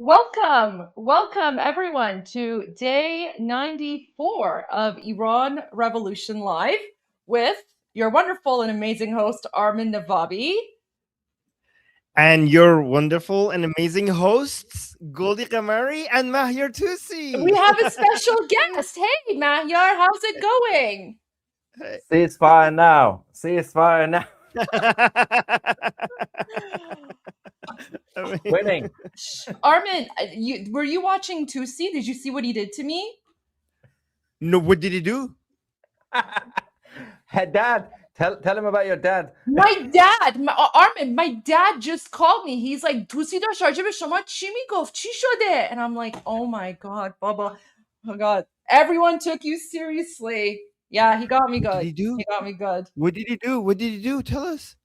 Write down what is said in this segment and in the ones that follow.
Welcome everyone to day 94 of Iran Revolution Live with your wonderful and amazing host, Armen Nabi. And your wonderful and amazing hosts, Goldie Ghamari and Mahyar Tousi. We have a special guest. Hey, Mahyar, how's it going? Ceasefire now. Ceasefire now. Winning. Armen, were you watching Tousi? Did you see what he did to me? No, what did he do? Hey, Dad, tell him about your dad. My dad, Armen, my dad just called me. He's like, Tousi dash raje be shoma chi migoft? Chi shode? And I'm like, oh my God, Baba. Oh God. Everyone took you seriously. Yeah, he got me good. What did he do? He got me good. What did he do? What did he do? Tell us.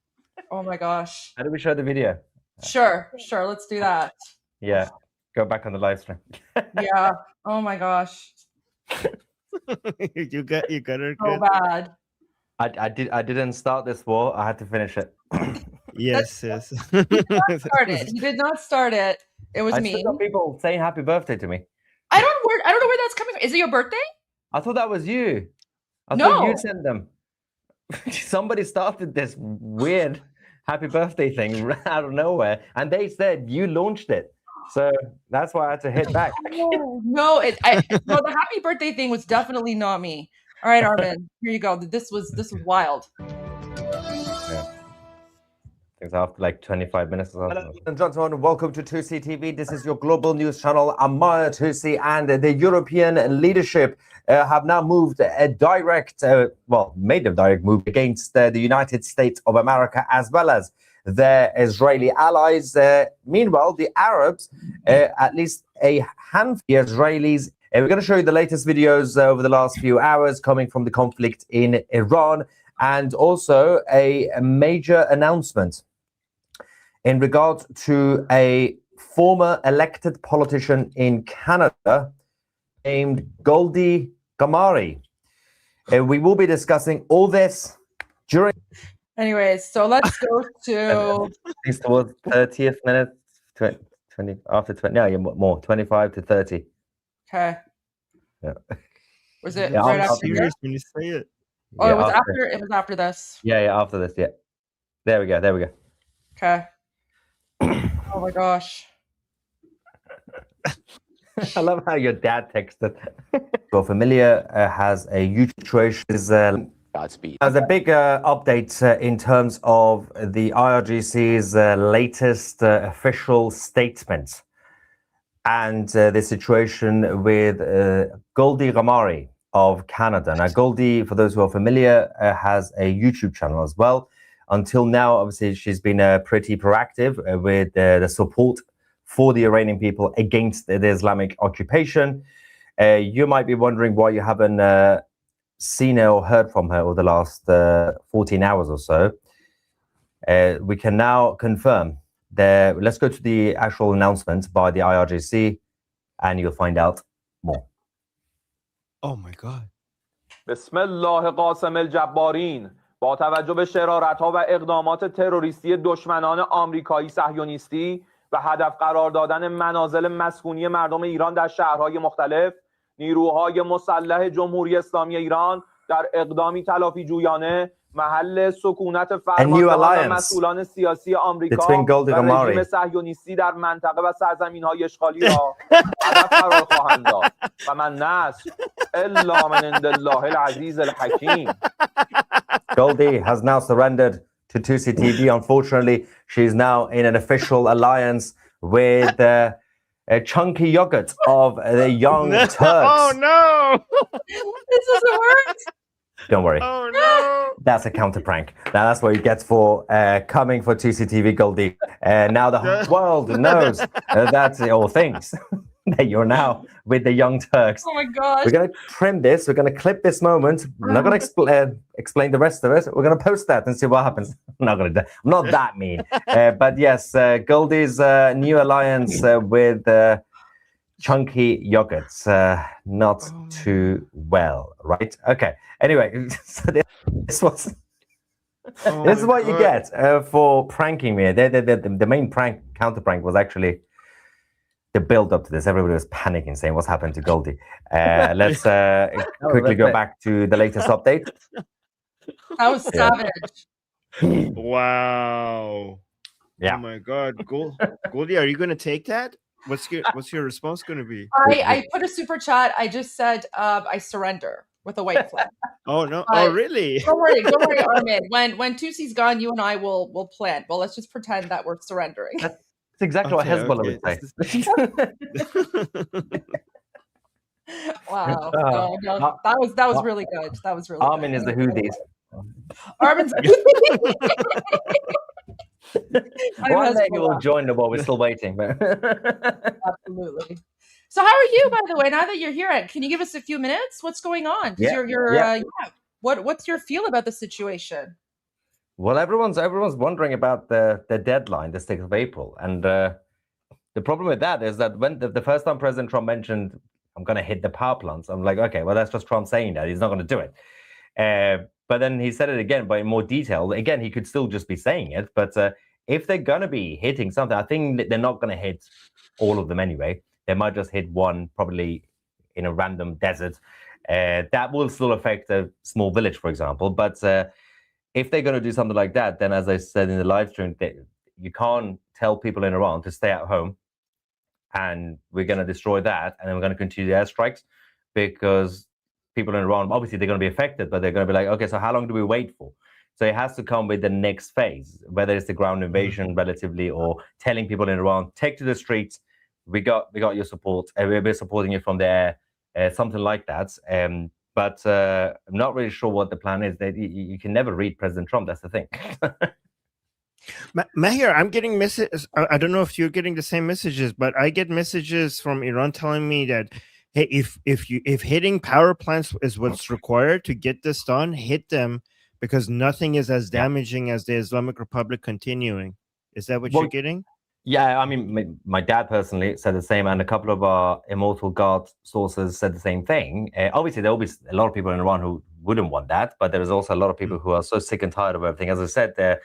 Oh my gosh. How do we show the video? Sure. Let's do that. Yeah. Go back on the live stream. Yeah. Oh my gosh. you got her So good. bad. I didn't start this war. I had to finish it. Yes. He did not start it. It was I me. still got people saying happy birthday to me. I don't know where that's coming from. Is it your birthday? I thought that was you. I No. thought you sent them. Somebody started this weird happy birthday thing out of nowhere, and they said you launched it. So that's why I had to hit back. No, the happy birthday thing was definitely not me. All right, Armen, here you go. This was wild. Yeah. It's after like 25 minutes or something. Hello, ladies and gentlemen, welcome to 2C TV. This is your global news channel. I'm Mahyar Tousi, and the European leadership have now moved made a direct move against the United States of America as well as their Israeli allies. Meanwhile, the Arabs, at least a handful of Israelis, we're going to show you the latest videos over the last few hours coming from the conflict in Iran, and also a major announcement in regard to a former elected politician in Canada named Goldie Ghamari. We will be discussing all this during... Anyways, so let's go to... It's towards 30th minute, 20, after 20, no, more, 25 to 30. Okay. Yeah. Was it Yeah, right I'm after serious this? when you say it. Oh, Yeah, it was after this. Yeah, after this, yeah. There we go. Okay. Oh my gosh. I love how your dad texted. Well, Familiar has a huge situation. Godspeed. There's a big update in terms of the IRGC's latest official statement and the situation with Goldie Ghamari of Canada. Now, Goldie, for those who are familiar, has a YouTube channel as well. Until now, obviously, she's been pretty proactive with the support for the Iranian people against the Islamic occupation. You might be wondering why you haven't seen her or heard from her over the last 14 hours or so. We can now confirm that. Let's go to the actual announcement by the IRGC and you'll find out more. Oh my God. بسم الله قاسم الجبارین. با توجه به شرارت‌ها و اقدامات تروریستی دشمنان آمریکایی صهیونیستی و هدف قرار دادن منازل مسکونی مردم ایران در شهرهای مختلف، نیروهای مسلح جمهوری اسلامی ایران در اقدامی تلافی جویانه محل سکونت فرماندهان و مسئولان سیاسی آمریکا و رژیم صهیونیستی در منطقه و سرزمین‌های اشغالی را هدف قرار خواهند داد و من نصر الا من عند الله العزیز الحکیم. Goldie has now surrendered to 2C TV. Unfortunately, she's now in an official alliance with a chunky yogurt of the Young Turks. Oh no! This doesn't work. Don't worry. Oh no! That's a counter prank. Now that's what you get for coming for 2C TV, Goldie. Now the whole world knows that's all things. That you're now with the Young Turks. Oh my gosh. We're going to trim this. We're going to clip this moment. I'm not going to explain the rest of it. We're going to post that and see what happens. I'm not going to. I'm not that mean. But yes, Goldie's new alliance with chunky yogurts. Not too well, right? Okay. Anyway, so this was. This is what you get for pranking me. The main prank, counter prank, was actually the build up to this, everybody was panicking, saying, "What's happened to Goldie?" Let's quickly go back to the latest update. That was savage. Wow. Yeah. Oh my God, Goldie, are you going to take that? What's your response going to be? I put a super chat. I just said I surrender with a white flag. Oh no! Oh really? Don't worry, Armen. When Tusi's gone, you and I will plan. Well, let's just pretend that we're surrendering. That's exactly what Hezbollah would say. Wow. No, that was really good. That was really Armen good. is the Houthis. Armen's One day you will join the war. We're still waiting. But absolutely. So, how are you, by the way? Now that you're here, can you give us a few minutes? What's going on? Yeah. What's your feel about the situation? Well, everyone's wondering about the deadline, the 6th of April, and the problem with that is that when the first time President Trump mentioned, "I'm going to hit the power plants," I'm like, okay, well, that's just Trump saying that. He's not going to do it. But then he said it again, but in more detail. Again, he could still just be saying it. But if they're going to be hitting something, I think they're not going to hit all of them anyway. They might just hit one, probably in a random desert. That will still affect a small village, for example. But if they're going to do something like that, then as I said in the live stream, you can't tell people in Iran to stay at home and we're going to destroy that and then we're going to continue the airstrikes, because people in Iran, obviously they're going to be affected, but they're going to be like, okay, so how long do we wait for? So it has to come with the next phase, whether it's the ground invasion relatively or telling people in Iran, take to the streets, we got your support, we're supporting you from there, something like that. But I'm not really sure what the plan is. You can never read President Trump, that's the thing. Mahyar, I'm getting messages. I don't know if you're getting the same messages, but I get messages from Iran telling me that, hey, if hitting power plants is what's required to get this done, hit them, because nothing is as damaging as the Islamic Republic continuing. Is that what you're getting? Yeah, I mean, my dad personally said the same, and a couple of our Immortal Guard sources said the same thing. Obviously, there will be a lot of people in Iran who wouldn't want that, but there is also a lot of people who are so sick and tired of everything. As I said, the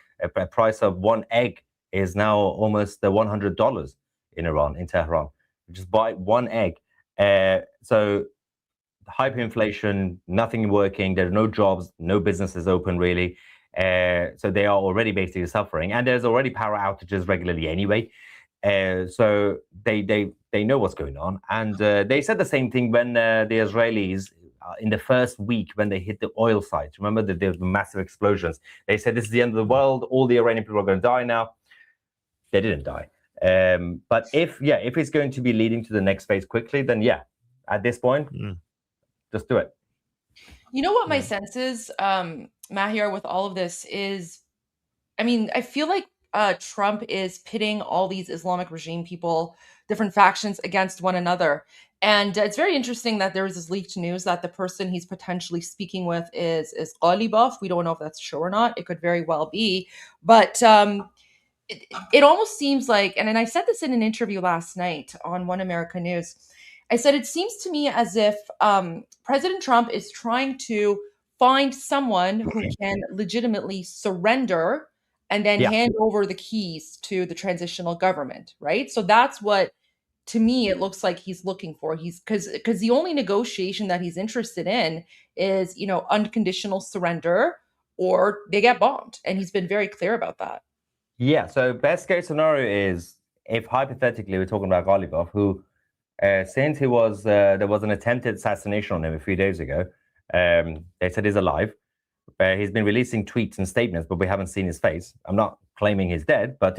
price of one egg is now almost $100 in Iran, in Tehran. Just buy one egg. So hyperinflation, nothing working, there are no jobs, no businesses open really. So they are already basically suffering, and there's already power outages regularly anyway. So they know what's going on, and they said the same thing when the Israelis in the first week when they hit the oil sites. Remember that there were massive explosions. They said this is the end of the world. All the Iranian people are going to die now. They didn't die. But if it's going to be leading to the next phase quickly, then at this point, just do it. You know what my sense is, Mahyar, with all of this is, I mean, I feel like Trump is pitting all these Islamic regime people, different factions against one another. And it's very interesting that there was this leaked news that the person he's potentially speaking with is Ghalibaf. We don't know if that's true or not. It could very well be. But it almost seems like, and I said this in an interview last night on One America News, I said, it seems to me as if President Trump is trying to find someone who can legitimately surrender and then hand over the keys to the transitional government, right? So that's what, to me, it looks like he's looking for. Because the only negotiation that he's interested in is, unconditional surrender or they get bombed. And he's been very clear about that. Yeah, so best case scenario is if hypothetically we're talking about Ghalibaf, who since he was there was an attempted assassination on him a few days ago. They said he's alive. He's been releasing tweets and statements, but we haven't seen his face. I'm not claiming he's dead, but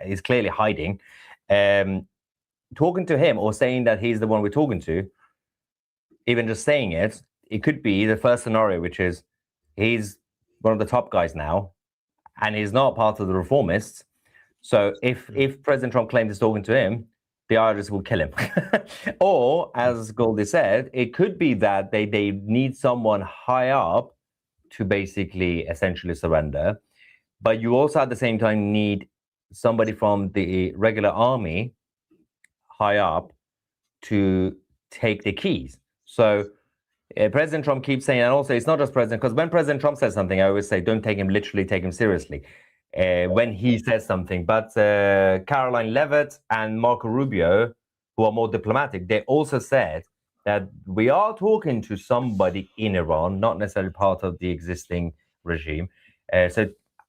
he's clearly hiding. Talking to him or saying that he's the one we're talking to, even just saying it, it could be the first scenario, which is he's one of the top guys now, and he's not part of the reformists. So if President Trump claims he's talking to him, the IRGC will kill him. Or, as Goldie said, it could be that they need someone high up to basically essentially surrender. But you also at the same time need somebody from the regular army high up to take the keys. So President Trump keeps saying, and also it's not just President, because when President Trump says something, I always say, don't take him literally, take him seriously. when he says something. But Caroline Levitt and Marco Rubio, who are more diplomatic, they also said that we are talking to somebody in Iran, not necessarily part of the existing regime. So,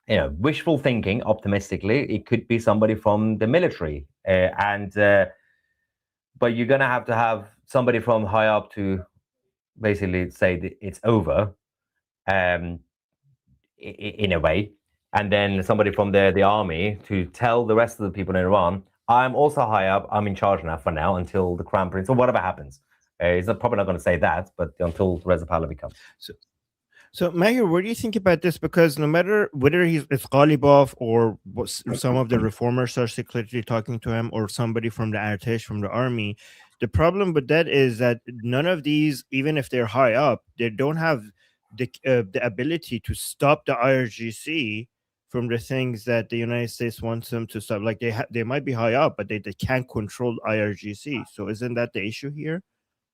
you know, wishful thinking, optimistically, it could be somebody from the military. But you're going to have somebody from high up to basically say that it's over, in a way. And then somebody from the army to tell the rest of the people in Iran, I'm also high up, I'm in charge now for now until the crown prince or whatever happens. He's probably not going to say that, but until Reza Pahlavi comes. So, Mahyar, what do you think about this? Because no matter whether it's Ghalibaf or some of the reformers are secretly talking to him, or somebody from the Artesh, from the army, the problem with that is that none of these, even if they're high up, they don't have the ability to stop the IRGC from the things that the United States wants them to stop. Like they might be high up, but they can't control IRGC. So isn't that the issue here?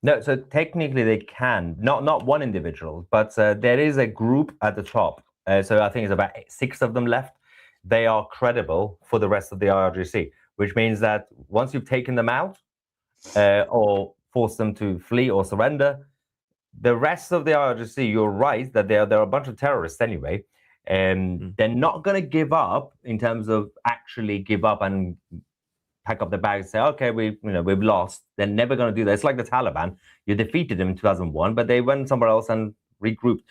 No, so technically they can, not one individual, but there is a group at the top. So I think it's about 6 of them left. They are credible for the rest of the IRGC, which means that once you've taken them out or forced them to flee or surrender, the rest of the IRGC, you're right that they're a bunch of terrorists anyway. And they're not going to give up in terms of actually give up and pack up the bags and say, okay, we've lost. They're never going to do that. It's like the Taliban. You defeated them in 2001, but they went somewhere else and regrouped.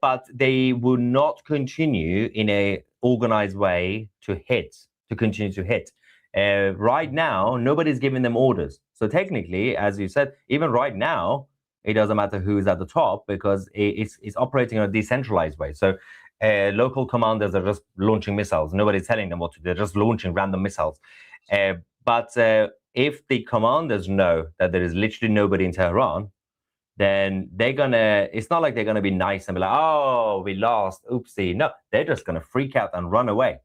But they will not continue in a organized way to continue to hit. Right now, nobody's giving them orders. So technically, as you said, even right now, it doesn't matter who's at the top because it's operating in a decentralized way. So local commanders are just launching missiles. Nobody's telling them what to do. They're just launching random missiles. But if the commanders know that there is literally nobody in Tehran, then it's not like they're gonna be nice and be like, oh, we lost, oopsie. No, they're just gonna freak out and run away.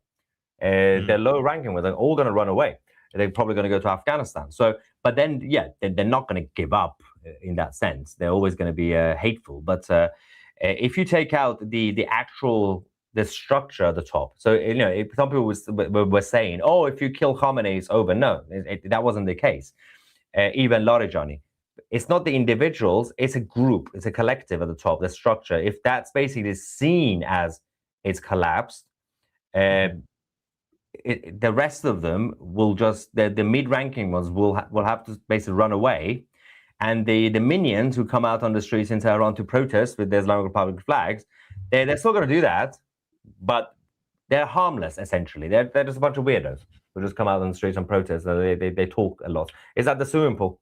They're low ranking ones, they're all gonna run away. They're probably gonna go to Afghanistan. So, but then, yeah, they're not gonna give up in that sense. They're always gonna be hateful. But if you take out the structure at the top. So, some people were saying, oh, if you kill Khamenei, it's over. No, that wasn't the case. Even Larijani. It's not the individuals, it's a group, it's a collective at the top, the structure. If that's basically seen as it's collapsed, the rest of them will just, the mid-ranking ones will have to basically run away. And the minions who come out on the streets in Tehran to protest with the Islamic Republic flags, they're still going to do that. But they're harmless, essentially. They're just a bunch of weirdos who just come out on the streets and protest. They talk a lot. Is that the swimming pool?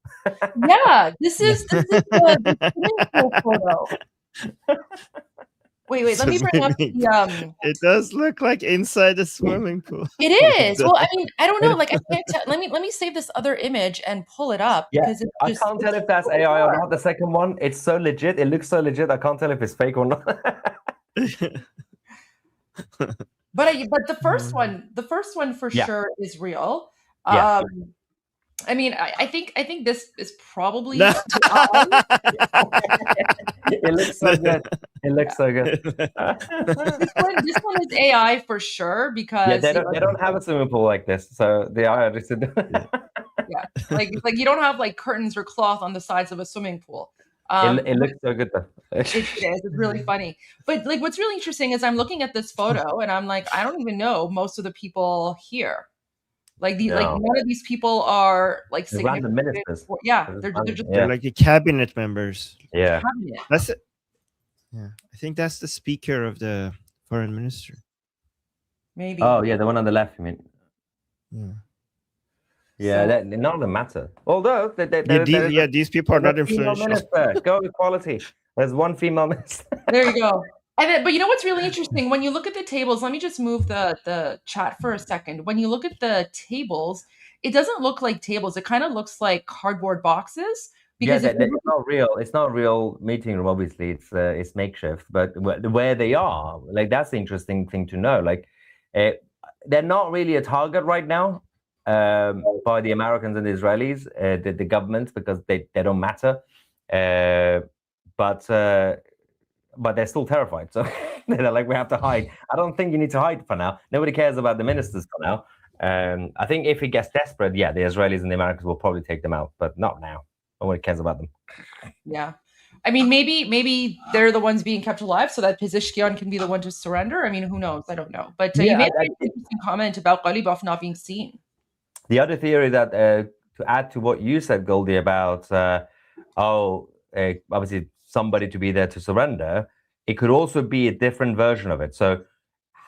Yeah, this is the swimming pool photo. Wait, let me bring up the It does look like inside the swimming pool. It is. Well, I mean, I don't know. Like, I can't tell. Let me save this other image and pull it up. Yeah, because I can't tell if that's AI or not. The second one, it's so legit. It looks so legit. I can't tell if it's fake or not. But the first one for sure is real. Yeah. I mean, I think this is probably It looks so good. It looks so good. this one is AI for sure because they don't have a swimming pool like this, so the AI just yeah, like you don't have like curtains or cloth on the sides of a swimming pool. It looks so good though. It is. It's really funny. But like, what's really interesting is I'm looking at this photo and I'm like, I don't even know most of the people here. Like none of these people are like random ministers. Yeah, they're just they're like the cabinet members. Yeah, that's it. Yeah, I think that's the speaker of the foreign minister. Maybe. Oh yeah, the one on the left. I mean. Yeah. Yeah, none of them matter. Although these people are not influential. Go equality. There's one female minister. There you go. And then, but you know what's really interesting? When you look at the tables, let me just move the chat for a second. When you look at the tables, it doesn't look like tables. It kind of looks like cardboard boxes. Because it's not real. It's not a real meeting room. Obviously, it's makeshift. But where they are, like that's the interesting thing to know. Like, they're not really a target right now. By the Americans and the Israelis, the governments, because they don't matter. But but they're still terrified. So they're like, we have to hide. I don't think you need to hide for now. Nobody cares about the ministers for now. I think if it gets desperate, yeah, the Israelis and the Americans will probably take them out, but not now. Nobody cares about them. Yeah. I mean, maybe they're the ones being kept alive so that Pezeshkian can be the one to surrender. I mean, who knows? I don't know. But you made an interesting comment about Ghalibaf not being seen. The other theory that, to add to what you said, Goldie, about, obviously somebody to be there to surrender, it could also be a different version of it. So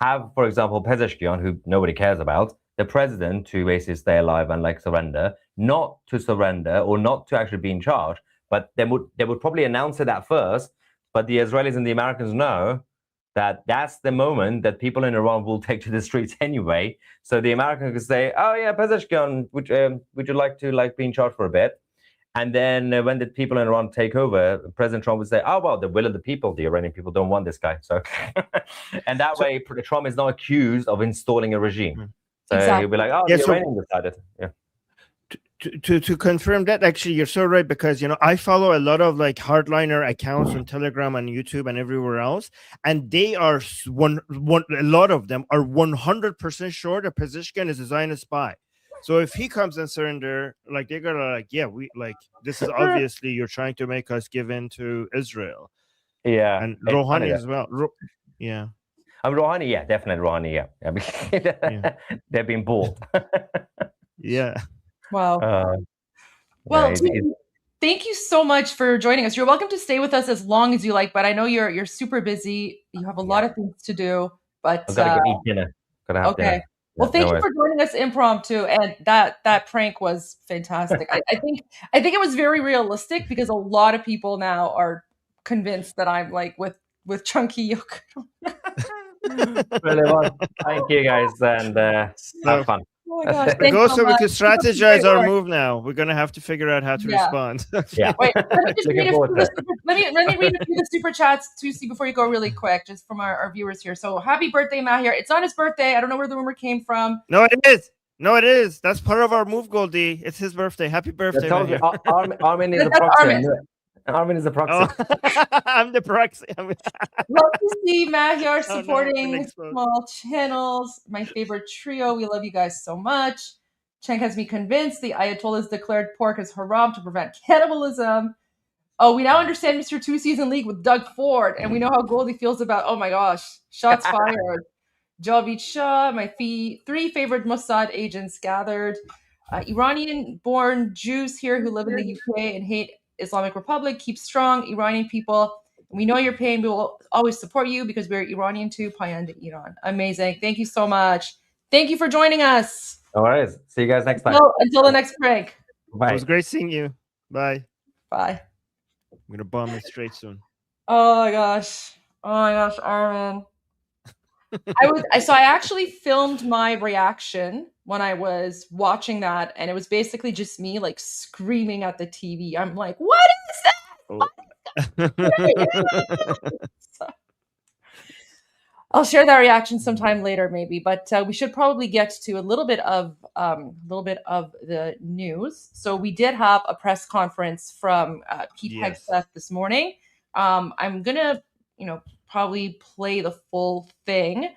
have, for example, Pezeshkian, who nobody cares about, the president to basically stay alive and like surrender, not to surrender or not to actually be in charge, but they would probably announce it at first, but the Israelis and the Americans know that that's the moment that people in Iran will take to the streets anyway. So the Americans could say, "Oh yeah, Pezeshkian, would you like to be in charge for a bit?" And then when the people in Iran take over, President Trump would say, "Oh well, the will of the people, the Iranian people don't want this guy." So, and that way, Trump is not accused of installing a regime. So he'll be like, "Oh, the Iranians decided." Yeah. To confirm that, actually, you're so right, because I follow a lot of like hardliner accounts on Telegram and YouTube and everywhere else, and they are a lot of them are 100% sure that Pezeshkian is a Zionist spy. So if he comes and surrender, like they're gonna like, yeah, we like this is obviously you're trying to make us give in to Israel. Yeah, and Rouhani as well. Yeah. Rouhani, yeah, definitely Rouhani, yeah. I mean, they've been bought. Yeah. Wow. Well, thank you so much for joining us. You're welcome to stay with us as long as you like, but I know you're super busy. You have a lot of things to do, but I've got to eat dinner. Gotta have dinner. Well, thank you for joining us impromptu, and that prank was fantastic. I think it was very realistic because a lot of people now are convinced that I'm like with chunky yolk. Really well. Thank you guys, and have fun. Oh my gosh, so we could strategize our move now. We're gonna have to figure out how to respond. Yeah. Wait, let me read a few of the super chats to see before you go really quick, just from our viewers here. So happy birthday, Mahyar. It's not his birthday. I don't know where the rumor came from. No, it is. No, it is. That's part of our move, Goldie. It's his birthday. Happy birthday, Mahyar. Armen is a proxy. Armen is a proxy. Oh, I'm the proxy. Love to see Mahyar supporting small channels. My favorite trio. We love you guys so much. Cheng has me convinced the Ayatollahs declared pork as haram to prevent cannibalism. Oh, we now understand Mr. Tousi's in league with Doug Ford, and we know how Goldie feels about, oh my gosh, shots fired. Javid Shah, my three favorite Mossad agents gathered. Iranian-born Jews here who live in the UK and hate Islamic Republic. Keep strong, Iranian people. We know your pain. We will always support you because we're Iranian too. Payan de Iran. Amazing. Thank you so much. Thank you for joining us. No worries. See you guys next time. Until the next prank. Bye. It was great seeing you. Bye. Bye. I'm gonna bomb it straight soon. Oh my gosh, Armen. I actually filmed my reaction when I was watching that, and it was basically just me like screaming at the TV. I'm like, "What is that?" So, I'll share that reaction sometime later, maybe. But we should probably get to a little bit of the news. So we did have a press conference from Pete Hegseth this morning. I'm gonna, probably play the full thing.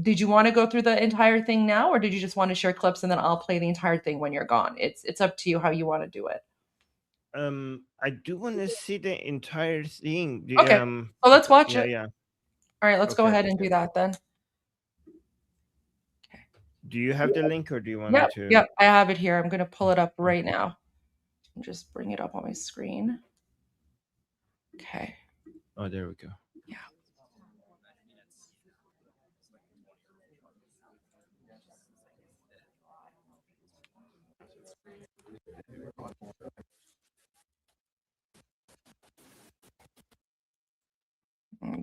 Did you want to go through the entire thing now, or did you just want to share clips and then I'll play the entire thing when you're gone? It's up to you how you want to do it. I do want to see the entire thing. Okay, so let's watch it. Yeah. All right, let's go ahead and do that then. Okay. Do you have the link, or do you want me to? Yep, I have it here. I'm going to pull it up right now. And just bring it up on my screen. Okay. Oh, there we go. Yeah.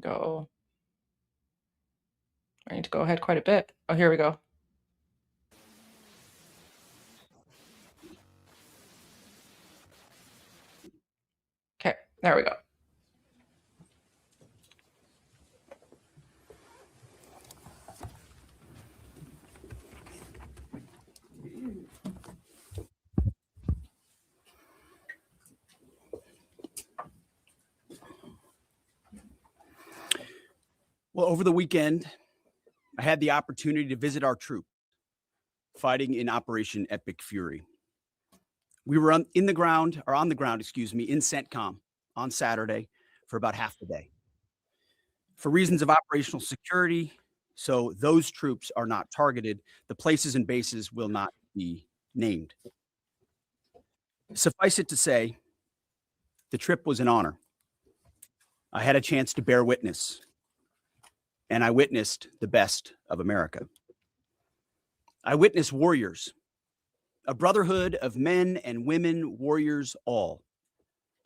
Go. I need to go ahead quite a bit. Oh, here we go. Okay, there we go. Well, over the weekend, I had the opportunity to visit our troops fighting in Operation Epic Fury. We were on the ground, in CENTCOM on Saturday for about half the day. For reasons of operational security, so those troops are not targeted, the places and bases will not be named. Suffice it to say, the trip was an honor. I had a chance to bear witness, and I witnessed the best of America. I witnessed warriors, a brotherhood of men and women, warriors all,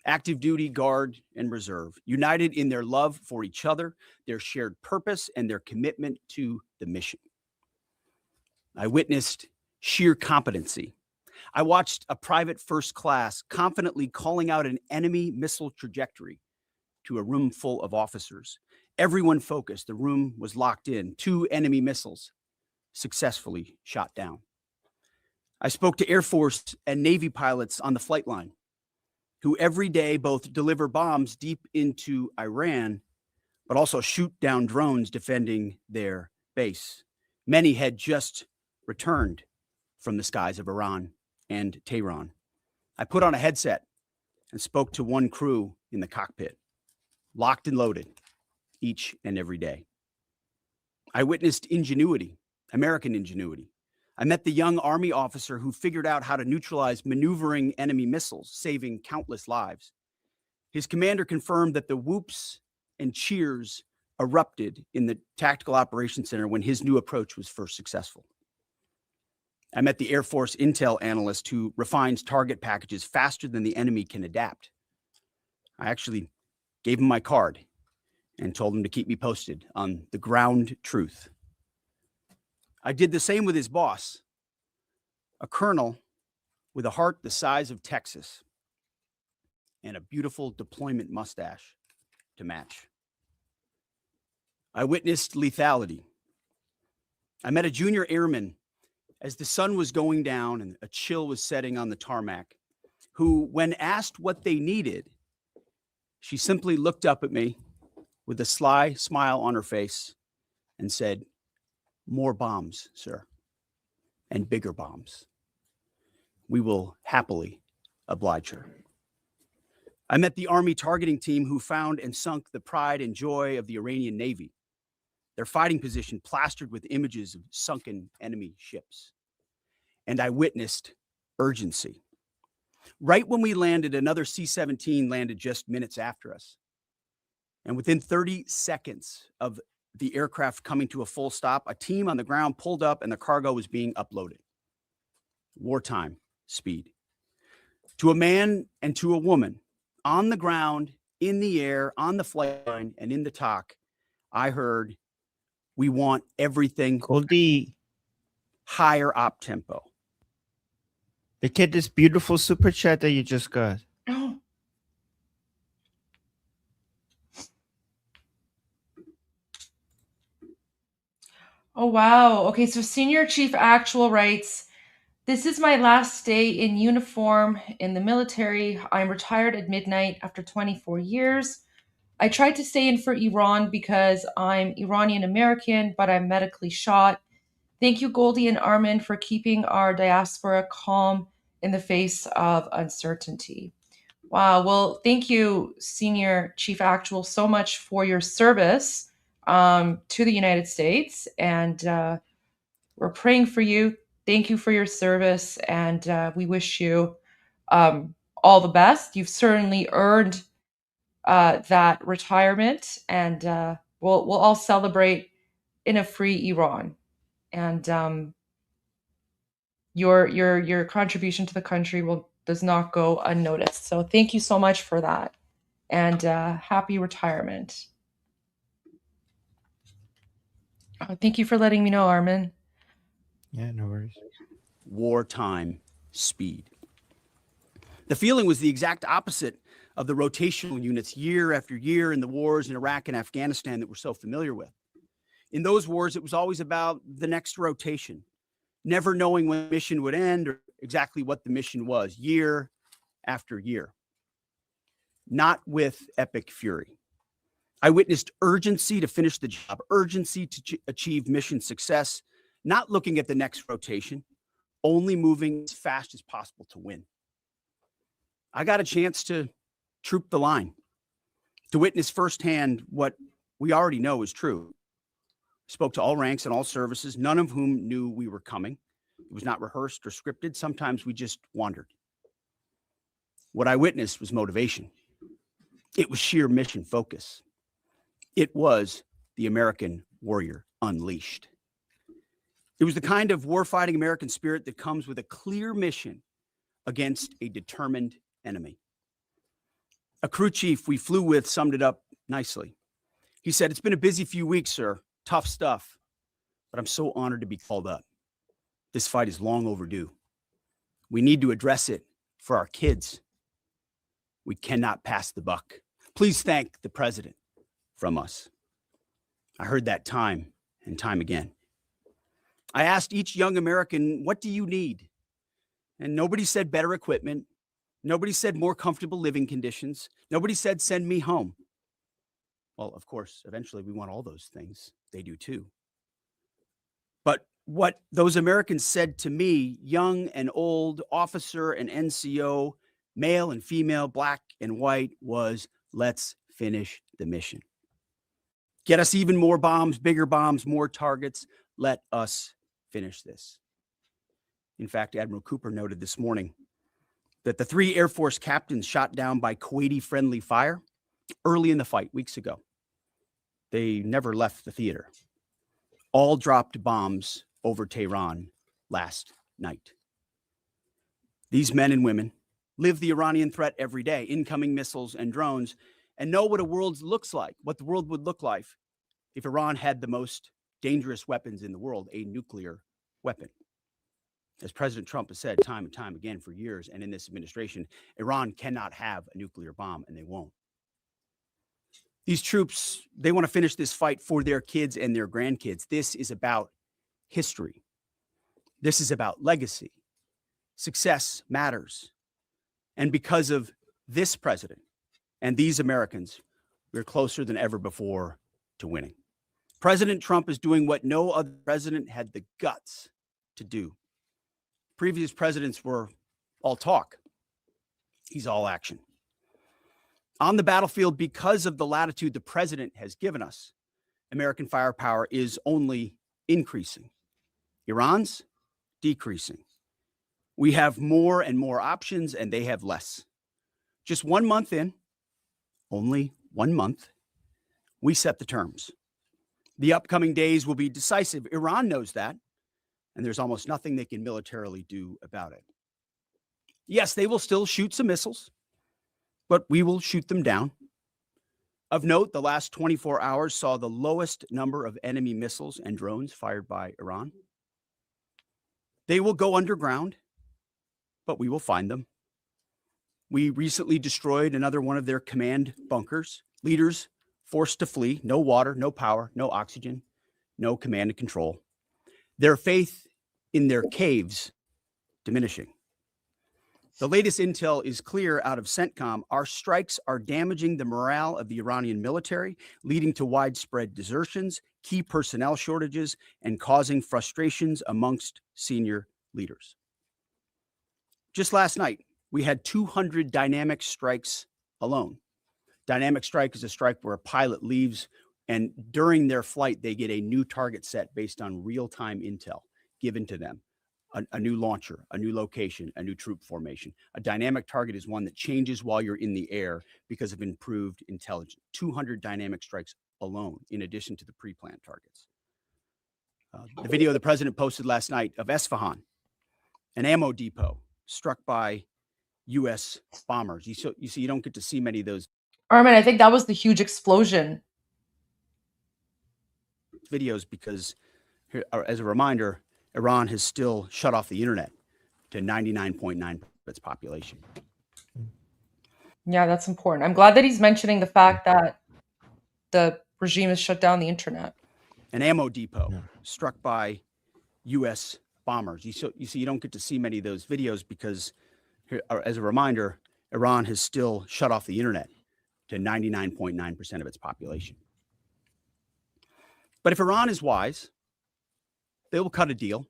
active duty, guard, and reserve, united in their love for each other, their shared purpose, and their commitment to the mission. I witnessed sheer competency. I watched a private first class confidently calling out an enemy missile trajectory to a room full of officers. Everyone focused. The room was locked in. 2 enemy missiles successfully shot down. I spoke to Air Force and Navy pilots on the flight line who every day both deliver bombs deep into Iran, but also shoot down drones defending their base. Many had just returned from the skies of Iran and Tehran. I put on a headset and spoke to one crew in the cockpit, locked and loaded each and every day. I witnessed ingenuity, American ingenuity. I met the young Army officer who figured out how to neutralize maneuvering enemy missiles, saving countless lives. His commander confirmed that the whoops and cheers erupted in the Tactical Operations Center when his new approach was first successful. I met the Air Force intel analyst who refines target packages faster than the enemy can adapt. I actually gave him my card and told him to keep me posted on the ground truth. I did the same with his boss, a colonel with a heart the size of Texas and a beautiful deployment mustache to match. I witnessed lethality. I met a junior airman as the sun was going down and a chill was setting on the tarmac, who, when asked what they needed, she simply looked up at me with a sly smile on her face and said, "More bombs, sir, and bigger bombs. We will happily oblige her." I met the Army targeting team who found and sunk the pride and joy of the Iranian Navy, their fighting position plastered with images of sunken enemy ships. And I witnessed urgency. Right when we landed, another C-17 landed just minutes after us. And within 30 seconds of the aircraft coming to a full stop, a team on the ground pulled up and the cargo was being uploaded. Wartime speed. To a man and to a woman, on the ground, in the air, on the flight line, and in the talk, I heard, "We want everything Goldie, higher op tempo." look at this beautiful super chat that you just got. Oh. Oh, wow. Okay, so Senior Chief Actual writes, "This is my last day in uniform in the military. I'm retired at midnight after 24 years. I tried to stay in for Iran because I'm Iranian American, but I'm medically shot. Thank you, Goldie and Armen, for keeping our diaspora calm in the face of uncertainty." Wow. Well, thank you, Senior Chief Actual, so much for your service to the United States. And we're praying for you. Thank you for your service. And we wish you all the best. You've certainly earned that retirement. And we'll all celebrate in a free Iran. And your contribution to the country does not go unnoticed. So thank you so much for that, and happy retirement. Thank you for letting me know, Armen. Yeah, no worries. Wartime speed. The feeling was the exact opposite of the rotational units year after year in the wars in Iraq and Afghanistan that we're so familiar with. In those wars, it was always about the next rotation, never knowing when the mission would end or exactly what the mission was, year after year. Not with Epic Fury. I witnessed urgency to finish the job, urgency to achieve mission success, not looking at the next rotation, only moving as fast as possible to win. I got a chance to troop the line, to witness firsthand what we already know is true. Spoke to all ranks and all services, none of whom knew we were coming. It was not rehearsed or scripted. Sometimes we just wandered. What I witnessed was motivation. It was sheer mission focus. It was the American warrior unleashed. It was the kind of warfighting American spirit that comes with a clear mission against a determined enemy. A crew chief we flew with summed it up nicely. He said, "It's been a busy few weeks, sir. Tough stuff. But I'm so honored to be called up. This fight is long overdue. We need to address it for our kids. We cannot pass the buck. Please thank the president from us." I heard that time and time again. I asked each young American, "What do you need?" And nobody said better equipment. Nobody said more comfortable living conditions. Nobody said send me home. Well, of course, eventually we want all those things. They do too. But what those Americans said to me, young and old, officer and NCO, male and female, black and white, was, "Let's finish the mission. Get us even more bombs, bigger bombs, more targets. Let us finish this." In fact, Admiral Cooper noted this morning that the 3 Air Force captains shot down by Kuwaiti-friendly fire early in the fight weeks ago. They never left the theater. All dropped bombs over Tehran last night. These men and women live the Iranian threat every day, incoming missiles and drones, and know what a world looks like, what the world would look like if Iran had the most dangerous weapons in the world, a nuclear weapon. As President Trump has said time and time again for years, and in this administration, Iran cannot have a nuclear bomb, and they won't. These troops, they want to finish this fight for their kids and their grandkids. This is about history. This is about legacy. Success matters. And because of this president and these Americans, we're closer than ever before to winning. President Trump is doing what no other president had the guts to do. Previous presidents were all talk. He's all action. On the battlefield, because of the latitude the president has given us, American firepower is only increasing. Iran's decreasing. We have more and more options, and they have less. Just 1 month in, only 1 month, we set the terms. The upcoming days will be decisive. Iran knows that, and there's almost nothing they can militarily do about it. Yes, they will still shoot some missiles, but we will shoot them down. Of note, the last 24 hours saw the lowest number of enemy missiles and drones fired by Iran. They will go underground, but we will find them. We recently destroyed another one of their command bunkers. Leaders forced to flee, no water, no power, no oxygen, no command and control. Their faith in their caves diminishing. The latest intel is clear out of CENTCOM. Our strikes are damaging the morale of the Iranian military, leading to widespread desertions, key personnel shortages, and causing frustrations amongst senior leaders. Just last night, we had 200 dynamic strikes alone. Dynamic strike is a strike where a pilot leaves, and during their flight, they get a new target set based on real-time intel given to them. A new launcher, a new location, a new troop formation. A dynamic target is one that changes while you're in the air because of improved intelligence. 200 dynamic strikes alone, in addition to the pre-planned targets. The video the president posted last night of Esfahan, an ammo depot struck by U.S. bombers. You see, you don't get to see many of those. Armen, I think that was the huge explosion. Videos because, as a reminder, Iran has still shut off the internet to 99.9% of its population. Yeah, that's important. I'm glad that he's mentioning the fact that the regime has shut down the internet. An ammo depot struck by U.S. bombers. You see, you don't get to see many of those videos because, as a reminder, Iran has still shut off the internet to 99.9% of its population. But if Iran is wise, they will cut a deal.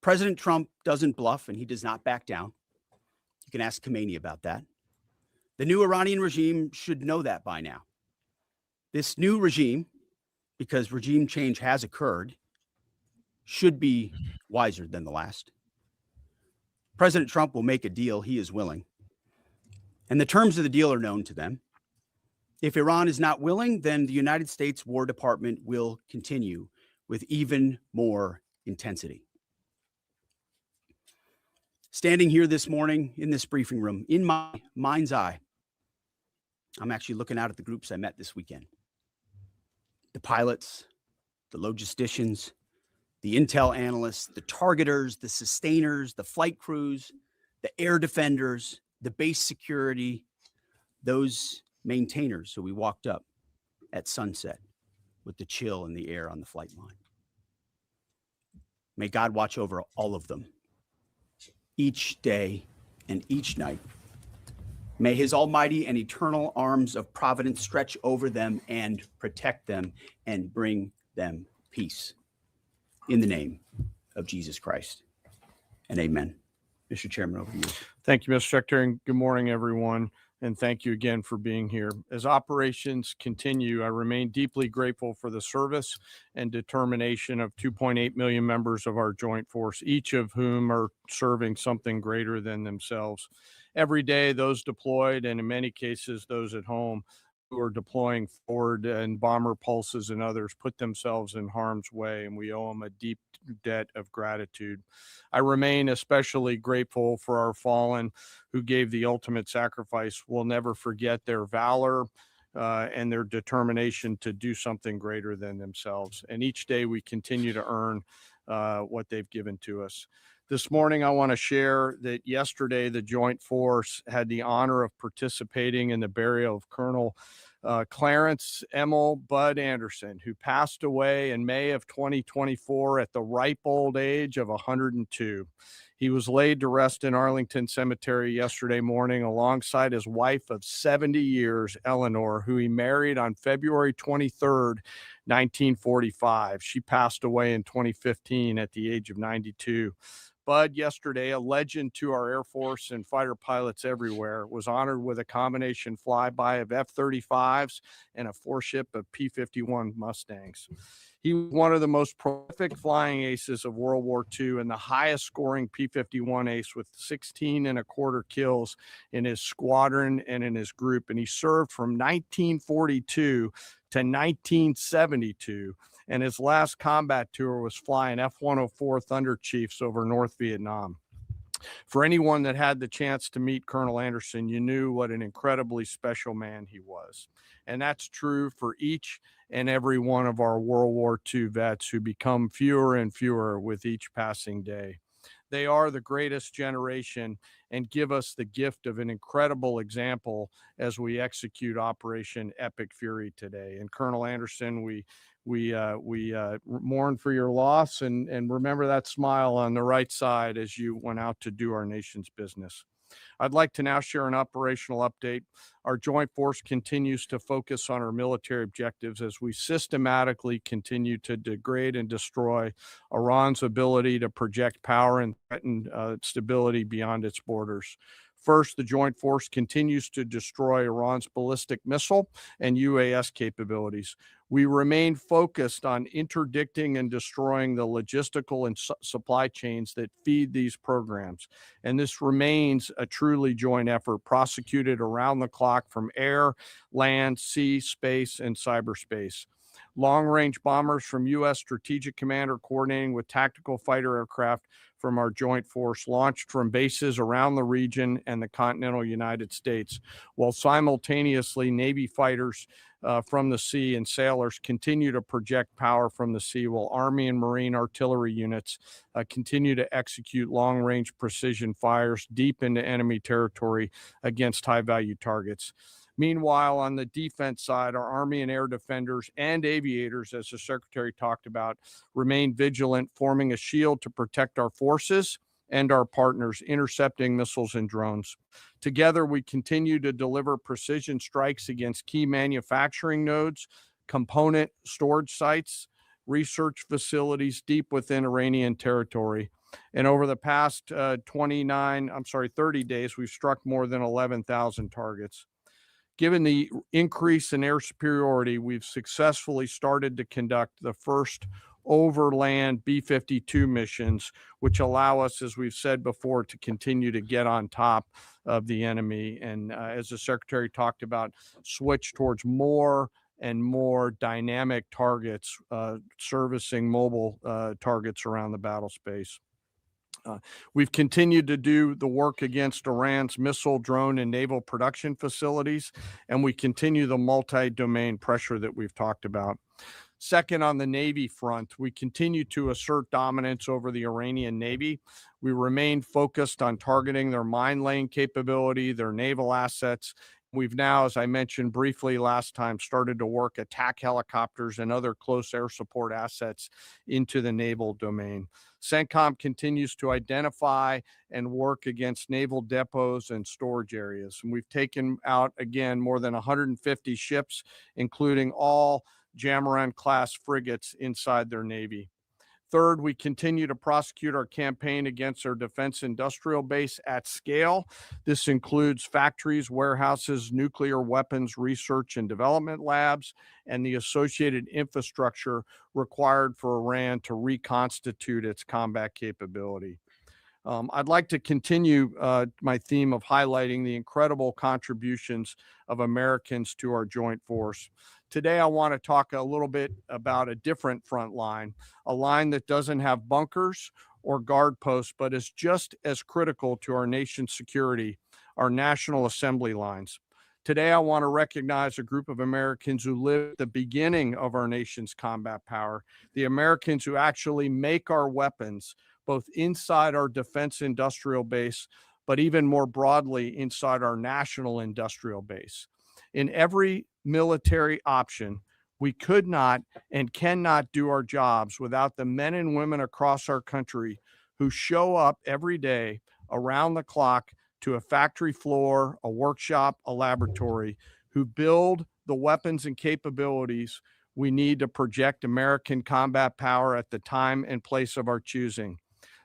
President Trump doesn't bluff and he does not back down. You can ask Khomeini about that. The new Iranian regime should know that by now. This new regime, because regime change has occurred, should be wiser than the last. President Trump will make a deal he is willing, and the terms of the deal are known to them. If Iran is not willing, then the United States War Department will continue with even more intensity. Standing here this morning in this briefing room, in my mind's eye, I'm actually looking out at the groups I met this weekend. The pilots, the logisticians, the intel analysts, the targeters, the sustainers, the flight crews, the air defenders, the base security, those maintainers who we walked up at sunset with the chill in the air on the flight line. May God watch over all of them each day and each night. May his almighty and eternal arms of providence stretch over them and protect them and bring them peace. In the name of Jesus Christ. And amen. Mr. Chairman, over to you. Thank you, Mr. Secretary, and good morning, everyone. And thank you again for being here. As operations continue, I remain deeply grateful for the service and determination of 2.8 million members of our joint force, each of whom are serving something greater than themselves. Every day, those deployed, and in many cases, those at home, who are deploying forward and bomber pulses and others put themselves in harm's way, and we owe them a deep debt of gratitude. I remain especially grateful for our fallen who gave the ultimate sacrifice. We'll never forget their valor and their determination to do something greater than themselves. And each day we continue to earn what they've given to us. This morning, I want to share that yesterday, the Joint Force had the honor of participating in the burial of Colonel Clarence Emil Bud Anderson, who passed away in May of 2024 at the ripe old age of 102. He was laid to rest in Arlington Cemetery yesterday morning alongside his wife of 70 years, Eleanor, who he married on February 23rd, 1945. She passed away in 2015 at the age of 92. Bud, yesterday, a legend to our Air Force and fighter pilots everywhere, was honored with a combination flyby of F-35s and a four-ship of P-51 Mustangs. He was one of the most prolific flying aces of World War II and the highest scoring P-51 ace with 16 and a quarter kills in his squadron and in his group. And he served from 1942 to 1972. And his last combat tour was flying F-104 Thunder Chiefs over North Vietnam. For anyone that had the chance to meet Colonel Anderson, you knew what an incredibly special man he was. And that's true for each and every one of our World War II vets who become fewer and fewer with each passing day. They are the greatest generation and give us the gift of an incredible example as we execute Operation Epic Fury today. And Colonel Anderson, we mourn for your loss and remember that smile on the right side as you went out to do our nation's business. I'd like to now share an operational update. Our joint force continues to focus on our military objectives as we systematically continue to degrade and destroy Iran's ability to project power and threaten stability beyond its borders. First, the joint force continues to destroy Iran's ballistic missile and UAS capabilities. We remain focused on interdicting and destroying the logistical and supply chains that feed these programs. And this remains a truly joint effort prosecuted around the clock from air, land, sea, space, and cyberspace. Long-range bombers from U.S. Strategic Command are coordinating with tactical fighter aircraft from our joint force launched from bases around the region and the continental United States, while simultaneously Navy fighters from the sea and sailors continue to project power from the sea, while Army and Marine artillery units continue to execute long-range precision fires deep into enemy territory against high-value targets. Meanwhile, on the defense side, our Army and air defenders and aviators, as the Secretary talked about, remain vigilant, forming a shield to protect our forces and our partners intercepting missiles and drones. Together, we continue to deliver precision strikes against key manufacturing nodes, component storage sites, research facilities deep within Iranian territory. And over the past 30 days, we've struck more than 11,000 targets. Given the increase in air superiority, we've successfully started to conduct the first overland B-52 missions, which allow us, as we've said before, to continue to get on top of the enemy. And as the Secretary talked about, switch towards more and more dynamic targets, servicing mobile targets around the battle space. We've continued to do the work against Iran's missile, drone, and naval production facilities, and we continue the multi-domain pressure that we've talked about. Second, on the Navy front, we continue to assert dominance over the Iranian Navy. We remain focused on targeting their mine laying capability, their naval assets. We've now, as I mentioned briefly last time, started to work attack helicopters and other close air support assets into the naval domain. CENTCOM continues to identify and work against naval depots and storage areas. And we've taken out, again, more than 150 ships, including all Jamaran-class frigates inside their Navy. Third, we continue to prosecute our campaign against our defense industrial base at scale. This includes factories, warehouses, nuclear weapons research and development labs, and the associated infrastructure required for Iran to reconstitute its combat capability. I'd like to continue my theme of highlighting the incredible contributions of Americans to our joint force. Today, I want to talk a little bit about a different front line, a line that doesn't have bunkers or guard posts, but is just as critical to our nation's security, our National Assembly lines. Today, I want to recognize a group of Americans who live at the beginning of our nation's combat power, the Americans who actually make our weapons, both inside our defense industrial base, but even more broadly inside our national industrial base. In every military option, we could not and cannot do our jobs without the men and women across our country who show up every day around the clock to a factory floor, a workshop, a laboratory, who build the weapons and capabilities we need to project American combat power at the time and place of our choosing.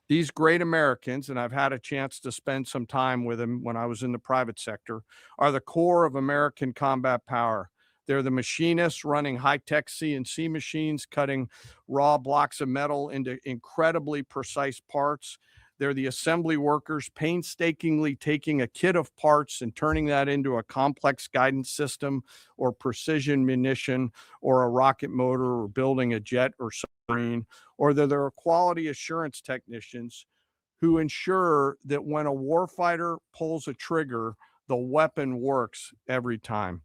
These great Americans, and I've had a chance to spend some time with them when I was in the private sector, are the core of American combat power. They're the machinists running high-tech CNC machines, cutting raw blocks of metal into incredibly precise parts. They're the assembly workers painstakingly taking a kit of parts and turning that into a complex guidance system or precision munition or a rocket motor or building a jet or submarine. Or they're the quality assurance technicians who ensure that when a warfighter pulls a trigger, the weapon works every time.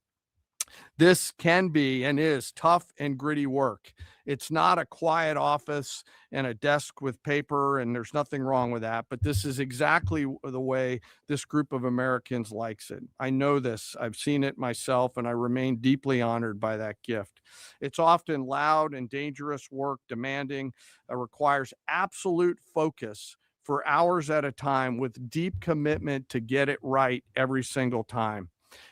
This can be and is tough and gritty work. It's not a quiet office and a desk with paper, and there's nothing wrong with that, but this is exactly the way this group of Americans likes it. I know this. I've seen it myself, and I remain deeply honored by that gift. It's often loud and dangerous work, demanding, requires absolute focus for hours at a time with deep commitment to get it right every single time.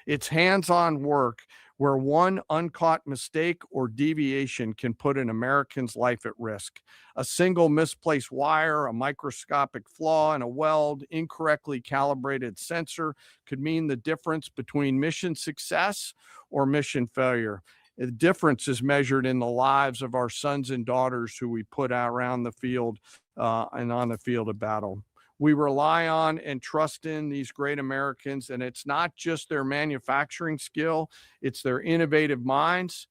It's hands-on work where one uncaught mistake or deviation can put an American's life at risk. A single misplaced wire, a microscopic flaw in a weld, incorrectly calibrated sensor could mean the difference between mission success or mission failure. The difference is measured in the lives of our sons and daughters who we put out around the field and on the field of battle. We rely on and trust in these great Americans, and it's not just their manufacturing skill, it's their innovative minds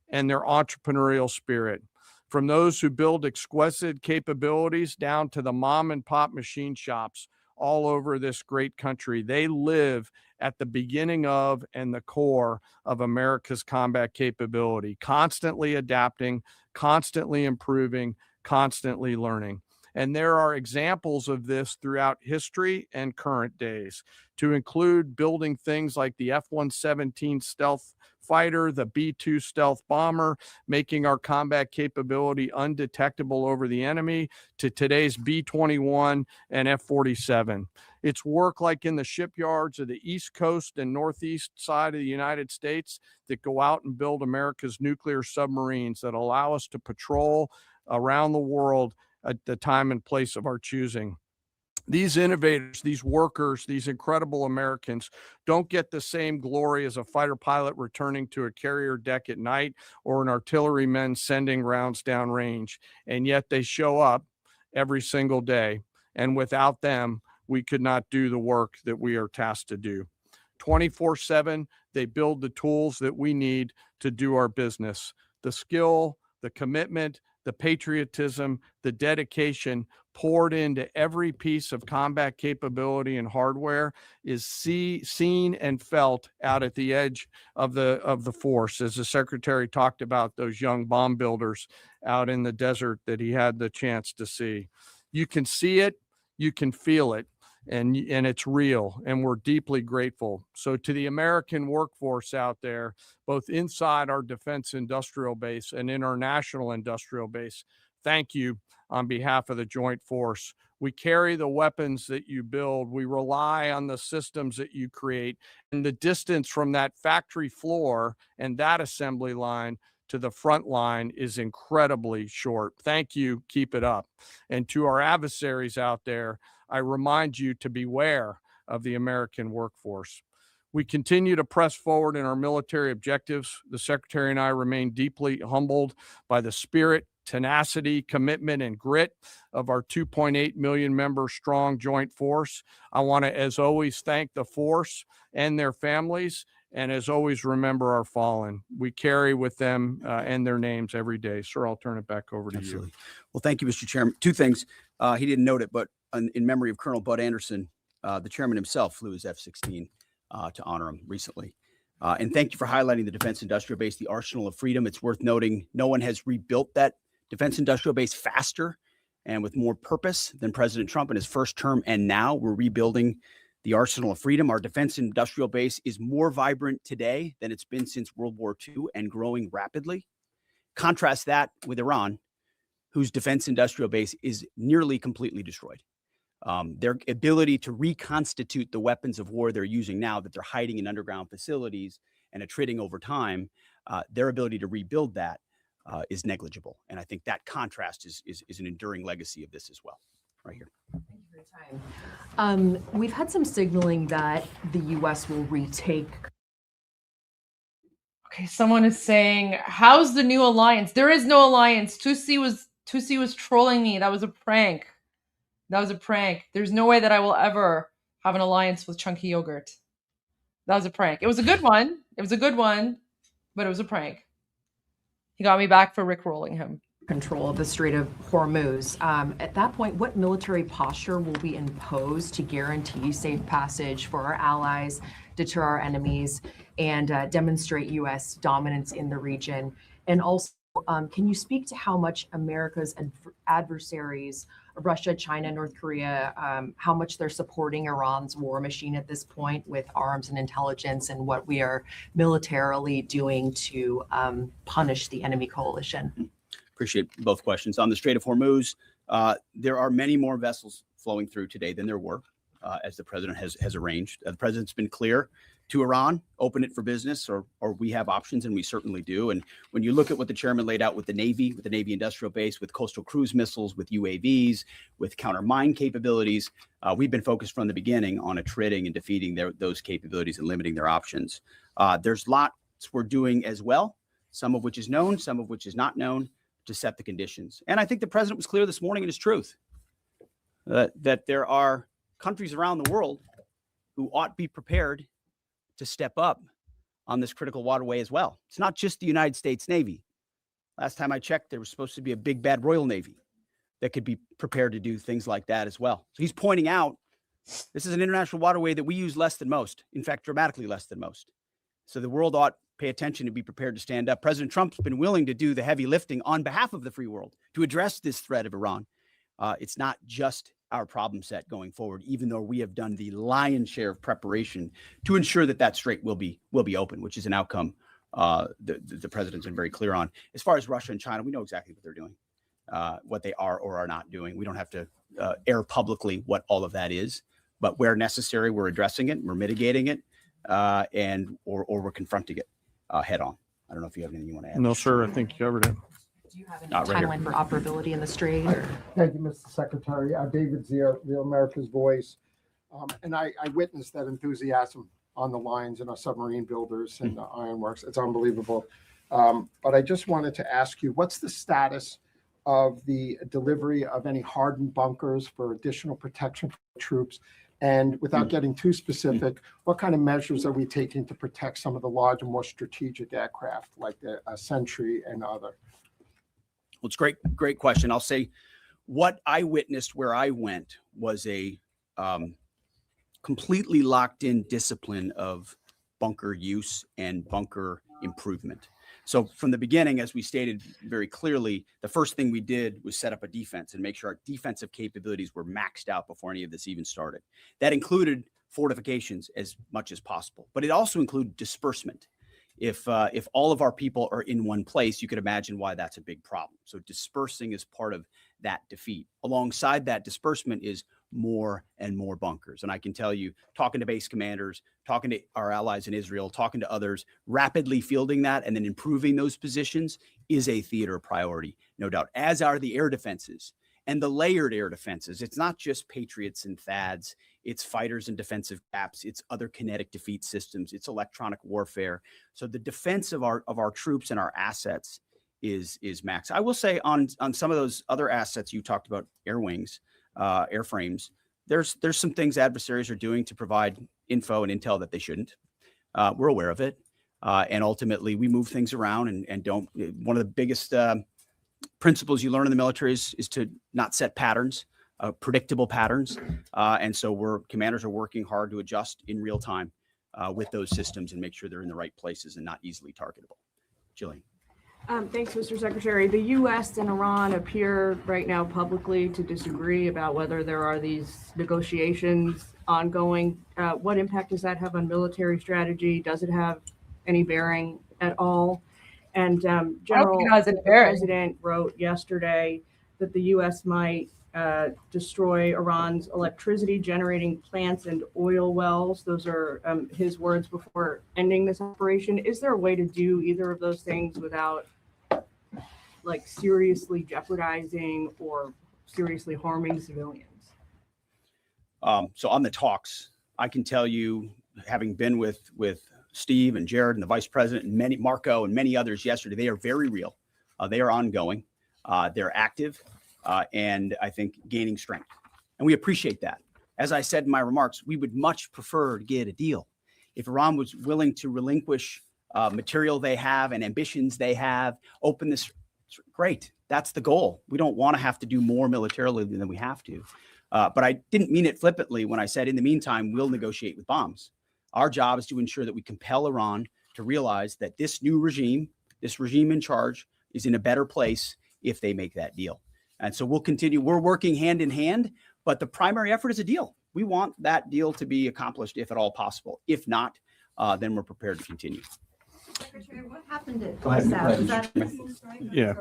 and their entrepreneurial spirit. From those who build exquisite capabilities down to the mom and pop machine shops all over this great country, they live at the beginning of and the core of America's combat capability, constantly adapting, constantly improving, constantly learning. And there are examples of this throughout history and current days, to include building things like the F-117 stealth fighter, the B-2 stealth bomber, making our combat capability undetectable over the enemy, to today's B-21 and F-47. It's work like in the shipyards of the East Coast and Northeast side of the United States that go out and build America's nuclear submarines that allow us to patrol around the world at the time and place of our choosing. These innovators, these workers, these incredible Americans don't get the same glory as a fighter pilot returning to a carrier deck at night or an artilleryman sending rounds downrange. And yet they show up every single day. And without them, we could not do the work that we are tasked to do. 24/7, they build the tools that we need to do our business. The skill, the commitment, the patriotism, the dedication poured into every piece of combat capability and hardware is seen and felt out at the edge of the force, as the Secretary talked about those young bomb builders out in the desert that he had the chance to see. You can see it, you can feel it, and it's real, and we're deeply grateful. So to the American workforce out there, both inside our defense industrial base and in our national industrial base, thank you on behalf of the Joint Force. We carry the weapons that you build. We rely on the systems that you create, and the distance from that factory floor and that assembly line to the front line is incredibly short. Thank you. Keep it up. And to our adversaries out there, I remind you to beware of the American workforce. We continue to press forward in our military objectives. The Secretary and I remain deeply humbled by the spirit, tenacity, commitment, and grit of our 2.8 million member strong joint force. I want to, as always, thank the force and their families, and as always, remember our fallen. We carry with them and their names every day. Sir, I'll turn it back over to you. Well, thank you, Mr. Chairman. Two things. He didn't note it, but in memory of Colonel Bud Anderson, the chairman himself flew his F-16 to honor him recently. And thank you for highlighting the defense industrial base, the arsenal of freedom. It's worth noting no one has rebuilt that defense industrial base faster and with more purpose than President Trump in his first term. And now we're rebuilding the arsenal of freedom. Our defense industrial base is more vibrant today than it's been since World War II and growing rapidly. Contrast that with Iran, whose defense industrial base is nearly completely destroyed. Their ability to reconstitute the weapons of war they're using now that they're hiding in underground facilities and attriting over time, their ability to rebuild that is negligible. And I think that contrast is an enduring legacy of this as well, right here. Thank you for your time. We've had some signaling that the U.S. will retake. Okay, someone is saying, how's the new alliance? There is no alliance. Tousi was trolling me. That was a prank. That was a prank. There's no way that I will ever have an alliance with Chunky Yogurt. That was a prank. It was a good one. It was a good one, but it was a prank. He got me back for rickrolling him. Control of the Strait of Hormuz. At that point, what military posture will be imposed to guarantee safe passage for our allies, deter our enemies, and demonstrate U.S. dominance in the region? And also, can you speak to how much America's adversaries, Russia, China, North Korea, how much they're supporting Iran's war machine at this point with arms and intelligence, and what we are militarily doing to punish the enemy coalition? Appreciate both questions. On the Strait of Hormuz, there are many more vessels flowing through today than there were, as the president has arranged. The president's been clear to Iran, open it for business, or we have options, and we certainly do. And when you look at what the chairman laid out with the Navy industrial base, with coastal cruise missiles, with UAVs, with counter mine capabilities, we've been focused from the beginning on attriting and defeating those capabilities and limiting their options. There's lots we're doing as well, some of which is known, some of which is not known, to set the conditions. And I think the president was clear this morning in his truth that there are countries around the world who ought to be prepared to step up on this critical waterway as well. It's not just the United States Navy. Last time I checked, there was supposed to be a big bad Royal Navy that could be prepared to do things like that as well. So he's pointing out this is an international waterway that we use less than most, in fact, dramatically less than most. So the world ought to pay attention and be prepared to stand up. President Trump's been willing to do the heavy lifting on behalf of the free world to address this threat of Iran. It's not just our problem set going forward, even though we have done the lion's share of preparation to ensure that that strait will be open, which is an outcome the president's been very clear on. As far as Russia and China, we know exactly what they're doing, what they are or are not doing. We don't have to air publicly what all of that is, but where necessary, we're addressing it, we're mitigating it, or we're confronting it head on. I don't know if you have anything you want to add. No, sir. I think you covered it. Do you have any timeline for operability in the Strait? Or? Thank you, Mr. Secretary. David Zier, Real America's Voice. And I witnessed that enthusiasm on the lines and our submarine builders and the ironworks. It's unbelievable. But I just wanted to ask you, what's the status of the delivery of any hardened bunkers for additional protection for troops? And without getting too specific, what kind of measures are we taking to protect some of the larger, more strategic aircraft like the Sentry and other? Well, it's great question. I'll say what I witnessed where I went was a completely locked in discipline of bunker use and bunker improvement. So from the beginning, as we stated very clearly, the first thing we did was set up a defense and make sure our defensive capabilities were maxed out before any of this even started. That included fortifications as much as possible, but it also included disbursement. If all of our people are in one place, you could imagine why that's a big problem. So dispersing is part of that defeat. Alongside that disbursement is more and more bunkers. And I can tell you, talking to base commanders, talking to our allies in Israel, talking to others, rapidly fielding that and then improving those positions is a theater priority, no doubt, as are the air defenses and the layered air defenses. It's not just Patriots and THAADs, it's fighters and defensive gaps, it's other kinetic defeat systems, it's electronic warfare. So the defense of our troops and our assets is max. I will say on some of those other assets you talked about, air wings, airframes, there's some things adversaries are doing to provide info and intel that they shouldn't. We're aware of it. And ultimately we move things around and don't. One of the biggest principles you learn in the military is to not set patterns, predictable patterns. And so commanders are working hard to adjust in real time with those systems and make sure they're in the right places and not easily targetable. Jillian. Thanks, Mr. Secretary. The U.S. and Iran appear right now publicly to disagree about whether there are these negotiations ongoing. What impact does that have on military strategy? Does it have any bearing at all? And the president wrote yesterday that the U.S. might destroy Iran's electricity generating plants and oil wells. Those are his words before ending this operation. Is there a way to do either of those things without seriously jeopardizing or seriously harming civilians? So on the talks, I can tell you, having been with Steve and Jared and the vice president and Marco and many others yesterday, they are very real. They are ongoing. They're active and I think gaining strength. And we appreciate that. As I said in my remarks, we would much prefer to get a deal. If Iran was willing to relinquish material they have and ambitions they have, open this, great. That's the goal. We don't want to have to do more militarily than we have to. But I didn't mean it flippantly when I said, in the meantime, we'll negotiate with bombs. Our job is to ensure that we compel Iran to realize that this new regime, this regime in charge, is in a better place if they make that deal. And so we'll continue. We're working hand in hand, but the primary effort is a deal. We want that deal to be accomplished if at all possible. If not, then we're prepared to continue. Secretary, what happened at South? Is that a missile strike? Yeah.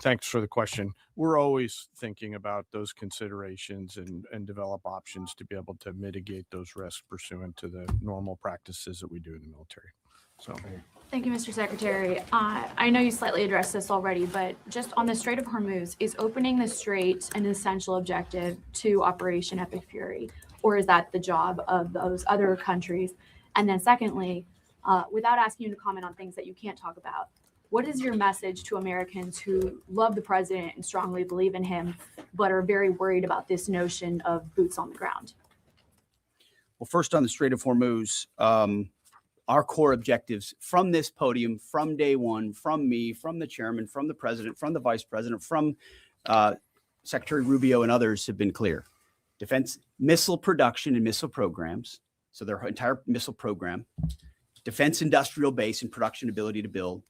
Thanks for the question. We're always thinking about those considerations and develop options to be able to mitigate those risks pursuant to the normal practices that we do in the military. So. Thank you, Mr. Secretary. I know you slightly addressed this already, but just on the Strait of Hormuz, is opening the strait an essential objective to Operation Epic Fury, or is that the job of those other countries? And then secondly, without asking you to comment on things that you can't talk about, what is your message to Americans who love the president and strongly believe in him, but are very worried about this notion of boots on the ground? Well, first on the Strait of Hormuz, our core objectives from this podium, from day one, from me, from the chairman, from the president, from the vice president, from Secretary Rubio and others have been clear. Defense missile production and missile programs, so their entire missile program, defense industrial base and production ability to build,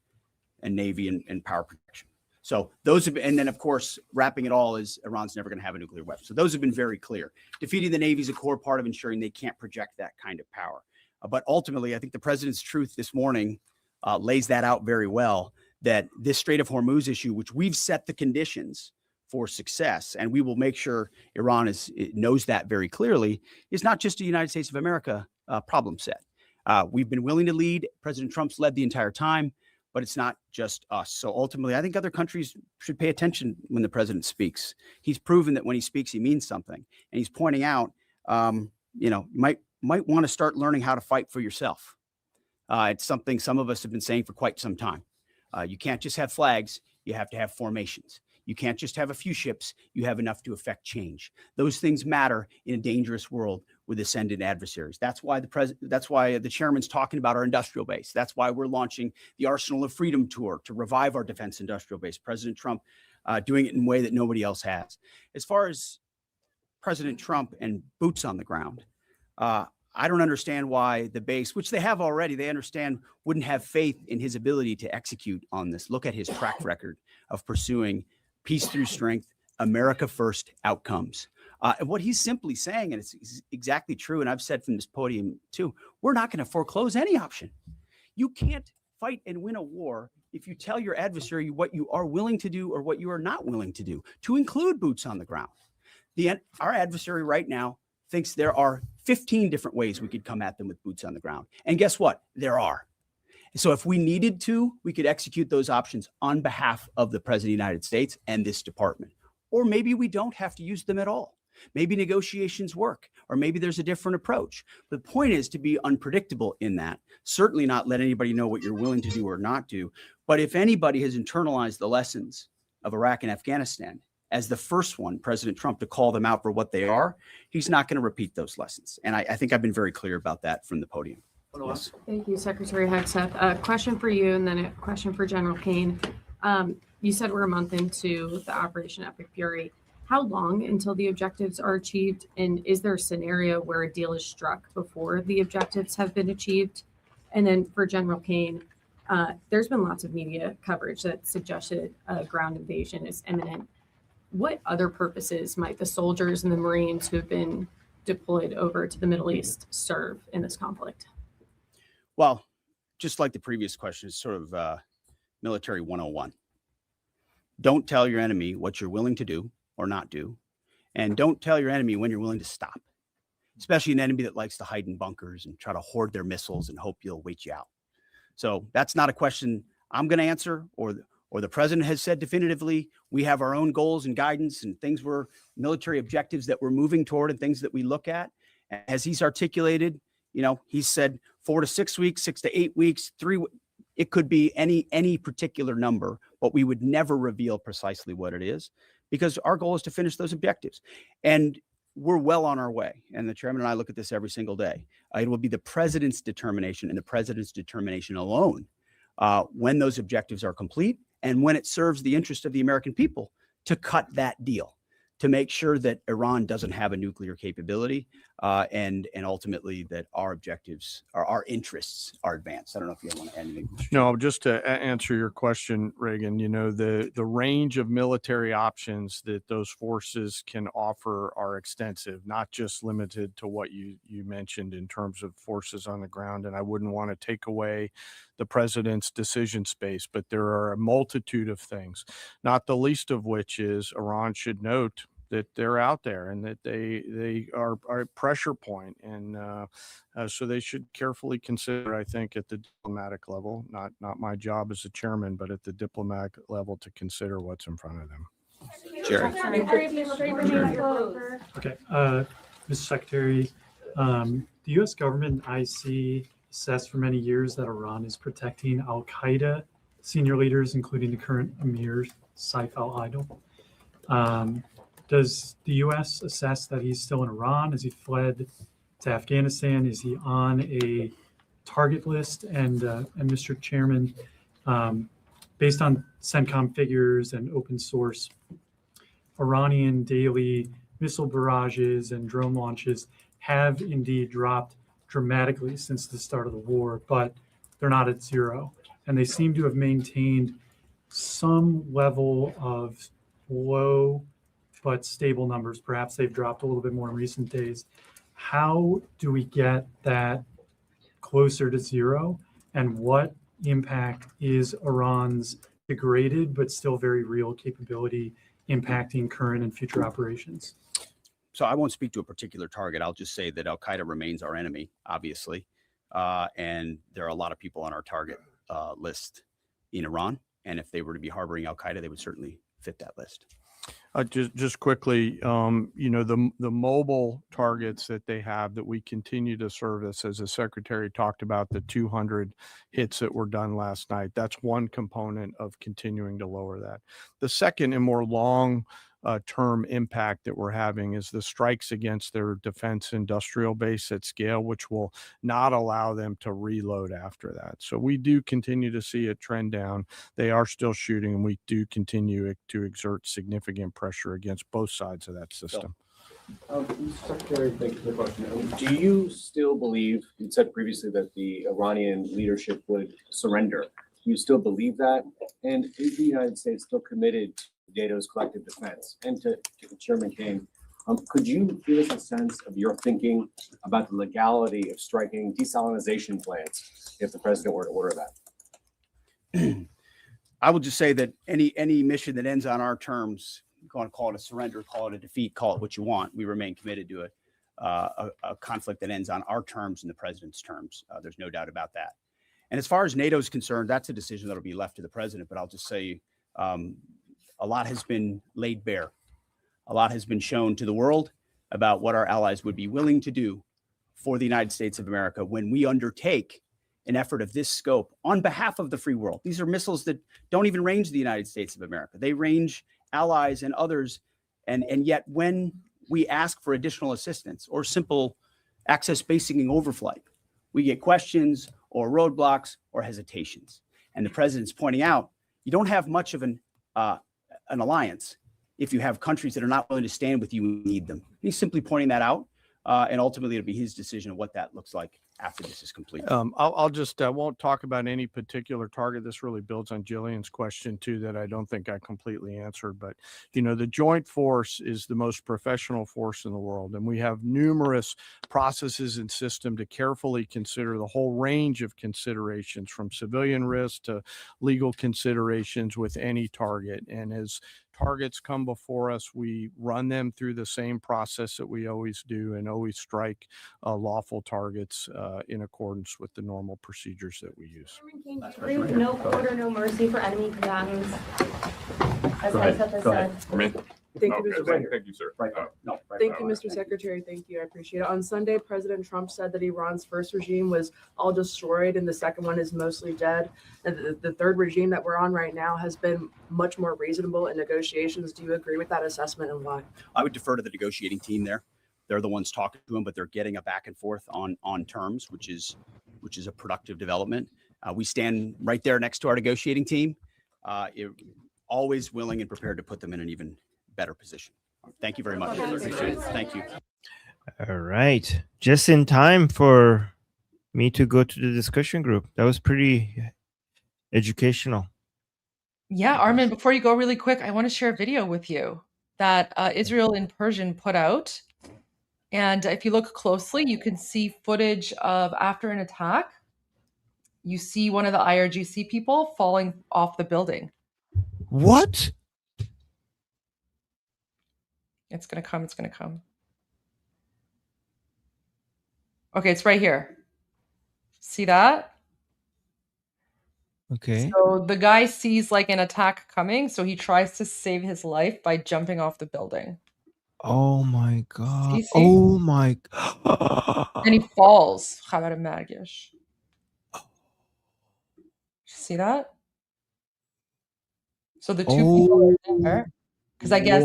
and Navy and power protection. So those have been, and then of course, wrapping it all is Iran's never going to have a nuclear weapon. So those have been very clear. Defeating the Navy is a core part of ensuring they can't project that kind of power. But ultimately, I think the president's truth this morning lays that out very well, that this Strait of Hormuz issue, which we've set the conditions for success, and we will make sure Iran knows that very clearly, is not just a United States of America problem set. We've been willing to lead. President Trump's led the entire time, but it's not just us. So ultimately, I think other countries should pay attention when the president speaks. He's proven that when he speaks, he means something. And he's pointing out, you might want to start learning how to fight for yourself. It's something some of us have been saying for quite some time. You can't just have flags. You have to have formations. You can't just have a few ships. You have enough to affect change. Those things matter in a dangerous world with ascendant adversaries. That's why the chairman's talking about our industrial base. That's why we're launching the Arsenal of Freedom tour to revive our defense industrial base. President Trump doing it in a way that nobody else has. As far as President Trump and boots on the ground, I don't understand why the base, which they have already, they understand, wouldn't have faith in his ability to execute on this. Look at his track record of pursuing peace through strength, America first outcomes. And what he's simply saying, and it's exactly true, and I've said from this podium too, we're not going to foreclose any option. You can't fight and win a war if you tell your adversary what you are willing to do or what you are not willing to do, to include boots on the ground. Our adversary right now thinks there are 15 different ways we could come at them with boots on the ground. And guess what? There are. So if we needed to, we could execute those options on behalf of the President of the United States and this department. Or maybe we don't have to use them at all. Maybe negotiations work, or maybe there's a different approach. But the point is to be unpredictable in that. Certainly not let anybody know what you're willing to do or not do. But if anybody has internalized the lessons of Iraq and Afghanistan, as the first one, President Trump, to call them out for what they are, he's not going to repeat those lessons. And I think I've been very clear about that from the podium. Yes. Thank you, Secretary Hegseth. A question for you and then a question for General Kane. You said we're a month into the Operation Epic Fury. How long until the objectives are achieved? And is there a scenario where a deal is struck before the objectives have been achieved? And then for General Kane, there's been lots of media coverage that suggested a ground invasion is imminent. What other purposes might the soldiers and the Marines who have been deployed over to the Middle East serve in this conflict? Well, just like the previous question, it's sort of military 101. Don't tell your enemy what you're willing to do or not do. And don't tell your enemy when you're willing to stop, especially an enemy that likes to hide in bunkers and try to hoard their missiles and hope you'll wait you out. So that's not a question I'm going to answer, or the president has said definitively. We have our own goals and guidance and things military objectives that we're moving toward and things that we look at. As he's articulated, he's said 4 to 6 weeks, 6 to 8 weeks, 3. It could be any particular number, but we would never reveal precisely what it is, because our goal is to finish those objectives. And we're well on our way. And the chairman and I look at this every single day. It will be the president's determination and the president's determination alone when those objectives are complete and when it serves the interest of the American people to cut that deal, to make sure that Iran doesn't have a nuclear capability, and ultimately that our objectives, our interests are advanced. I don't know if you want to add anything. No, just to answer your question, Reagan, the range of military options that those forces can offer are extensive, not just limited to what you mentioned in terms of forces on the ground. And I wouldn't want to take away the president's decision space, but there are a multitude of things, not the least of which is Iran should note that they're out there and that they are a pressure point. And so they should carefully consider, I think, at the diplomatic level, not my job as a chairman, but at the diplomatic level, to consider what's in front of them. Jerry. Okay, Mr. Secretary, the U.S. government, I see, assessed for many years that Iran is protecting al-Qaeda senior leaders, including the current Emir Saif al-Idil. Does the U.S. assess that he's still in Iran? Has he fled to Afghanistan? Is he on a target list? And Mr. Chairman, based on CENTCOM figures and open source, Iranian daily missile barrages and drone launches have indeed dropped dramatically since the start of the war, but they're not at zero. And they seem to have maintained some level of low but stable numbers. Perhaps they've dropped a little bit more in recent days. How do we get that closer to zero? And what impact is Iran's degraded but still very real capability impacting current and future operations? So I won't speak to a particular target. I'll just say that Al-Qaeda remains our enemy, obviously. And there are a lot of people on our target list in Iran. And if they were to be harboring Al-Qaeda, they would certainly fit that list. Just quickly, the mobile targets that they have that we continue to service, as the secretary talked about, the 200 hits that were done last night. That's one component of continuing to lower that. The second and more long term impact that we're having is the strikes against their defense industrial base at scale, which will not allow them to reload after that. So we do continue to see a trend down. They are still shooting, and we do continue to exert significant pressure against both sides of that system. Mr. Secretary, thank you for the question. Do you still believe, you said previously that the Iranian leadership would surrender? Do you still believe that? And is the United States still committed to NATO's collective defense? And to Chairman King, could you give us a sense of your thinking about the legality of striking desalinization plants if the president were to order that? I will just say that any mission that ends on our terms, you want to call it a surrender, call it a defeat, call it what you want, we remain committed to a conflict that ends on our terms and the president's terms. There's no doubt about that. And as far as NATO is concerned, that's a decision that'll be left to the president. But I'll just say a lot has been laid bare. A lot has been shown to the world about what our allies would be willing to do for the United States of America when we undertake an effort of this scope on behalf of the free world. These are missiles that don't even range the United States of America. They range allies and others. And yet when we ask for additional assistance or simple access basing overflight, we get questions or roadblocks or hesitations. And the president's pointing out, you don't have much of an alliance if you have countries that are not willing to stand with you and need them. He's simply pointing that out. And ultimately, it'll be his decision of what that looks like after this is complete. I'll just won't talk about any particular target. This really builds on Jillian's question too, that I don't think I completely answered. But the joint force is the most professional force in the world, and we have numerous processes and system to carefully consider the whole range of considerations, from civilian risk to legal considerations with any target. And as targets come before us, we run them through the same process that we always do, and always strike lawful targets in accordance with the normal procedures that we use. No quarter, no mercy for enemy combatants. As I said. Thank you, Mr. Thank you, sir. Thank you, Mr. Secretary. Thank you. I appreciate it. On Sunday, President Trump said that Iran's first regime was all destroyed and the second one is mostly dead. And the third regime that we're on right now has been much more reasonable in negotiations. Do you agree with that assessment, and why? I would defer to the negotiating team there. They're the ones talking to him, but they're getting a back and forth on terms, which is a productive development. We stand right there next to our negotiating team, always willing and prepared to put them in an even better position. Thank you very much. I appreciate it. Thank you. All right. Just in time for me to go to the discussion group. That was pretty educational. Yeah, Armen, before you go really quick, I want to share a video with you that Israel in Persian put out. And if you look closely, you can see footage of after an attack. You see one of the IRGC people falling off the building. What? It's going to come. It's going to come. Okay, it's right here. See that? Okay. So the guy sees like an attack coming, so he tries to save his life by jumping off the building. Oh my God. See? Oh my God. And he falls. See that? So the two people are there. Because I guess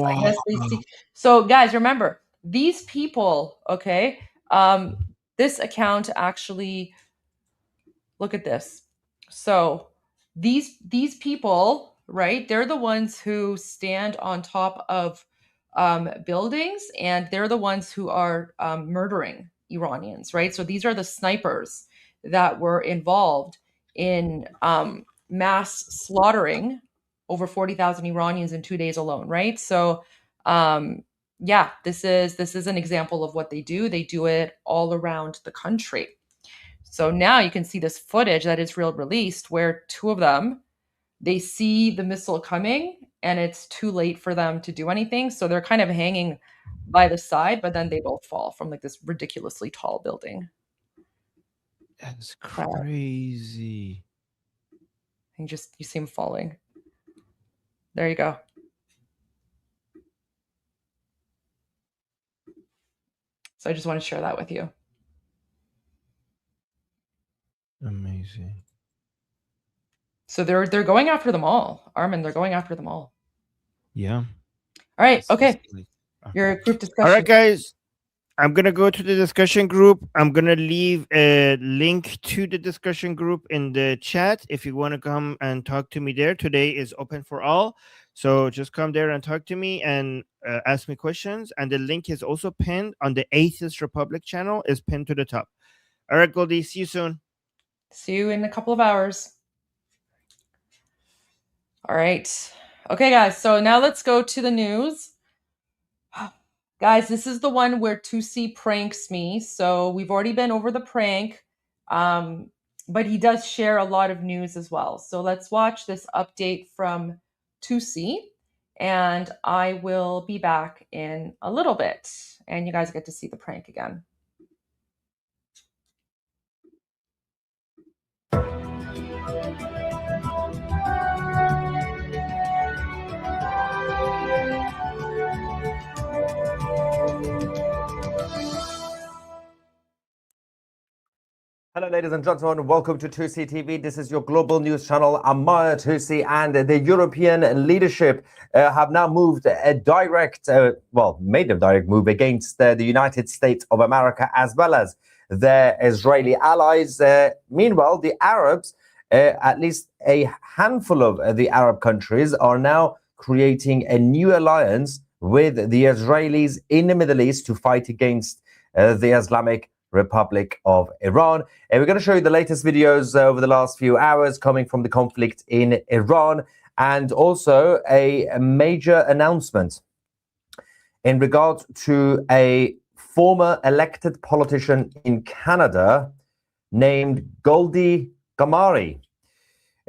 they see. So guys, remember, these people, okay, this account actually, look at this. So these people, right, they're the ones who stand on top of buildings, and they're the ones who are murdering Iranians, right? So these are the snipers that were involved in mass slaughtering over 40,000 Iranians in 2 days alone, right? So, yeah, this is an example of what they do. They do it all around the country. So now you can see this footage that Israel released where two of them, they see the missile coming and it's too late for them to do anything. So they're kind of hanging by the side, but then they both fall from like this ridiculously tall building. That's crazy. And you see him falling. There you go. So I just want to share that with you. Amazing. So they're going after them all. Armen, they're going after them all. Yeah. All right. Okay. Your group discussion. All right, guys. I'm going to go to the discussion group. I'm going to leave a link to the discussion group in the chat. If you want to come and talk to me there, today is open for all. So just come there and talk to me and ask me questions. And the link is also pinned on the Atheist Republic channel, is pinned to the top. All right, Goldie, see you soon. See you in a couple of hours. All right. Okay, guys. So now let's go to the news. Guys, this is the one where Tousi pranks me. So we've already been over the prank, but he does share a lot of news as well. So let's watch this update from Tousi, and I will be back in a little bit, and you guys get to see the prank again. Hello, ladies and gentlemen. Welcome to Tousi TV. This is your global news channel. I'm Mahyar Tousi, and the European leadership have now moved a direct, made a direct move against the United States of America as well as their Israeli allies. Meanwhile, the Arabs, at least a handful of the Arab countries, are now creating a new alliance with the Israelis in the Middle East to fight against the Islamic Republic of Iran. And we're going to show you the latest videos over the last few hours coming from the conflict in Iran, and also a major announcement in regard to a former elected politician in Canada named Goldie Ghamari.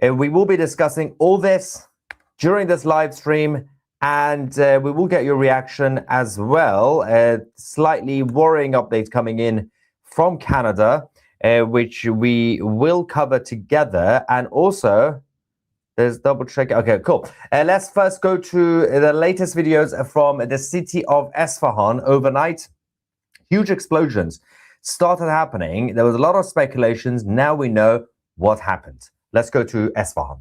We will be discussing all this during this live stream, and we will get your reaction as well. Slightly worrying updates coming in from Canada, which we will cover together. And also, there's double check. Okay, cool. Let's first go to the latest videos from the city of Isfahan overnight. Huge explosions started happening. There was a lot of speculations. Now we know what happened. Let's go to Isfahan.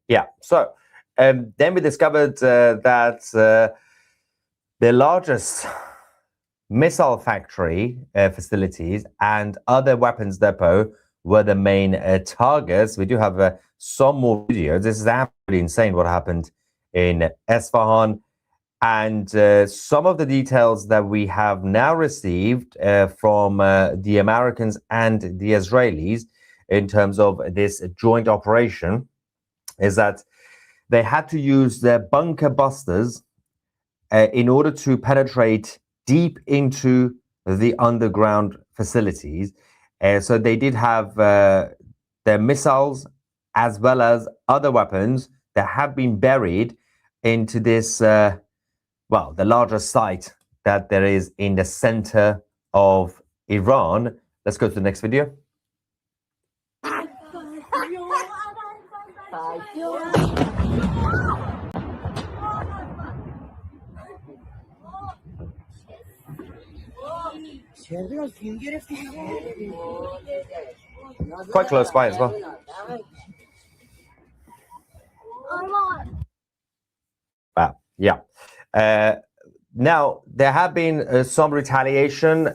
Yeah, so then we discovered that the largest missile factory facilities and other weapons depot were the main targets. We do have some more videos. This is absolutely insane what happened in Isfahan. And some of the details that we have now received from the Americans and the Israelis in terms of this joint operation is that they had to use their bunker busters in order to penetrate deep into the underground facilities. So they did have their missiles as well as other weapons that have been buried into this, the largest site that there is in the center of Iran. Let's go to the next video. Quite close by as well. Yeah. Now, there have been some retaliation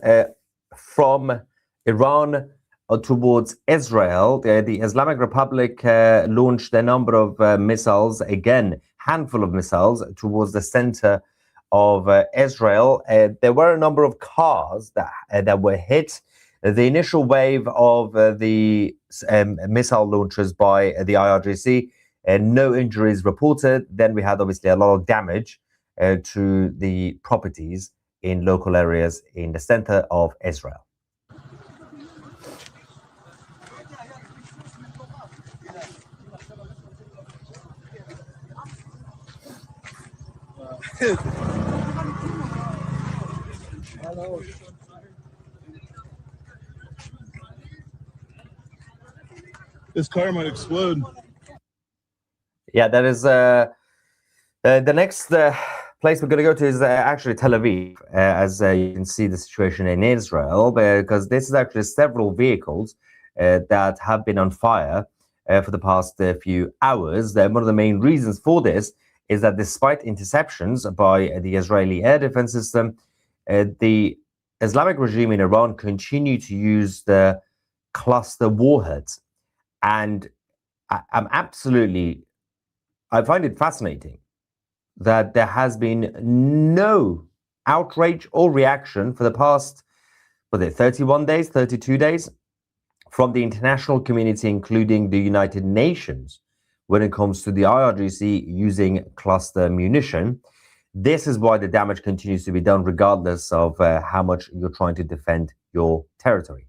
from Iran towards Israel. The Islamic Republic launched a number of missiles, again, handful of missiles towards the center of Israel. There were a number of cars that were hit. The initial wave of the missile launches by the IRGC, no injuries reported. Then we had obviously a lot of damage to the properties in local areas in the center of Israel. This car might explode. Yeah, that is the next place we're going to go to is actually Tel Aviv, as you can see the situation in Israel, because this is actually several vehicles that have been on fire for the past few hours. One of the main reasons for this is that despite interceptions by the Israeli air defense system, the Islamic regime in Iran continue to use the cluster warheads. And I find it fascinating that there has been no outrage or reaction for the past, 31 days, 32 days, from the international community, including the United Nations, when it comes to the IRGC using cluster munition. This is why the damage continues to be done, regardless of how much you're trying to defend your territory.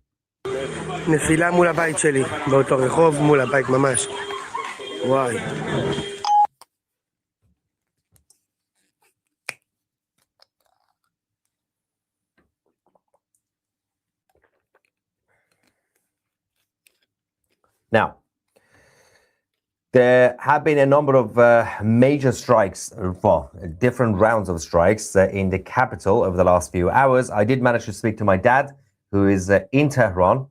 נפילה מול הבית שלי, באותו רחוב מול הבית ממש. וואי. Now, there have been a number of major strikes, different rounds of strikes in the capital over the last few hours. I did manage to speak to my dad, who is in Tehran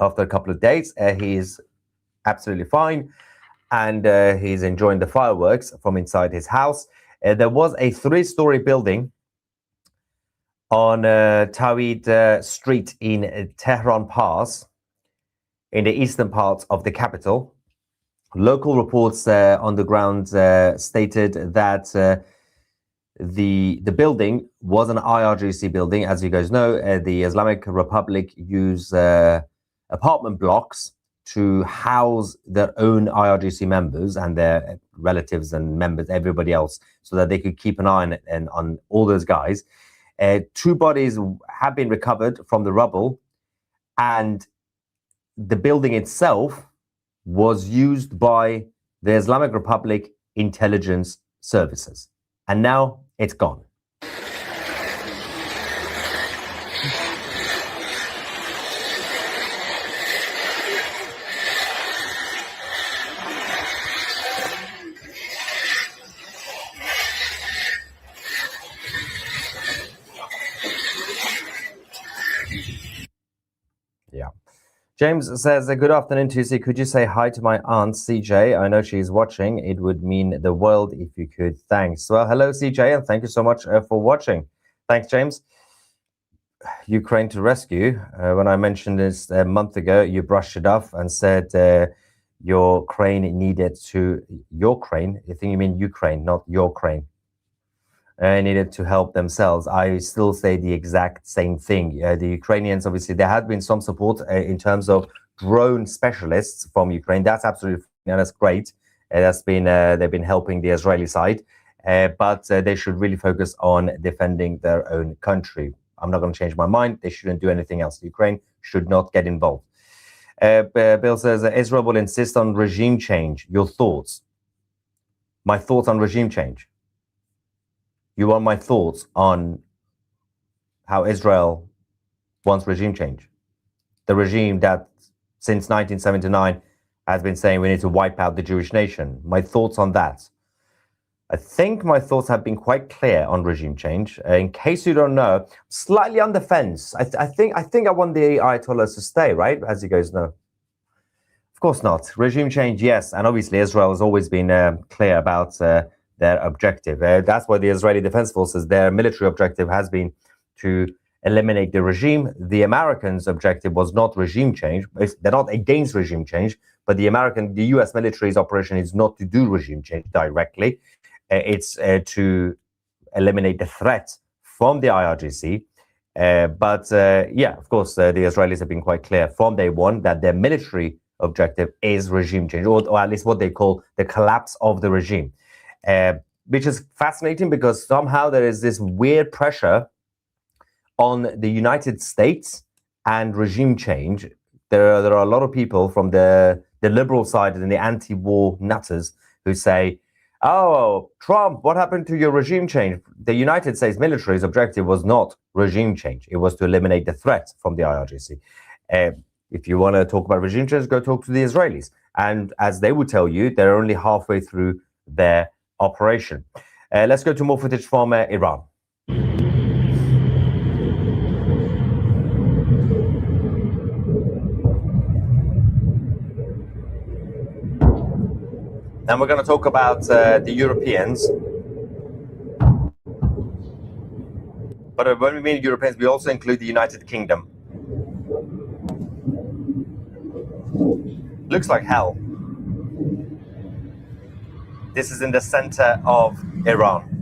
after a couple of days. He is absolutely fine, and he's enjoying the fireworks from inside his house. There was a 3-story building on Tawhid Street in Tehran Pass, in the eastern part of the capital. Local reports on the ground stated that the building was an IRGC building. As you guys know, the Islamic Republic use apartment blocks to house their own IRGC members and their relatives and members, everybody else, so that they could keep an eye on all those guys. 2 bodies have been recovered from the rubble, and the building itself was used by the Islamic Republic intelligence services. And now it's gone. Yeah. James says, good afternoon, Tousi. Could you say hi to my aunt, CJ? I know she's watching. It would mean the world if you could. Thanks. Well, hello, CJ, and thank you so much for watching. Thanks, James. Ukraine to rescue. When I mentioned this a month ago, you brushed it off and said your crane needed to... Your crane? I think you mean Ukraine, not your crane. Needed to help themselves. I still say the exact same thing. The Ukrainians, obviously, there had been some support in terms of drone specialists from Ukraine. That's absolutely, that's great. That's been they've been helping the Israeli side, but they should really focus on defending their own country. I'm not going to change my mind. They shouldn't do anything else. Ukraine should not get involved. Bill says Israel will insist on regime change. Your thoughts? My thoughts on regime change. You want my thoughts on how Israel wants regime change? The regime that since 1979 has been saying we need to wipe out the Jewish nation. My thoughts on that. I think my thoughts have been quite clear on regime change. In case you don't know, slightly on the fence. I think I want the Ayatollahs to stay, right? As you guys know. Of course not. Regime change, yes. And obviously Israel has always been clear about their objective. That's why the Israeli Defense Forces, their military objective has been to eliminate the regime. The Americans' objective was not regime change. They're not against regime change, but the US military's operation is not to do regime change directly. It's to eliminate the threat from the IRGC Yeah, of course, the Israelis have been quite clear from day one that their military objective is regime change, or at least what they call the collapse of the regime, which is fascinating because somehow there is this weird pressure on the United States and regime change. There are a lot of people from the liberal side and the anti-war nutters who say, oh, Trump, what happened to your regime change? The United States military's objective was not regime change. It was to eliminate the threat from the IRGC. If you want to talk about regime change, go talk to the Israelis. And as they would tell you, they're only halfway through their operation. Let's go to more footage from Iran. Then we're going to talk about the Europeans. But when we mean Europeans, we also include the United Kingdom. Looks like hell. This is in the center of Iran.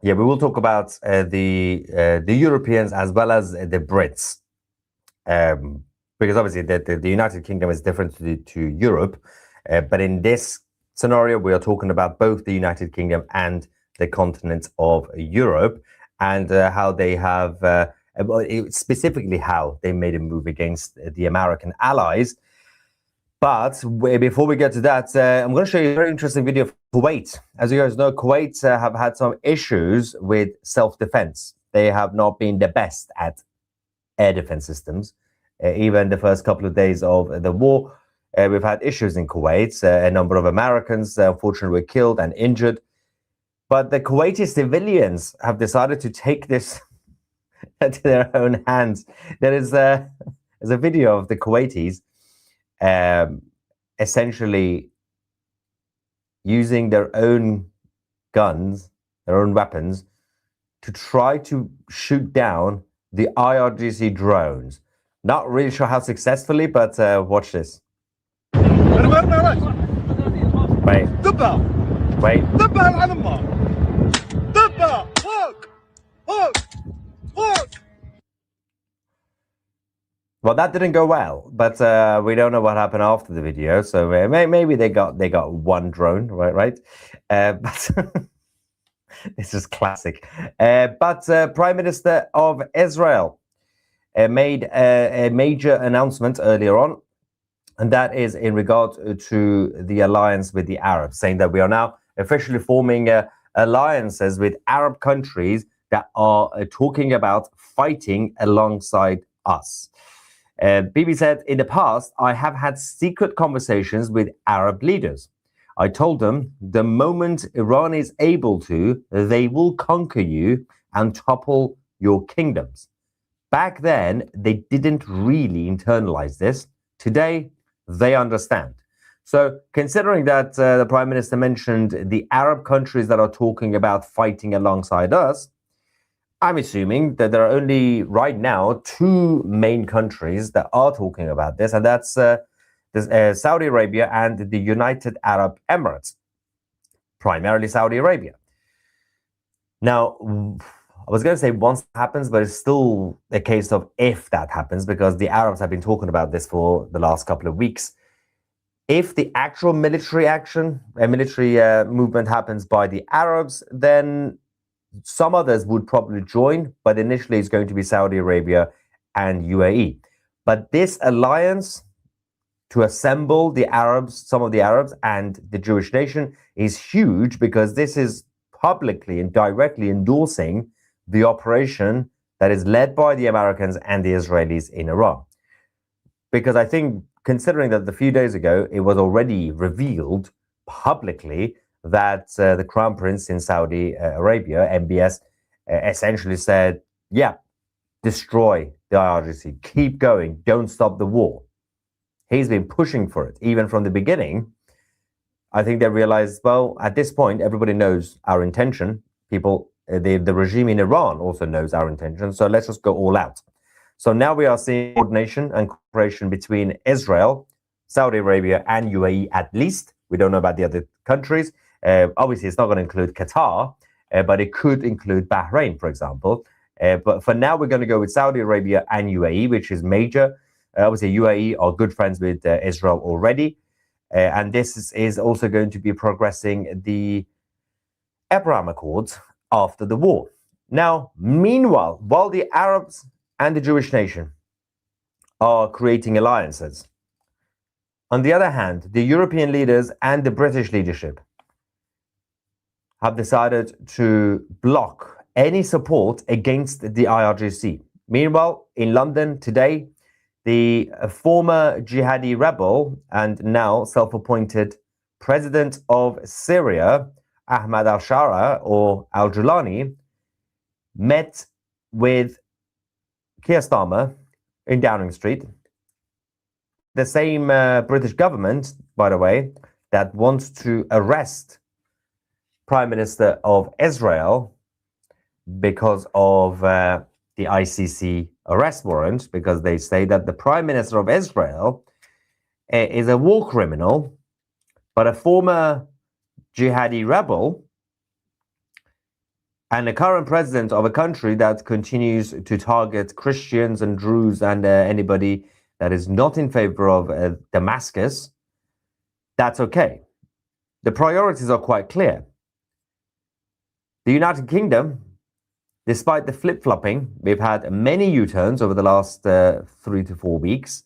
Yeah, we will talk about the Europeans as well as the Brits, because obviously the United Kingdom is different to Europe, but in this scenario we are talking about both the United Kingdom and the continent of Europe, and how they have, specifically how they made a move against the American allies. But before we get to that, I'm going to show you a very interesting video of Kuwait. As you guys know, Kuwait have had some issues with self-defense. They have not been the best at air defense systems. Even the first couple of days of the war, we've had issues in Kuwait. A number of Americans, unfortunately, were killed and injured. But the Kuwaiti civilians have decided to take this into their own hands. There's a video of the Kuwaitis essentially using their own guns, their own weapons, to try to shoot down the IRGC drones. Not really sure how successfully, but watch this. Wait. Wait. Well, that didn't go well, but we don't know what happened after the video. So maybe they got one drone, right? But it's just classic. But Prime Minister of Israel made a major announcement earlier on, and that is in regard to the alliance with the Arabs, saying that we are now officially forming alliances with Arab countries that are talking about fighting alongside us. Bibi said, in the past, I have had secret conversations with Arab leaders. I told them the moment Iran is able to, they will conquer you and topple your kingdoms. Back then, they didn't really internalize this. Today, they understand. So considering that the Prime Minister mentioned the Arab countries that are talking about fighting alongside us, I'm assuming that there are only right now two main countries that are talking about this, and that's Saudi Arabia and the United Arab Emirates, primarily Saudi Arabia. Now, I was going to say once it happens, but it's still a case of if that happens, because the Arabs have been talking about this for the last couple of weeks. If the actual military action, a military movement happens by the Arabs, then some others would probably join, but initially it's going to be Saudi Arabia and UAE. But this alliance to assemble the Arabs, some of the Arabs and the Jewish nation is huge, because this is publicly and directly endorsing the operation that is led by the Americans and the Israelis in Iran. Because I think, considering that a few days ago it was already revealed publicly that the Crown Prince in Saudi Arabia, MBS, essentially said, yeah, destroy the IRGC, keep going, don't stop the war. He's been pushing for it, even from the beginning. I think they realized, well, at this point, everybody knows our intention. People, the regime in Iran also knows our intention. So let's just go all out. So now we are seeing coordination and cooperation between Israel, Saudi Arabia, and UAE at least. We don't know about the other countries. Obviously, it's not going to include Qatar, but it could include Bahrain, for example. But for now, we're going to go with Saudi Arabia and UAE, which is major. Obviously, UAE are good friends with Israel already. And this is also going to be progressing the Abraham Accords after the war. Now, meanwhile, while the Arabs and the Jewish nation are creating alliances, on the other hand, the European leaders and the British leadership have decided to block any support against the IRGC. Meanwhile, in London today, the former jihadi rebel and now self-appointed president of Syria, Ahmad al-Shara or al-Julani, met with Keir Starmer in Downing Street. The same British government, by the way, that wants to arrest Prime Minister of Israel because of the ICC arrest warrant, because they say that the Prime Minister of Israel is a war criminal, but a former jihadi rebel and the current president of a country that continues to target Christians and Druze and anybody that is not in favor of Damascus. That's okay. The priorities are quite clear. The United Kingdom, despite the flip-flopping, we've had many U-turns over the last 3 to 4 weeks.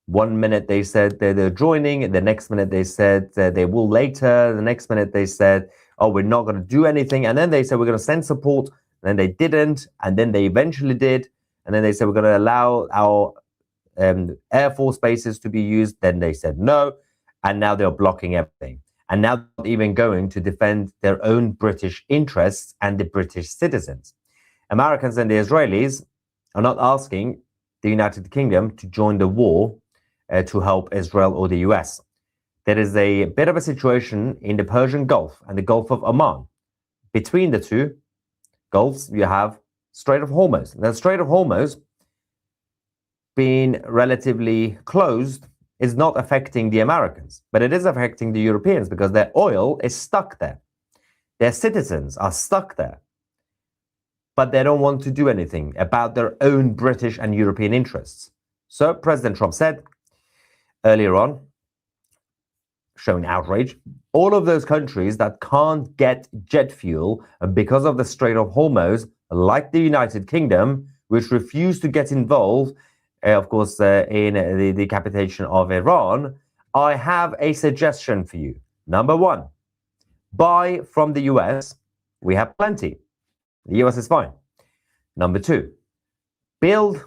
1 minute they said they're joining, the next minute they said they will later, the next minute they said, oh, we're not going to do anything, and then they said we're going to send support, and then they didn't, and then they eventually did, and then they said we're going to allow our Air Force bases to be used, then they said no, and now they're blocking everything. And now they're not even going to defend their own British interests and the British citizens. Americans and the Israelis are not asking the United Kingdom to join the war to help Israel or the US. There is a bit of a situation in the Persian Gulf and the Gulf of Oman. Between the two Gulfs, you have Strait of Hormuz. Now, the Strait of Hormuz being relatively closed is not affecting the Americans, but it is affecting the Europeans because their oil is stuck there. Their citizens are stuck there, but they don't want to do anything about their own British and European interests. So President Trump said earlier on, showing outrage, all of those countries that can't get jet fuel because of the Strait of Hormuz, like the United Kingdom, which refused to get involved, of course, in the decapitation of Iran, I have a suggestion for you. Number one, buy from the US. We have plenty. The US is fine. Number two, build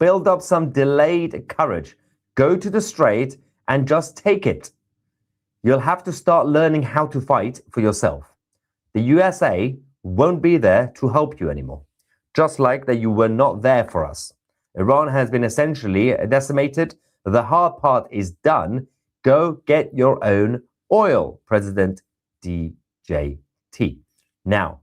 up some delayed courage. Go to the Strait and just take it. You'll have to start learning how to fight for yourself. The USA won't be there to help you anymore, just like that you were not there for us. Iran has been essentially decimated. The hard part is done. Go get your own oil, President DJT. Now,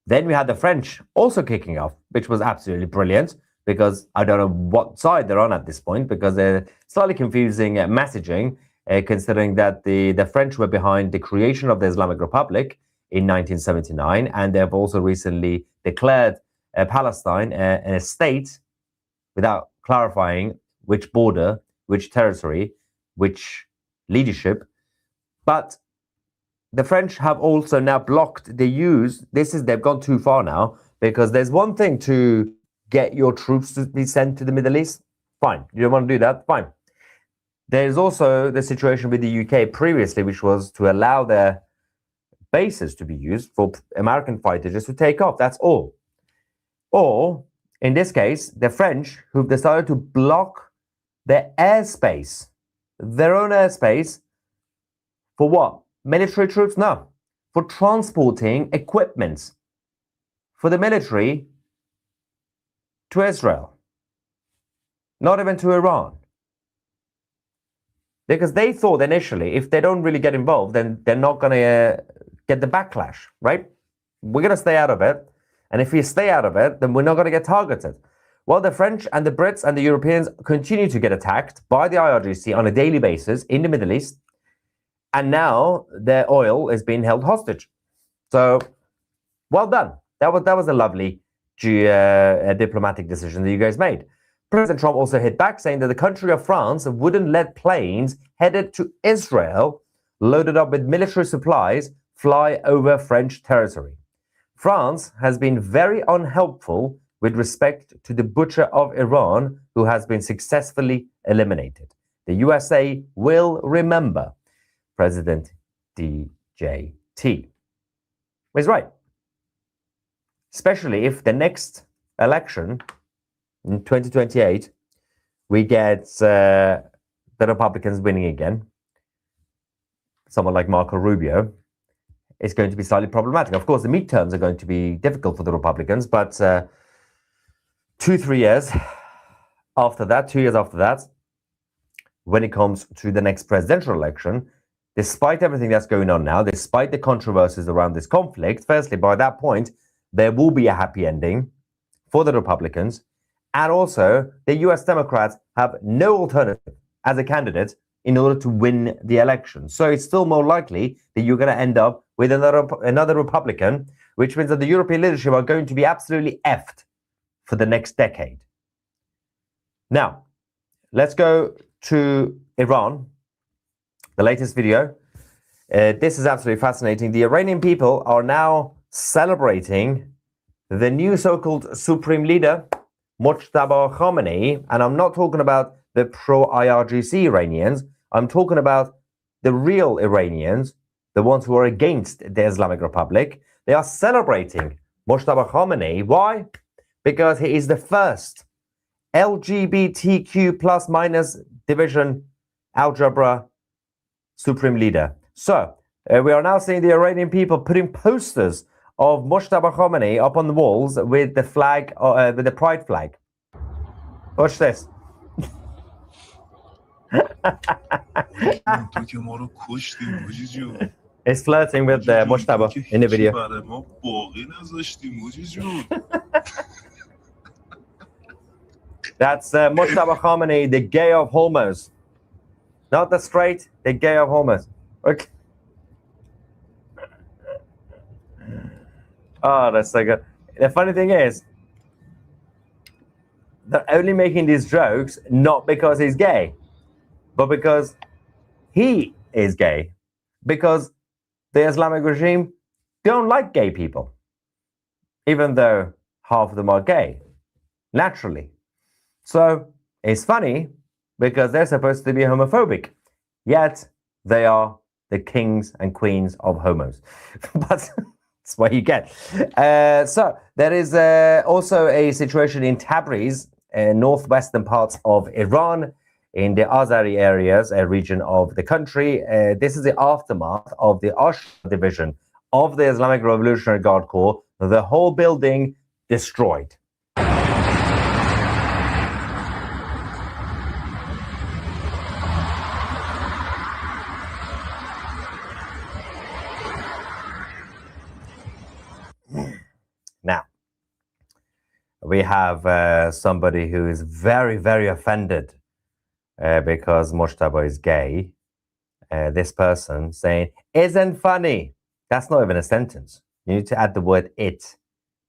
then we had the French also kicking off, which was absolutely brilliant, because I don't know what side they're on at this point, because they're slightly confusing messaging, considering that the French were behind the creation of the Islamic Republic in 1979, and they've also recently declared Palestine a state without clarifying which border, which territory, which leadership. But the French have also now blocked the use. They've gone too far now, because there's one thing to get your troops to be sent to the Middle East. Fine. You don't want to do that? Fine. There's also the situation with the UK previously, which was to allow their bases to be used for American fighter jets to take off. That's all. Or, in this case, the French, who've decided to block their airspace, their own airspace, for what? Military troops? No. For transporting equipment for the military to Israel. Not even to Iran. Because they thought initially, if they don't really get involved, then they're not going to get the backlash, right? We're going to stay out of it. And if we stay out of it, then we're not going to get targeted. Well, the French and the Brits and the Europeans continue to get attacked by the IRGC on a daily basis in the Middle East. And now their oil is being held hostage. So, well done. That was a lovely diplomatic decision that you guys made. President Trump also hit back, saying that the country of France wouldn't let planes headed to Israel, loaded up with military supplies, fly over French territory. France has been very unhelpful with respect to the butcher of Iran, who has been successfully eliminated. The USA will remember President DJT. He's right. Especially if the next election in 2028, we get the Republicans winning again. Someone like Marco Rubio is going to be slightly problematic. Of course, the midterms are going to be difficult for the Republicans, but 2-3 years after that, 2 years after that, when it comes to the next presidential election, despite everything that's going on now, despite the controversies around this conflict, firstly, by that point, there will be a happy ending for the Republicans. And also, the US Democrats have no alternative as a candidate in order to win the election. So it's still more likely that you're going to end up with another Republican, which means that the European leadership are going to be absolutely effed for the next decade. Now, let's go to Iran. The latest video. This is absolutely fascinating. The Iranian people are now celebrating the new so-called supreme leader, Mojtaba Khamenei, and I'm not talking about the pro-IRGC Iranians. I'm talking about the real Iranians, the ones who are against the Islamic Republic. They are celebrating Mojtaba Khamenei. Why? Because he is the first LGBTQ plus minus division algebra supreme leader. So we are now seeing the Iranian people putting posters of Mojtaba Khamenei up on the walls with the flag, with the pride flag. Watch this. He's flirting with Mojtaba in the video. That's Mojtaba Khamenei, the gay of Hormuz. Not the straight, the gay of Hormuz. Okay. Oh, that's so good. The funny thing is, they're only making these jokes not because he's gay, but because he is gay. Because the Islamic regime don't like gay people, even though half of them are gay, naturally. So it's funny because they're supposed to be homophobic, yet they are the kings and queens of homos. But that's what you get. So there is also a situation in Tabriz, northwestern parts of Iran, in the Azari areas, a region of the country. This is the aftermath of the Ashra division of the Islamic Revolutionary Guard Corps. The whole building destroyed. Now, we have somebody who is very, very offended because Mojtaba is gay. This person saying, isn't funny. That's not even a sentence. You need to add the word it.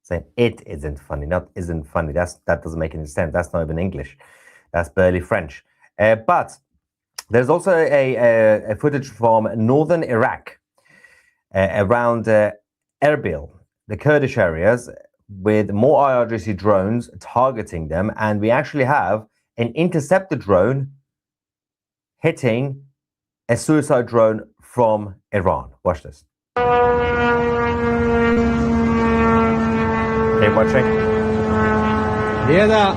Saying it isn't funny, not isn't funny. That doesn't make any sense. That's not even English. That's barely French. But there's also a footage from northern Iraq around Erbil, the Kurdish areas, with more IRGC drones targeting them. And we actually have an interceptor drone hitting a suicide drone from Iran. Watch this. Keep watching. Yeah.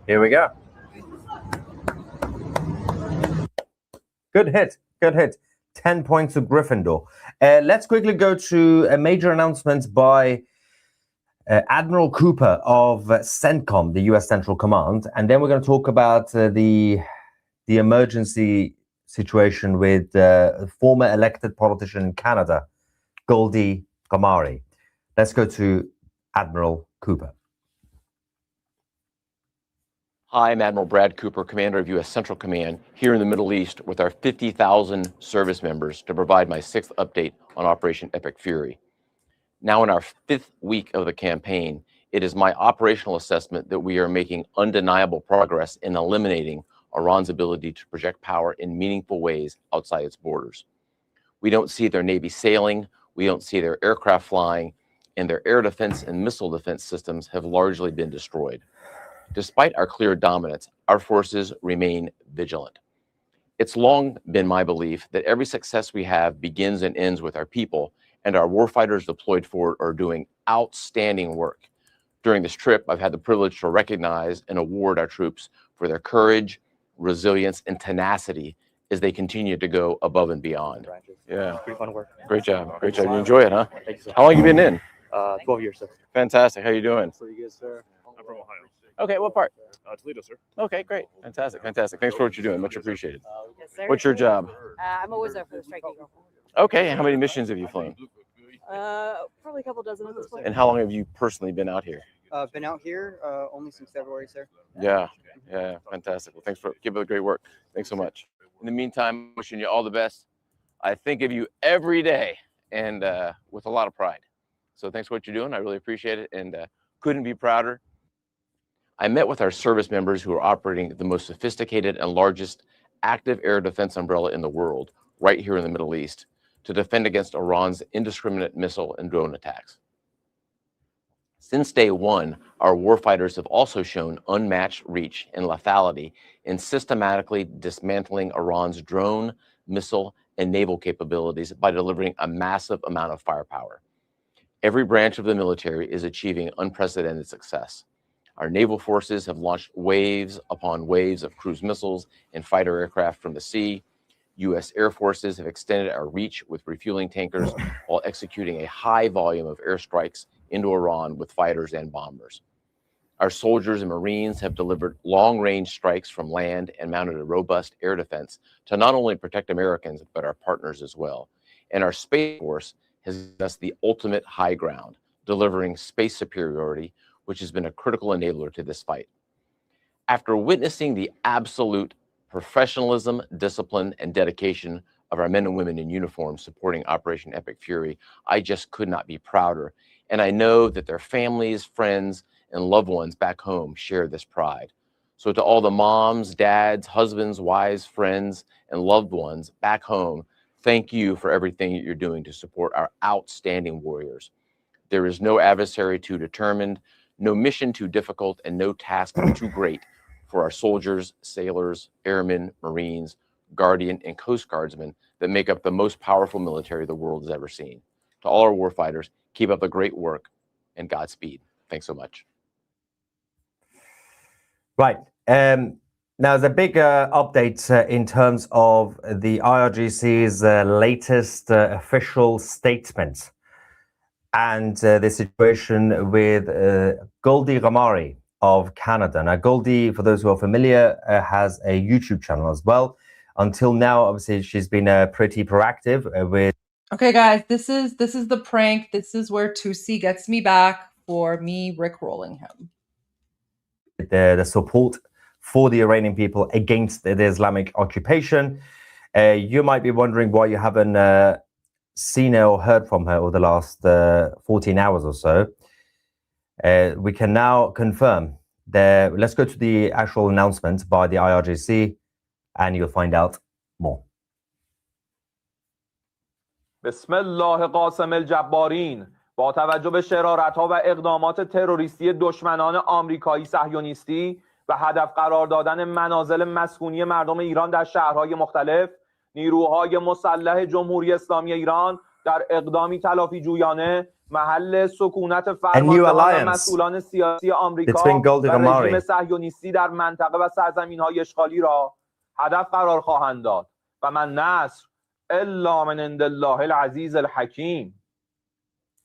Here we go. Good hit. Good hit. 10 points to Gryffindor. Let's quickly go to a major announcement by Admiral Cooper of CENTCOM, the US Central Command, and then we're going to talk about the emergency situation with former elected politician in Canada, Goldie Ghamari. Let's go to Admiral Cooper. Hi, I'm Admiral Brad Cooper, Commander of U.S. Central Command, here in the Middle East with our 50,000 service members to provide my 6th update on Operation Epic Fury. Now in our 5th week of the campaign, it is my operational assessment that we are making undeniable progress in eliminating Iran's ability to project power in meaningful ways outside its borders. We don't see their Navy sailing, we don't see their aircraft flying, and their air defense and missile defense systems have largely been destroyed. Despite our clear dominance, our forces remain vigilant. It's long been my belief that every success we have begins and ends with our people, and our warfighters deployed forward are doing outstanding work. During this trip, I've had the privilege to recognize and award our troops for their courage, resilience, and tenacity as they continue to go above and beyond. Yeah. Pretty fun work. Great job. Great job. You enjoy it, huh? Thank you, sir. How long have you been in? 12 years, sir. Fantastic. How you doing? Pretty good, sir. I'm from Ohio. Okay, what part? Toledo, sir. Okay, great. Fantastic. Fantastic. Thanks for what you're doing. Much appreciated. Yes, sir. What's your job? I'm a wizard for the Strike Eagle. Okay, and how many missions have you flown? Probably a couple dozen at this point. And how long have you personally been out here? Been out here only since February, sir. Yeah, fantastic. Well, thanks for keep up the great work. Thanks so much. In the meantime, wishing you all the best. I think of you every day and with a lot of pride. So thanks for what you're doing. I really appreciate it and couldn't be prouder. I met with our service members who are operating the most sophisticated and largest active air defense umbrella in the world, right here in the Middle East, to defend against Iran's indiscriminate missile and drone attacks. Since day one, our warfighters have also shown unmatched reach and lethality in systematically dismantling Iran's drone, missile, and naval capabilities by delivering a massive amount of firepower. Every branch of the military is achieving unprecedented success. Our naval forces have launched waves upon waves of cruise missiles and fighter aircraft from the sea. U.S. Air Forces have extended our reach with refueling tankers while executing a high volume of airstrikes into Iran with fighters and bombers. Our soldiers and Marines have delivered long-range strikes from land and mounted a robust air defense to not only protect Americans, but our partners as well. And our Space Force has given us the ultimate high ground, delivering space superiority, which has been a critical enabler to this fight. After witnessing the absolute professionalism, discipline, and dedication of our men and women in uniform supporting Operation Epic Fury, I just could not be prouder. And I know that their families, friends, and loved ones back home share this pride. So to all the moms, dads, husbands, wives, friends, and loved ones back home, thank you for everything that you're doing to support our outstanding warriors. There is no adversary too determined, no mission too difficult, and no task too great for our soldiers, sailors, airmen, Marines, Guardian, and Coast Guardsmen that make up the most powerful military the world has ever seen. To all our warfighters, keep up the great work and Godspeed. Thanks so much. Right. Now, the big update in terms of the IRGC's latest official statement and the situation with Goldie Ghamari of Canada. Now, Goldie, for those who are familiar, has a YouTube channel as well. Until now, obviously, she's been pretty proactive with. Okay, guys, this is the prank. This is where Tousi gets me back for me rickrolling him. The support for the Iranian people against the Islamic occupation. You might be wondering why you haven't seen her or heard from her over the last 14 hours or so. We can now confirm that. Let's go to the actual announcement by the IRGC and you'll find out more. بسم الله قاسم الجبارین با توجه به شرارت‌ها و اقدامات تروریستی دشمنان آمریکایی صهیونیستی و هدف قرار دادن منازل مسکونی مردم ایران در شهرهای مختلف، نیروهای مسلح جمهوری اسلامی ایران در اقدامی تلافی جویانه محل سکونت فرماندهان و مسئولان سیاسی آمریکا و رژیم صهیونیستی در منطقه و سرزمین‌های اشغالی را هدف قرار خواهند داد و من نصر، إلا من عند الله العزيز الحكيم.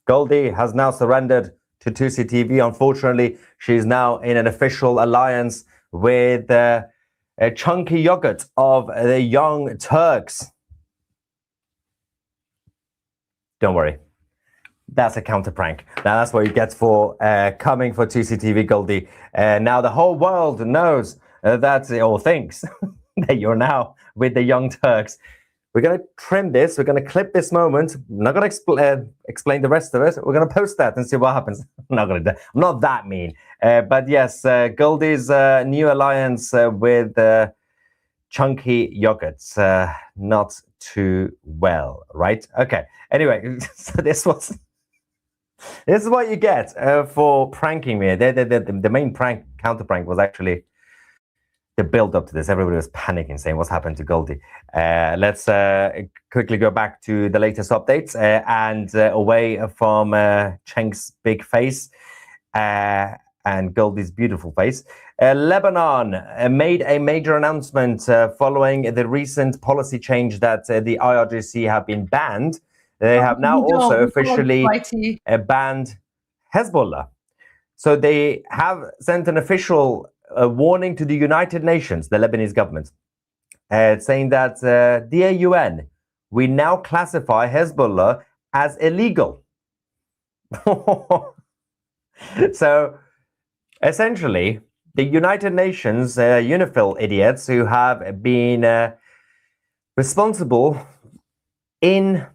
Goldie has now surrendered to Tusi TV. Unfortunately, she's now in an official alliance with a chunky yogurt of the young Turks. Don't worry. That's a counter prank. Now that's what you get for coming for Tusi TV, Goldie. Now the whole world knows that, or thinks that you're now with the young Turks. We're going to trim this. We're going to clip this moment. I'm not going to explain the rest of it. We're going to post that and see what happens. I'm not that mean. But yes, Goldie's new alliance with chunky yogurts. Not too well, right? Okay. Anyway, so this is what you get for pranking me. The main counter prank was actually the build up to this. Everybody was panicking, saying, what's happened to Goldie? Let's quickly go back to the latest updates and away from Cenk's big face and Goldie's beautiful face. Lebanon made a major announcement following the recent policy change that the IRGC have been banned. They have now also officially banned Hezbollah. So they have sent an official warning to the United Nations, the Lebanese government, saying that, dear UN, we now classify Hezbollah as illegal. So essentially, the United Nations, UNIFIL idiots who have been responsible in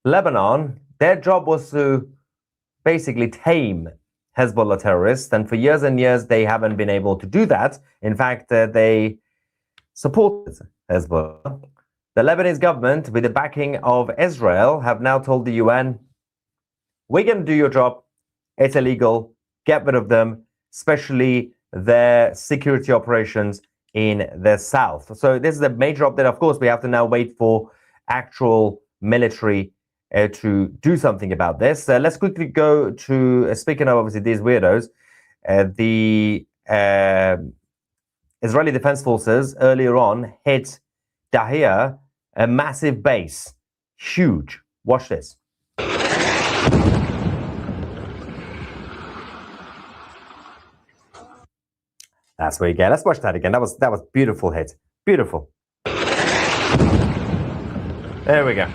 Lebanon, their job was to basically tame Hezbollah terrorists, and for years and years they haven't been able to do that. In fact, they supported Hezbollah. The Lebanese government, with the backing of Israel, have now told the UN, we're going to do your job. It's illegal. Get rid of them, especially their security operations in the south. So this is a major update. Of course, we have to now wait for actual military to do something about this. Let's quickly go to, speaking of obviously these weirdos, the Israeli Defense Forces earlier on hit Dahia, a massive base, huge. Watch this. That's where you get. Let's watch that again. That was beautiful hit. Beautiful. There we go.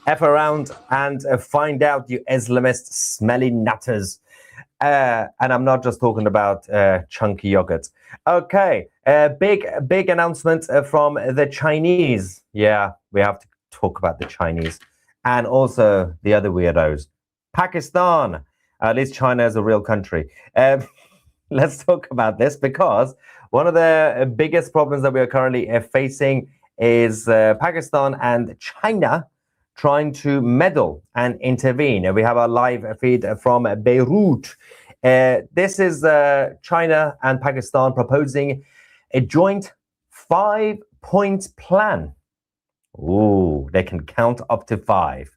F around and find out, you Islamist smelly nutters. And I'm not just talking about chunky yogurt. Okay, big announcement from the Chinese. Yeah, we have to talk about the Chinese and also the other weirdos. Pakistan. At least China is a real country. Let's talk about this because one of the biggest problems that we are currently facing is Pakistan and China trying to meddle and intervene. We have a live feed from Beirut. This is China and Pakistan proposing a joint 5-point plan. Ooh, they can count up to 5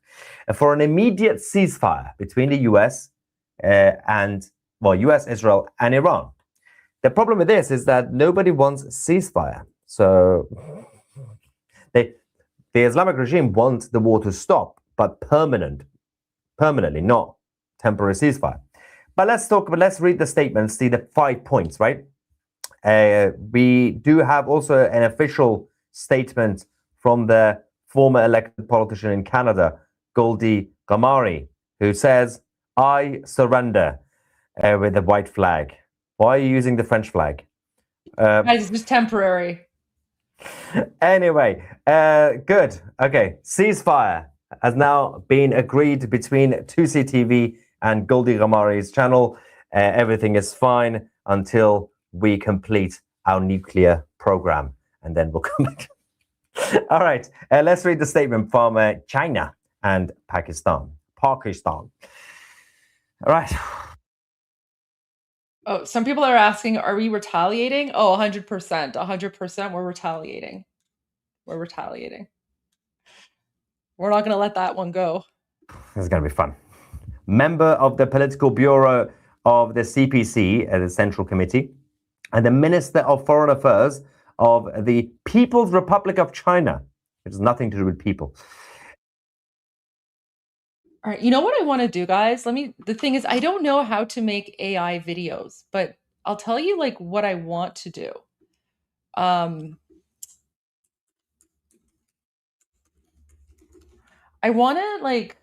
for an immediate ceasefire between the US US, Israel, and Iran. The problem with this is that nobody wants ceasefire. So the Islamic regime wants the war to stop, but permanently, not temporary ceasefire. But let's read the statement, see the 5 points, right? We do have also an official statement from the former elected politician in Canada, Goldie Ghamari, who says, I surrender, with the white flag. Why are you using the French flag? It's just temporary. Anyway, good. Okay, ceasefire has now been agreed between Tusi TV and Goldie Ghamari's channel. Everything is fine until we complete our nuclear program, and then we'll come back. All right, let's read the statement from China and Pakistan. All right. Oh, some people are asking, are we retaliating? Oh, 100%. 100% we're retaliating. We're retaliating. We're not going to let that one go. This is going to be fun. Member of the Political Bureau of the CPC, the Central Committee, and the Minister of Foreign Affairs of the People's Republic of China, It has nothing to do with people. All right, you know what I want to do, guys? The thing is, I don't know how to make AI videos, but I'll tell you like what I want to do. I want to like,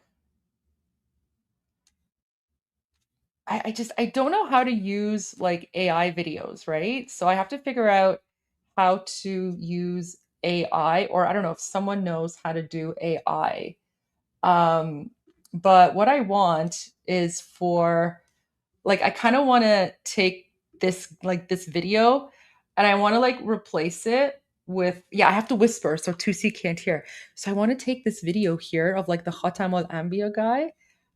I don't know how to use like AI videos, right? So I have to figure out how to use AI, or I don't know if someone knows how to do AI. But what I want is for like, I kind of want to take this video and I want to like replace it with, yeah, I have to whisper so Tusi can't hear. So I want to take this video here of like the Khatam al-Anbiya guy,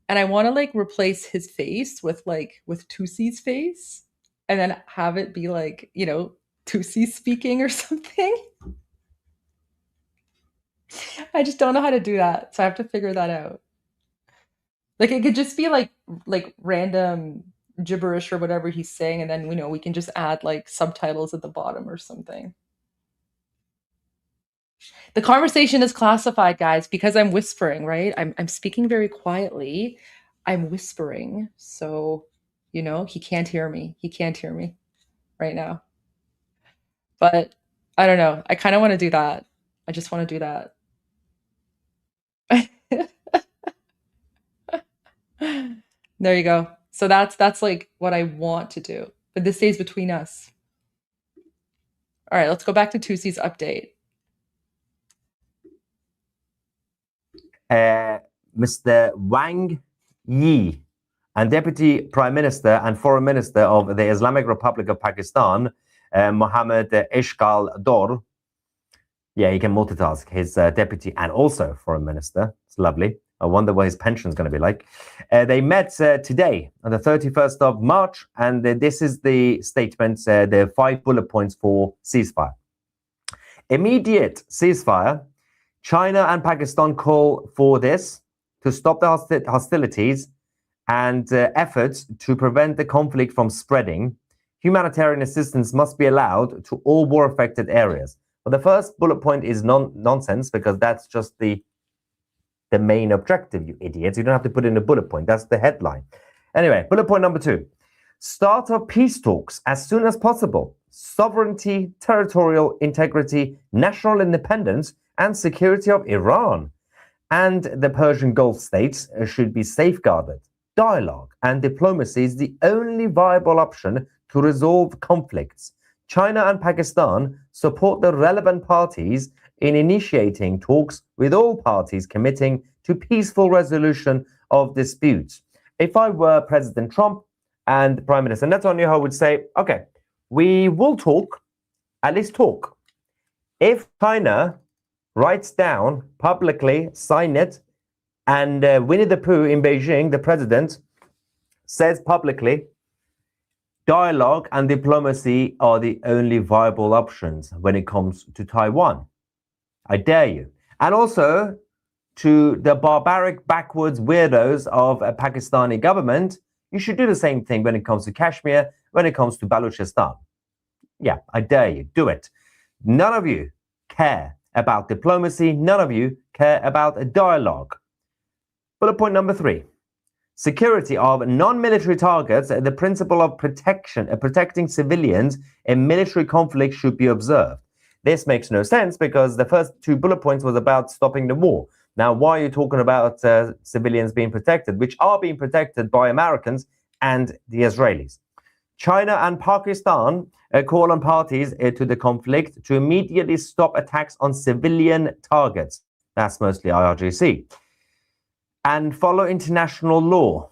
and I want to like replace his face with Tusi's face, and then have it be like, you know, Tusi speaking or something. I just don't know how to do that, so I have to figure that out. Like it could just be like random gibberish or whatever he's saying, and then you know we can just add like subtitles at the bottom or something. The conversation is classified, guys, because I'm whispering, right? I'm speaking very quietly. I'm whispering, so you know he can't hear me. He can't hear me right now. But I don't know. I kind of want to do that. I just want to do that. There you go. So that's like what I want to do. But this stays between us. All right, let's go back to Tusi's update. Mr. Wang Yi, and Deputy Prime Minister and Foreign Minister of the Islamic Republic of Pakistan, Mohammed Ishgal Dor. Yeah, he can multitask. His deputy and also Foreign Minister. It's lovely. I wonder what his pension is going to be like. They met today on the 31st of March, and this is the statement, the 5 bullet points for ceasefire. Immediate ceasefire. China and Pakistan call for this to stop the hostilities and efforts to prevent the conflict from spreading. Humanitarian assistance must be allowed to all war-affected areas. Well, the first bullet point is nonsense, because that's just the main objective, you idiots. You don't have to put in a bullet point. That's the headline. Anyway, bullet point number 2. Start of peace talks as soon as possible. Sovereignty, territorial integrity, national independence, and security of Iran and the Persian Gulf states should be safeguarded. Dialogue and diplomacy is the only viable option to resolve conflicts. China and Pakistan support the relevant parties in initiating talks, with all parties committing to peaceful resolution of disputes. If I were President Trump and Prime Minister Netanyahu, I would say, okay, we will talk, at least talk. If China writes down publicly, sign it, and Winnie the Pooh in Beijing, the president, says publicly, dialogue and diplomacy are the only viable options when it comes to Taiwan. I dare you. And also to the barbaric, backwards weirdos of a Pakistani government, you should do the same thing when it comes to Kashmir, when it comes to Balochistan. Yeah, I dare you. Do it. None of you care about diplomacy. None of you care about a dialogue. Bullet point number 3. Security of non-military targets. The principle of protecting civilians in military conflict should be observed. This makes no sense, because the first 2 bullet points was about stopping the war. Now, why are you talking about civilians being protected, which are being protected by Americans and the Israelis? China and Pakistan call on parties to the conflict to immediately stop attacks on civilian targets. That's mostly IRGC. And follow international law.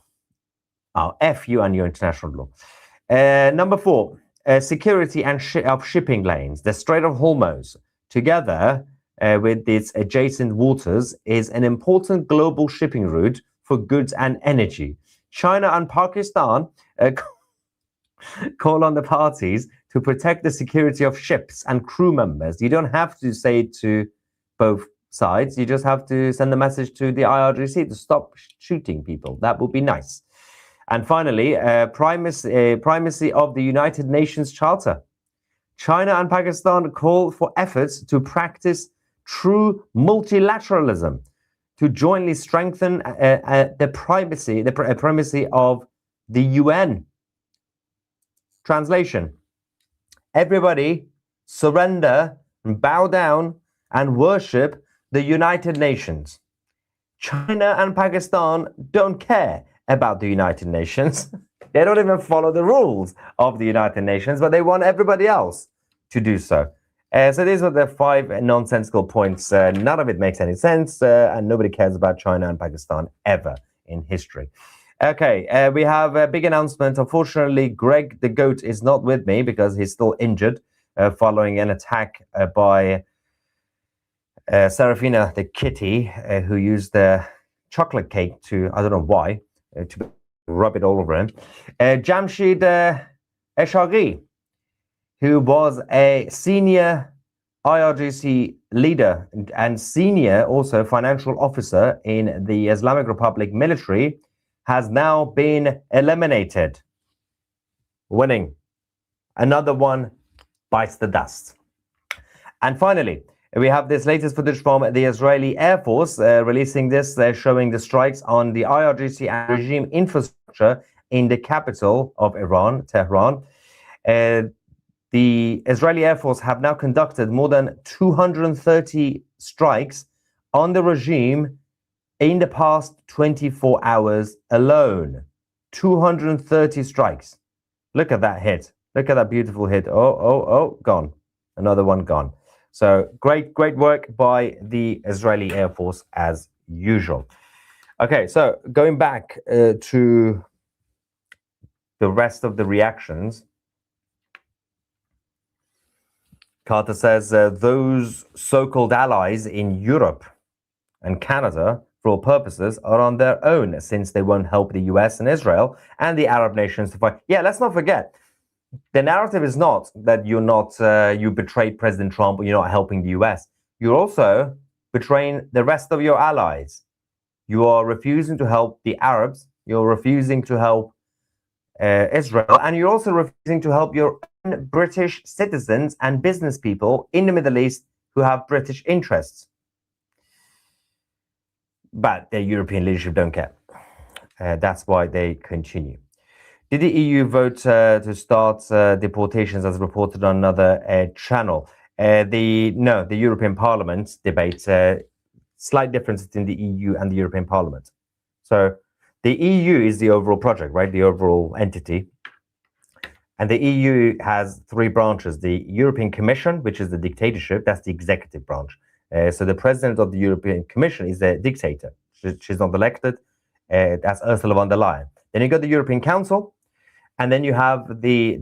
Oh, F you and your international law. Number 4, security and of shipping lanes. The Strait of Hormuz, together with its adjacent waters, is an important global shipping route for goods and energy. China and Pakistan call on the parties to protect the security of ships and crew members. You don't have to say it to both sides. You just have to send a message to the IRGC to stop shooting people. That would be nice. And finally, primacy of the United Nations Charter. China and Pakistan call for efforts to practice true multilateralism to jointly strengthen the primacy of the UN. Translation: everybody surrender and bow down and worship the United Nations. China and Pakistan don't care about the United Nations. They don't even follow the rules of the United Nations, but they want everybody else to do so. So these are the 5 nonsensical points. None of it makes any sense, and nobody cares about China and Pakistan ever in history. Okay, we have a big announcement. Unfortunately, Greg the Goat is not with me because he's still injured following an attack by Serafina the kitty, who used the chocolate cake to, I don't know why, to rub it all over him. Jamshid Eshaghi, who was a senior IRGC leader and senior also financial officer in the Islamic Republic military, has now been eliminated. Winning. Another one bites the dust. And finally, we have this latest footage from the Israeli Air Force releasing this, showing the strikes on the IRGC and regime infrastructure in the capital of Iran, Tehran. The Israeli Air Force have now conducted more than 230 strikes on the regime in the past 24 hours alone. 230 strikes. Look at that hit. Look at that beautiful hit. Oh, gone. Another one gone. So great work by the Israeli Air Force as usual. Okay, so going back to the rest of the reactions. Carter says those so-called allies in Europe and Canada, for all purposes, are on their own since they won't help the US and Israel and the Arab nations to fight. Yeah, let's not forget, the narrative is not that you're not, you betrayed President Trump or you're not helping the US. You're also betraying the rest of your allies. You are refusing to help the Arabs. You're refusing to help Israel, and you're also refusing to help your own British citizens and business people in the Middle East who have British interests. But the European leadership don't care. That's why they continue. Did the EU vote to start deportations as reported on another channel? The European Parliament debate, slight difference between the EU and the European Parliament. So the EU is the overall project, right? The overall entity. And the EU has 3 branches. The European Commission, which is the dictatorship, that's the executive branch. So the president of the European Commission is a dictator. She's not elected. That's Ursula von der Leyen. Then you got the European Council, and then you have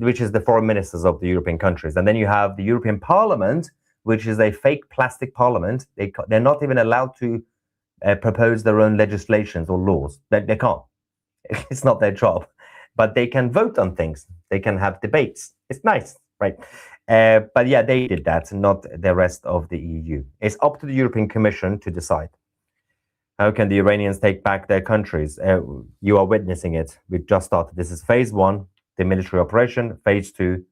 which is the foreign ministers of the European countries. And then you have the European Parliament, which is a fake plastic parliament. They're not even allowed to propose their own legislations or laws. They can't. It's not their job. But they can vote on things. They can have debates. It's nice, right? But yeah, they did that, not the rest of the EU. It's up to the European Commission to decide. How can the Iranians take back their countries? You are witnessing it. We've just started. This is phase 1, the military operation. Phase 2,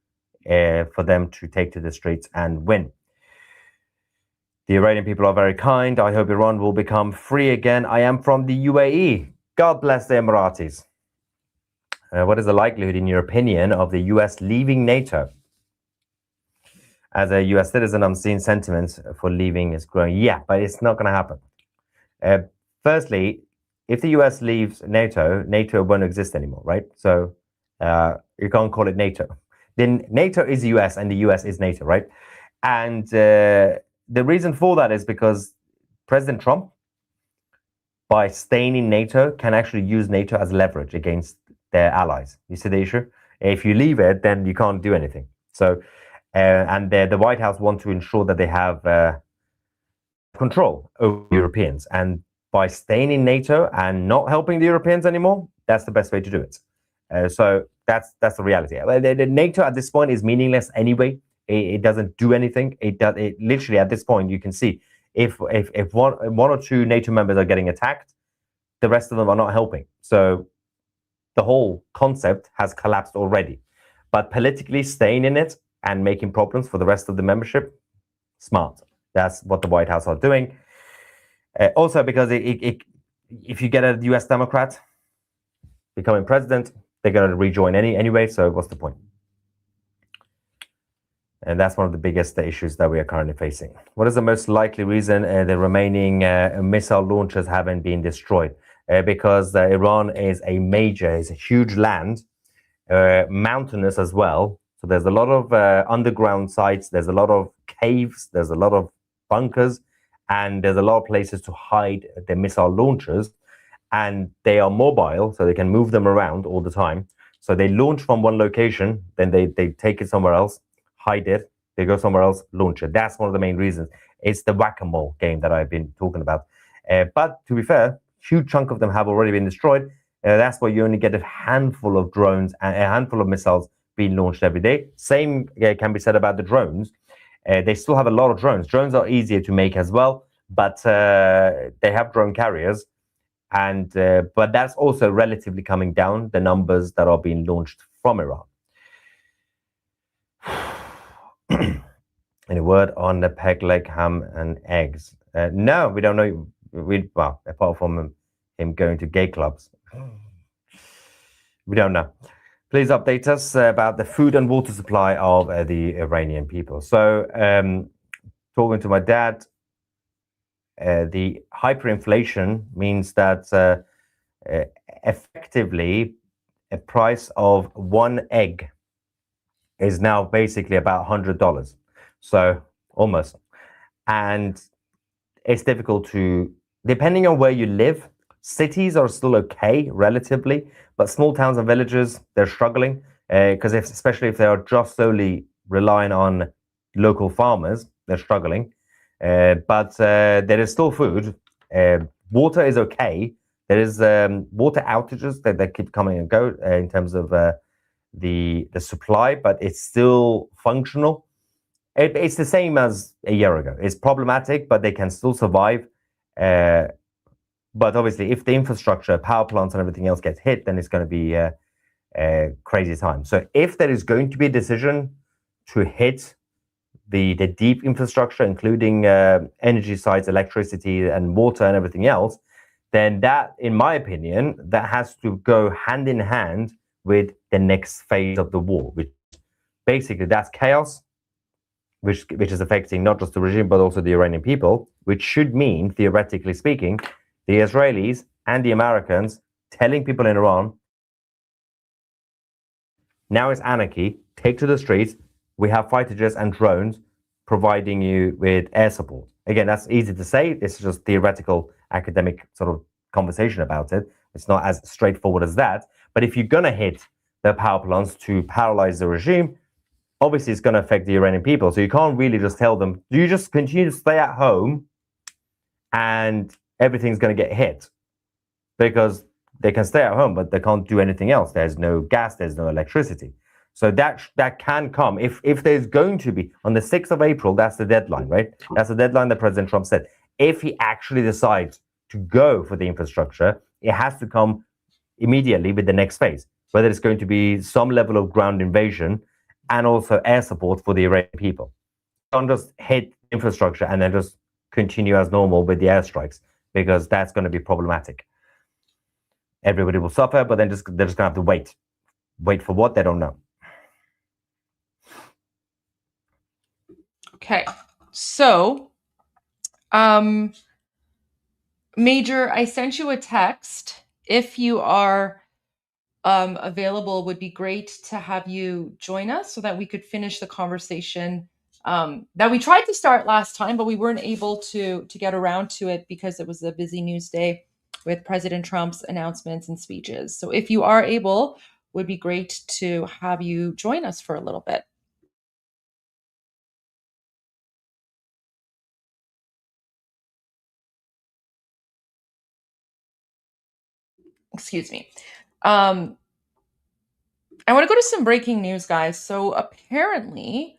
for them to take to the streets and win. The Iranian people are very kind. I hope Iran will become free again. I am from the UAE. God bless the Emiratis. What is the likelihood, in your opinion, of the US leaving NATO? As a US citizen, I'm seeing sentiments for leaving is growing. Yeah, but it's not going to happen. Firstly, if the US leaves NATO, NATO won't exist anymore, right? So you can't call it NATO. Then NATO is the US and the US is NATO, right? And the reason for that is because President Trump, by staying in NATO, can actually use NATO as leverage against their allies. You see the issue? If you leave it, then you can't do anything. So, and the White House want to ensure that they have control over Europeans. And by staying in NATO and not helping the Europeans anymore, that's the best way to do it. So that's the reality. The NATO at this point is meaningless anyway. It doesn't do anything. It literally at this point you can see if one or 2 NATO members are getting attacked, the rest of them are not helping. So the whole concept has collapsed already. But politically staying in it and making problems for the rest of the membership, smart. That's what the White House are doing. Also, because if you get a U.S. Democrat becoming president, they're going to rejoin anyway. So what's the point? And that's one of the biggest issues that we are currently facing. What is the most likely reason the remaining missile launchers haven't been destroyed? Because Iran is a huge land, mountainous as well. So there's a lot of underground sites, there's a lot of caves, there's a lot of bunkers, and there's a lot of places to hide the missile launchers. And they are mobile, so they can move them around all the time. So they launch from one location, then they take it somewhere else, hide it, they go somewhere else, launch it. That's one of the main reasons. It's the whack-a-mole game that I've been talking about. But to be fair, huge chunk of them have already been destroyed. That's why you only get a handful of drones and a handful of missiles being launched every day. Same can be said about the drones. They still have a lot of drones. Drones are easier to make as well, but they have drone carriers. And but that's also relatively coming down, the numbers that are being launched from Iran. Any word on the peg leg, ham, and eggs? No, we don't know. Well, apart from him going to gay clubs, we don't know. Please update us about the food and water supply of the Iranian people. So, talking to my dad, the hyperinflation means that effectively a price of one egg is now basically about $100. So almost. And it's difficult to, depending on where you live, cities are still okay relatively, but small towns and villages, they're struggling because especially if they are just solely relying on local farmers, they're struggling. But there is still food. Water is okay. There is water outages that keep coming and go in terms of the supply, but it's still functional. It's the same as a year ago. It's problematic, but they can still survive. But obviously, if the infrastructure, power plants, and everything else gets hit, then it's going to be a crazy time. So if there is going to be a decision to hit the deep infrastructure, including energy sites, electricity, and water, and everything else, then that, in my opinion, that has to go hand in hand with the next phase of the war, which basically that's chaos, which is affecting not just the regime but also the Iranian people, which should mean, theoretically speaking, the Israelis and the Americans telling people in Iran, now it's anarchy, take to the streets, we have fighter jets and drones providing you with air support. Again, that's easy to say, this is just theoretical academic sort of conversation about it. It's not as straightforward as that. But if you're going to hit the power plants to paralyze the regime, obviously it's going to affect the Iranian people. So you can't really just tell them, do you just continue to stay at home and everything's going to get hit? Because they can stay at home, but they can't do anything else. There's no gas, there's no electricity. So that can come. If there's going to be, on the 6th of April, that's the deadline, right? That's the deadline that President Trump said. If he actually decides to go for the infrastructure, it has to come immediately with the next phase, whether it's going to be some level of ground invasion and also air support for the Iranian people. Don't just hit infrastructure and then just continue as normal with the airstrikes, because that's going to be problematic. Everybody will suffer, but then they're just going to have to wait. Wait for what? They don't know. Okay, so, Major, I sent you a text. If you are available, would be great to have you join us so that we could finish the conversation that we tried to start last time, but we weren't able to get around to it because it was a busy news day with President Trump's announcements and speeches. So if you are able, would be great to have you join us for a little bit. Excuse me. I want to go to some breaking news, guys. So apparently,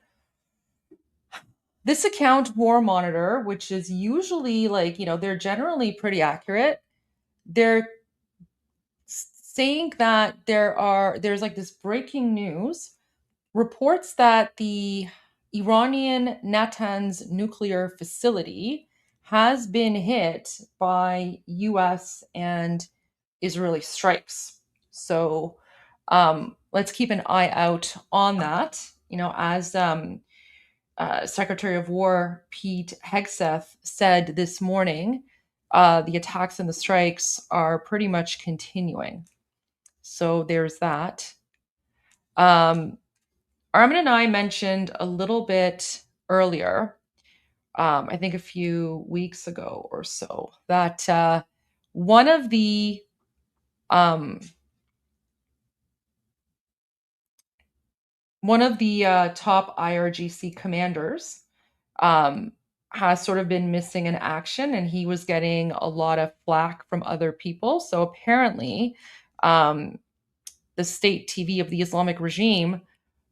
this account, War Monitor, which is usually like, they're generally pretty accurate. They're saying that there's like this breaking news reports that the Iranian Natanz nuclear facility has been hit by US and Israeli strikes. So let's keep an eye out on that. As Secretary of War Pete Hegseth said this morning, the attacks and the strikes are pretty much continuing. So there's that. Armen and I mentioned a little bit earlier, I think a few weeks ago or so, that one of the top IRGC commanders has sort of been missing in action, and he was getting a lot of flack from other people. So apparently, the state TV of the Islamic regime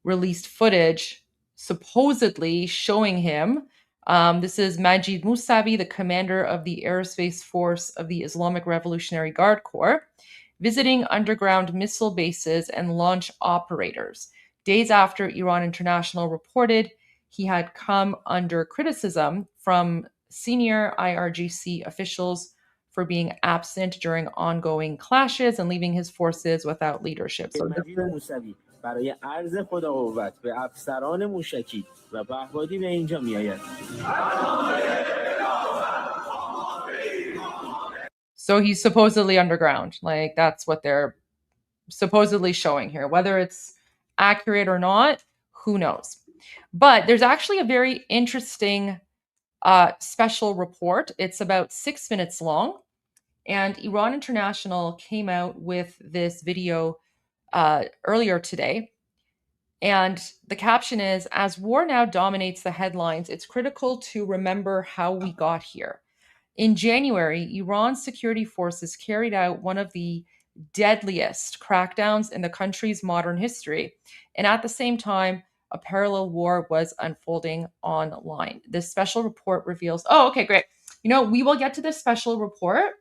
released footage supposedly showing him. This is Majid Musavi, the commander of the Aerospace Force of the Islamic Revolutionary Guard Corps, visiting underground missile bases and launch operators. Days after Iran International reported he had come under criticism from senior IRGC officials for being absent during ongoing clashes and leaving his forces without leadership. So برای عرض خداقوت به افسران موشکی و پهپادی به اینجا میآید. So he's supposedly underground. Like, that's what they're supposedly showing here. Whether it's accurate or not, who knows? But there's actually a very interesting special report. It's about 6 minutes long. And Iran International came out with this video earlier today. And the caption is, as war now dominates the headlines, it's critical to remember how we got here. In January, Iran's security forces carried out one of the deadliest crackdowns in the country's modern history. And at the same time, a parallel war was unfolding online. This special report reveals, oh, okay, great. We will get to this special report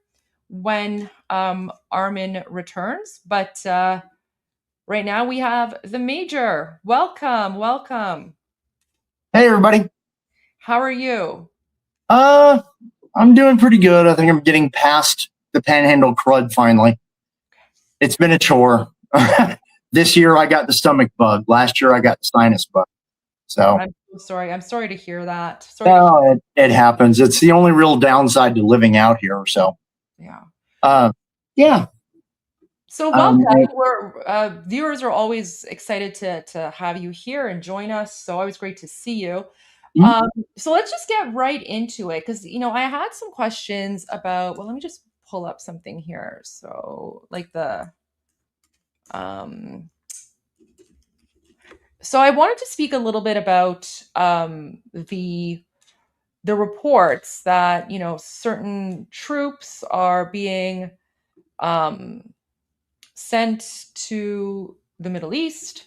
when Armen returns, but right now we have the Major. Welcome. Hey, everybody. How are you? I'm doing pretty good. I think I'm getting past the panhandle crud finally. It's been a chore. This year I got the stomach bug. Last year I got the sinus bug. So I'm so sorry. I'm sorry to hear that. It happens. It's the only real downside to living out here. So yeah. So welcome. Viewers are always excited to have you here and join us. So always great to see you. So let's just get right into it, because I had some questions about. Well, let me just pull up something here. So so I wanted to speak a little bit about the reports that certain troops are being sent to the Middle East,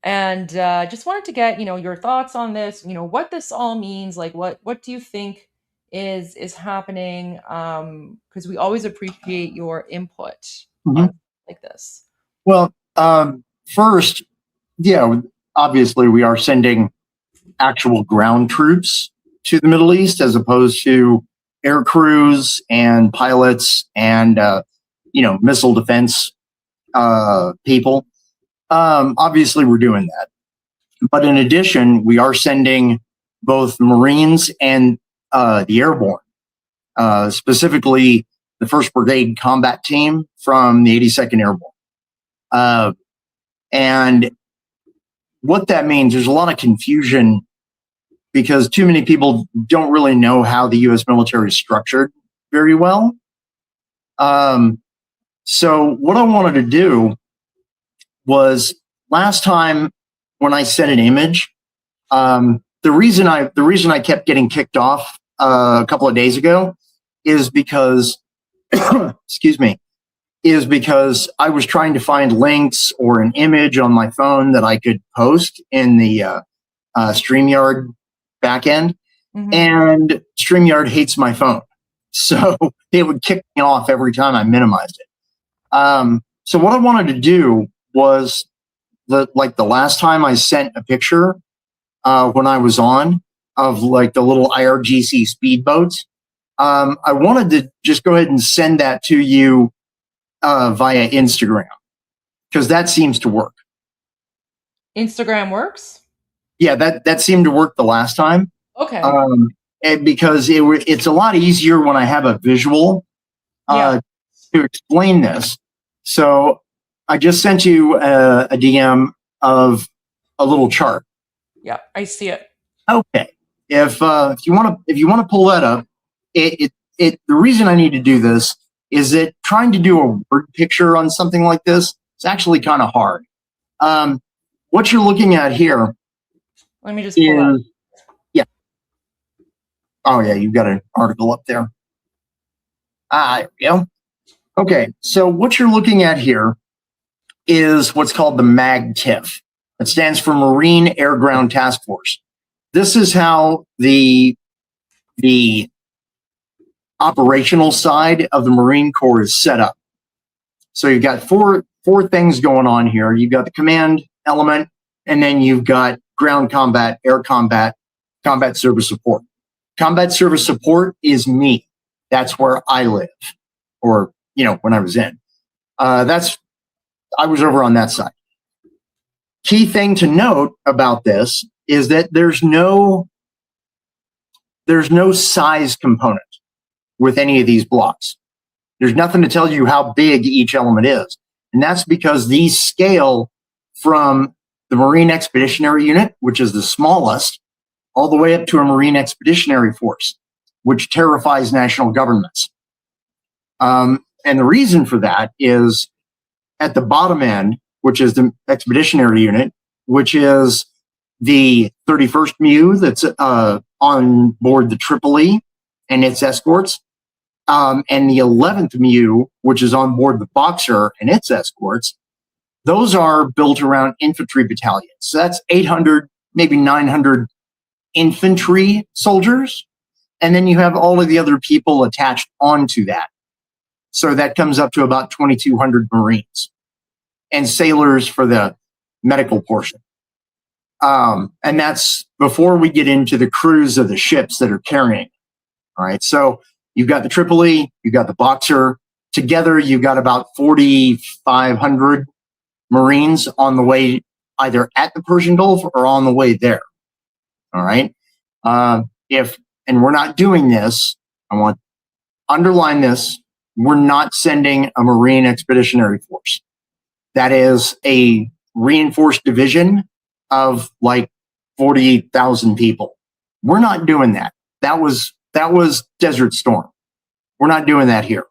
and just wanted to get your thoughts on this. What this all means. Like, what do you think is happening? Because we always appreciate your input on like this. Well, first, obviously we are sending actual ground troops to the Middle East as opposed to air crews and pilots and missile defense people. Obviously we're doing that, but in addition we are sending both Marines and the Airborne, specifically the 1st Brigade combat team from the 82nd Airborne. And what that means, there's a lot of confusion because too many people don't really know how the U.S. military is structured very well. So what I wanted to do was, last time when I sent an image, the reason I kept getting kicked off a couple of days ago is because because I was trying to find links or an image on my phone that I could post in the StreamYard backend, and StreamYard hates my phone, so it would kick me off every time I minimized it. So what I wanted to do was, the last time I sent a picture, when I was on, of like the little IRGC speedboats. I wanted to just go ahead and send that to you via Instagram, because that seems to work. Instagram works? Yeah, that seemed to work the last time. Okay. And because it's a lot easier when I have a visual to explain this. So I just sent you a DM of a little chart. Yeah, I see it. Okay. If you want to pull that up, the reason I need to do this is that trying to do a word picture on something like this is actually kind of hard. What you're looking at here. Let me just pull up. Yeah. Oh yeah, you've got an article up there. There we go. Okay, so what you're looking at here is what's called the MAGTF. It stands for Marine Air Ground Task Force. This is how the operational side of the Marine Corps is set up. So you've got four things going on here. You've got the command element, and then you've got ground combat, air combat, combat service support. Combat service support is me. That's where I live, or when I was in. I was over on that side. Key thing to note about this is that there's no size component with any of these blocks. There's nothing to tell you how big each element is. And that's because these scale from the Marine Expeditionary Unit, which is the smallest, all the way up to a Marine Expeditionary Force, which terrifies national governments. And the reason for that is at the bottom end, which is the Expeditionary Unit, which is the 31st MEU that's on board the Tripoli and its escorts, and the 11th MEU, which is on board the Boxer and its escorts. Those are built around infantry battalions. So that's 800, maybe 900 infantry soldiers. And then you have all of the other people attached onto that. So that comes up to about 2,200 Marines and sailors for the medical portion. And that's before we get into the crews of the ships that are carrying. All right. So you've got the Tripoli, you've got the Boxer. Together, you've got about 4,500 Marines on the way, either at the Persian Gulf or on the way there. All right. And we're not doing this, I want to underline this, we're not sending a Marine Expeditionary Force. That is a reinforced division of like 40,000 people. We're not doing that. That was Desert Storm. We're not doing that here.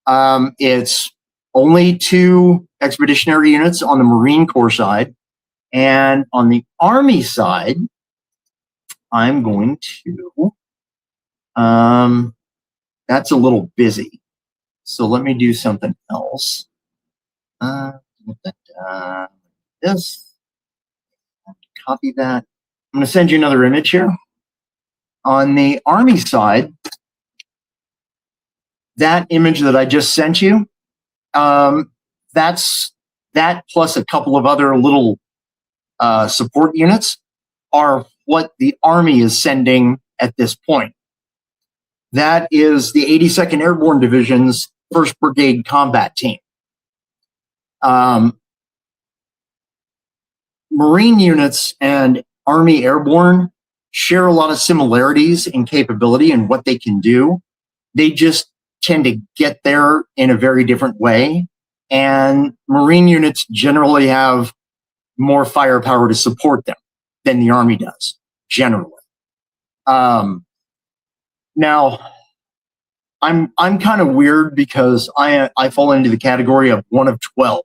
It's only 2 expeditionary units on the Marine Corps side. And on the Army side, I'm going to, that's a little busy. So let me do something else. This, copy that. I'm going to send you another image here. On the Army side, that image that I just sent you, that's that plus a couple of other little support units are what the Army is sending at this point. That is the 82nd Airborne Division's 1st Brigade Combat Team. Marine units and Army Airborne share a lot of similarities in capability and what they can do. They just tend to get there in a very different way. And Marine units generally have more firepower to support them than the Army does, generally. Now, I'm kind of weird because I fall into the category of one of 12.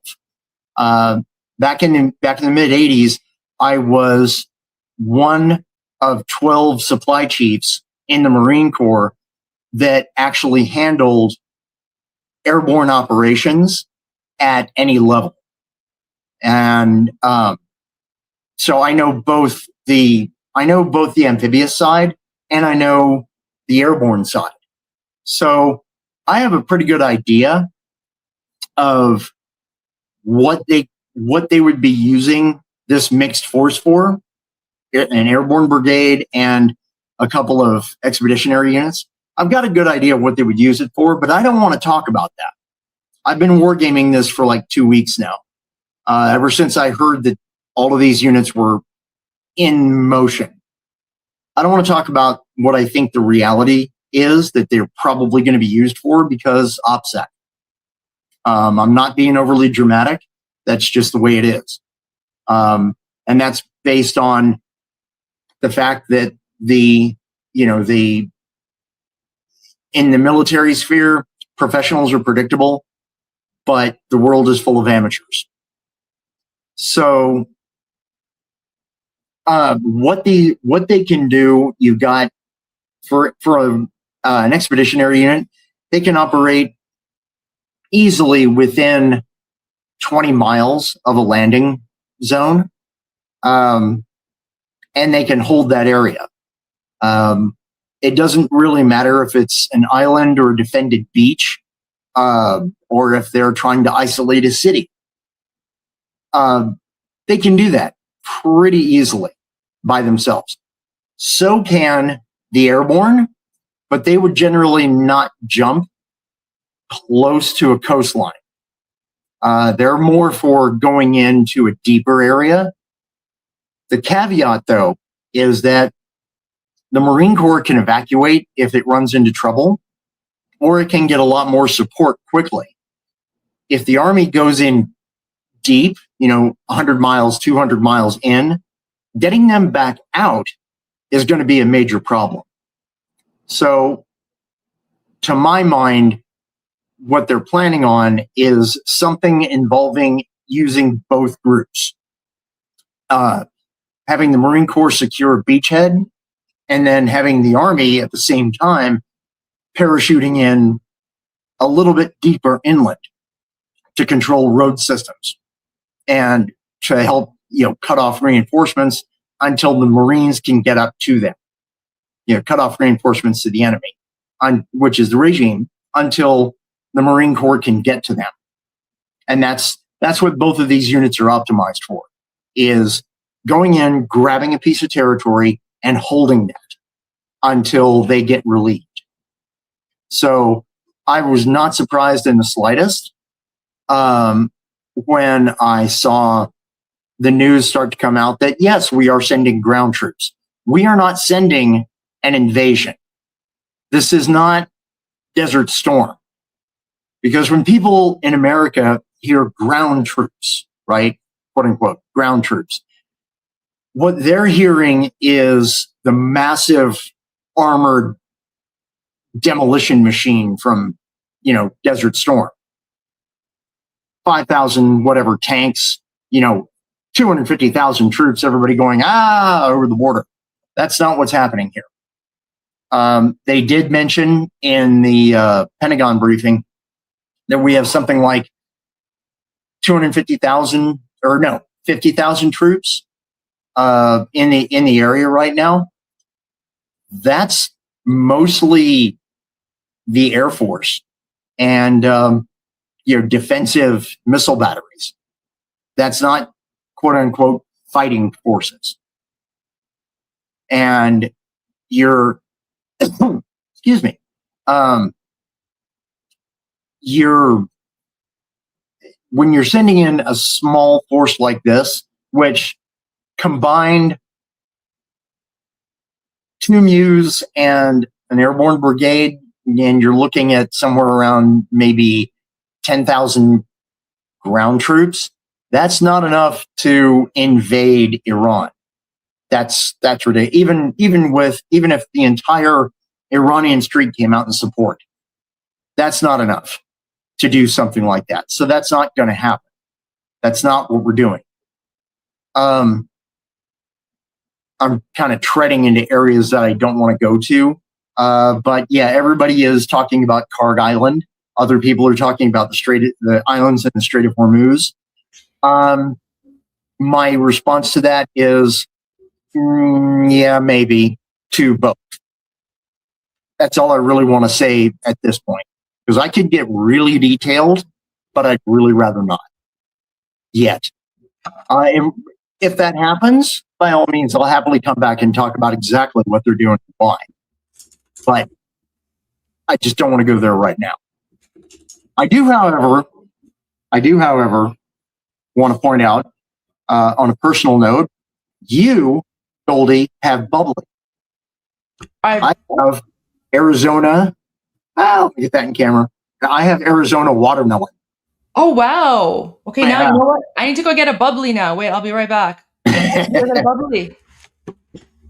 Back in the mid 80s, I was one of 12 supply chiefs in the Marine Corps that actually handled airborne operations at any level. And so I know both the amphibious side and I know the airborne side. So I have a pretty good idea of what they would be using this mixed force for. an airborne brigade and a couple of expeditionary units. I've got a good idea of what they would use it for, but I don't want to talk about that. I've been wargaming this for like 2 weeks now. Ever since I heard that all of these units were in motion. I don't want to talk about what I think the reality is that they're probably going to be used for, because OPSEC. I'm not being overly dramatic. That's just the way it is. And that's based on the fact that in the military sphere, professionals are predictable, but the world is full of amateurs. So what they can do, you've got for an expeditionary unit, they can operate easily within 20 miles of a landing zone, and they can hold that area. It doesn't really matter if it's an island or a defended beach, or if they're trying to isolate a city. They can do that pretty easily by themselves. So can the airborne, but they would generally not jump close to a coastline. They're more for going into a deeper area. The caveat, though, is that the Marine Corps can evacuate if it runs into trouble, or it can get a lot more support quickly. If the Army goes in deep, 100 miles, 200 miles in, getting them back out is going to be a major problem. So, to my mind, what they're planning on is something involving using both groups. Having the Marine Corps secure a beachhead, and then having the Army at the same time parachuting in a little bit deeper inland to control road systems and to help, cut off reinforcements until the Marines can get up to them. Cut off reinforcements to the enemy, which is the regime, until the Marine Corps can get to them. And that's what both of these units are optimized for, is going in, grabbing a piece of territory, and holding that until they get relieved. So I was not surprised in the slightest when I saw the news start to come out that, yes, we are sending ground troops. We are not sending an invasion. This is not Desert Storm. Because when people in America hear ground troops, right, quote unquote, ground troops, what they're hearing is the massive armored demolition machine from, Desert Storm. 5,000 whatever tanks, 250,000 troops, everybody going, over the border. That's not what's happening here. They did mention in the Pentagon briefing that we have something like 250,000 or no, 50,000 troops in the area right now. That's mostly the Air Force and defensive missile batteries. That's not quote unquote fighting forces. And you're excuse me, when you're sending in a small force like this, which combined 2 MEUs and an airborne brigade, and you're looking at somewhere around maybe 10,000 ground troops, that's not enough to invade Iran. That's ridiculous. Even if the entire Iranian street came out in support, that's not enough to do something like that. So that's not going to happen. That's not what we're doing. I'm kind of treading into areas that I don't want to go to. But yeah, everybody is talking about Karg Island. Other people are talking about the islands in the Strait of Hormuz. My response to that is, yeah, maybe to both. That's all I really want to say at this point, because I could get really detailed, but I'd really rather not yet. if that happens, by all means, I'll happily come back and talk about exactly what they're doing and why. But I just don't want to go there right now. I do, however, want to point out, on a personal note, you, Goldie, have bubbly. I have Arizona. Let me get that in camera. I have Arizona watermelon. Oh, wow. Okay, now Yeah. you know what? I need to go get a bubbly now. Wait, I'll be right back. Go get a bubbly.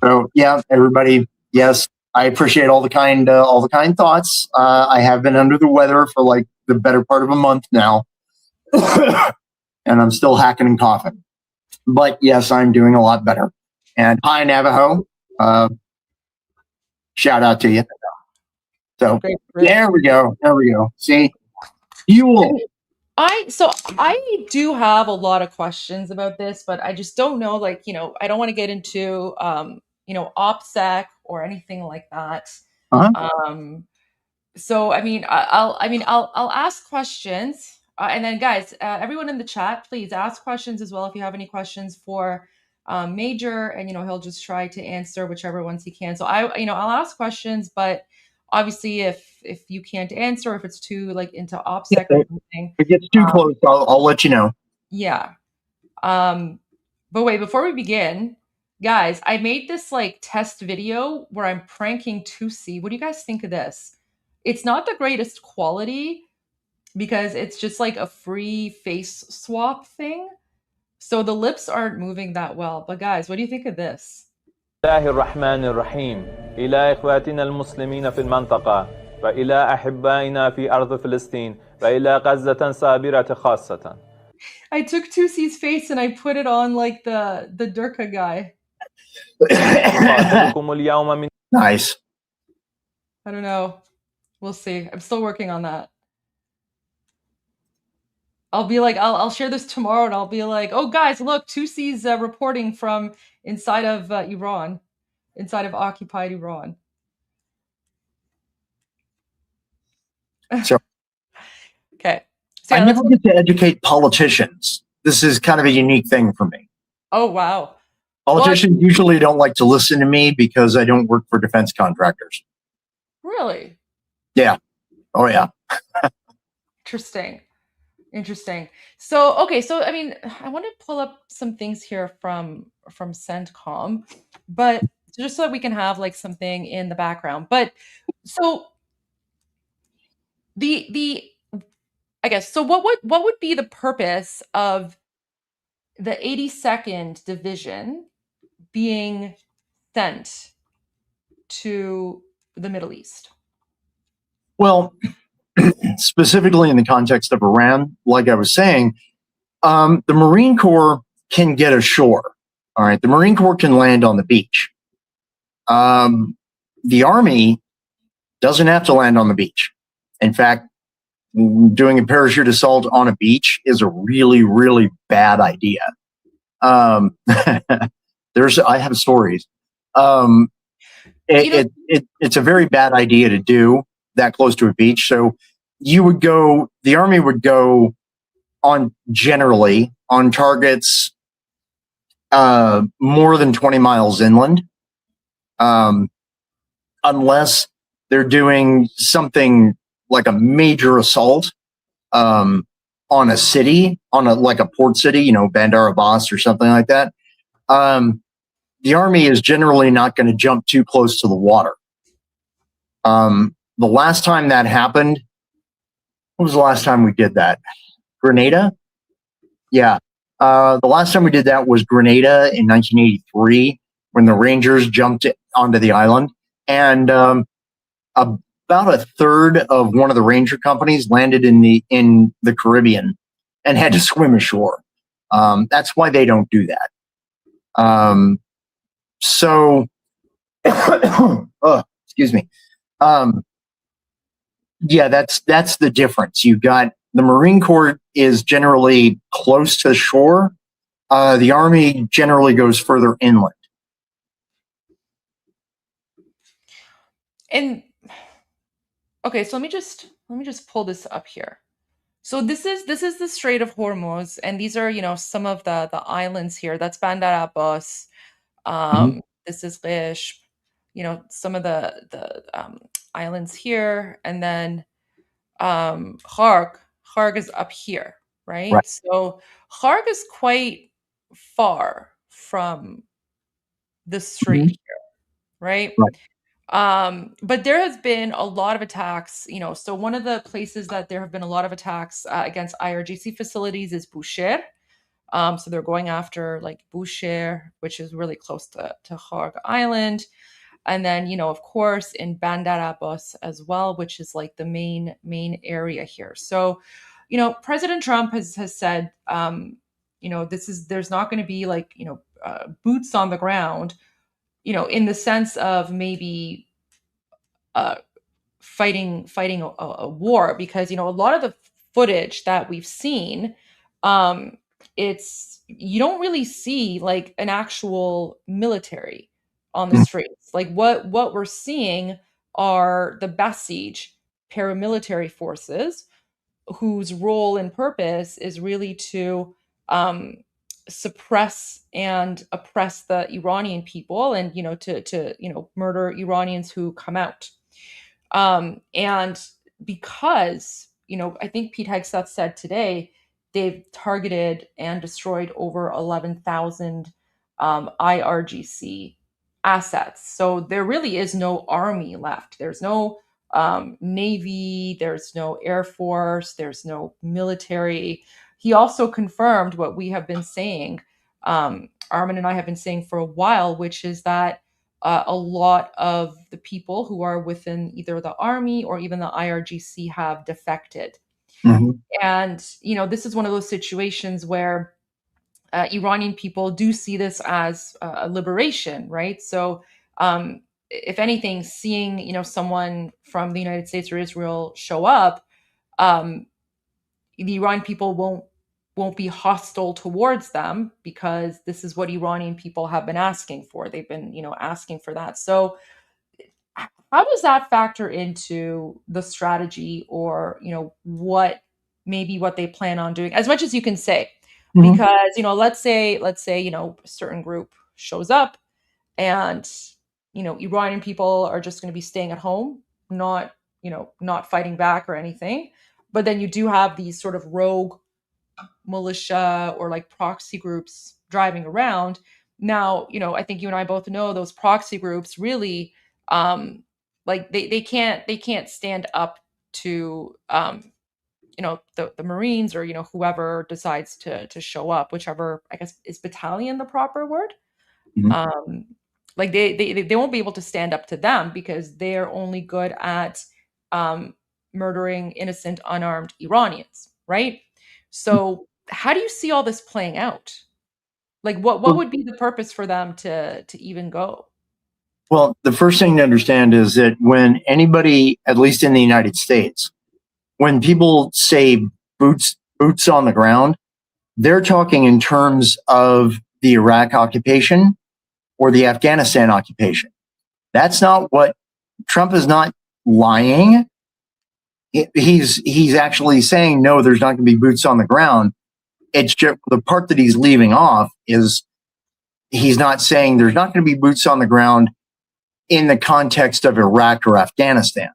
So yeah, everybody. Yes, I appreciate all the kind thoughts. I have been under the weather for like the better part of a month now, and I'm still hacking and coughing. But yes, I'm doing a lot better. And hi, Navajo. Shout out to you. So there we go. There we go. See, fuel. I do have a lot of questions about this, but I just don't know, like, I don't want to get into OPSEC or anything like that. So I'll ask questions, and then guys, everyone in the chat, please ask questions as well if you have any questions for Major, and he'll just try to answer whichever ones he can. So I'll ask questions, but obviously if you can't answer, if it's too like into OPSEC or something, If it gets too close, I'll let you know. yeah. But wait, before we begin, guys, I made this like test video where I'm pranking Tousi. What do you guys think of this? It's not the greatest quality because it's just like a free face swap thing. So the lips aren't moving that well. But guys, what do you think of this? الله الرحمن الرحيم إلى إخواتنا المسلمين في المنطقة وإلى أحبائنا في أرض فلسطين وإلى غزة صابرة خاصة. I took Tusi's face and I put it on like the Durka guy. Nice. I don't know. We'll see. I'm still working on that. I'll be like, I'll share this tomorrow, and I'll be like, oh guys, look, Tusi's reporting from inside of Iran, inside of occupied Iran. So, okay. So I never get to educate politicians. This is kind of a unique thing for me. Oh, wow. Politicians usually don't like to listen to me because I don't work for defense contractors. Really? Yeah. Oh, yeah. Interesting. So, okay. So, I mean, I want to pull up some things here from CENTCOM, but just so that we can have like something in the background. But so I guess, so what would be the purpose of the 82nd Division being sent to the Middle East? Well, specifically in the context of Iran, like I was saying, the Marine Corps can get ashore. All right. The Marine Corps can land on the beach. The Army doesn't have to land on the beach. In fact, doing a parachute assault on a beach is a really, really bad idea. I have stories. It's a very bad idea to do that close to a beach. So the Army would go generally on targets more than 20 miles inland, unless they're doing something like a major assault on a city, like a port city, Bandar Abbas or something like that. The Army is generally not going to jump too close to the water. The last time that happened, what was the last time we did that? Grenada? Yeah. The last time we did that was Grenada in 1983 when the Rangers jumped onto the island. And about a third of one of the Ranger companies landed in the Caribbean and had to swim ashore. That's why they don't do that. So, excuse me. Yeah, that's the difference. You got the Marine Corps is generally close to the shore. The Army generally goes further inland. And okay, so let me just pull this up here. So this is the Strait of Hormuz, and these are some of the islands here. That's Bandar Abbas. This is Rish. Some of the islands here, and then Kharg. Kharg is up here, right? Right. So Kharg is quite far from the strait here, right? But there has been a lot of attacks, so one of the places that there have been a lot of attacks against IRGC facilities is Bushehr. So they're going after like Bushehr, which is really close to Kharg Island. And then, of course, in Bandar Abbas as well, which is like the main area here. So, President Trump has said, there's not going to be like, boots on the ground, in the sense of maybe fighting a war, because a lot of the footage that we've seen, it's you don't really see like an actual military on the streets. Like what we're seeing are the Basij paramilitary forces, whose role and purpose is really to suppress and oppress the Iranian people, and to murder Iranians who come out. And because I think Pete Hegseth said today they've targeted and destroyed over 11,000 IRGC assets. So there really is no army left. There's no Navy, there's no Air Force, there's no military. He also confirmed what we have been saying, Armen and I have been saying for a while, which is that a lot of the people who are within either the army or even the IRGC have defected. And, this is one of those situations where Iranian people do see this as a liberation, right? So, if anything, seeing, someone from the United States or Israel show up, the Iranian people won't be hostile towards them, because this is what Iranian people have been asking for. They've been, asking for that. So how does that factor into the strategy, or, what they plan on doing, as much as you can say? Because, let's say, a certain group shows up and, Iranian people are just going to be staying at home, not fighting back or anything. But then you do have these sort of rogue militia or like proxy groups driving around. Now, I think you and I both know those proxy groups really, like they can't stand up to, the Marines, or, whoever decides to show up, whichever, I guess, is battalion the proper word. Like they won't be able to stand up to them, because they're only good at murdering innocent, unarmed Iranians, right? So how do you see all this playing out? Like what would be the purpose for them to even go? Well, the first thing to understand is that when anybody, at least in the United States, when people say boots on the ground, they're talking in terms of the Iraq occupation or the Afghanistan occupation. That's not what Trump is not lying. He's actually saying, no, there's not going to be boots on the ground. It's just the part that he's leaving off is he's not saying there's not going to be boots on the ground in the context of Iraq or Afghanistan.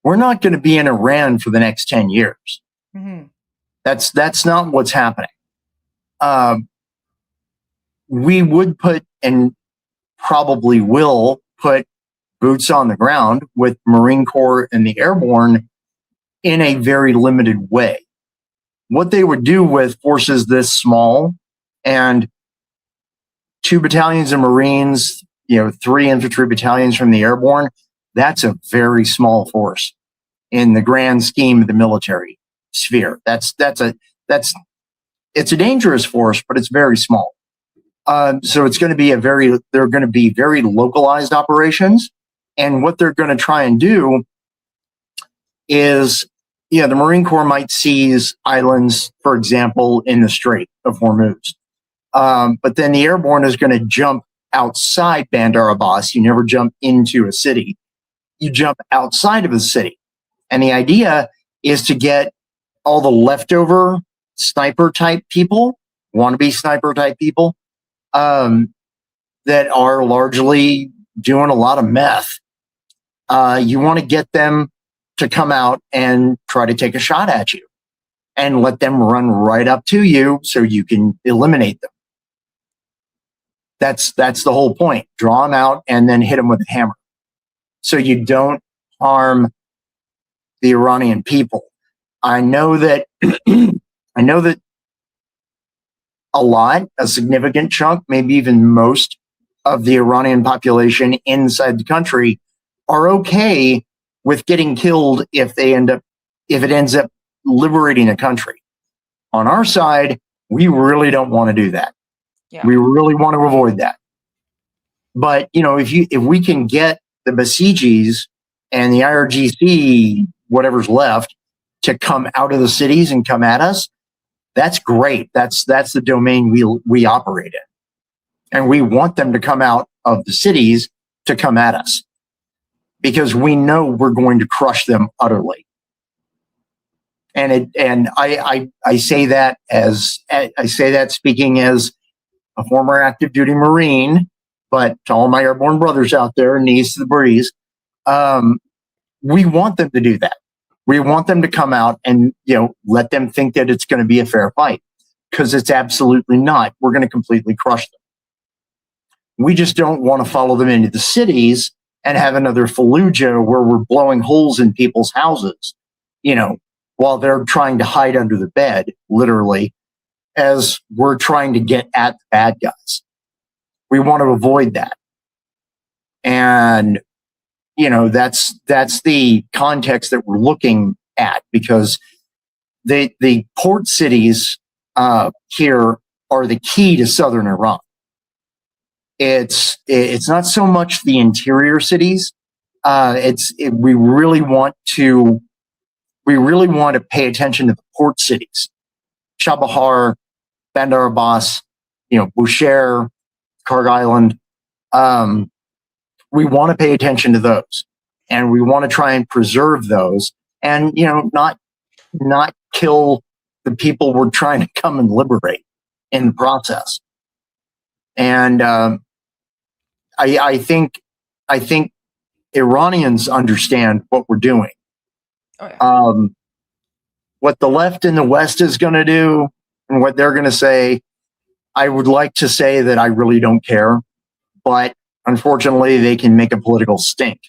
We're not going to be in Iran for the next 10 years. That's not what's happening. We would put, and probably will put, boots on the ground with Marine Corps and the Airborne in a very limited way. What they would do with forces this small, and 2 battalions of Marines, 3 infantry battalions from the Airborne, that's a very small force in the grand scheme of the military sphere. It's a dangerous force, but it's very small. So it's going to be they're going to be very localized operations. And what they're going to try and do is, the Marine Corps might seize islands, for example, in the Strait of Hormuz. But then the Airborne is going to jump outside Bandar Abbas. You never jump into a city. You jump outside of a city. And the idea is to get all the leftover sniper type people, wannabe sniper type people, that are largely doing a lot of meth. You want to get them to come out and try to take a shot at you and let them run right up to you so you can eliminate them. That's the whole point. Draw them out and then hit them with a hammer so you don't harm the Iranian people. I know that a significant chunk, maybe even most of the Iranian population inside the country are okay with getting killed if it ends up liberating a country. On our side, we really don't want to do that. Yeah. We really want to avoid that. But if we can get the Basijis and the IRGC, whatever's left, to come out of the cities and come at us, that's great. That's the domain we operate in. And we want them to come out of the cities to come at us because we know we're going to crush them utterly. And I say that speaking as a former active duty Marine, but to all my airborne brothers out there, knees to the breeze, we want them to do that. We want them to come out and let them think that it's going to be a fair fight, because it's absolutely not. We're going to completely crush them. We just don't want to follow them into the cities and have another Fallujah where we're blowing holes in people's houses, while they're trying to hide under the bed, literally, as we're trying to get at the bad guys. We want to avoid that. And that's the context that we're looking at, because the port cities here are the key to southern Iran. It's not so much the interior cities. We really want to pay attention to the port cities, Chabahar, Bandar Abbas, Bushehr, Karg Island. We want to pay attention to those, and we want to try and preserve those, and not kill the people we're trying to come and liberate in the process. And I think Iranians understand what we're doing. Oh, yeah. What the left and the West is going to do and what they're going to say, I would like to say that I really don't care, but unfortunately, they can make a political stink.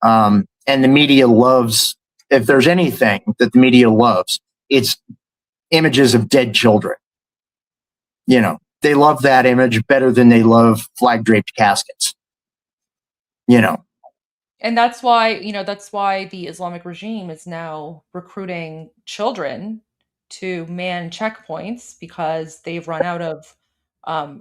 And the media loves, if there's anything that the media loves, it's images of dead children. They love that image better than they love flag-draped caskets. And that's why the Islamic regime is now recruiting children to man checkpoints, because they've run out of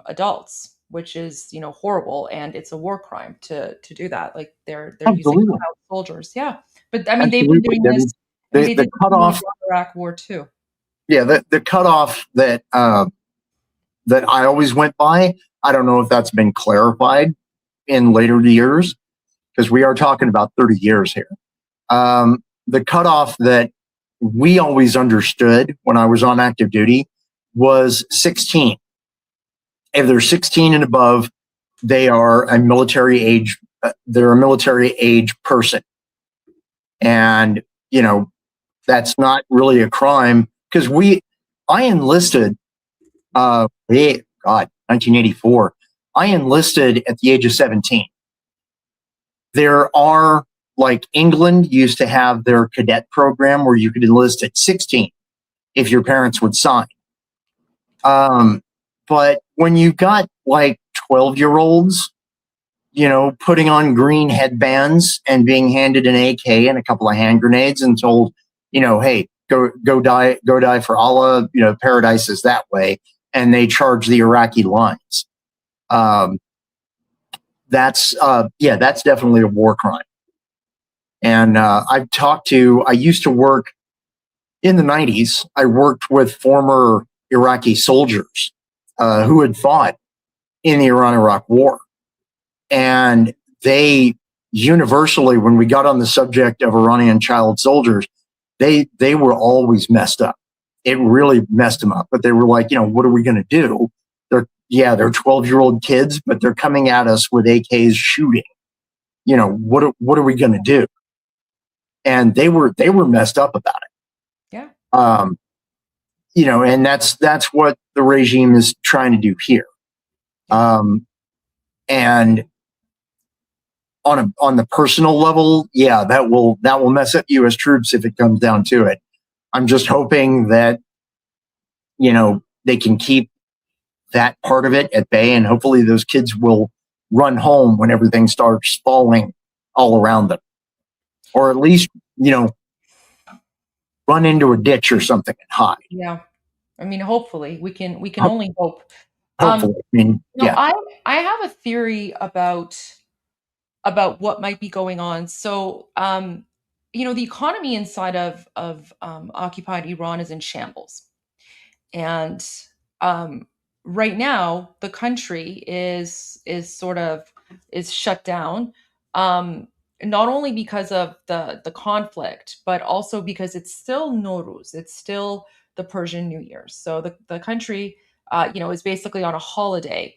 adults, which is horrible, and it's a war crime to do that. Like they're using child soldiers. Yeah, but I mean they've been doing this. They did the cutoff Iraq War too. Yeah, the cutoff that I always went by. I don't know if that's been clarified in later years, because we are talking about 30 years here. The cutoff that we always understood when I was on active duty was 16. If they're 16 and above, they are a military age. They're a military age person, and that's not really a crime, because I enlisted. 1984. I enlisted at the age of 17. There are, like England used to have their cadet program where you could enlist at 16 if your parents would sign. But when you got like 12-year-olds, putting on green headbands and being handed an AK and a couple of hand grenades and told, hey, go die for Allah, paradise is that way, and they charge the Iraqi lines. That's definitely a war crime. And I used to work in the 90s. I worked with former Iraqi soldiers who had fought in the Iran-Iraq War. And they universally, when we got on the subject of Iranian child soldiers, they were always messed up. it really messed them up. But they were like, what are we going to do? They're 12-year-old kids, but they're coming at us with AKs shooting. What are we going to do? And they were messed up about it. Yeah. And that's what the regime is trying to do here. And on the personal level, that will mess up U.S. troops if it comes down to it. I'm just hoping that they can keep that part of it at bay, and hopefully those kids will run home when everything starts falling all around them, or at least run into a ditch or something and hide. Yeah, I mean, hopefully we can only hope. Hopefully, I have a theory about what might be going on. So, the economy inside of occupied Iran is in shambles, and right now the country is shut down. Not only because of the conflict, but also because it's still Nowruz, it's still the Persian New Year. So the country, is basically on a holiday,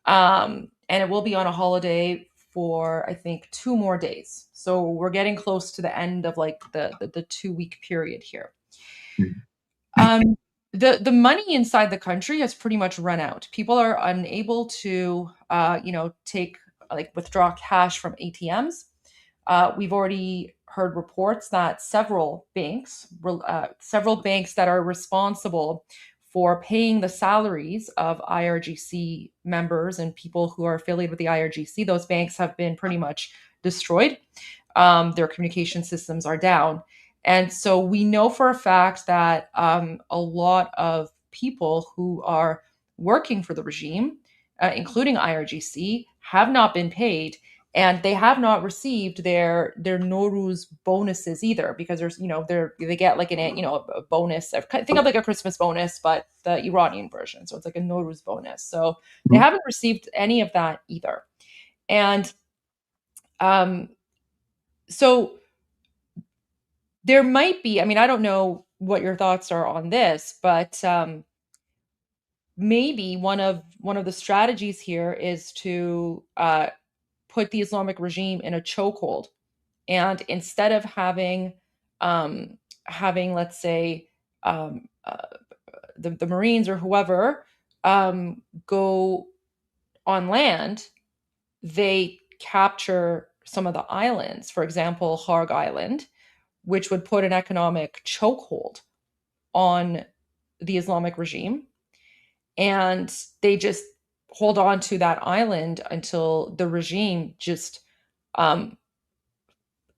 and it will be on a holiday for I think 2 more days. So we're getting close to the end of like the 2-week period here. The money inside the country has pretty much run out. People are unable to withdraw cash from ATMs. We've already heard reports that several banks that are responsible for paying the salaries of IRGC members and people who are affiliated with the IRGC, those banks have been pretty much destroyed. Their communication systems are down. And so we know for a fact that a lot of people who are working for the regime, including IRGC, have not been paid. And they have not received their Nowruz bonuses either, because there's they get like a bonus. Think of like a Christmas bonus, but the Iranian version. So it's like a Nowruz bonus. So they haven't received any of that either. And so there might be. I mean, I don't know what your thoughts are on this, but maybe one of the strategies here is to put the Islamic regime in a chokehold, and instead of having let's say the Marines or whoever go on land, they capture some of the islands, for example Harg Island, which would put an economic chokehold on the Islamic regime, and they just hold on to that island until the regime just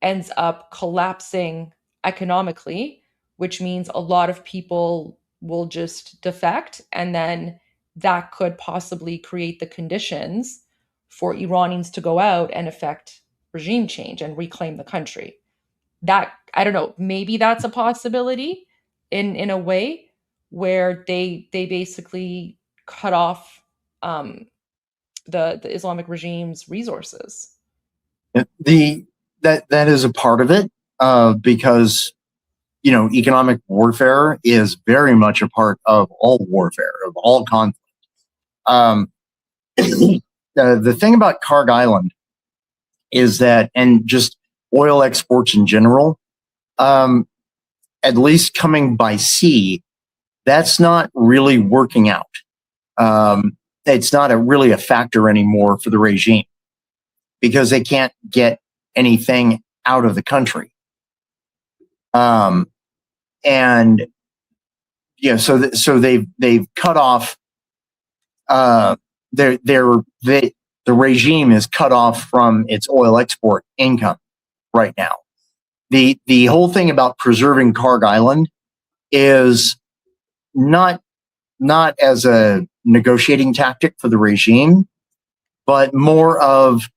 ends up collapsing economically, which means a lot of people will just defect, and then that could possibly create the conditions for Iranians to go out and effect regime change and reclaim the country. That, I don't know, maybe that's a possibility in a way where they basically cut off the Islamic regime's resources. That is a part of it, because economic warfare is very much a part of all warfare, of all conflict. The thing about Karg Island is that, and just oil exports in general, at least coming by sea, that's not really working out. It's not really a factor anymore for the regime, because they can't get anything out of the country. And so they've cut off. The regime is cut off from its oil export income right now. The whole thing about preserving Karg Island is not as a negotiating tactic for the regime, but more of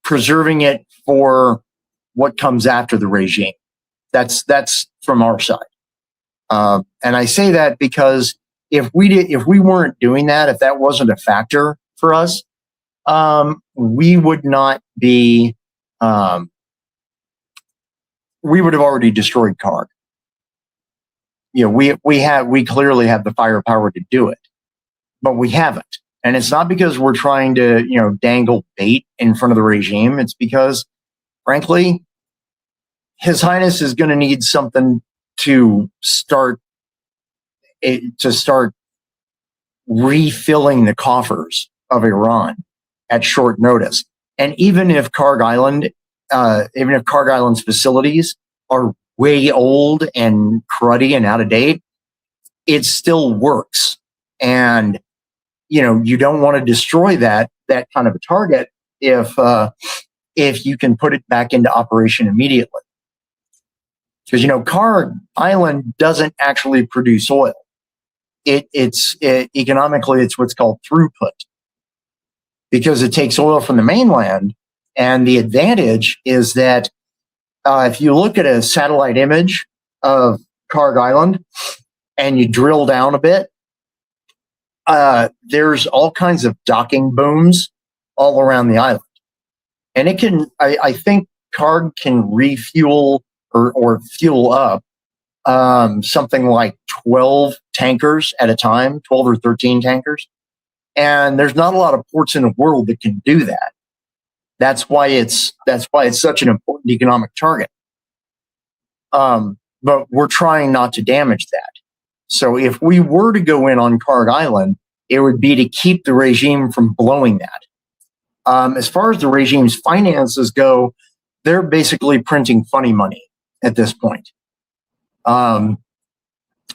preserving it for what comes after the regime. That's from our side. And I say that because if we weren't doing that, if that wasn't a factor for us, we would not be. We would have already destroyed Karg. we clearly have the firepower to do it, but we haven't. And it's not because we're trying to, dangle bait in front of the regime. It's because, frankly, His Highness is going to need something to start refilling the coffers of Iran at short notice. And even if Karg Island's facilities are way old and cruddy and out of date, it still works. And you don't want to destroy that kind of a target if you can put it back into operation immediately. Because Karg Island doesn't actually produce oil. Economically, it's what's called throughput, because it takes oil from the mainland. And the advantage is that if you look at a satellite image of Karg Island and you drill down a bit, there's all kinds of docking booms all around the island. And it can, I think Karg can refuel or fuel up something like 12 tankers at a time, 12 or 13 tankers. And there's not a lot of ports in the world that can do that. That's why it's such an important economic target. But we're trying not to damage that. So if we were to go in on Karg Island, it would be to keep the regime from blowing that. As far as the regime's finances go, they're basically printing funny money at this point.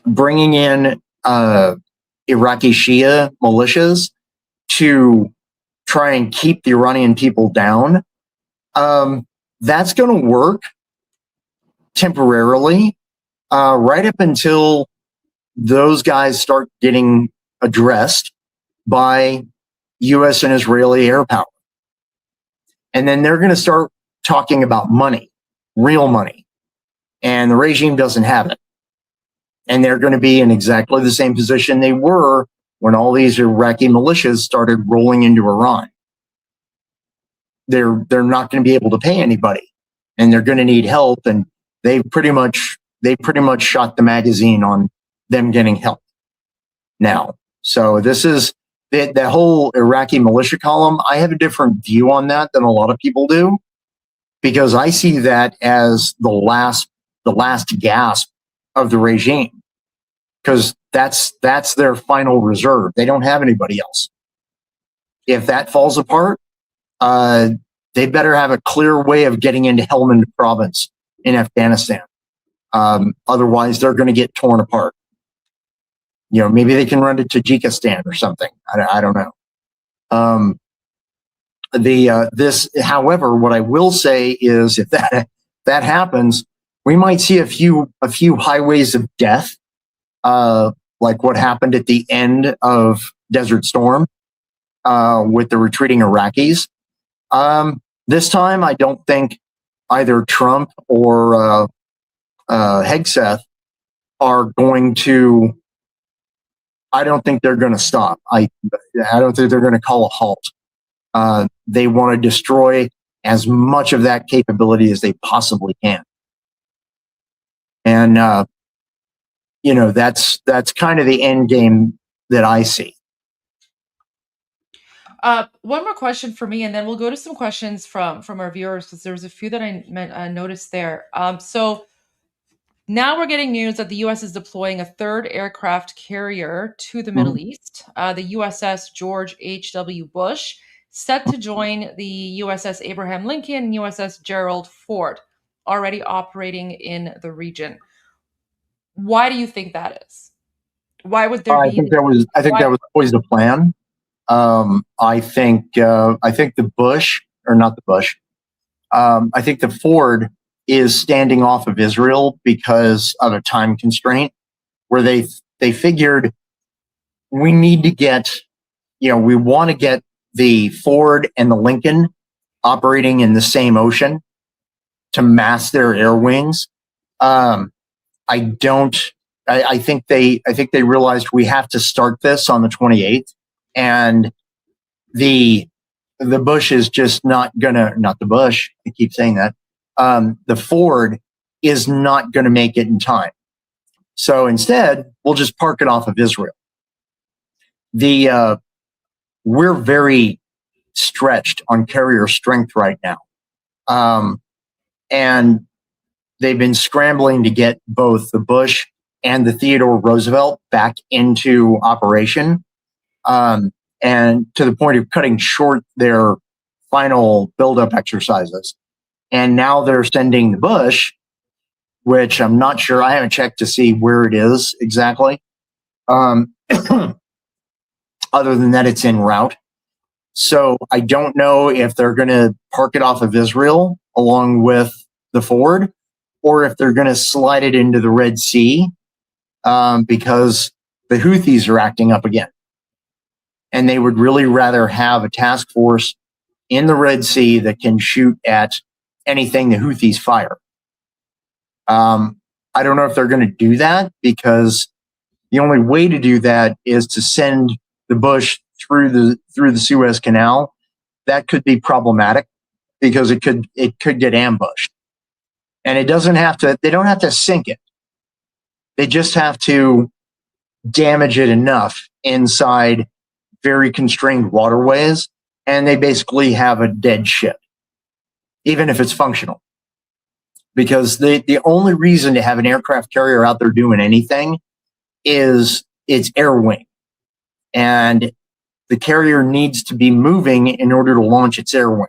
Bringing in Iraqi Shia militias to try and keep the Iranian people down, that's going to work temporarily, right up until those guys start getting addressed by U.S. and Israeli air power. And then they're going to start talking about money, real money. And the regime doesn't have it. And they're going to be in exactly the same position they were when all these Iraqi militias started rolling into Iran. They're not going to be able to pay anybody, and they're going to need help. And they pretty much shot the magazine on them getting help now. So this is the whole Iraqi militia column. I have a different view on that than a lot of people do, because I see that as the last gasp of the regime, because that's their final reserve. They don't have anybody else. If that falls apart, they better have a clear way of getting into Helmand province in Afghanistan. Otherwise, they're going to get torn apart. Maybe they can run to Tajikistan or something. I don't know. However, what I will say is, if that happens, we might see a few highways of death, like what happened at the end of Desert Storm with the retreating Iraqis. This time, I don't think either Trump or Hegseth are going to. I don't think they're going to stop. I don't think they're going to call a halt. They want to destroy as much of that capability as they possibly can. And, that's kind of the end game that I see. One more question for me, and then we'll go to some questions from our viewers, because there was a few that I noticed there. So now we're getting news that the U.S. is deploying a third aircraft carrier to the Middle East, the USS George H.W. Bush, set to join the USS Abraham Lincoln and USS Gerald Ford, already operating in the region. Why do you think that is? Why would there be? I think that was always the plan. I think the Bush, or not the Bush. I think the Ford is standing off of Israel because of a time constraint, where they figured we need to get, we want to get the Ford and the Lincoln operating in the same ocean to mass their air wings. I think they realized we have to start this on the 28th, and the Bush is just not the Bush. I keep saying that. The Ford is not going to make it in time. So instead, we'll just park it off of Israel. We're very stretched on carrier strength right now. And they've been scrambling to get both the Bush and the Theodore Roosevelt back into operation. And to the point of cutting short their final buildup exercises. And now they're sending the Bush, which I'm not sure, I haven't checked to see where it is exactly. Other than that, it's en route. So I don't know if they're going to park it off of Israel along with the Ford, or if they're going to slide it into the Red Sea because the Houthis are acting up again. And they would really rather have a task force in the Red Sea that can shoot at anything the Houthis fire. I don't know if they're going to do that, because the only way to do that is to send the Bush through the Suez Canal. That could be problematic because it could get ambushed. And it doesn't have to, they don't have to sink it. They just have to damage it enough inside very constrained waterways, and they basically have a dead ship, even if it's functional. Because the only reason to have an aircraft carrier out there doing anything is its air wing. And the carrier needs to be moving in order to launch its air wing.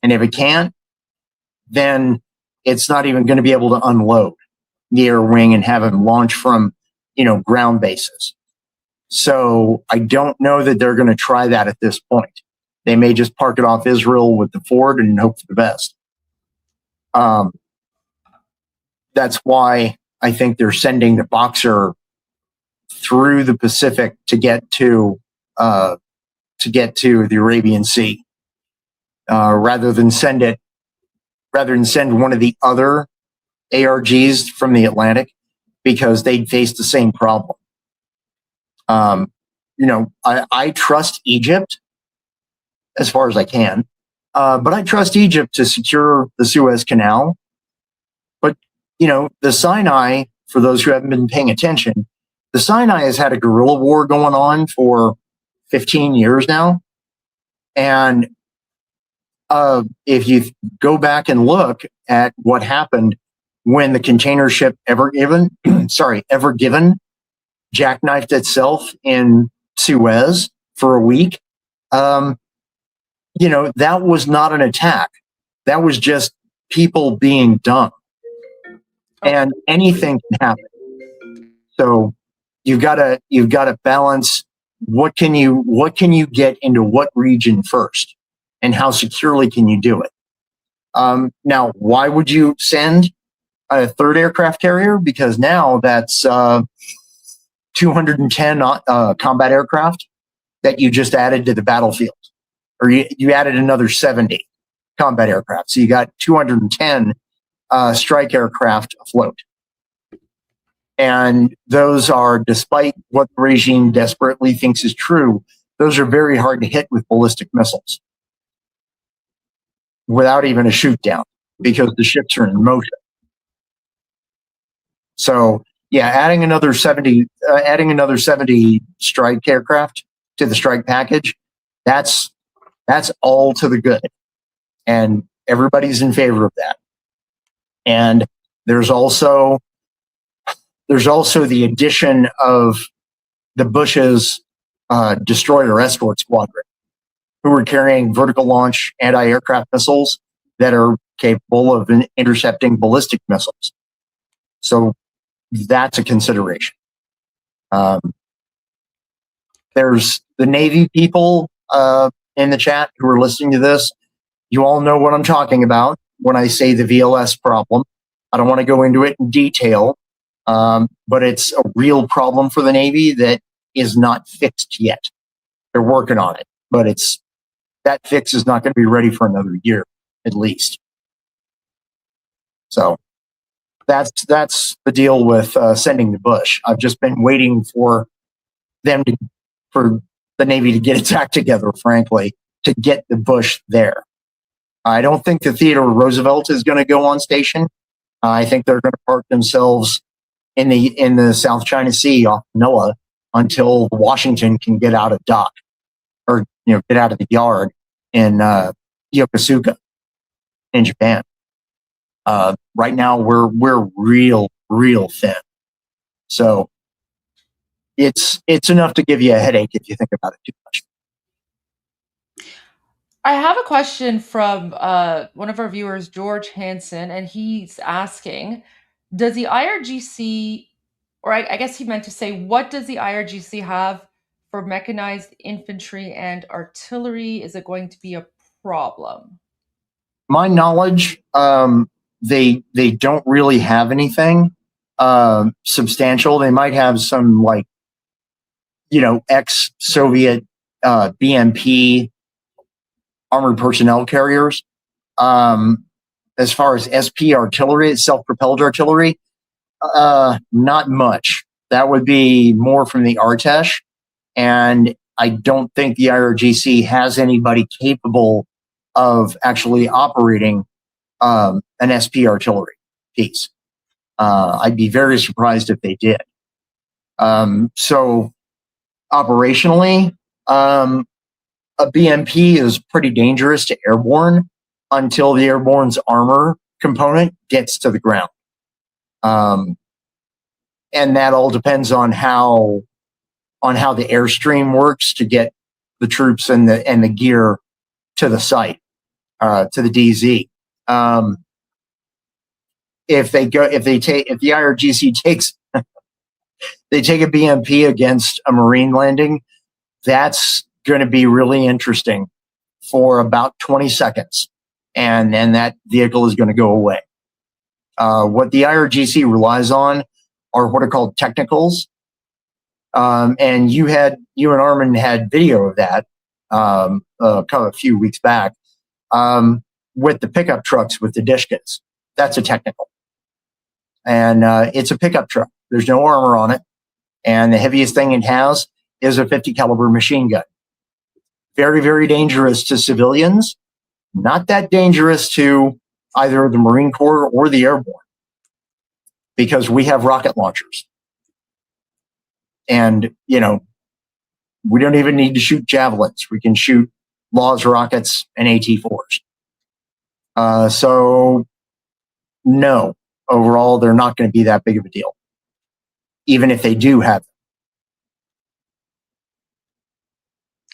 And if it can't, then it's not even going to be able to unload the air wing and have it launch from, ground bases. So I don't know that they're going to try that at this point. They may just park it off Israel with the Ford and hope for the best. That's why I think they're sending the Boxer through the Pacific to get to the Arabian Sea, rather than send one of the other ARGs from the Atlantic, because they'd face the same problem. I trust Egypt as far as I can, but I trust Egypt to secure the Suez Canal. But, the Sinai, for those who haven't been paying attention, the Sinai has had a guerrilla war going on for 15 years now. And if you go back and look at what happened when the container ship Ever Given jackknifed itself in Suez for a week, that was not an attack. That was just people being dumb. And anything can happen. So you've got to balance what can you get into what region first, and how securely can you do it. Now, why would you send a third aircraft carrier? Because now that's 210 combat aircraft that you just added to the battlefield, or you added another 70 combat aircraft. So you got 210 strike aircraft afloat. And those are, despite what the regime desperately thinks is true, those are very hard to hit with ballistic missiles without even a shoot down, because the ships are in motion. So yeah, adding another 70 strike aircraft to the strike package, that's all to the good. And everybody's in favor of that. And there's also the addition of the Bush's destroyer escort squadron, who are carrying vertical launch anti-aircraft missiles that are capable of intercepting ballistic missiles. So that's a consideration. There's the Navy people in the chat who are listening to this. You all know what I'm talking about when I say the VLS problem. I don't want to go into it in detail, but it's a real problem for the Navy that is not fixed yet. They're working on it, but that fix is not going to be ready for another year, at least. So that's the deal with sending the Bush. I've just been waiting for the Navy to get its act together, frankly, to get the Bush there. I don't think the Theodore Roosevelt is going to go on station. I think they're going to park themselves in the South China Sea off Manila until Washington can get out of dock, or get out of the yard in Yokosuka in Japan. Right now we're real thin, so it's enough to give you a headache if you think about it too much. I have a question from one of our viewers, George Hansen, and he's asking, does the IRGC, or I guess he meant to say, what does the IRGC have for mechanized infantry and artillery? Is it going to be a problem? My knowledge, they don't really have anything substantial. They might have some ex-Soviet BMP armored personnel carriers. As far as SP artillery, self-propelled artillery, not much. That would be more from the Artesh, and I don't think the IRGC has anybody capable of actually operating an SP artillery piece. I'd be very surprised if they did. So operationally, a BMP is pretty dangerous to Airborne until the Airborne's armor component gets to the ground. And that all depends on how the airstream works to get the troops and the gear to the site, to the DZ. If the IRGC takes they take a BMP against a Marine landing, that's going to be really interesting for about 20 seconds. And then that vehicle is going to go away. What the IRGC relies on are what are called technicals. And you and Armen had video of that a few weeks back with the pickup trucks with the Dishkas. That's a technical. And it's a pickup truck. There's no armor on it. And the heaviest thing it has is a 50 caliber machine gun. Very, very dangerous to civilians. Not that dangerous to either the Marine Corps or the Airborne, because we have rocket launchers. And, we don't even need to shoot javelins. We can shoot Laws rockets and AT-4s. So, no, overall, they're not going to be that big of a deal, even if they do have them.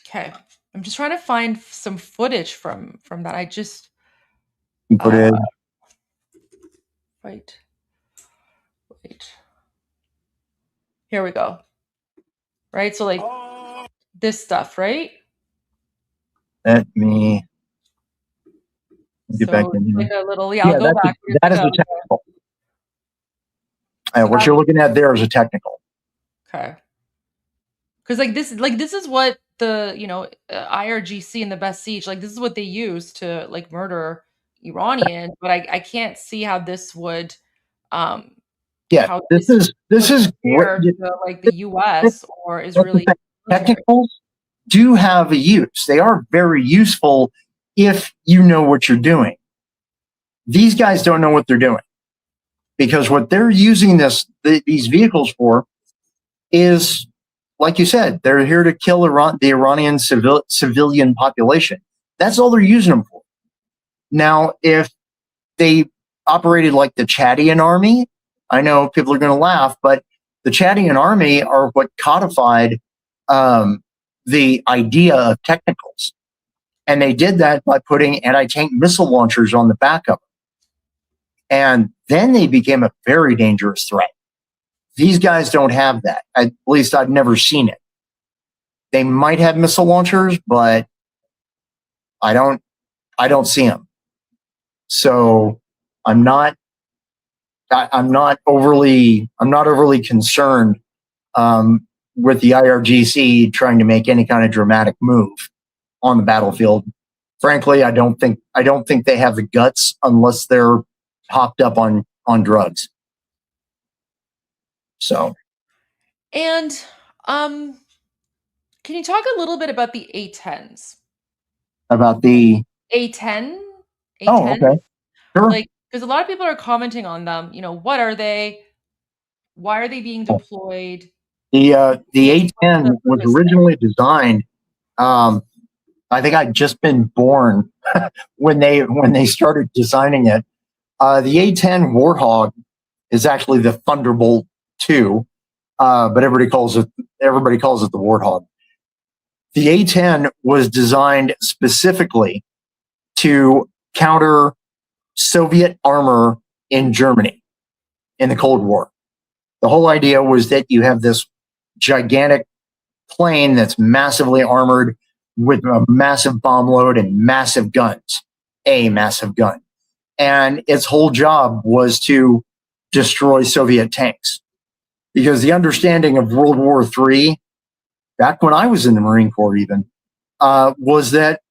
Okay. I'm just trying to find some footage from that. I just put it. Wait. Here we go. Right, so this stuff, right? Let me get back in here. Like a little, I'll go back. That is a technical. What you're looking at there is a technical. Okay. Because this is what the IRGC and the Best Siege, this is what they use to murder Iranians, but I can't see how this would this is compared to the US or Israeli technicals do have a use. They are very useful if you know what you're doing. These guys don't know what they're doing, because what they're using these vehicles for is, like you said, they're here to kill the Iranian civilian population. That's all they're using them for. Now, if they operated like the Chadian army, I know people are going to laugh, but the Chadian army are what codified the idea of technicals. And they did that by putting anti-tank missile launchers on the back of them. And then they became a very dangerous threat. These guys don't have that. At least I've never seen it. They might have missile launchers, but I don't see them. So I'm not overly concerned with the IRGC trying to make any kind of dramatic move on the battlefield. Frankly, I don't think they have the guts unless they're hopped up on drugs. So, and can you talk a little bit about the A10s? About the A10? Oh, okay. Sure. Because a lot of people are commenting on them. What are they? Why are they being deployed? The A-10 was originally designed. I think I'd just been born when they started designing it. The A-10 Warthog is actually the Thunderbolt 2, but everybody calls it the Warthog. The A-10 was designed specifically to counter Soviet armor in Germany in the Cold War. The whole idea was that you have this gigantic plane that's massively armored with a massive bomb load and massive guns, a massive gun. And its whole job was to destroy Soviet tanks. Because the understanding of World War III, back when I was in the Marine Corps even, was that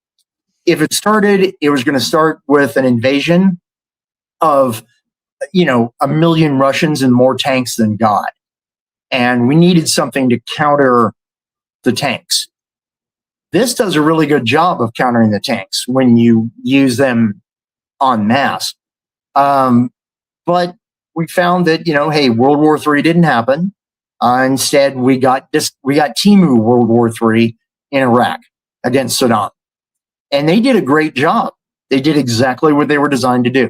if it started, it was going to start with an invasion of, 1 million Russians and more tanks than God. And we needed something to counter the tanks. This does a really good job of countering the tanks when you use them en masse. But we found that, hey, World War III didn't happen. Instead, we got Timu World War III in Iraq against Saddam. And they did a great job. They did exactly what they were designed to do.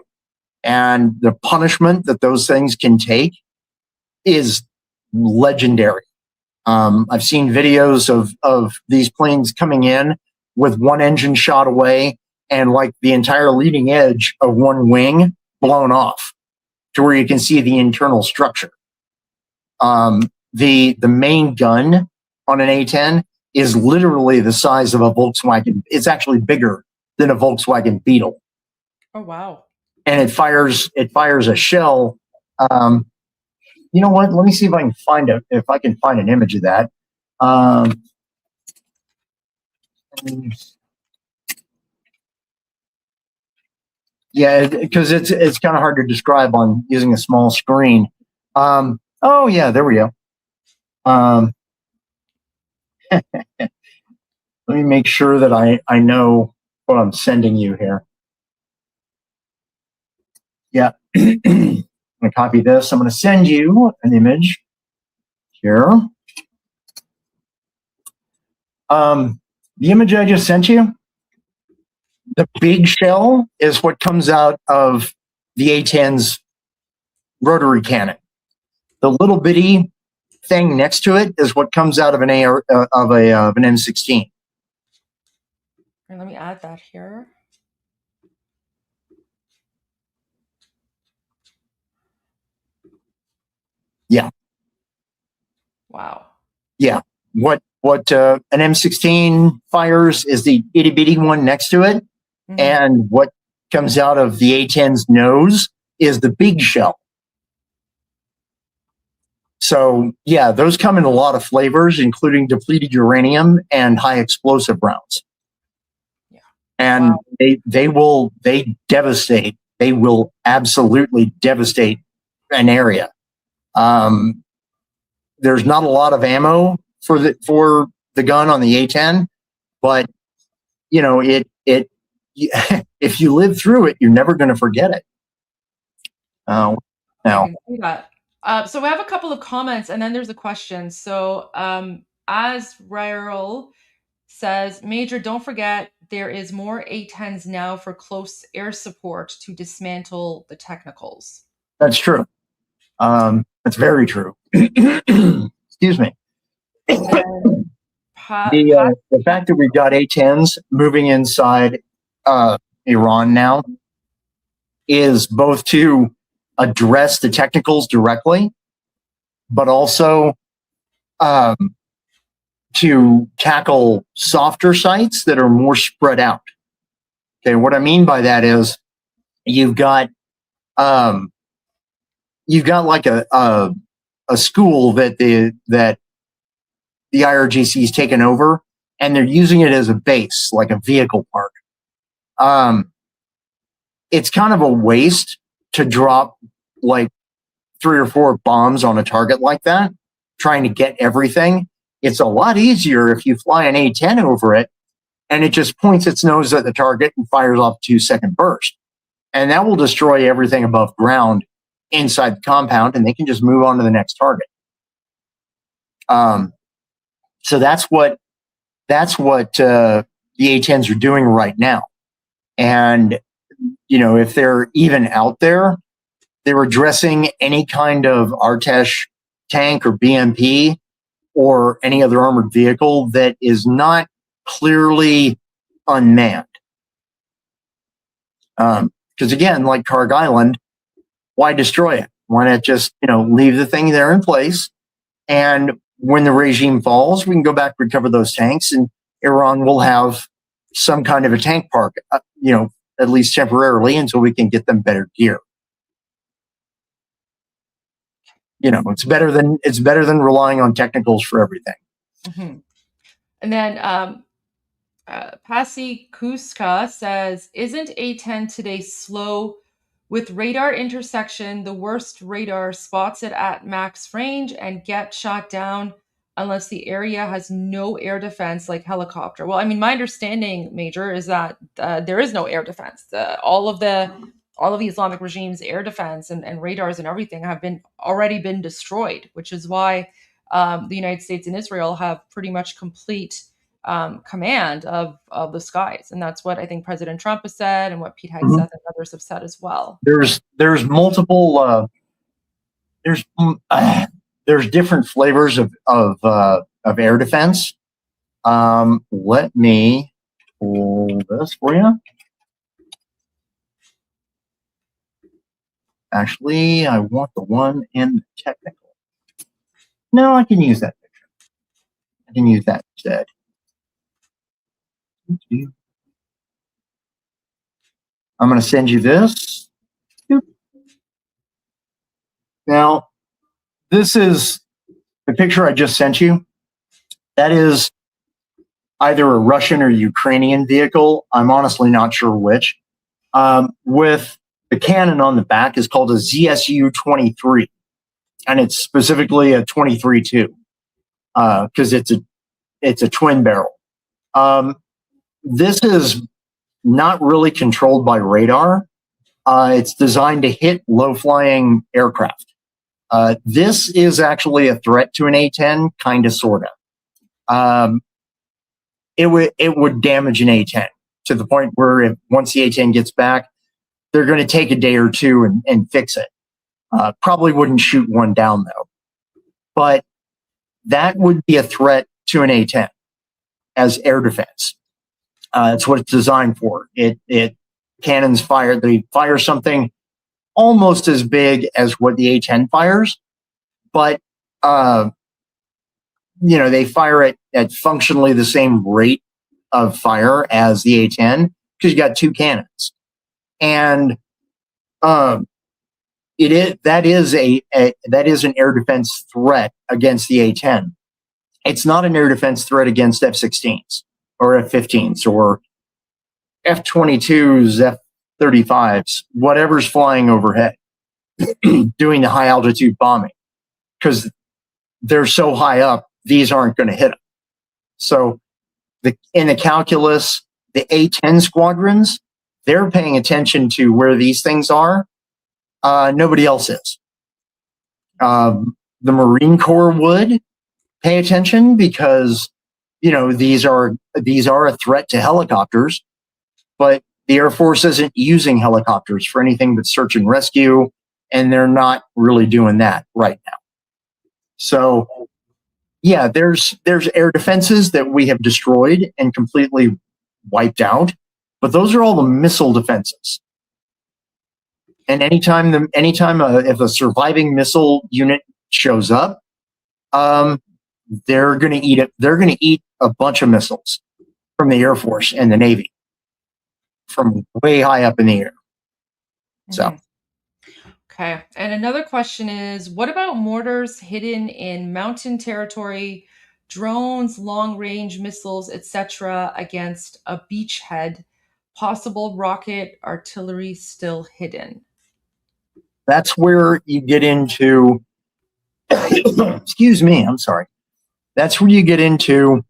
And the punishment that those things can take is legendary. I've seen videos of these planes coming in with one engine shot away and like the entire leading edge of one wing blown off to where you can see the internal structure. The main gun on an A-10 is literally the size of a Volkswagen. It's actually bigger than a Volkswagen Beetle. Oh, wow. And it fires a shell. You know what? Let me see if I can find an image of that. Yeah, because it's kind of hard to describe on using a small screen. Oh yeah, there we go. Let me make sure that I know what I'm sending you here. Yeah. I'm going to copy this. I'm going to send you an image here. The image I just sent you, the big shell is what comes out of the A-10's rotary cannon. The little bitty thing next to it is what comes out of an M16. And let me add that here. Yeah. Wow. Yeah. What an M16 fires is the itty bitty one next to it, and what comes out of the A-10's nose is the big shell. So yeah, those come in a lot of flavors, including depleted uranium and high explosive rounds. Yeah. And wow. they devastate. They will absolutely devastate an area. There's not a lot of ammo for the gun on the A-10, but if you live through it, you're never going to forget it. Now, I can see that. So we have a couple of comments, and then there's a question. So as Rayrl says, Major, don't forget there is more A-10s now for close air support to dismantle the technicals. That's true. That's very true. Excuse me. The fact that we've got A-10s moving inside Iran now is both to address the technicals directly, but also to tackle softer sites that are more spread out. Okay, what I mean by that is you've got like a school that the IRGC has taken over, and they're using it as a base, like a vehicle park. It's kind of a waste to drop like 3 or 4 bombs on a target like that, trying to get everything. It's a lot easier if you fly an A-10 over it, and it just points its nose at the target and fires off a 2-second burst. And that will destroy everything above ground inside the compound, and they can just move on to the next target. So that's what the A-10s are doing right now. And, if they're even out there, they're addressing any kind of Artesh tank or BMP or any other armored vehicle that is not clearly unmanned. Because again, like Karg Island, why destroy it? Why not just, leave the thing there in place? And when the regime falls, we can go back, recover those tanks, and Iran will have some kind of a tank park, at least temporarily, until we can get them better gear. It's better than relying on technicals for everything. Mm-hmm. And then Pasi Kuska says, isn't A-10 today slow? With radar intersection, the worst radar spots it at max range and get shot down unless the area has no air defense like helicopter. Well, I mean, my understanding, Major, is that there is no air defense. All of the Islamic regime's air defense and radars and everything have already been destroyed, which is why the United States and Israel have pretty much complete command of the skies. And that's what I think President Trump has said and what Pete Hegseth and others have said as well. There's multiple there's different flavors of air defense. Let me pull this for you. Actually, I want the one in the technical. No, I can use that picture. I can use that instead. I'm going to send you this. Now, this is the picture I just sent you. That is either a Russian or Ukrainian vehicle. I'm honestly not sure which. With the cannon on the back is called a ZSU-23, and it's specifically a 23-2 because it's a twin barrel. This is not really controlled by radar. It's designed to hit low-flying aircraft. This is actually a threat to an A-10, kind of, sort of. It would damage an A-10 to the point where once the A-10 gets back, they're going to take a day or two and fix it. Probably wouldn't shoot one down, though. But that would be a threat to an A-10 as air defense. That's what it's designed for. Cannons fire. They fire something almost as big as what the A-10 fires, but they fire it at functionally the same rate of fire as the A-10 because you got two cannons, and that is an air defense threat against the A-10. It's not an air defense threat against F-16s or F-15s or F-22s, F-35s, whatever's flying overhead doing the high altitude bombing, because they're so high up, these aren't going to hit them. So in the calculus, the A-10 squadrons, they're paying attention to where these things are. Nobody else is. The Marine Corps would pay attention because, these are a threat to helicopters, but the Air Force isn't using helicopters for anything but search and rescue, and they're not really doing that right now. So, yeah, there's air defenses that we have destroyed and completely wiped out, but those are all the missile defenses. And anytime if a surviving missile unit shows up, they're going to eat it. They're going to eat a bunch of missiles from the Air Force and the Navy from way high up in the air. So. Okay. And another question is, what about mortars hidden in mountain territory, drones, long-range missiles, etc., against a beachhead? Possible rocket artillery still hidden. That's where you get into. Excuse me. I'm sorry. That's where you get into.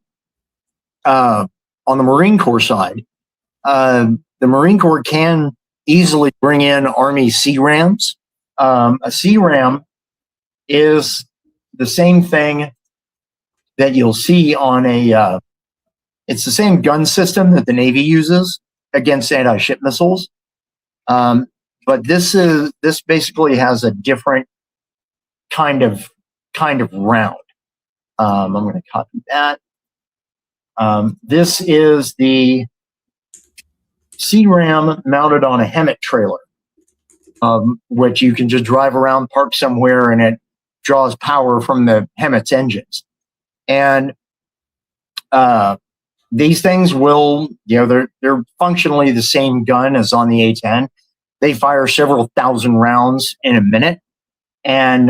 On the Marine Corps side, the Marine Corps can easily bring in Army Sea Rams A CRAM is the same thing that you'll see on a, it's the same gun system that the Navy uses against anti-ship missiles. But this basically has a different kind of round. I'm going to copy that. This is the CRAM mounted on a HEMTT trailer, which you can just drive around, park somewhere, and it draws power from the HEMTT's engines. And these things will, they're functionally the same gun as on the A-10. They fire several thousand rounds in a minute. And,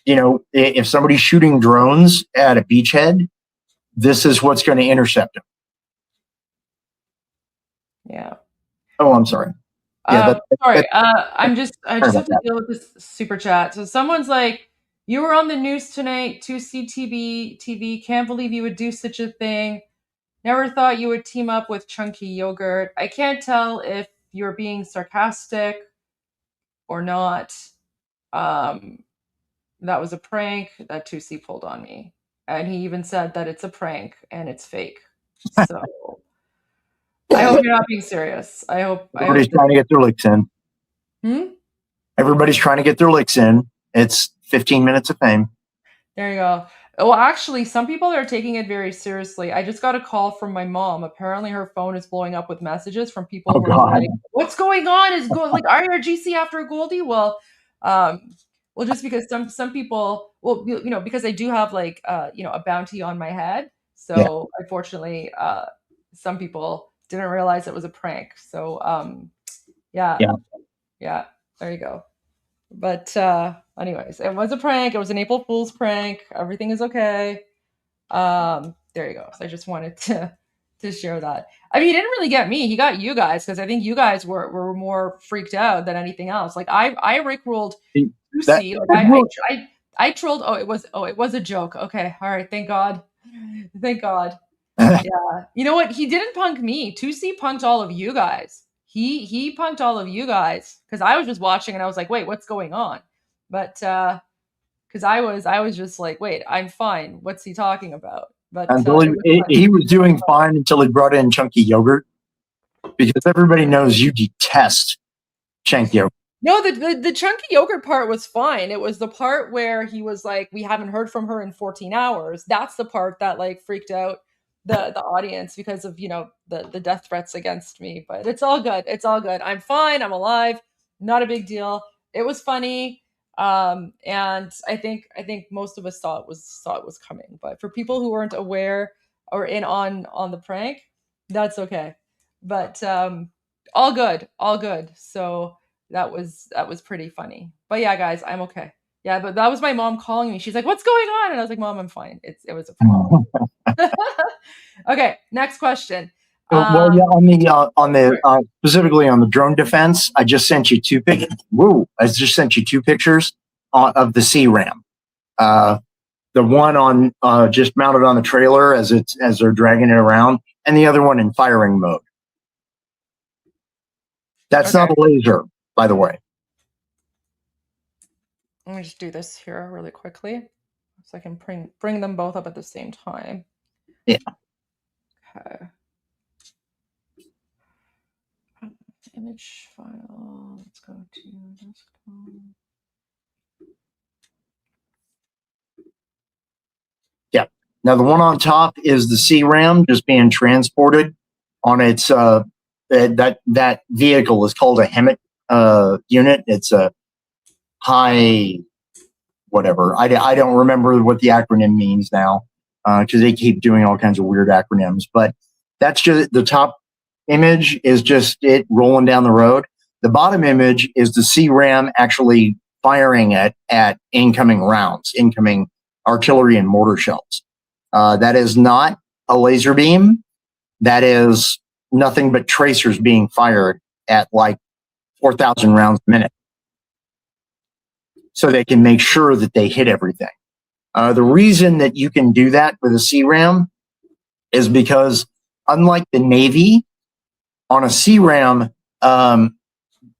if somebody's shooting drones at a beachhead, this is what's going to intercept them. Yeah. Oh, I'm sorry. Sorry. I just have to deal with this super chat. So someone's like, you were on the news tonight, 2C TV. Can't believe you would do such a thing. Never thought you would team up with Chunky Yogurt. I can't tell if you're being sarcastic or not. That was a prank that 2C pulled on me. And he even said that it's a prank and it's fake. So I hope you're not being serious. Everybody's trying to get their licks in. Everybody's trying to get their licks in. It's 15 minutes of fame. There you go. Well, actually, some people are taking it very seriously. I just got a call from my mom. Apparently, her phone is blowing up with messages from people who are like, "What's going on? Is like IRGC after Goldie?" Well, just because some people, because I do have like a bounty on my head. So unfortunately, some people didn't realize it was a prank. So yeah, there you go. But anyways, it was a prank. It was an April Fool's prank. Everything is okay. There you go. So I just wanted to share that. I mean, he didn't really get me. He got you guys, because I think you guys were more freaked out than anything else. Like I rickrolled Lucy. I trolled. Oh, it was a joke. Okay, all right. Thank God. Thank God. Yeah. You know what? He didn't punk me. 2C punked all of you guys. He punked all of you guys, because I was just watching and I was like, wait, what's going on? But because I was just like, wait, I'm fine. What's he talking about? But he was doing fine until he brought in Chunky Yogurt, because everybody knows you detest Chunky Yogurt. No, the Chunky Yogurt part was fine. It was the part where he was like, we haven't heard from her in 14 hours. That's the part that like freaked out the audience, because of the death threats against me. But it's all good. It's all good. I'm fine. I'm alive. Not a big deal. It was funny. And I think most of us saw it was coming. But for people who weren't aware or in on the prank, that's okay. But all good. So that was pretty funny. But yeah, guys, I'm okay. Yeah, but that was my mom calling me. She's like, "What's going on?" And I was like, "Mom, I'm fine. It was a prank." Okay, next question. Well, yeah, on the specifically on the drone defense, I just sent you two pictures. I just sent you two pictures of the CRAM. The one on just mounted on the trailer as they're dragging it around, and the other one in firing mode. That's not a laser, by the way. Let me just do this here really quickly, so I can bring them both up at the same time. Yeah. Okay. Image file. Let's go to desktop. Yeah. Now the one on top is the CRAM just being transported on its that vehicle is called a HEMTT unit. It's a high whatever. I don't remember what the acronym means now, because they keep doing all kinds of weird acronyms. But that's just the top image is just it rolling down the road. The bottom image is the CRAM actually firing at incoming rounds, incoming artillery and mortar shells. That is not a laser beam. That is nothing but tracers being fired at like 4,000 rounds a minute, so they can make sure that they hit everything. The reason that you can do that with a CRAM is because, unlike the Navy, on a CRAM,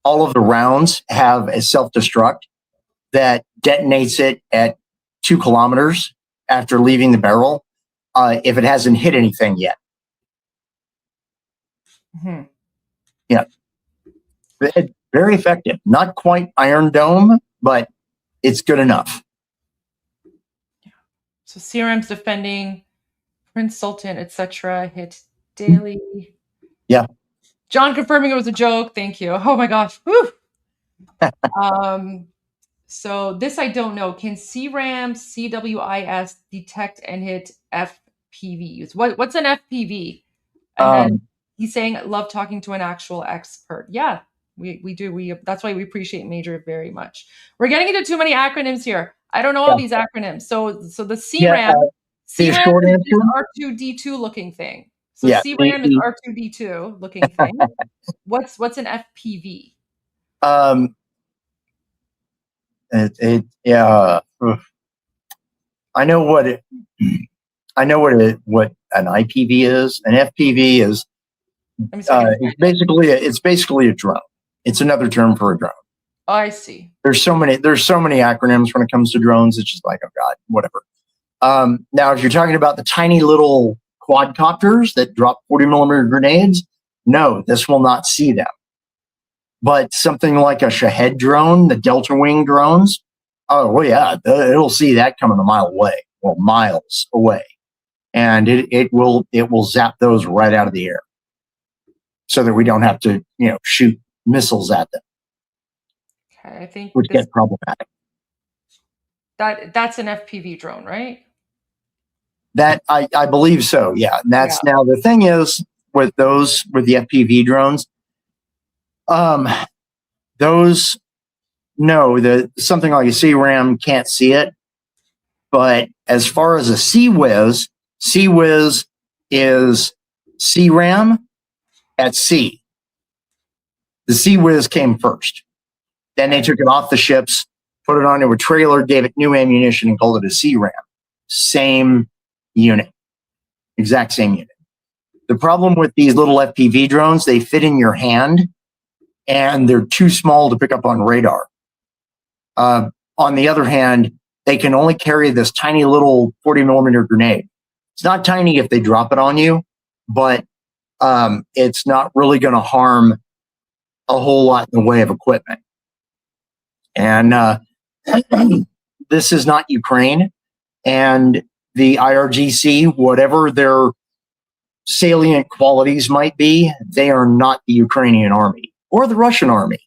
all of the rounds have a self-destruct that detonates it at 2 kilometers after leaving the barrel if it hasn't hit anything yet. Mhm. Yeah. Very effective. Not quite Iron Dome, but it's good enough. So CRM's defending Prince Sultan, etc. hit daily. Yeah. John confirming it was a joke. Thank you. Oh my gosh. Woo. So this I don't know. Can CRAM CWIS detect and hit FPVs? What's an FPV? And then he's saying, love talking to an actual expert. Yeah, we do. That's why we appreciate Major very much. We're getting into too many acronyms here. I don't know all these acronyms. So the CRAM, the short is answer, R2D2 looking thing. So yeah, CRAM is R2D2 looking thing. What's an FPV? Yeah. I know what what an IPV is. An FPV is it's basically a drone. It's another term for a drone. Oh, I see. There's so many acronyms when it comes to drones. It's just like, oh God, whatever. Now, if you're talking about the tiny little quadcopters that drop 40 millimeter grenades, no, this will not see them. But something like a Shahed drone, the Delta Wing drones, oh, well, yeah, it'll see that coming a mile away, or miles away. And it will zap those right out of the air so that we don't have to, shoot missiles at them. Okay, I think which gets problematic. That's an FPV drone, right? That I believe so, yeah. And that's now the thing is with the FPV drones, something like a CRAM can't see it. But as far as a CWIS is CRAM at sea. The CWIS came first. Then they took it off the ships, put it onto a trailer, gave it new ammunition, and called it a CRAM. Same unit. Exact same unit. The problem with these little FPV drones, they fit in your hand, and they're too small to pick up on radar. On the other hand, they can only carry this tiny little 40 millimeter grenade. It's not tiny if they drop it on you, but it's not really going to harm a whole lot in the way of equipment. And this is not Ukraine. And the IRGC, whatever their salient qualities might be, they are not the Ukrainian army or the Russian army.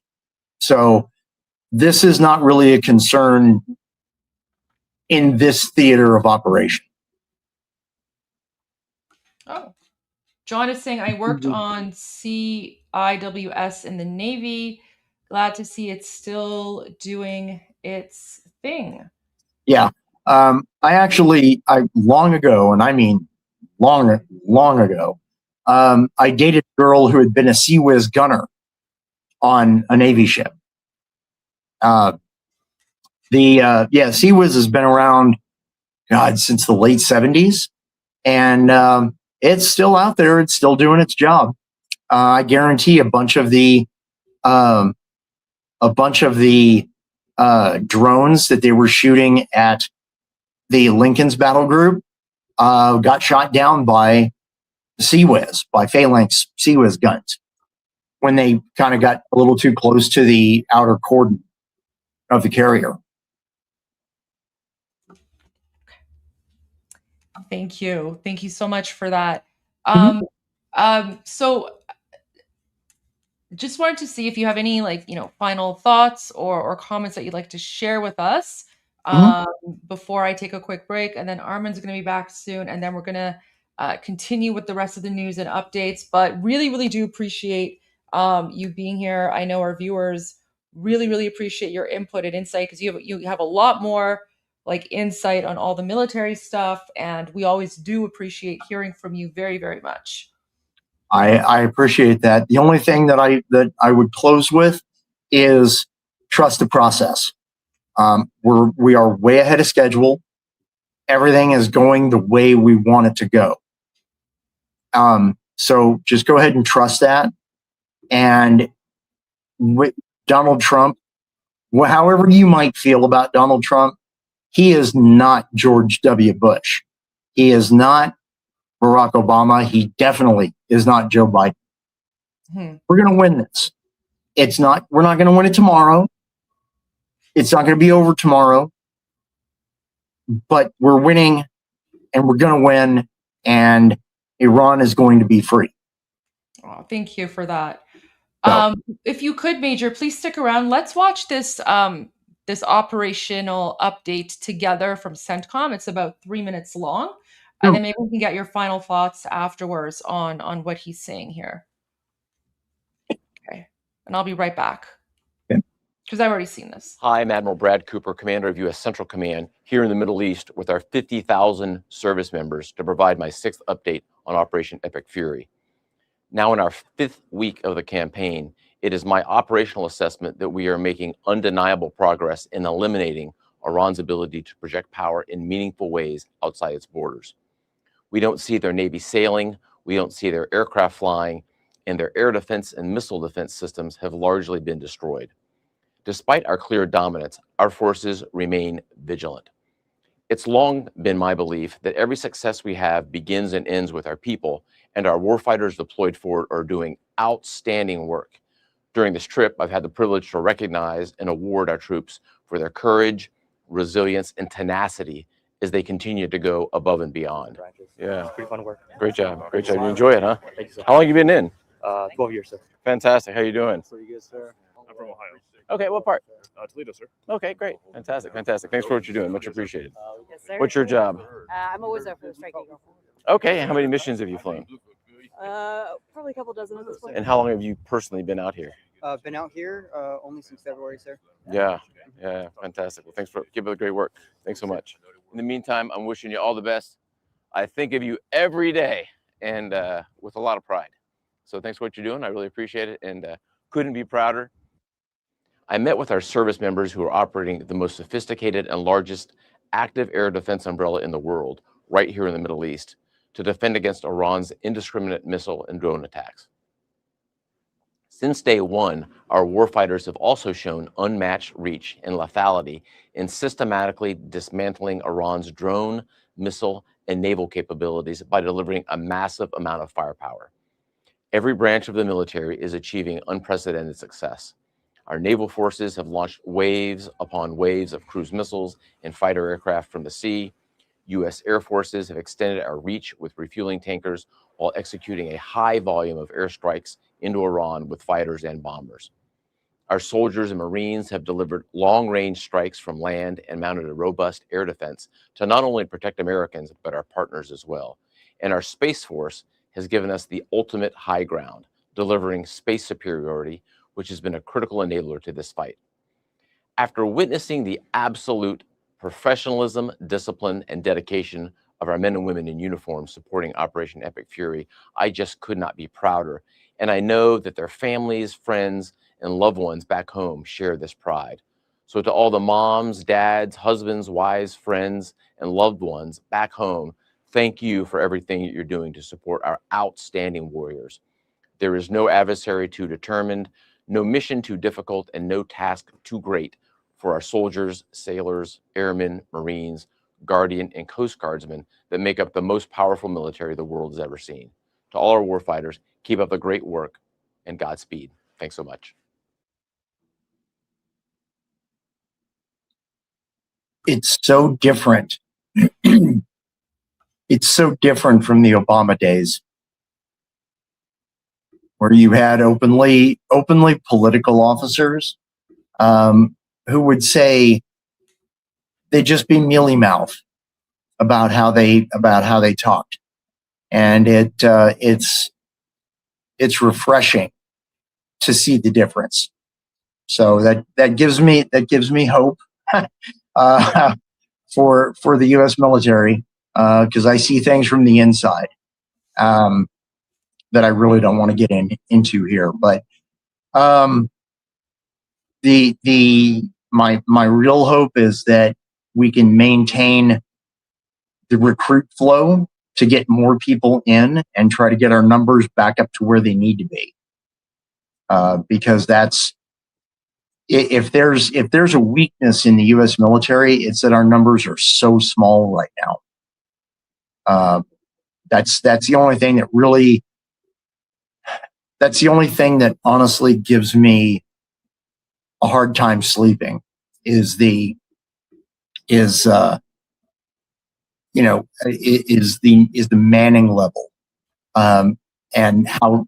So this is not really a concern in this theater of operation. Oh, John is saying, I worked on CIWS in the Navy. Glad to see it's still doing its thing. Yeah. I long ago, and I mean long ago, I dated a girl who had been a CWIS gunner on a Navy ship. CWIS has been around, God, since the late 70s, and it's still out there. It's still doing its job. I guarantee a bunch of the drones that they were shooting at the Lincoln's battle group got shot down by CWIS, by Phalanx CWIS guns, when they kind of got a little too close to the outer cordon of the carrier. Thank you. Thank you so much for that. So just wanted to see if you have any final thoughts or comments that you'd like to share with us before I take a quick break. And then Armen's going to be back soon. And then we're going to continue with the rest of the news and updates. But really, really do appreciate you being here. I know our viewers really, really appreciate your input and insight, because you have a lot more insight on all the military stuff. And we always do appreciate hearing from you very, very much. I appreciate that. The only thing that I would close with is trust the process. We are way ahead of schedule. Everything is going the way we want it to go. So just go ahead and trust that. And Donald Trump, well, however you might feel about Donald Trump, he is not George W. Bush. He is not Barack Obama. He definitely is not Joe Biden. We're going to win this. We're not going to win it tomorrow. It's not going to be over tomorrow, but we're winning and we're going to win, and Iran is going to be free. Oh, thank you for that. So, If you could, Major, please stick around. Let's watch this this operational update together from CENTCOM. It's about 3 minutes long, and then maybe we can get your final thoughts afterwards on what he's saying here. Okay, and I'll be right back because I've already seen this. Hi, I'm Admiral Brad Cooper, Commander of U.S. Central Command here in the Middle East with our 50,000 service members to provide my 6th update on Operation Epic Fury. Now in our 5th week of the campaign, it is my operational assessment that we are making undeniable progress in eliminating Iran's ability to project power in meaningful ways outside its borders. We don't see their Navy sailing, we don't see their aircraft flying, and their air defense and missile defense systems have largely been destroyed. Despite our clear dominance, our forces remain vigilant. It's long been my belief that every success we have begins and ends with our people, and our warfighters deployed forward are doing outstanding work. During this trip, I've had the privilege to recognize and award our troops for their courage, resilience, and tenacity as they continue to go above and beyond. Yeah. Pretty fun work. Great job. Great job. You enjoy it, huh? Thank you, sir. How long have you been in? 12 years, sir. Fantastic. How you doing? Pretty good, sir. I'm from Ohio. Okay, what part? Toledo, sir. Okay, great. Fantastic. Fantastic. Thanks for what you're doing. Much appreciated. Yes, sir. What's your job? I'm a wizard for the Strike Eagle. Okay, how many missions have you flown? Probably a couple dozen at this point. And how long have you personally been out here? Been out here only since February, sir. Yeah, fantastic. Well, thanks for keep up the great work. Thanks so much. In the meantime, I'm wishing you all the best. I think of you every day and with a lot of pride. So thanks for what you're doing. I really appreciate it and couldn't be prouder. I met with our service members who are operating the most sophisticated and largest active air defense umbrella in the world, right here in the Middle East, to defend against Iran's indiscriminate missile and drone attacks. Since day one, our warfighters have also shown unmatched reach and lethality in systematically dismantling Iran's drone, missile, and naval capabilities by delivering a massive amount of firepower. Every branch of the military is achieving unprecedented success. Our naval forces have launched waves upon waves of cruise missiles and fighter aircraft from the sea. U.S. Air Forces have extended our reach with refueling tankers while executing a high volume of airstrikes into Iran with fighters and bombers. Our soldiers and Marines have delivered long-range strikes from land and mounted a robust air defense to not only protect Americans, but our partners as well. And our Space Force has given us the ultimate high ground, delivering space superiority, which has been a critical enabler to this fight. After witnessing the absolute professionalism, discipline, and dedication of our men and women in uniform supporting Operation Epic Fury, I just could not be prouder. And I know that their families, friends, and loved ones back home share this pride. So to all the moms, dads, husbands, wives, friends, and loved ones back home, thank you for everything that you're doing to support our outstanding warriors. There is no adversary too determined, no mission too difficult, and no task too great for our soldiers, sailors, airmen, Marines, Guardian, and Coast Guardsmen that make up the most powerful military the world has ever seen. To all our warfighters, keep up the great work and Godspeed. Thanks so much. It's so different. It's so different from the Obama days, where you had openly political officers who would say they'd just be mealy mouth about how they talked, and it's refreshing to see the difference. So that gives me hope for the U.S. military, because I see things from the inside that I really don't want to get into here. But my real hope is that we can maintain the recruit flow to get more people in and try to get our numbers back up to where they need to be, because that's if there's a weakness in the U.S. military, it's that our numbers are so small right now. That's the only thing that really. That's the only thing that honestly gives me a hard time sleeping. Is the manning level, and how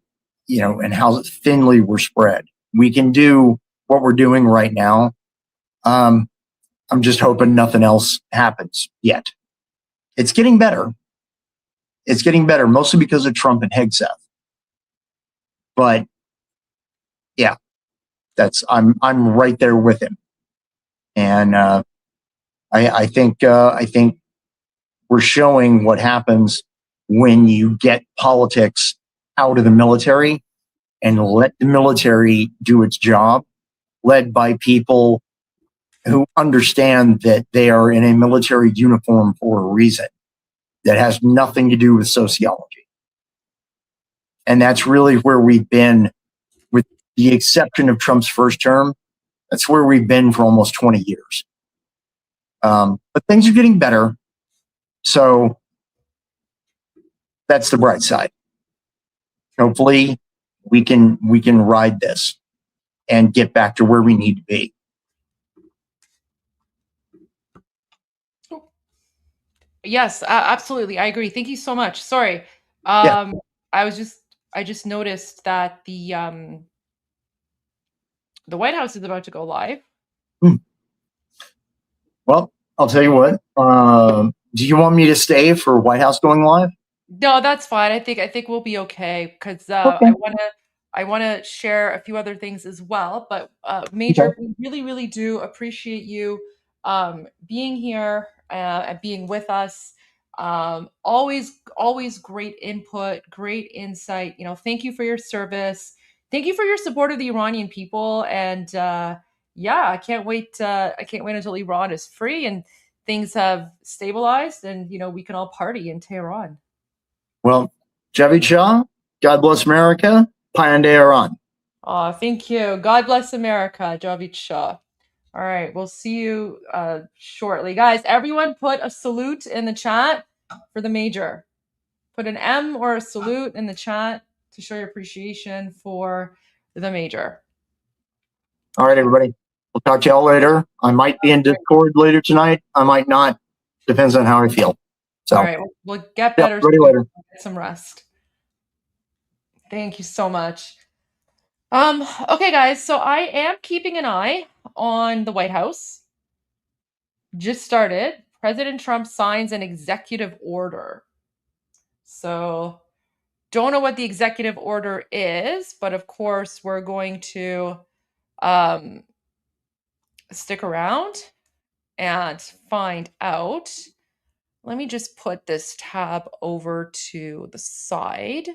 thinly we're spread. We can do what we're doing right now. I'm just hoping nothing else happens yet. It's getting better. It's getting better, mostly because of Trump and Hegseth. But yeah, I'm right there with him, and I think we're showing what happens when you get politics out of the military and let the military do its job, led by people who understand that they are in a military uniform for a reason that has nothing to do with sociology. And that's really where we've been, with the exception of Trump's first term. That's where we've been for almost 20 years. But things are getting better. So that's the bright side. Hopefully we can ride this and get back to where we need to be. Yes, absolutely. I agree. Thank you so much. Sorry. Yeah. I just noticed that the White House is about to go live. Well, I'll tell you what. Do you want me to stay for White House going live? No, that's fine. I think we'll be okay because Okay. I wanna share a few other things as well. But Major, we really do appreciate you being here and being with us. Always great input, great insight. Thank you for your service. Thank you for your support of the Iranian people. And yeah, I can't wait until Iran is free and things have stabilized and we can all party in Tehran. Well, Javid Shah, God bless America, Payande Iran. Oh, thank you. God bless America, Javid Shah. All right, we'll see you shortly. Guys, everyone put a salute in the chat for the Major. Put an M or a salute in the chat to show your appreciation for the Major. All right, everybody. We'll talk to y'all later. I might be in Discord later tonight. I might not. Depends on how I feel. So, all right, we'll get better. Ready later. Get some rest. Thank you so much. Okay, guys, so I am keeping an eye on the White House. Just started. President Trump signs an executive order. So, don't know what the executive order is, but of course, we're going to stick around and find out. Let me just put this tab over to the side.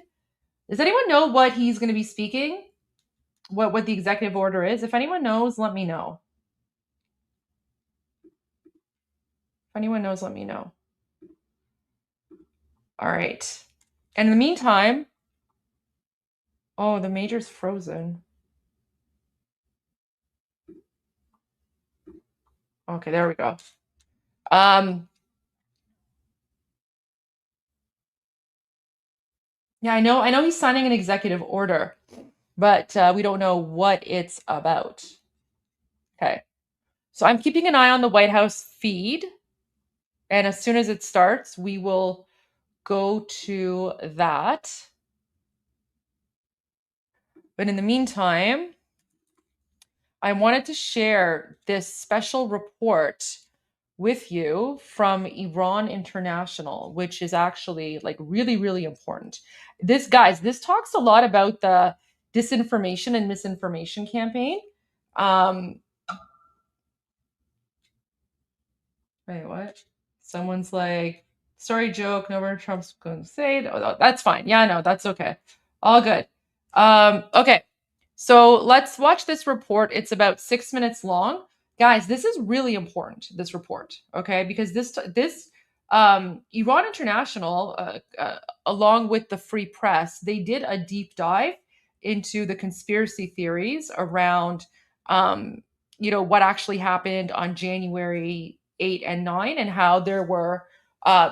Does anyone know what he's going to be speaking? What the executive order is? If anyone knows, let me know. If anyone knows, let me know. All right. And in the meantime, oh, the Major's frozen. Okay, there we go. Yeah, I know he's signing an executive order, but we don't know what it's about. Okay. So I'm keeping an eye on the White House feed, and as soon as it starts, we will go to that. But in the meantime, I wanted to share this special report with you from Iran International, which is actually like really important. This talks a lot about the disinformation and misinformation campaign. Wait, what? Someone's like, sorry, joke. Nobody Trump's going to say it. Oh, that's fine. Yeah, no, that's okay. All good. Okay. So let's watch this report. It's about 6 minutes long. Guys, this is really important, this report, okay? Because this Iran International, along with the Free Press, they did a deep dive into the conspiracy theories around what actually happened on January 8 and 9, and how there were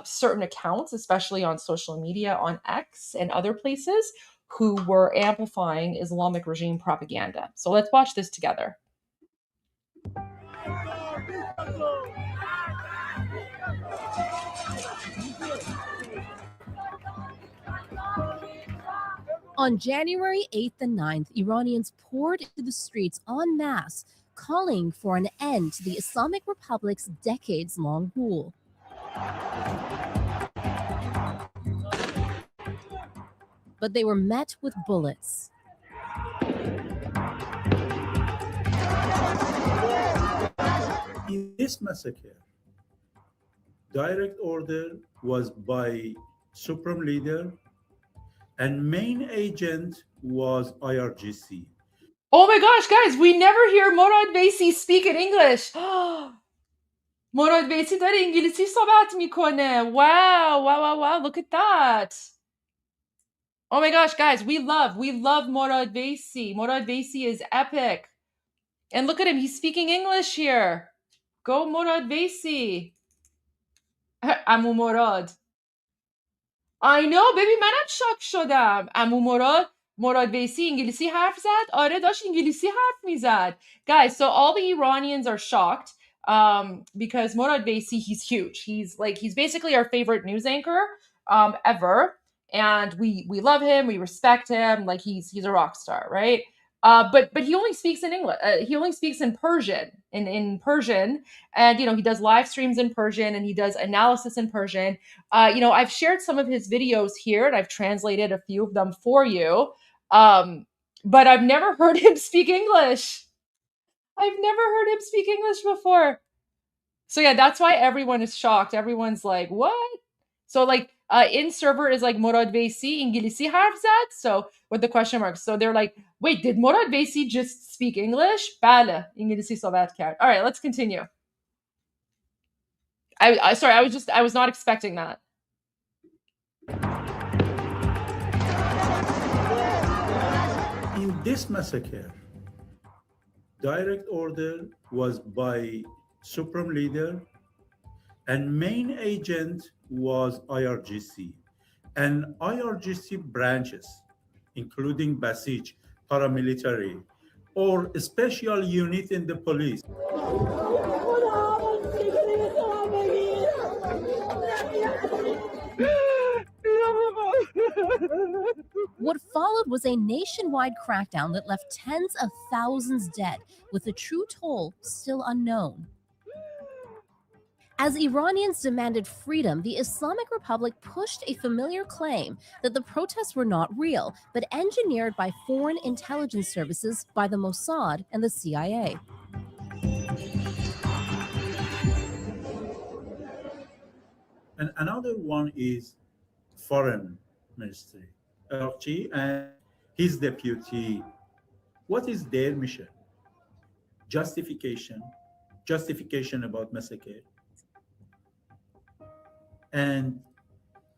certain accounts, especially on social media, on X and other places, who were amplifying Islamic regime propaganda. So let's watch this together. On January 8th and 9th, Iranians poured into the streets en masse, calling for an end to the Islamic Republic's decades-long rule. But they were met with bullets. In this massacre, direct order was by Supreme Leader, and main agent was IRGC. Oh my gosh, guys, we never hear Morad Vaisi speak in English. Morad Vaisi داره انگلیسی صحبت میکنه. Wow, look at that. Oh my gosh, guys, we love Morad Vaisi. Morad Vaisi is epic. And look at him, he's speaking English here. Go Morad Vaisi. Amu Morad. I know, baby, منم شاک شدم. عمو مراد ویسی انگلیسی حرف زد. آره داشت انگلیسی حرف میزد. Guys, so all the Iranians are shocked because Morad Vaisi, he's huge. He's basically our favorite news anchor ever. And we love him, we respect him, like he's a rock star, right? But he only speaks in English. He only speaks in Persian, in Persian, and he does live streams in Persian, and he does analysis in Persian. I've shared some of his videos here, and I've translated a few of them for you. But I've never heard him speak English. I've never heard him speak English before. So yeah, that's why everyone is shocked. Everyone's like, what? So in server is like Morad Vaisi İngilizce harf zad, so with the question marks. So they're like, wait, did Morad Vaisi just speak English? Bale, İngilizce صحبت کرد. All right, let's continue. Sorry, I was not expecting that. In this massacre, direct order was by Supreme Leader, and main agent was IRGC, and IRGC branches, including Basij, paramilitary, or special unit in the police. What followed was a nationwide crackdown that left tens of thousands dead, with the true toll still unknown. As Iranians demanded freedom, the Islamic Republic pushed a familiar claim that the protests were not real, but engineered by foreign intelligence services by the Mossad and the CIA. And another one is Foreign Ministry, and his deputy. What is their mission? Justification about massacre, and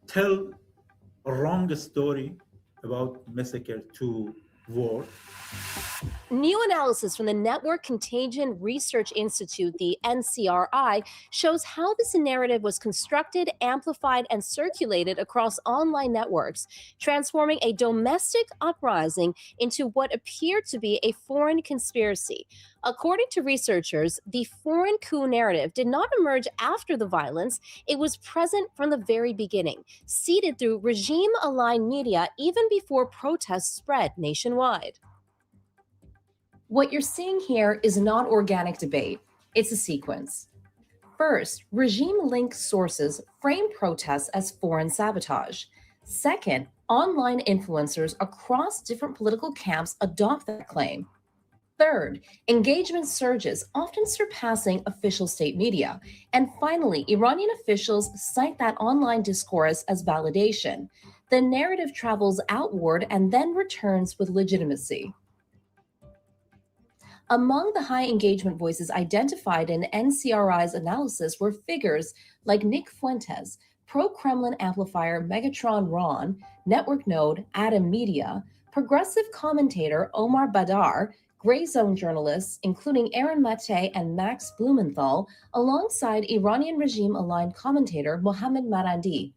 tell a wrong story about massacre to war. New analysis from the Network Contagion Research Institute, the NCRI, shows how this narrative was constructed, amplified, and circulated across online networks, transforming a domestic uprising into what appeared to be a foreign conspiracy. According to researchers, the foreign coup narrative did not emerge after the violence. It was present from the very beginning, seeded through regime-aligned media even before protests spread nationwide. What you're seeing here is not organic debate. It's a sequence. First, regime-linked sources frame protests as foreign sabotage. Second, online influencers across different political camps adopt that claim. Third, engagement surges, often surpassing official state media. And finally, Iranian officials cite that online discourse as validation. The narrative travels outward and then returns with legitimacy. Among the high engagement voices identified in NCRI's analysis were figures like Nick Fuentes, pro-Kremlin amplifier Megatron Ron, network node Atom Media, progressive commentator Omar Badar, gray zone journalists, including Aaron Mate and Max Blumenthal, alongside Iranian regime-aligned commentator Mohammad Marandi.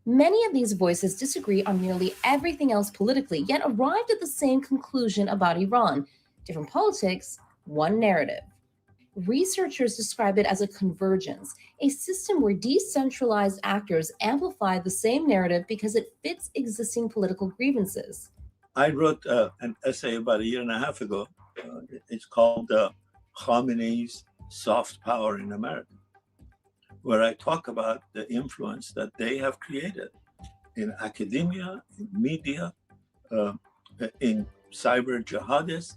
Many of these voices disagree on nearly everything else politically, yet arrived at the same conclusion about Iran: different politics, one narrative. Researchers describe it as a convergence, a system where decentralized actors amplify the same narrative because it fits existing political grievances. I wrote an essay about a year and a half ago. It's called Khamenei's Soft Power in America, where I talk about the influence that they have created in academia, in media, in cyber jihadists.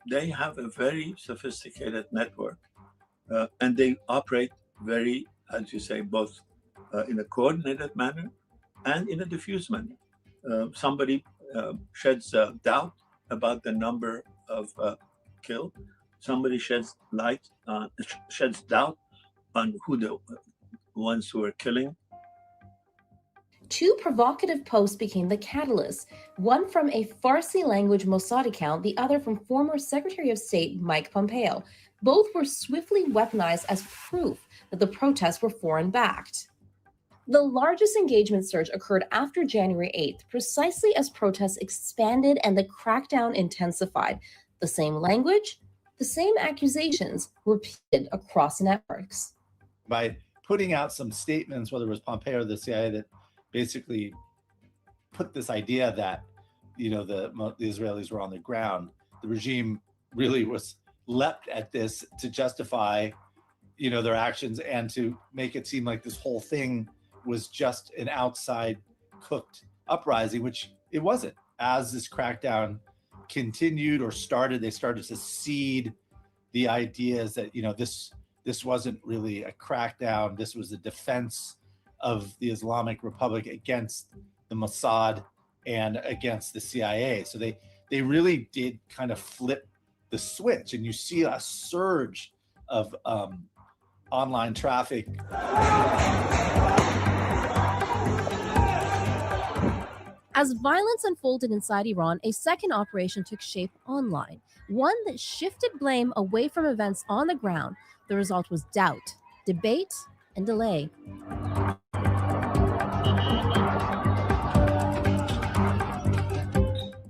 They have a very sophisticated network, and they operate very, as you say, both in a coordinated manner and in a diffuse manner. Somebody sheds doubt about the number of killed. Somebody sheds doubt on who the ones who are killing. Two provocative posts became the catalyst, one from a Farsi language Mossad account, the other from former Secretary of State Mike Pompeo. Both were swiftly weaponized as proof that the protests were foreign-backed. The largest engagement surge occurred after January 8th, precisely as protests expanded and the crackdown intensified. The same language, the same accusations repeated across networks. By putting out some statements, whether it was Pompeo or the CIA, that basically put this idea that, you know, the Israelis were on the ground, the regime really was leapt at this to justify, you know, their actions and to make it seem like this whole thing was just an outside cooked uprising, which it wasn't. As this crackdown continued or started, they started to seed the ideas that, you know, this wasn't really a crackdown. This was a defense of the Islamic Republic against the Mossad and against the CIA. So they really did kind of flip the switch, and you see a surge of online traffic. As violence unfolded inside Iran, a second operation took shape online, one that shifted blame away from events on the ground. The result was doubt, debate, and delay.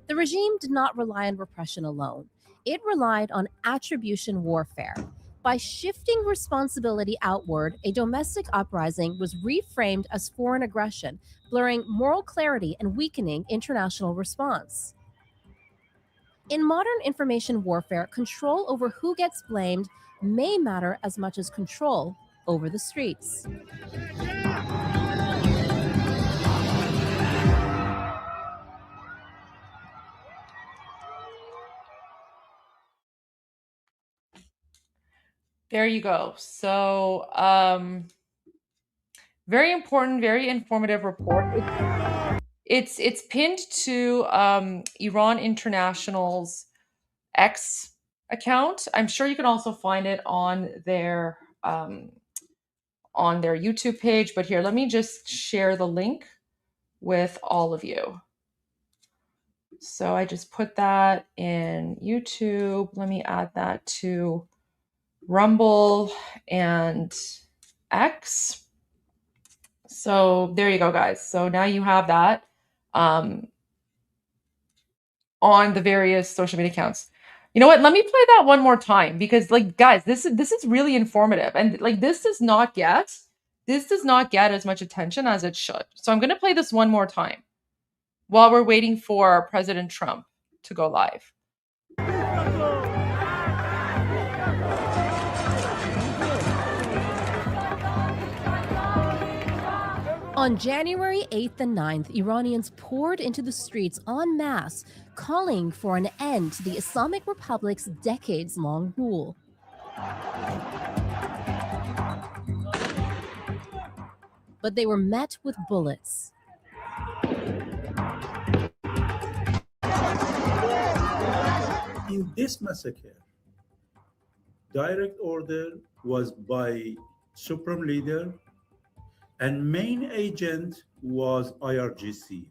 The regime did not rely on repression alone. It relied on attribution warfare. By shifting responsibility outward, a domestic uprising was reframed as foreign aggression, blurring moral clarity and weakening international response. In modern information warfare, control over who gets blamed may matter as much as control over the streets. There you go. So, very important, very informative report. It's pinned to Iran International's X account. I'm sure you can also find it on their YouTube page. But here, let me just share the link with all of you. So I just put that in YouTube. Let me add that to Rumble and X. So there you go, guys. So now you have that on the various social media accounts. You know what? Let me play that one more time because, like, guys, this is really informative, and like this does not get as much attention as it should. So I'm gonna play this one more time while we're waiting for President Trump to go live. On January 8th and 9th, Iranians poured into the streets en masse, calling for an end to the Islamic Republic's decades-long rule. But they were met with bullets. In this massacre, direct order was by Supreme Leader, and main agent was IRGC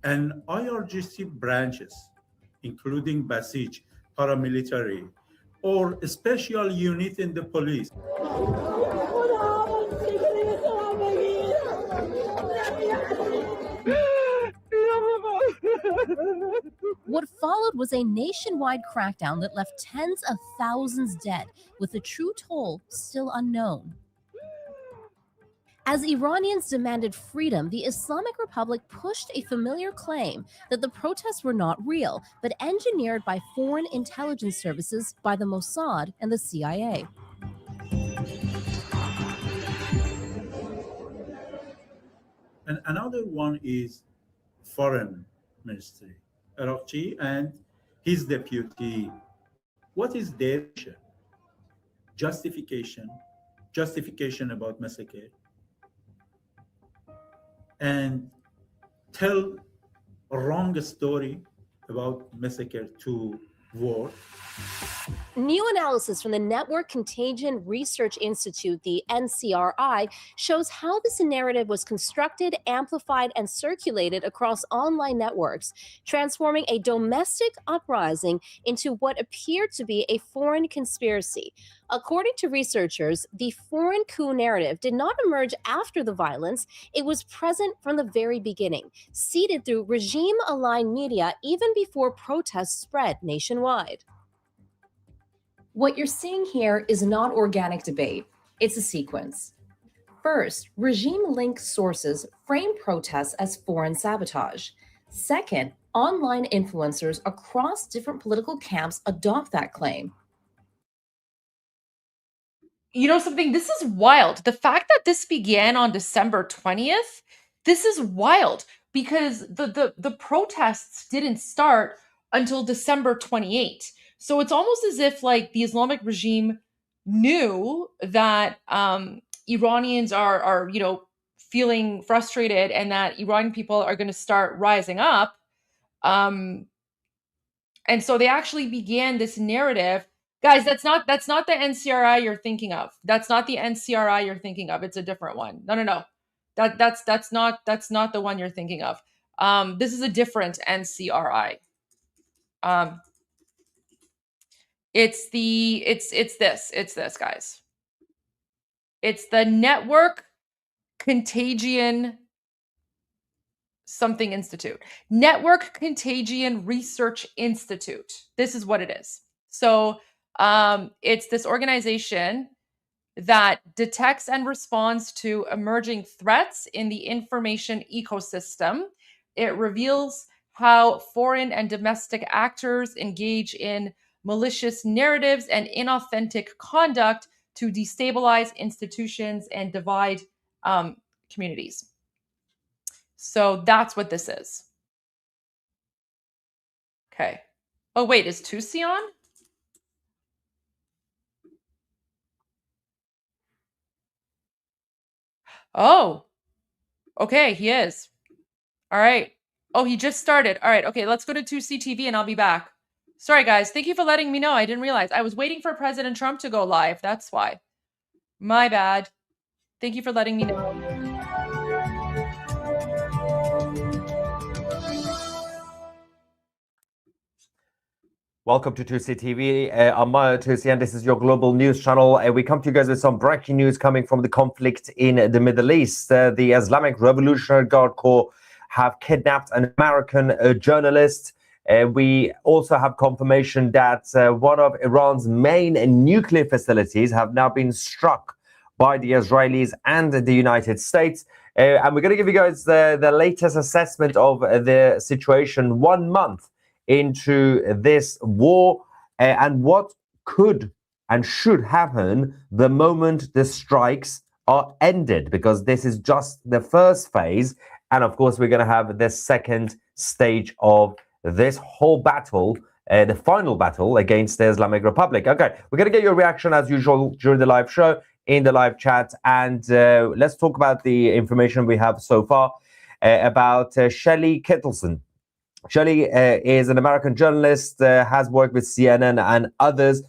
and IRGC branches, including Basij, paramilitary or a special unit in the police. What followed was a nationwide crackdown that left tens of thousands dead, with the true toll still unknown. As Iranians demanded freedom, the Islamic Republic pushed a familiar claim that the protests were not real, but engineered by foreign intelligence services by the Mossad and the CIA. And another one is Foreign Ministry, Araqchi, and his deputy. What is their justification about massacre, and tell a wrong story about massacre to war? New analysis from the Network Contagion Research Institute, the NCRI, shows how this narrative was constructed, amplified, and circulated across online networks, transforming a domestic uprising into what appeared to be a foreign conspiracy. According to researchers, the foreign coup narrative did not emerge after the violence. It was present from the very beginning, seeded through regime-aligned media even before protests spread nationwide. What you're seeing here is not organic debate, it's a sequence. First, regime-linked sources frame protests as foreign sabotage. Second, online influencers across different political camps adopt that claim. You know something? This is wild. The fact that this began on December 20th, this is wild because the protests didn't start until December 28th. So it's almost as if like the Islamic regime knew that Iranians are feeling frustrated and that Iranian people are going to start rising up. And so they actually began this narrative. Guys, that's not the NCRI you're thinking of. That's not the NCRI you're thinking of. It's a different one. No. That's not the one you're thinking of. This is a different NCRI. It's this, guys. It's the Network Contagion something Institute. Network Contagion Research Institute. This is what it is. So it's this organization that detects and responds to emerging threats in the information ecosystem. It reveals how foreign and domestic actors engage in malicious narratives and inauthentic conduct to destabilize institutions and divide communities. So that's what this is. Okay. Oh, wait, is Tousi on? Oh, okay, he is. All right. Oh, he just started. All right. Okay, let's go to 2C TV and I'll be back. Sorry, guys. Thank you for letting me know. I didn't realize. I was waiting for President Trump to go live. That's why. My bad. Thank you for letting me know. Welcome to 2C TV. I'm Mahyar Tousi, and this is your global news channel. We come to you guys with some breaking news coming from the conflict in the Middle East. The Islamic Revolutionary Guard Corps have kidnapped an American journalist. We also have confirmation that one of Iran's main nuclear facilities have now been struck by the Israelis and the United States. And we're going to give you guys the latest assessment of the situation 1 month into this war and what could and should happen the moment the strikes are ended, because this is just the first phase. And of course, we're going to have the second stage of this whole battle, the final battle against the Islamic Republic. Okay, we're going to get your reaction as usual during the live show, in the live chat. And let's talk about the information we have so far about Shelley Kittleson. Shelley is an American journalist, has worked with CNN and others.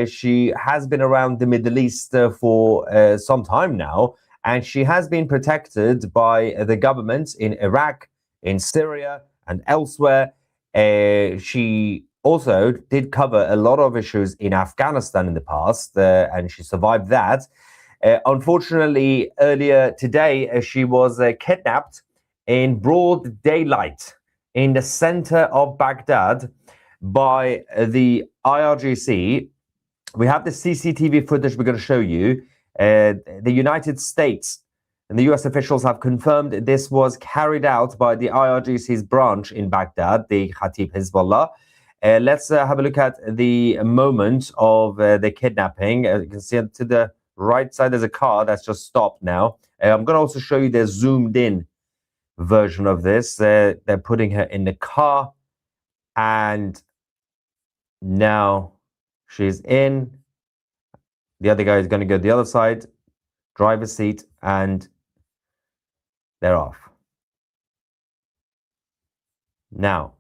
She has been around the Middle East for some time now, and she has been protected by the government in Iraq, in Syria, and elsewhere. She also did cover a lot of issues in Afghanistan in the past, and she survived that. Unfortunately, earlier today, she was kidnapped in broad daylight in the center of Baghdad by the IRGC. We have the CCTV footage we're going to show you. The United States and the US officials have confirmed this was carried out by the IRGC's branch in Baghdad, the Khatib Hezbollah. Let's have a look at the moment of the kidnapping. You can see to the right side, there's a car that's just stopped now. I'm going to also show you the zoomed in version of this. They're putting her in the car, and now she's in. The other guy is going to go the other side, driver's seat, and they're off. Now,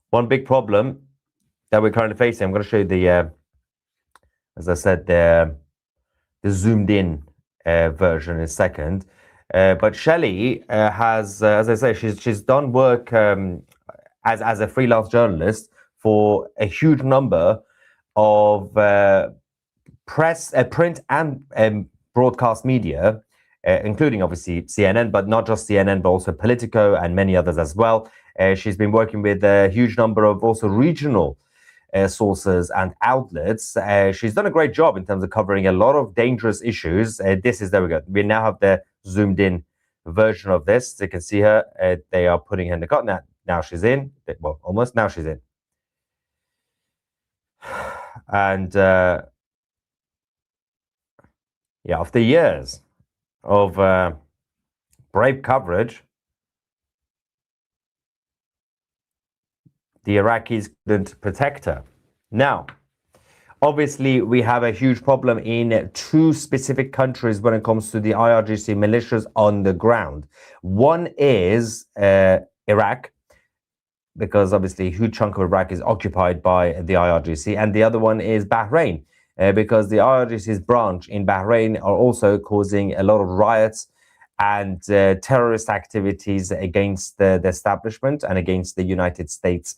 one big problem that we're currently facing, I'm going to show you the, as I said, the zoomed in version in a second. But Shelley has, as I say, she's done work as a freelance journalist for a huge number of press, print and broadcast media, including obviously CNN, but not just CNN, but also Politico and many others as well. She's been working with a huge number of also regional sources and outlets. She's done a great job in terms of covering a lot of dangerous issues. There we go. We now have the zoomed in version of this. You can see her. They are putting her in the car. Now she's in. Well, almost. Now she's in. And yeah, after years of brave coverage, the Iraqis couldn't protect her. Now, obviously, we have a huge problem in two specific countries when it comes to the IRGC militias on the ground. One is Iraq, because obviously a huge chunk of Iraq is occupied by the IRGC, and the other one is Bahrain, because the IRGC's branch in Bahrain are also causing a lot of riots and terrorist activities against the establishment and against the United States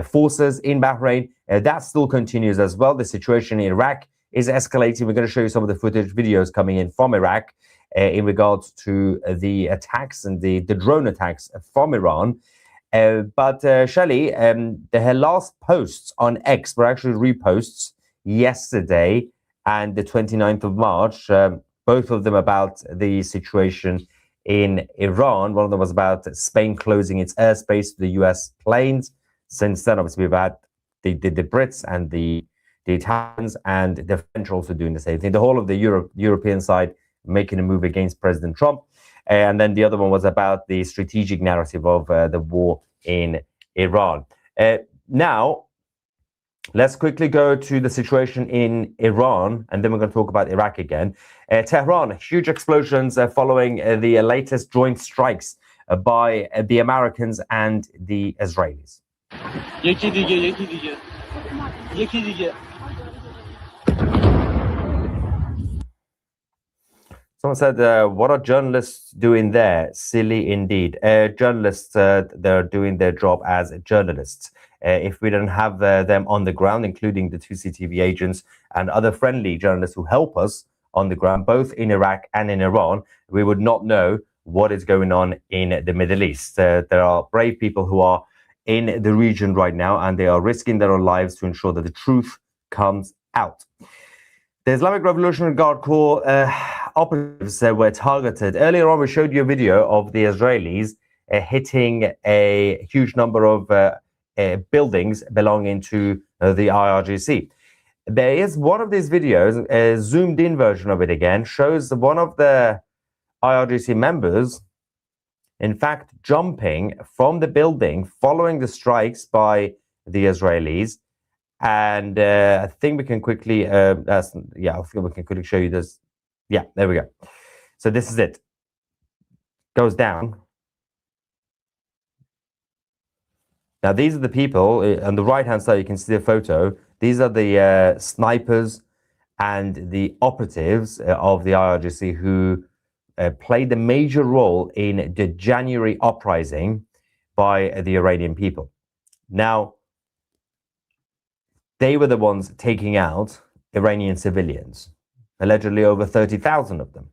forces in Bahrain. That still continues as well. The situation in Iraq is escalating. We're going to show you some of the footage videos coming in from Iraq in regards to the attacks and the drone attacks from Iran. But Shelley, her last posts on X were actually reposts yesterday and the 29th of March, both of them about the situation in Iran. One of them was about Spain closing its airspace to the US planes. Since then, obviously, we've had the Brits and the Italians and the French also doing the same thing. The whole of the European side making a move against President Trump. And then the other one was about the strategic narrative of the war in Iran. Now, let's quickly go to the situation in Iran, and then we're going to talk about Iraq again. Tehran, huge explosions following the latest joint strikes by the Americans and the Israelis. یکی دیگه Someone said, what are journalists doing there? Silly indeed. Journalists, they're doing their job as journalists. If we don't have them on the ground, including the two CTV agents and other friendly journalists who help us on the ground, both in Iraq and in Iran, we would not know what is going on in the Middle East. There are brave people who are in the region right now, and they are risking their own lives to ensure that the truth comes out. The Islamic Revolutionary Guard Corps operatives were targeted. Earlier on, we showed you a video of the Israelis hitting a huge number of buildings belonging to the IRGC. There is one of these videos, a zoomed-in version of it again, shows one of the IRGC members, in fact, jumping from the building following the strikes by the Israelis. And I think we can quickly, I think we can quickly show you this. Yeah, there we go. So this is it. Goes down. Now, these are the people on the right-hand side. You can see the photo. These are the snipers and the operatives of the IRGC who played a major role in the January uprising by the Iranian people. Now, they were the ones taking out Iranian civilians, allegedly over 30,000 of them.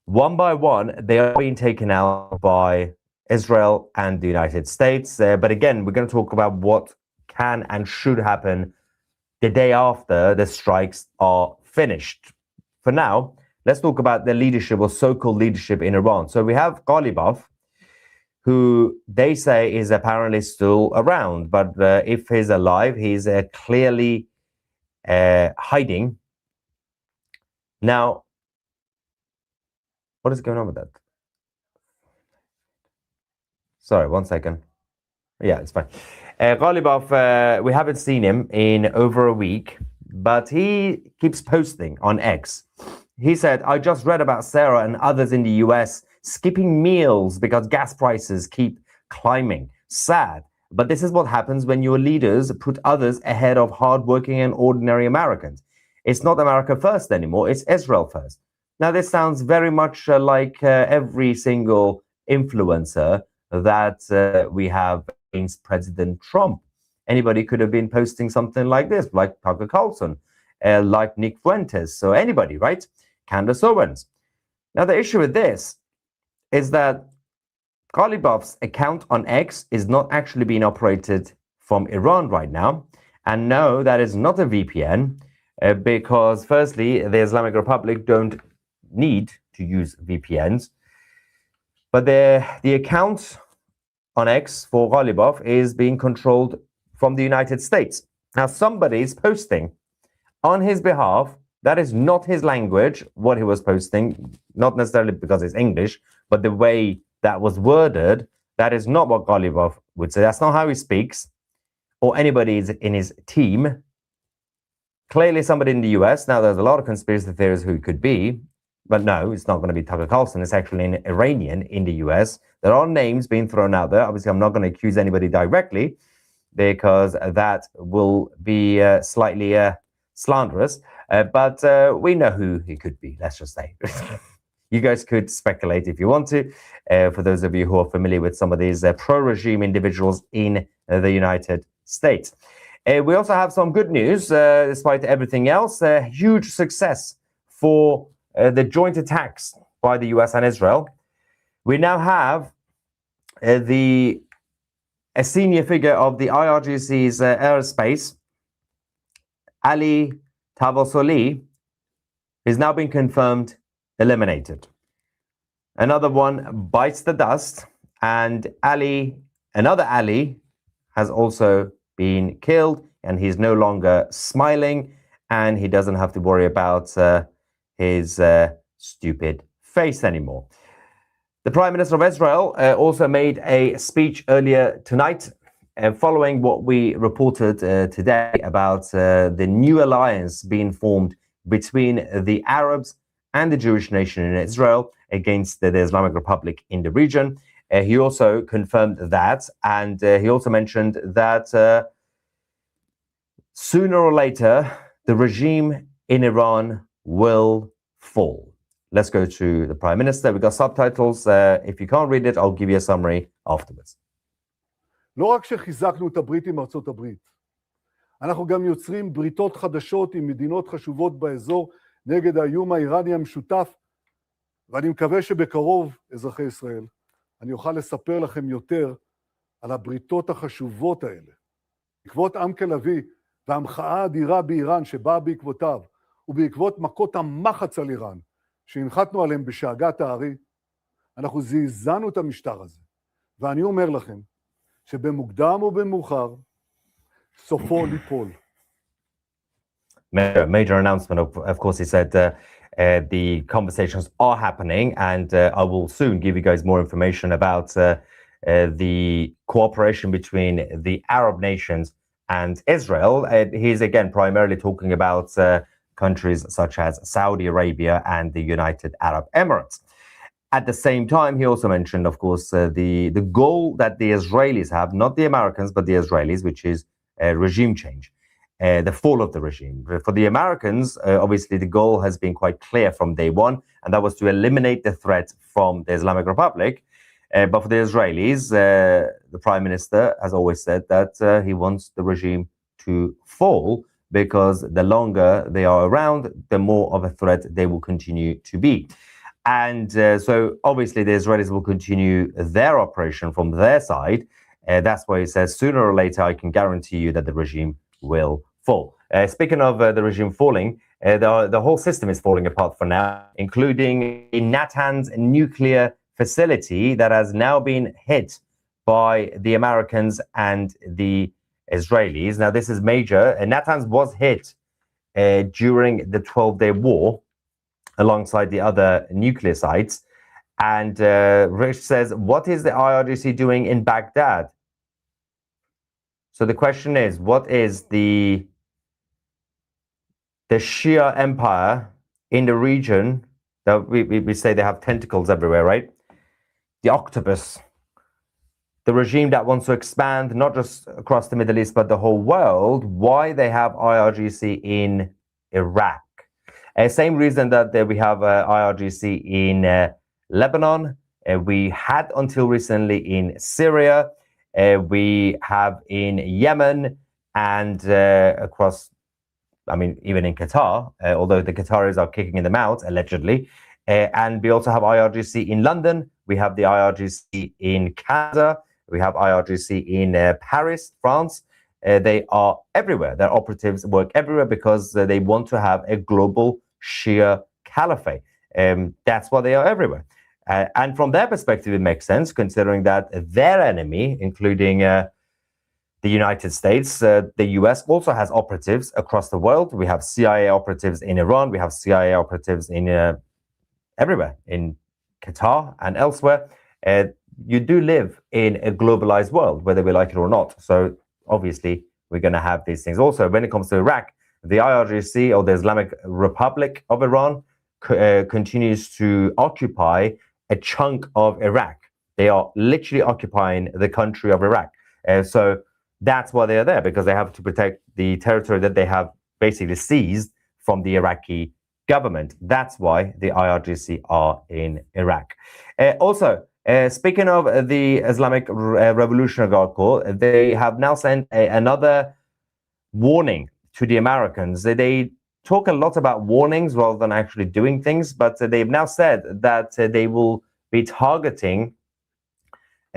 One by one, they are being taken out by Israel and the United States. But again, we're going to talk about what can and should happen the day after the strikes are finished. For now, let's talk about the leadership or so-called leadership in Iran. So we have Ghalibaf, who they say is apparently still around, but if he's alive, he's clearly hiding. Now, what is going on with that? Sorry, 1 second. Yeah, it's fine. Ghalibaf, we haven't seen him in over a week, but he keeps posting on X. He said, I just read about Sarah and others in the US skipping meals because gas prices keep climbing. Sad. But this is what happens when your leaders put others ahead of hardworking and ordinary Americans. It's not America first anymore, it's Israel first. Now, this sounds very much like every single influencer that we have against President Trump. Anybody could have been posting something like this, like Tucker Carlson, like Nick Fuentes, so anybody, right? Candace Owens. Now, the issue with this is that Ghalibaf's account on X is not actually being operated from Iran right now. And no, that is not a VPN because firstly, the Islamic Republic don't need to use VPNs. But the account on X for Ghalibaf is being controlled from the United States. Now, somebody is posting on his behalf. That is not his language, what he was posting, not necessarily because it's English, but the way that was worded, that is not what Ghalibaf would say. That's not how he speaks, or anybody in his team. Clearly somebody in the US. Now, there's a lot of conspiracy theories who it could be, but no, it's not going to be Tucker Carlson. It's actually an Iranian in the US. There are names being thrown out there. Obviously, I'm not going to accuse anybody directly because that will be slightly slanderous. But we know who he could be, let's just say. You guys could speculate if you want to, for those of you who are familiar with some of these pro-regime individuals in the United States. We also have some good news, despite everything else. Huge success for the joint attacks by the US and Israel. We now have a senior figure of the IRGC's airspace, Ali Tavosoli, is now been confirmed eliminated. Another one bites the dust, and another Ali has also been killed, and he's no longer smiling, and he doesn't have to worry about his stupid face anymore. The Prime Minister of Israel also made a speech earlier tonight, following what we reported today about the new alliance being formed between the Arabs and the Jewish nation in Israel against the Islamic Republic in the region. He also confirmed that, and he also mentioned that sooner or later, the regime in Iran will fall. Let's go to the Prime Minister. We've got subtitles. If you can't read it, I'll give you a summary afterwards. לא רק שחיזקנו את הברית עם ארצות הברית, אנחנו גם יוצרים בריתות חדשות עם מדינות חשובות באזור נגד האיום האיראני המשותף, ואני מקווה שבקרוב, אזרחי ישראל, אני אוכל לספר לכם יותר על הבריתות החשובות האלה. בעקבות עמקה לביא והמחאה האדירה באיראן שבאה בעקבותיו, ובעקבות מכות המחץ על איראן, שהנחתנו עליהם בשאגת הארי, אנחנו זעזענו את המשטר הזה. ואני אומר לכם, שבמוקדם או במאוחר, סופו ליפול. Major announcement, of course, he said the conversations are happening, and I will soon give you guys more information about the cooperation between the Arab nations and Israel. He's again primarily talking about countries such as Saudi Arabia and the United Arab Emirates. At the same time, he also mentioned, of course, the goal that the Israelis have, not the Americans, but the Israelis, which is regime change. the fall of the regime. For the Americans, obviously the goal has been quite clear from day one, and that was to eliminate the threat from the Islamic Republic. But for the Israelis, the prime minister has always said that he wants the regime to fall, because the longer they are around, the more of a threat they will continue to be. And so obviously the Israelis will continue their operation from their side. That's why he says sooner or later, I can guarantee you that the regime will fall. Speaking of the regime falling, the whole system is falling apart for now, including Natanz nuclear facility that has now been hit by the Americans and the Israelis. Now, this is major. Natanz was hit during the 12-day war alongside the other nuclear sites. And Rich says, what is the IRGC doing in Baghdad? So the question is, what is the Shia empire in the region that we say they have tentacles everywhere, right? The octopus. The regime that wants to expand not just across the Middle East, but the whole world. Why they have IRGC in Iraq? Same reason that we have IRGC in Lebanon. We had until recently in Syria. We have in Yemen and across, I mean, even in Qatar, although the Qataris are kicking them out, allegedly. And we also have IRGC in London. We have the IRGC in Canada. We have IRGC in Paris, France. They are everywhere. Their operatives work everywhere because they want to have a global Shia caliphate. That's why they are everywhere. And from their perspective, it makes sense, considering that their enemy, including the United States, the US, also has operatives across the world. We have CIA operatives in Iran. We have CIA operatives in everywhere, in Qatar and elsewhere. You do live in a globalized world, whether we like it or not. So obviously, we're going to have these things. Also, when it comes to Iraq, the IRGC, or the Islamic Republic of Iran, continues to occupy a chunk of Iraq. They are literally occupying the country of Iraq. So that's why they are there, because they have to protect the territory that they have basically seized from the Iraqi government. That's why the IRGC are in Iraq. Also, speaking of the Islamic Revolutionary Guard Corps, they have now sent another warning to the Americans. They talk a lot about warnings rather than actually doing things, but they've now said that they will be targeting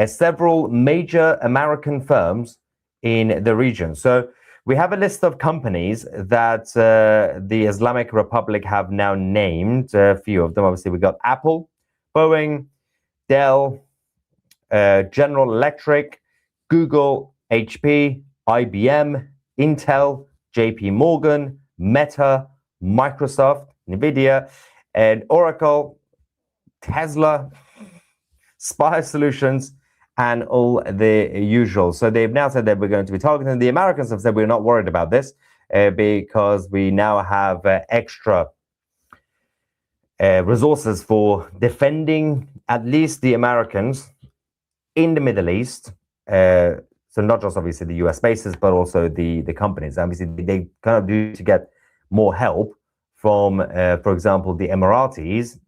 several major American firms in the region. So we have a list of companies that the Islamic Republic have now named, a few of them. Obviously, we got Apple, Boeing, Dell, General Electric, Google, HP, IBM, Intel, JP Morgan, Meta, Microsoft, Nvidia, and Oracle, Tesla, Spire Solutions, and all the usual. So they've now said that we're going to be targeting. The Americans have said we're not worried about this because we now have extra resources for defending at least the Americans in the Middle East. So not just obviously the US bases, but also the companies. Obviously, they kind of do to get more help from, for example, the Emiratis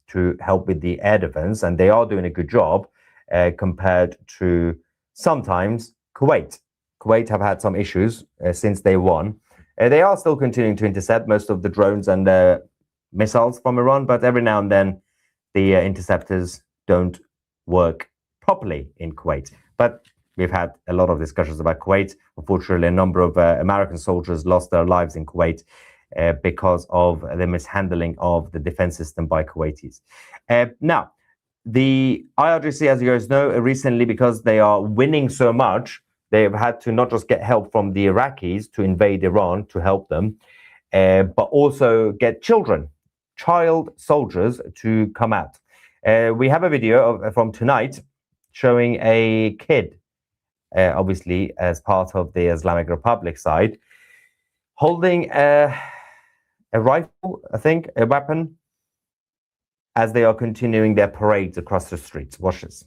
to help with the air defense, and they are doing a good job compared to sometimes Kuwait. Kuwait have had some issues since day one. They are still continuing to intercept most of the drones and missiles from Iran, but every now and then the interceptors don't work properly in Kuwait. But we've had a lot of discussions about Kuwait. Unfortunately, a number of American soldiers lost their lives in Kuwait because of the mishandling of the defense system by Kuwaitis. Now, the IRGC, as you guys know, recently, because they are winning so much, they've had to not just get help from the Iraqis to invade Iran to help them, but also get child soldiers to come out. We have a video from tonight showing a kid, obviously as part of the Islamic Republic side, holding a rifle, I think, a weapon, as they are continuing their parades across the streets. Watch this.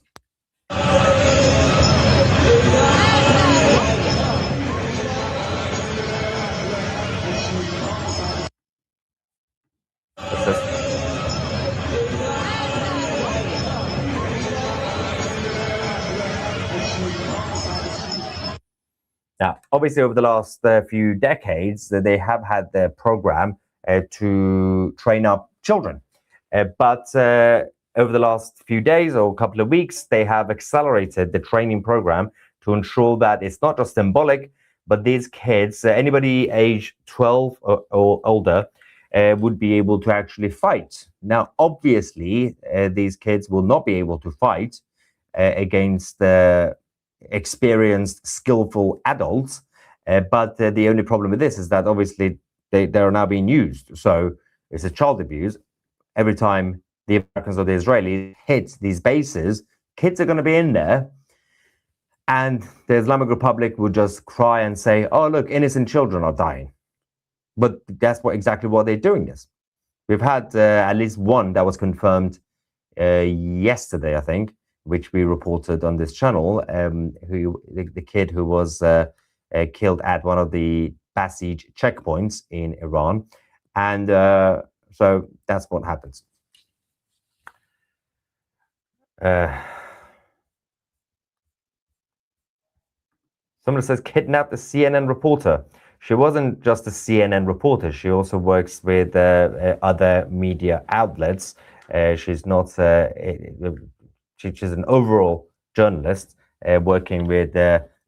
obviously, over the last few decades, they have had their program to train up children. But over the last few days or a couple of weeks, they have accelerated the training program to ensure that it's not just symbolic, but these kids, anybody age 12 or older, would be able to actually fight. Now, obviously, these kids will not be able to fight against experienced, skillful adults. But the only problem with this is that obviously they are now being used. So it's a child abuse. Every time the Americans or the Israelis hit these bases, kids are going to be in there. And the Islamic Republic will just cry and say, oh, look, innocent children are dying. But that's exactly what they're doing this. We've had at least one that was confirmed yesterday, I think, which we reported on this channel, the kid who was killed at one of the Basij checkpoints in Iran. And so that's what happens. Somebody says, kidnapped a CNN reporter. She wasn't just a CNN reporter. She also works with other media outlets. She's not, she's an overall journalist working with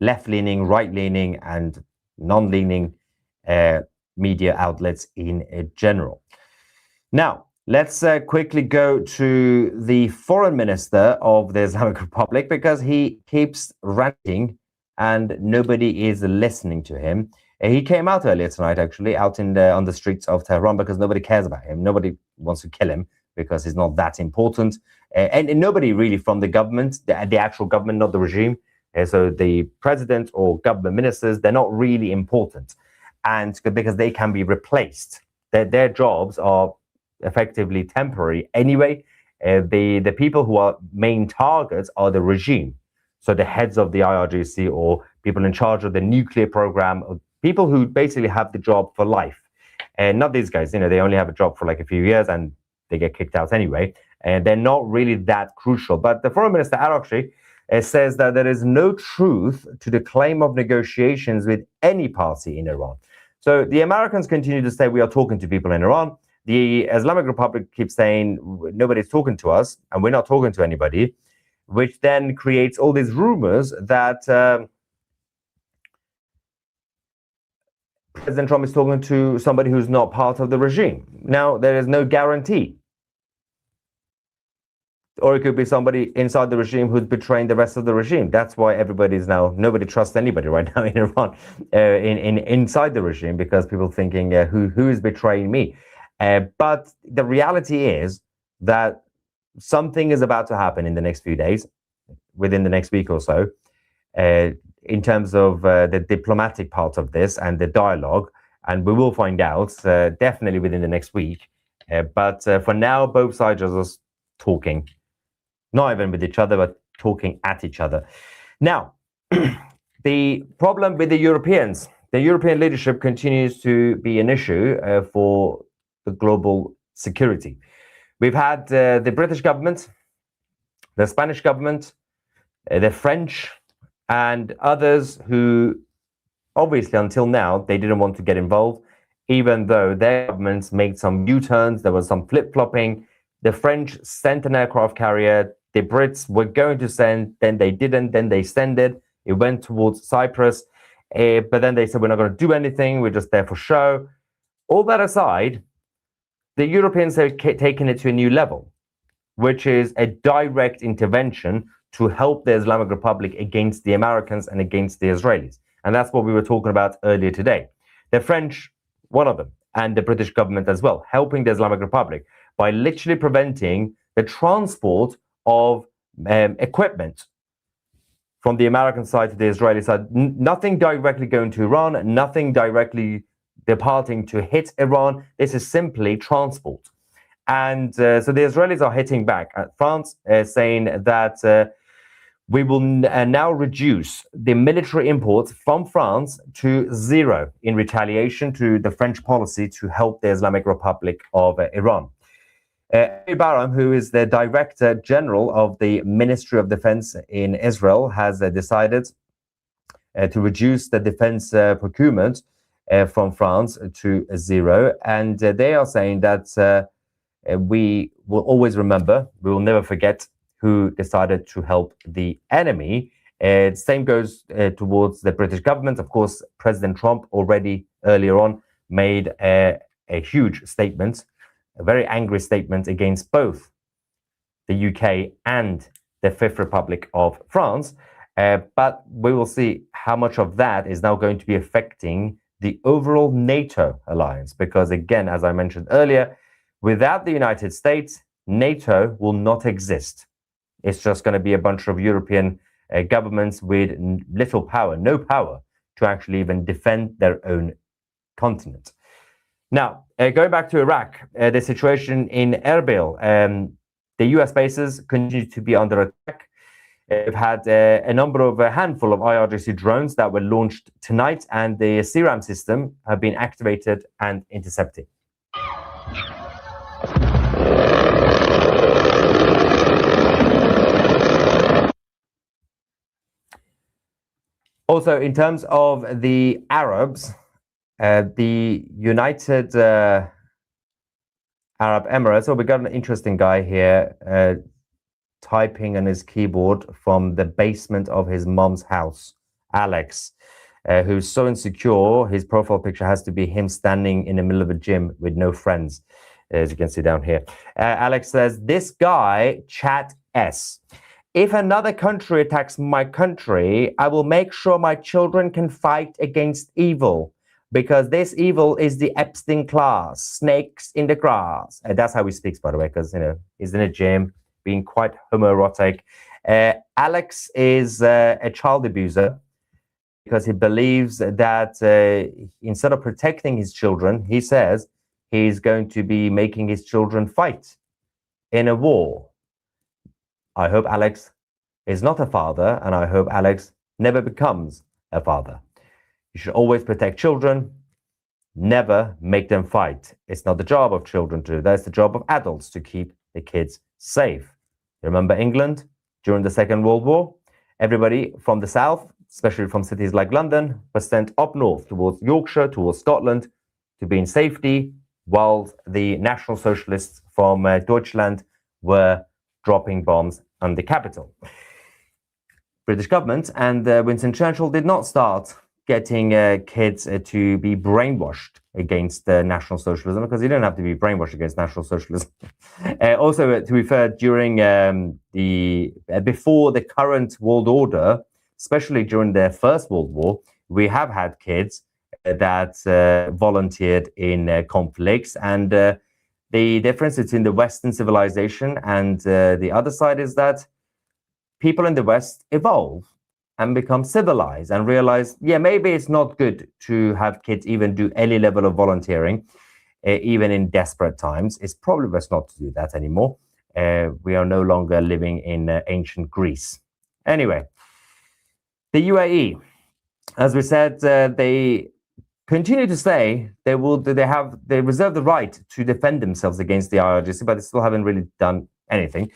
left-leaning, right-leaning, and non-leaning media outlets in general. Now, let's quickly go to the foreign minister of the Islamic Republic, because he keeps ranting and nobody is listening to him. He came out earlier tonight, actually, out in on the streets of Tehran, because nobody cares about him. Nobody wants to kill him because he's not that important. And nobody really from the government, the actual government, not the regime. So the president or government ministers, they're not really important. And because they can be replaced. Their jobs are effectively temporary anyway. The people who are main targets are the regime. So the heads of the IRGC or people in charge of the nuclear program, or people who basically have the job for life. And not these guys, they only have a job for like a few years and they get kicked out anyway. And they're not really that crucial. But the foreign minister, Arakshi, says that there is no truth to the claim of negotiations with any party in Iran. So the Americans continue to say we are talking to people in Iran. The Islamic Republic keeps saying nobody's talking to us and we're not talking to anybody, which then creates all these rumors that President Trump is talking to somebody who's not part of the regime. Now, there is no guarantee. Or it could be somebody inside the regime who's betraying the rest of the regime. That's why nobody trusts anybody right now in Iran, inside the regime, because people thinking, who is betraying me? But the reality is that something is about to happen in the next few days, within the next week or so, in terms of the diplomatic part of this and the dialogue. And we will find out definitely within the next week. But for now, both sides are just talking. Not even with each other, but talking at each other. Now, the problem with the Europeans, the European leadership continues to be an issue for the global security. We've had the British government, the Spanish government, the French, and others who, obviously, until now, they didn't want to get involved, even though their governments made some U-turns, there was some flip-flopping. The French sent an aircraft carrier. The Brits were going to send, then they didn't, then they sent it. It went towards Cyprus, but then they said, we're not going to do anything, we're just there for show. All that aside, the Europeans have taken it to a new level, which is a direct intervention to help the Islamic Republic against the Americans and against the Israelis. And that's what we were talking about earlier today. The French, one of them, and the British government as well, helping the Islamic Republic by literally preventing the transport of equipment from the American side to the Israeli side. Nothing directly going to Iran, nothing directly departing to hit Iran. This is simply transport. And so the Israelis are hitting back at France, saying that we will now reduce the military imports from France to zero in retaliation to the French policy to help the Islamic Republic of Iran. Baram, who is the Director General of the Ministry of Defense in Israel, has decided to reduce the defense procurement from France to zero. And they are saying that we will always remember, we will never forget who decided to help the enemy. Same goes towards the British government. Of course, President Trump already earlier on made a huge statement, a very angry statement against both the UK and the Fifth Republic of France. But we will see how much of that is now going to be affecting the overall NATO alliance. Because again, as I mentioned earlier, without the United States, NATO will not exist. It's just going to be a bunch of European governments with little power, no power, to actually even defend their own continent. Now, going back to Iraq, the situation in Erbil, the US bases continue to be under attack. We've had a number of a handful of IRGC drones that were launched tonight, and the CRAM system have been activated and intercepted. Also, in terms of the Arabs, the United Arab Emirates, we got an interesting guy here typing on his keyboard from the basement of his mom's house, Alex, who's so insecure, his profile picture has to be him standing in the middle of a gym with no friends, as you can see down here. Alex says, this guy, Chat S. If another country attacks my country, I will make sure my children can fight against evil, because this evil is the Epstein class, snakes in the grass. That's how he speaks, by the way, because, you know, he's in a gym, being quite homoerotic. Alex is a child abuser because he believes that instead of protecting his children, he says he's going to be making his children fight in a war. I hope Alex is not a father, and I hope Alex never becomes a father. You should always protect children, never make them fight. It's not the job of children to do that. It's the job of adults to keep the kids safe. You remember England during the Second World War? Everybody from the south, especially from cities like London, was sent up north towards Yorkshire, towards Scotland, to be in safety, while the National Socialists from Deutschland were dropping bombs on the capital. British government and Winston Churchill did not start getting kids to be brainwashed against National Socialism, because you don't have to be brainwashed against National Socialism. Also, to be fair, during before the current world order, especially during the First World War, we have had kids that volunteered in conflicts, and the difference between the Western civilization and the other side is that people in the West evolve and become civilized and realize, yeah, maybe it's not good to have kids even do any level of volunteering, even in desperate times. It's probably best not to do that anymore. We are no longer living in ancient Greece. Anyway, the UAE, as we said, they continue to say they reserve the right to defend themselves against the IRGC, but they still haven't really done anything.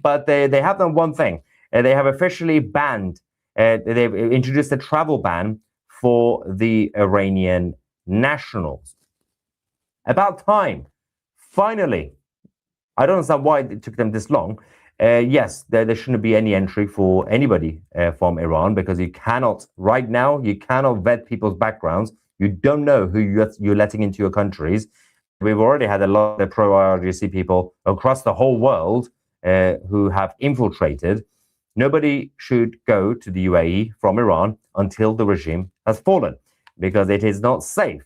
But they have done one thing. They have officially banned, they've introduced a travel ban for the Iranian nationals. About time. Finally. I don't understand why it took them this long. Yes, there shouldn't be any entry for anybody from Iran, because you cannot, right now, you cannot vet people's backgrounds. You don't know who you're letting into your countries. We've already had a lot of pro-IRGC people across the whole world who have infiltrated. Nobody should go to the UAE from Iran until the regime has fallen, because it is not safe.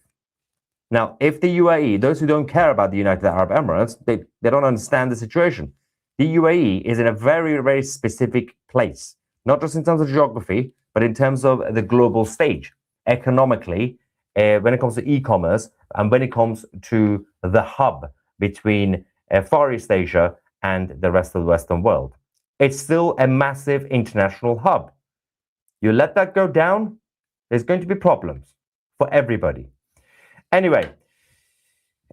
Now, if the UAE, those who don't care about the United Arab Emirates, they don't understand the situation. The UAE is in a very, very specific place, not just in terms of geography, but in terms of the global stage, economically, when it comes to e-commerce, and when it comes to the hub between Far East Asia and the rest of the Western world. It's still a massive international hub. You let that go down, there's going to be problems for everybody. Anyway,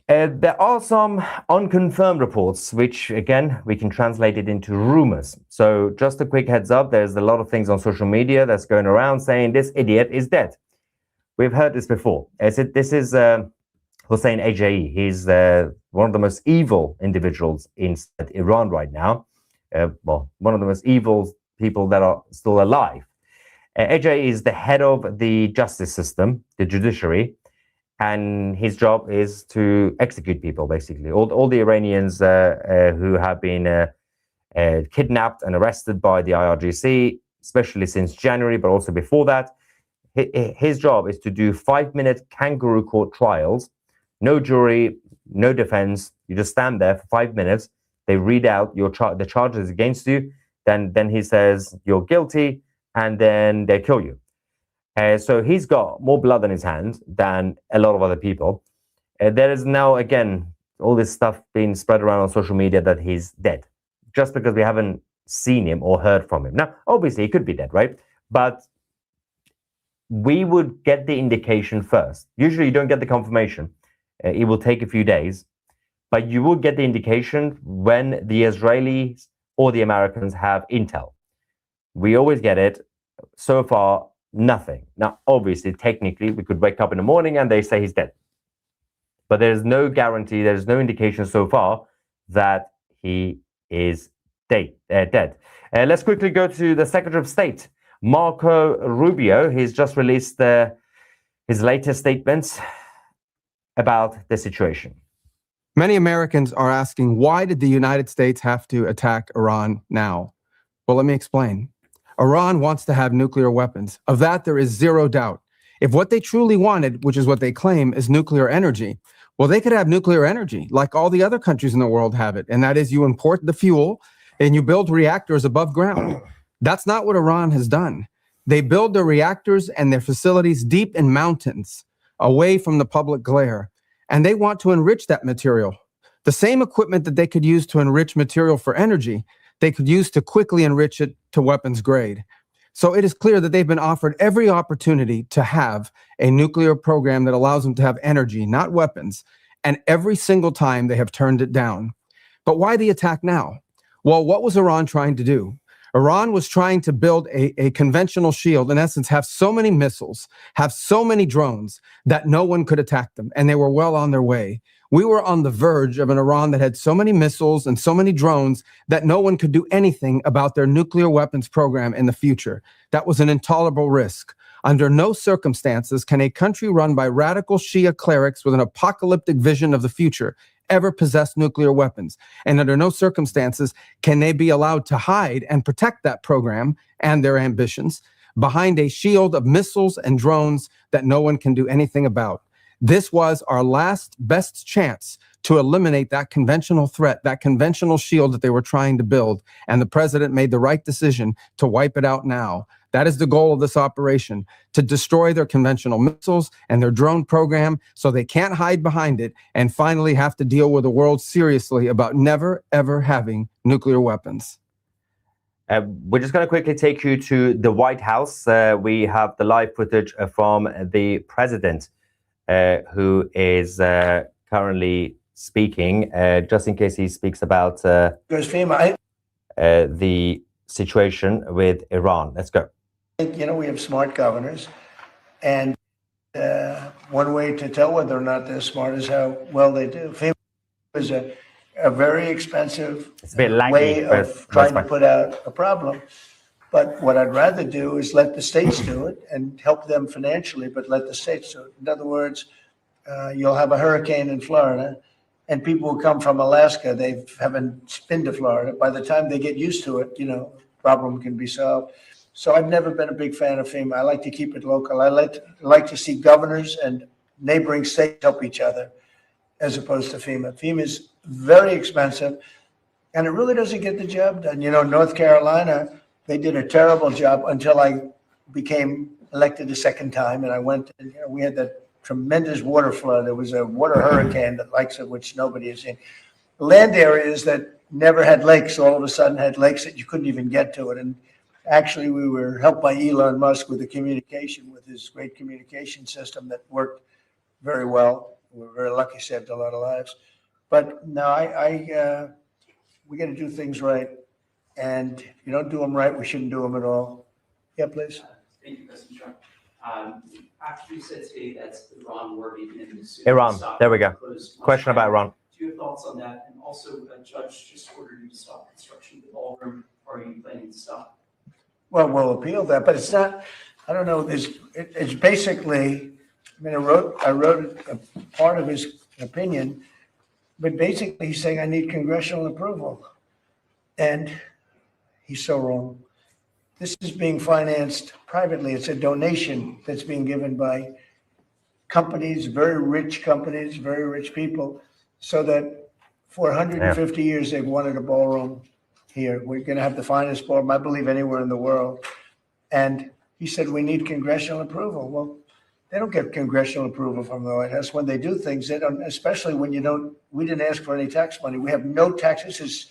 There are some unconfirmed reports, which again, we can translate it into rumors. So just a quick heads up, there's a lot of things on social media that's going around saying this idiot is dead. We've heard this before. This is Hossein Ejei. He's one of the most evil individuals in Iran right now. Well, one of the most evil people that are still alive. Ejei is the head of the justice system, the judiciary, and his job is to execute people, basically. All the Iranians who have been kidnapped and arrested by the IRGC, especially since January, but also before that. His job is to do 5-minute kangaroo court trials, no jury, no defense. You just stand there for 5 minutes. They read out the charges against you. Then he says you're guilty, and then they kill you. So he's got more blood on his hands than a lot of other people. There is now, again, all this stuff being spread around on social media that he's dead, just because we haven't seen him or heard from him. Now, obviously, he could be dead, right? But we would get the indication first. Usually, you don't get the confirmation. It will take a few days. But you will get the indication when the Israelis or the Americans have intel. We always get it. So far, nothing. Now, obviously, technically, we could wake up in the morning and they say he's dead. But there's no guarantee, there's no indication so far that he is dead. Let's quickly go to the Secretary of State, Marco Rubio. He's just released his latest statements about the situation. Many Americans are asking, why did the United States have to attack Iran now? Well, let me explain. Iran wants to have nuclear weapons. Of that, there is zero doubt. If what they truly wanted, which is what they claim, is nuclear energy, well, they could have nuclear energy like all the other countries in the world have it. And that is you import the fuel and you build reactors above ground. That's not what Iran has done. They build their reactors and their facilities deep in mountains, away from the public glare. And they want to enrich that material. The same equipment that they could use to enrich material for energy, they could use to quickly enrich it to weapons grade. So it is clear that they've been offered every opportunity to have a nuclear program that allows them to have energy, not weapons. And every single time they have turned it down. But why the attack now? Well, what was Iran trying to do? Iran was trying to build a conventional shield, in essence, have so many missiles, have so many drones that no one could attack them. And they were well on their way. We were on the verge of an Iran that had so many missiles and so many drones that no one could do anything about their nuclear weapons program in the future. That was an intolerable risk. Under no circumstances can a country run by radical Shia clerics with an apocalyptic vision of the future ever possess nuclear weapons. And under no circumstances can they be allowed to hide and protect that program and their ambitions behind a shield of missiles and drones that no one can do anything about. This was our last best chance to eliminate that conventional threat, that conventional shield that they were trying to build. And the president made the right decision to wipe it out now. That is the goal of this operation, to destroy their conventional missiles and their drone program so they can't hide behind it and finally have to deal with the world seriously about never, ever having nuclear weapons. We're just going to quickly take you to the White House. We have the live footage from the president who is currently speaking, just in case he speaks about the situation with Iran. Let's go. You know, we have smart governors, and one way to tell whether or not they're smart is how well they do. FEMA is a very expensive way of trying to put out a problem. But what I'd rather do is let the states do it and help them financially, but let the states do it. In other words, you'll have a hurricane in Florida, and people who come from Alaska, they haven't been to Florida. By the time they get used to it, you know, problem can be solved. So I've never been a big fan of FEMA. I like to keep it local. I like to see governors and neighboring states help each other as opposed to FEMA. FEMA is very expensive, and it really doesn't get the job done. You know, North Carolina, they did a terrible job until I became elected a second time, and I went, and, you know, we had that tremendous water flood. There was a water hurricane, the likes of which nobody has seen. Land areas that never had lakes all of a sudden had lakes that you couldn't even get to it. And actually, we were helped by Elon Musk with the communication, with his great communication system that worked very well. we're very lucky, saved a lot of lives. But no, we got to do things right. And if you don't do them right, we shouldn't do them at all. Yeah, please. Thank you, President Trump. After you said today that Iran were even Iran, there we go. Question about Iran. Do you have thoughts on that? And also, a judge just ordered you to stop construction of the ballroom. Or are you planning to stop? Well, we'll appeal that, but it's not, I don't know, it's basically, I mean, I wrote a part of his opinion, but basically he's saying I need congressional approval. And he's so wrong. This is being financed privately. It's a donation that's being given by companies, very rich people, so that for 150 years they've wanted a ballroom here. We're going to have the finest ballroom, I believe, anywhere in the world. And he said, we need congressional approval. Well, they don't get congressional approval from the White House. When they do things, they don't, especially when we didn't ask for any tax money. We have no tax. This is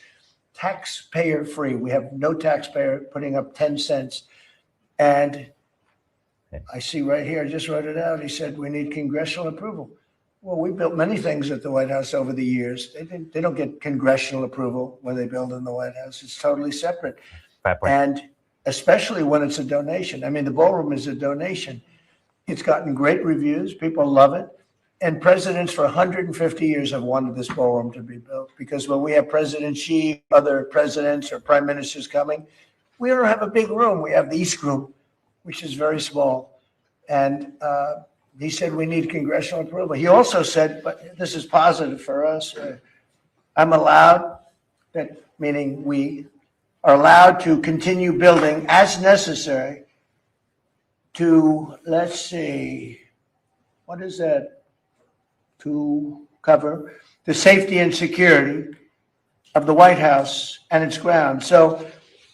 taxpayer free. We have no taxpayer putting up 10 cents. And I see right here, I just wrote it out. He said, we need congressional approval. Well, we built many things at the White House over the years. They don't get congressional approval when they build in the White House. It's totally separate. And especially when it's a donation. I mean, the ballroom is a donation. It's gotten great reviews. People love it. And presidents for 150 years have wanted this ballroom to be built, because when we have President Xi, other presidents or prime ministers coming, we don't have a big room. We have the East Room, which is very small. And he said we need congressional approval. He also said, but this is positive for us, I'm allowed, that meaning we are allowed to continue building as necessary to, let's see, what is that? To cover the safety and security of the White House and its grounds. So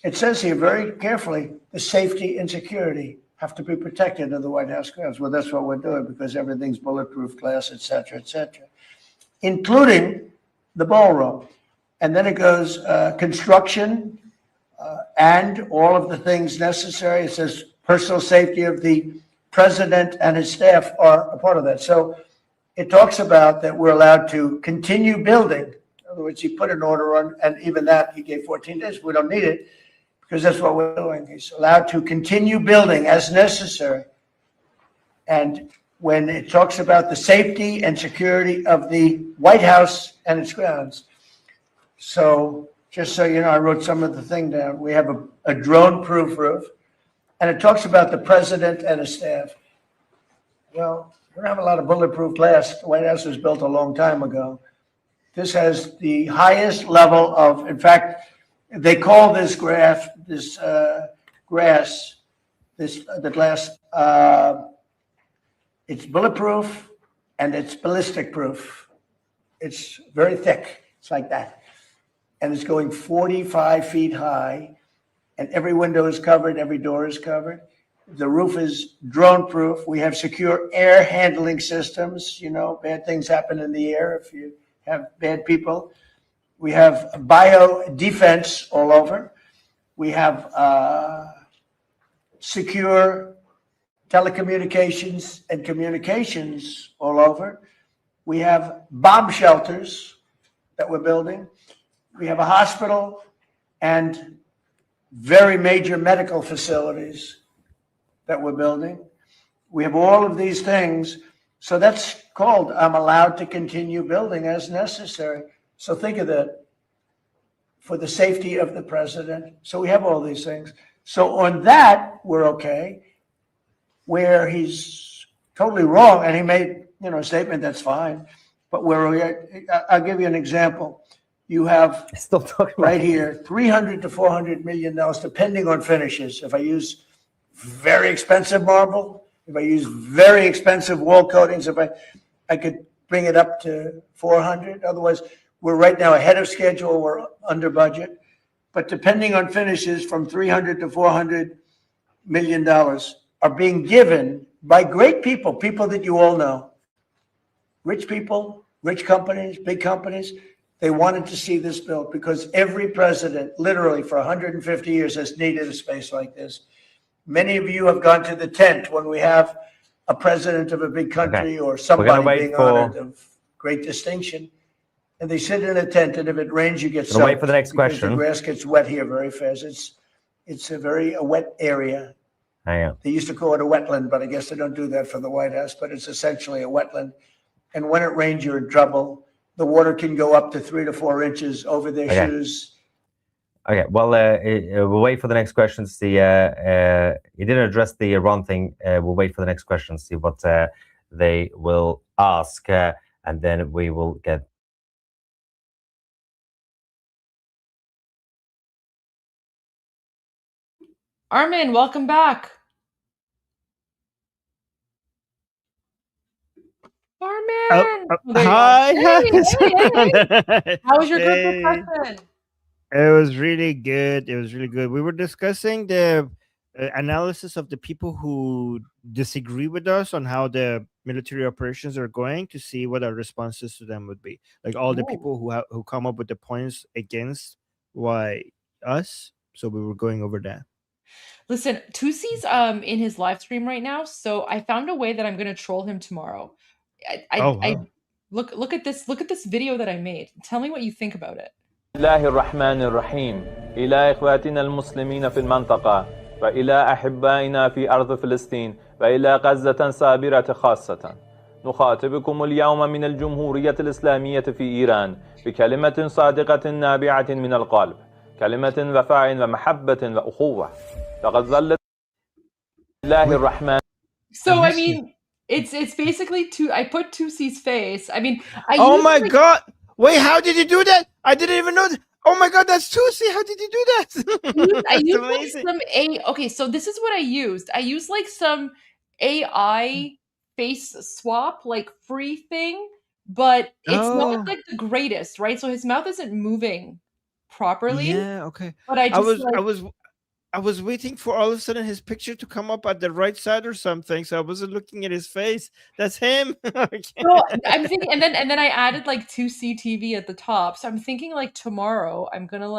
it says here very carefully, the safety and security have to be protected of the White House grounds. Well, that's what we're doing, because everything's bulletproof glass, et cetera, including the ballroom. And then it goes construction and all of the things necessary. It says personal safety of the president and his staff are a part of that. So it talks about that we're allowed to continue building. In other words, he put an order on, and even that he gave 14 days. We don't need it, because that's what we're doing. He's allowed to continue building as necessary. And when it talks about the safety and security of the White House and its grounds. So just so you know, I wrote some of the thing down. We have a drone-proof roof, and it talks about the president and his staff. Well, we don't have a lot of bulletproof glass. The White House was built a long time ago. This has the highest level of, in fact, they call this glass, the glass, it's bulletproof and it's ballistic proof. It's very thick. It's like that. And it's going 45 feet high, and every window is covered, every door is covered. The roof is drone proof. We have secure air handling systems. You know, bad things happen in the air if you have bad people. We have bio defense all over. We have secure telecommunications and communications all over. We have bomb shelters that we're building. We have a hospital and very major medical facilities that we're building. We have all of these things. So that's called, I'm allowed to continue building as necessary. So think of that, for the safety of the president. So we have all these things. So on that, we're okay. Where he's totally wrong, and he made, you know, a statement that's fine, but I'll give you an example. You have still talking right here, $300 to $400 million, depending on finishes. If I use very expensive marble, if I use very expensive wall coatings, if I could bring it up to 400. Otherwise, we're right now ahead of schedule, we're under budget. But depending on finishes, from $300 to $400 million are being given by great people, people that you all know. Rich people, rich companies, big companies. They wanted to see this built because every president, literally for 150 years, has needed a space like this. Many of you have gone to the tent when we have a president of a big country or We're gonna somebody wait being for- honored of great distinction. And they sit in a tent, and if it rains, you get Gonna wait soaked for the next because question. the grass gets wet here very fast. It's a very wet area. Hang on. They used to call it a wetland, but I guess they don't do that for the White House, but it's essentially a wetland. And when it rains, you're in trouble. The water can go up to 3 to 4 inches over their Okay. shoes. Okay, well, we'll wait for the next questions. You didn't address the Iran thing. We'll wait for the next questions, see what they will ask, and then we will get. Armen, welcome back. Armen! There you Hi, are. Hey. How was your group Hey. discussion? It was really good. It was really good. We were discussing the analysis of the people who disagree with us on how the military operations are going, to see what our responses to them would be. Like all the people who come up with the points against why us. So we were going over that. Listen, Tousi's in his live stream right now, so I found a way that I'm going to troll him tomorrow. I look at this video that I made. Tell me what you think about it. الله الرحمن الرحيم إلى إخواتنا المسلمين في المنطقة وإلى أحبائنا في أرض فلسطين وإلى غزة سابرة خاصة نخاطبكم اليوم من الجمهورية الإسلامية في إيران بكلمة صادقة نابعة من القلب، كلمة وفاء ومحبة وأخوة. لقد ظلت الله الرحمن. So I mean, it's basically I put Tousi's face. I mean, Oh my god! Wait, how did you do that? I didn't even know. Oh my god, that's Tousi. How did you do that? I used like some okay, so this is what I used. I used like some AI face swap, like free thing, but it's not like the greatest, right? So his mouth isn't moving properly. Yeah, okay. But I just I was waiting for all of a sudden his picture to come up at the right side or something, so I wasn't looking at his face. That's him. So I'm thinking, and then I added like 2C TV at the top. So I'm thinking like tomorrow I'm gonna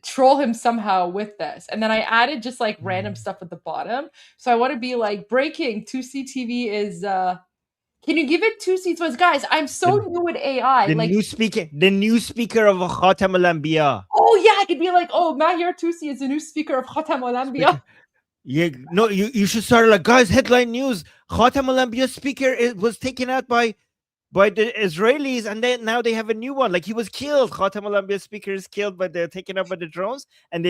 troll him somehow with this, and then I added just like random stuff at the bottom. So I want to be like, breaking 2C TV is. Can you give it 2C voice, guys? I'm so new at AI. The new speaker of Khatam al-Anbiya. Oh yeah, I could be like, oh, Mahyar Tousi is the new speaker of Khatam al-Anbiya. Yeah, no, you should start like, guys, headline news: Khatam al-Anbiya speaker was taken out by the Israelis, and then now they have a new one. Like, he was killed. Khatam al-Anbiya speaker is killed, but they're taken out by the drones, and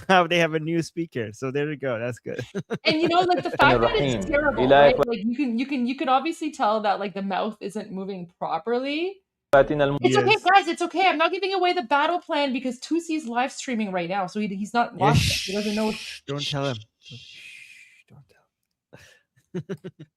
now they have a new speaker. So there you go. That's good. And you know, like the fact that it's terrible, right? Like you can obviously tell that like the mouth isn't moving properly. It's okay, guys. It's okay. I'm not giving away the battle plan because Tousi's live streaming right now, so he's not watching. He doesn't know. Don't tell him.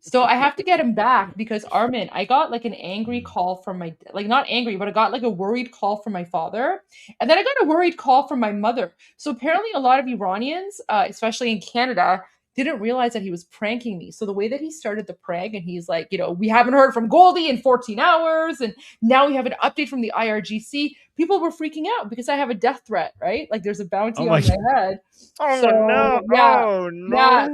So I have to get him back because Armen, I got like an angry call from my, like not angry, but I got like a worried call from my father. And then I got a worried call from my mother. So apparently a lot of Iranians, especially in Canada, didn't realize that he was pranking me. So the way that he started the prank, and he's like, you know, we haven't heard from Goldie in 14 hours. And now we have an update from the IRGC. People were freaking out because I have a death threat, right? Like there's a bounty on my head. Oh so, no! Yeah, oh no! Yeah.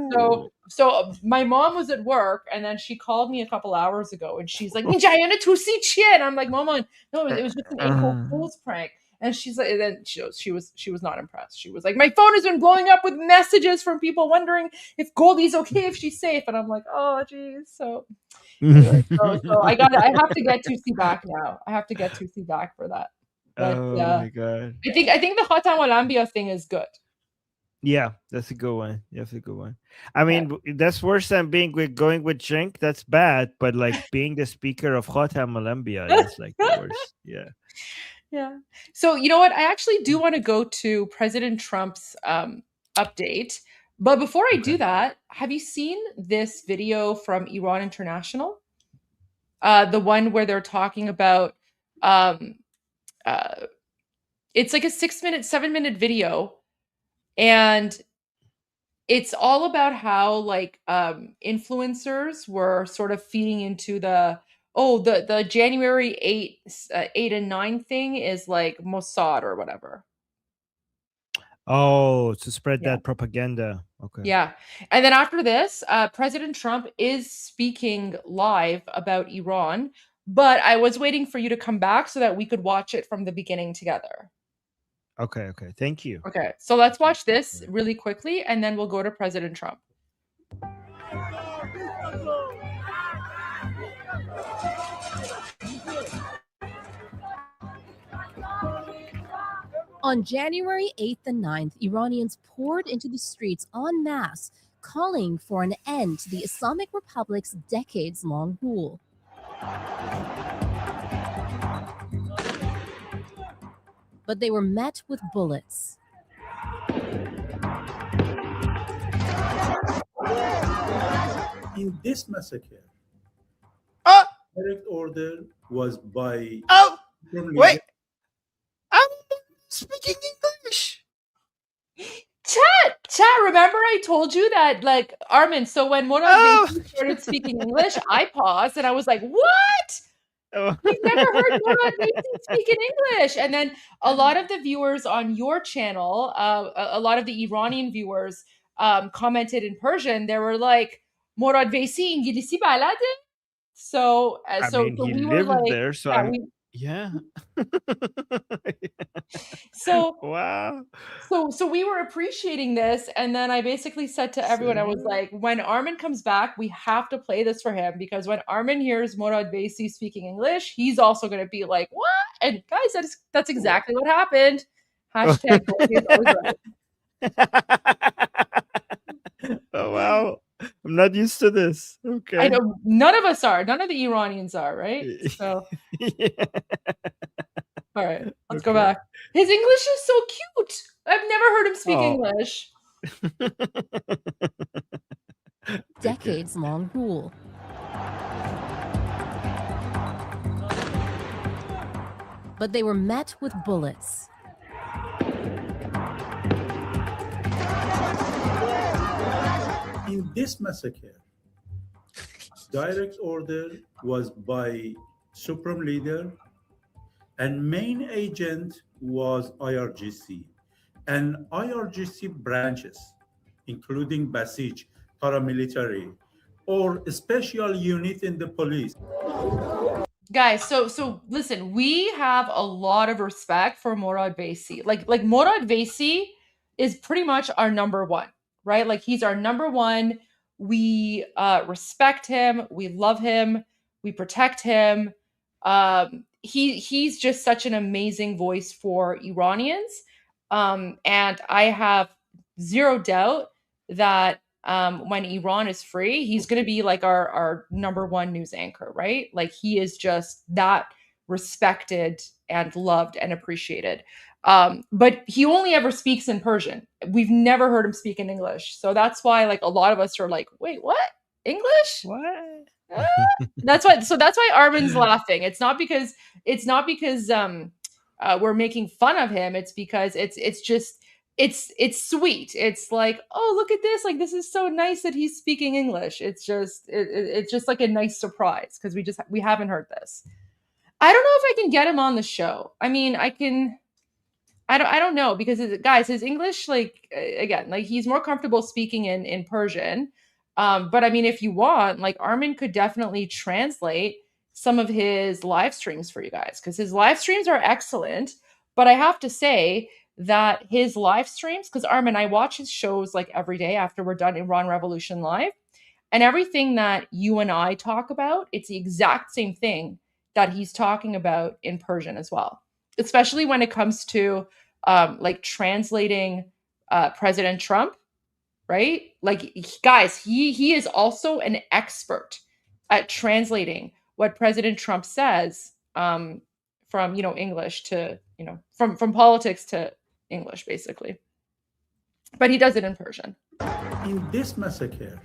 So my mom was at work, and then she called me a couple hours ago, and she's like, "Njayana Tousi Chia," and I'm like, "Mama, no, it was just an April Fool's prank." And she's like, and then she was not impressed. She was like, "My phone has been blowing up with messages from people wondering if Goldie's okay, if she's safe." And I'm like, "Oh, geez." So, anyway, so I have to get Tousi back now. I have to get Tousi back for that. But, oh my god! I think the Khatam al-Anbiya thing is good. Yeah, that's a good one. That's a good one. I mean, that's worse than going with Cenk. That's bad, but like being the speaker of Khatam al-Anbiya is like the worst. Yeah. Yeah. So you know what? I actually do want to go to President Trump's update. But before I do that, have you seen this video from Iran International? The one where they're talking about it's like a 7-minute video, and it's all about how like influencers were sort of feeding into the January 8 and 9 thing is like Mossad or whatever. Oh, to spread Yeah. that propaganda. Okay. Yeah. And then after this, President Trump is speaking live about Iran, but I was waiting for you to come back so that we could watch it from the beginning together. Okay. Thank you. Okay. So let's watch this really quickly and then we'll go to President Trump. On January 8th and 9th, Iranians poured into the streets en masse, calling for an end to the Islamic Republic's decades-long rule. But they were met with bullets. In this massacre, direct order was by. Wait. I'm speaking English. Chat, remember I told you that, like, Armen, so when Mona started speaking English, I paused and I was like, what? We've never heard Mona speak in English. And then a lot of the viewers on your channel, a lot of the Iranian viewers commented in Persian. They were like, Morad Vesi İngilisi balade? So, I so mean, he we were lived like, there, so yeah, yeah. So wow. So we were appreciating this, and then I basically said to everyone, I was like, when Armen comes back, we have to play this for him, because when Armen hears Morad Vesi speaking English, he's also going to be like, what? And guys, that's exactly what happened. Hashtag Goldie is always right. Oh wow. I'm not used to this. Okay. I know none of us are. None of the Iranians are, right? So all right, let's go back. His English is so cute. I've never heard him speak English. Decades-long rule. But they were met with bullets. In this massacre, direct order was by Supreme Leader, and main agent was IRGC, and IRGC branches, including Basij, paramilitary, or special unit in the police. Guys, so listen, we have a lot of respect for Morad Vesi. Like Morad Vesi is pretty much our number one, right? Like he's our number one. We respect him, we love him, we protect him. He's just such an amazing voice for Iranians. And I have zero doubt that when Iran is free, he's going to be like our number one news anchor, right? Like he is just that respected and loved and appreciated. But he only ever speaks in Persian. We've never heard him speak in English. So that's why like a lot of us are like, wait, what? English? What? That's why Armen's laughing. It's not because we're making fun of him. It's because it's sweet. It's like, oh, look at this. Like, this is so nice that he's speaking English. It's just like a nice surprise because we haven't heard this. I don't know if I can get him on the show. I mean, I don't know, because his English, like, again, like he's more comfortable speaking in Persian. But I mean, if you want, like, Armen could definitely translate some of his live streams for you guys, because his live streams are excellent. But I have to say that his live streams, because Armen, I watch his shows like every day after we're done Iran Revolution Live, and everything that you and I talk about, it's the exact same thing that he's talking about in Persian as well, especially when it comes to like translating President Trump, right? Like, guys, he is also an expert at translating what President Trump says from English to from politics to English, basically. But he does it in Persian. In this massacre,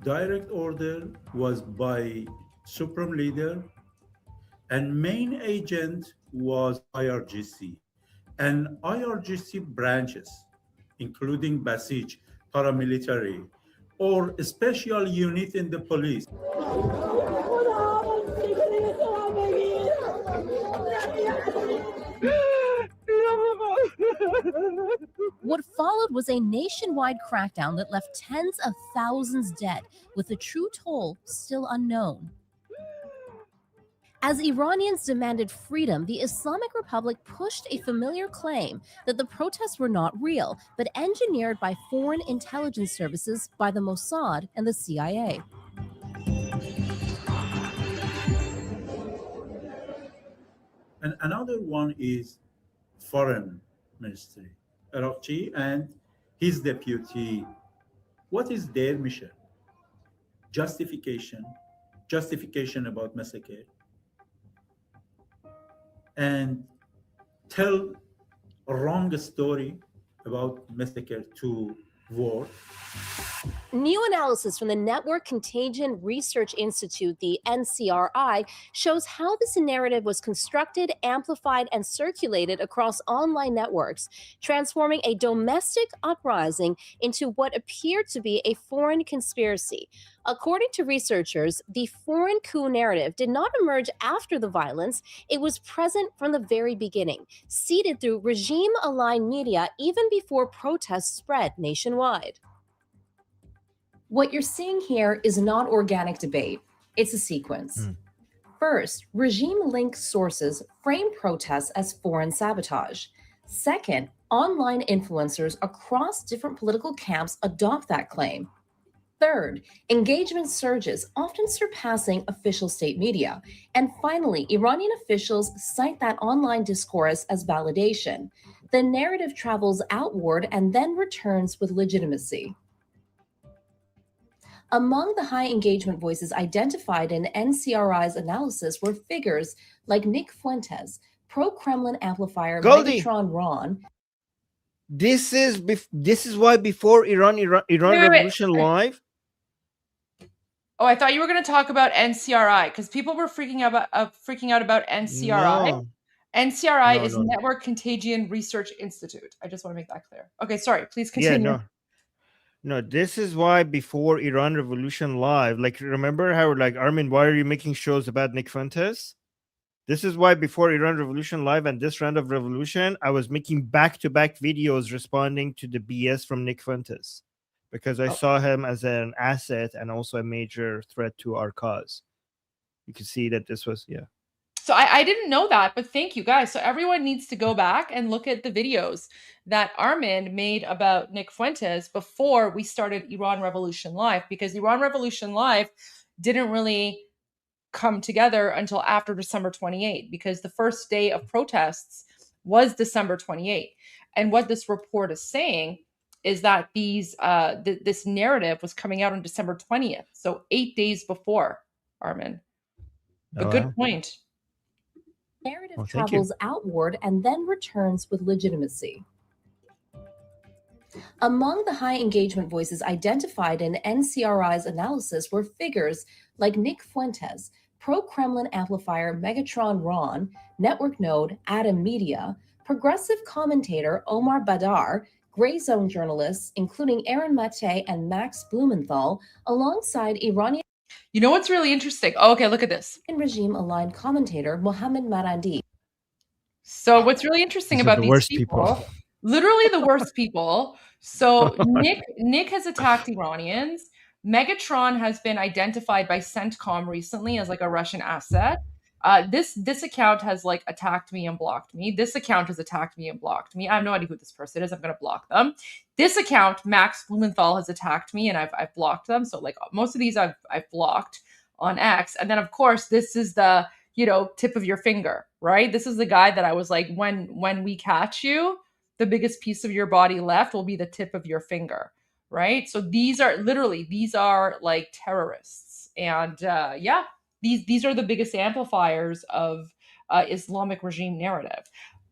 direct order was by Supreme Leader, and main agent was IRGC, and IRGC branches, including Basij, paramilitary, or special unit in the police. What followed was a nationwide crackdown that left tens of thousands dead, with the true toll still unknown. As Iranians demanded freedom, the Islamic Republic pushed a familiar claim that the protests were not real, but engineered by foreign intelligence services by the Mossad and the CIA. And another one is foreign ministry, Iraqi, and his deputy. What is their mission? Justification about massacre, and tell a wrong story about massacre to war. New analysis from the Network Contagion Research Institute, the NCRI, shows how this narrative was constructed, amplified, and circulated across online networks, transforming a domestic uprising into what appeared to be a foreign conspiracy. According to researchers, the foreign coup narrative did not emerge after the violence. It was present from the very beginning, seeded through regime-aligned media even before protests spread nationwide. What you're seeing here is not organic debate. It's a sequence. First, regime-linked sources frame protests as foreign sabotage. Second, online influencers across different political camps adopt that claim. Third, engagement surges, often surpassing official state media. And finally, Iranian officials cite that online discourse as validation. The narrative travels outward and then returns with legitimacy. Among the high engagement voices identified in NCRI's analysis were figures like Nick Fuentes, pro-Kremlin amplifier Goldie. Megatron Ron. This is why before Iran Wait. Revolution Live. Oh, I thought you were going to talk about NCRI because people were freaking out about NCRI. No. NCRI No, is no, no. Network Contagion Research Institute. I just want to make that clear. Okay, sorry. Please continue. Yeah, no, this is why before Iran Revolution Live, like remember how like Armen, why are you making shows about Nick Fuentes? This is why before Iran Revolution Live and this round of revolution, I was making back-to-back videos responding to the BS from Nick Fuentes because I saw him as an asset and also a major threat to our cause. You can see that this was, yeah. So I didn't know that, but thank you guys. So everyone needs to go back and look at the videos that Armen made about Nick Fuentes before we started Iran Revolution Live, because Iran Revolution Live didn't really come together until after December 28, because the first day of protests was December 28. And what this report is saying is that this narrative was coming out on December 20th, so 8 days before, Armen. But good point. Narrative travels outward and then returns with legitimacy. Among the high engagement voices identified in NCRI's analysis were figures like Nick Fuentes, pro-Kremlin amplifier Megatron Ron, network node Atom Media, progressive commentator Omar Badar, gray zone journalists including Aaron Mate and Max Blumenthal, alongside Iranian. You know what's really interesting? Oh, okay, look at this. Regime-aligned commentator Mohammed Marandi. So what's really interesting about these people, literally the worst people. So Nick has attacked Iranians. Megatron has been identified by CENTCOM recently as like a Russian asset. This account has like attacked me and blocked me. This account has attacked me and blocked me. I have no idea who this person is. I'm going to block them. This account, Max Blumenthal, has attacked me and I've blocked them. So like most of these I've blocked on X. And then of course, this is the, tip of your finger, right? This is the guy that I was like, when we catch you, the biggest piece of your body left will be the tip of your finger, right? So these are like terrorists. And these are the biggest amplifiers of Islamic regime narrative.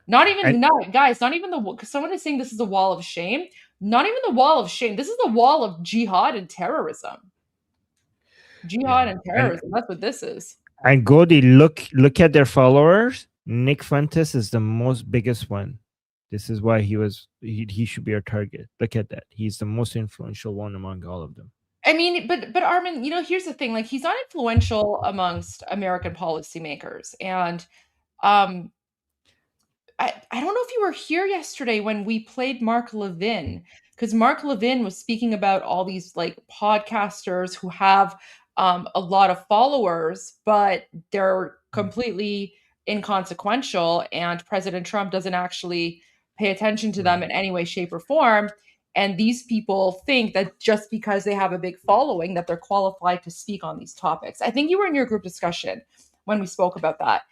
Not even because someone is saying this is a wall of shame. Not even the wall of shame. This is the wall of jihad and terrorism. Jihad and terrorism. That's what this is. And Goldie, look at their followers. Nick Fuentes is the most biggest one. This is why he should be our target. Look at that. He's the most influential one among all of them. I mean, but Armen, here's the thing. Like, he's not influential amongst American policymakers. And I don't know if you were here yesterday when we played Mark Levin, because Mark Levin was speaking about all these like podcasters who have a lot of followers, but they're completely inconsequential, and President Trump doesn't actually pay attention to them in any way, shape, or form. And these people think that just because they have a big following that they're qualified to speak on these topics. I think you were in your group discussion when we spoke about that.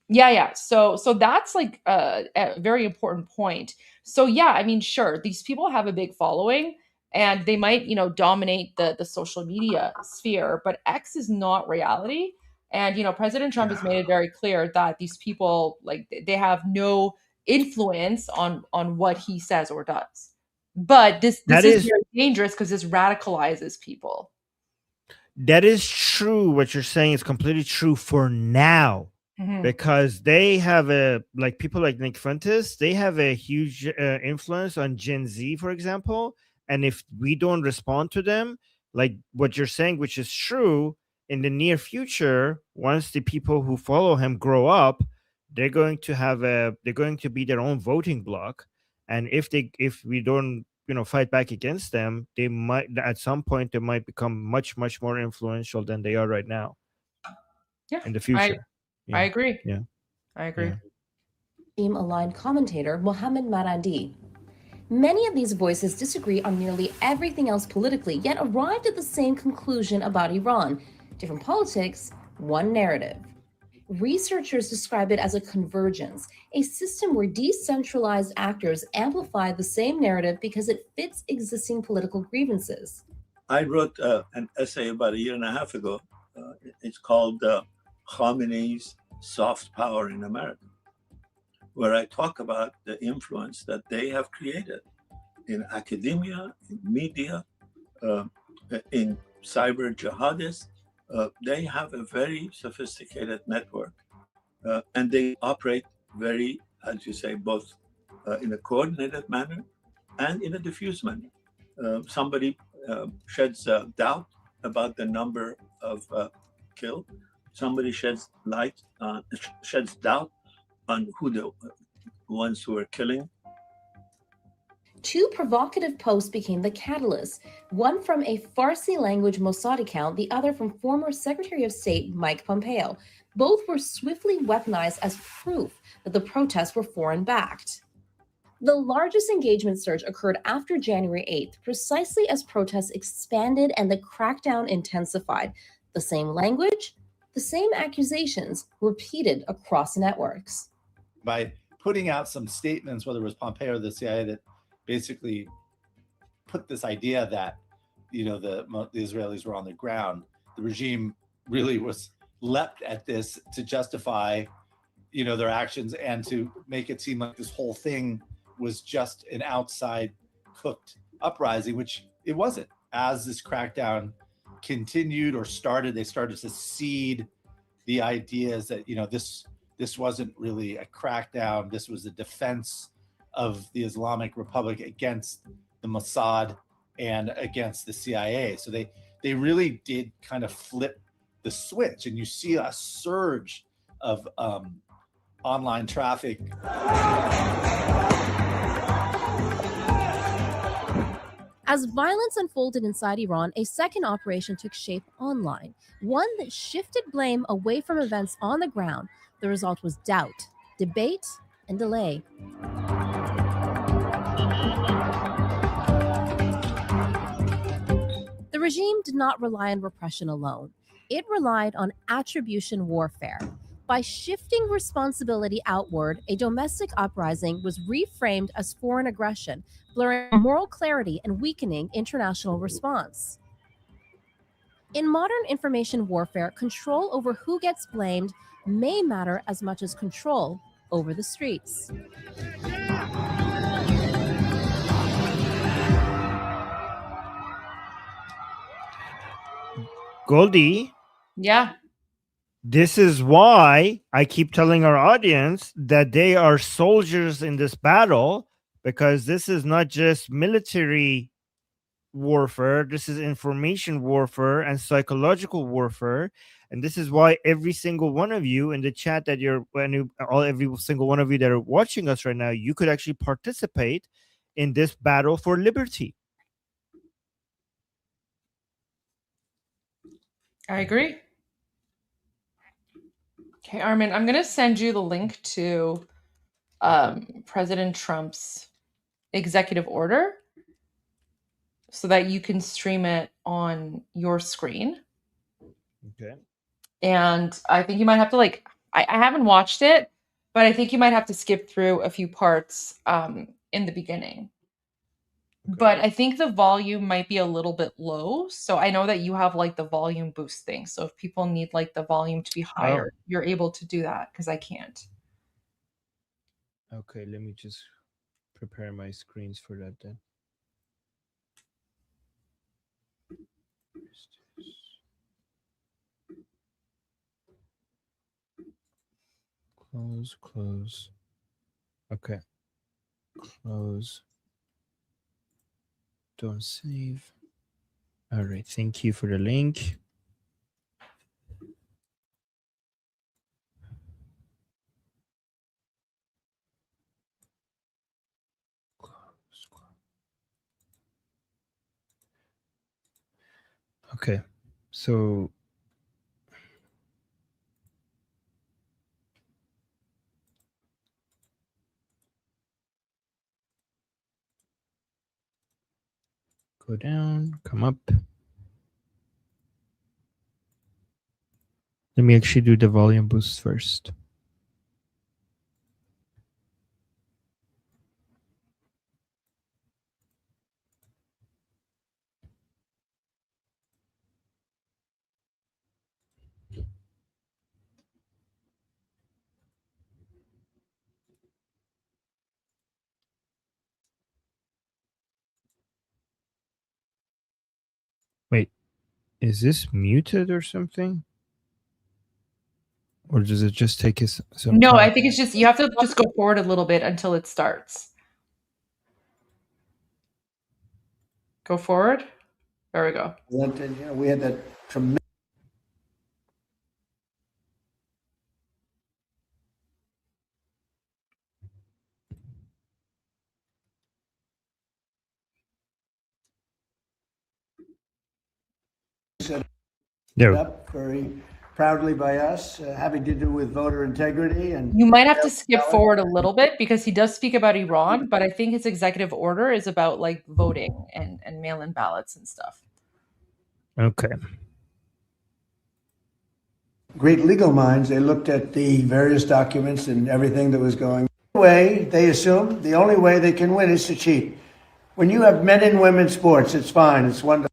Yeah. So that's like a very important point. So yeah, I mean, sure, these people have a big following and they might, dominate the social media sphere, but X is not reality. And President Trump has made it very clear that these people, like, they have no influence on what he says or does. But this is very dangerous because this radicalizes people. That is true. What you're saying is completely true for now. Because they have people like Nick Fuentes, they have a huge influence on Gen Z, for example. And if we don't respond to them, like what you're saying, which is true, in the near future, once the people who follow him grow up, they're going to be their own voting bloc. And if we don't, fight back against them, they might, at some point, they might become much, much more influential than they are right now. Yeah, in the future. I agree. Yeah. I agree. Aligned commentator Mohammed Marandi. Many of these voices disagree on nearly everything else politically, yet arrived at the same conclusion about Iran. Different politics, one narrative. Researchers describe it as a convergence, a system where decentralized actors amplify the same narrative because it fits existing political grievances. I wrote an essay about a year and a half ago. It's called Khamenei's Soft Power in America, where I talk about the influence that they have created in academia, in media, in cyber jihadists. They have a very sophisticated network, and they operate very, as you say, both in a coordinated manner and in a diffuse manner. Somebody sheds doubt about the number of killed. Somebody sheds doubt on who the ones who are killing. Two provocative posts became the catalyst, one from a Farsi language Mossad account, the other from former Secretary of State Mike Pompeo. Both were swiftly weaponized as proof that the protests were foreign-backed. The largest engagement surge occurred after January 8th, precisely as protests expanded and the crackdown intensified. The same language, the same accusations repeated across networks. By putting out some statements, whether it was Pompeo or the CIA, that basically put this idea that, the Israelis were on the ground, the regime really was leapt at this to justify, their actions and to make it seem like this whole thing was just an outside cooked uprising, which it wasn't. As this crackdown continued or started, they started to seed the ideas that this wasn't really a crackdown. This was a defense of the Islamic Republic against the Mossad and against the CIA. So they really did kind of flip the switch, and you see a surge of online traffic. As violence unfolded inside Iran, a second operation took shape online, one that shifted blame away from events on the ground. The result was doubt, debate, and delay. The regime did not rely on repression alone. It relied on attribution warfare. By shifting responsibility outward, a domestic uprising was reframed as foreign aggression, blurring moral clarity and weakening international response. In modern information warfare, control over who gets blamed may matter as much as control over the streets. Goldie? Yeah. This is why I keep telling our audience that they are soldiers in this battle, because this is not just military warfare, this is information warfare and psychological warfare. And this is why every single one of you in the chat that every single one of you that are watching us right now, you could actually participate in this battle for liberty. I agree. Okay, Armen, I'm going to send you the link to President Trump's executive order so that you can stream it on your screen. Okay. And I think you might have to I haven't watched it, but I think you might have to skip through a few parts in the beginning. Okay. But I think the volume might be a little bit low. So I know that you have like the volume boost thing. So if people need like the volume to be higher, you're able to do that because I can't. Okay, let me just prepare my screens for that then. Close. Okay. Close. Don't save. All right. Thank you for the link. Okay. So go down, come up. Let me actually do the volume boost first. Wait, is this muted or something? Or does it just take us some No, time? I think it's just, you have to just go forward a little bit until it starts. Go forward. There we go. We had that tremendous. Up very proudly by us, having to do with voter integrity. And you might have to skip forward a little bit because he does speak about Iran, but I think his executive order is about like voting and mail-in ballots and stuff. Okay. Great legal minds, they looked at the various documents and everything that was going. They assume the only way they can win is to cheat. When you have men and women sports, it's fine. It's wonderful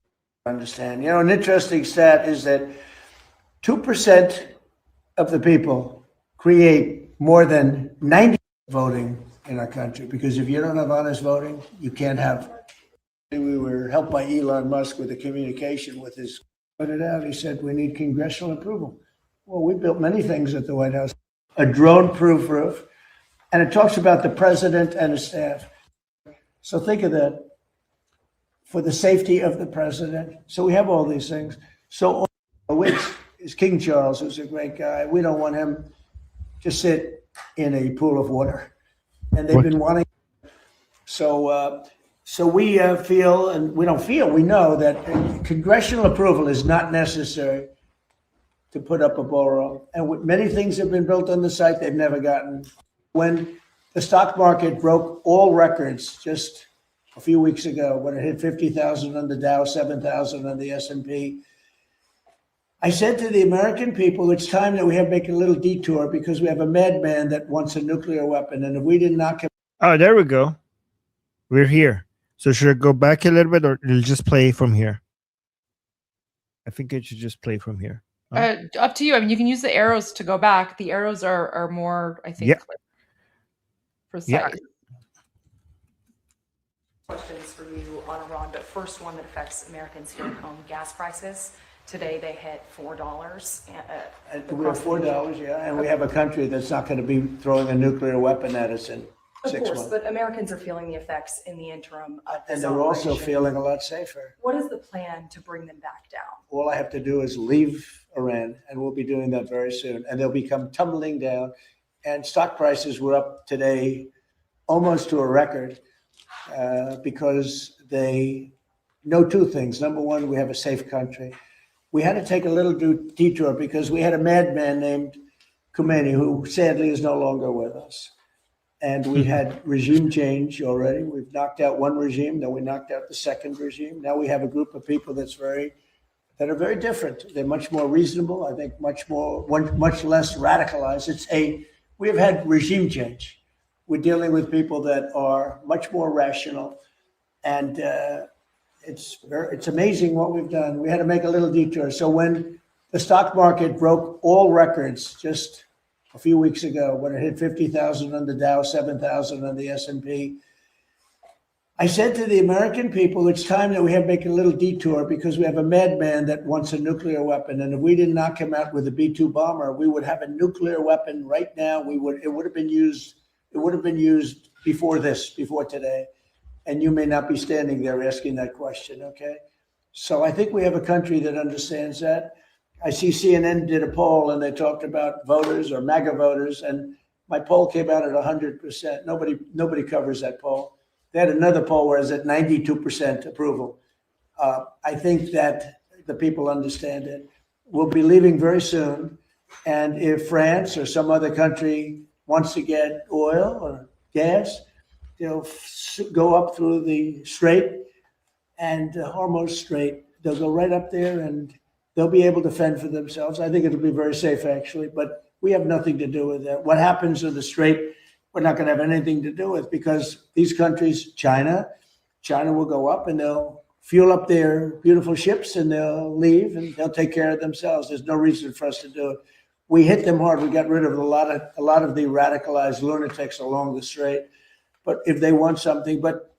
to understand. An interesting stat is that 2% of the people create more than 90% voting in our country, because if you don't have honest voting, you can't have. We were helped by Elon Musk with the communication with his, put it out. He said, we need congressional approval. Well, we built many things at the White House, a drone-proof roof, and it talks about the president and his staff. So think of that, for the safety of the president. So we have all these things. So which is King Charles, who's a great guy. We don't want him to sit in a pool of water. And they've been wanting. So we feel, and we don't feel, we know that congressional approval is not necessary to put up a borough. And many things have been built on the site they've never gotten. When the stock market broke all records just a few weeks ago, when it hit 50,000 on the Dow, 7,000 on the S&P, I said to the American people, it's time that we have to make a little detour because we have a madman that wants a nuclear weapon. And if we didn't knock him. Oh, there we go. We're here. So should I go back a little bit or it'll just play from here? I think it should just play from here. Up to you. I mean, you can use the arrows to go back. The arrows are more, I think, precise. Yeah. Questions for you on Iran, but first one that affects Americans here at home, gas prices. Today they hit $4. We have $4, yeah, and we have a country that's not going to be throwing a nuclear weapon at us in Of 6 course, months. but Americans are feeling the effects in the interim of this And they're also operation. feeling a lot safer. What is the plan to bring them back down? All I have to do is leave Iran, and we'll be doing that very soon. And they'll become tumbling down. And stock prices were up today almost to a record because they know two things. Number one, we have a safe country. We had to take a little detour because we had a madman named Khomeini, who sadly is no longer with us. And we had regime change already. We've knocked out one regime, then we knocked out the second regime. Now we have a group of people that are very different. They're much more reasonable. I think much less radicalized. We have had regime change. We're dealing with people that are much more rational, and it's amazing what we've done. We had to make a little detour. So when the stock market broke all records just a few weeks ago, when it hit 50,000 on the Dow, 7,000 on the S&P, I said to the American people, it's time that we have to make a little detour because we have a madman that wants a nuclear weapon. And if we didn't knock him out with a B-2 bomber, we would have a nuclear weapon right now. It would have been used before today. And you may not be standing there asking that question, okay? So I think we have a country that understands that. I see CNN did a poll and they talked about voters or MAGA voters, and my poll came out at 100%. Nobody covers that poll. They had another poll where it's at 92% approval. I think that the people understand it. We'll be leaving very soon. And if France or some other country wants to get oil or gas, they'll go up through the Strait and Hormuz Strait. They'll go right up there and they'll be able to fend for themselves. I think it'll be very safe, actually, but we have nothing to do with that. What happens in the Strait, we're not going to have anything to do with, because these countries, China will go up and they'll fuel up their beautiful ships and they'll leave and they'll take care of themselves. There's no reason for us to do it. We hit them hard. We got rid of a lot of the radicalized lunatics along the Strait. But if they want something, but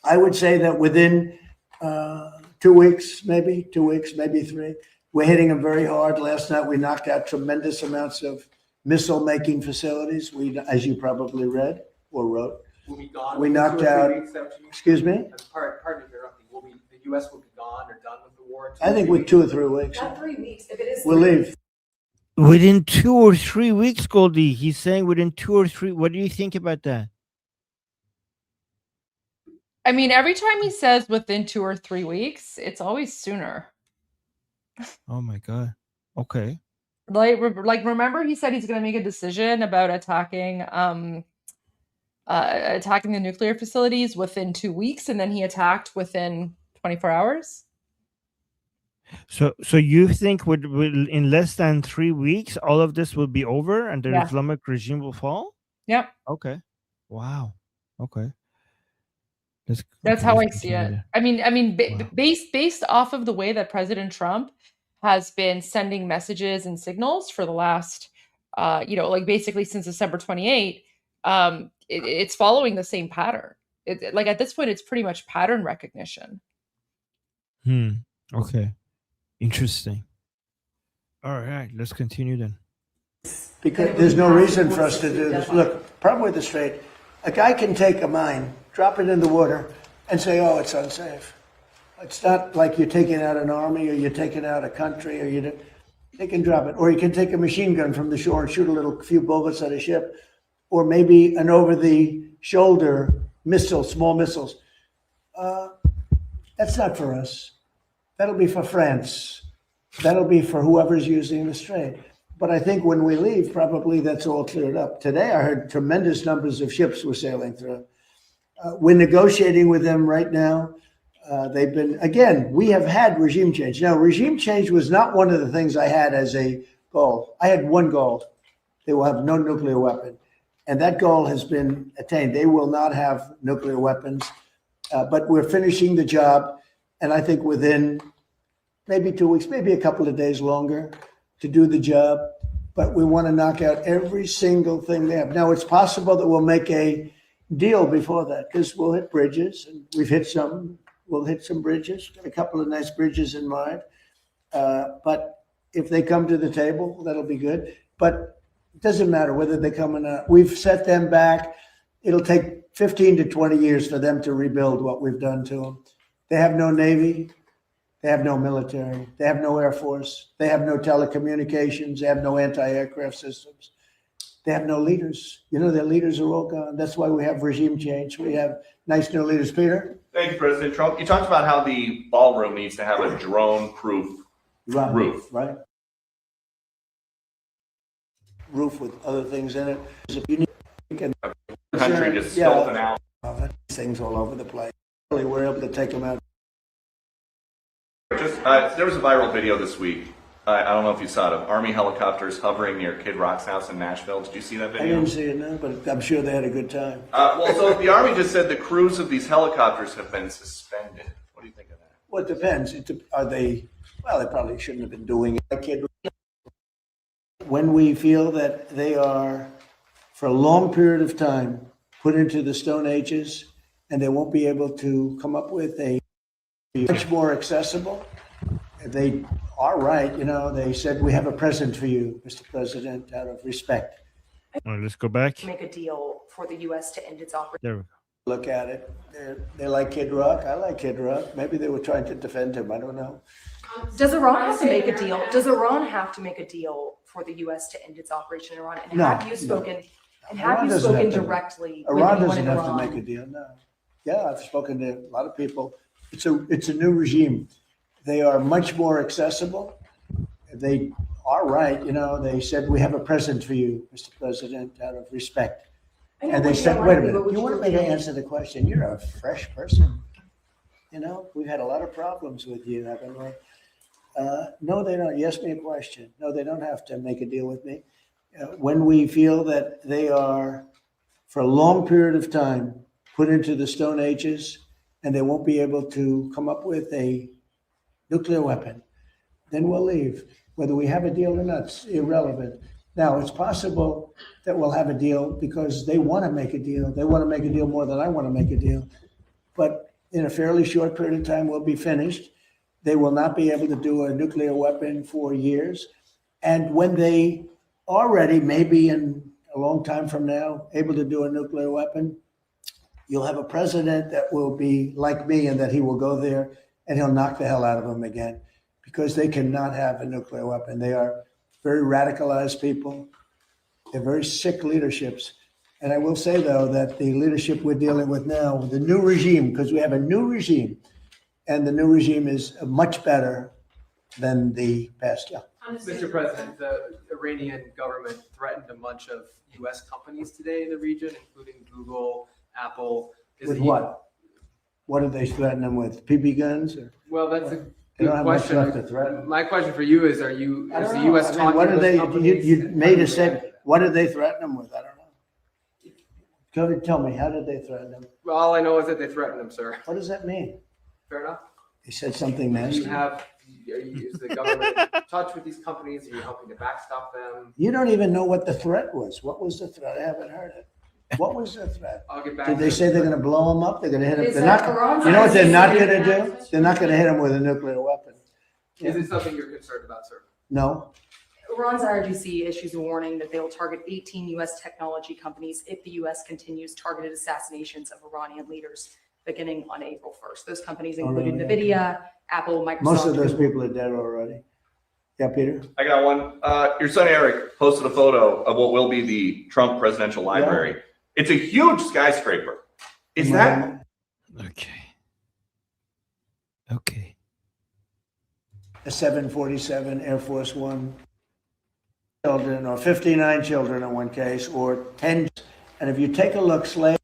I would say that within 2 weeks, maybe 3, we're hitting them very hard. Last night we knocked out tremendous amounts of missile-making facilities. As you probably read or wrote, we knocked out. Excuse me. Pardon interrupting. The U.S. will be gone or done with the war? I think with 2 or 3 weeks. Not 3 weeks. If it is, We'll leave. Within 2 or 3 weeks, Goldie. He's saying within 2 or 3. What do you think about that? I mean, every time he says within 2 or 3 weeks, it's always sooner. Oh my God. Okay. Like remember he said he's going to make a decision about attacking the nuclear facilities within 2 weeks, and then he attacked within 24 hours. So you think with in less than 3 weeks, all of this will be over and the Islamic regime will fall? Yep. Okay. Wow. Okay. That's how I see it. I mean, based off of the way that President Trump has been sending messages and signals for the last, basically since December 28, it's following the same pattern. Like at this point, it's pretty much pattern recognition. Okay. Interesting. All right, let's continue then. Because there's no reason for us to do this. Look, problem with the Strait, a guy can take a mine, drop it in the water, and say, oh, it's unsafe. It's not like you're taking out an army or you're taking out a country, or they can drop it. Or you can take a machine gun from the shore and shoot a few bullets at a ship, or maybe an over-the-shoulder missile, small missiles. That's not for us. That'll be for France. That'll be for whoever's using the Strait. But I think when we leave, probably that's all cleared up. Today, I heard tremendous numbers of ships were sailing through. We're negotiating with them right now. We have had regime change. Now, regime change was not one of the things I had as a goal. I had one goal. They will have no nuclear weapon. And that goal has been attained. They will not have nuclear weapons. But we're finishing the job. And I think within maybe 2 weeks, maybe a couple of days longer to do the job. But we want to knock out every single thing they have. Now, it's possible that we'll make a deal before that, because we'll hit bridges. And we've hit some. We'll hit some bridges. Got a couple of nice bridges in mind. But if they come to the table, that'll be good. But it doesn't matter whether they come or not. We've set them back it'll take 15 to 20 years for them to rebuild what we've done to them. They have no Navy. They have no military. They have no Air Force. They have no telecommunications. They have no anti-aircraft systems. They have no leaders. You know, their leaders are all gone. That's why we have regime change. We have nice new leaders. Peter? Thank you, President Trump. You talked about how the ballroom needs to have a drone-proof roof. Right. Roof with other things in it. If you need, you can, Country just scoping out. Things all over the place. Really, we're able to take them out. Just there was a viral video this week. I don't know if you saw it, of Army helicopters hovering near Kid Rock's house in Nashville. Did you see that video? I didn't see it, no, but I'm sure they had a good time. Well, so the Army just said the crews of these helicopters have been suspended. What do you think of that? Well, it depends. Are they? Well, they probably shouldn't have been doing it. When we feel that they are, for a long period of time, put into the Stone Ages, and they won't be able to come up with a much more accessible. They are right. You know, they said, we have a present for you, Mr. President, out of respect. All right, let's go back. Make a deal for the U.S. to end its operation. There we go. Look at it. They like Kid Rock. I like Kid Rock. Maybe they were trying to defend him. I don't know. Does Iran have to make a deal? Does Iran have to make a deal for the U.S. to end its operation in Iran? And No, have you spoken? no. And Iran have you doesn't spoken have to- directly? Iran with anyone doesn't in have to Iran? make a deal. No. Yeah, I've spoken to a lot of people. It's a new regime. They are much more accessible. They are right. You know, they said, we have a present for you, Mr. President, out of respect. And they said, wait a minute, you want me to answer the question? You're a fresh person. You know, we've had a lot of problems with you, haven't we? No, they don't. You asked me a question. No, they don't have to make a deal with me. When we feel that they are, for a long period of time, put into the Stone Ages, and they won't be able to come up with a nuclear weapon, then we'll leave. Whether we have a deal or not, it's irrelevant. Now, it's possible that we'll have a deal because they want to make a deal. They want to make a deal more than I want to make a deal. But in a fairly short period of time, we'll be finished. They will not be able to do a nuclear weapon for years. And when they are ready, maybe in a long time from now, able to do a nuclear weapon, you'll have a president that will be like me and that he will go there and he'll knock the hell out of them again because they cannot have a nuclear weapon. They are very radicalized people. They're very sick leaderships. And I will say, though, that the leadership we're dealing with now, the new regime, because we have a new regime, and the new regime is much better than the past. Yeah. Mr. President, the Iranian government threatened a bunch of U.S. companies today in the region, including Google, Apple. With what? What did they threaten them with? PB guns? Or? Well, that's a They don't good have much question. left to threaten. My question for you is: is I the don't U.S. know. I mean, talking what to did those they? companies? You made a statement. What did they threaten them with? I don't know. Go ahead, tell me. How did they threaten them? Well, all I know is that they threatened them, sir. What does that mean? Fair enough. They said something Do nasty. is the government in touch with these companies? Are you helping to backstop them? You don't even know what the threat was. What was the threat? I haven't heard it. What was the threat? I'll get back Did to they you. say they're going to blow them up? They're going to hit them. Is They're that not. Iran's You know what they're not going to IRGC? do? They're not going to hit them with a nuclear weapon. Is it something you're concerned about, sir? No. Iran's IRGC issues a warning that they will target 18 U.S. technology companies if the U.S. continues targeted assassinations of Iranian leaders beginning on April 1st. Those companies included Already. NVIDIA, Apple, Microsoft. Most of those Google. people are dead already. Yeah, Peter. I got one. Your son Eric posted a photo of what will be the Trump Presidential Library. It's a huge skyscraper. Is that Okay. A 747 Air Force One children, or 59 children in one case, or 10. And if you take a look, slaves.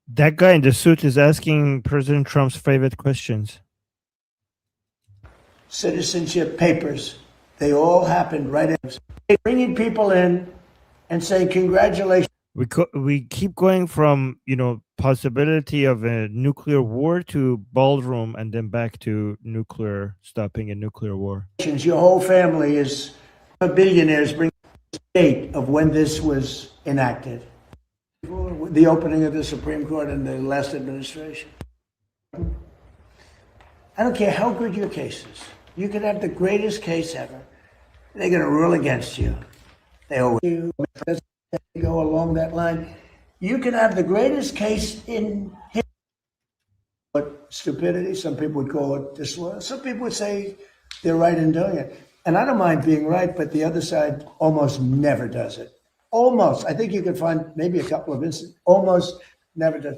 That guy in the suit is asking President Trump's favorite questions. Citizenship papers, they all happened right in. Bringing people in and saying, congratulations. We keep going from, possibility of a nuclear war to ballroom and then back to stopping a nuclear war. Your whole family is billionaires. Bring the date of when this was enacted. The opening of the Supreme Court in the last administration. I don't care how good your case is. You could have the greatest case ever. They're going to rule against you. They always go along that line. You can have the greatest case in history, but stupidity, some people would call it disloyal. Some people would say they're right in doing it. And I don't mind being right, but the other side almost never does it. Almost. I think you could find maybe a couple of instances, almost never does.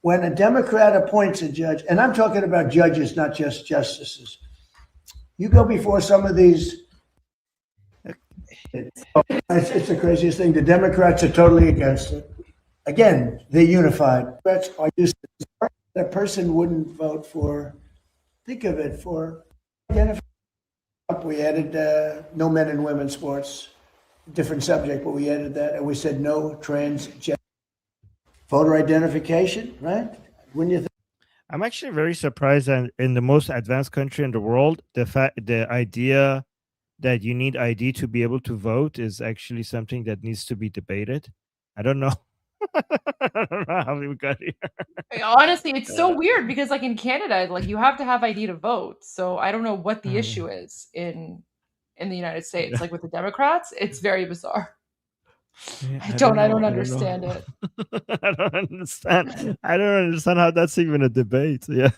When a Democrat appoints a judge, and I'm talking about judges, not just justices, you go before some of these, it's the craziest thing. The Democrats are totally against it. Again, they're unified. Democrats are just, a person wouldn't vote for, think of it, for identification. We added no men and women sports, different subject, but we added that, and we said no transgender. Voter identification, right? When you think I'm actually very surprised that in the most advanced country in the world, the idea that you need ID to be able to vote is actually something that needs to be debated. I don't know. I don't know how we got here. Honestly, it's so weird because like in Canada, like you have to have ID to vote. So I don't know what the issue is in the United States. Like with the Democrats, it's very bizarre. Yeah, I don't know. understand it. I don't understand. I don't understand how that's even a debate. Yeah.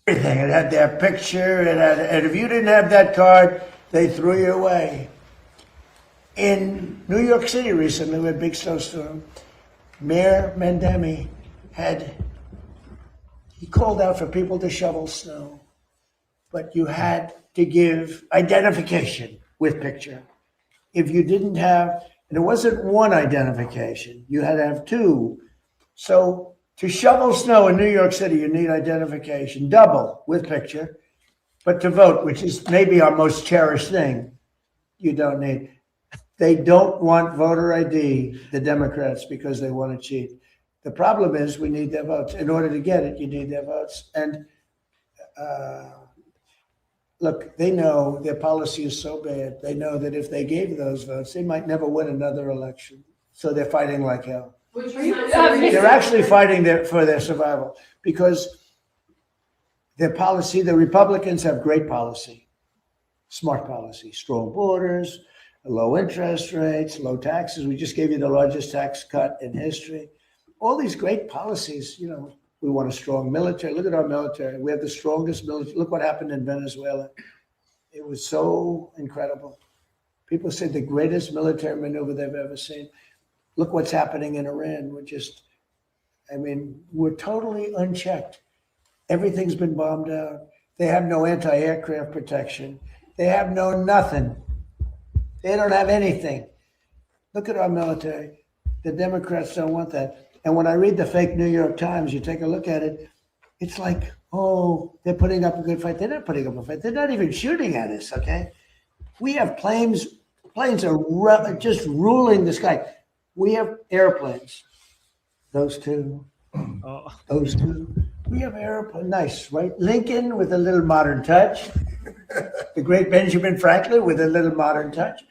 everything, it had their picture, and if you didn't have that card, they threw you away. In New York City recently, with a big snowstorm, Mayor Nabi he called out for people to shovel snow, but you had to give identification with picture. If you didn't have, and it wasn't one identification, you had to have two. So to shovel snow in New York City, you need identification, double with picture. But to vote, which is maybe our most cherished thing, you don't need. They don't want voter ID, the Democrats, because they want to cheat. The problem is we need their votes. In order to get it, you need their votes. And look, they know their policy is so bad. They know that if they gave those votes, they might never win another election. So they're fighting like hell. They're actually fighting for their survival because their policy, the Republicans have great policy, smart policy, strong borders, low interest rates, low taxes. We just gave you the largest tax cut in history. All these great policies, you know, we want a strong military. Look at our military. We have the strongest military. Look what happened in Venezuela. It was so incredible. People said the greatest military maneuver they've ever seen. Look what's happening in Iran. We're totally unchecked. Everything's been bombed out. They have no anti-aircraft protection. They have no nothing. They don't have anything. Look at our military. The Democrats don't want that. And when I read the fake New York Times, you take a look at it, it's like, oh, they're putting up a good fight. They're not putting up a fight. They're not even shooting at us, okay? We have planes are just ruling the sky. We have airplanes. Those two. Those two. We have airplanes. Nice, right? Lincoln with a little modern touch. The great Benjamin Franklin with a little modern touch.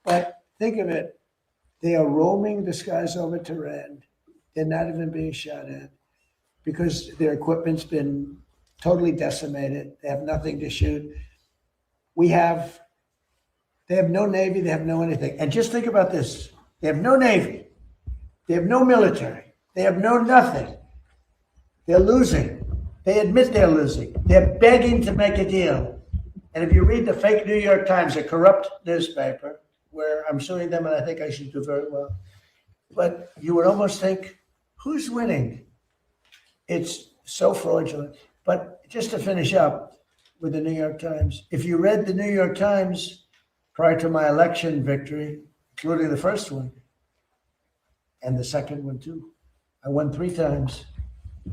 But think of it. They are roaming the skies over Tehran. They're not even being shot at because their equipment's been totally decimated. They have nothing to shoot. They have no Navy. They have no anything. And just think about this. They have no Navy. They have no military. They have no nothing. They're losing. They admit they're losing. They're begging to make a deal. And if you read the fake New York Times, a corrupt newspaper, where I'm suing them and I think I should do very well, but you would almost think, who's winning? It's so fraudulent. But just to finish up with the New York Times, if you read the New York Times prior to my election victory, including the first one and the second one too, I won 3 times.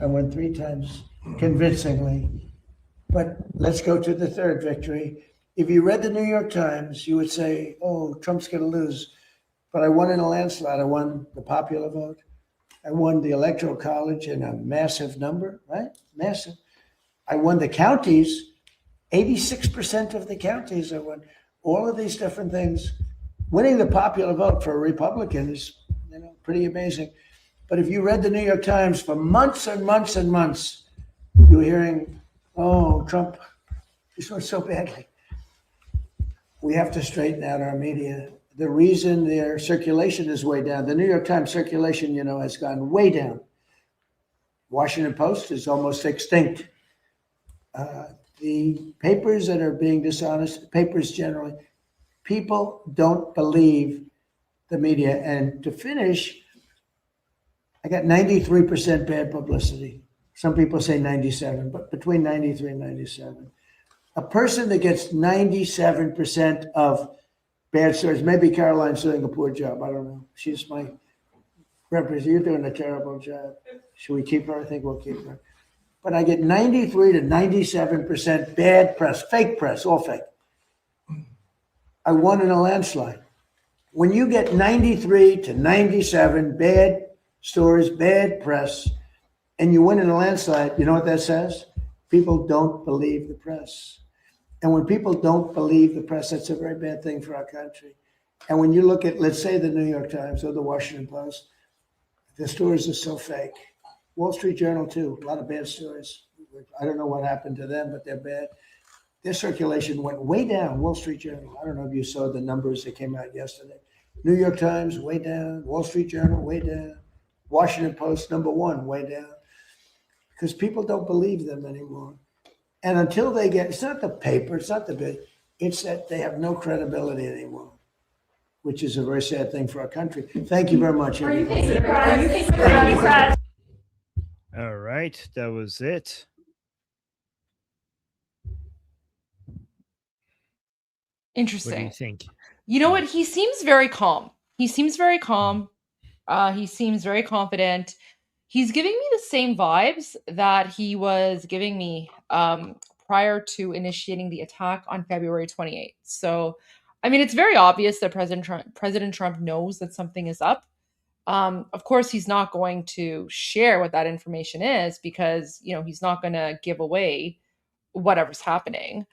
I won 3 times convincingly. But let's go to the third victory. If you read the New York Times, you would say, oh, Trump's going to lose. But I won in a landslide. I won the popular vote. I won the Electoral College in a massive number, right? Massive. I won the counties, 86% of the counties I won. All of these different things. Winning the popular vote for a Republican is, pretty amazing. But if you read the New York Times for months and months and months, you were hearing, oh, Trump, he's doing so badly. We have to straighten out our media. the reason their circulation is way down, the New York Times circulation, has gone way down. Washington Post is almost extinct. The papers that are being dishonest, papers generally, people don't believe the media. And to finish, I got 93% bad publicity. Some people say 97, but between 93 and 97. A person that gets 97% of bad stories, maybe Caroline's doing a poor job. I don't know. She's my representative. You're doing a terrible job. Should we keep her? I think we'll keep her. But I get 93 to 97% bad press, fake press, all fake. I won in a landslide. When you get 93 to 97 bad stories, bad press, and you win in a landslide, you know what that says? People don't believe the press. And when people don't believe the press, that's a very bad thing for our country. And when you look at, let's say, the New York Times or the Washington Post, the stories are so fake. Wall Street Journal, too, a lot of bad stories. I don't know what happened to them, but they're bad. Their circulation went way down. Wall Street Journal, I don't know if you saw the numbers that came out yesterday. New York Times, way down. Wall Street Journal, way down. Washington Post, #1, way down. Because people don't believe them anymore. And until they get, it's not the paper, it's not the big, it's that they have no credibility anymore, which is a very sad thing for our country. Thank you very much. All right, that was it. Interesting. What do you think? You know what? He seems very calm. He seems very calm. He seems very confident. He's giving me the same vibes that he was giving me prior to initiating the attack on February 28th. So, I mean, it's very obvious that President Trump knows that something is up. Of course, he's not going to share what that information is because, he's not going to give away whatever's happening.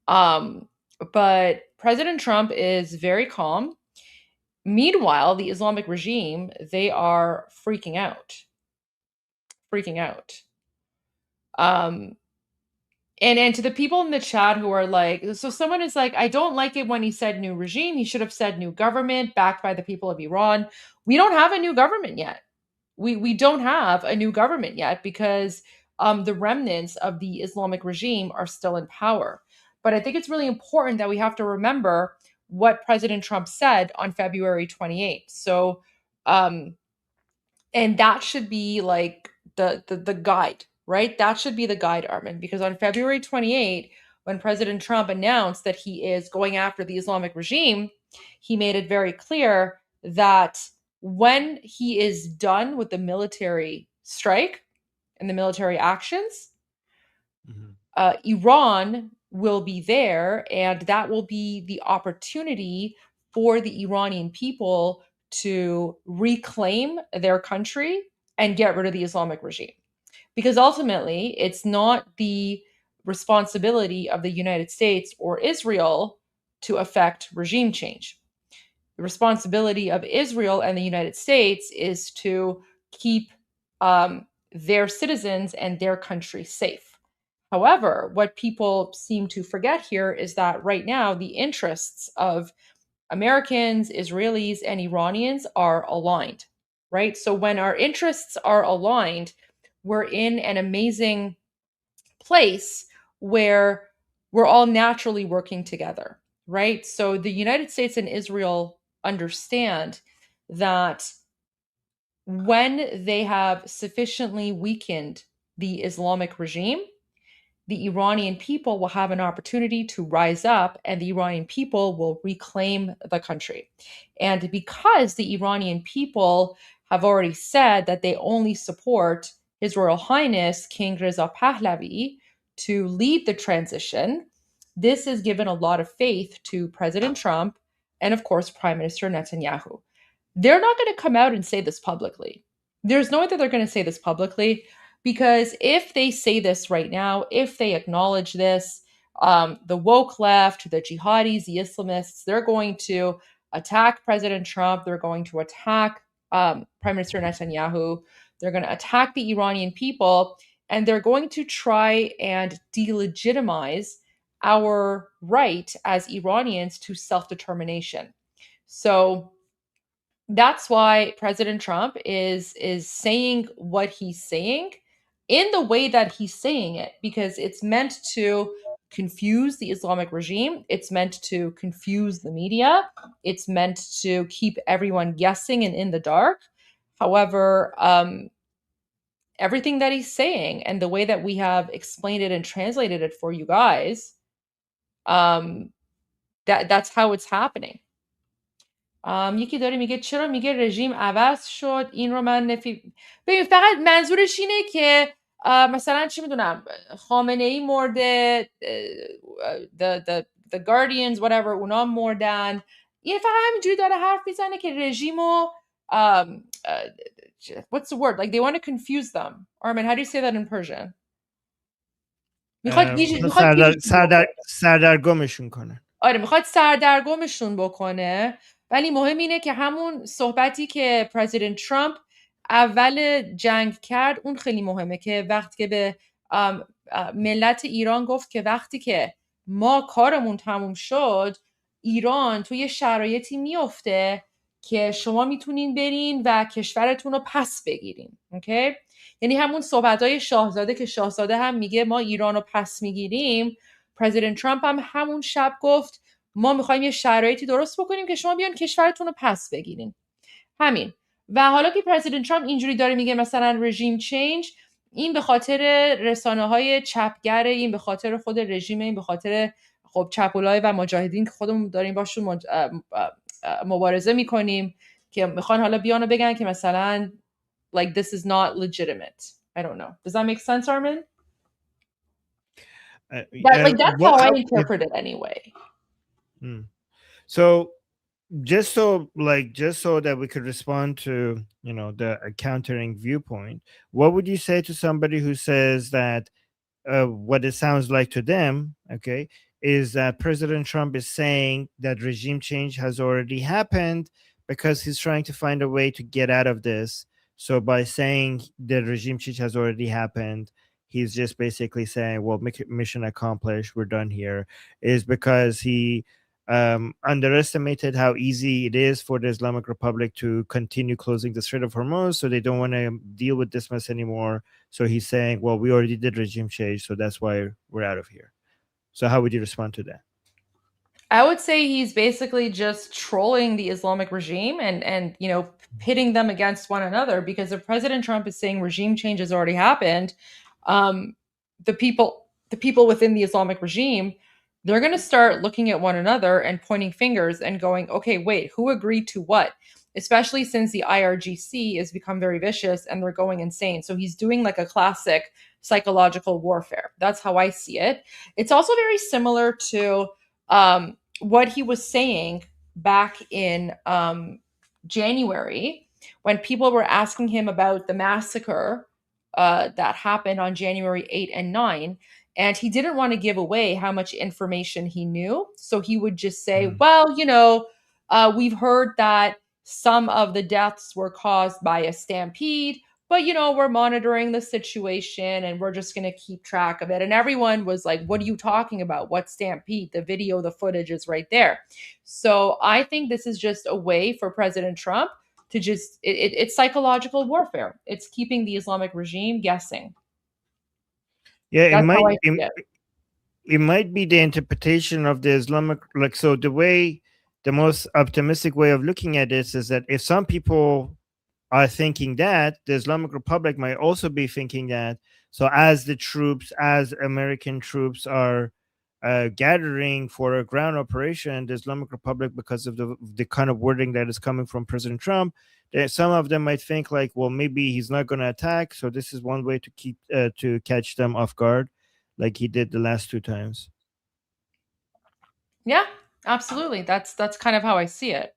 But President Trump is very calm. Meanwhile, the Islamic regime, they are freaking out. And to the people in the chat who are like, so someone is like, I don't like it when he said new regime. He should have said new government backed by the people of Iran. We don't have a new government yet. We don't have a new government yet because the remnants of the Islamic regime are still in power. But I think it's really important that we have to remember what President Trump said on February 28th. So, and that should be like the guide, right? That should be the guide, Armen, because on February 28th, when President Trump announced that he is going after the Islamic regime, he made it very clear that when he is done with the military strike and the military actions, Iran will be there, and that will be the opportunity for the Iranian people to reclaim their country and get rid of the Islamic regime. Because ultimately, it's not the responsibility of the United States or Israel to affect regime change. The responsibility of Israel and the United States is to keep their citizens and their country safe. However, what people seem to forget here is that right now, the interests of Americans, Israelis, and Iranians are aligned, right? So when our interests are aligned, we're in an amazing place where we're all naturally working together, right? So the United States and Israel understand that when they have sufficiently weakened the Islamic regime, the Iranian people will have an opportunity to rise up and the Iranian people will reclaim the country. And because the Iranian people have already said that they only support His Royal Highness King Reza Pahlavi to lead the transition, this has given a lot of faith to President Trump and, of course, Prime Minister Netanyahu. They're not going to come out and say this publicly. There's no way that they're going to say this publicly. Because if they say this right now, if they acknowledge this, the woke left, the jihadis, the Islamists, they're going to attack President Trump. They're going to attack Prime Minister Netanyahu. They're going to attack the Iranian people. And they're going to try and delegitimize our right as Iranians to self-determination. So that's why President Trump is saying what he's saying in the way that he's saying it, because it's meant to confuse the Islamic regime. It's meant to confuse the media. It's meant to keep everyone guessing and in the dark. However, everything that he's saying and the way that we have explained it and translated it for you guys, that's how it's happening. یکی داره میگه چرا میگه رژیم عوض شد، این رو من ببین فقط منظورش اینه که مثلا چی میدونم خامنه ای مرده، the Guardians whatever اونا مردن، این فقط همینجوری داره حرف میزنه که رژیمو what's the word, like they want to confuse them. Armen, how do you say that in Persian? میخواد سردرگمشون کنه. آره میخواد سردرگمشون بکنه. ولی مهم اینه که همون صحبتی که پرزیدنت ترامپ اول جنگ کرد اون خیلی مهمه، که وقتی که به ملت ایران گفت که وقتی که ما کارمون تموم شد ایران توی شرایطی میفته که شما میتونین برین و کشورتون رو پس بگیرین. اوکی؟ یعنی همون صحبت‌های شاهزاده که شاهزاده هم میگه ما ایران رو پس میگیریم، پرزیدنت ترامپ هم همون شب گفت ما میخوایم یه شرایطی درست بکنیم که شما بیان کشورتون رو پس بگیرین. همین. و حالا که پرزیدنت ترامپ اینجوری داره میگه مثلا رژیم چینج، این به خاطر رسانه‌های چپگره، این به خاطر خود رژیم، این به خاطر خب چپولای و مجاهدین که خودمون داریم باشون مبارزه میکنیم که میخوان حالا بیان و بگن که مثلا like this is not legitimate. I don't know. Does that make sense, Armen? That's how I interpret it anyway. So just so that we could respond to, you know, the countering viewpoint, what would you say to somebody who says that what it sounds like to them, okay, is that President Trump is saying that regime change has already happened because he's trying to find a way to get out of this. So by saying the regime change has already happened, he's just basically saying, well, mission accomplished, we're done here, is because he underestimated how easy it is for the Islamic Republic to continue closing the Strait of Hormuz, so they don't want to deal with this mess anymore. So he's saying, well, we already did regime change, so that's why we're out of here. So how would you respond to that? I would say he's basically just trolling the Islamic regime and you know, pitting them against one another, because if President Trump is saying regime change has already happened, the people within the Islamic regime, they're going to start looking at one another and pointing fingers and going, okay, wait, who agreed to what? Especially since the IRGC has become very vicious and they're going insane. So he's doing like a classic psychological warfare. That's how I see it. It's also very similar to what he was saying back in January when people were asking him about the massacre that happened on January 8 and 9. And he didn't want to give away how much information he knew. So he would just say, well, you know, we've heard that some of the deaths were caused by a stampede, but, you know, we're monitoring the situation and we're just going to keep track of it. And everyone was like, what are you talking about? What stampede? The video, the footage is right there. So I think this is just a way for President Trump to just, it's psychological warfare. It's keeping the Islamic regime guessing. Yeah, That's it might be the interpretation of the Islamic, like, so the most optimistic way of looking at this is that if some people are thinking that, the Islamic Republic might also be thinking that. So as the troops, as American troops are gathering for a ground operation, the Islamic Republic, because of the kind of wording that is coming from President Trump, some of them might think like, well, maybe he's not going to attack. So this is one way to keep to catch them off guard, like he did the last two times. Yeah, absolutely. That's kind of how I see it.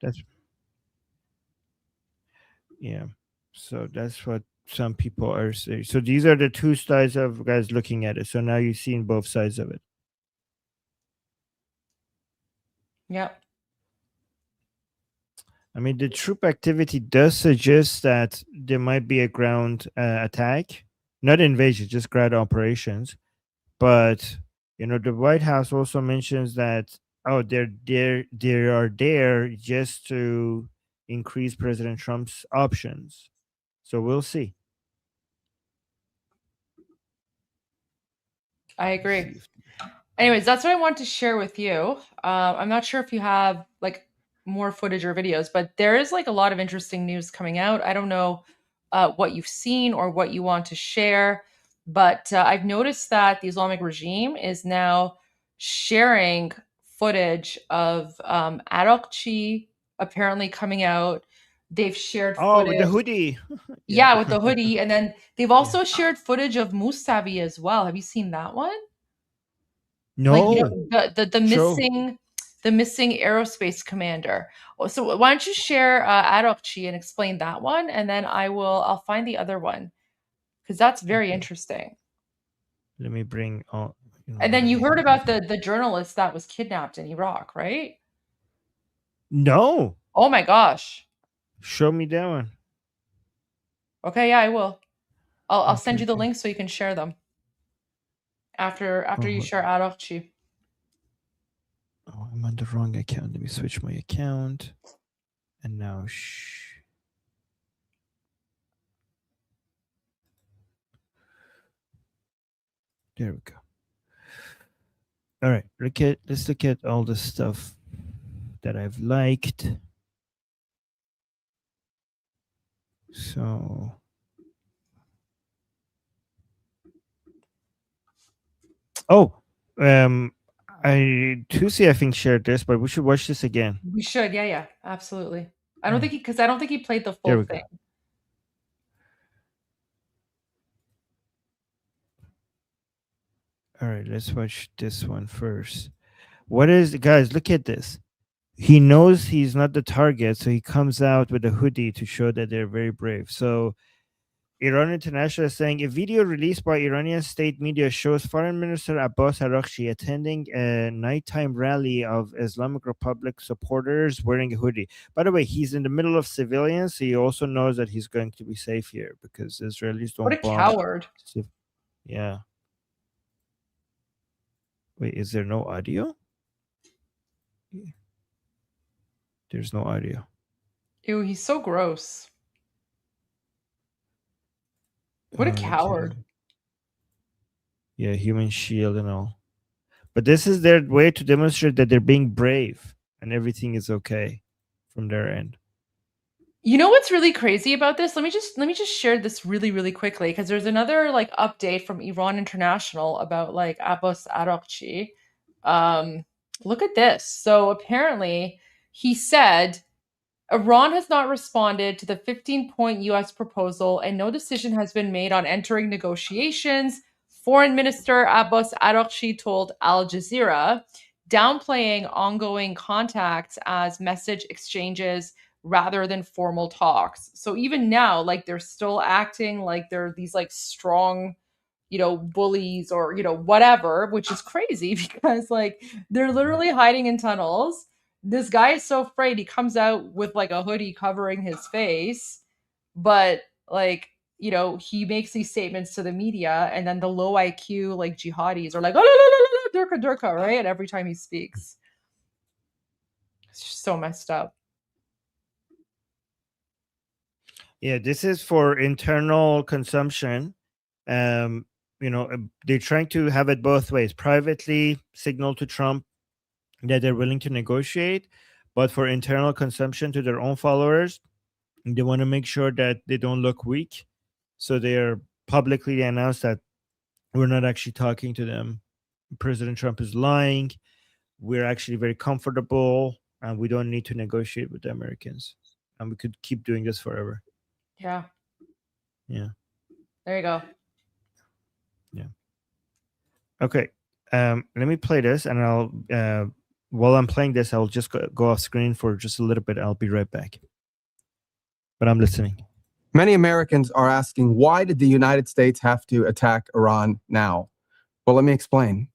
Yeah. So that's what some people are saying. So these are the two sides of guys looking at it. So now you've seen both sides of it. Yep. I mean, the troop activity does suggest that there might be a ground attack, not invasion, just ground operations. But, you know, the White House also mentions that Oh, they are there just to increase President Trump's options. So we'll see. I agree. Anyways, that's what I want to share with you. I'm not sure if you have like more footage or videos, but there is like a lot of interesting news coming out. I don't know what you've seen or what you want to share, but I've noticed that the Islamic regime is now sharing footage of Arakchi apparently coming out. They've shared Oh, with footage. the hoodie. Yeah, with the hoodie. And then they've also shared footage of Mustavi as well. Have you seen that one? No. Like, you know, the Show. missing aerospace commander. So why don't you share Arakchi and explain that one, and then I'll find the other one because that's very interesting. Let me bring all. And then you heard about the journalist that was kidnapped in Iraq, right? No. Oh my gosh. Show me that one. Okay, yeah, I will. I'll send you the link so you can share them after you share Arakchi. Oh, I'm on the wrong account. Let me switch my account. And now, there we go. All right, let's look at all the stuff that I've liked. So, Tousi, I think, shared this, but we should watch this again. We should, yeah, absolutely. I don't think he played the There full we go. thing. All right, let's watch this one first. Guys, look at this. He knows he's not the target, so he comes out with a hoodie to show that they're very brave. So Iran International is saying a video released by Iranian state media shows Foreign Minister Abbas Araghchi attending a nighttime rally of Islamic Republic supporters wearing a hoodie. By the way, he's in the middle of civilians, so he also knows that he's going to be safe here because Israelis don't What a bomb. coward. Yeah. Wait, is there no audio? There's no audio. Ew, he's so gross. What a coward. Yeah, human shield and all. But this is their way to demonstrate that they're being brave and everything is okay from their end. You know what's really crazy about this? Let me just share this really quickly because there's another like update from Iran International about like Abbas Araghchi. Look at this. So apparently he said Iran has not responded to the 15-point US proposal and no decision has been made on entering negotiations. Foreign Minister Abbas Araghchi told Al Jazeera, downplaying ongoing contacts as message exchanges rather than formal talks. So even now, like they're still acting like they're these like strong, bullies or, whatever, which is crazy because like they're literally hiding in tunnels. This guy is so afraid he comes out with like a hoodie covering his face, but like, he makes these statements to the media and then the low IQ like jihadis are like, oh, durka durka, right? And every time he speaks. It's just so messed up. Yeah, this is for internal consumption. They're trying to have it both ways. Privately signal to Trump that they're willing to negotiate, but for internal consumption to their own followers, they want to make sure that they don't look weak. So they are publicly announced that we're not actually talking to them. President Trump is lying. We're actually very comfortable and we don't need to negotiate with the Americans. And we could keep doing this forever. Yeah. Yeah. There you go. Yeah. Okay. Let me play this and I'll while I'm playing this, I'll just go off screen for just a little bit. I'll be right back. But I'm listening. Many Americans are asking, why did the United States have to attack Iran now? Well, let me explain.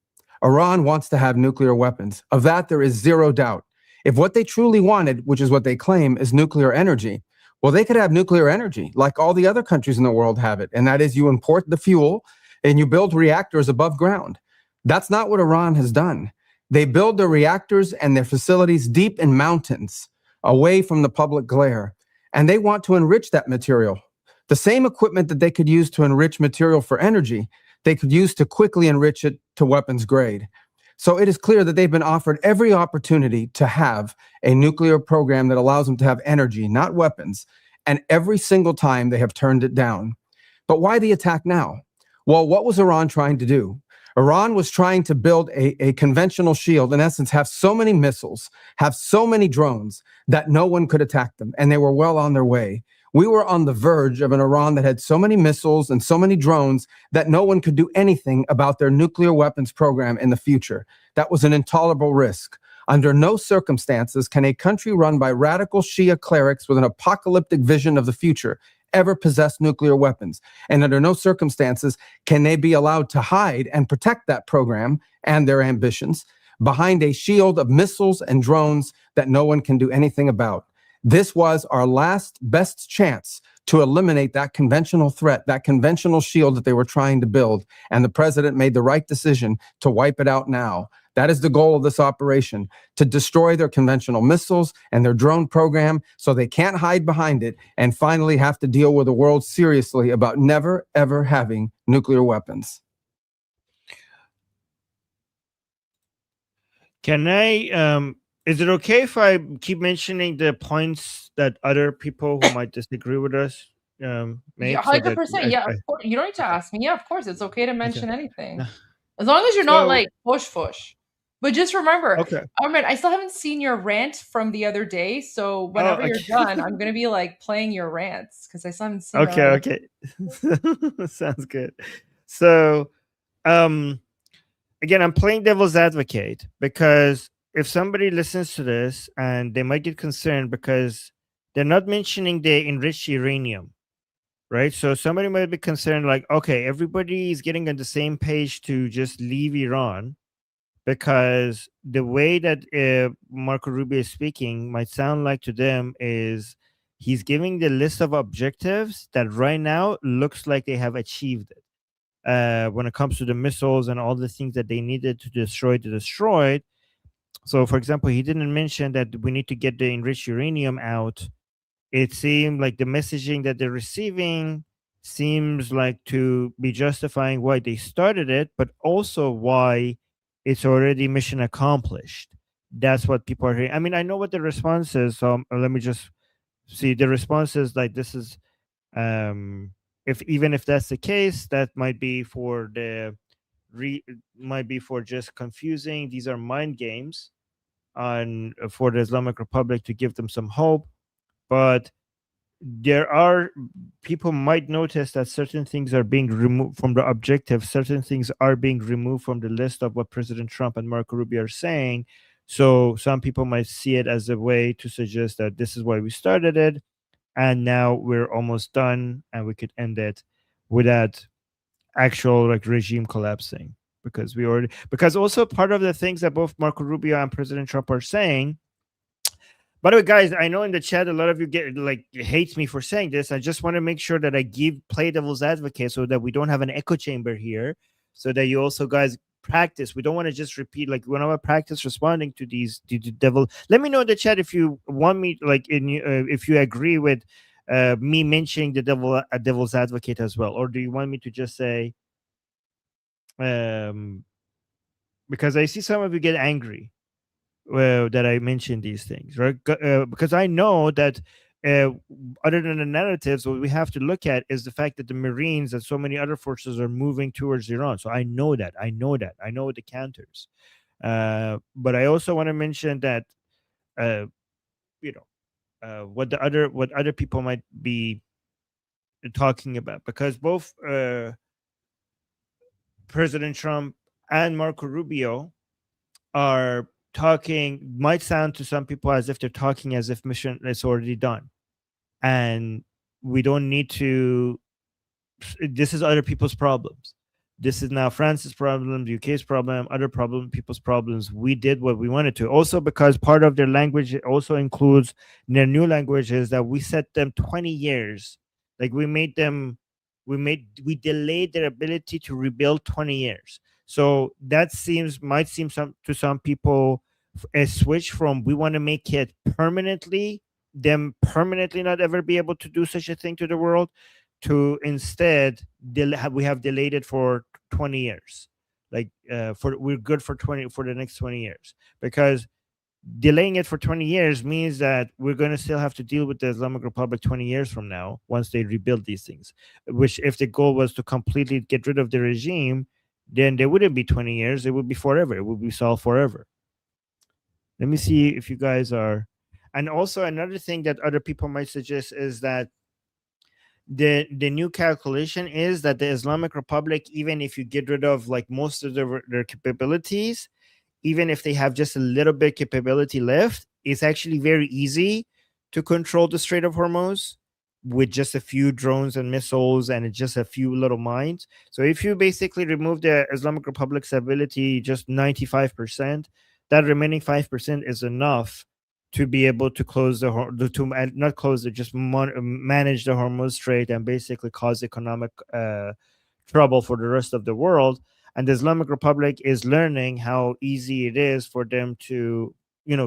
Iran wants to have nuclear weapons. Of that, there is zero doubt. If what they truly wanted, which is what they claim, is nuclear energy, well, they could have nuclear energy like all the other countries in the world have it. And that is you import the fuel and you build reactors above ground. That's not what Iran has done. They build their reactors and their facilities deep in mountains, away from the public glare, and they want to enrich that material. The same equipment that they could use to enrich material for energy, they could use to quickly enrich it to weapons grade. So it is clear that they've been offered every opportunity to have a nuclear program that allows them to have energy, not weapons, and every single time they have turned it down. But why the attack now? Well, what was Iran trying to do? Iran was trying to build a conventional shield, in essence, have so many missiles, have so many drones that no one could attack them, and they were well on their way. We were on the verge of an Iran that had so many missiles and so many drones that no one could do anything about their nuclear weapons program in the future. That was an intolerable risk. Under no circumstances can a country run by radical Shia clerics with an apocalyptic vision of the future ever possess nuclear weapons. And under no circumstances can they be allowed to hide and protect that program and their ambitions behind a shield of missiles and drones that no one can do anything about. This was our last best chance to eliminate that conventional threat, that conventional shield that they were trying to build. And the president made the right decision to wipe it out now. That is the goal of this operation, to destroy their conventional missiles and their drone program so they can't hide behind it and finally have to deal with the world seriously about never, ever having nuclear weapons. Can I, is it okay if I keep mentioning the points that other people who might disagree with us make? Yeah, so that 100%. Yeah, of course. You don't need to ask me. Yeah, of course. It's okay to mention anything. As long as you're So- not like push. But just remember, Okay. Armen, I still haven't seen your rant from the other day. So whenever you're okay. done, I'm going to be like playing your rants because I still haven't seen Okay, okay. Sounds good. So, again, I'm playing devil's advocate because if somebody listens to this and they might get concerned because they're not mentioning the enriched uranium, right? So somebody might be concerned like, okay, everybody is getting on the same page to just leave Iran because the way that Marco Rubio is speaking might sound like to them is he's giving the list of objectives that right now looks like they have achieved it. When it comes to the missiles and all the things that they needed to destroy the destroyed. So, for example, he didn't mention that we need to get the enriched uranium out. It seemed like the messaging that they're receiving seems like to be justifying why they started it, but also why it's already mission accomplished. That's what people are hearing. I mean, I know what the response is. So let me just see. The response is like, this is, even if that's the case, that might be for might be for just confusing. These are mind games for the Islamic Republic to give them some hope. But there are people might notice that certain things are being removed from the objective. Certain things are being removed from the list of what President Trump and Marco Rubio are saying. So some people might see it as a way to suggest that this is why we started it. And now we're almost done and we could end it without actual like regime collapsing because also part of the things that both Marco Rubio and President Trump are saying. By the way, guys, I know in the chat a lot of you hates me for saying this. I just want to make sure that I play devil's advocate so that we don't have an echo chamber here, so that you also guys practice. We don't want to just repeat like when I practice responding to these devil. Let me know in the chat if you want me if you agree with me mentioning the devil's advocate as well, or do you want me to just say because I see some of you get angry that I mentioned these things, right? Because I know that other than the narratives, what we have to look at is the fact that the Marines and so many other forces are moving towards Iran. So I know that. I know the counters. But I also want to mention that, what other people might be talking about, because both President Trump and Marco Rubio are talking, might sound to some people as if they're talking as if mission is already done, and we don't need to. This is other people's problems. This is now France's problem, the UK's problem, other people's problems. We did what we wanted to. Also, because part of their language also includes their new languages that we set them 20 years. Like we delayed their ability to rebuild 20 years. So that might seem to some people a switch from we want to make it permanently not ever be able to do such a thing to the world, to instead we have delayed it for 20 years. Like we're good for the next 20 years, because delaying it for 20 years means that we're going to still have to deal with the Islamic Republic 20 years from now once they rebuild these things, which if the goal was to completely get rid of the regime, then there wouldn't be 20 years, it would be forever, it would be solved forever. Let me see if you guys are. And also another thing that other people might suggest is that the new calculation is that the Islamic Republic, even if you get rid of like most of their capabilities, even if they have just a little bit capability left, it's actually very easy to control the Strait of Hormuz with just a few drones and missiles and just a few little mines. So if you basically remove the Islamic Republic's ability just 95%, that remaining 5% is enough to be able to close not close it, just manage the Hormuz Strait and basically cause economic trouble for the rest of the world. And the Islamic Republic is learning how easy it is for them to,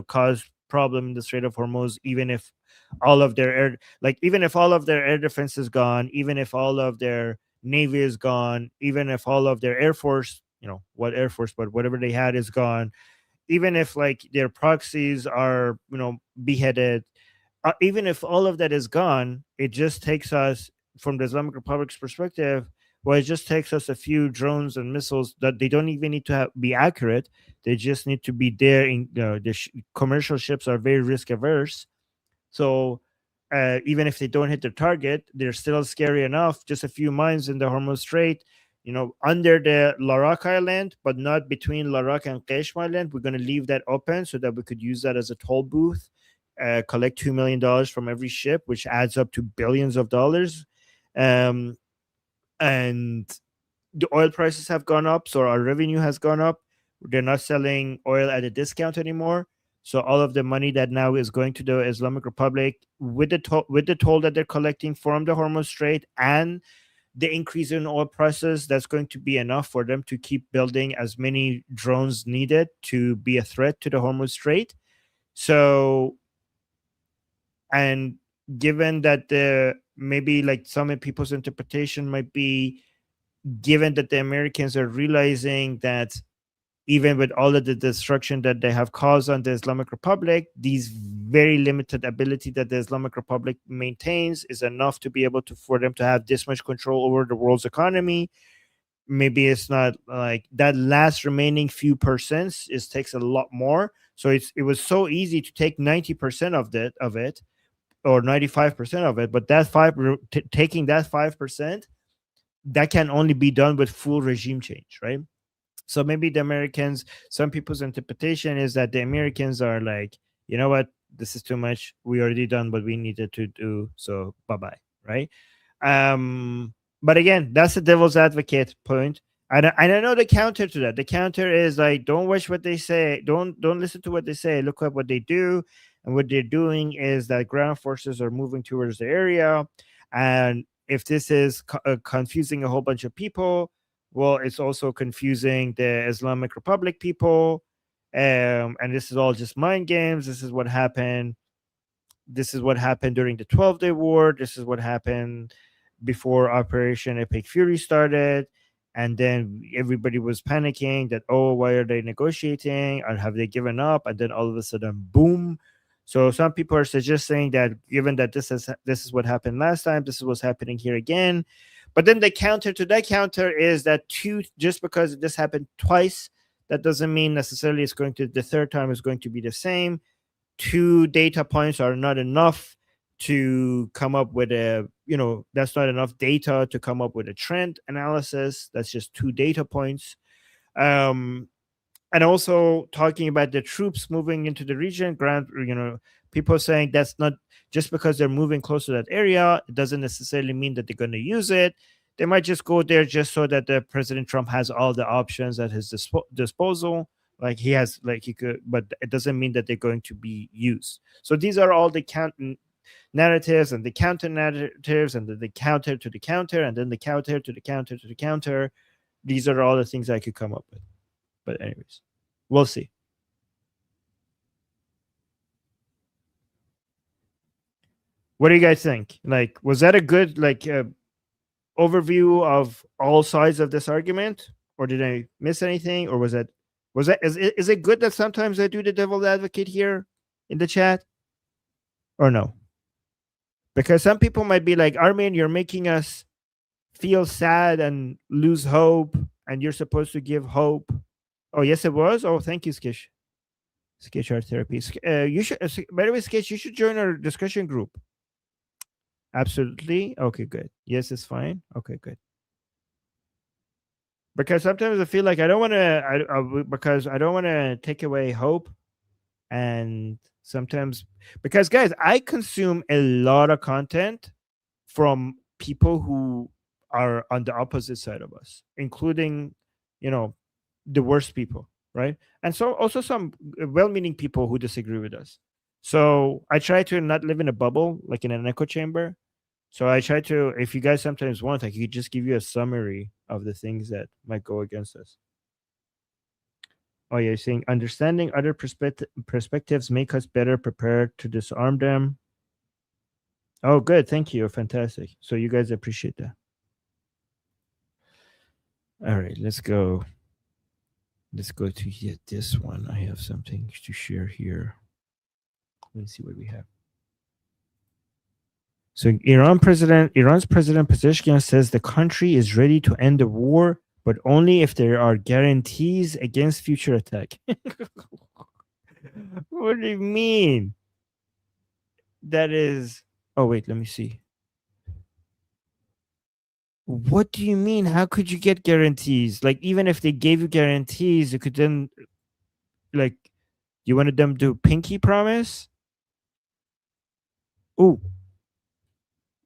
cause problem in the Strait of Hormuz, even if all of their air defense is gone, even if all of their navy is gone, even if all of their air force, what air force, but whatever they had is gone, even if like their proxies are, beheaded, even if all of that is gone, it just takes us, from the Islamic Republic's perspective, well, it just takes us a few drones and missiles that they don't even need to be accurate. They just need to be there. Commercial ships are very risk averse. So even if they don't hit their target, they're still scary enough. Just a few mines in the Hormuz Strait, under the Larak Island, but not between Larak and Qeshm Island. We're going to leave that open so that we could use that as a toll booth, collect $2 million from every ship, which adds up to billions of dollars. And the oil prices have gone up, so our revenue has gone up. They're not selling oil at a discount anymore. So all of the money that now is going to the Islamic Republic with the toll that they're collecting from the Hormuz Strait and the increase in oil prices, that's going to be enough for them to keep building as many drones needed to be a threat to the Hormuz Strait. So, and given that maybe like some people's interpretation might be, given that the Americans are realizing that even with all of the destruction that they have caused on the Islamic Republic, these very limited ability that the Islamic Republic maintains is enough to be able for them to have this much control over the world's economy. Maybe it's not like that last remaining few percent. It takes a lot more. So it was so easy to take 90% of it, or 95% of it, but taking that 5%, that can only be done with full regime change, right? So maybe the Americans, some people's interpretation is that the Americans are like, you know what, this is too much. We already done what we needed to do. So bye-bye, right? But again, that's the devil's advocate point. And I know the counter to that. The counter is like, don't watch what they say. Don't listen to what they say. Look at what they do. And what they're doing is that ground forces are moving towards the area. And if this is confusing a whole bunch of people, well, it's also confusing the Islamic Republic people. And this is all just mind games. This is what happened. This is what happened during the 12-Day War. This is what happened before Operation Epic Fury started. And then everybody was panicking that, oh, why are they negotiating? Or have they given up? And then all of a sudden, boom. So some people are suggesting that given that this is what happened last time, this is what's happening here again. But then the counter to that counter is that just because this happened twice, that doesn't mean necessarily the third time is going to be the same. 2 data points are not enough to come up with that's not enough data to come up with a trend analysis. That's just 2 data points. And also talking about the troops moving into the region, people saying that's not just because they're moving close to that area, it doesn't necessarily mean that they're going to use it. They might just go there just so that the President Trump has all the options at his disposal. But it doesn't mean that they're going to be used. So these are all the narratives and the counter narratives, and the counter to the counter, and then the counter to the counter to the counter. these are all the things I could come up with. But anyways, we'll see. What do you guys think? Like, was that a good overview of all sides of this argument, or did I miss anything, or is it good that sometimes I do the devil's advocate here in the chat, or no? Because some people might be like, Armen, you're making us feel sad and lose hope, and you're supposed to give hope. Oh, yes, it was. Oh, thank you, Skish. Sketch art therapy. You should. By the way, Sketch, you should join our discussion group. Absolutely. Okay, good. Yes, it's fine. Okay, good. Because sometimes I feel like I don't want to. Because I don't want to take away hope, and sometimes because guys, I consume a lot of content from people who are on the opposite side of us, including, the worst people, right? And so also some well-meaning people who disagree with us. So I try to not live in a bubble, like in an echo chamber. So I try to, if you guys sometimes want, I could just give you a summary of the things that might go against us. Oh, yeah, you're saying understanding other perspectives make us better prepared to disarm them. Oh, good. Thank you. Fantastic. So you guys appreciate that. All right, let's go. Let's go to this one. I have something to share here. Let's see what we have. So Iran's President Pezeshkian says the country is ready to end the war, but only if there are guarantees against future attack. What do you mean? That is... Oh, wait, let me see. What do you mean? How could you get guarantees? Like, even if they gave you guarantees, you could then, like, you wanted them to pinky promise? Oh.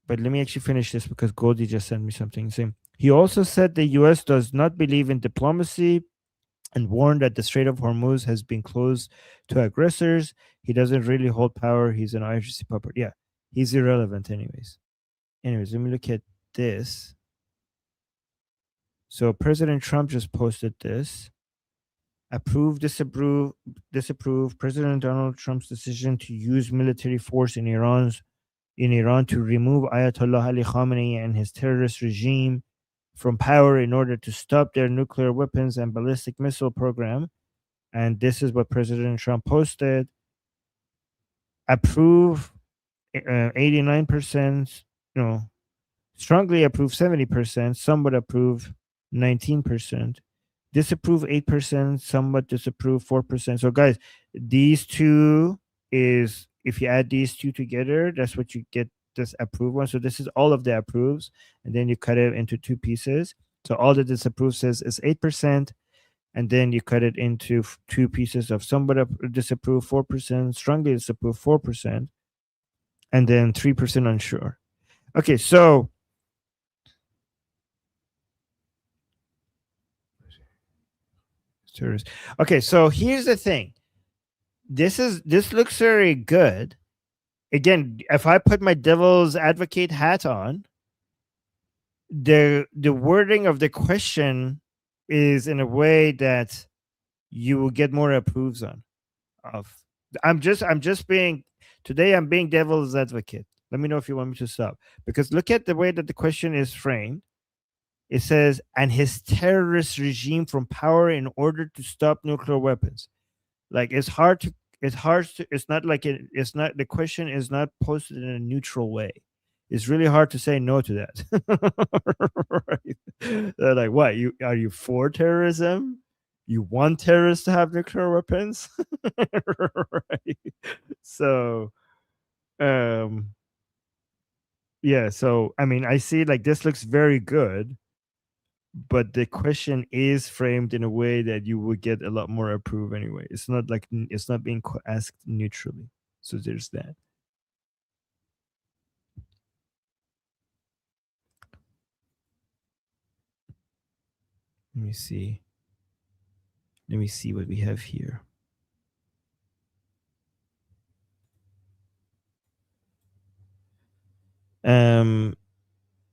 But let me actually finish this because Goldie just sent me something. He also said the U.S. does not believe in diplomacy and warned that the Strait of Hormuz has been closed to aggressors. He doesn't really hold power. He's an IRGC puppet. Yeah, he's irrelevant anyways. Anyways, let me look at this. So President Trump just posted this. Approve, disapprove President Donald Trump's decision to use military force in Iran to remove Ayatollah Ali Khamenei and his terrorist regime from power in order to stop their nuclear weapons and ballistic missile program. And this is what President Trump posted. Approve 89%, strongly approve 70%, somewhat approve 19%, disapprove 8%, somewhat disapprove 4%. So guys, these two is, if you add these two together, that's what you get, this approve one. So this is all of the approves, and then you cut it into two pieces. So all the disapprove says is 8%, and then you cut it into two pieces of somewhat disapprove 4%, strongly disapprove 4%, and then 3% unsure. Okay, so okay, so here's the thing. This looks very good. Again, if I put my devil's advocate hat on, the wording of the question is in a way that you will get more approves on. I'm just being devil's advocate. Let me know if you want me to stop, because look at the way that the question is framed. It says, and his terrorist regime from power in order to stop nuclear weapons. Like, it's not like the question is not posted in a neutral way. It's really hard to say no to that. Right? They're like, what? Are you for terrorism? You want terrorists to have nuclear weapons? Right? So, yeah. So, I mean, I see, like, this looks very good, but the question is framed in a way that you would get a lot more approve anyway. It's not being asked neutrally. So there's that. Let me see what we have here.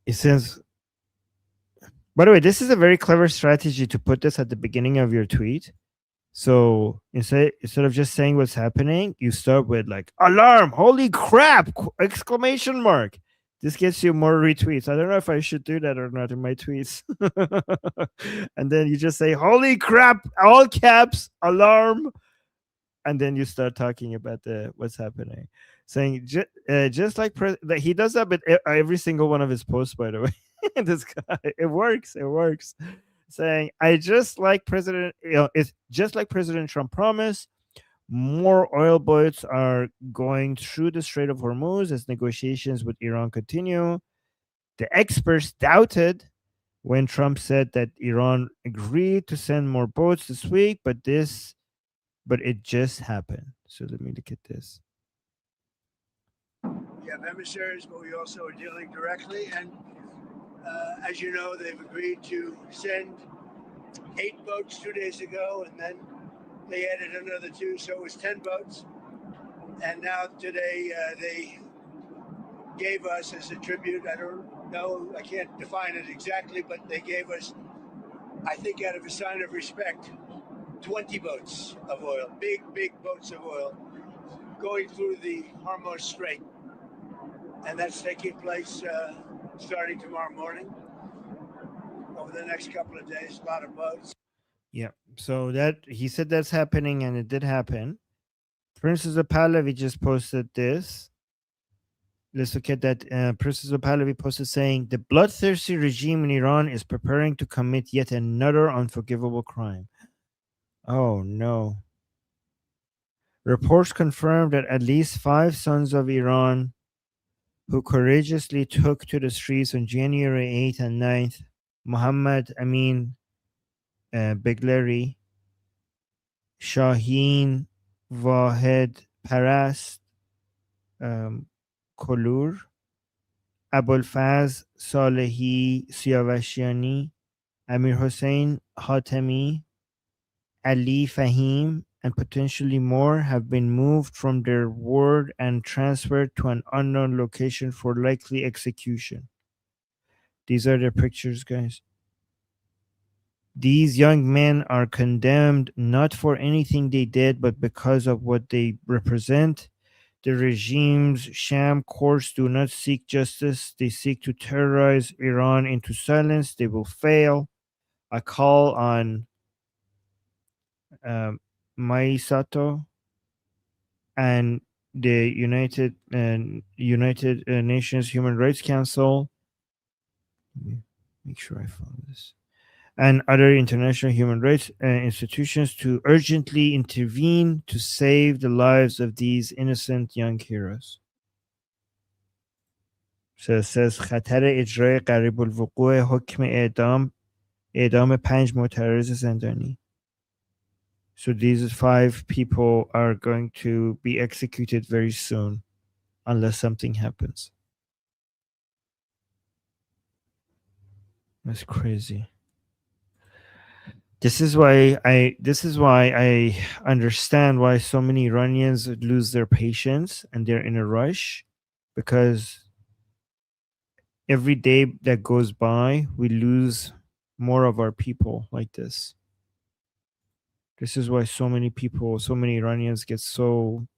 It says, By the way, this is a very clever strategy to put this at the beginning of your tweet. So instead of just saying what's happening, you start with like alarm, holy crap, exclamation mark. This gets you more retweets. I don't know if I should do that or not in my tweets. And then you just say, holy crap, all caps, alarm. And then you start talking about what's happening. Saying just like he does that with every single one of his posts, by the way. This guy, it works. Saying, I just like President, it's just like President Trump promised. More oil boats are going through the Strait of Hormuz as negotiations with Iran continue. The experts doubted when Trump said that Iran agreed to send more boats this week, but it just happened. So let me look at this. We have emissaries, but we also are dealing directly. And as you know, they've agreed to send 8 boats 2 days ago, and then they added another 2, so it was 10 boats. And now today they gave us as a tribute, I don't know, I can't define it exactly, but they gave us, I think out of a sign of respect, 20 boats of oil, big boats of oil, going through the Hormuz Strait. And that's taking place starting tomorrow morning. Over the next couple of days, a lot of boats. Yeah. So that he said that's happening, and it did happen. Princess of Pahlavi just posted this. Let's look at that. Princess of Pahlavi posted saying, the bloodthirsty regime in Iran is preparing to commit yet another unforgivable crime. Oh, no. Reports confirm that at least 5 sons of Iran who courageously took to the streets on January 8th and 9th, Muhammad Amin Begleri, Shaheen Wahed Parast Kolur, Abulfaz Salehi Siyavashiani, Amir Hossein Hatemi, Ali Fahim, and potentially more have been moved from their ward and transferred to an unknown location for likely execution. These are their pictures, guys. These young men are condemned not for anything they did, but because of what they represent. The regime's sham courts do not seek justice. They seek to terrorize Iran into silence. They will fail. I call on Mai Sato and the United Nations Human Rights Council. Let me make sure I found this. And other international human rights institutions to urgently intervene to save the lives of these innocent young heroes. So it says خطر اجرای قریب الوقوع حکم اعدام 5 معترض زندانی. So these 5 people are going to be executed very soon unless something happens. That's crazy. This is why I understand why so many Iranians lose their patience and they're in a rush, because every day that goes by, we lose more of our people like this. This is why so many Iranians get so.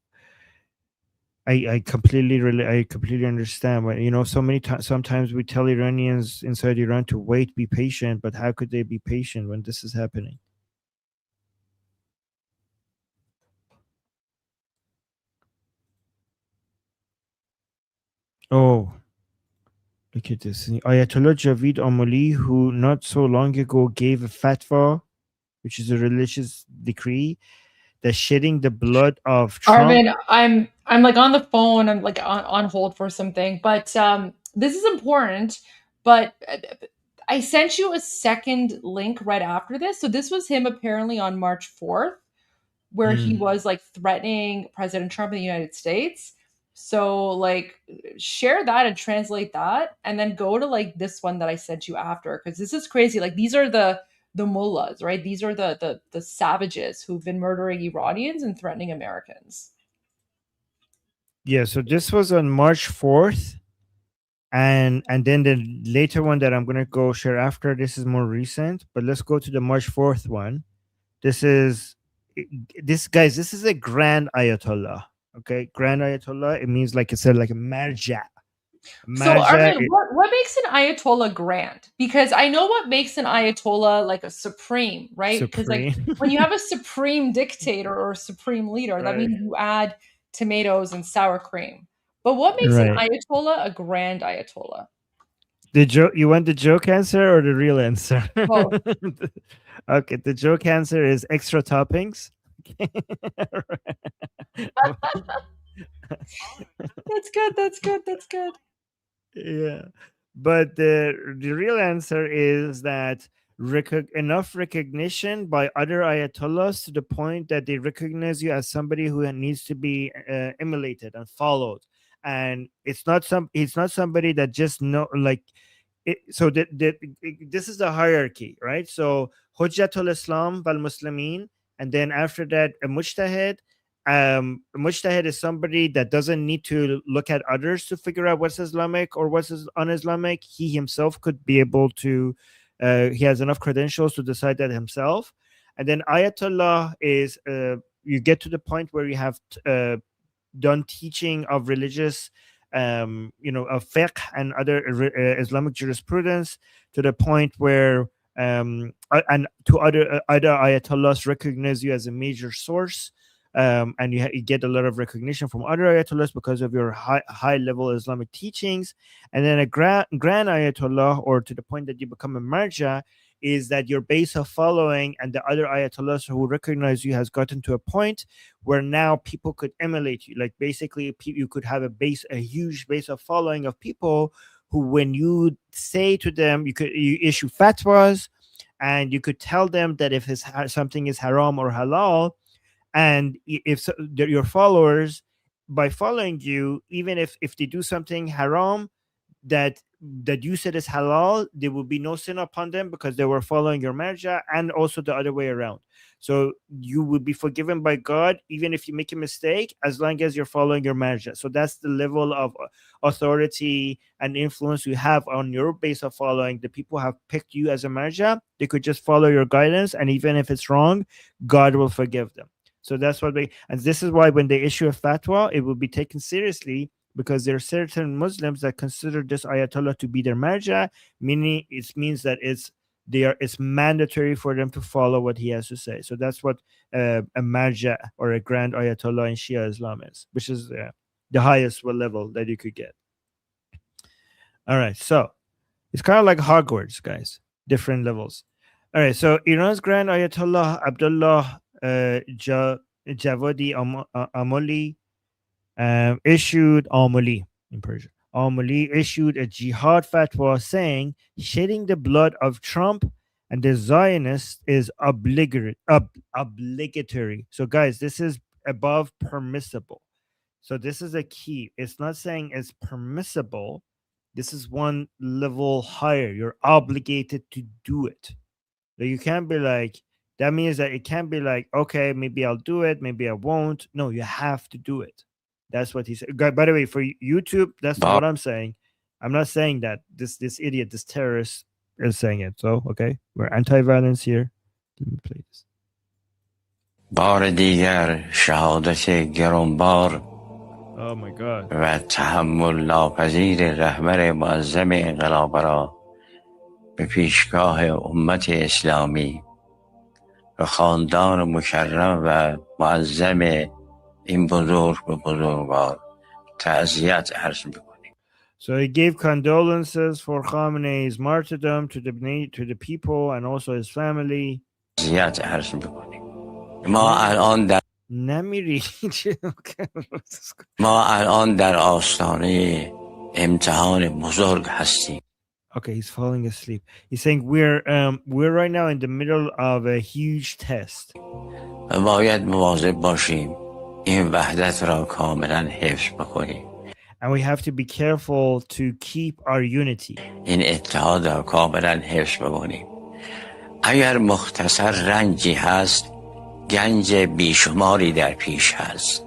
I completely understand. When sometimes we tell Iranians inside Iran to wait, be patient, but how could they be patient when this is happening? Oh, look at this. Ayatollah Javid Amoli, who not so long ago gave a fatwa, which is a religious decree, that shedding the blood of Trump. Armin, I'm like on the phone. I'm like on hold for something, but this is important. But I sent you a second link right after this. So this was him apparently on March 4th, where he was like threatening President Trump in the United States. So like share that and translate that, and then go to like this one that I sent you after, because this is crazy. Like these are the mullahs, right? These are the savages who've been murdering Iranians and threatening Americans. Yeah, so this was on March 4th, And then the later one that I'm gonna go share after this is more recent, but let's go to the March 4th one. This is guys, this is a Grand Ayatollah. Okay, Grand Ayatollah, it means like I said, like a marja. So Armen, what makes an Ayatollah grand? Because I know what makes an Ayatollah like a supreme, right? Because like when you have a supreme dictator or a supreme leader, that means you add tomatoes and sour cream. But what makes an Ayatollah a grand Ayatollah? The joke, you want the joke answer or the real answer? Both. Okay, the joke answer is extra toppings. That's good. That's good. That's good. Yeah, but the real answer is that enough recognition by other ayatollahs to the point that they recognize you as somebody who needs to be emulated and followed, and it's not somebody that just know like it. So this is the hierarchy, right? So Hujjatul Islam wal Muslimin, and then after that a mujtahid. Mujtahid is somebody that doesn't need to look at others to figure out what's Islamic or what's un-Islamic. He himself could be able to, he has enough credentials to decide that himself. And then Ayatollah is, you get to the point where you have done teaching of religious, of fiqh and other Islamic jurisprudence to the point where, and to other Ayatollahs recognize you as a major source. And you get a lot of recognition from other ayatollahs because of your high level Islamic teachings. And then a grand ayatollah, or to the point that you become a marja, is that your base of following and the other ayatollahs who recognize you has gotten to a point where now people could emulate you. Like basically you could have a huge base of following of people who, when you say to them, you issue fatwas and you could tell them that if something is haram or halal, and if your followers, by following you, even if they do something haram that you said is halal, there will be no sin upon them because they were following your marja, and also the other way around. So you will be forgiven by God even if you make a mistake, as long as you're following your marja. So that's the level of authority and influence you have on your base of following. The people have picked you as a marja. They could just follow your guidance, and even if it's wrong, God will forgive them. So that's what and this is why when they issue a fatwa, it will be taken seriously, because there are certain Muslims that consider this Ayatollah to be their marja, meaning it means that it's mandatory for them to follow what he has to say. So that's what a marja or a grand Ayatollah in Shia Islam is, which is the highest level that you could get. All right, so it's kind of like Hogwarts, guys, different levels. All right, so Iran's grand Ayatollah Abdullah Javadi Amoli issued Amoli in Persian. Amoli issued a jihad fatwa saying shedding the blood of Trump and the Zionists is obligatory. So, guys, this is above permissible. So this is a key. It's not saying it's permissible. This is one level higher. You're obligated to do it. You can't be like, that means that it can't be like, okay, maybe I'll do it, maybe I won't. No, you have to do it. That's what he said. By the way, for YouTube, that's not what I'm saying. I'm not saying that. This idiot, this terrorist is saying it. So, okay, we're anti-violence here. Let me play this. بار دیگر شهادت گرانبار Oh my God. و تحمل ناپذیر رهبر معظم انقلاب را به پیشگاه امت اسلامی و خاندان مکرم و معظم این بزرگ و بزرگوار تعزیت عرض می‌کنیم. So he gave condolences for Khamenei's martyrdom to the people and also his family. تعزیت عرض می‌کنیم. ما الان در آستانه امتحان بزرگ هستیم. Okay, he's falling asleep. He's saying we're right now in the middle of a huge test. باید مواظب باشیم این وحدت را کاملا حفظ بکنیم. And we have to be careful to keep our unity. این اتحاد را کاملا حفظ بکنیم. اگر مختصر رنجی هست، گنج بیشماری در پیش هست.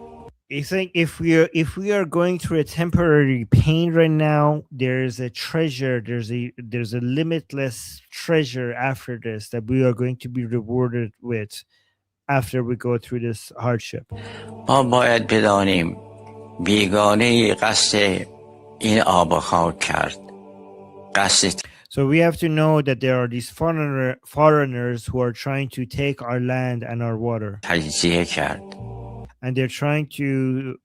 He's saying if we are going through a temporary pain right now, there's a treasure, there's a limitless treasure after this that we are going to be rewarded with after we go through this hardship. ما باید بدانیم بیگانه قصد این آب و خاک کرد. قصد So we have to know that there are these foreigners who are trying to take our land and our water. تجزیه کرد. And they're trying to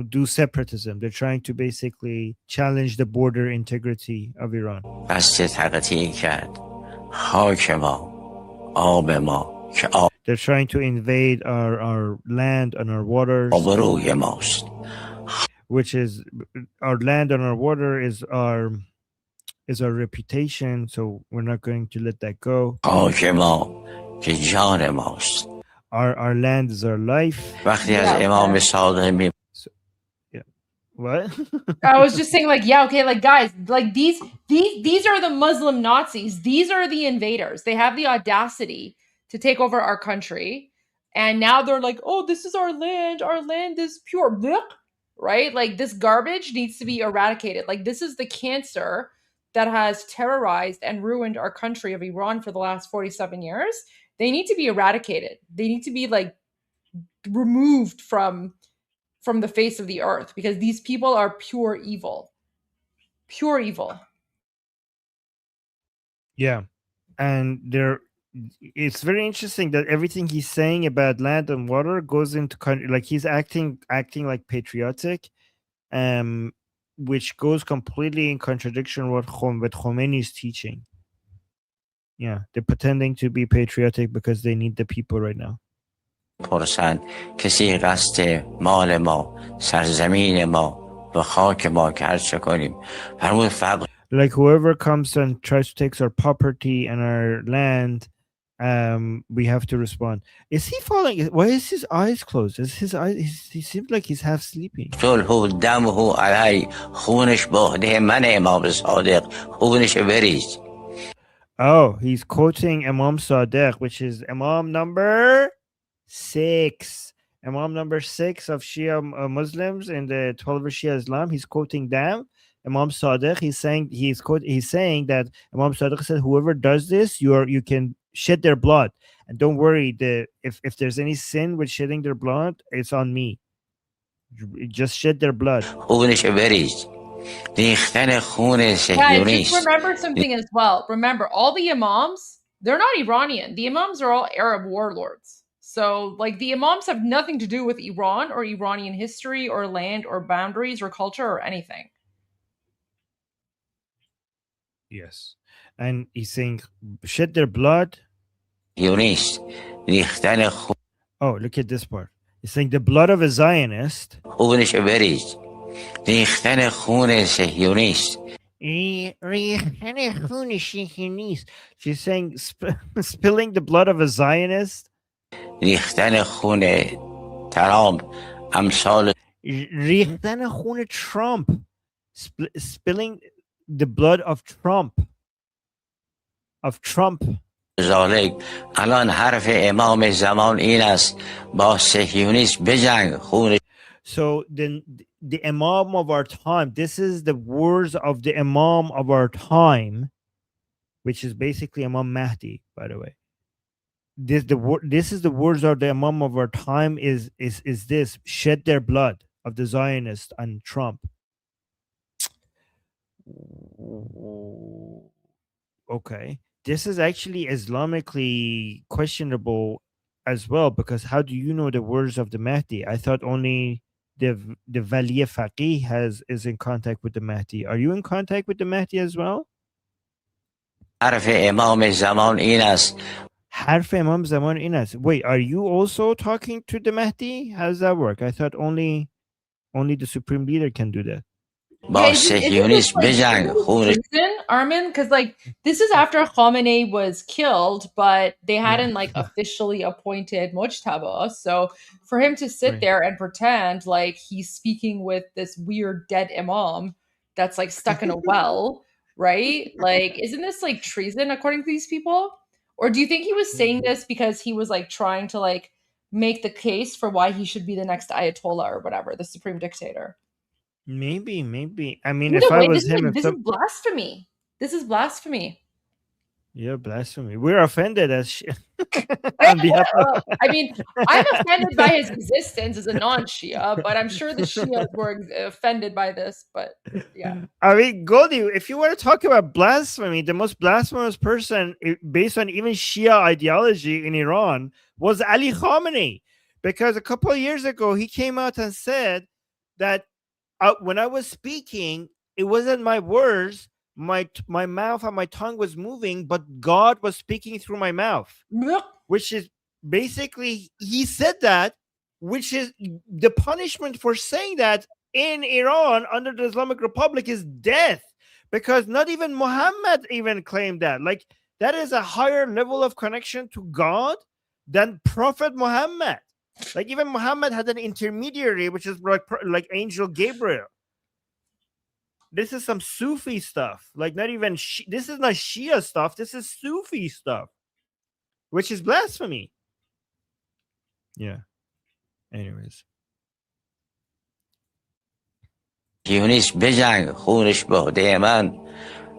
do separatism. They're trying to basically challenge the border integrity of Iran. قصد تقطیع کرد. خاک ما، آب ما که آب They're trying to invade our land and our waters. روی ماست. Which is our land and our water is our reputation, so we're not going to let that go. خاک ما که جان ماست. Our land is our life. وقتی از امام صادق می What? I was just saying, like, yeah, okay, like, guys, like, these are the Muslim Nazis. These are the invaders. They have the audacity to take over our country, and now they're like, oh, this is our land. Our land is pure. Blech. Right? Like, this garbage needs to be eradicated. Like, this is the cancer that has terrorized and ruined our country of Iran for the last 47 years. They need to be eradicated. They need to be, like, removed from the face of the earth, because these people are pure evil. Pure evil. Yeah. And it's very interesting that everything he's saying about land and water goes into like he's acting like patriotic, which goes completely in contradiction with Khomeini's teaching. Yeah, they're pretending to be patriotic because they need the people right now. پرسند کسی قصد مال ما، سرزمین ما و خاک ما که هر چه کنیم فرمود فقط Like whoever comes and tries to take our property and our land, we have to respond. Is he falling? Why is his eyes closed? Is his eyes? He seems like he's half sleeping. صلح دمه علی خونش بهده من امام صادق خونش بریز. Oh, he's quoting Imam Sadiq, which is Imam number 6. Imam number 6 of Shia Muslims in the 12 Shia Islam. He's quoting them. Imam Sadiq, he's saying that Imam Sadiq said, whoever does this, you can shed their blood, and don't worry, if there's any sin with shedding their blood, it's on me. Just shed their blood. Guys, just remember something as well. Remember, all the imams, they're not Iranian. The imams are all Arab warlords. So, like, the imams have nothing to do with Iran or Iranian history or land or boundaries or culture or anything. Yes. And he's saying, shed their blood. Oh, look at this part. He's saying the blood of a Zionist. She's saying spilling the blood of a Zionist. Trump. Spilling the blood of Trump. الان حرف امام زمان این است با صهیونیسم بجنگ خون. So then the Imam of our time, this is the words of the Imam of our time, which is basically Imam Mahdi, by the way. This is the words of the Imam of our time is this: shed their blood of the Zionists and Trump. Okay. This is actually Islamically questionable as well, because how do you know the words of the Mahdi? I thought only the Wali Faqih is in contact with the Mahdi. Are you in contact with the Mahdi as well? حرف امام زمان این است. حرف امام زمان این است. Wait, are you also talking to the Mahdi? How does that work? I thought only the Supreme Leader can do that. Treason, Armen? Because, like, this is after Khamenei was killed, but they hadn't like officially appointed Mujtaba. So for him to sit there and pretend like he's speaking with this weird dead imam that's like stuck in a well, right? Like, isn't this like treason according to these people? Or do you think he was saying this because he was like trying to like make the case for why he should be the next Ayatollah or whatever, the supreme dictator. Maybe. I mean, Either if I way, was him, this is blasphemy. This is blasphemy. yeah, blasphemy. We're offended as on behalf of. I mean, I'm offended by his existence as a non-Shia, but I'm sure the Shias were offended by this. But yeah, I mean, Goldie, if you want to talk about blasphemy, the most blasphemous person based on even Shia ideology in Iran was Ali Khamenei, because a couple of years ago he came out and said that when I was speaking, it wasn't my words. My mouth and my tongue was moving, but God was speaking through my mouth, which is basically, he said that, which is the punishment for saying that in Iran under the Islamic Republic is death, because not even Muhammad even claimed that. Like, that is a higher level of connection to God than Prophet Muhammad. Like, even Muhammad had an intermediary, which is like Angel Gabriel. This is some Sufi stuff. Like, not even this is not Shia stuff. This is Sufi stuff, which is blasphemy. Yeah. Anyways. یونیس بجنگ خونش باده من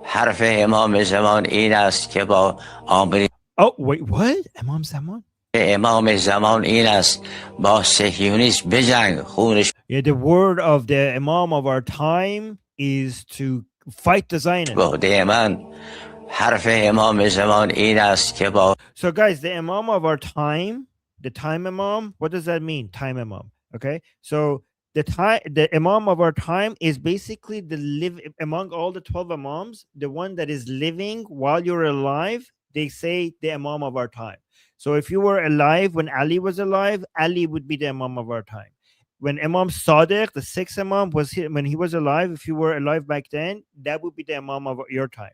حرف امام زمان این است که با آمریکا Oh, wait, what? Imam Zaman? امام زمان این است با صهیونیست بجنگ خونش Yeah, the word of the Imam of our time is to fight the Zionists. باده من حرف امام زمان این است که با So guys, the Imam of our time, the time Imam, what does that mean? Time Imam. Okay. So the Imam of our time is basically among all the 12 Imams, the one that is living while you're alive. They say the Imam of our time. So if you were alive when Ali was alive, Ali would be the Imam of our time. When Imam Sadiq, the sixth Imam, when he was alive, if you were alive back then, that would be the Imam of your time.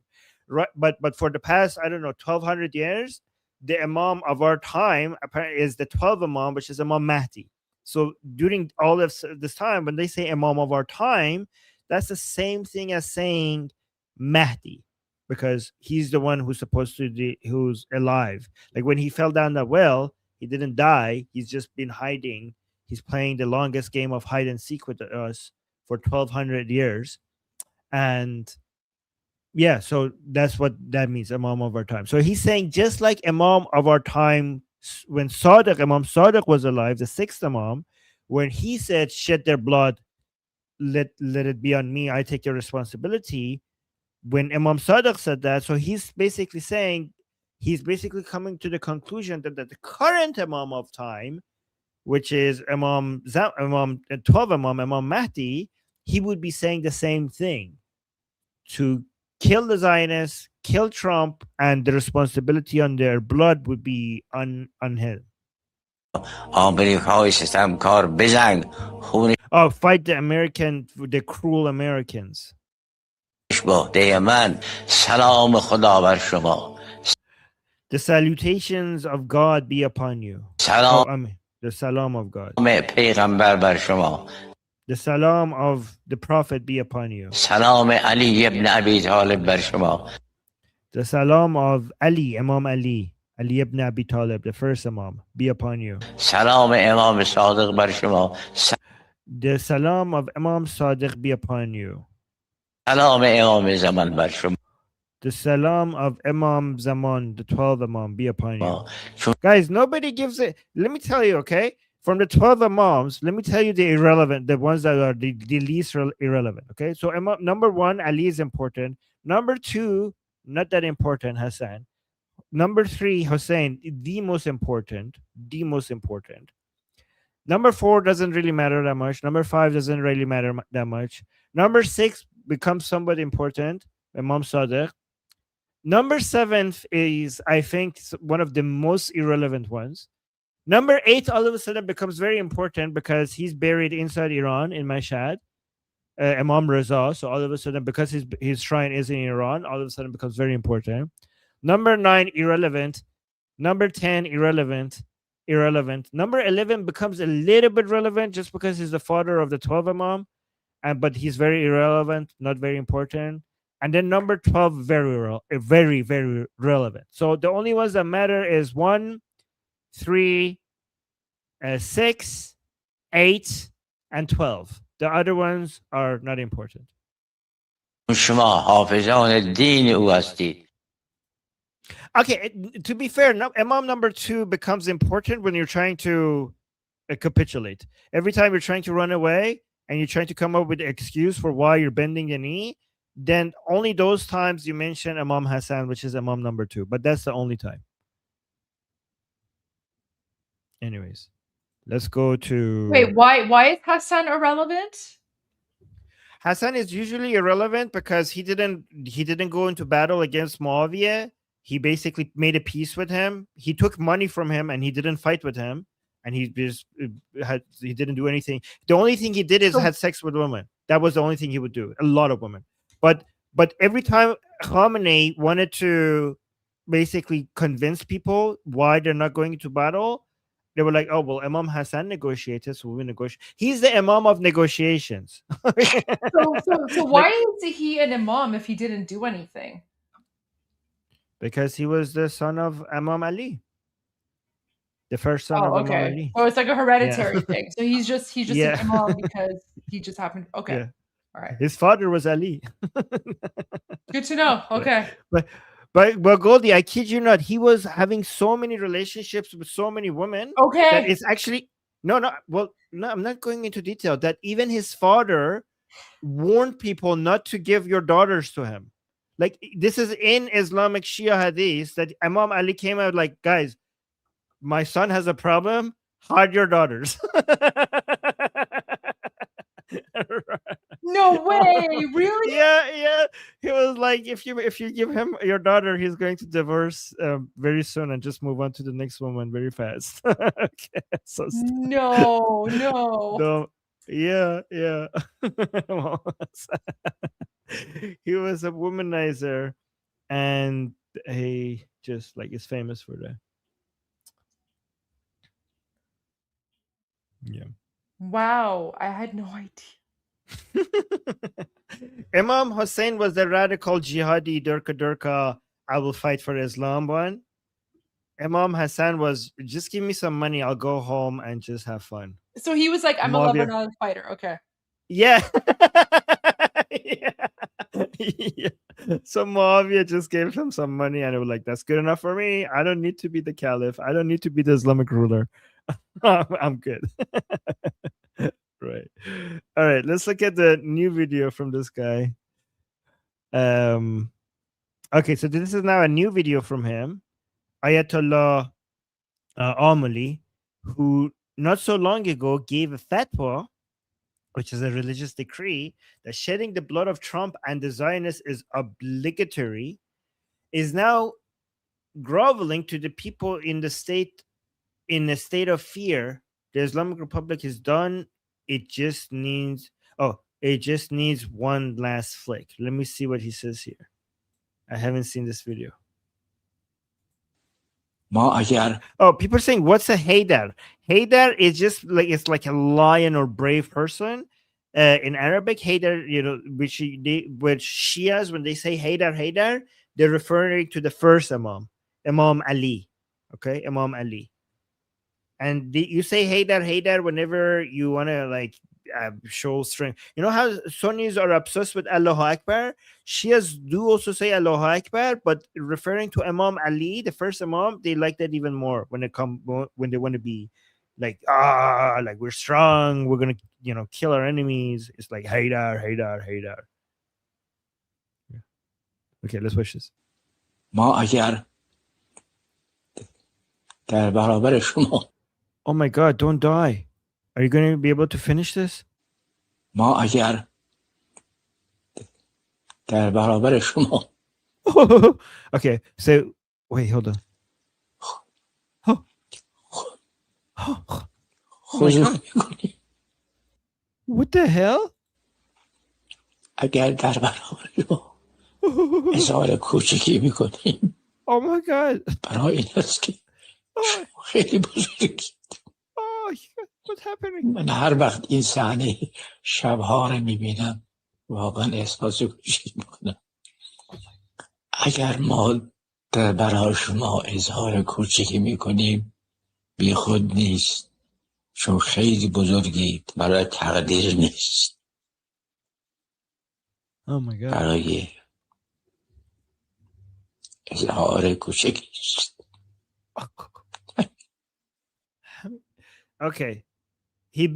Right? But for the past, I don't know, 1200 years, the Imam of our time apparently is the 12th Imam, which is Imam Mahdi. So during all of this time, when they say Imam of our time, that's the same thing as saying Mahdi, because he's the one who's supposed to be, who's alive. Like when he fell down the well, he didn't die. He's just been hiding. He's playing the longest game of hide and seek with us for 1200 years. And yeah, so that's what that means, Imam of our time. So he's saying just like Imam of our time, when Imam Sadiq was alive, the sixth Imam, when he said, shed their blood, let it be on me, I take your responsibility. When Imam Sadiq said that, so he's basically saying, he's basically coming to the conclusion that the current Imam of time, which is Imam 12 Imam Mahdi, he would be saying the same thing, to kill the Zionists, kill Trump, and the responsibility on their blood would be on him. Oh, fight the cruel Americans. The salutations of God be upon you. The salam of God. The salam of the Prophet be upon you. The salam of Ali, Imam Ali ibn Abi Talib, the first Imam, be upon you. The salam of Imam Sadiq be upon you. The salam of Imam Zaman, the 12th Imam, be upon you. Guys, nobody gives it. Let me tell you, okay? From the 12 Imams, let me tell you the irrelevant, the ones that are the least irrelevant, okay? So number one, Ali is important. Number two, not that important, Hassan. Number three, Hussein, the most important. Number four doesn't really matter that much. Number five doesn't really matter that much. Number six becomes somewhat important, Imam Sadiq. Number seven is, I think, one of the most irrelevant ones. Number 8 all of a sudden becomes very important because he's buried inside Iran in Mashhad, Imam Reza. So all of a sudden, because his shrine is in Iran, all of a sudden becomes very important. Number 9, irrelevant. Number 10, irrelevant. Number 11 becomes a little bit relevant just because he's the father of the 12 Imam, but he's very irrelevant, not very important. And then number 12, very, very relevant. So the only ones that matter is 1, 3, 6, 8, and 12. The other ones are not important. شما حافظان دین او هستید. Okay, to be fair, Imam number 2 becomes important when you're trying to capitulate. Every time you're trying to run away and you're trying to come up with an excuse for why you're bending the knee, then only those times you mention Imam Hassan, which is Imam number 2. But that's the only time. Anyways, let's go to... Wait, why is Hassan irrelevant? Hassan is usually irrelevant because he didn't go into battle against Muawiyah. He basically made a peace with him. He took money from him and he didn't fight with him. And he didn't do anything. The only thing he did is had sex with women. That was the only thing he would do. A lot of women. But every time Khamenei wanted to basically convince people why they're not going into battle, they were like, oh, well, Imam Hassan negotiated, so we negotiate. He's the Imam of negotiations. So why is he an Imam if he didn't do anything? Because he was the son of Imam Ali. The first son of Imam Ali. Oh, it's like a hereditary thing. So he's just Yeah. an Imam because he just happened. Okay. Yeah. All right. His father was Ali. Good to know. Okay. But Goldie, I kid you not, he was having so many relationships with so many women. Okay. That it's actually no, I'm not going into detail. That even his father warned people not to give your daughters to him. Like, this is in Islamic Shia hadith that Imam Ali came out like, guys, my son has a problem, hide your daughters. No way, really? Yeah. He was like, if you give him your daughter, he's going to divorce very soon and just move on to the next woman very fast. Okay, so no. Yeah. He was a womanizer, and he just like is famous for that. Yeah. Wow, I had no idea. Imam Hussein was the radical jihadi Durka, I will fight for Islam one. Imam Hassan was, just give me some money, I'll go home and just have fun. So he was like, I'm a lover, not a fighter. Okay. Yeah. Yeah. So Muawiyah just gave him some money and it was like, that's good enough for me. I don't need to be the caliph. I don't need to be the Islamic ruler. I'm good. Right. All right. Let's look at the new video from this guy. Okay, so this is now a new video from him. Ayatollah Amali, who not so long ago gave a fatwa, which is a religious decree, that shedding the blood of Trump and the Zionists is obligatory, is now groveling to the people in the state, in a state of fear. The Islamic Republic is done. It just needs one last flick. Let me see what he says here. I haven't seen this video. Oh, people are saying, what's a Haydar? Haydar is just like, it's like a lion or brave person. In Arabic, Haydar, which Shias, when they say Haydar, they're referring to the first Imam, Imam Ali. Okay, Imam Ali. And you say Haydar whenever you want to show strength. You know how Sunnis are obsessed with Allahu Akbar? Shias do also say Allahu Akbar, but referring to Imam Ali, the first Imam, they like that even more when they want to be like we're strong, we're gonna kill our enemies. It's like Haydar. Yeah. Okay, let's watch this. Oh my God, don't die. Are you going to be able to finish this? Okay, so wait, hold on. Oh my God. What the hell? Oh my God. Oh, what's happening? من هر وقت این صحنه شبها رو میبینم واقعا احساس کوچیکی میکنم. اگر ما برای شما اظهار کوچیکی میکنیم بی خود نیست. چون خیلی بزرگید برای تقدیر نیست Oh my god. برای اظهار کوچکی است. Okay. He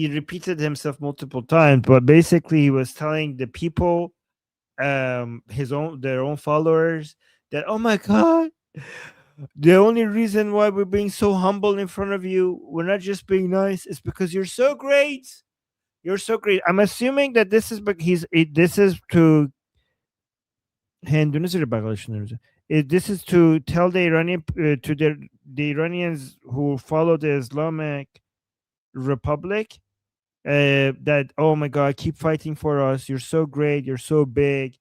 repeated himself multiple times, but basically he was telling the people, their own followers, that, oh my god, the only reason why we're being so humble in front of you, we're not just being nice, is because you're so great. You're so great. I'm assuming that this is this is to this is to tell the Iranian to the Iranians who follow the Islamic Republic that, oh my god, keep fighting for us, you're so great, you're so big,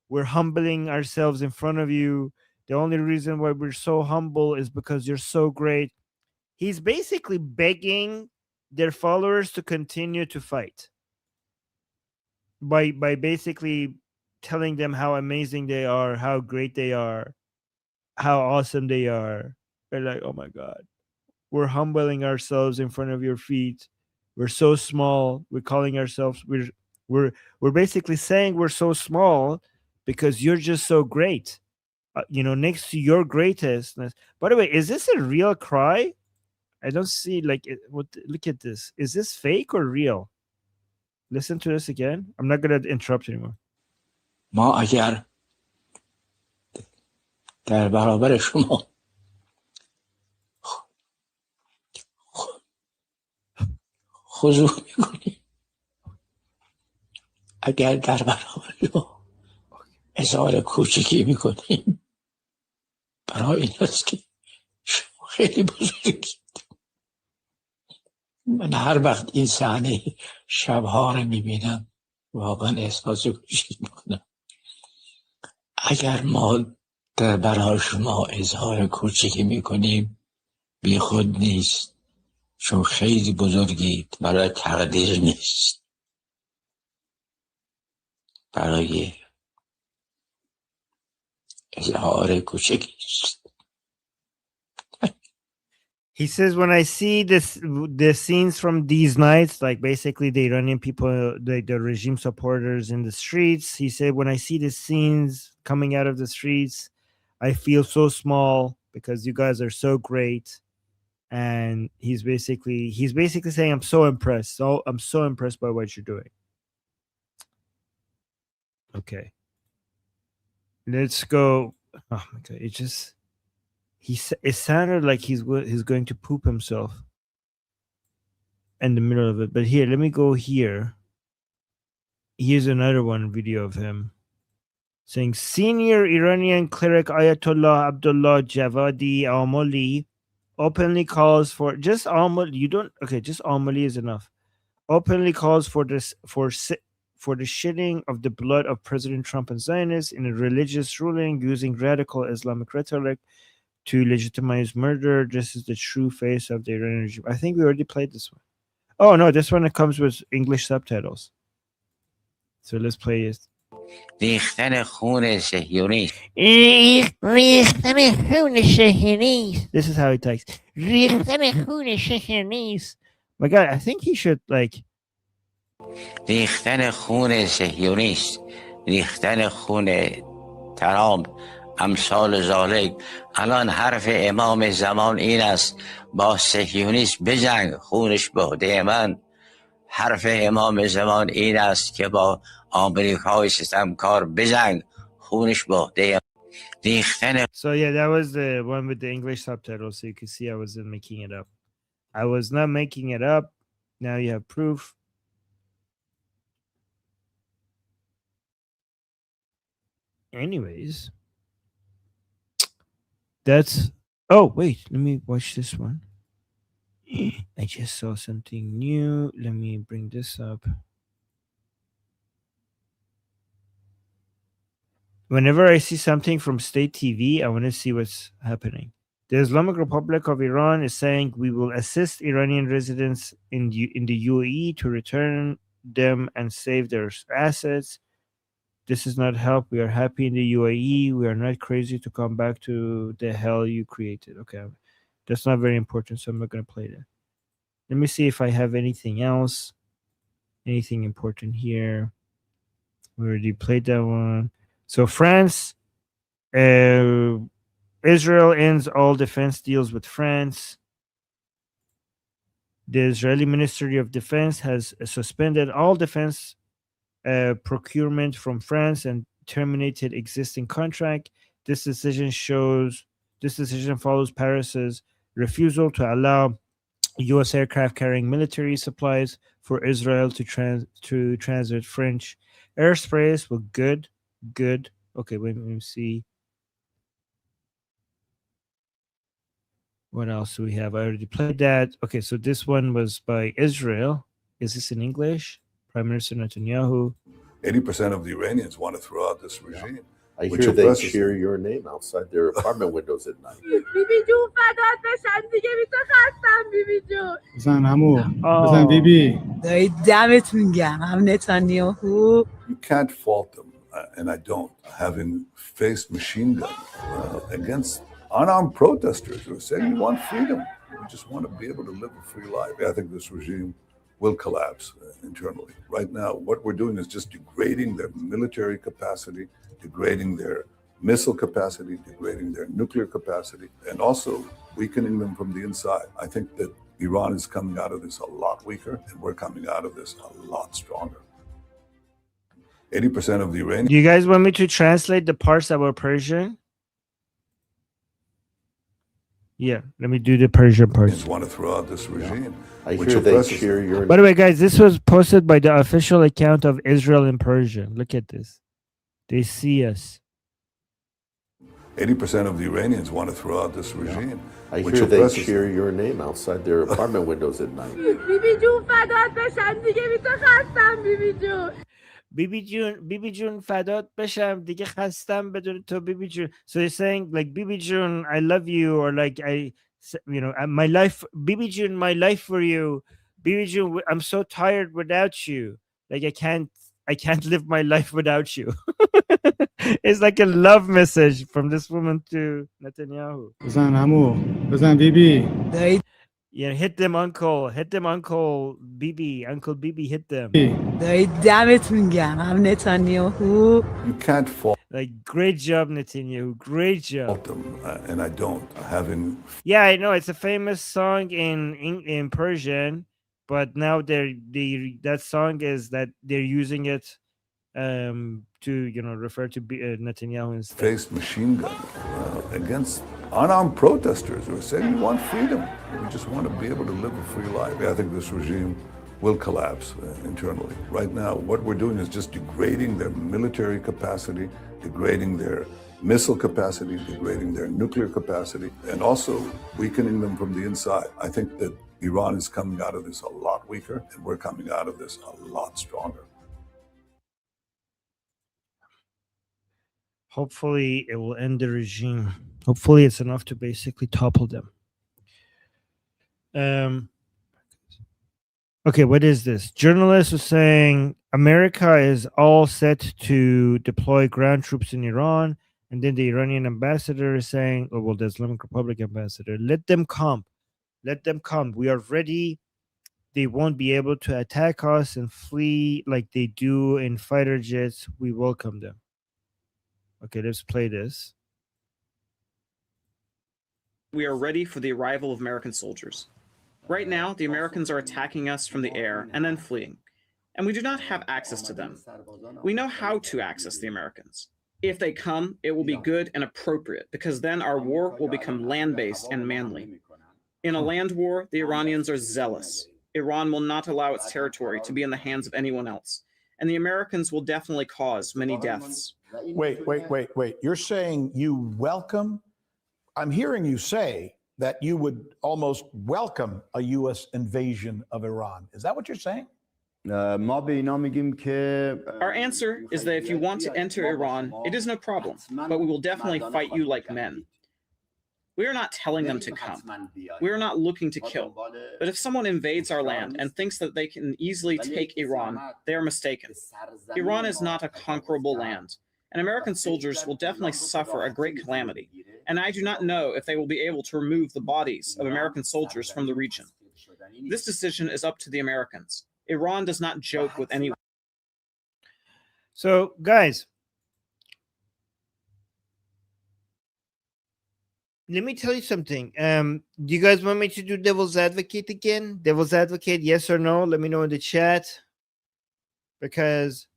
we're humbling ourselves in front of you, the only reason why we're so humble is because you're so great. He's basically begging their followers to continue to fight by basically telling them how amazing they are, how great they are, how awesome they are. They're like, oh my god, we're humbling ourselves in front of your feet, we're so small, we're calling ourselves, we're basically saying we're so small because you're just so great, next to your greatness. By the way, is this a real cry? I don't see look at this, is this fake or real? Listen to this again. I'm not gonna interrupt anymore. ما اگر در برابر شما خضوع میکنیم، اگر در برابر شما اظهار کوچکی میکنیم، برای این است که شما خیلی بزرگید. من هر وقت این صحنه شبها رو میبینم واقعا احساس کوچکی میکنم. اگر ما در برای شما اظهار کوچکی میکنیم، بی خود نیست، چون خیلی بزرگید، برای تقدیر نیست، برای اظهار کوچکی است. He says, when I see the scenes from these nights, like basically the Iranian people, the regime supporters in the streets, he said, when I see the scenes coming out of the streets, I feel so small because you guys are so great. And he's basically saying, I'm so impressed. So I'm so impressed by what you're doing. Okay. Let's go. Oh my god, it sounded like he's going to poop himself in the middle of it. But here, let me go here. Here's another one video of him saying, senior Iranian cleric Ayatollah Abdullah Javadi Almoli openly calls for just Almoli is enough. Openly calls for this for the shedding of the blood of President Trump and Zionists in a religious ruling using radical Islamic rhetoric to legitimize murder. This is the true face of the Iranian regime. I think we already played this one. Oh no, this one comes with English subtitles. So let's play it. ریختن خون صهیونیست. ریختن خون صهیونیست. This is how it takes. ریختن خون صهیونیست. My God, I think he should ریختن خون صهیونیست، ریختن خون ترامپ، امثال ذالک. الان حرف امام زمان این است با صهیونیست بجنگ، خونش به عهده من. حرف امام زمان این است که با آمریکای ستمکار بجنگ، خونش به عهده ریختن. So yeah, that was the one with the English subtitles, so you can see I wasn't making it up. I was not making it up. Now you have proof. Anyways, that's... Oh, wait, let me watch this one. I just saw something new. Let me bring this up. Whenever I see something from state TV, I want to see what's happening. The Islamic Republic of Iran is saying we will assist Iranian residents in the UAE to return them and save their assets. This is not help. We are happy in the UAE. We are not crazy to come back to the hell you created. Okay, that's not very important, so I'm not going to play that. Let me see if I have anything else. Anything important here? We already played that one. So France, Israel ends all defense deals with France. The Israeli Ministry of Defense has suspended all defense procurement from France and terminated existing contract. This decision follows Paris's refusal to allow U.S. aircraft carrying military supplies for Israel to transit French airspace. Well, good. Okay, wait, let me see. What else do we have? I already played that. Okay, so this one was by Israel. Is this in English? Prime Minister Netanyahu. 80% of the Iranians want to throw out this regime. I hear they cheer your name outside their apartment windows at night. بیبی جون فدات بشم دیگه بی تو خستم بیبی جون بزن عمو بزن بیبی دایی دمتون گرم هم نتانیاهو. You can't fault them, and I don't, having faced machine gun against unarmed protesters who are saying we want freedom. We just want to be able to live a free life. I think this regime will collapse internally. Right now, what we're doing is just degrading their military capacity, degrading their missile capacity, degrading their nuclear capacity, and also weakening them from the inside. I think that Iran is coming out of this a lot weaker, and we're coming out of this a lot stronger. 80% of the Iranians. Do you guys want me to translate the parts that were Persian? Yeah, let me do the Persian part. Just want to throw out this regime. I hear they cheer your. By the way, guys, this was posted by the official account of Israel in Persian. Look at this. They see us. 80% of the Iranians want to throw out this regime. I hear they cheer your name outside their apartment windows at night. بیبی جون فدات بشم دیگه بی تو خستم بیبی جون. بیبی جون فدات بشم دیگه خستم بدون تو بیبی جون. So they're saying like Bibi June, I love you, or like my life, Bibi June, my life for you. Bibi June, I'm so tired without you. Like I can't live my life without you. It's like a love message from this woman to Netanyahu. بزن عمو بزن بیبی Yeah, hit them, uncle. Hit them, uncle Bibi. Uncle Bibi, hit them. دایی دمتون گرم هم نتانیاهو. You can't fault. Like, great job, Netanyahu. Great job. Them, and I don't, having. Yeah, I know it's a famous song in Persian, but now that song is that they're using it to refer to Netanyahu instead. Faced machine gun against unarmed protesters who are saying we want freedom. We just want to be able to live a free life. I think this regime will collapse internally. Right now, what we're doing is just degrading their military capacity, degrading their missile capacity, degrading their nuclear capacity, and also weakening them from the inside. I think that Iran is coming out of this a lot weaker, and we're coming out of this a lot stronger. Hopefully, it will end the regime. Hopefully, it's enough to basically topple them. Okay, what is this? Journalists are saying America is all set to deploy ground troops in Iran. And then the Iranian ambassador is saying, oh, well, the Islamic Republic ambassador, let them come. Let them come. We are ready. They won't be able to attack us and flee like they do in fighter jets. We welcome them. Okay, let's play this. We are ready for the arrival of American soldiers. Right now, the Americans are attacking us from the air and then fleeing, and we do not have access to them. We know how to access the Americans. If they come, it will be good and appropriate, because then our war will become land-based and manly. In a land war, the Iranians are zealous. Iran will not allow its territory to be in the hands of anyone else, and the Americans will definitely cause many deaths. Wait. You're saying you welcome? I'm hearing you say that you would almost welcome a U.S. invasion of Iran. Is that what you're saying? Our answer is that if you want to enter Iran, it is no problem, but we will definitely fight you like men. We are not telling them to come. We are not looking to kill. But if someone invades our land and thinks that they can easily take Iran, they are mistaken. Iran is not a conquerable land, and American soldiers will definitely suffer a great calamity. And I do not know if they will be able to remove the bodies of American soldiers from the region. This decision is up to the Americans. Iran does not joke with anyone. So, guys, let me tell you something. Do you guys want me to do devil's advocate again? Devil's advocate, yes or no? Let me know in the chat. Because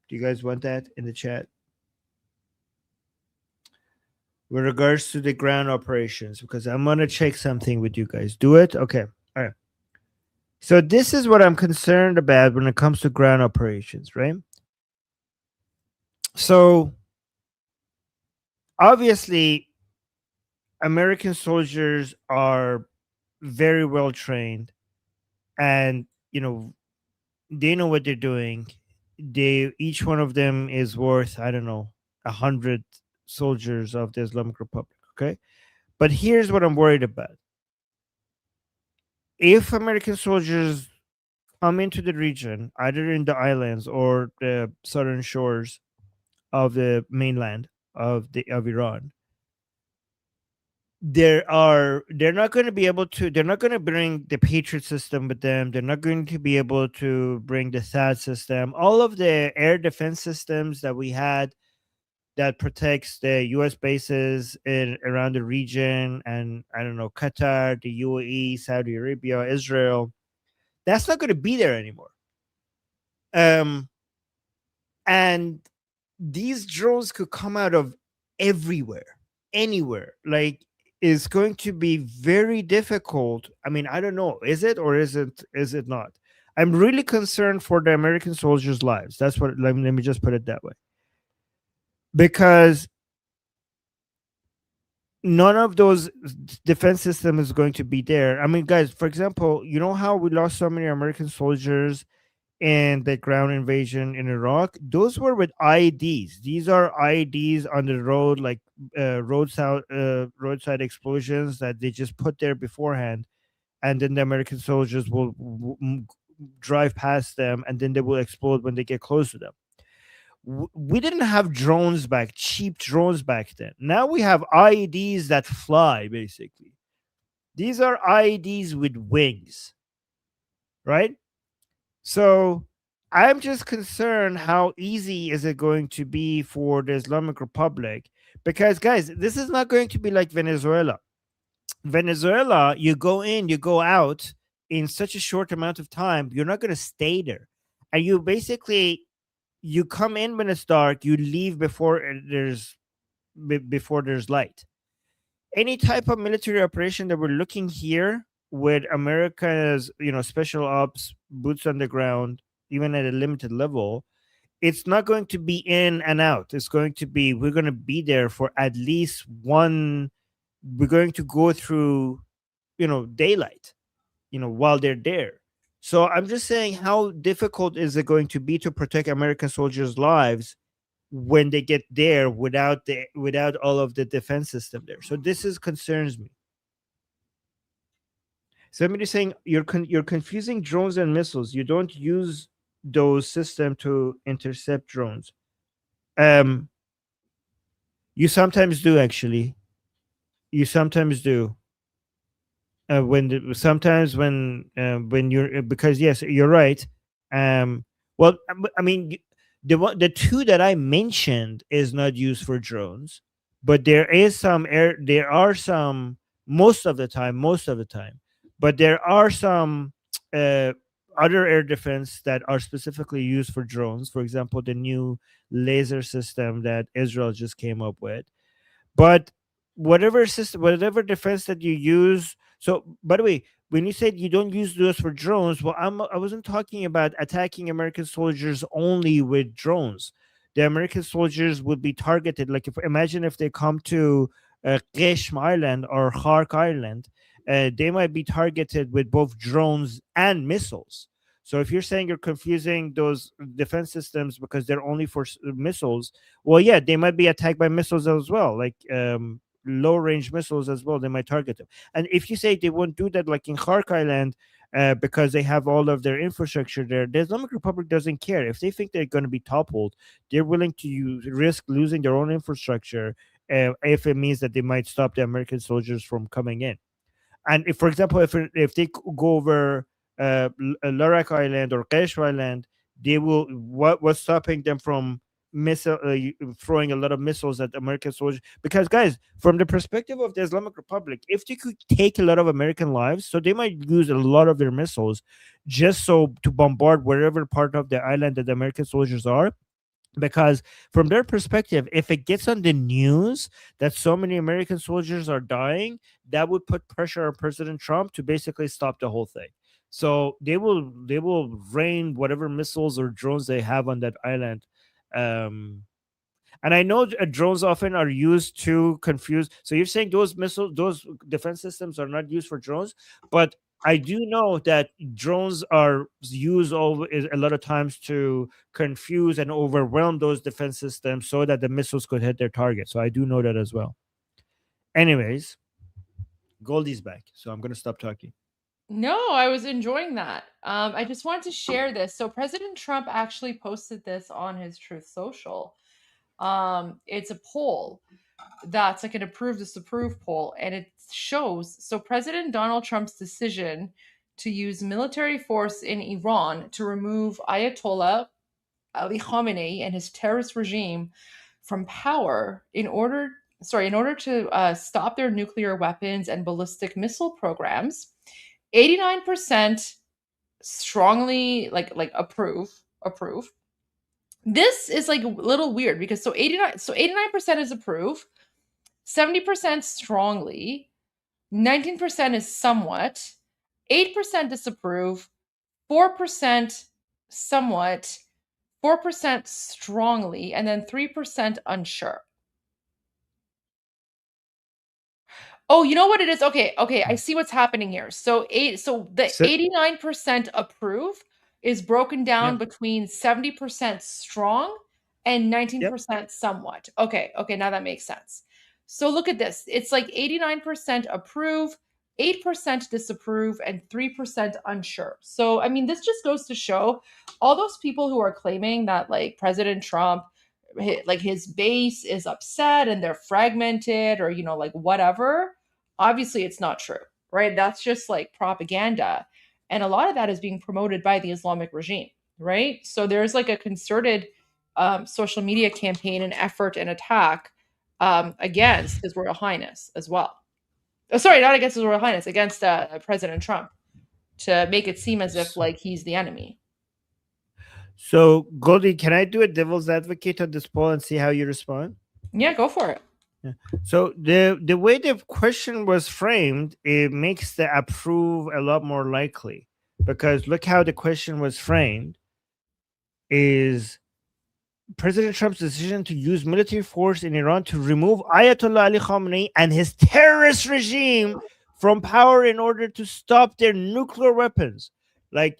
do you guys want that in the chat? With regards to the ground operations, because I'm going to check something with you guys. Do it? Okay. All right. So this is what I'm concerned about when it comes to ground operations, right? So obviously, American soldiers are very well trained, and they know what they're doing. Each one of them is worth, I don't know, 100 soldiers of the Islamic Republic. Okay, but here's what I'm worried about. If American soldiers come into the region, either in the islands or the southern shores of the mainland of Iran, they're not going to be able to, they're not going to bring the Patriot system with them. They're not going to be able to bring the THAAD system, all of the air defense systems that we had that protects the US bases around the region, and I don't know, Qatar, the UAE, Saudi Arabia, Israel. That's not going to be there anymore. And these drones could come out of everywhere, anywhere. Like, it's going to be very difficult. I mean, I don't know. Is it or is it not? I'm really concerned for the American soldiers' lives. That's what, let me just put it that way. Because none of those defense system is going to be there. I mean, guys, for example, you know how we lost so many American soldiers in the ground invasion in Iraq? Those were with IEDs. These are IEDs on the road, like roadside explosions that they just put there beforehand, and then the American soldiers will drive past them, and then they will explode when they get close to them. We didn't have drones cheap drones back then. Now we have IEDs that fly, basically. These are IEDs with wings, right? So I'm just concerned how easy is it going to be for the Islamic Republic? Because, guys, this is not going to be like Venezuela. Venezuela, you go in, you go out in such a short amount of time. You're not going to stay there. And you come in when it's dark, you leave before there's light. Any type of military operation that we're looking here with America's, special ops, boots on the ground, even at a limited level, it's not going to be in and out. It's going to be, we're going to be there for at least we're going to go through, daylight, while they're there. So I'm just saying, how difficult is it going to be to protect American soldiers' lives when they get there without all of the defense system there? So this concerns me. Somebody's saying you're confusing drones and missiles. You don't use those systems to intercept drones. You sometimes do, actually. You sometimes do. Sometimes when you're, because yes, you're right. Well, I mean, the two that I mentioned is not used for drones, but there are some most of the time, but there are some other air defense that are specifically used for drones. For example, the new laser system that Israel just came up with. But whatever defense that you use. So, by the way, when you said you don't use those for drones, well, I wasn't talking about attacking American soldiers only with drones. The American soldiers would be targeted. Like, imagine if they come to Qeshm Island or Khark Island, they might be targeted with both drones and missiles. So if you're saying you're confusing those defense systems because they're only for missiles, well, yeah, they might be attacked by missiles as well, like low-range missiles as well. They might target them. And if you say they won't do that, like in Khark Island, because they have all of their infrastructure there, the Islamic Republic doesn't care. If they think they're going to be toppled, they're willing to risk losing their own infrastructure if it means that they might stop the American soldiers from coming in. And if, for example, if they go over Larak Island or Qesh Island, they will what's stopping them from throwing a lot of missiles at American soldiers? Because, guys, from the perspective of the Islamic Republic, if they could take a lot of American lives, so they might use a lot of their missiles just so to bombard wherever part of the island that the American soldiers are. Because from their perspective, if it gets on the news that so many American soldiers are dying, that would put pressure on President Trump to basically stop the whole thing. So they will rain whatever missiles or drones they have on that island. And I know drones often are used to confuse. So you're saying those defense systems are not used for drones, but I do know that drones are used a lot of times to confuse and overwhelm those defense systems so that the missiles could hit their target. So I do know that as well. Anyways, Goldie's back, so I'm going to stop talking. No, I was enjoying that. I just wanted to share this. So President Trump actually posted this on his Truth Social. It's a poll that's like an approve disapprove poll, and it shows so President Donald Trump's decision to use military force in Iran to remove Ayatollah Ali Khamenei and his terrorist regime from power in order to stop their nuclear weapons and ballistic missile programs. 89% strongly like approve. This is like a little weird because 89% is approve, 70% strongly, 19% is somewhat, 8% disapprove, 4% somewhat, 4% strongly, and then 3% unsure. Oh, you know what it is? Okay, I see what's happening here. So the 89% approve is broken down between 70% strong and 19% somewhat. Okay, now that makes sense. So look at this. It's like 89% approve, 8% disapprove, and 3% unsure. So I mean, this just goes to show all those people who are claiming that like President Trump, like his base is upset and they're fragmented or like whatever. Obviously it's not true, right? That's just like propaganda, and a lot of that is being promoted by the Islamic regime, right? So there's like a concerted social media campaign and effort and attack against His Royal Highness as well. Sorry, not against His Royal Highness, against President Trump, to make it seem as if like he's the enemy. So, Goldie, can I do a devil's advocate on this poll and see how you respond? Yeah, go for it. Yeah. So the way the question was framed, it makes the approve a lot more likely, because look how the question was framed is President Trump's decision to use military force in Iran to remove Ayatollah Ali Khamenei and his terrorist regime from power in order to stop their nuclear weapons. Like,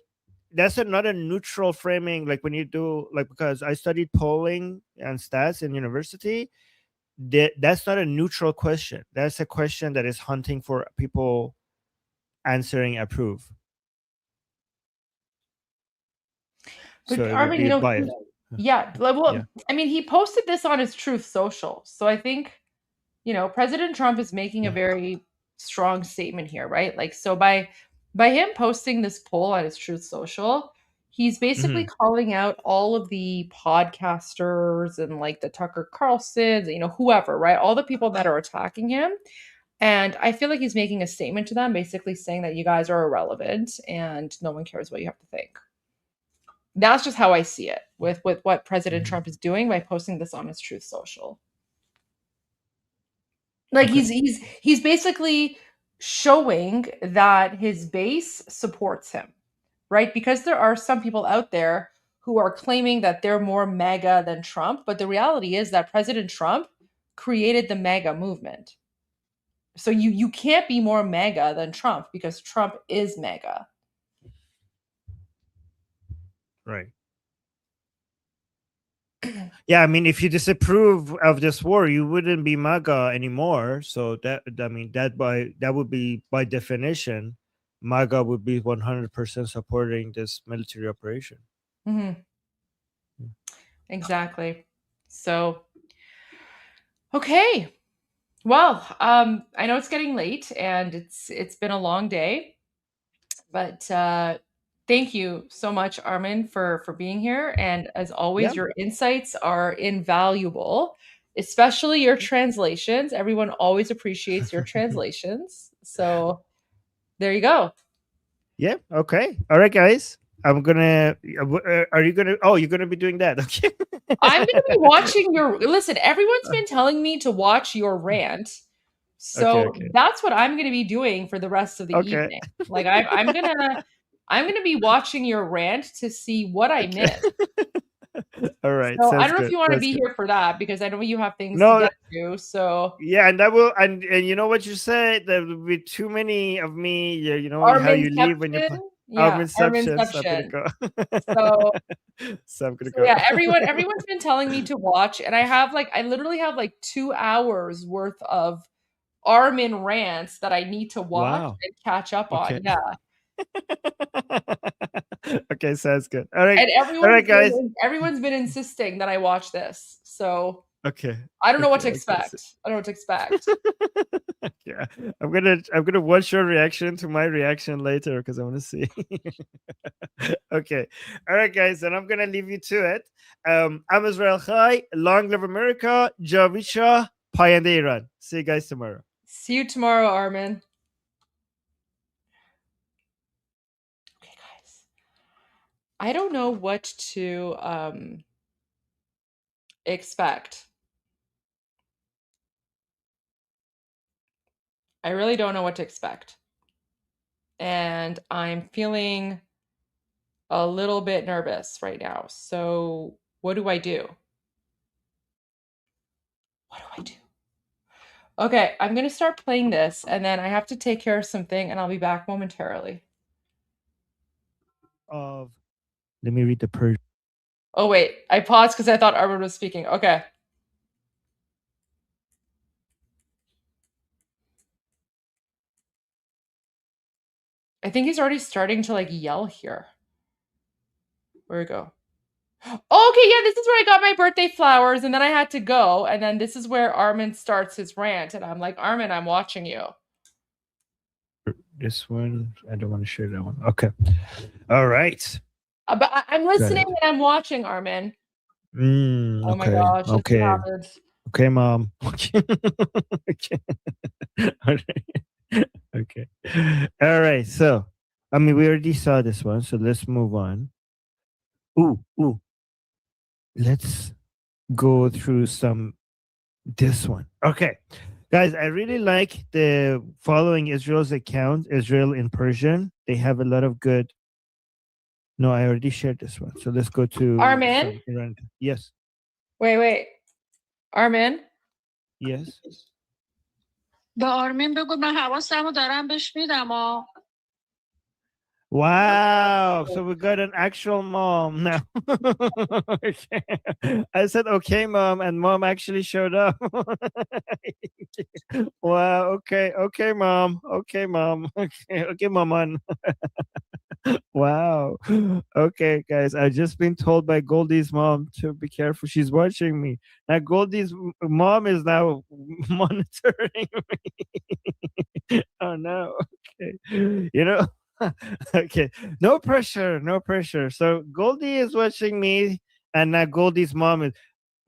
that's not a neutral framing. Like when you do, like, because I studied polling and stats in university, that's not a neutral question. That's a question that is hunting for people answering approve. But So Armen, I mean, he posted this on his Truth Social. So I think, President Trump is making a very strong statement here, right? Like, so by him posting this poll on his Truth Social, he's basically calling out all of the podcasters and like the Tucker Carlsons, whoever, right? All the people that are attacking him. And I feel like he's making a statement to them, basically saying that you guys are irrelevant and no one cares what you have to think. That's just how I see it with what President Trump is doing by posting this on his Truth Social. Like he's basically showing that his base supports him, right? Because there are some people out there who are claiming that they're more MAGA than Trump, but the reality is that President Trump created the MAGA movement. So you can't be more MAGA than Trump because Trump is MAGA. Right. Yeah, I mean, if you disapprove of this war, you wouldn't be MAGA anymore. So that would be by definition, MAGA would be 100% supporting this military operation. Mm-hmm. Exactly. So, okay. Well, I know it's getting late and it's been a long day, but thank you so much, Armen, for being here. And as always, Yeah. your insights are invaluable, especially your translations. Everyone always appreciates your translations. So there you go. Yeah. Okay. All right, guys. I'm gonna. Are you gonna? Oh, you're gonna be doing that. Okay. I'm going to be watching your. Listen, everyone's been telling me to watch your rant. So Okay. that's what I'm going to be doing for the rest of the Okay. evening. Like I'm gonna be watching your rant to see what I missed. All right. So I Sounds don't know if good. you want to Sounds be good. here for that because I know you have things to No. get to. So Yeah, and that will, and you know what you said. There will be too many of me. Yeah, you know how you leave when you play. Yeah, Arminception. So I'm gonna Armenception. go. So So I'm gonna So go. yeah, everyone's been telling me to watch, and I literally have like 2 hours worth of Armen rants that I need to watch Wow. and catch up Okay. on. Yeah. Okay, sounds good. All right. And All right, guys. everyone's been insisting that I watch this. So Okay. I don't know what to Okay. expect. I don't know what to expect. Yeah, I'm gonna watch your reaction to my reaction later because I want to see. Okay, all right, guys, and I'm gonna leave you to it. I'm Israel Chai. Long live America. Javisha Payande Iran. See you guys tomorrow. See you tomorrow, Armen. Okay, guys. I don't know what to expect. I really don't know what to expect. And I'm feeling a little bit nervous right now. So, what do I do? What do I do? Okay, I'm going to start playing this and then I have to take care of something and I'll be back momentarily. Let me read the Persian. Oh, wait. I paused because I thought Armen was speaking. Okay. I think he's already starting to like yell here. Where'd it go? Okay, yeah, this is where I got my birthday flowers and then I had to go. And then this is where Armen starts his rant. And I'm like, Armen, I'm watching you. This one, I don't want to share that one. Okay. All right. But I'm listening and I'm watching, Armen. Oh my Okay. gosh. Okay. Okay, Mom. Okay. Okay. All right. Okay. All right. So, I mean, we already saw this one, so let's move on. Ooh. Let's go through this one. Okay. Guys, I really like the following Israel's account, Israel in Persian. They have a lot of good. No, I already shared this one. So let's go to Armen? Iran. Yes. Wait. Armen? Yes. به آرمین بگو من حواسمو دارم بهش میدم. Wow. So we got an actual mom now. Okay. I said, okay, Mom, and Mom actually showed up. Wow. Okay. Okay, Mom. Okay, Mom. Okay, Maman. Wow. Okay, guys. I've just been told by Goldie's mom to be careful. She's watching me. Now, Goldie's mom is now monitoring me. Oh, no. Okay. You know, okay. No pressure. No pressure. So, Goldie is watching me, and now Goldie's mom is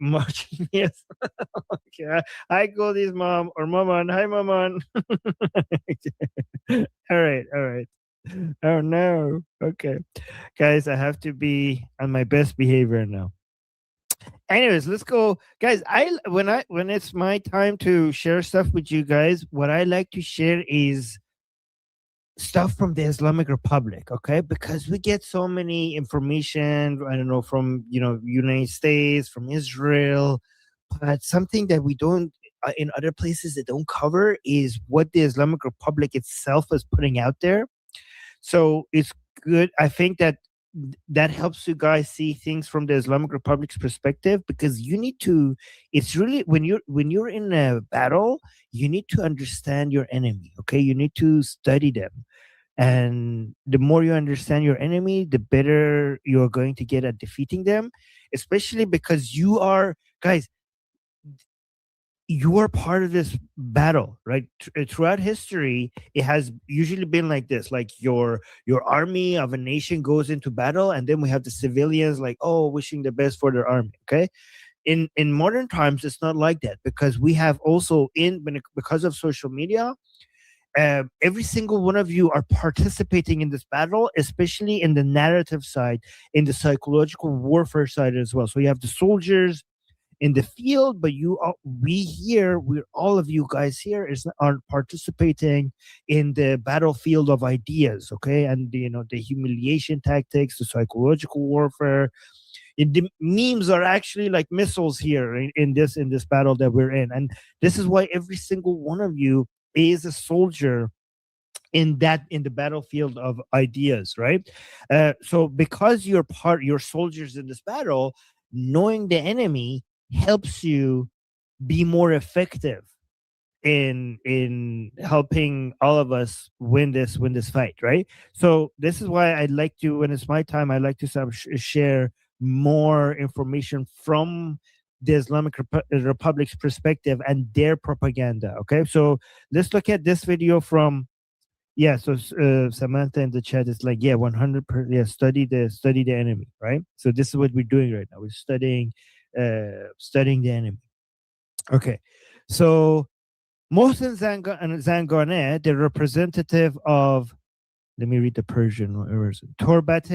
watching me. Yes. Okay. Hi, Goldie's mom or Maman. Hi, Maman. All right. All right. Oh no. Okay. Guys, I have to be on my best behavior now. Anyways, let's go. Guys, when it's my time to share stuff with you guys, what I like to share is stuff from the Islamic Republic, okay? Because we get so many information, I don't know, from, United States, from Israel, but something that we don't in other places that don't cover is what the Islamic Republic itself is putting out there. So it's good. I think that helps you guys see things from the Islamic Republic's perspective, because you need to. It's really when you're in a battle, you need to understand your enemy. Okay, you need to study them, and the more you understand your enemy, the better you're going to get at defeating them. Especially because you are, guys. you are part of this battle, right? Throughout history, it has usually been like this: like your army of a nation goes into battle, and then we have the civilians, like, oh, wishing the best for their army. Okay, in modern times, it's not like that, because we have also because of social media, every single one of you are participating in this battle, especially in the narrative side, in the psychological warfare side as well. So you have the soldiers in the field, but we're all of you guys here are participating in the battlefield of ideas, okay? And the humiliation tactics, the psychological warfare. The memes are actually like missiles here in this battle that we're in, and this is why every single one of you is a soldier in the battlefield of ideas, right? So because you're soldiers in this battle, knowing the enemy helps you be more effective in helping all of us win this fight, right? So this is why I'd like to, when it's my time, I'd like to share more information from the Islamic Republic's perspective and their propaganda. Okay, so let's look at this video from so Samantha in the chat is like, 100%, study the enemy, right? So this is what we're doing right now. We're studying the enemy. Okay, so Mohsen Zangane, the representative of, let me read the Persian, Torbat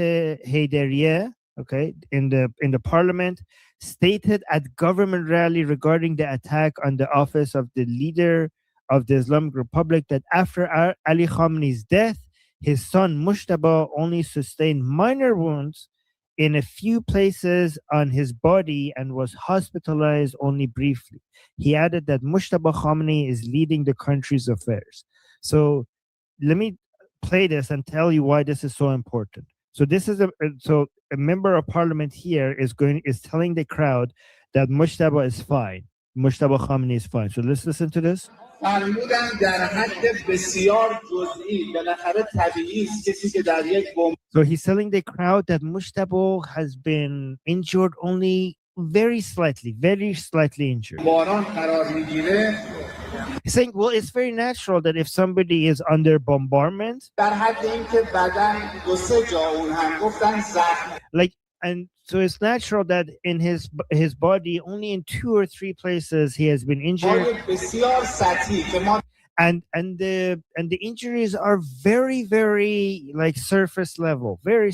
Heydariye, okay, in the parliament, stated at government rally regarding the attack on the office of the leader of the Islamic Republic that after Ali Khamenei's death, his son Mushtaba only sustained minor wounds in a few places on his body and was hospitalized only briefly. He added that Mushtaba Khamenei is leading the country's affairs. So let me play this and tell you why this is so important. So this is a member of parliament here is telling the crowd that Mushtaba is fine. Mushtaba Khamenei is fine. So let's listen to this. So he's telling the crowd that Mushtaba has been injured only very slightly injured. He's saying, well, it's very natural that if somebody is under bombardment, and so it's natural that in his body, only in 2 or 3 places he has been injured. And the injuries are very, very like surface level. They're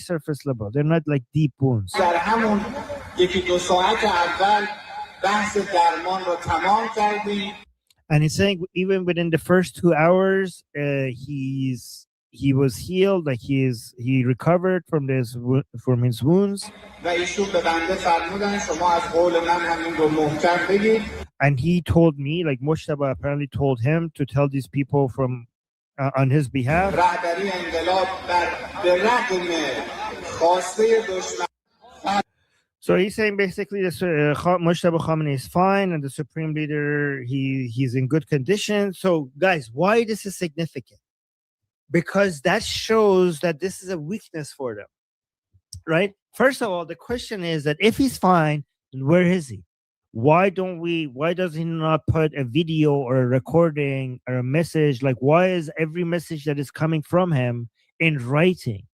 not like deep wounds. And he's saying even within the first 2 hours, he was healed, like he recovered from his wounds. And he told me, like Mushtaba apparently told him to tell these people from on his behalf. So he's saying basically this Mushtaba Khamenei is fine, and the supreme leader he's in good condition. So guys, why this is significant? Because that shows that this is a weakness for them, right? First of all, the question is that if he's fine, then where is he? Why does he not put a video or a recording or a message? Like, why is every message that is coming from him in writing?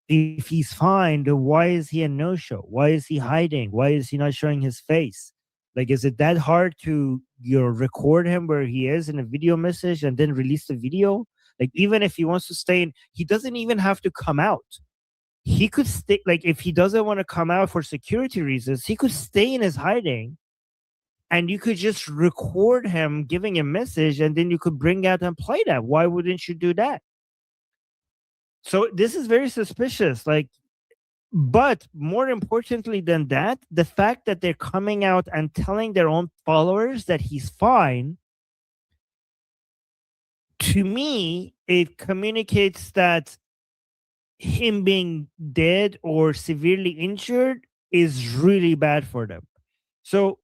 If he's fine, then why is he a no-show? Why is he hiding? Why is he not showing his face? Like, is it that hard to record him where he is in a video message and then release the video? Like, even if he wants to stay in, he doesn't even have to come out. He could stay, like, if he doesn't want to come out for security reasons, he could stay in his hiding, and you could just record him giving a message, and then you could bring out and play that. Why wouldn't you do that? So this is very suspicious. Like, but more importantly than that, the fact that they're coming out and telling their own followers that he's fine, to me, it communicates that him being dead or severely injured is really bad for them. So,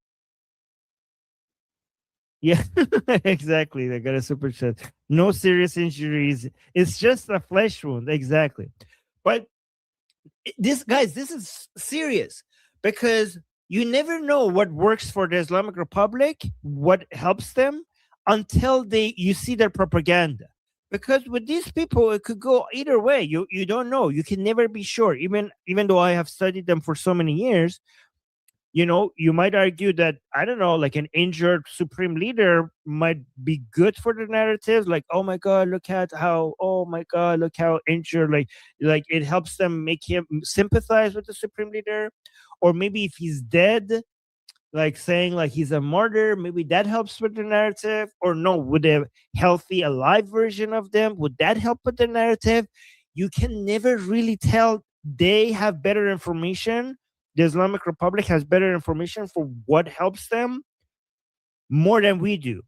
yeah, exactly. They got a super chat. No serious injuries. It's just a flesh wound. Exactly. But this, guys, this is serious, because you never know what works for the Islamic Republic, what helps them, until you see their propaganda. Because with these people, it could go either way. You don't know. You can never be sure. Even though I have studied them for so many years, you might argue that, I don't know, like an injured supreme leader might be good for the narrative. Like, oh my God, look how injured, like it helps them make him sympathize with the supreme leader. Or maybe if he's dead, like saying like he's a martyr, maybe that helps with the narrative. Or no, with a healthy, alive version of them, would that help with the narrative? You can never really tell. They have better information. The Islamic Republic has better information for what helps them more than we do.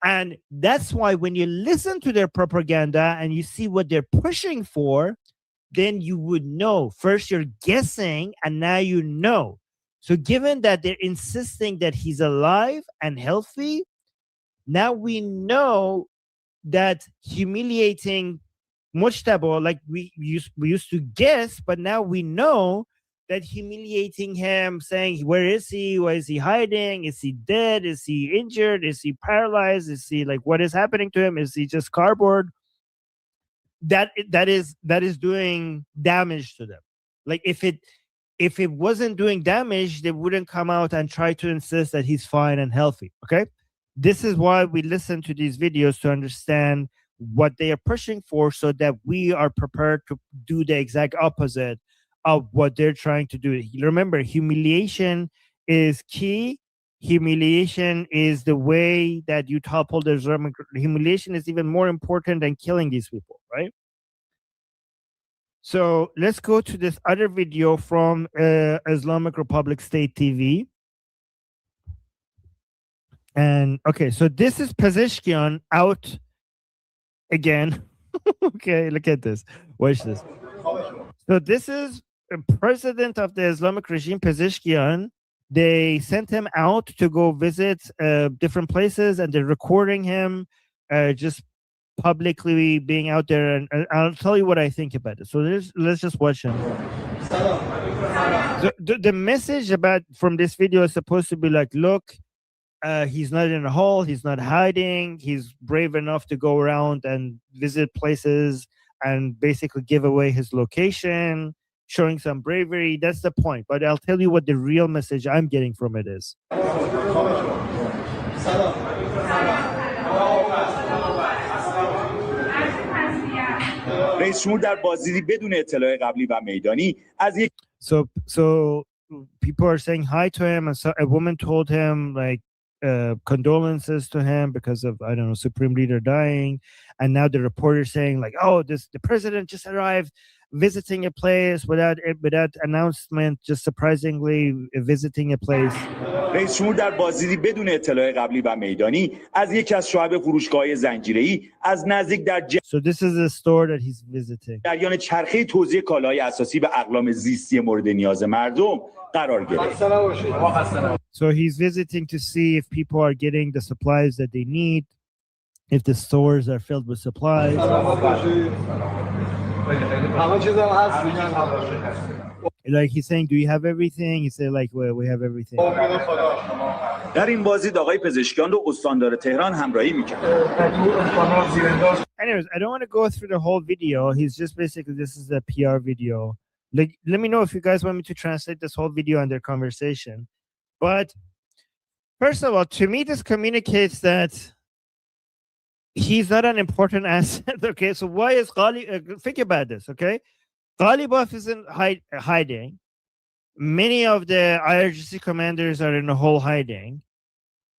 And that's why when you listen to their propaganda and you see what they're pushing for, then you would know. First, you're guessing, and now you know. So given that they're insisting that he's alive and healthy, now we know that humiliating Mujtaba, like we used to guess, but now we know that humiliating him, saying, where is he? Where is he hiding? Is he dead? Is he injured? Is he paralyzed? Is he like, what is happening to him? Is he just cardboard? That is doing damage to them. Like if it wasn't doing damage, they wouldn't come out and try to insist that he's fine and healthy. Okay. This is why we listen to these videos, to understand what they are pushing for, so that we are prepared to do the exact opposite of what they're trying to do. Remember, humiliation is key. Humiliation is the way that you topple the Islamic. Humiliation is even more important than killing these people, right? So let's go to this other video from Islamic Republic State TV. And okay, so this is Pezeshkian out again. Okay, look at this. Watch this. So this is the president of the Islamic regime, Pezeshkian. They sent him out to go visit different places, and they're recording him just publicly being out there. And I'll tell you what I think about it. So let's just watch him. The message from this video is supposed to be like, look, he's not in a hole, he's not hiding, he's brave enough to go around and visit places and basically give away his location, showing some bravery. That's the point. But I'll tell you what the real message I'm getting from it is. So people are saying hi to him, and so a woman told him like condolences to him because of, I don't know, Supreme Leader dying. And now the reporter saying like, oh, the president just arrived visiting a place without announcement, just surprisingly visiting a place. رئیس جمهور در بازدیدی بدون اطلاع قبلی و میدانی از یکی از شعب فروشگاه‌های زنجیره‌ای از نزدیک در So this is a store that he's visiting. جریان چرخه توزیع کالاهای اساسی و اقلام زیستی مورد نیاز مردم قرار گرفت. So he's visiting to see if people are getting the supplies that they need, if the stores are filled with supplies. Like he's saying, do you have everything? He said like, well, we have everything. در این بازدید آقای پزشکیان رو استاندار تهران همراهی می‌کرد. Anyways, I don't want to go through the whole video. He's just basically, this is a PR video. Like, let me know if you guys want me to translate this whole video and their conversation. But first of all, to me, this communicates that he's not an important asset. Okay, so why is Ghalib? Think about this. Okay, Ghalibaf isn't hiding. Many of the IRGC commanders are in a hole hiding,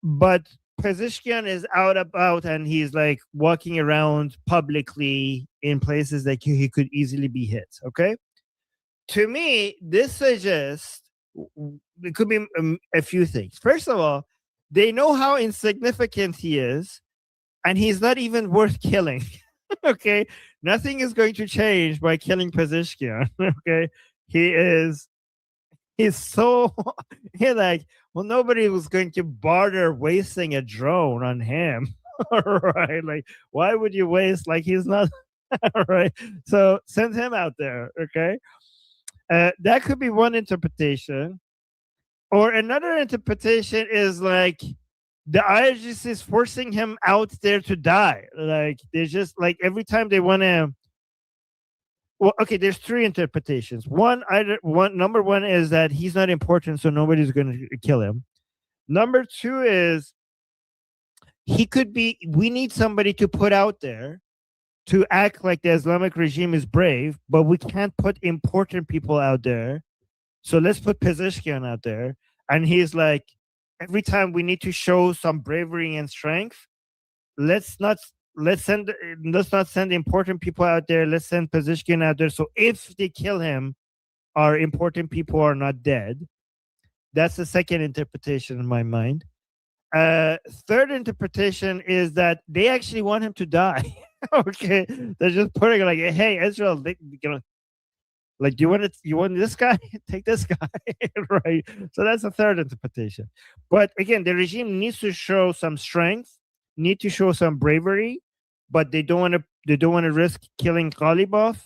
but Pezeshkian is out about and he's like walking around publicly in places that he could easily be hit. Okay, to me, this suggests it could be a few things. First of all, they know how insignificant he is, and he's not even worth killing. Okay, nothing is going to change by killing Pezeshkian. Okay, he's so like, well, nobody was going to bother wasting a drone on him. Right, like, why would you waste, like, he's not right? So send him out there. Okay, that could be one interpretation. Or another interpretation is like the IRGC is forcing him out there to die. Like they're just like every time they want to. Well, okay, there's three interpretations. Number one is that he's not important, so nobody's going to kill him. Number two is he could be. We need somebody to put out there to act like the Islamic regime is brave, but we can't put important people out there. So let's put Pezeshkian out there. And he's like, every time we need to show some bravery and strength, let's not send important people out there. Let's send Pezeshkian out there. So if they kill him, our important people are not dead. That's the second interpretation in my mind. Third interpretation is that they actually want him to die. Okay, they're just putting like, hey, Israel, like, you want this guy? Take this guy, right? So that's the third interpretation. But again, the regime needs to show some strength, need to show some bravery, but they don't want to risk killing Ghalibov.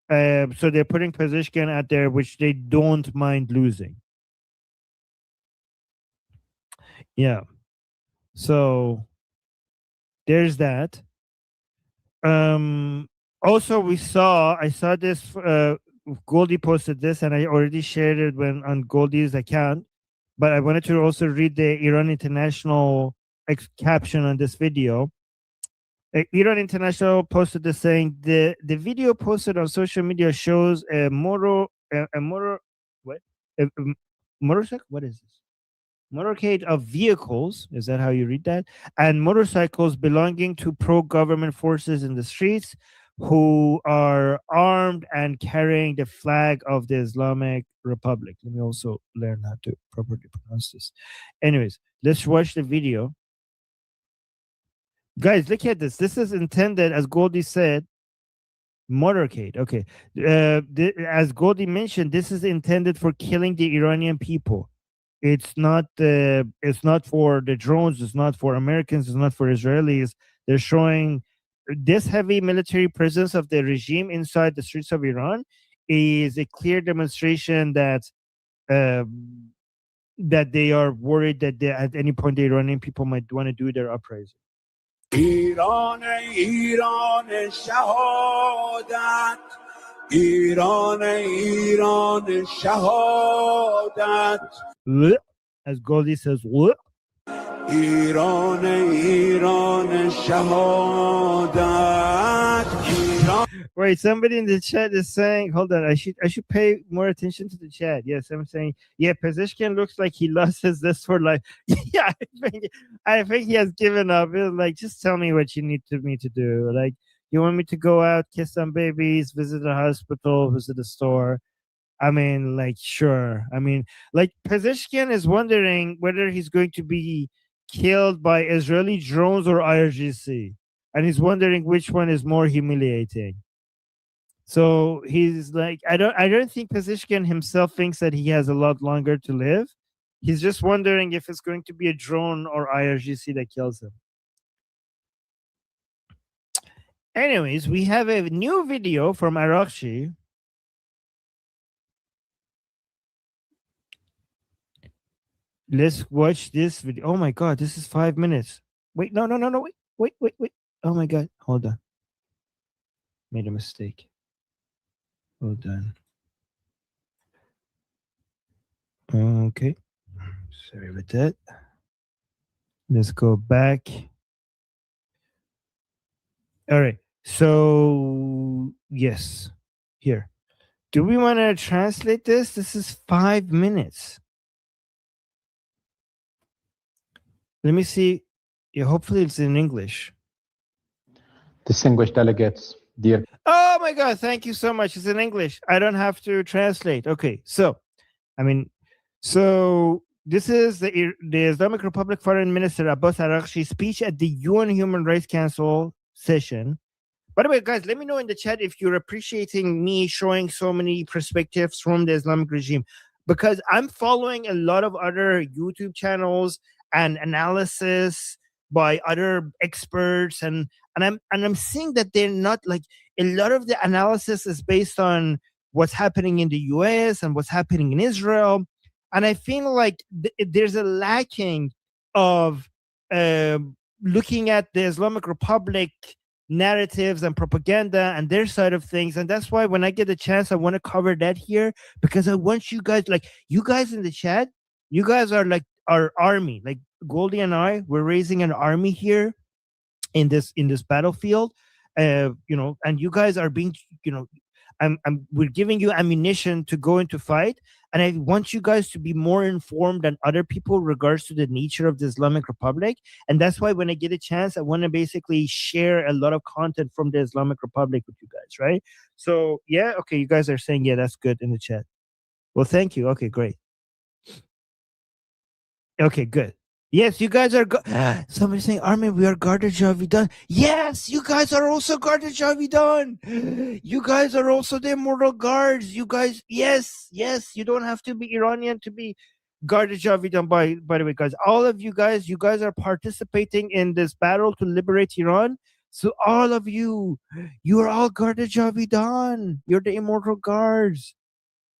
So they're putting Pezeshkian out there, which they don't mind losing. Yeah. So there's that. Also, I saw this. Goldie posted this, and I already shared it on Goldie's account. But I wanted to also read the Iran International caption on this video. Iran International posted this saying the video posted on social media shows a motorcade. What is this? Motorcade of vehicles, is that how you read that? And motorcycles belonging to pro-government forces in the streets who are armed and carrying the flag of the Islamic Republic. Let me also learn how to properly pronounce this. Anyways, let's watch the video. Guys, look at this. This is intended, as Goldie said, motorcade. Okay. As Goldie mentioned, this is intended for killing the Iranian people. It's not for the drones. It's not for Americans. It's not for Israelis. They're showing this heavy military presence of the regime inside the streets of Iran is a clear demonstration that that they are worried that at any point the Iranian people might want to do their uprising. ایران ایران شهادت ایران ایران شهادت As Goldie says, ایران ایران شهادت ایران. Wait, somebody in the chat is saying, hold on, I should pay more attention to the chat. Yes, I'm saying, yeah, Pezeshkian looks like he lost his zest for life. Yeah, I think he has given up. It's like, just tell me what you need me to do. Like, you want me to go out, kiss some babies, visit a hospital, visit a store? I mean, like, sure. I mean, like, Pezeshkian is wondering whether he's going to be killed by Israeli drones or IRGC. And he's wondering which one is more humiliating. So he's like, I don't think Pezeshkian himself thinks that he has a lot longer to live. He's just wondering if it's going to be a drone or IRGC that kills him. Anyways, we have a new video from Arakshi. Let's watch this video. Oh my God, this is 5 minutes. Wait, no, wait. Oh my God, hold on. Made a mistake. Hold on. Okay. Sorry about that. Let's go back. All right. So, yes. Here. Do we want to translate this? This is 5 minutes. Let me see. Yeah, hopefully it's in English. Distinguished delegates, dear. Oh my God, thank you so much. It's in English. I don't have to translate. Okay, so, this is the Islamic Republic Foreign Minister Abbas Araghchi's speech at the UN Human Rights Council session. By the way, guys, let me know in the chat if you're appreciating me showing so many perspectives from the Islamic regime, because I'm following a lot of other YouTube channels and analysis by other experts, and I'm seeing that they're not like, a lot of the analysis is based on what's happening in the US and what's happening in Israel, And I feel like there's a lacking of looking at the Islamic Republic narratives and propaganda and their side of things. And that's why when I get a chance, I want to cover that here, because I want you guys, like you guys in the chat, you guys are like our army. Like Goldie and I, we're raising an army here in this battlefield. And you guys are being, we're giving you ammunition to go into fight. And I want you guys to be more informed than other people regards to the nature of the Islamic Republic. And that's why when I get a chance, I want to basically share a lot of content from the Islamic Republic with you guys, right? So yeah, okay, you guys are saying, yeah, that's good in the chat. Well, thank you. Okay, great. Okay, good. Yes, you guys are. Somebody's saying, Armen, we are Garda Javidan. Yes, you guys are also Garda Javidan. You guys are also the immortal guards. You guys, yes. You don't have to be Iranian to be Garda Javidan. By the way, guys, all of you guys are participating in this battle to liberate Iran. So all of you are all Garda Javidan. You're the immortal guards.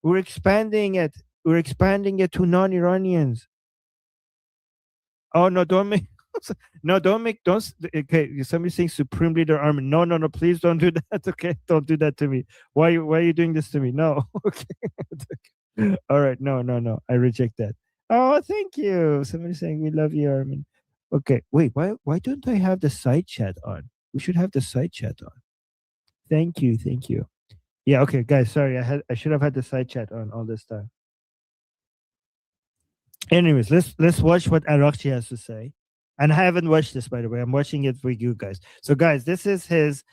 We're expanding it. We're expanding it to non-Iranians. Oh no! Don't make don't. Okay, somebody saying Supreme Leader Armen. No, please don't do that. Okay, don't do that to me. Why are you doing this to me? No. Okay. All right. No. I reject that. Oh, thank you. Somebody saying we love you, Armen. Okay. Wait. Why don't I have the side chat on? We should have the side chat on. Thank you. Yeah. Okay, guys. Sorry, I should have had the side chat on all this time. Anyways, let's watch what Arakchi has to say. And I haven't watched this, by the way. I'm watching it for you guys. So, guys, this is his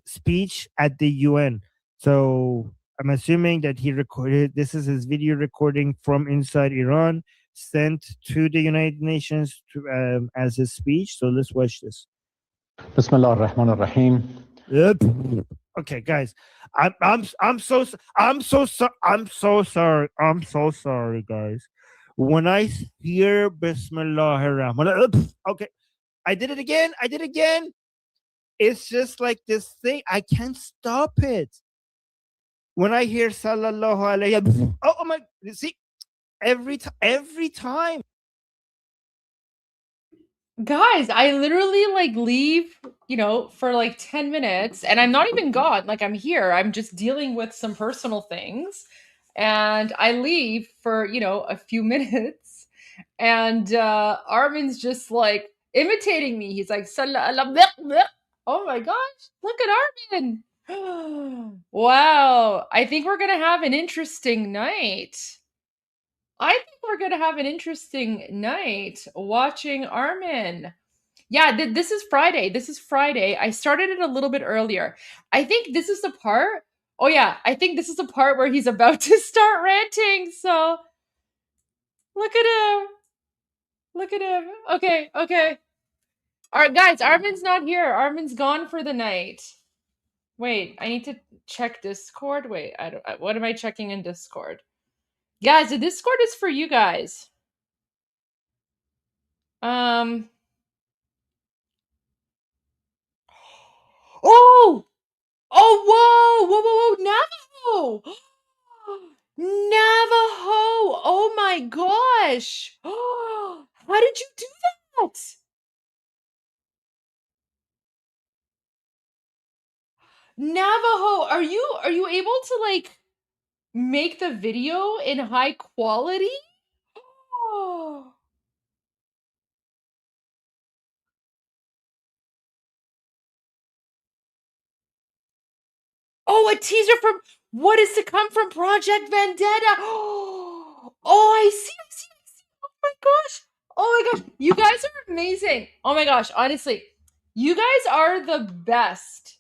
speech at the UN. So I'm assuming that he recorded. This is his video recording from inside Iran, sent to the United Nations as his speech. So let's watch this. Bismillah ar-Rahman ar-Rahim. Okay, guys, I'm so sorry. I'm so sorry, guys. When I hear Bismillah ar-Rahman, okay, I did it again. It's just like this thing. I can't stop it. When I hear Sallallahu Alaihi, oh my, see, every time. Guys, I literally like leave, for like 10 minutes and I'm not even gone. Like I'm here. I'm just dealing with some personal things. And I leave for, a few minutes. And Armin's just like imitating me. He's like, oh my gosh, look at Armin. Wow. I think we're going to have an interesting night. Watching Armen. Yeah, this is Friday. I started it a little bit earlier. I think this is the part. Oh yeah, I think this is the part where he's about to start ranting. So look at him. Okay. All right, guys, Armin's not here. Armin's gone for the night. Wait, I need to check Discord. Wait, what am I checking in Discord? Guys, the Discord is for you guys. Oh, whoa, Navajo! Navajo! Oh my gosh! How did you do that? Navajo, are you able to like make the video in high quality? Oh, a teaser from what is to come from Project Vendetta. Oh, I see. Oh my gosh. You guys are amazing. Oh my gosh, honestly. You guys are the best.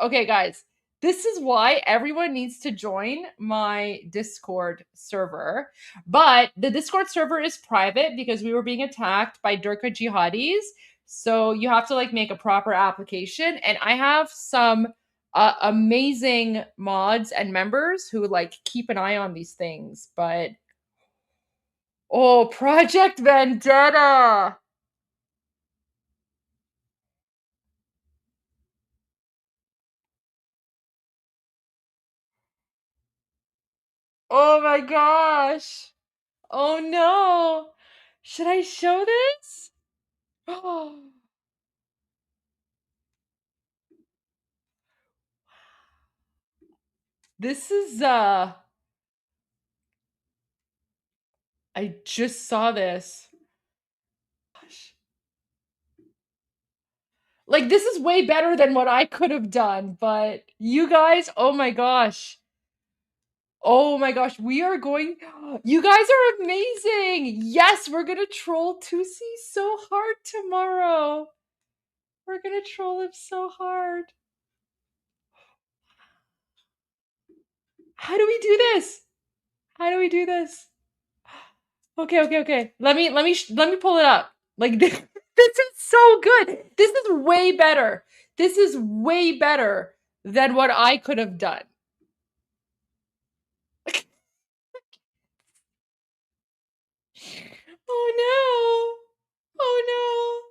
Okay, guys. This is why everyone needs to join my Discord server. But the Discord server is private because we were being attacked by Durka jihadis. So you have to like make a proper application. And I have some amazing mods and members who like keep an eye on these things. But oh, Project Vendetta. Oh my gosh. Oh no. Should I show this? Oh. This is I just saw this. Gosh. Like this is way better than what I could have done, but you guys, oh my gosh. Oh my gosh, we are going. You guys are amazing. Yes, we're gonna troll Tousi so hard tomorrow. We're gonna troll him so hard. How do we do this? How do we do this? Okay. Let me pull it up. Like this is so good. This is way better. This is way better than what I could have done. Oh no. Oh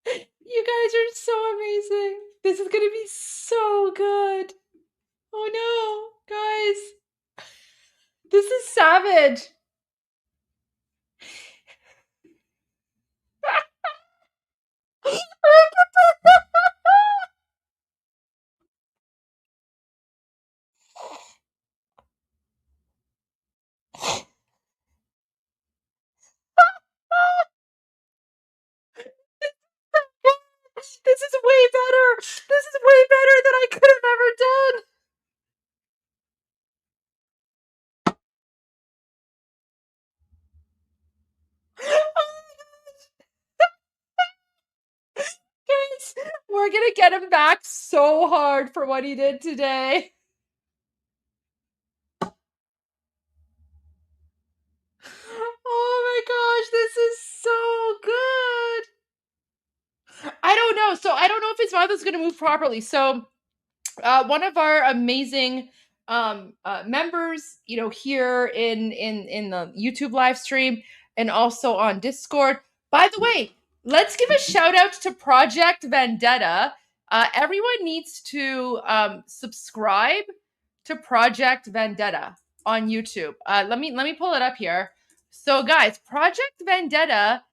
no. You guys are so amazing. This is gonna be so good. Oh no, guys. This is savage. This is way better. This is way better than I could have ever done. Guys, we're gonna get him back so hard for what he did today. Oh my gosh, this is so good. I don't know. So I don't know if his mouth is gonna move properly. So one of our amazing members, you know, here in the YouTube live stream and also on Discord. By the way, let's give a shout out to Project Vendetta. Everyone needs to subscribe to Project Vendetta on YouTube. Let me pull it up here. So guys, Project Vendetta.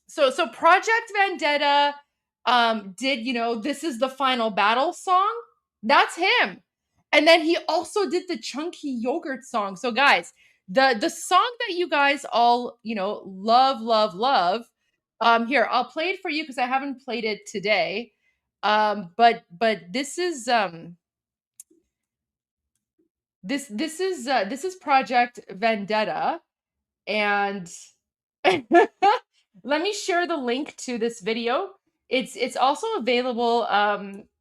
So Project Vendetta did, you know, This Is the Final Battle song. That's him. And then he also did the Chunky Yogurt song. So guys, the song that you guys all, you know, love, here, I'll play it for you because I haven't played it today. But this is this is Project Vendetta, and let me share the link to this video. It's also available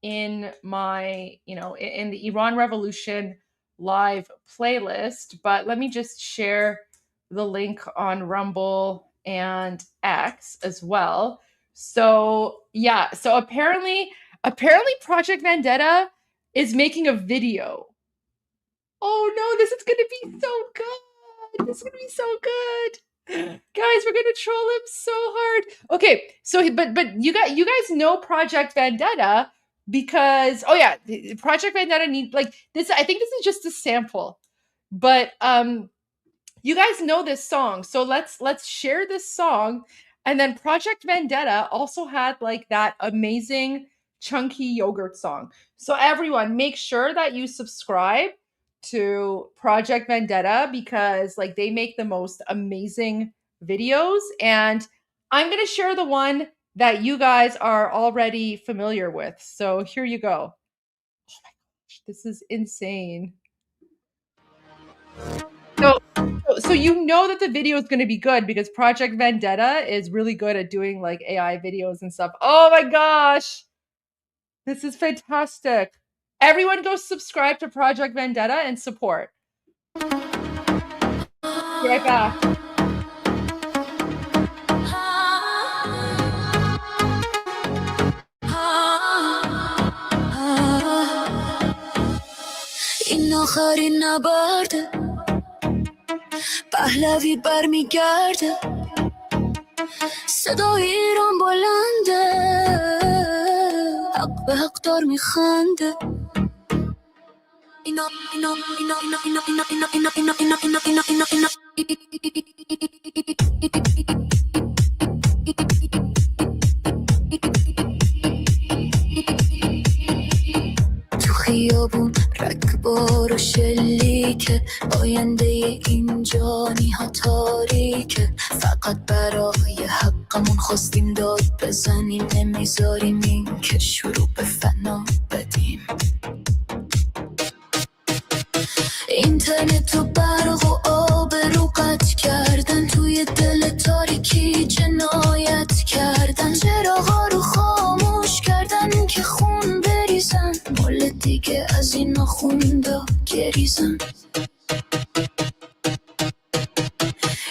in my, you know, in the Iran Revolution live playlist, but let me just share the link on Rumble and X as well. So yeah, so apparently Project Vendetta is making a video. Oh no, this is gonna be so good. This is gonna be so good. Guys, we're gonna troll him so hard. Okay, so but you guys know Project Vendetta because, oh yeah, Project Vendetta need like this. I think this is just a sample, but you guys know this song, so let's share this song. And then Project Vendetta also had like that amazing Chunky Yogurt song. So everyone, make sure that you subscribe to Project Vendetta because like they make the most amazing videos, and I'm going to share the one that you guys are already familiar with. So here you go. Oh my gosh, this is insane. So you know that the video is going to be good because Project Vendetta is really good at doing like AI videos and stuff. Oh my gosh. This is fantastic. Everyone go subscribe to Project Vendetta and support. Be right back. این آخرین نبرده پهلوی برمیگرده صدای ایران بلنده حق به حق دار میخنده تو خیابون رگبار و شلیکه آینده اینجا نیها تاریکه فقط برای حقمون خواستیم داد بزنیم نمیذاریم این که شروع به فنا بدیم اینترنت و برق و آب رو قطع کردن توی دل تاریکی جنایت کردن چراغا رو خاموش کردن که خون بریزن مال دیگه از این خوندا گریزن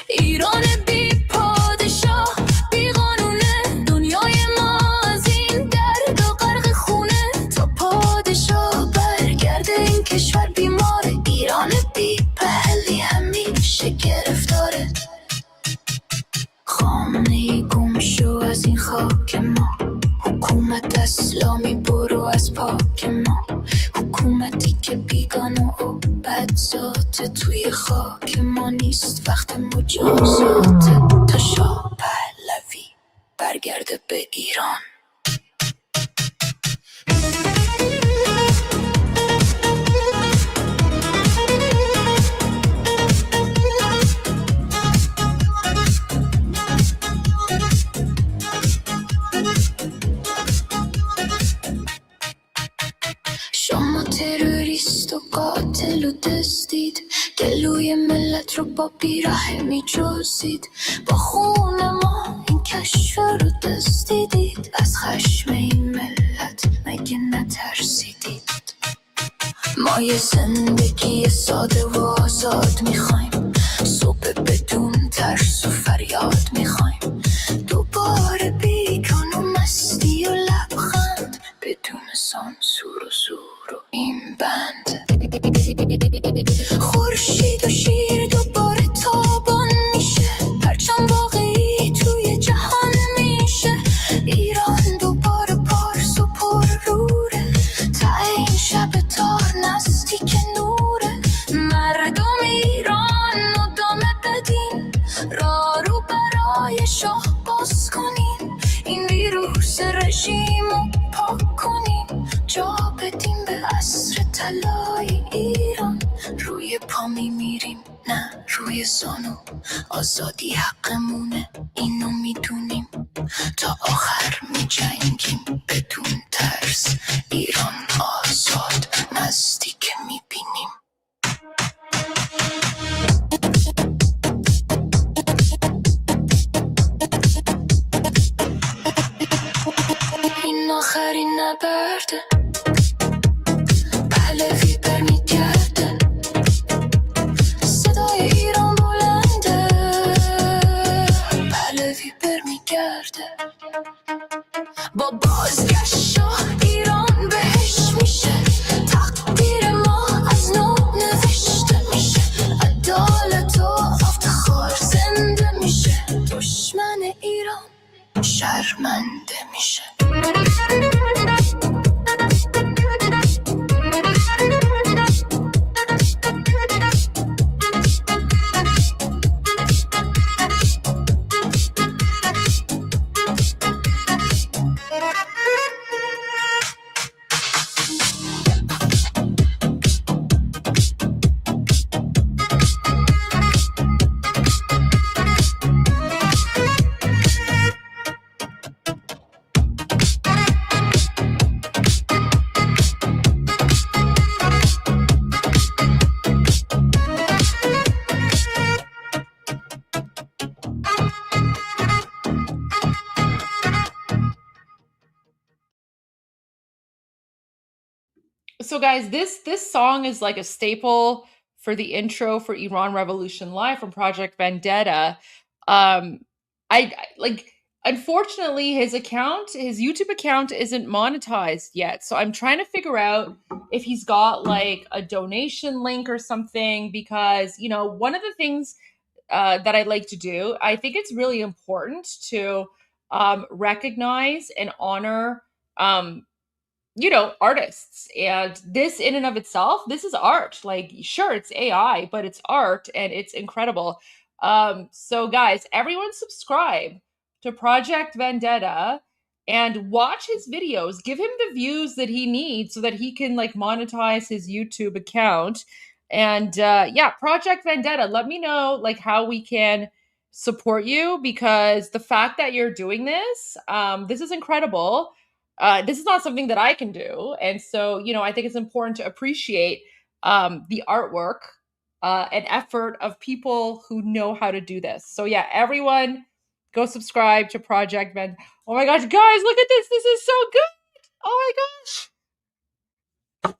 ایران بی پادشاه بی قانونه دنیای ما از این درد و غرق خونه تا پادشاه برگرده این کشور بیماره ایران بی پهلی همیشه گرفتاره خامنه‌ای گم شو از این خاک ما حکومت اسلامی برو از پاک ما حکومتی که بیگانه و بدذاته توی خاک ما نیست وقت مجازات تا شاه پهلوی برگرده به ایران شما تروریست و قاتل و دزدید گلوی ملت رو با بیراه می جزید با خون ما این کشور رو دزدیدید از خشم این ملت مگه نترسیدید ما یه زندگی ساده و آزاد میخوایم صبح بدون ترس و فریاد میخوایم دوباره بیگان و مستی و لبخند بدون سانسور و زور و این بند خورشید و شیر دوباره تابان میشه پرچم واقعی توی جهان میشه ایران دوباره پارس و پر روره تا این شب تار نزدیک نوره مردم ایران مدام بدین را رو برای شاه باز کنین این ویروس رژیم رو پاک کنین جا بدیم به عصر طلای ایران روی پا میمیریم نه روی زانو آزادی حقمونه اینو میدونیم تا آخر میجنگیم بدون ترس ایران آزاد نزدیک میبینیم این آخرین نبرده پهلوی برمیگرده صدای ایران بلنده پهلوی برمیگرده با بازگشت شاه ایران بهش میشه تقدیر ما از نو نوشته میشه عدالت و افتخار زنده میشه دشمن ایران شرمنده میشه So guys, this song is like a staple for the intro for Iran Revolution Live from Project Vendetta. I like unfortunately his YouTube account isn't monetized yet. So I'm trying to figure out if he's got like a donation link or something because, you know, one of the things that I like to do, I think it's really important to recognize and honor artists. And this in and of itself, this is art. Like, sure, it's AI, but it's art and it's incredible. So guys, everyone subscribe to Project Vendetta and watch his videos. Give him the views that he needs so that he can like monetize his YouTube account. And yeah, Project Vendetta, let me know like how we can support you, because the fact that you're doing this, this is incredible. This is not something that I can do. And so, I think it's important to appreciate the artwork and effort of people who know how to do this. So yeah, everyone go subscribe to Project Vend. Oh my gosh, guys, look at this. This is so good. Oh my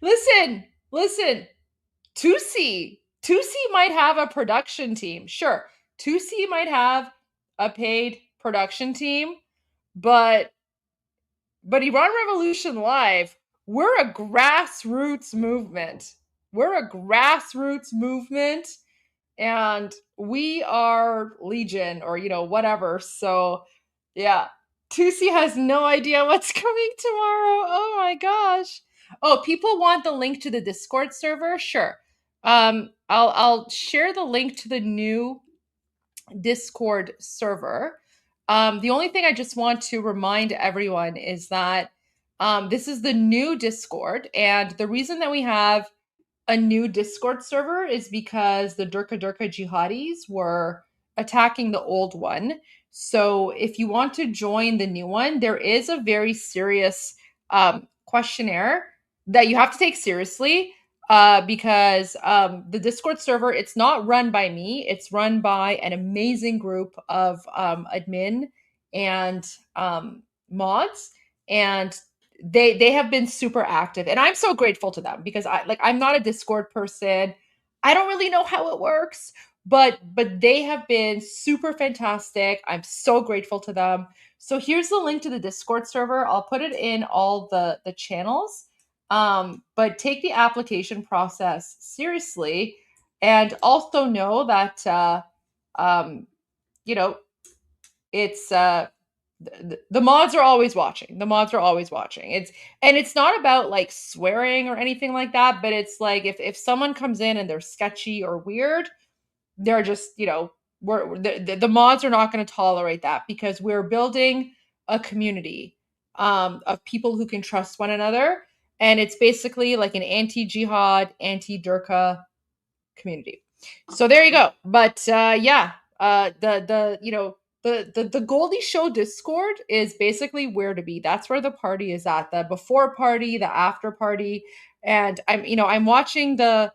gosh. Listen. Tousi might have a production team. Sure. Tousi might have a paid production team, but Iran Revolution Live, we're a grassroots movement. And we are Legion or, whatever. So yeah, Tousi has no idea what's coming tomorrow. Oh my gosh. Oh, people want the link to the Discord server? Sure. I'll share the link to the new Discord server. The only thing I just want to remind everyone is that this is the new Discord, and the reason that we have a new Discord server is because the Durka jihadis were attacking the old one. So if you want to join the new one, there is a very serious questionnaire that you have to take seriously, because the Discord server, it's not run by me. It's run by an amazing group of admin and mods, and they have been super active, and I'm so grateful to them, because I'm not a Discord person. I don't really know how it works, but they have been super fantastic. I'm so grateful to them. So here's the link to the Discord server. I'll put it in all the channels. But take the application process seriously, and also know that it's the mods are always watching. It's not about like swearing or anything like that, but it's like if someone comes in and they're sketchy or weird, they're just, the mods are not going to tolerate that, because we're building a community of people who can trust one another. And it's basically like an anti-jihad, anti-Durka community. So there you go. But yeah, the Goldie Show Discord is basically where to be. That's where the party is at. The before party, the after party. And I'm watching the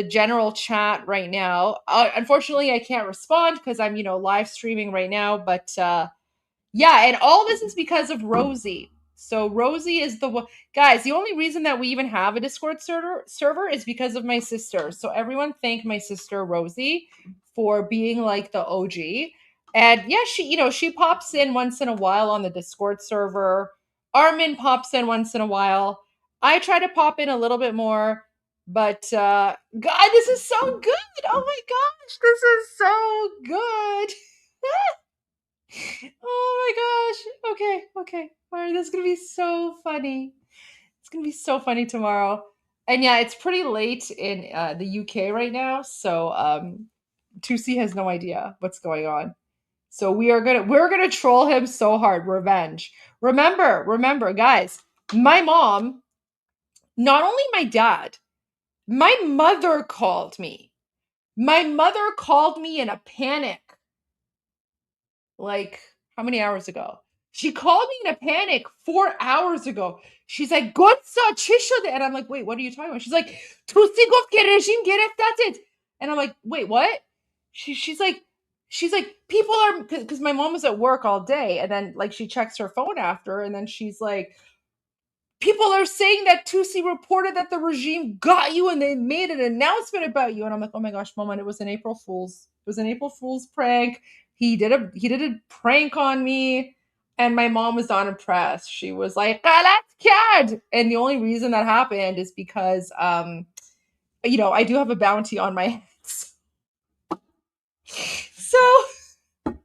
general chat right now. Unfortunately, I can't respond because I'm, live streaming right now. But yeah, and all this is because of Rosie. So Rosie is the one. Guys, the only reason that we even have a Discord server is because of my sister. So everyone thank my sister Rosie for being like the OG. And yeah, she pops in once in a while on the Discord server. Armen pops in once in a while. I try to pop in a little bit more, but God, this is so good. Oh my gosh, this is so good. Oh my gosh. Okay. All right, this is going to be so funny. It's going to be so funny tomorrow. And yeah, it's pretty late in the UK right now, so Tousi has no idea what's going on. So we're gonna troll him so hard. Revenge. Remember, guys, my mom, not only my dad, my mother called me. My mother called me in a panic. Like, how many hours ago? She called me in a panic 4 hours ago. She's like, and I'm like, wait, what are you talking about? She's like, that's it. And I'm like, wait, what? She's like, people are, because my mom was at work all day, and then like she checks her phone after, and then she's like, people are saying that Tousi reported that the regime got you and they made an announcement about you. And I'm like, oh my gosh, Mama, it was an April Fool's. It was an April Fool's prank. He did a prank on me. And my mom was not impressed. She was like, that's cad. And the only reason that happened is because, I do have a bounty on my hands. So when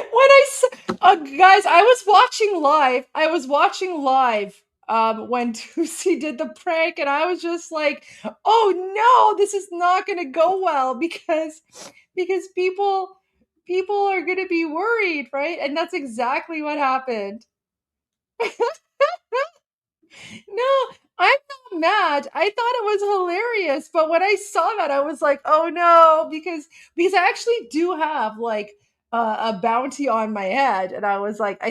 I said, Guys, I was watching live when Tousi did the prank, and I was just like, oh no, this is not gonna go well because people are gonna be worried, right? And that's exactly what happened. No, I'm not mad. I thought it was hilarious, but when I saw that, I was like, "Oh no," because I actually do have like a bounty on my head, and I was like,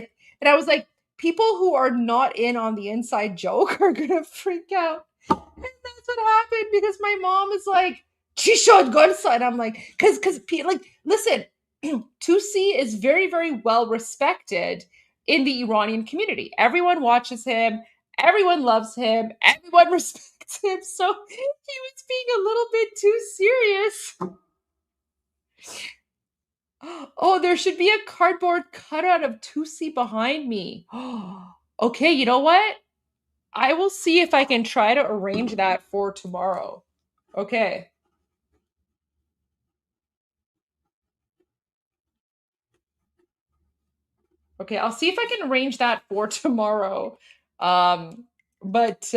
people who are not in on the inside joke are gonna freak out, and that's what happened because my mom is like, "She showed Gonsa," and I'm like, because like, listen, Tousi is very very well respected in the Iranian community. Everyone watches him. Everyone loves him. Everyone respects him. So he was being a little bit too serious. Oh, there should be a cardboard cutout of Tousi behind me. Okay, you know what? I will see if I can try to arrange that for tomorrow. Okay. Okay, I'll see if I can arrange that for tomorrow. But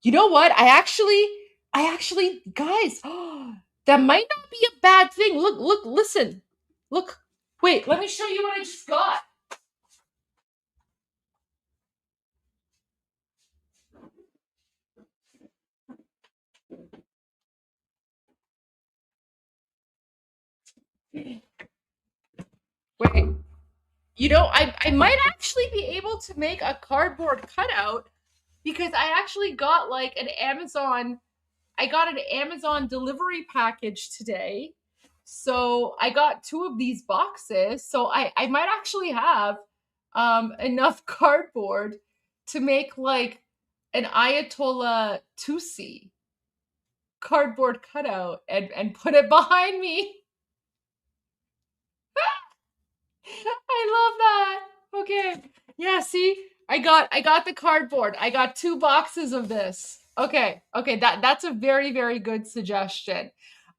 you know what? I actually, guys, that might not be a bad thing. Look, listen. Look, wait, let me show you what I just got. Wait, you know, I might actually be able to make a cardboard cutout because I actually got like an Amazon delivery package today. So I got 2 of these boxes. So I might actually have enough cardboard to make like an Ayatollah Tousi cardboard cutout and put it behind me. I love that. Okay. Yeah, see? I got the cardboard. I got 2 boxes of this. Okay. That's a very very good suggestion.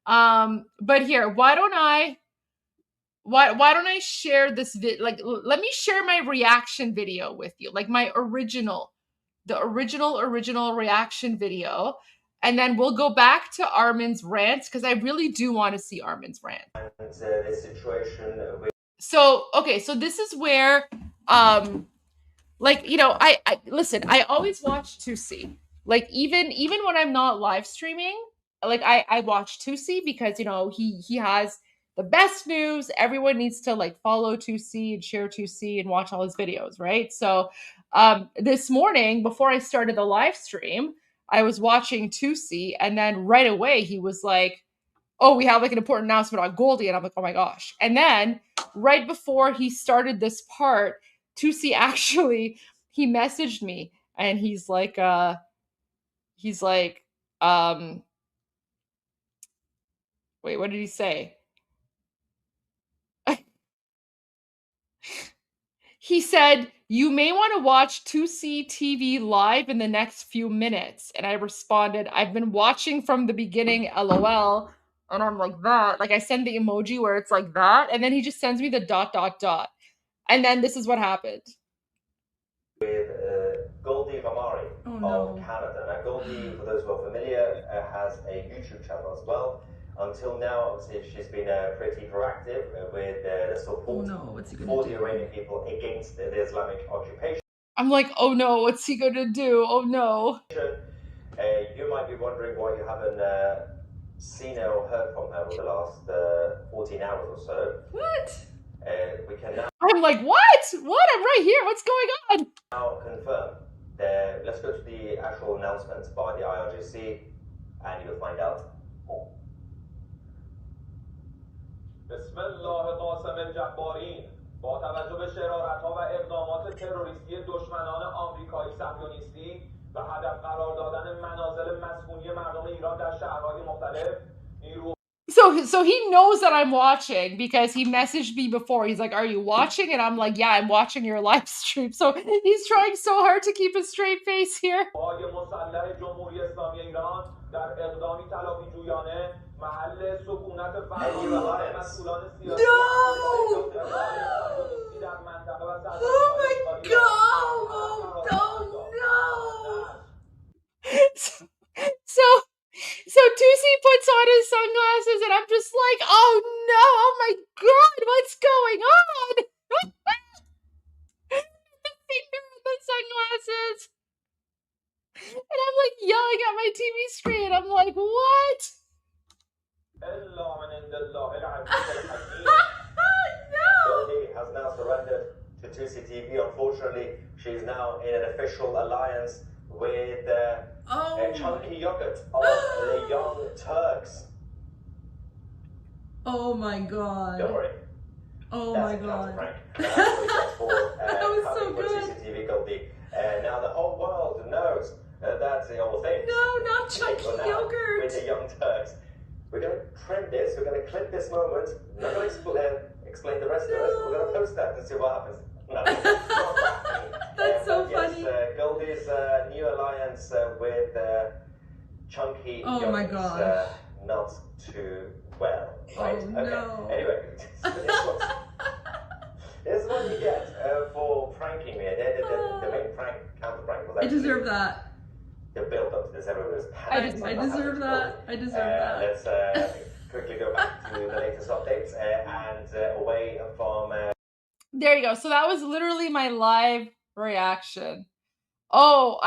But here, why don't I share this let me share my reaction video with you. Like my original reaction video, and then we'll go back to Armen's rant because I really do want to see Armen's rant. The situation so this is where like, you know, I listen, I always watch Tousi. Like even when I'm not live streaming, like I watch Tousi because, you know, he has the best news. Everyone needs to like follow Tousi and share Tousi and watch all his videos, right? So this morning before I started the live stream, I was watching Tousi, and then right away he was like, "Oh, we have like an important announcement on Goldie," and I'm like, "Oh my gosh!" And then right before he started this part, Tousi actually he messaged me, and he's like, wait, what did he say? He said, "You may want to watch Tousi TV live in the next few minutes." And I responded, "I've been watching from the beginning, LOL." And I'm like that. Like I send the emoji where it's like that. And then he just sends me the ... And then this is what happened. With Goldie Ghamari of Canada. Now, Goldie, for those who are familiar, has a YouTube channel as well. Until now, obviously, she's been pretty proactive with the support for the Iranian people against the Islamic occupation. I'm like, oh no, what's he gonna do? Oh no. You might be wondering why you haven't seen her or heard from her over the last 14 hours or so. What? We can now. I'm like, what? What? I'm right here. What's going on? Now confirm. Let's go to the actual announcement by the IRGC, and you'll find out more. بسم الله قاسم الجبارین با توجه به شرارت‌ها و اقدامات تروریستی دشمنان آمریکایی صهیونیستی و هدف قرار دادن منازل مسکونی مردم ایران در شهرهای مختلف So he knows that I'm watching because he messaged me before. He's like, "Are you watching?" And I'm like, "Yeah, I'm watching your live stream." So he's trying so hard to keep a straight face here. No! Tousi TV. Unfortunately, she's now in an official alliance with Chunky Yogurt of the Young Turks. Oh my God. Don't worry. Oh That's my a counter God. prank. That's what he gets for That was so coming for good. CCTV, Goldie. Now the whole world knows that's the old thing. No, not Chunky Yogurt. With the Young Turks. We're going to print this. We're going to clip this moment. I'm not going to explain the rest of it. We're going to post that and see what happens. No, That's so funny. Yes, Goldie's new alliance with Chunky Oh Yogurt. my gosh. Not too well, right? Oh, no. Anyway, this is what you get for pranking me. The main prank, counter prank was I actually deserve that. the build up to this. Everyone was I panicking. deserve that. I deserve that. Let's quickly go back to the latest updates and away from. There you go. So that was literally my live reaction. Oh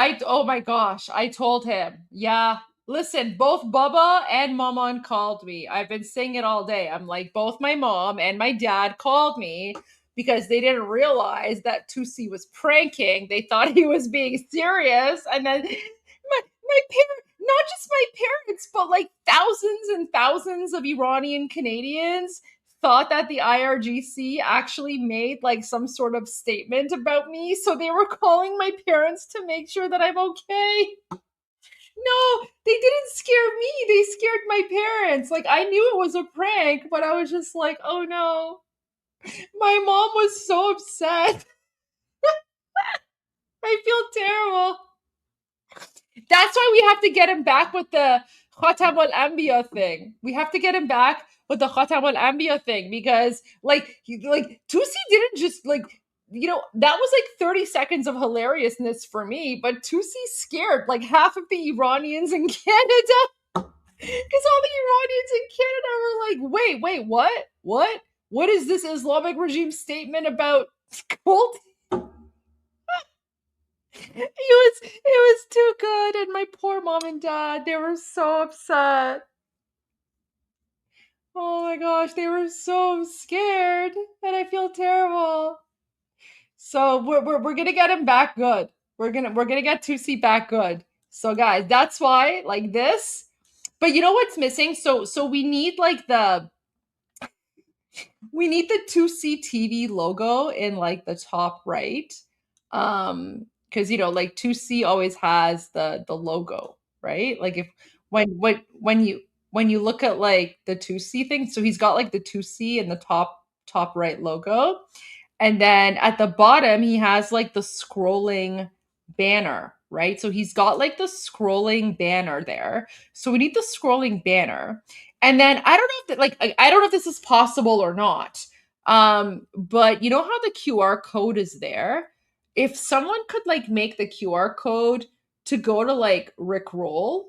my gosh. I told him. Yeah. Listen, both Bubba and Maman called me. I've been saying it all day. I'm like, both my mom and my dad called me because they didn't realize that Tousi was pranking. They thought he was being serious. And then my parents, not just my parents, but like thousands and thousands of Iranian Canadians thought that the IRGC actually made like some sort of statement about me. So they were calling my parents to make sure that I'm okay. No, they didn't scare me. They scared my parents. Like, I knew it was a prank, but I was just like, oh no. My mom was so upset. I feel terrible. That's why we have to get him back with the Khatam al-Anbiya thing. We have to get him back with the Khatam al-Anbiya thing because, like Tousi didn't just, like, you know, that was like 30 seconds of hilariousness for me, but Tousi scared like half of the Iranians in Canada because all the Iranians in Canada were like, wait, what? What is this Islamic regime statement about gold? It was too good, and my poor mom and dad, they were so upset. Oh my gosh, they were so scared, and I feel terrible. So we're gonna get him back good. We're gonna get Tousi back good. So guys, that's why like this. But you know what's missing? So we need like the Tousi TV logo in like the top right. Because you know, like Tousi always has the logo, right? Like if when you look at like the Tousi thing, so he's got like the Tousi in the top right logo. And then at the bottom, he has like the scrolling banner, right? So he's got like the scrolling banner there. So we need the scrolling banner. And then I don't know if I don't know if this is possible or not. But you know how the QR code is there? If someone could like make the QR code to go to like Rickroll,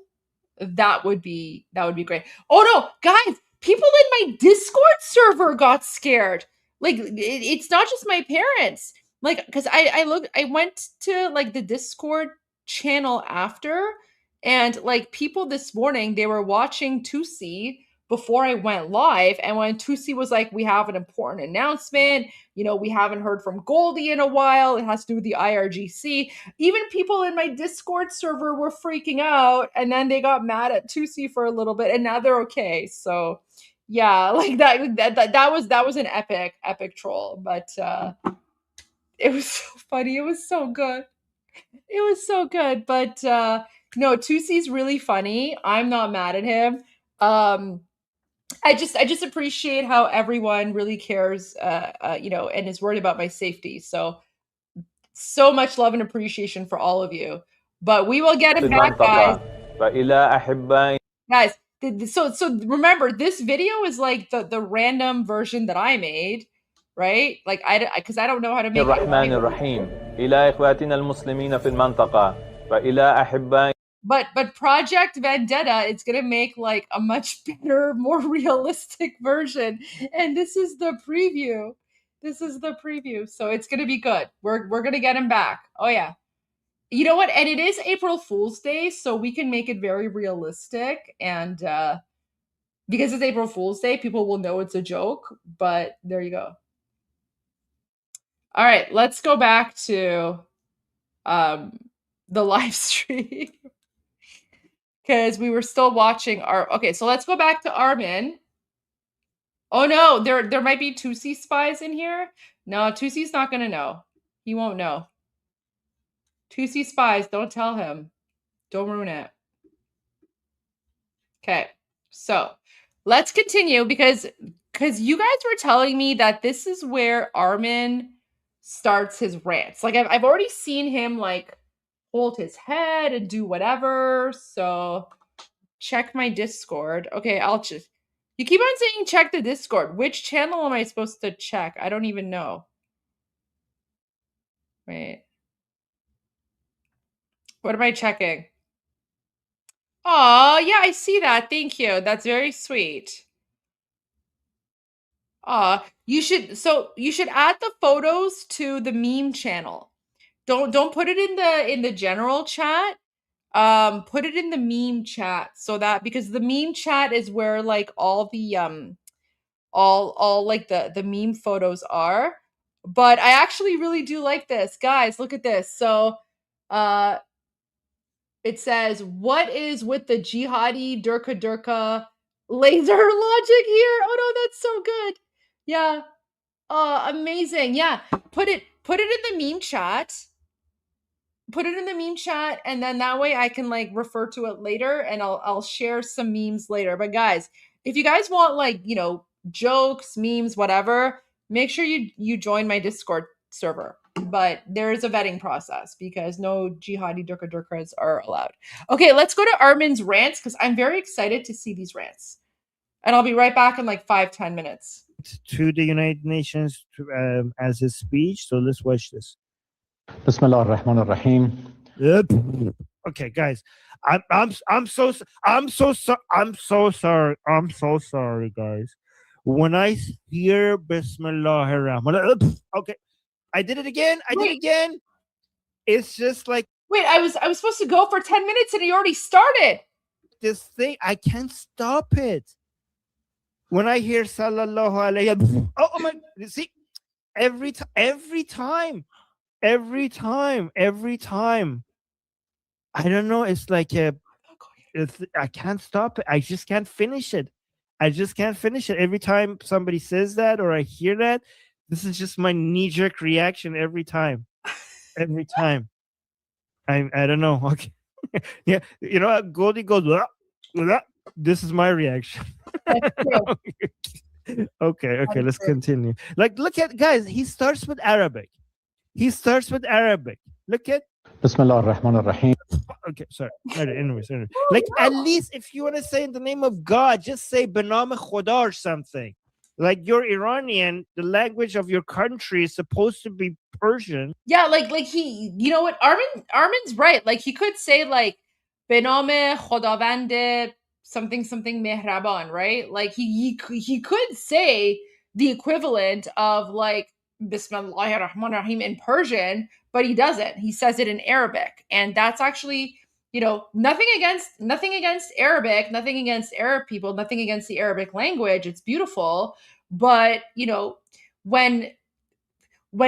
that would be great. Oh no, guys, people in my Discord server got scared. Like it's not just my parents. Like, because I went to like the Discord channel after, and like people this morning, they were watching Tousi before I went live. And when Tousi was like, we have an important announcement, you know, we haven't heard from Goldie in a while. It has to do with the IRGC. Even people in my Discord server were freaking out, and then they got mad at Tousi for a little bit, and now they're okay. So yeah, like that was an epic troll, but it was so funny. It was so good. It was so good. But no, Tousi's really funny. I'm not mad at him. I just appreciate how everyone really cares, you know, and is worried about my safety. So much love and appreciation for all of you. But we will get him back, guys. Guys, so remember, this video is like the random version that I made, right? Like because I don't know how to make it. But Project Vendetta, it's gonna make like a much better, more realistic version. And this is the preview. So it's gonna be good. We're gonna get him back. Oh yeah. You know what? And it is April Fool's Day, so we can make it very realistic. And because it's April Fool's Day, people will know it's a joke. But there you go. All right, let's go back to the live stream because we were still watching our. Okay, so let's go back to Armen. Oh no, there might be Tousi spies in here. No, Tusi's not gonna know. He won't know. Tousi spies, don't tell him. Don't ruin it. Okay, so let's continue because you guys were telling me that this is where Armen starts his rants. Like I've already seen him like hold his head and do whatever. So check my Discord. Okay, I'll just. You keep on saying check the Discord. Which channel am I supposed to check? I don't even know. Wait. What am I checking? Oh, yeah, I see that. Thank you. That's very sweet. You should add the photos to the meme channel. Don't put it in the general chat. Put it in the meme chat so that because the meme chat is where like all the all like the meme photos are. But I actually really do like this. Guys, look at this. So it says, what is with the jihadi durka laser logic here? Oh no, that's so good. Yeah. Amazing. Yeah. Put it in the meme chat. Put it in the meme chat, and then that way I can like refer to it later and I'll share some memes later. But guys, if you guys want like, you know, jokes, memes, whatever, make sure you join my Discord server. But there is a vetting process because no jihadi durkas are allowed. Okay, let's go to Armen's rants because I'm very excited to see these rants. And I'll be right back in like 5-10 minutes. To the United Nations as his speech. So let's watch this. Bismillah ar-Rahman ar-Rahim. Okay, guys, I'm so sorry, guys. When I hear Bismillah ar-Rahman, okay, I did it again. It's just like wait, I was supposed to go for 10 minutes and he already started. This thing, I can't stop it. When I hear Sallallahu Alaihi, oh my, see, every time. I don't know. It's like I can't stop it. I just can't finish it. Every time somebody says that or I hear that, this is just my knee-jerk reaction every time. I don't know. Okay. Yeah, you know, Goldie goes, blah, blah. This is my reaction. Okay, let's continue. Like, look at, guys, he starts with Arabic. Look at Bismillah ar-Rahman ar-Rahim. Okay, sorry. Anyways. Like, at least if you want to say in the name of God, just say Benam Khoda or something. Like, you're Iranian, the language of your country is supposed to be Persian. Yeah, like he, you know what, Armen's right. Like he could say like Benam Khodavand something mehraban, right? Like he could say the equivalent of like Bismillahir Rahmanir Rahim in Persian, but he doesn't. He says it in Arabic, and that's actually, you know, nothing against Arabic, nothing against Arab people, nothing against the Arabic language. It's beautiful, but you know, when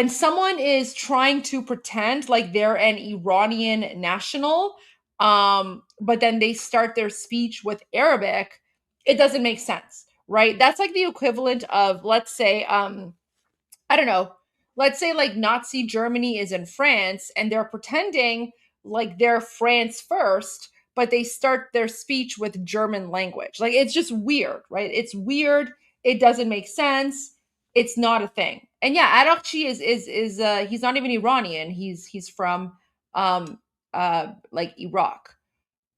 someone is trying to pretend like they're an Iranian national, but then they start their speech with Arabic, it doesn't make sense, right? That's like the equivalent of, let's say, I don't know, let's say like Nazi Germany is in France and they're pretending like they're France first, but they start their speech with German language. Like it's just weird, right? It's weird. It doesn't make sense. It's not a thing. And yeah, Arakchi is he's not even Iranian. He's from like Iraq.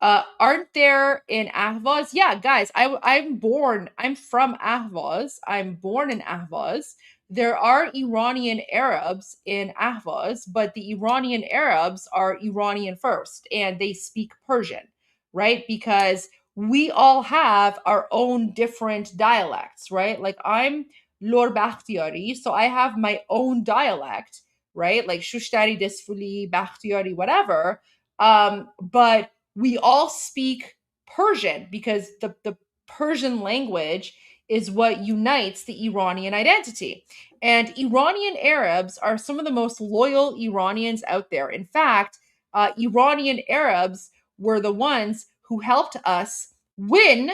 Aren't there in Ahvaz? Yeah, guys, I'm from Ahvaz. I'm born in Ahvaz. There are Iranian Arabs in Ahvaz, but the Iranian Arabs are Iranian first and they speak Persian, right? Because we all have our own different dialects, right? Like I'm Lor Bakhtiari, so I have my own dialect, right? Like Shushtari, Desfuli, Bakhtiari, whatever. But we all speak Persian because the Persian language is what unites the Iranian identity. And Iranian Arabs are some of the most loyal Iranians out there. In fact, Iranian Arabs were the ones who helped us win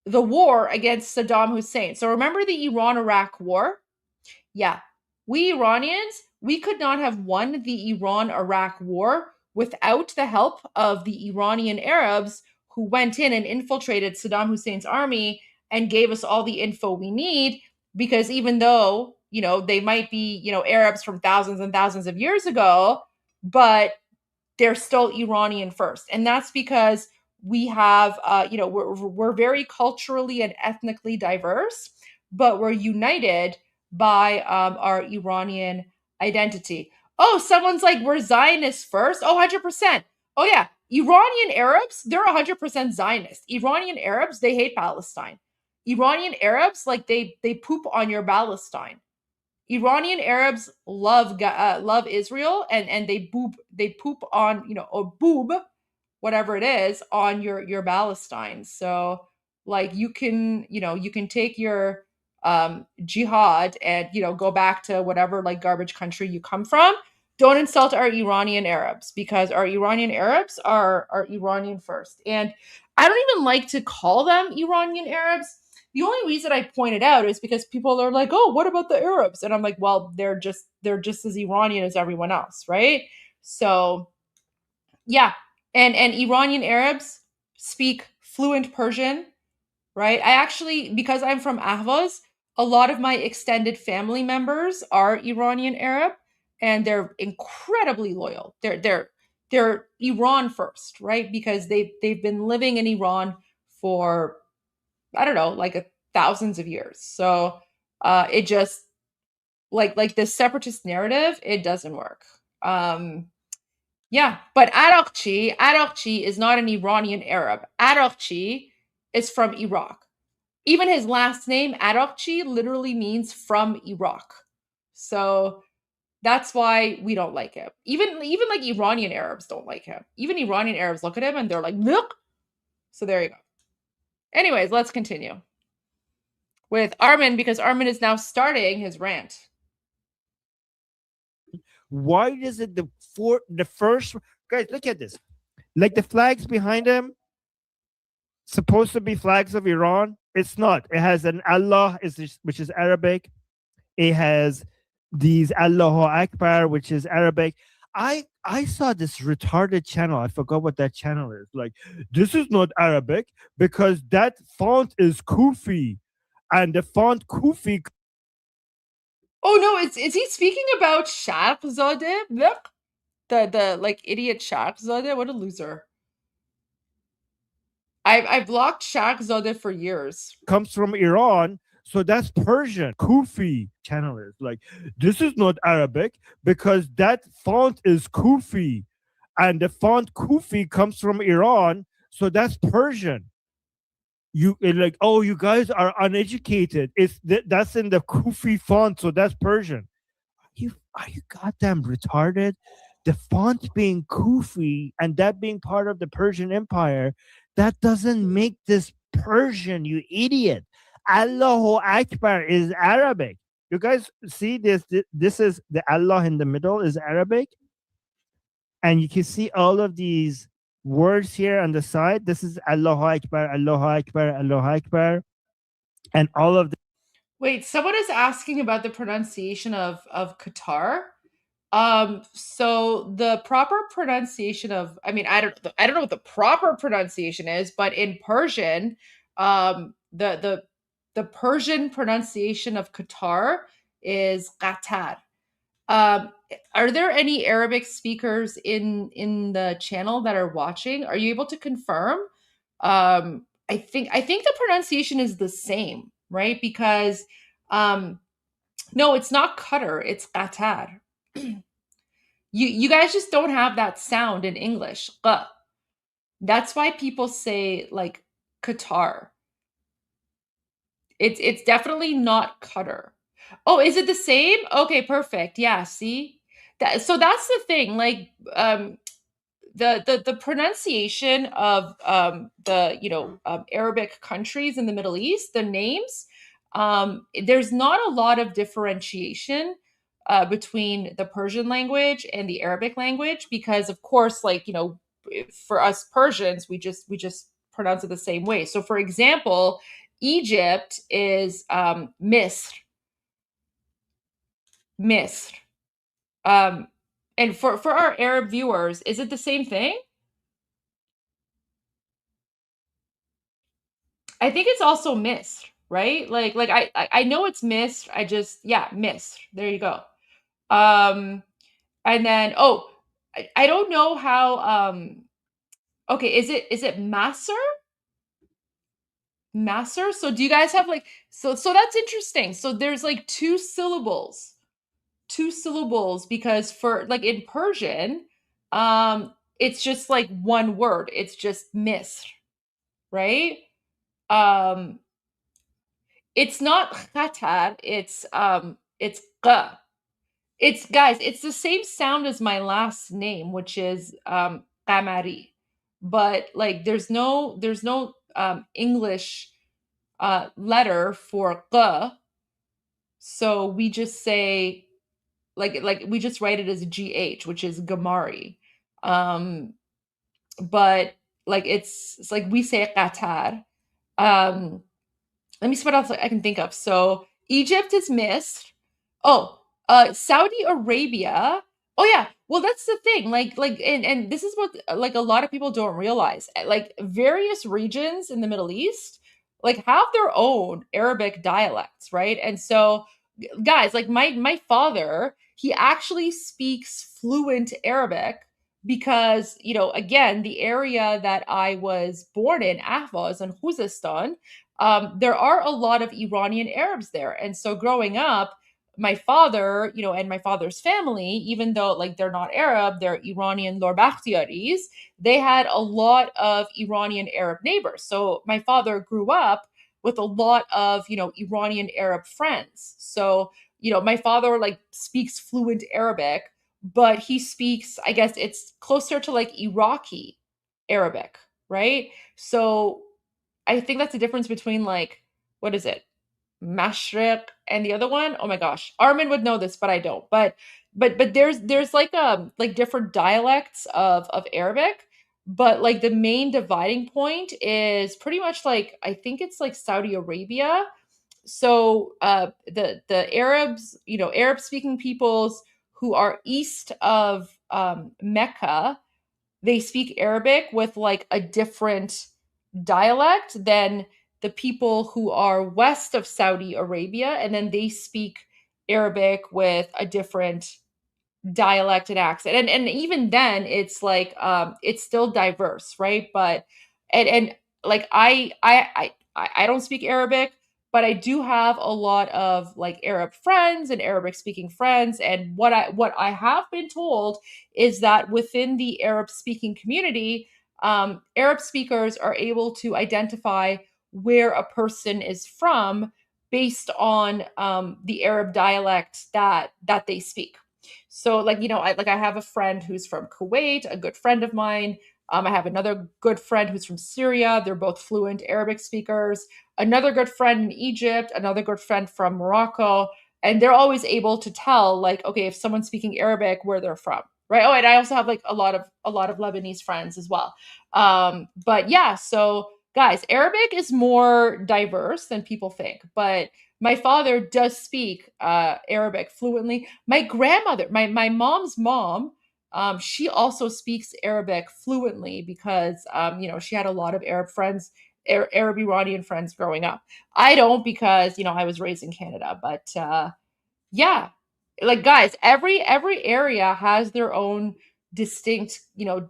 the war against Saddam Hussein. So remember the Iran-Iraq war? Yeah, we Iranians, we could not have won the Iran-Iraq war without the help of the Iranian Arabs who went in and infiltrated Saddam Hussein's army and gave us all the info we need, because even though, they might be, Arabs from thousands and thousands of years ago, but they're still Iranian first. And that's because we have, we're very culturally and ethnically diverse, but we're united by our Iranian identity. Oh, someone's like, we're Zionists first. Oh, 100%. Oh, yeah. Iranian Arabs, they're 100% Zionist. Iranian Arabs, they hate Palestine. Iranian Arabs, like they poop on your Palestine. Iranian Arabs love Israel, and they poop on, or boob, whatever it is, on your Palestine. So like you can take your jihad and go back to whatever like garbage country you come from. Don't insult our Iranian Arabs, because our Iranian Arabs are Iranian first. And I don't even like to call them Iranian Arabs. The only reason I point it out is because people are like, "Oh, what about the Arabs?" And I'm like, "Well, they're just as Iranian as everyone else, right?" So, yeah. And Iranian Arabs speak fluent Persian, right? I actually, because I'm from Ahvaz, a lot of my extended family members are Iranian Arab, and they're incredibly loyal. They're Iran first, right? Because they've been living in Iran for, I don't know, like thousands of years. So it just like this separatist narrative, it doesn't work. Yeah, but Arakchi is not an Iranian Arab. Arakchi is from Iraq. Even his last name, Arakchi, literally means from Iraq. So that's why we don't like him. Even like Iranian Arabs don't like him. Even Iranian Arabs look at him and they're like, "Look." So there you go. Anyways, let's continue with Armen, because Armen is now starting his rant. Why is it the first guys? Look at this, like the flags behind him, supposed to be flags of Iran. It's not. It has an Allah, which is Arabic. It has these Allahu Akbar, which is Arabic. I saw this retarded channel. I forgot what that channel is. Like, this is not Arabic because that font is Kufi, and the font Kufi. Oh no, is he speaking about Shahzadeh? Look, the like idiot Shahzadeh. What a loser! I've blocked Shahzadeh for years. Comes from Iran, so that's Persian. Kufi channel is like, this is not Arabic because that font is Kufi, and the font Kufi comes from Iran, so that's Persian. You like, oh, you guys are uneducated. That's in the Kufi font, so that's Persian. Are you goddamn retarded? The font being Kufi and that being part of the Persian Empire, that doesn't make this Persian, you idiot. Allahu Akbar is Arabic. You guys see this? This is the Allah in the middle is Arabic. And you can see all of these words here on the side. This is Allahu Akbar, Allahu Akbar, Allahu Akbar. And all of the. Wait, someone is asking about the pronunciation of Qatar. So the proper pronunciation of, I mean, I don't know what the proper pronunciation is, but in Persian, the Persian pronunciation of Qatar is Qatar. Are there any Arabic speakers in the channel that are watching? Are you able to confirm? I think the pronunciation is the same, right? Because no, it's not Qatar, it's Qatar. You guys just don't have that sound in English. That's why people say like Qatar. It's definitely not Qatar. Oh, is it the same? Okay, perfect. Yeah, see? So that's the thing. Like the pronunciation of the Arabic countries in the Middle East, the names, there's not a lot of differentiation between the Persian language and the Arabic language, because of course, like, for us Persians, we just pronounce it the same way. So for example, Egypt is Misr. And for our Arab viewers, is it the same thing? I think it's also Misr, right? Like I know it's Misr. Misr. There you go. And then I don't know how okay, is it Masr? Masr? So do you guys have like so that's interesting. So there's like two syllables. Because for like in Persian, it's just like one word. It's just Misr, right? It's not Qatar, it's qa. It's guys, it's the same sound as my last name, which is Ghamari. But like there's no English letter for qa. So we just say like we just write it as GH, which is Ghamari. But like it's like we say Qatar. Let me see what else I can think of. So Egypt is Misr. Saudi Arabia. Oh yeah. Well, that's the thing. And this is what like a lot of people don't realize. Like various regions in the Middle East like have their own Arabic dialects, right? And so guys, like my father, he actually speaks fluent Arabic because, again, the area that I was born in, Ahvaz and Khuzestan, there are a lot of Iranian Arabs there. And so growing up, my father, and my father's family, even though like they're not Arab, they're Iranian Lor Bakhtiaris, they had a lot of Iranian Arab neighbors. So my father grew up with a lot of, Iranian Arab friends. So, my father like speaks fluent Arabic, but he speaks, I guess it's closer to like Iraqi Arabic, right? So I think that's the difference between like, what is it? Mashriq and the other one. Oh my gosh. Armen would know this, but I don't. But there's like different dialects of Arabic, but like the main dividing point is pretty much like I think it's like Saudi Arabia. So the Arabs, Arab speaking peoples who are east of Mecca, they speak Arabic with like a different dialect than the people who are west of Saudi Arabia, and then they speak Arabic with a different dialect and accent. And even then it's like it's still diverse, right? But and like I don't speak Arabic, but I do have a lot of like Arab friends and Arabic speaking friends. And what I have been told is that within the Arab speaking community, Arab speakers are able to identify where a person is from based on the Arab dialect that they speak. So like, I have a friend who's from Kuwait, a good friend of mine. I have another good friend who's from Syria. They're both fluent Arabic speakers. Another good friend in Egypt, another good friend from Morocco. And they're always able to tell like, okay, if someone's speaking Arabic, where they're from. Right. Oh, and I also have like a lot of Lebanese friends as well. But yeah, so guys, Arabic is more diverse than people think, but my father does speak Arabic fluently. My grandmother, my mom's mom, she also speaks Arabic fluently because she had a lot of Arab friends, Arab Iranian friends growing up. I don't because I was raised in Canada, but yeah, like guys, every area has their own distinct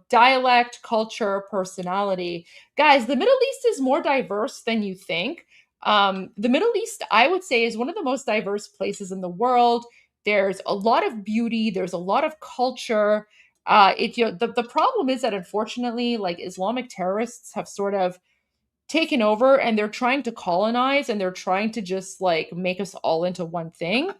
dialect, culture, personality. Guys, the Middle East is more diverse than you think. The Middle East, I would say, is one of the most diverse places in the world. There's a lot of beauty, there's a lot of culture. The problem is that unfortunately, like Islamic terrorists have sort of taken over and they're trying to colonize and they're trying to just like make us all into one thing.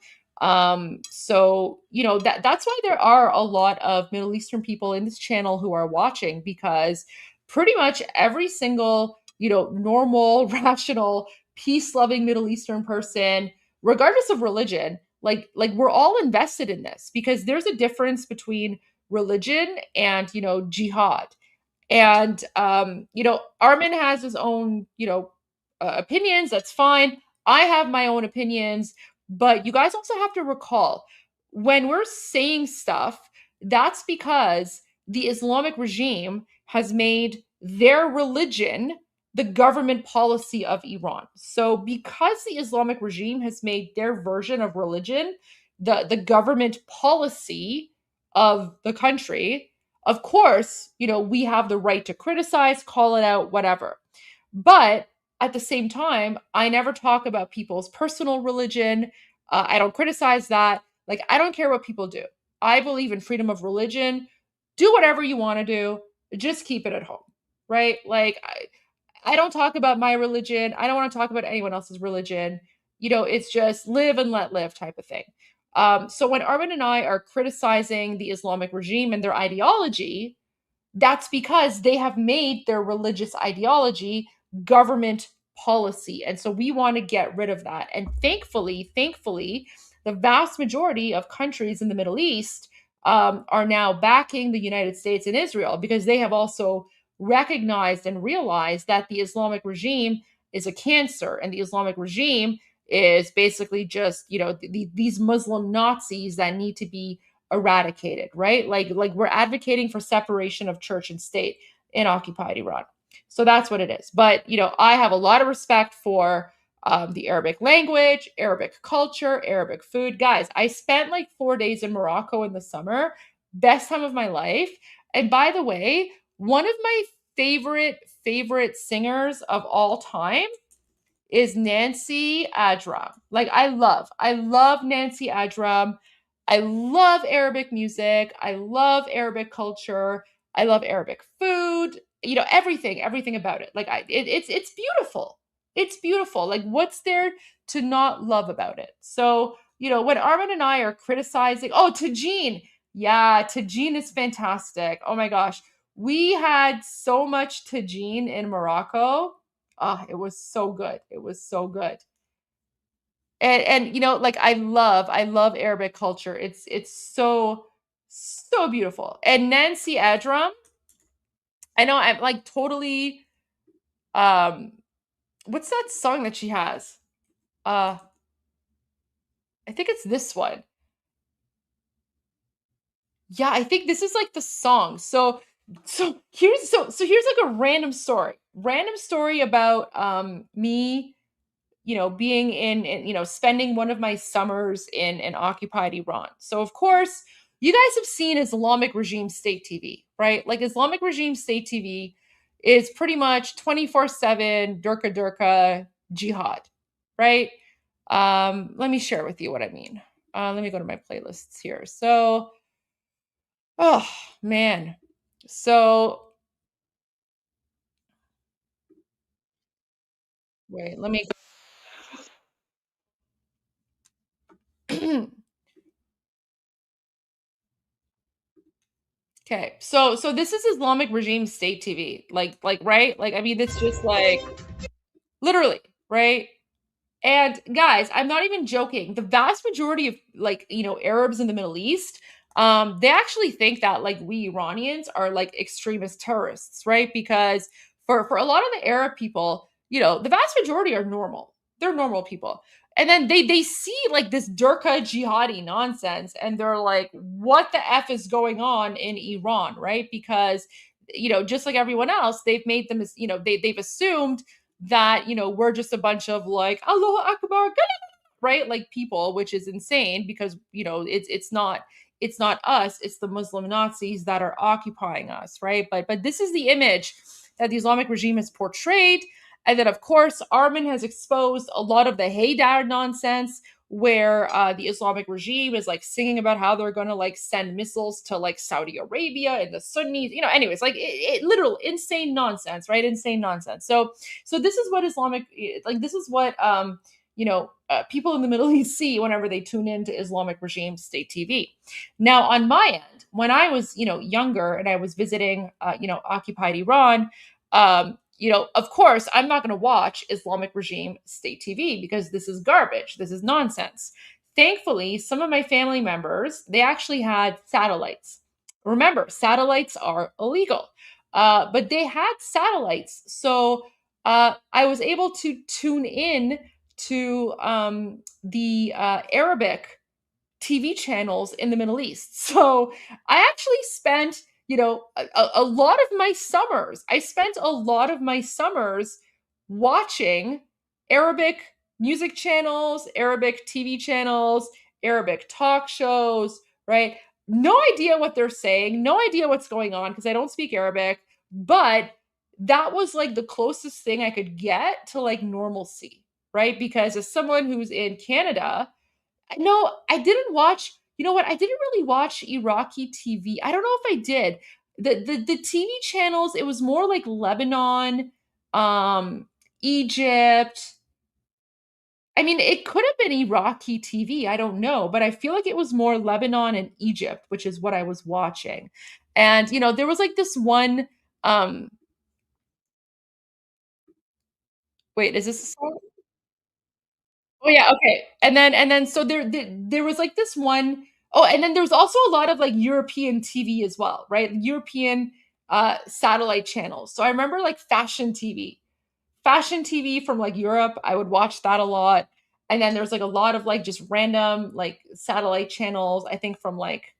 So, that's why there are a lot of Middle Eastern people in this channel who are watching, because pretty much every single, normal, rational, peace-loving Middle Eastern person, regardless of religion, like we're all invested in this, because there's a difference between religion and, jihad. And Armen has his own, opinions. That's fine. I have my own opinions, but you guys also have to recall, when we're saying stuff, that's because the Islamic regime has made their religion the government policy of Iran. So because the Islamic regime has made their version of religion the government policy of the country, of course, we have the right to criticize, call it out, whatever. But at the same time, I never talk about people's personal religion. I don't criticize that. Like, I don't care what people do. I believe in freedom of religion. Do whatever you want to do. Just keep it at home, right? Like, I don't talk about my religion. I don't want to talk about anyone else's religion. It's just live and let live type of thing. So when Armen and I are criticizing the Islamic regime and their ideology, that's because they have made their religious ideology government policy. And so we want to get rid of that. And thankfully, the vast majority of countries in the Middle East are now backing the United States and Israel, because they have also recognized and realized that the Islamic regime is a cancer, and the Islamic regime is basically just, these Muslim Nazis that need to be eradicated, right? Like we're advocating for separation of church and state in occupied Iran. So that's what it is. But, I have a lot of respect for the Arabic language, Arabic culture, Arabic food. Guys, I spent like 4 days in Morocco in the summer. Best time of my life. And by the way, one of my favorite singers of all time is Nancy Ajram. Like, I love Nancy Ajram. I love Arabic music. I love Arabic culture. I love Arabic food. Everything about it. Like, it's beautiful. It's beautiful. Like, what's there to not love about it? So, when Armen and I are criticizing, tagine. Yeah, tagine is fantastic. Oh my gosh. We had so much tagine in Morocco. It was so good. It was so good. And like, I love Arabic culture. It's so beautiful. And Nancy Ajram, I know I'm like totally what's that song that she has? I think it's this one. Yeah, I think this is like the song. So here's like a random story about me being in spending one of my summers in occupied Iran. So of course, you guys have seen Islamic regime state TV, right? Like, Islamic regime state TV is pretty much 24/7 durka jihad, right? Let me share with you what I mean. Let me go to my playlists here. So, oh man. So wait, let me go. Okay, so this is Islamic regime state TV, like right? Like, I mean, it's just like literally, right? And guys, I'm not even joking. The vast majority of like, Arabs in the Middle East, they actually think that like we Iranians are like extremist terrorists, right? Because for a lot of the Arab people, the vast majority are normal. They're normal people. And then they see like this Durka jihadi nonsense, and they're like, what the F is going on in Iran, right? Because, just like everyone else, they've made them, they've assumed that, we're just a bunch of like, Allahu Akbar, right? Like people, which is insane, because, it's not us, it's the Muslim Nazis that are occupying us, right? But this is the image that the Islamic regime has portrayed. And then, of course, Armen has exposed a lot of the Haydar nonsense, where the Islamic regime is like singing about how they're going to like send missiles to like Saudi Arabia and the Sunnis, anyways, like it literal insane nonsense, right? Insane nonsense. So this is what Islamic, like, this is what people in the Middle East see whenever they tune into Islamic regime state TV. Now, on my end, when I was, younger and I was visiting, occupied Iran, of course, I'm not going to watch Islamic regime state TV because this is garbage. This is nonsense. Thankfully, some of my family members, they actually had satellites. Remember, satellites are illegal, but they had satellites. So I was able to tune in to the Arabic TV channels in the Middle East. So I actually spent, a lot of my summers. I spent a lot of my summers watching Arabic music channels, Arabic TV channels, Arabic talk shows, right? No idea what they're saying, no idea what's going on because I don't speak Arabic, but that was like the closest thing I could get to like normalcy, right? Because as someone who's in Canada, no, I didn't watch, you know what? I didn't really watch Iraqi TV. I don't know if I did. The TV channels, it was more like Lebanon, Egypt. I mean, it could have been Iraqi TV. I don't know, but I feel like it was more Lebanon and Egypt, which is what I was watching. And, there was like this one, wait, is this a song? Oh yeah, okay. And then so there was like this one, oh, and then there's also a lot of like European TV as well, right? European satellite channels. So I remember like fashion TV. Fashion TV from like Europe, I would watch that a lot. And then there's like a lot of like just random like satellite channels, I think from like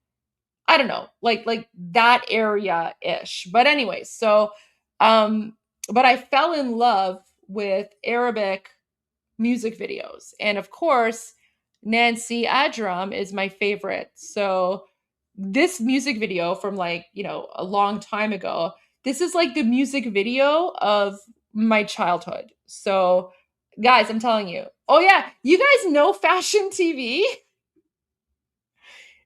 I don't know, like that area-ish. But anyways, so but I fell in love with Arabic music videos. And of course, Nancy Ajram is my favorite. So this music video from like, a long time ago, this is like the music video of my childhood. So guys, I'm telling you. Oh yeah, you guys know fashion TV?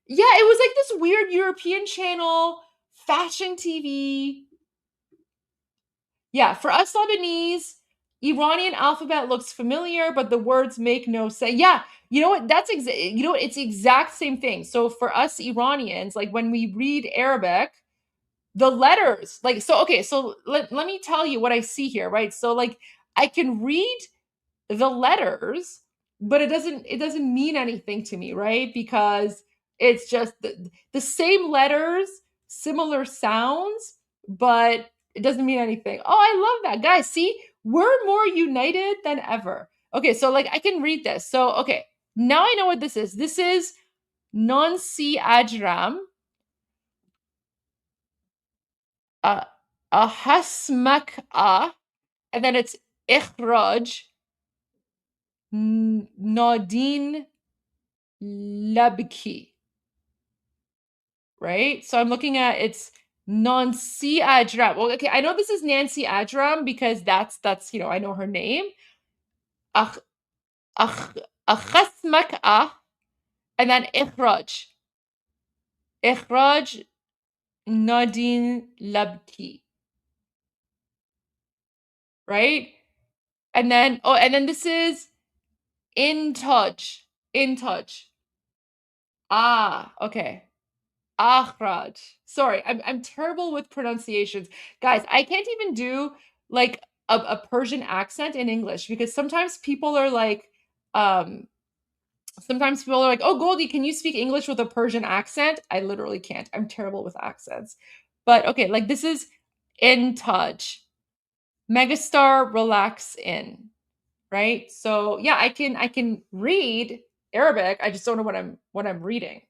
Yeah, it was like this weird European channel, fashion TV. Yeah, for us Lebanese, Iranian alphabet looks familiar, but the words make no sense. Yeah, you know what? It's the exact same thing. So for us Iranians, like when we read Arabic, the letters, like okay, so let me tell you what I see here, right? So like I can read the letters, but it doesn't mean anything to me, right? Because it's just the same letters, similar sounds, but it doesn't mean anything. Oh, I love that. Guys, see, we're more united than ever. Okay, so like I can read this. So okay, now I know what this is. This is Nancy Ajram. Hasmak and then it's ikhraj Nadine Labki, right? So I'm looking at it's Nancy Ajram. Well, okay, I know this is Nancy Ajram because that's I know her name. Achasmak and then ikhraj Nadine Labki, right? And then this is in touch. Okay. Akhraj. Sorry, I'm terrible with pronunciations. Guys, I can't even do like a Persian accent in English because sometimes people are like, "Oh, Goldie, can you speak English with a Persian accent?" I literally can't. I'm terrible with accents. But okay, like this is in touch. Megastar relax in. Right? So yeah, I can read Arabic. I just don't know what I'm reading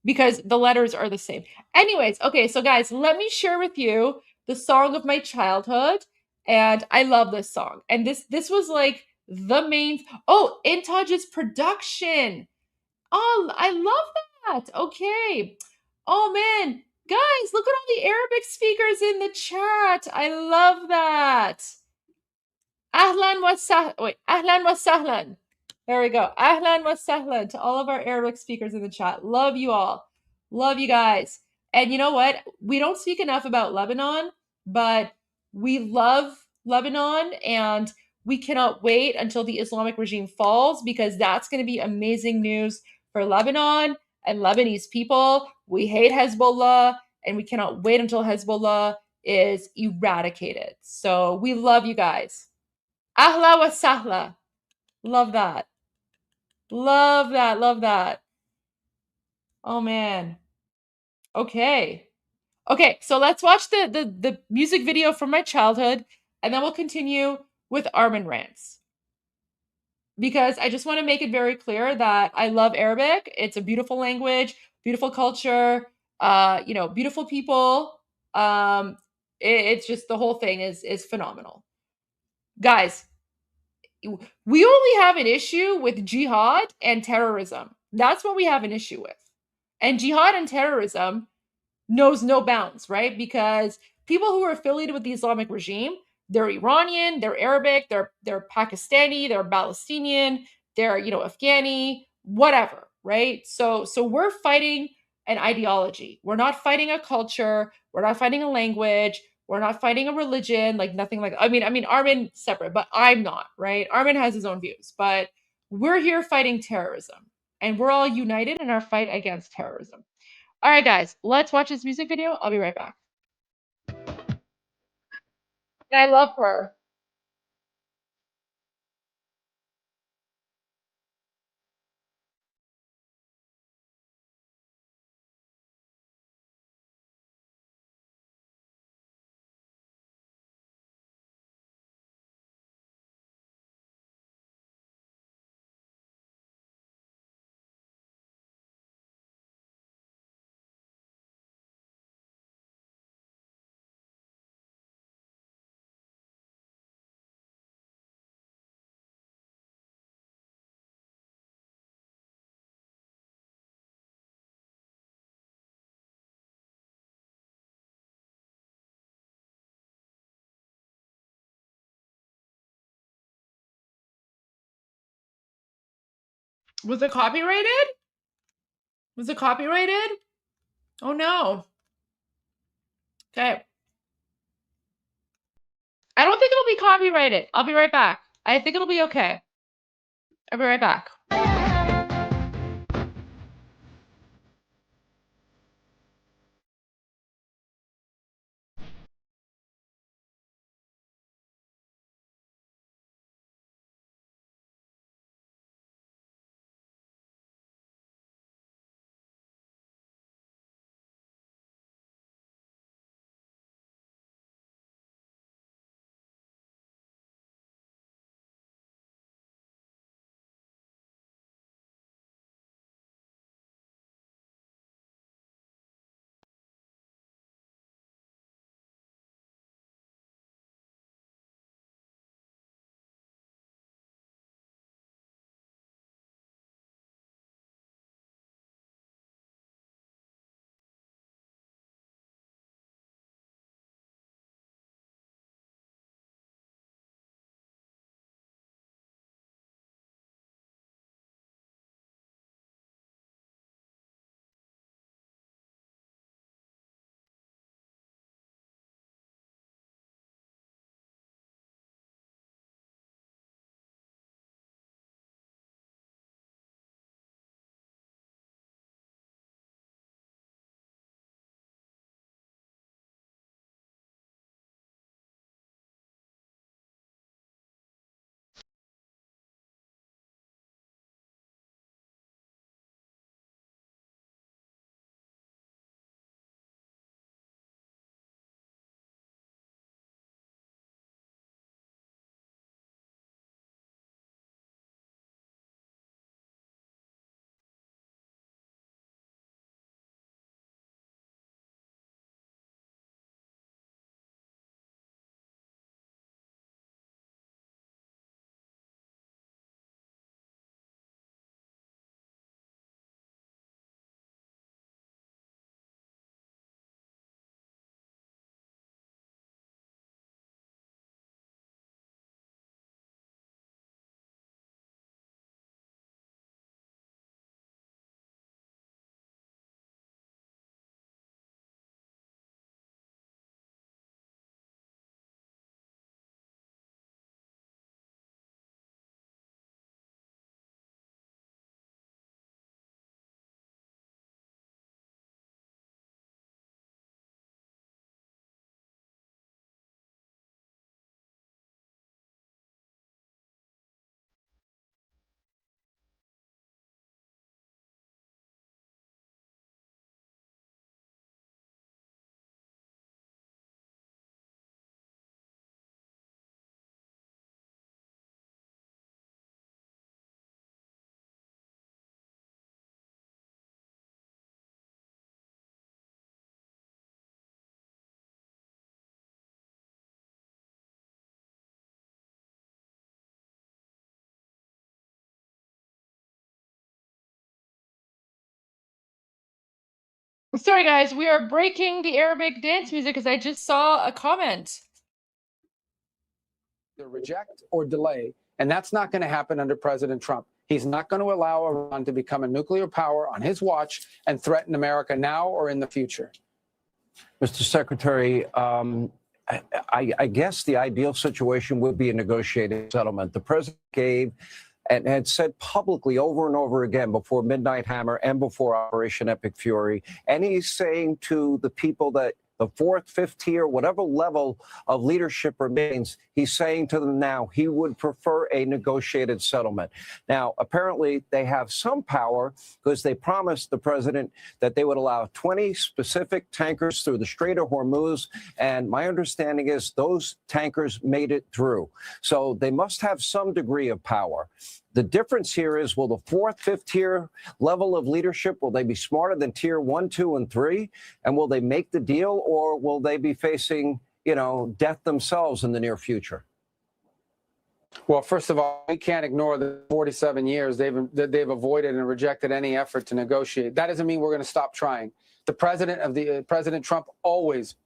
because the letters are the same. Anyways, okay, so guys, let me share with you the song of my childhood, and I love this song. And this was like the main. Oh, Intaj's production. Oh, I love that. Okay. Oh man, guys, look at all the Arabic speakers in the chat. I love that. Ahlan wa sahlan. Wait, ahlan wa sahlan. There we go. Ahlan wa sahlan to all of our Arabic speakers in the chat. Love you all. Love you guys. And you know what? We don't speak enough about Lebanon, but we love Lebanon and We cannot wait until the Islamic regime falls, because that's going to be amazing news for Lebanon and Lebanese people. We hate Hezbollah, and we cannot wait until Hezbollah is eradicated. So we love you guys. Ahla wa sahla. Love that. Love that. Love that. Oh man. Okay. Okay, so let's watch the music video from my childhood, and then we'll continue with Armen rants. Because I just want to make it very clear that I love Arabic. It's a beautiful language, beautiful culture, beautiful people. It's just, the whole thing is phenomenal. Guys, we only have an issue with jihad and terrorism. That's what we have an issue with. And jihad and terrorism knows no bounds, right? Because people who are affiliated with the Islamic regime, they're Iranian, they're Arabic, they're Pakistani, they're Palestinian, they're Afghani, whatever, right? So we're fighting an ideology. We're not fighting a culture. We're not fighting a language. We're not fighting a religion. Like nothing like. I mean, Armen separate, but I'm not, right? Armen has his own views, but we're here fighting terrorism, and we're all united in our fight against terrorism. All right, guys, let's watch this music video. I'll be right back. I love her. Was it copyrighted? Was it copyrighted? Oh no. Okay. I don't think it'll be copyrighted. I'll be right back. I think it'll be okay. I'll be right back. Sorry, guys, we are breaking the Arabic dance music because I just saw a comment. Reject or delay, and that's not going to happen under President Trump. He's not going to allow Iran to become a nuclear power on his watch and threaten America now or in the future. Mr. Secretary, I guess the ideal situation would be a negotiated settlement. The president gave and had said publicly over and over again before Midnight Hammer and before Operation Epic Fury, and he's saying to the people that the fourth, fifth tier, whatever level of leadership remains, he's saying to them now he would prefer a negotiated settlement. Now, apparently, they have some power because they promised the president that they would allow 20 specific tankers through the Strait of Hormuz. And my understanding is those tankers made it through. So they must have some degree of power. The difference here is, will the fourth, fifth tier level of leadership, will they be smarter than tier 1, 2, and 3? And will they make the deal, or will they be facing, death themselves in the near future? Well, first of all, we can't ignore the 47 years they've avoided and rejected any effort to negotiate. That doesn't mean we're going to stop trying. President Trump always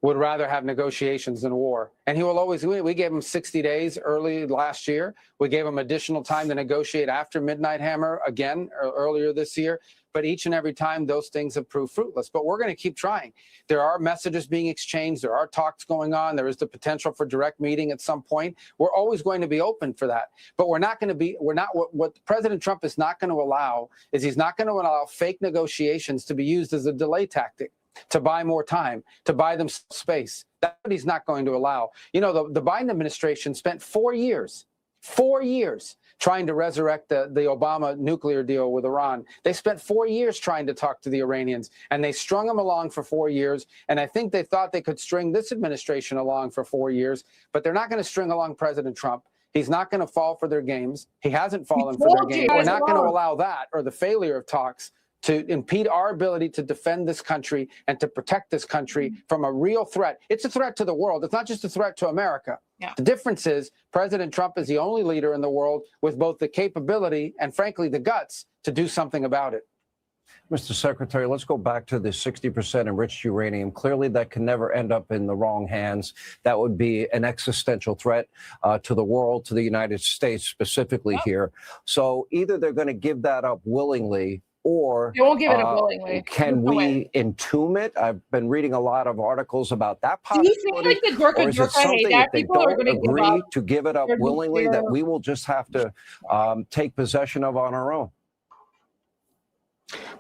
would rather have negotiations than war. And he will always, we gave him 60 days early last year. We gave him additional time to negotiate after Midnight Hammer again earlier this year. But each and every time those things have proved fruitless. But we're going to keep trying. There are messages being exchanged. There are talks going on. There is the potential for direct meeting at some point. We're always going to be open for that. But what President Trump is not going to allow is he's not going to allow fake negotiations to be used as a delay tactic, to buy more time, to buy them space. That's what he's not going to allow. The Biden administration spent 4 years trying to resurrect the Obama nuclear deal with Iran. They spent 4 years trying to talk to the Iranians, and they strung them along for 4 years. And I think they thought they could string this administration along for 4 years, but they're not going to string along President Trump. He's not going to fall for their games. He hasn't fallen for their games. We're not going to allow that or the failure of talks to impede our ability to defend this country and to protect this country from a real threat. It's a threat to the world. It's not just a threat to America. Yeah. The difference is President Trump is the only leader in the world with both the capability and, frankly, the guts to do something about it. Mr. Secretary, let's go back to the 60% enriched uranium. Clearly, that can never end up in the wrong hands. That would be an existential threat to the world, to the United States specifically here. So either they're going to give that up willingly, or they won't give it up willingly. Can we entomb it? I've been reading a lot of articles about that possibility. Do you think like the Gurkha, or is it something if they don't agree to give it up willingly that we will just have to take possession of on our own?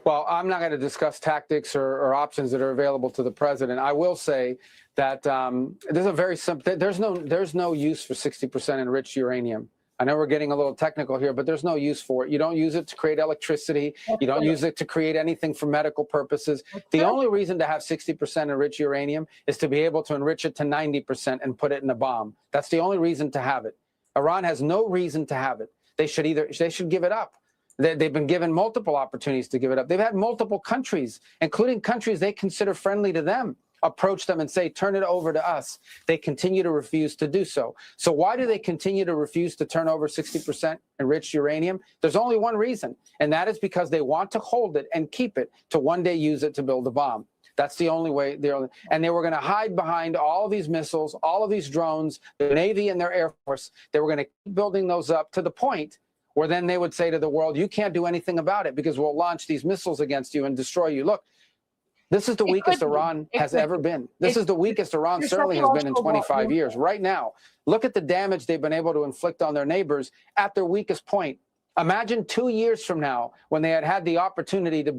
Well, I'm not going to discuss tactics or options that are available to the president. I will say that there's a very simple. There's no use for 60% enriched uranium. I know we're getting a little technical here, but there's no use for it. You don't use it to create electricity. You don't use it to create anything for medical purposes. The only reason to have 60% enriched uranium is to be able to enrich it to 90% and put it in a bomb. That's the only reason to have it. Iran has no reason to have it. They should give it up. They've been given multiple opportunities to give it up. They've had multiple countries, including countries they consider friendly to them, approach them and say, turn it over to us. They continue to refuse to do so. So why do they continue to refuse to turn over 60% enriched uranium? There's only one reason, and that is because they want to hold it and keep it to one day use it to build a bomb. That's the only way. And they were going to hide behind all of these missiles, all of these drones, the Navy and their Air Force. They were going to keep building those up to the point where then they would say to the world, you can't do anything about it because we'll launch these missiles against you and destroy you. Look, this is the weakest Iran has ever been. This is the weakest Iran certainly has been in 25 years. Right now, look at the damage they've been able to inflict on their neighbors at their weakest point. Imagine 2 years from now when they had the opportunity to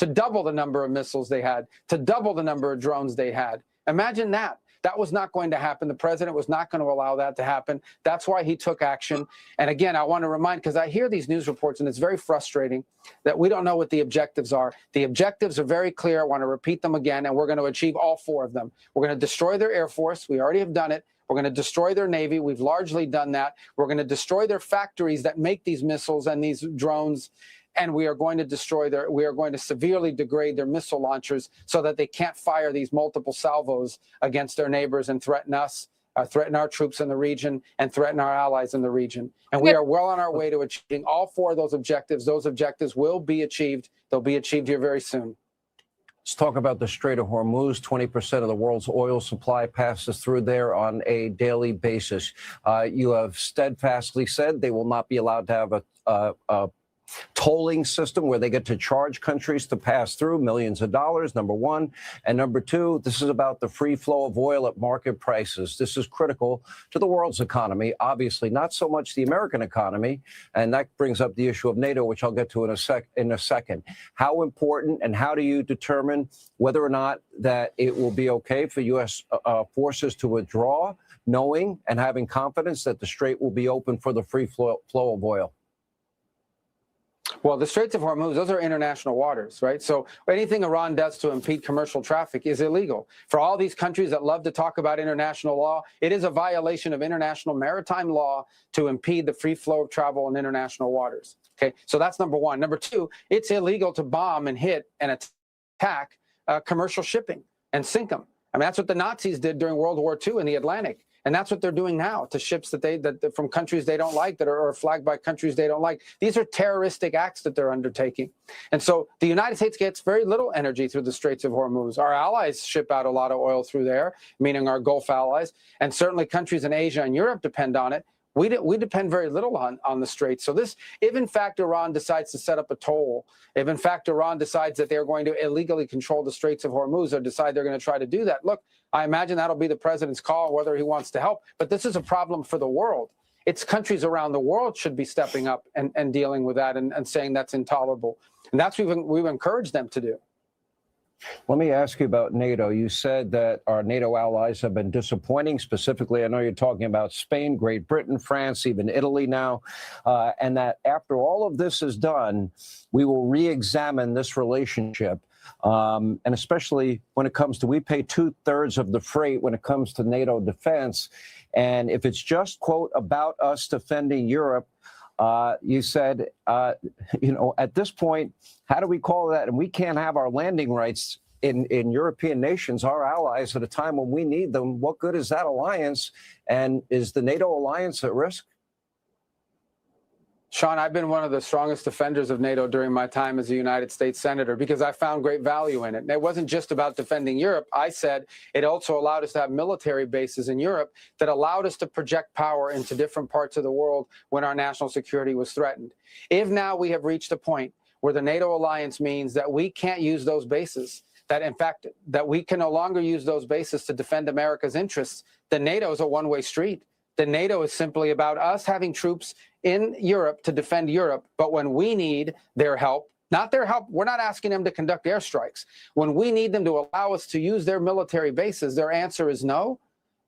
double the number of missiles they had, to double the number of drones they had. Imagine that. That was not going to happen. The president was not going to allow that to happen. That's why he took action. And again, I want to remind, because I hear these news reports and it's very frustrating that we don't know what the objectives are. The objectives are very clear. I want to repeat them again, and we're going to achieve all 4 of them. We're going to destroy their Air Force. We already have done it. We're going to destroy their Navy. We've largely done that. We're going to destroy their factories that make these missiles and these drones. And we are going to severely degrade their missile launchers so that they can't fire these multiple salvos against their neighbors and threaten us. threaten our troops in the region, and threaten our allies in the region. And we are well on our way to achieving all four of those objectives. Those objectives will be achieved. They'll be achieved here very soon. Let's talk about the Strait of Hormuz. 20% of the world's oil supply passes through there on a daily basis. You have steadfastly said they will not be allowed to have a tolling system where they get to charge countries to pass through millions of dollars, number one. And number two, this is about the free flow of oil at market prices. This is critical to the world's economy, obviously, not so much the American economy. And that brings up the issue of NATO, which I'll get to in a second. How important and how do you determine whether or not that it will be okay for U.S. forces to withdraw, knowing and having confidence that the Strait will be open for the free flow of oil? Well, the Straits of Hormuz, those are international waters, right? So anything Iran does to impede commercial traffic is illegal. For all these countries that love to talk about international law, it is a violation of international maritime law to impede the free flow of travel in international waters. Okay, so that's number one. Number two, it's illegal to bomb and hit and attack commercial shipping and sink them. I mean, that's what the Nazis did during World War II in the Atlantic. And that's what they're doing now to ships that from countries they don't like, that are flagged by countries they don't like. These are terroristic acts that they're undertaking. And so the United States gets very little energy through the Straits of Hormuz. Our allies ship out a lot of oil through there, meaning our Gulf allies. And certainly countries in Asia and Europe depend on it. We depend very little on the Straits. So this, if in fact Iran decides to set up a toll, if in fact Iran decides that they're going to illegally control the Straits of Hormuz or decide they're going to try to do that, look, I imagine that'll be the president's call, whether he wants to help. But this is a problem for the world. It's countries around the world should be stepping up and dealing with that and saying that's intolerable. And that's what we've encouraged them to do. Let me ask you about NATO. You said that our NATO allies have been disappointing. Specifically, I know you're talking about Spain, Great Britain, France, even Italy now, and that after all of this is done, we will re-examine this relationship. And especially when it comes to, we pay 2/3 of the freight when it comes to NATO defense. And if it's just, quote, about us defending Europe, you said, at this point, how do we call that? And we can't have our landing rights in European nations, our allies, at a time when we need them. What good is that alliance? And is the NATO alliance at risk? Sean, I've been one of the strongest defenders of NATO during my time as a United States Senator because I found great value in it. And it wasn't just about defending Europe. I said it also allowed us to have military bases in Europe that allowed us to project power into different parts of the world when our national security was threatened. If now we have reached a point where the NATO alliance means that we can't use those bases, that in fact, that we can no longer use those bases to defend America's interests, then NATO is a one-way street. The NATO is simply about us having troops in Europe to defend Europe. But when we need their help, not their help, we're not asking them to conduct airstrikes. When we need them to allow us to use their military bases, their answer is no.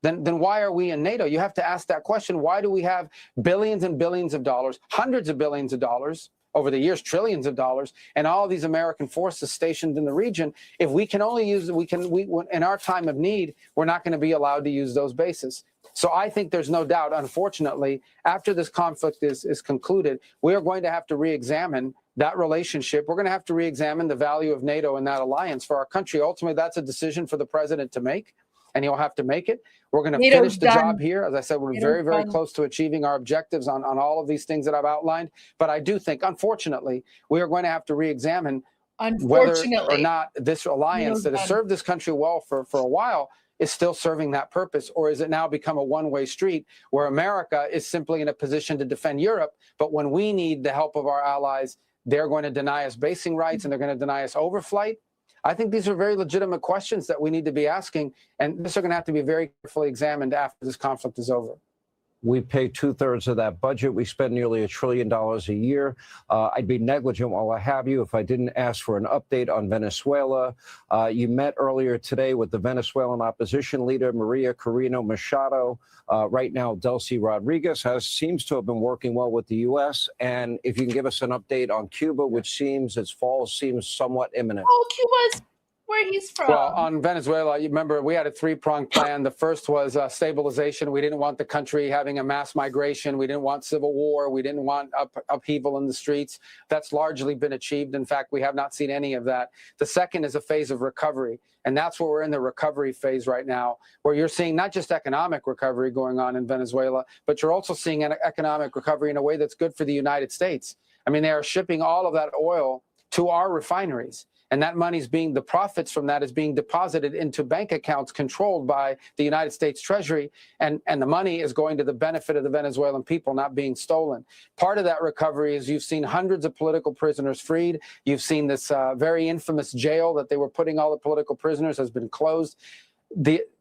Then why are we in NATO? You have to ask that question. Why do we have billions and billions of dollars, hundreds of billions of dollars, over the years, trillions of dollars, and all of these American forces stationed in the region? If we can only use, in our time of need, we're not going to be allowed to use those bases. So I think there's no doubt, unfortunately, after this conflict is concluded, we are going to have to re-examine that relationship. We're going to have to re-examine the value of NATO and that alliance for our country. Ultimately, that's a decision for the president to make, and he'll have to make it. We're going to finish the job here. As I said, we're very, very close to achieving our objectives on all of these things that I've outlined. But I do think, unfortunately, we are going to have to re-examine whether or not this alliance that has served this country well for a while is still serving that purpose, or is it now become a one-way street where America is simply in a position to defend Europe, but when we need the help of our allies, they're going to deny us basing rights and they're going to deny us overflight? I think these are very legitimate questions that we need to be asking, and these are going to have to be very carefully examined after this conflict is over. We pay 2/3 of that budget. We spend nearly $1 trillion a year. I'd be negligent while I have you if I didn't ask for an update on Venezuela. You met earlier today with the Venezuelan opposition leader, Maria Corina Machado. Right now, Delcy Rodriguez seems to have been working well with the U.S. And if you can give us an update on Cuba, which seems its fall seems somewhat imminent. Oh, where he's from. Well, on Venezuela, you remember we had a three-pronged plan. The first was stabilization. We didn't want the country having a mass migration. We didn't want civil war. We didn't want upheaval in the streets. That's largely been achieved. In fact, we have not seen any of that. The second is a phase of recovery. And that's where we're in the recovery phase right now, where you're seeing not just economic recovery going on in Venezuela, but you're also seeing an economic recovery in a way that's good for the United States. I mean, they are shipping all of that oil to our refineries. And that money's the profits from that is being deposited into bank accounts controlled by the United States Treasury. And the money is going to the benefit of the Venezuelan people, not being stolen. Part of that recovery is you've seen hundreds of political prisoners freed. You've seen this very infamous jail that they were putting all the political prisoners has been closed.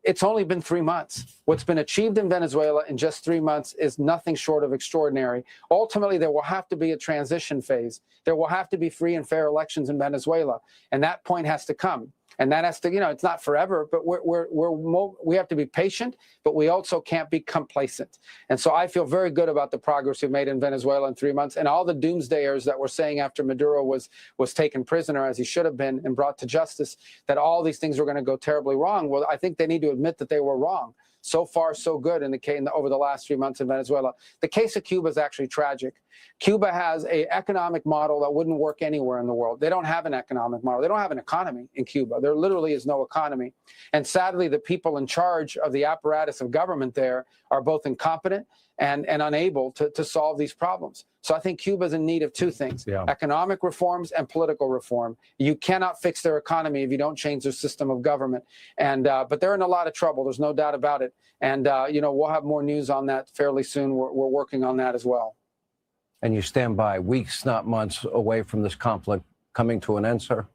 It's only been 3 months. What's been achieved in Venezuela in just 3 months is nothing short of extraordinary. Ultimately, there will have to be a transition phase. There will have to be free and fair elections in Venezuela, and that point has to come. And that has to, it's not forever, but we have to be patient, but we also can't be complacent. And so I feel very good about the progress we've made in Venezuela in 3 months, and all the doomsdayers that were saying after Maduro was taken prisoner, as he should have been, and brought to justice, that all these things were going to go terribly wrong. Well, I think they need to admit that they were wrong. So far, so good over the last 3 months in Venezuela. The case of Cuba is actually tragic. Cuba has an economic model that wouldn't work anywhere in the world. They don't have an economic model. They don't have an economy in Cuba. There literally is no economy. And sadly, the people in charge of the apparatus of government there are both incompetent and unable to solve these problems. So I think Cuba is in need of two things, economic reforms and political reform. You cannot fix their economy if you don't change their system of government. And but they're in a lot of trouble. There's no doubt about it. And, we'll have more news on that fairly soon. We're working on that as well. And you stand by weeks, not months, away from this conflict coming to an end, sir?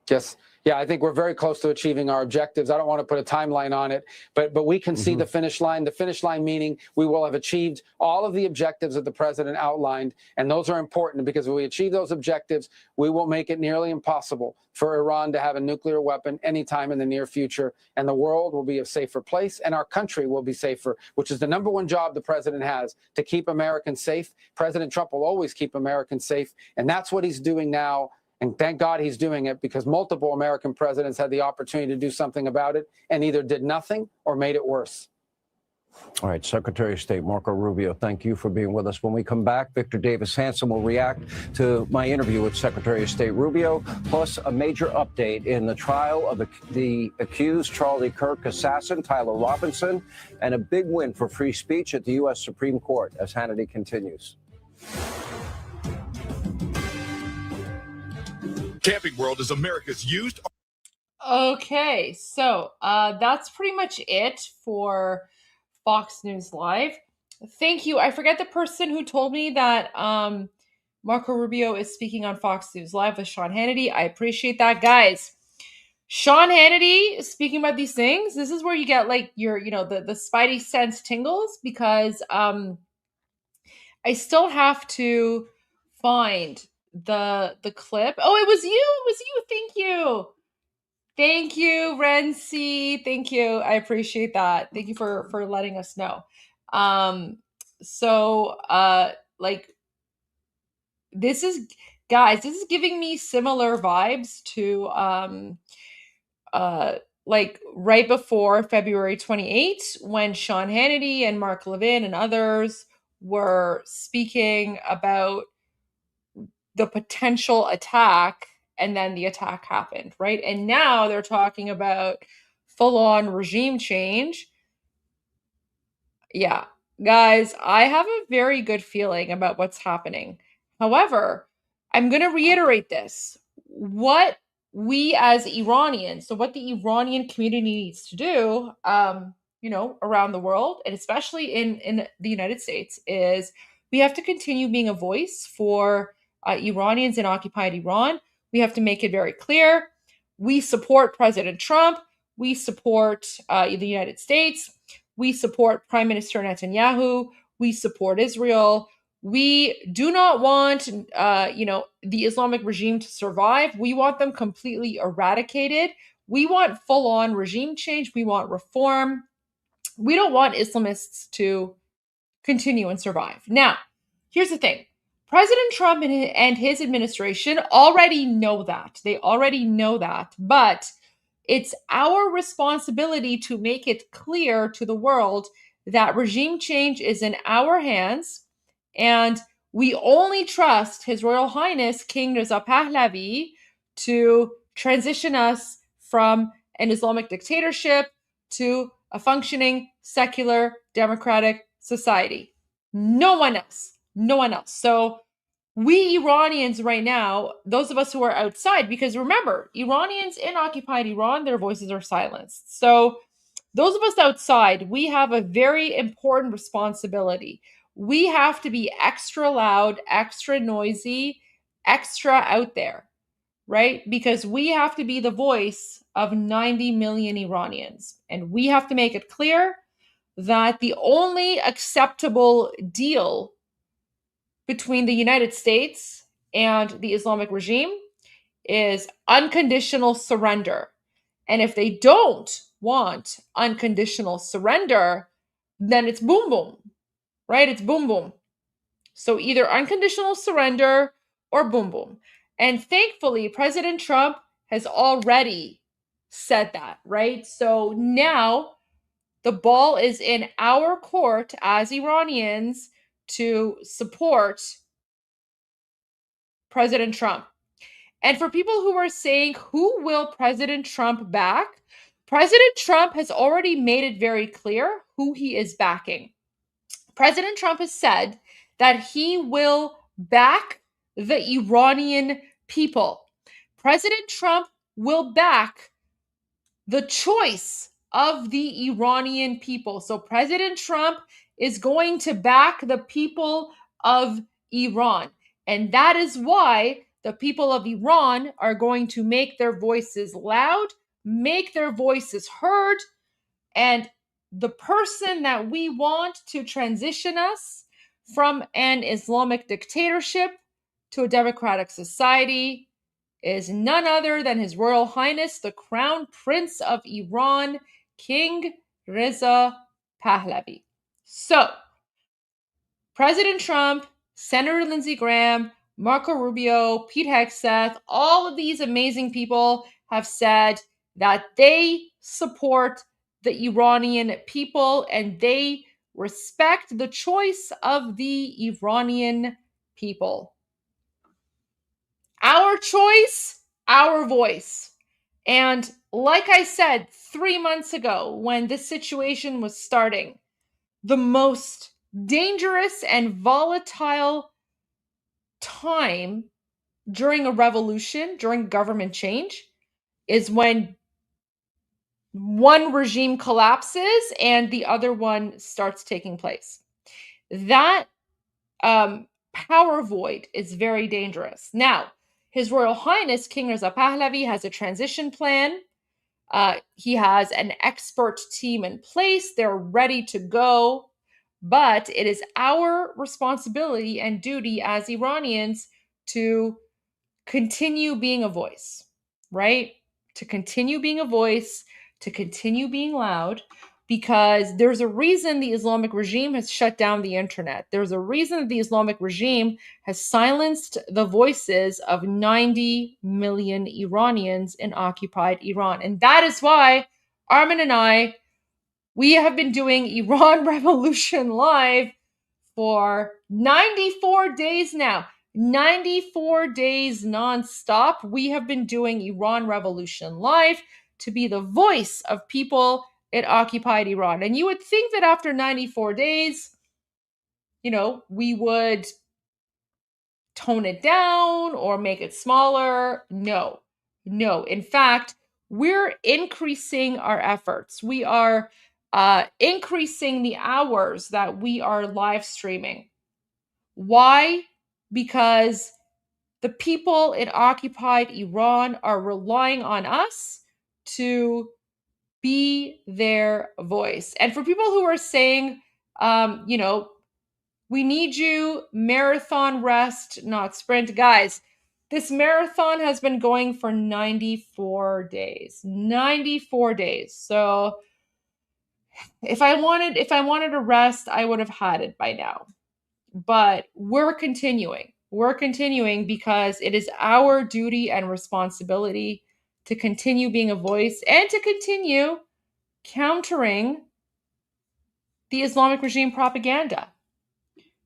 Yes. Yeah, I think we're very close to achieving our objectives. I don't want to put a timeline on it, but we can see the finish line. The finish line meaning we will have achieved all of the objectives that the president outlined, and those are important because if we achieve those objectives, we will make it nearly impossible for Iran to have a nuclear weapon anytime in the near future, and the world will be a safer place, and our country will be safer, which is the number one job the president has, to keep Americans safe. President Trump will always keep Americans safe, and that's what he's doing now. And thank God he's doing it, because multiple American presidents had the opportunity to do something about it and either did nothing or made it worse. All right, Secretary of State Marco Rubio, thank you for being with us. When we come back, Victor Davis Hanson will react to my interview with Secretary of State Rubio, plus a major update in the trial of the accused Charlie Kirk assassin, Tyler Robinson, and a big win for free speech at the U.S. Supreme Court as Hannity continues. Camping World is America's used. Okay, so that's pretty much it for Fox News Live. Thank you. I forget the person who told me that Marco Rubio is speaking on Fox News Live with Sean Hannity. I appreciate that, guys. Sean Hannity is speaking about these things. This is where you get like your, the spidey sense tingles, because I still have to find the clip. Oh, it was you. Thank you, Renzi. Thank you. I appreciate that. Thank you for letting us know. This is, guys, this is giving me similar vibes to right before February 28th, when Sean Hannity and Mark Levin and others were speaking about the potential attack, and then the attack happened, right? And now they're talking about full-on regime change. Yeah, guys, I have a very good feeling about what's happening. However, I'm going to reiterate this. What we as Iranians, so what the Iranian community needs to do, around the world, and especially in the United States, is we have to continue being a voice for Iranians in occupied Iran. We have to make it very clear. We support President Trump. We support the United States. We support Prime Minister Netanyahu. We support Israel. We do not want, the Islamic regime to survive. We want them completely eradicated. We want full-on regime change. We want reform. We don't want Islamists to continue and survive. Now, here's the thing. President Trump and his administration already know that. They already know that. But it's our responsibility to make it clear to the world that regime change is in our hands, and we only trust His Royal Highness King Reza Pahlavi to transition us from an Islamic dictatorship to a functioning, secular, democratic society. No one else. No one else. So we Iranians right now, those of us who are outside, because remember, Iranians in occupied Iran, their voices are silenced. So those of us outside, we have a very important responsibility. We have to be extra loud, extra noisy, extra out there, right? Because we have to be the voice of 90 million Iranians. And we have to make it clear that the only acceptable deal between the United States and the Islamic regime is unconditional surrender. And if they don't want unconditional surrender, then it's boom boom, right? It's boom boom. So either unconditional surrender or boom boom. And thankfully, President Trump has already said that, right? So now the ball is in our court as Iranians to support President Trump. And for people who are saying, who will President Trump back? President Trump has already made it very clear who he is backing. President Trump has said that he will back the Iranian people. President Trump will back the choice of the Iranian people. So President Trump is going to back the people of Iran. And that is why the people of Iran are going to make their voices loud, make their voices heard, and the person that we want to transition us from an Islamic dictatorship to a democratic society is none other than His Royal Highness, the Crown Prince of Iran, King Reza Pahlavi. So, President Trump, Senator Lindsey Graham, Marco Rubio, Pete Hegseth, all of these amazing people have said that they support the Iranian people and they respect the choice of the Iranian people. Our choice, our voice. And like I said 3 months ago when this situation was starting, the most dangerous and volatile time during a revolution, during government change, is when one regime collapses and the other one starts taking place. That power void is very dangerous. Now, His Royal Highness King Reza Pahlavi has a transition plan. He has an expert team in place. They're ready to go. But it is our responsibility and duty as Iranians to continue being a voice, right? To continue being a voice, to continue being loud, because there's a reason the Islamic regime has shut down the internet. There's a reason that the Islamic regime has silenced the voices of 90 million Iranians in occupied Iran. And that is why Armen and I, we have been doing Iran Revolution Live for 94 days now. 94 days nonstop. We have been doing Iran Revolution Live to be the voice of people in occupied Iran. And you would think that after 94 days, we would tone it down or make it smaller. No. In fact, we're increasing our efforts. We are increasing the hours that we are live streaming. Why? Because the people in occupied Iran are relying on us to be their voice. And for people who are saying, we need you, marathon rest, not sprint. Guys, this marathon has been going for 94 days. 94 days. So if I wanted a rest, I would have had it by now. But we're continuing. we're continuing because it is our duty and responsibility to continue being a voice and to continue countering the Islamic regime propaganda.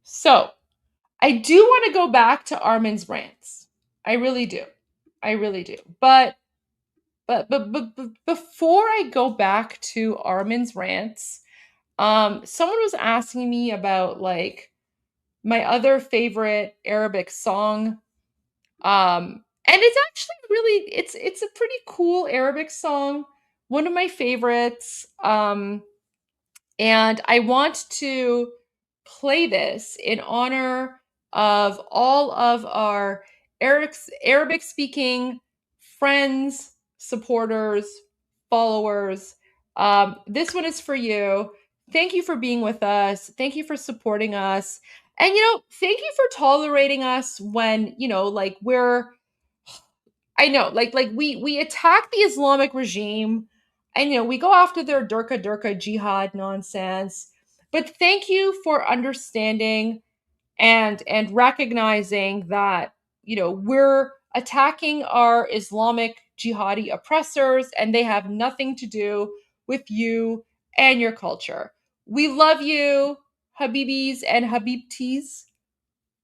So I do want to go back to Armen's rants. I really do. I really do. But before I go back to Armen's rants, someone was asking me about like my other favorite Arabic song. And it's actually really it's a pretty cool Arabic song. One of my favorites. And I want to play this in honor of all of our Arabic speaking friends, supporters, followers. This one is for you. Thank you for being with us. Thank you for supporting us. And, thank you for tolerating us when, like I know, like we attack the Islamic regime, and we go after their Durka jihad nonsense. But thank you for understanding and recognizing that we're attacking our Islamic jihadi oppressors, and they have nothing to do with you and your culture. We love you, Habibis and Habibtis.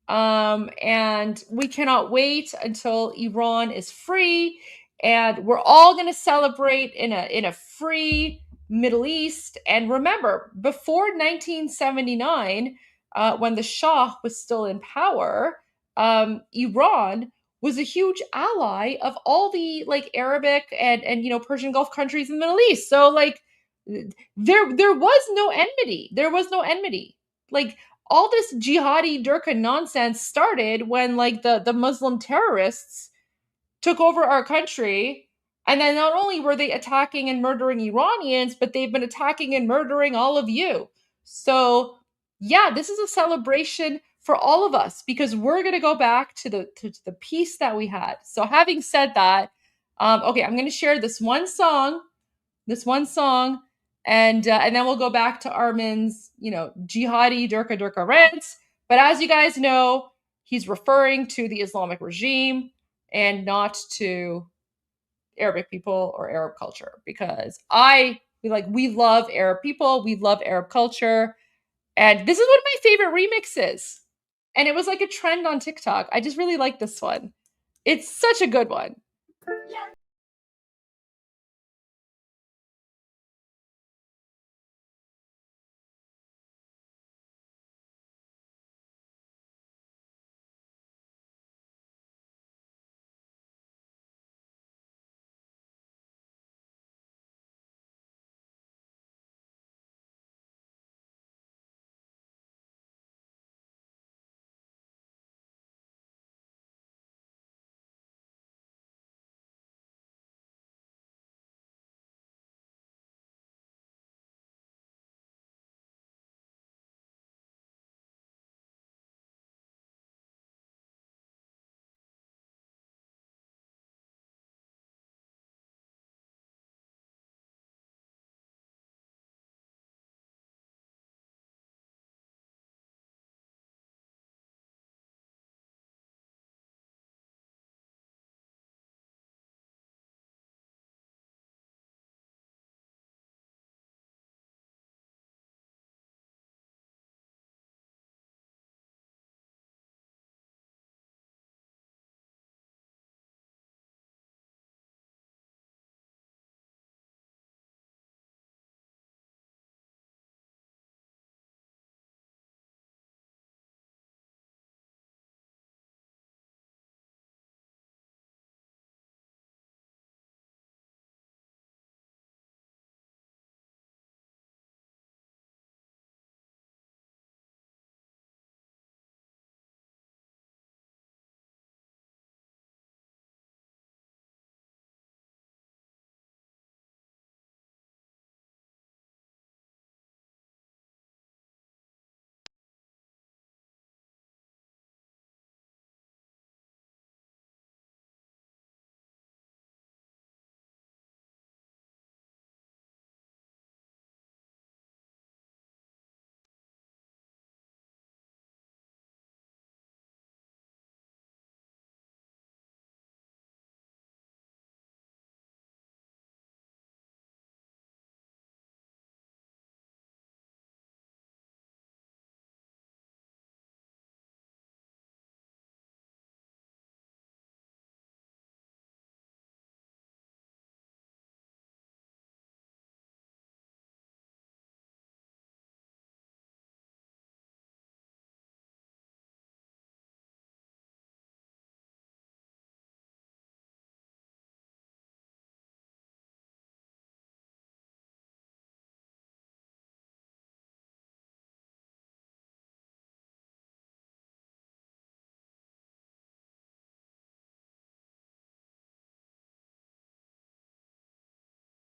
And we cannot wait until Iran is free, and we're all going to celebrate in a free Middle East. And remember, before 1979, when the Shah was still in power, Iran was a huge ally of all the like Arabic and Persian Gulf countries in the Middle East. So like there was no enmity. There was no enmity. Like all this jihadi Durka nonsense started when like the Muslim terrorists took over our country. And then not only were they attacking and murdering Iranians, but they've been attacking and murdering all of you. So yeah, this is a celebration for all of us because we're going to go back to the peace that we had. So having said that, okay, I'm going to share this one song, and then we'll go back to Armen's, jihadi Durka rants. But as you guys know, he's referring to the Islamic regime and not to Arabic people or Arab culture, because we love Arab people, we love Arab culture, and this is one of my favorite remixes. And it was like a trend on TikTok. I just really like this one. It's such a good one.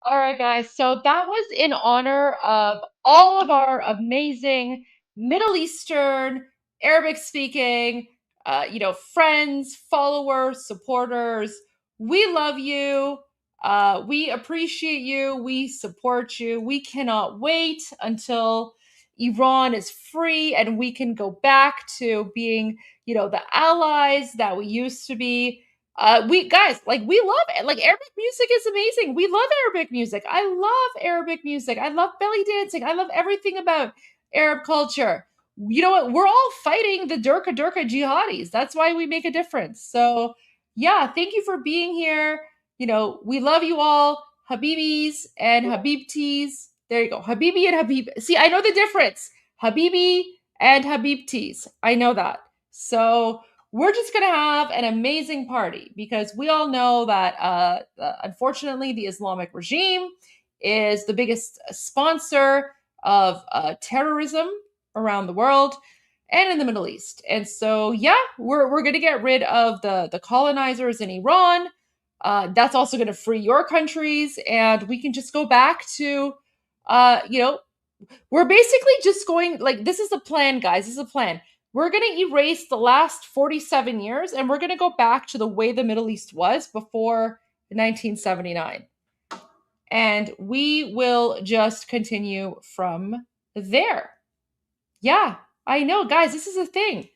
All right, guys. So that was in honor of all of our amazing Middle Eastern, Arabic speaking, friends, followers, supporters. We love you. We appreciate you. We support you. We cannot wait until Iran is free and we can go back to being, the allies that we used to be. We guys, we love it. Like, Arabic music is amazing. We love Arabic music. I love Arabic music. I love belly dancing. I love everything about Arab culture. You know what? We're all fighting the Durka jihadis. That's why we make a difference. So yeah, thank you for being here. We love you all. Habibis and Habibtis. There you go. Habibi and Habib. See, I know the difference. Habibi and Habibtis. I know that. So we're just going to have an amazing party because we all know that, unfortunately, the Islamic regime is the biggest sponsor of terrorism around the world and in the Middle East. And so, yeah, we're going to get rid of the colonizers in Iran. That's also going to free your countries, and we can just go back to, we're basically just going, this is the plan, guys. This is a plan. We're going to erase the last 47 years and we're going to go back to the way the Middle East was before 1979. And we will just continue from there. Yeah, I know, guys, this is a thing.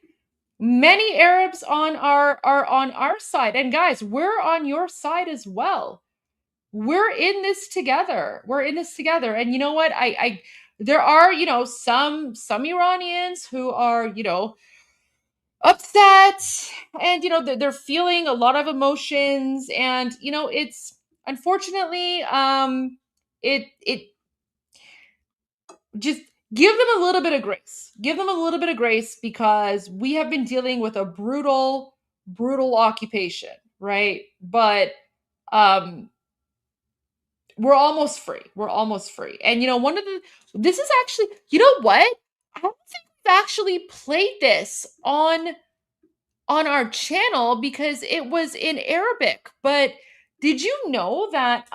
Many Arabs are on our side. And guys, we're on your side as well. We're in this together. And you know what? There are, some Iranians who are, upset, and they're feeling a lot of emotions, and it's unfortunately it just give them a little bit of grace because we have been dealing with a brutal occupation, right? But we're almost free. And this is actually, you know what, I don't think we've actually played this on our channel because it was in Arabic. But did you know that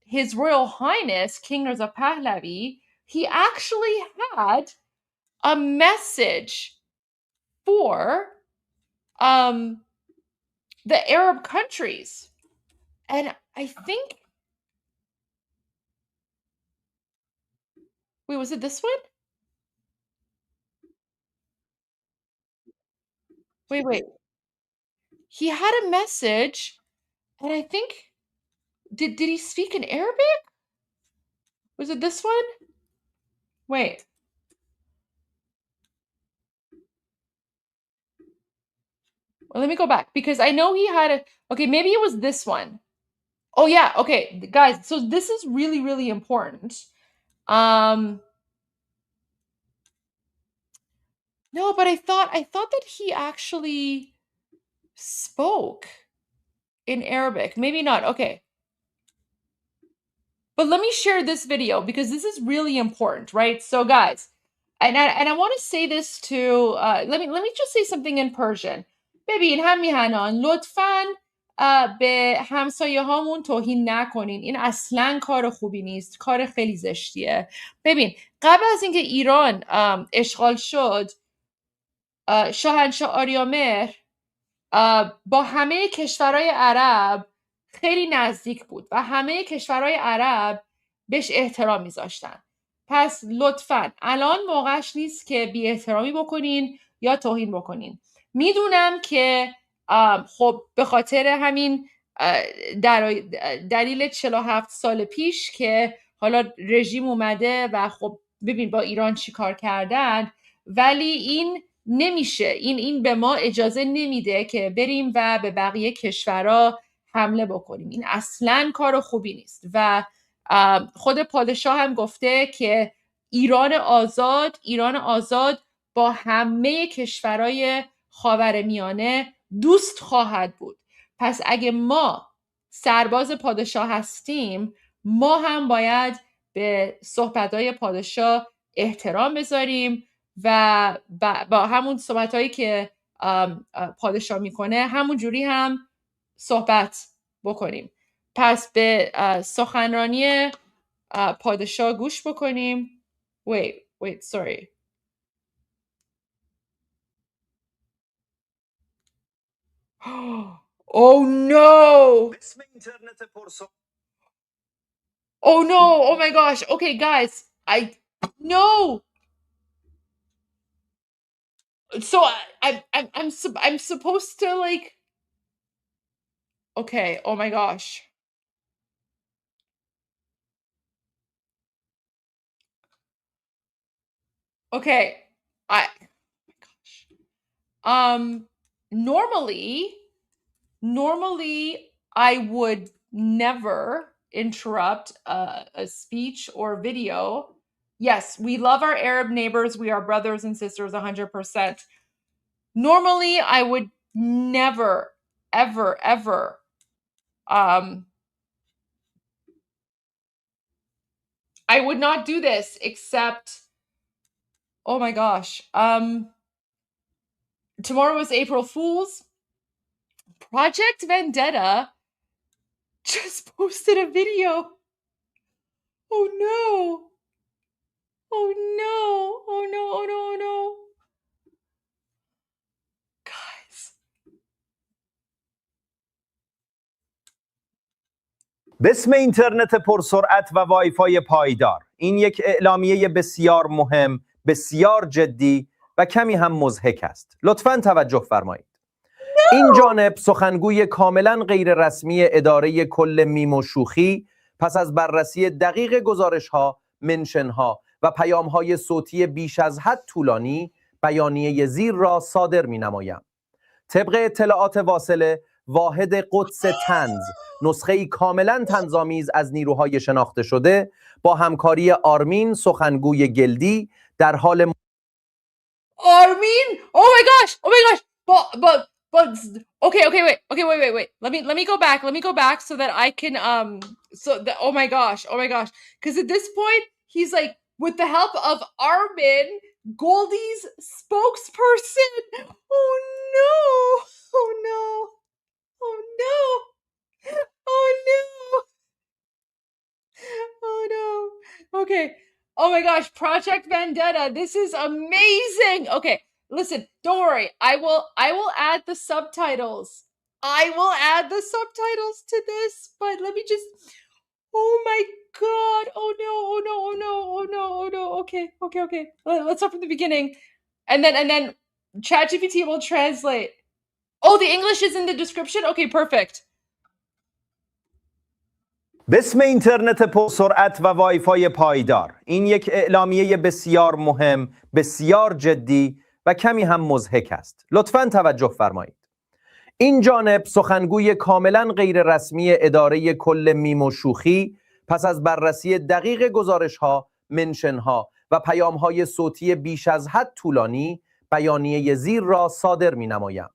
His Royal Highness King Reza Pahlavi, he actually had a message for the Arab countries? And I think, wait, was it this one? Wait. He had a message, and I think, did he speak in Arabic? Was it this one? Wait. Well, let me go back because I know he had okay, maybe it was this one. Oh yeah, okay, guys, so this is really, really important. No, but I thought that he actually spoke in Arabic. Maybe not. Okay. But let me share this video because this is really important, right? So guys, and I want to say this to let me just say something in Persian. ببین هم میهنان لطفاً به همسایه هامون توهین نکنین. این اصلاً کار خوبی نیست. کار خیلی زشتیه. ببین قبل از اینکه ایران اشغال شد، شاهنشاه آریامهر با همه کشورهای عرب خیلی نزدیک بود و همه کشورهای عرب بهش احترام میذاشتن. پس لطفاً الان موقعش نیست که بی احترامی بکنین یا توهین بکنین. میدونم که خب به خاطر همین دلیل 47 سال پیش که حالا رژیم اومده و خب ببین با ایران چی کار کردن، ولی این نمیشه، این به ما اجازه نمیده که بریم و به بقیه کشورها حمله بکنیم. این اصلاً کار خوبی نیست و خود پادشاه هم گفته که ایران آزاد با همه کشورهای خاورمیانه دوست خواهد بود. پس اگه ما سرباز پادشاه هستیم، ما هم باید به صحبتهای پادشاه احترام بذاریم و با همون صحبتهایی که پادشاه میکنه همون جوری هم صحبت بکنیم. پس به سخنرانی پادشاه گوش بکنیم. Wait, sorry. Oh no! Oh no! Oh my gosh! Okay, guys, no. So I'm supposed to like. Okay. Oh my gosh. Okay. Normally I would never interrupt a speech or video. Yes, we love our Arab neighbors. We are brothers and sisters 100%. Normally I would never, ever, I would not do this except, oh my gosh. Tomorrow is April Fool's. Project Vendetta just posted a video. Oh no. Oh no. Oh no. Oh no. Oh no. Guys. باسم اینترنت پرسرعت و وایفای پایدار، این یک اعلامیه بسیار مهم، بسیار جدی و کمی هم مضحک است. لطفاً توجه فرمایید. این جانب سخنگوی کاملا غیر رسمی اداره کل میم و شوخی پس از بررسی دقیق گزارش‌ها، منشن‌ها و پیام‌های صوتی بیش از حد طولانی، بیانیه زیر را صادر می‌نمایم. طبق اطلاعات واصله، واحد قدس طنز، نسخه‌ای کاملا طنزآمیز از نیروهای شناخته شده با همکاری آرمین سخنگوی گلدی در حال Armen? Oh my gosh! Oh my gosh! But okay, wait. Let me go back. Let me go back so that I can oh my gosh. Because at this point he's like, with the help of Armen, Goldie's spokesperson. Oh no! Oh no! Oh no! Oh no! Oh no! Okay. Oh my gosh, Project Vendetta. This is amazing. Okay, listen, don't worry. I will add the subtitles. I will add the subtitles to this, but let me just. Oh my god. Oh no. Oh no. Oh no. Oh no. Oh no. Okay. Let's start from the beginning. And then ChatGPT will translate. Oh, the English is in the description? Okay, perfect. باسم اینترنت پرسرعت و وایفای پایدار، این یک اعلامیه بسیار مهم، بسیار جدی و کمی هم مضحک است. لطفاً توجه فرمایید. این جانب سخنگوی کاملا غیر رسمی اداره کل میم و شوخی پس از بررسی دقیق گزارش‌ها، منشن‌ها و پیام‌های صوتی بیش از حد طولانی، بیانیه زیر را صادر می‌نمایم.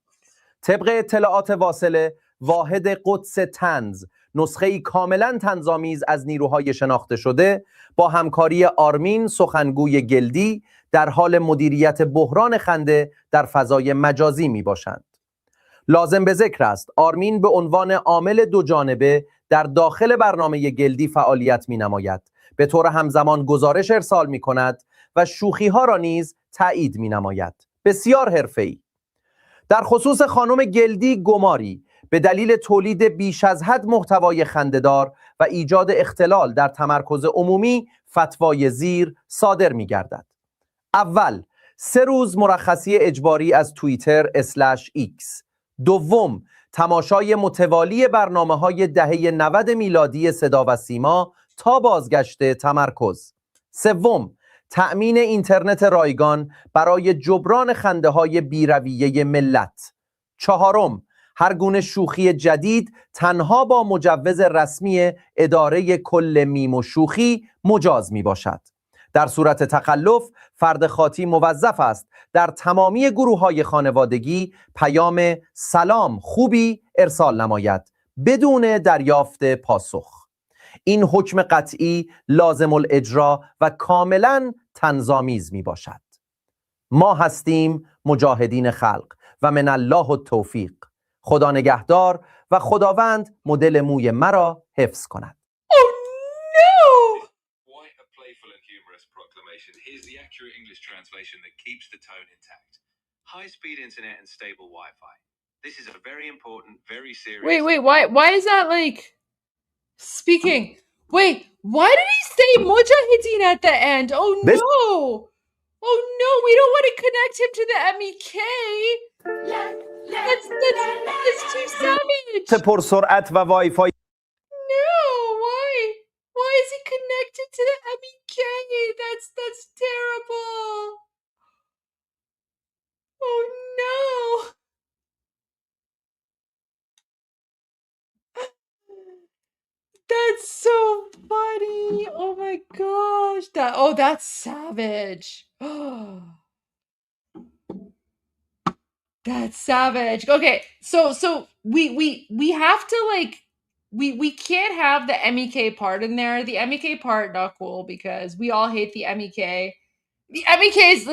طبق اطلاعات واصله، واحد قدس طنز، نسخه‌ای کاملا طنزآمیز از نیروهای شناخته شده با همکاری آرمین سخنگوی گلدی در حال مدیریت بحران خنده در فضای مجازی می باشند. لازم به ذکر است آرمین به عنوان عامل دو جانبه در داخل برنامه گلدی فعالیت می نماید، به طور همزمان گزارش ارسال می کند و شوخی ها را نیز تایید می نماید. بسیار حرفه‌ای. در خصوص خانم گلدی گماری، به دلیل تولید بیش از حد محتوای خنده‌دار و ایجاد اختلال در تمرکز عمومی، فتوای زیر صادر می‌گردد. اول، 3 روز مرخصی اجباری از توییتر /X. دوم، تماشای متوالی برنامه‌های دهه 90 میلادی صدا و سیما تا بازگشت تمرکز. سوم، تأمین اینترنت رایگان برای جبران خنده‌های بی‌رویه ملت. چهارم، هر گونه شوخی جدید تنها با مجوز رسمی اداره کل میم و شوخی مجاز می باشد. در صورت تخلف، فرد خاطی موظف است در تمامی گروه‌های خانوادگی پیام سلام خوبی ارسال نماید بدون دریافت پاسخ. این حکم قطعی لازم الاجرا و کاملا طنزآمیز می باشد. ما هستیم مجاهدین خلق و من الله التوفیق. خدا نگهدار و خداوند مدل موی مرا حفظ کند. Oh no! Quite a playful and humorous proclamation. Here's the accurate English translation that keeps the tone intact. High-speed internet and stable Wi-Fi. This is a very important, very serious... Wait, why is that like speaking? Wait, why did he say Mujahideen at the end? Oh no! Oh no, we don't want to connect him to the MEK. That's too savage. پرسرعت و وایفای No, why is he connected to the MEK? That's terrible. Oh no. That's so funny. Oh my gosh. That's savage. That's savage. Okay, so we have to like we can't have the MEK part in there. The MEK part not cool because we all hate the MEK. The MEK is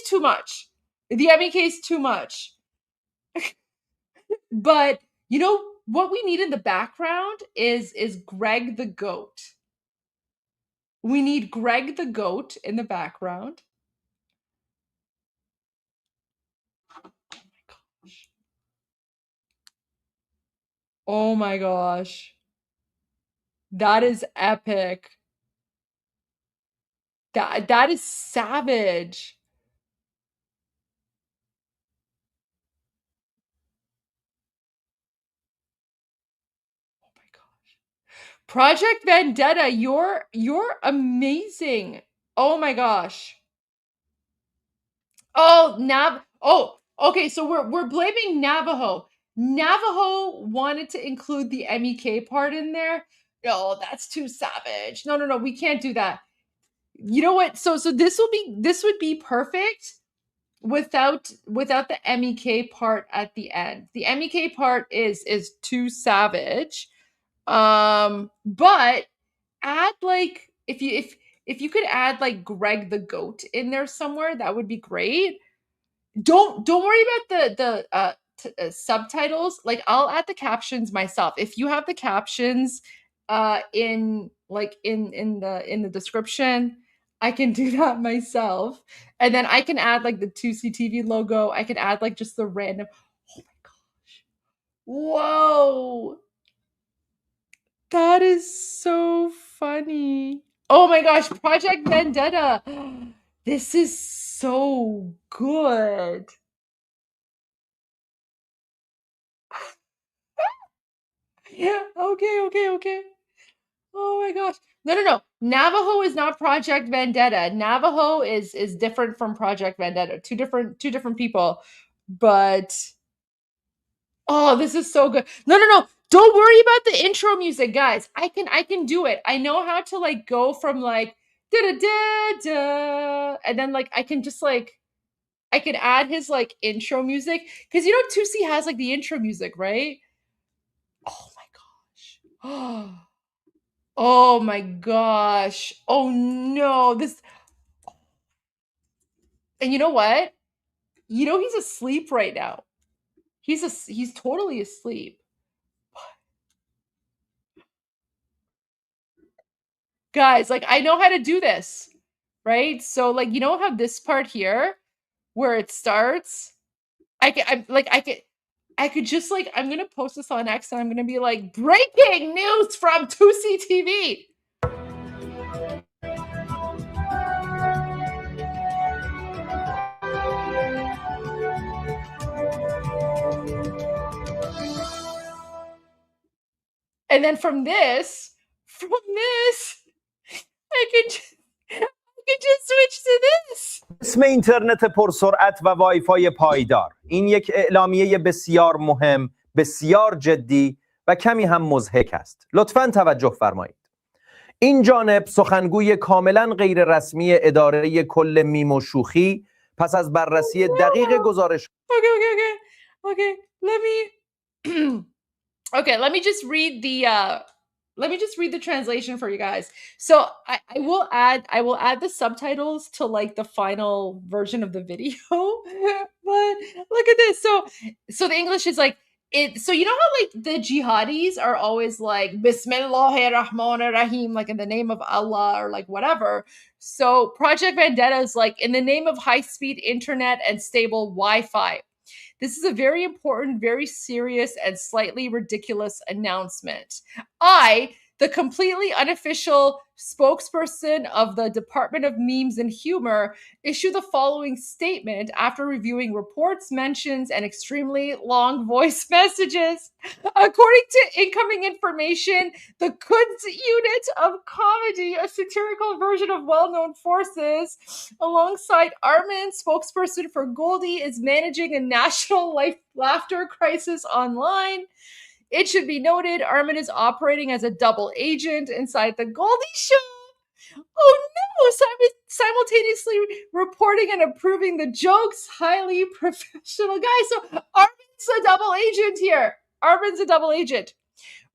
too much. The MEK is too much. But you know what we need in the background is Greg the Goat. We need Greg the Goat in the background. Oh my gosh. That is epic. That is savage. Oh my gosh. Project Vendetta, you're amazing. Oh my gosh. Okay, so we're blaming Navajo. Navajo wanted to include the MEK part in there. No, that's too savage. No, we can't do that. You know what? So this would be perfect without the MEK part at the end. The MEK part is too savage. But add like if you could add like Greg the Goat in there somewhere, that would be great. Don't worry about the subtitles. Like I'll add the captions myself. If you have the captions in the description, I can do that myself. And then I can add like the Tousi TV logo. I can add like just the random. Oh my gosh. Whoa. That is so funny. Oh my gosh, Project Vendetta. This is so good. Yeah, okay. Oh my gosh. No. Navajo is not Project Vendetta. Navajo is different from Project Vendetta. Two different people. But oh, this is so good. No. Don't worry about the intro music, guys. I can do it. I know how to like go from like da da da da, and then like I can just like I can add his like intro music because you know Tousi has like the intro music, right? Oh my gosh. Oh my gosh. Oh no. And you know what? You know he's asleep right now. He's totally asleep. Guys, like I know how to do this, right? So like you know how this part here where it starts, I could just like I'm gonna post this on X and I'm gonna be like breaking news from Tousi TV. And then from this, I could just switch to this. اسم اینترنت پرسرعت و وایفای پایدار. این یک اعلامیه بسیار مهم، بسیار جدی و کمی هم مضحک است. لطفاً توجه فرمایید. این جانب سخنگوی کاملا غیر رسمی اداره کل میم و شوخی پس از بررسی دقیق گزارش Okay. Let me just read the translation for you guys. So I will add the subtitles to like the final version of the video. But look at this. So the English is like So you know how like the jihadis are always like Bismillahir Rahmanir Rahim, like in the name of Allah or like whatever. So Project Vendetta is like in the name of high-speed internet and stable Wi-Fi. This is a very important, very serious, and slightly ridiculous announcement. I, the completely unofficial spokesperson of the Department of Memes and Humor, issue the following statement after reviewing reports, mentions, and extremely long voice messages. According to incoming information, the Quds unit of comedy, a satirical version of well-known forces, alongside Armen, spokesperson for Goldie, is managing a national laughter crisis online. It should be noted, Armen is operating as a double agent inside the Goldie show. Oh no! Simultaneously reporting and approving the jokes. Highly professional guy. So Armen's a double agent here. Armen's a double agent.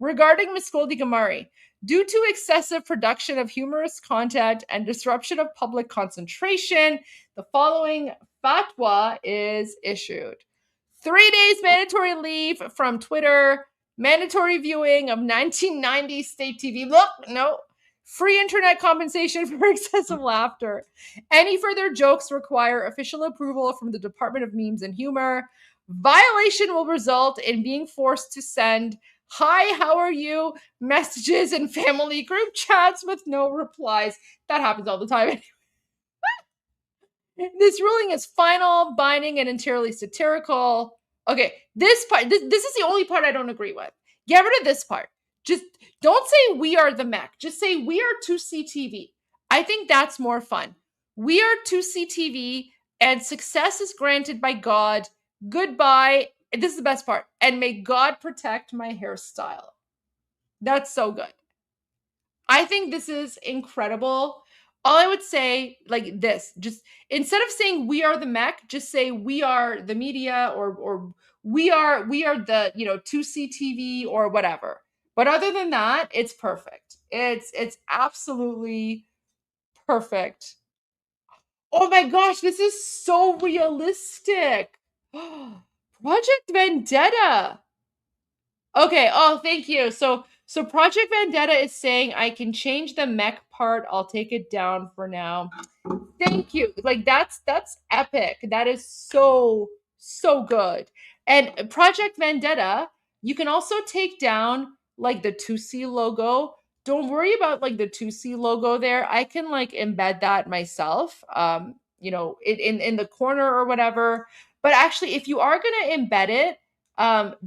Regarding Miss Goldie Ghamari, due to excessive production of humorous content and disruption of public concentration, the following fatwa is issued. 3 days mandatory leave from Twitter, mandatory viewing of 1990 state TV. Look, no. Free internet compensation for excessive laughter. Any further jokes require official approval from the Department of Memes and Humor. Violation will result in being forced to send "Hi, how are you?" messages in family group chats with no replies. That happens all the time. This ruling is final, binding, and entirely satirical. Okay, this part, this is the only part I don't agree with. Get rid of this part. Just don't say "we are the Mech." Just say "we are 2CTV." I think that's more fun. We are 2CTV, and success is granted by God. Goodbye. This is the best part. And may God protect my hairstyle. That's so good. I think this is incredible. All I would say, like this, just instead of saying "we are the Mech," just say "we are the media," or we are the 2CTV or whatever. But other than that, it's perfect. It's absolutely perfect. Oh my gosh, this is so realistic. Project Vendetta. Okay, oh, thank you. So Project Vendetta is saying I can change the mech part. I'll take it down for now. Thank you. Like that's epic. That is so good. And Project Vendetta, you can also take down like the 2C logo. Don't worry about like the 2C logo there. I can like embed that myself. In the corner or whatever. But actually, if you are gonna embed it,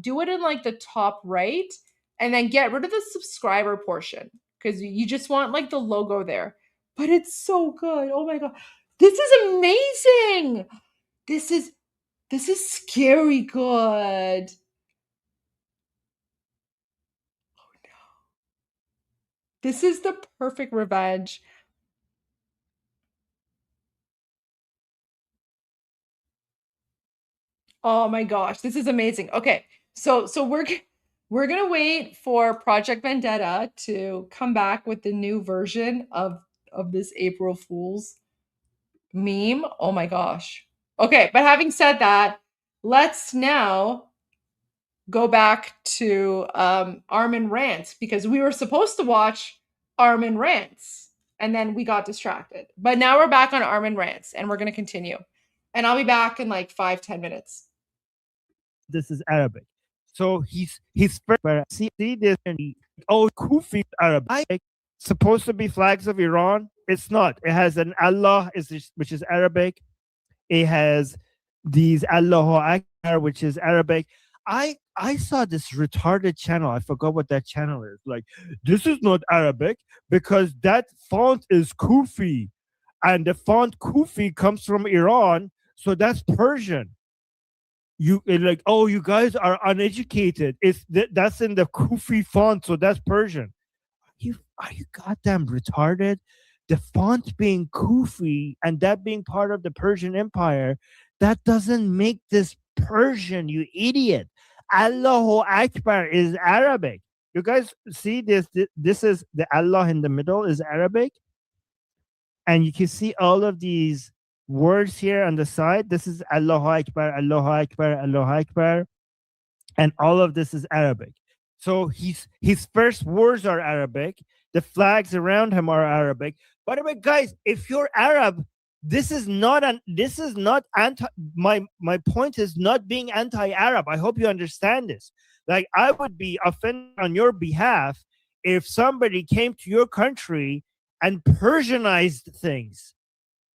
do it in like the top right, and then get rid of the subscriber portion because you just want like the logo there. But it's so good. Oh my god. This is amazing. This is scary good. Oh no. This is the perfect revenge. Oh my gosh, this is amazing. Okay. So we're going to wait for Project Vendetta to come back with the new version of this April Fool's meme. Oh my gosh. Okay, but having said that, let's now go back to Armen Rants because we were supposed to watch Armen Rants and then we got distracted. But now we're back on Armen Rants and we're going to continue. And I'll be back in like 5-10 minutes. This is Arabic. So he's see this and Kufi Arabic supposed to be flags of Iran. It's not. It has an Allah, which is Arabic. It has these Allahu Akbar, which is Arabic. I saw this retarded channel. I forgot what that channel is. Like, this is not Arabic because that font is Kufi, and the font Kufi comes from Iran, so that's Persian. You like, oh, you guys are uneducated. That's in the Kufi font, so that's Persian. Are you goddamn retarded? The font being Kufi and that being part of the Persian Empire, that doesn't make this Persian, you idiot. Allahu Akbar is Arabic. You guys see this? This is the Allah in the middle is Arabic. And you can see all of these words here on the side. This is Allahu Akbar, Allahu Akbar, Allahu Akbar. and all of this is Arabic. So his first words are Arabic. The flags around him are Arabic. By the way, guys, if you're Arab, this is not anti. My point is not being anti-Arab. I hope you understand this. Like, I would be offended on your behalf if somebody came to your country and Persianized things.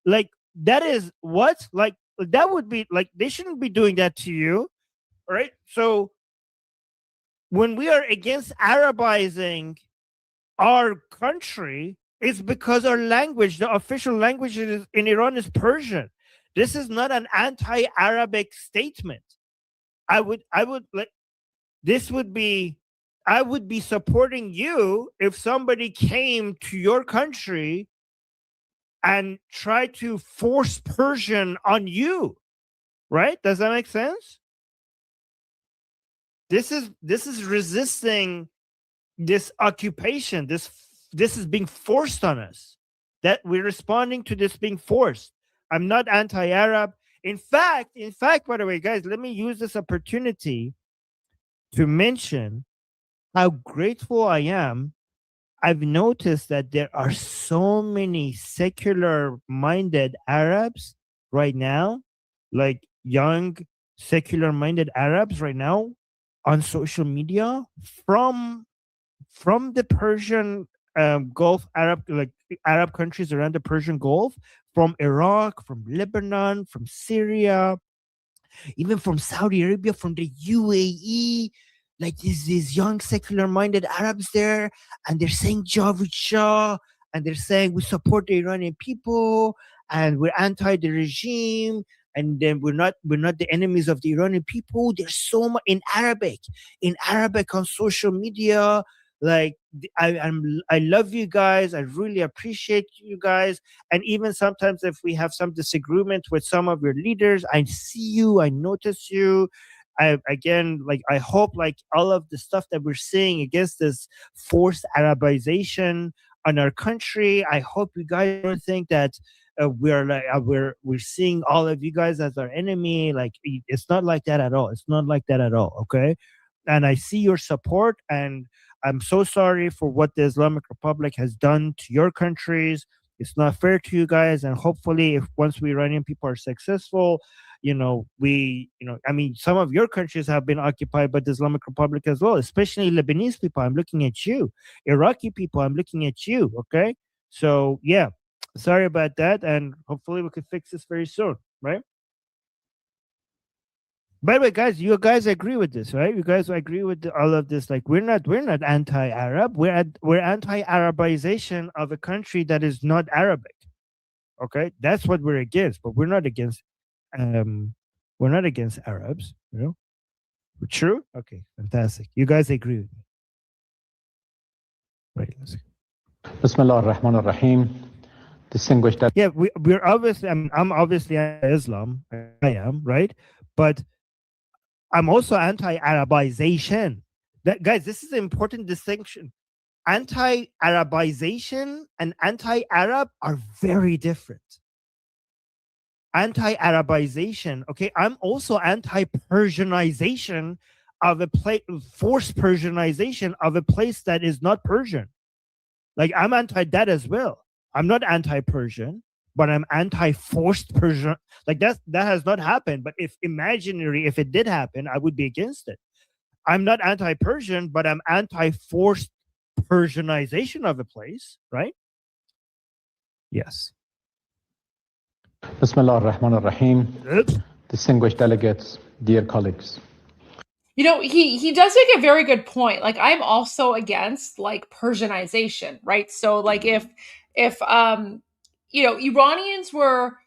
Like, that is what? Like, that would be like, they shouldn't be doing that to you, right? So when we are against Arabizing our country, it's because our language, the official language in Iran is Persian. This is not an anti-Arabic statement. I would like, this would be, I would be supporting you if somebody came to your country and tried to force Persian on you, right? Does that make sense? This is resisting this occupation. This is being forced on us. That we're responding to this being forced. I'm not anti-Arab. In fact, by the way, guys, let me use this opportunity to mention how grateful I am. I've noticed that there are so many secular-minded Arabs right now, like young secular-minded Arabs right now on social media from the Persian Gulf, Arab countries around the Persian Gulf, from Iraq, from Lebanon, from Syria, even from Saudi Arabia, from the UAE. Like, these young secular-minded Arabs there, and they're saying Javed Shah, and they're saying we support the Iranian people, and we're anti the regime, and then we're not the enemies of the Iranian people. There's so much in Arabic on social media. Like, I love you guys. I really appreciate you guys. And even sometimes if we have some disagreement with some of your leaders, I see you, I notice you. I hope, like, all of the stuff that we're seeing against this forced Arabization on our country, I hope you guys don't think that we're seeing all of you guys as our enemy. Like, it's not like that at all. It's not like that at all. Okay. And I see your support, and I'm so sorry for what the Islamic Republic has done to your countries. It's not fair to you guys. And hopefully, if once we Iranian people are successful, I mean, some of your countries have been occupied by the Islamic Republic as well, especially Lebanese people. I'm looking at you. Iraqi people, I'm looking at you. Okay. So, yeah, sorry about that. And hopefully we can fix this very soon, right? By the way, guys, you guys agree with this, right? You guys agree with all of this? Like, we're not anti-Arab. We're anti-Arabization of a country that is not Arabic. Okay, that's what we're against. But we're not against Arabs. True. Okay, fantastic. You guys agree with me, right? Let's go. Bismillah ar-Rahman ar-Rahim. Distinguished. Yeah, we're obviously. I'm obviously anti-Islam. I am, right, but I'm also anti-Arabization. Guys, this is an important distinction. Anti-Arabization and anti-Arab are very different. Anti-Arabization, okay? I'm also anti-Persianization of a place, forced Persianization of a place that is not Persian. Like, I'm anti that as well. I'm not anti-Persian, but I'm anti-forced Persian. Like, that has not happened. But if it did happen, I would be against it. I'm not anti-Persian, but I'm anti-forced Persianization of a place, right? Yes. Bismillah ar-Rahman ar-Rahim. Distinguished delegates, dear colleagues. He does make a very good point. Like, I'm also against, like, Persianization, right? So, like, if Iranians were,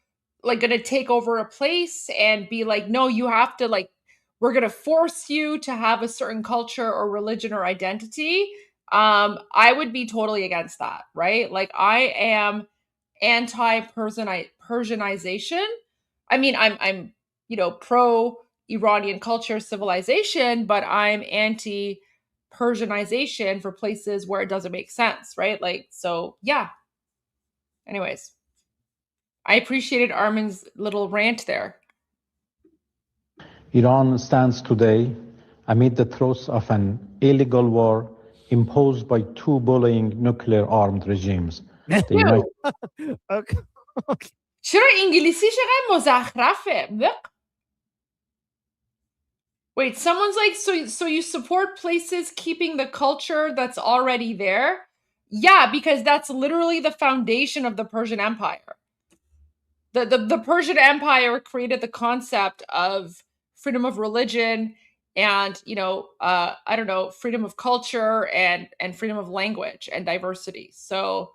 like, going to take over a place and be like, no, you have to, like, we're going to force you to have a certain culture or religion or identity, I would be totally against that, right? Like, I am anti-Persianization. I mean, I'm pro Iranian culture, civilization, but I'm anti-Persianization for places where it doesn't make sense, right? Like, so yeah. Anyways, I appreciated Armen's little rant there. Iran stands today amid the throes of an illegal war imposed by two bullying nuclear-armed regimes. The United okay. چرا انگلیسی چقدر مزخرفه؟ Wait, someone's like, so you support places keeping the culture that's already there? Yeah, because that's literally the foundation of the Persian Empire. The Persian Empire created the concept of freedom of religion and, I don't know, freedom of culture and freedom of language and diversity. So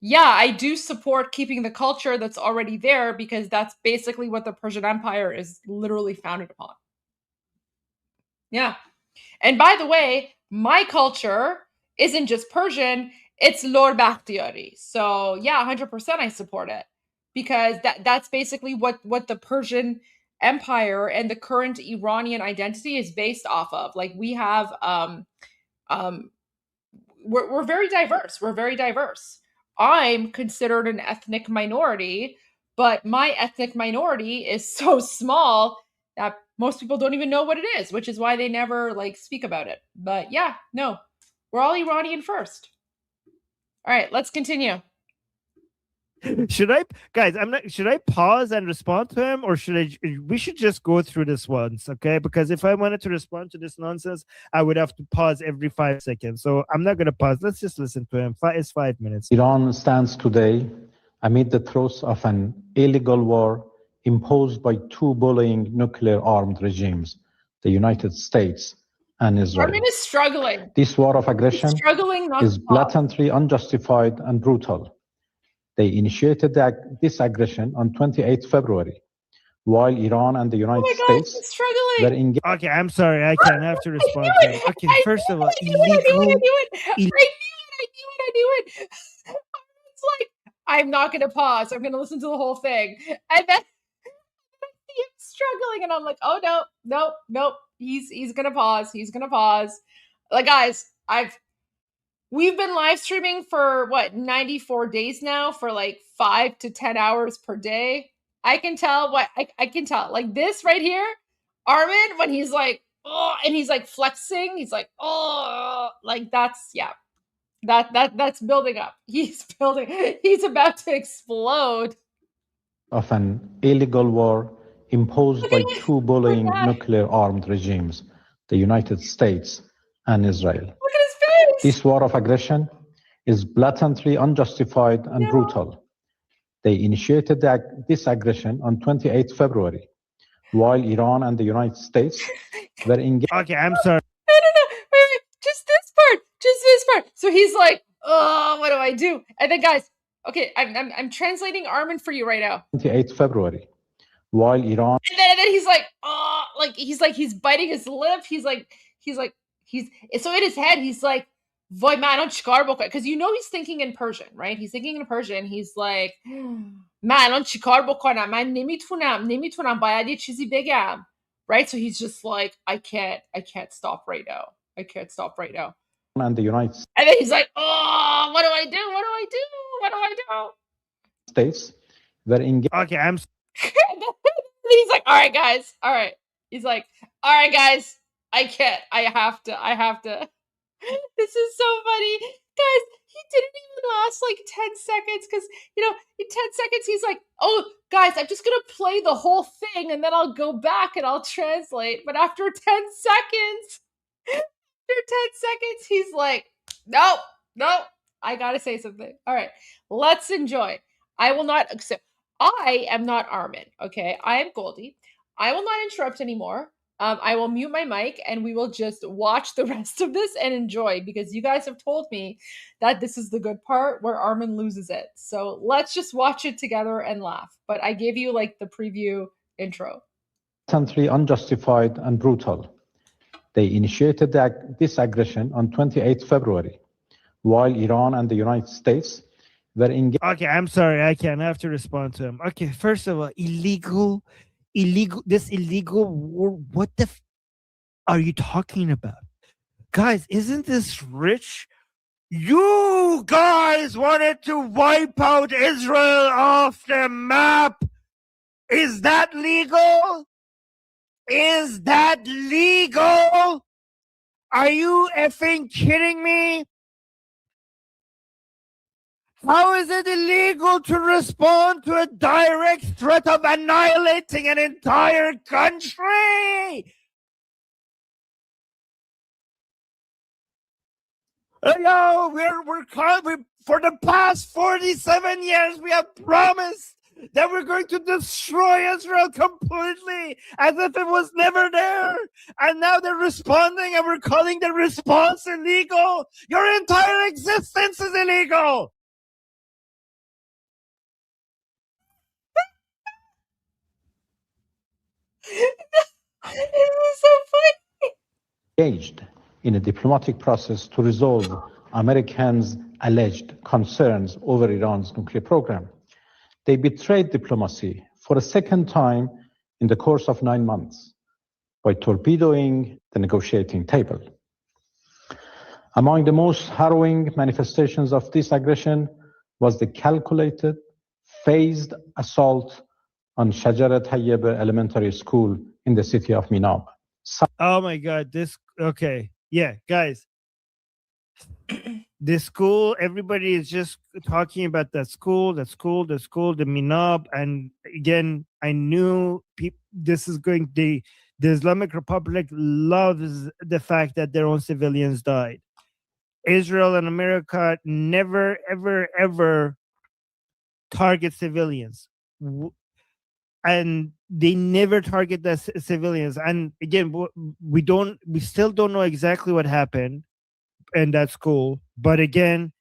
yeah, I do support keeping the culture that's already there because that's basically what the Persian Empire is literally founded upon. Yeah. And by the way, my culture isn't just Persian, it's Lor Bakhtiari. So yeah, 100% I support it. Because that's basically what the Persian Empire and the current Iranian identity is based off of. Like we have we're very diverse. We're very diverse. I'm considered an ethnic minority, but my ethnic minority is so small that most people don't even know what it is, which is why they never like speak about it. But yeah, no, we're all Iranian first. All right, let's continue. Should I, guys? Should I pause and respond to him, or we should just go through this once, okay? Because if I wanted to respond to this nonsense, I would have to pause every 5 seconds. So I'm not gonna pause. Let's just listen to him. It's 5 minutes. Iran stands today amid the throes of an illegal war imposed by two bullying nuclear-armed regimes, the United States and Israel. Armen is struggling. This war of aggression is blatantly unjustified and brutal. They initiated this aggression on 28 February, while Iran and the United States were engaged. Okay, I'm sorry. I can't have to respond to him. Okay, first of all, illegal. I knew it. It's like, I'm not going to pause. I'm going to listen to the whole thing. And then he's struggling. And I'm like, oh, nope. He's going to pause. He's going to pause. Like, guys, we've been live streaming for 94 days now for like 5 to 10 hours per day. I can tell I can tell like this right here, Armen, when he's like, oh, and he's like flexing, he's like, oh, like that's building up. He's about to explode. Of an illegal war imposed by two bullying nuclear-armed regimes, the United States and Israel. Look at his face. This war of aggression is blatantly unjustified and brutal. They initiated this aggression on 28 February, while Iran and the United States were engaged. Okay, I'm sorry. No. Wait. Just this part. So he's like, oh, what do I do? And then, guys, okay, I'm translating Armen for you right now. 28 February, while Iran. And then he's like, oh, like he's biting his lip. He's so in his head, he's like, Voy man chikar bokon, because he's thinking in Persian, right? He's thinking in Persian. He's like, man chikar bokonam, man nemitunam bayad ye chizi begam, right? So he's just like, I can't stop right now. And the United States. And then he's like, oh, what do I do? States were engaged. Okay, and then he's like, all right, guys. He's like, all right, guys. I can't. I have to. This is so funny. Guys, he didn't even last like 10 seconds because, in 10 seconds, he's like, oh, guys, I'm just going to play the whole thing and then I'll go back and I'll translate. But after 10 seconds, he's like, nope, I got to say something. All right, let's enjoy. I will not accept. I am not Armen, okay? I am Goldie. I will not interrupt anymore. I will mute my mic and we will just watch the rest of this and enjoy because you guys have told me that this is the good part where Armen loses it. So let's just watch it together and laugh. But I gave you like the preview intro. Blatantly unjustified and brutal. They initiated this aggression on 28 February, while Iran and the United States were engaged. Okay, I'm sorry. I can't have to respond to him. Okay, first of all, illegal war. What the are you talking about? Guys, isn't this rich? You guys wanted to wipe out Israel off the map. Is that legal? Is that legal? Are you effing kidding me? How is it illegal to respond to a direct threat of annihilating an entire country? Yo, for the past 47 years, we have promised that we're going to destroy Israel completely, as if it was never there. And now they're responding, and we're calling the response illegal. Your entire existence is illegal. It was so funny. Engaged in a diplomatic process to resolve Americans' alleged concerns over Iran's nuclear program. They betrayed diplomacy for a second time in the course of 9 months by torpedoing the negotiating table. Among the most harrowing manifestations of this aggression was the calculated, phased assault on Shajara Tayyib Elementary School in the city of Minab. Oh my God, okay. Yeah, guys. This school, everybody is just talking about the Minab. And again, I knew the Islamic Republic loves the fact that their own civilians died. Israel and America never, ever, ever target civilians. And they never target the civilians. And again, we still don't know exactly what happened in that school. But again,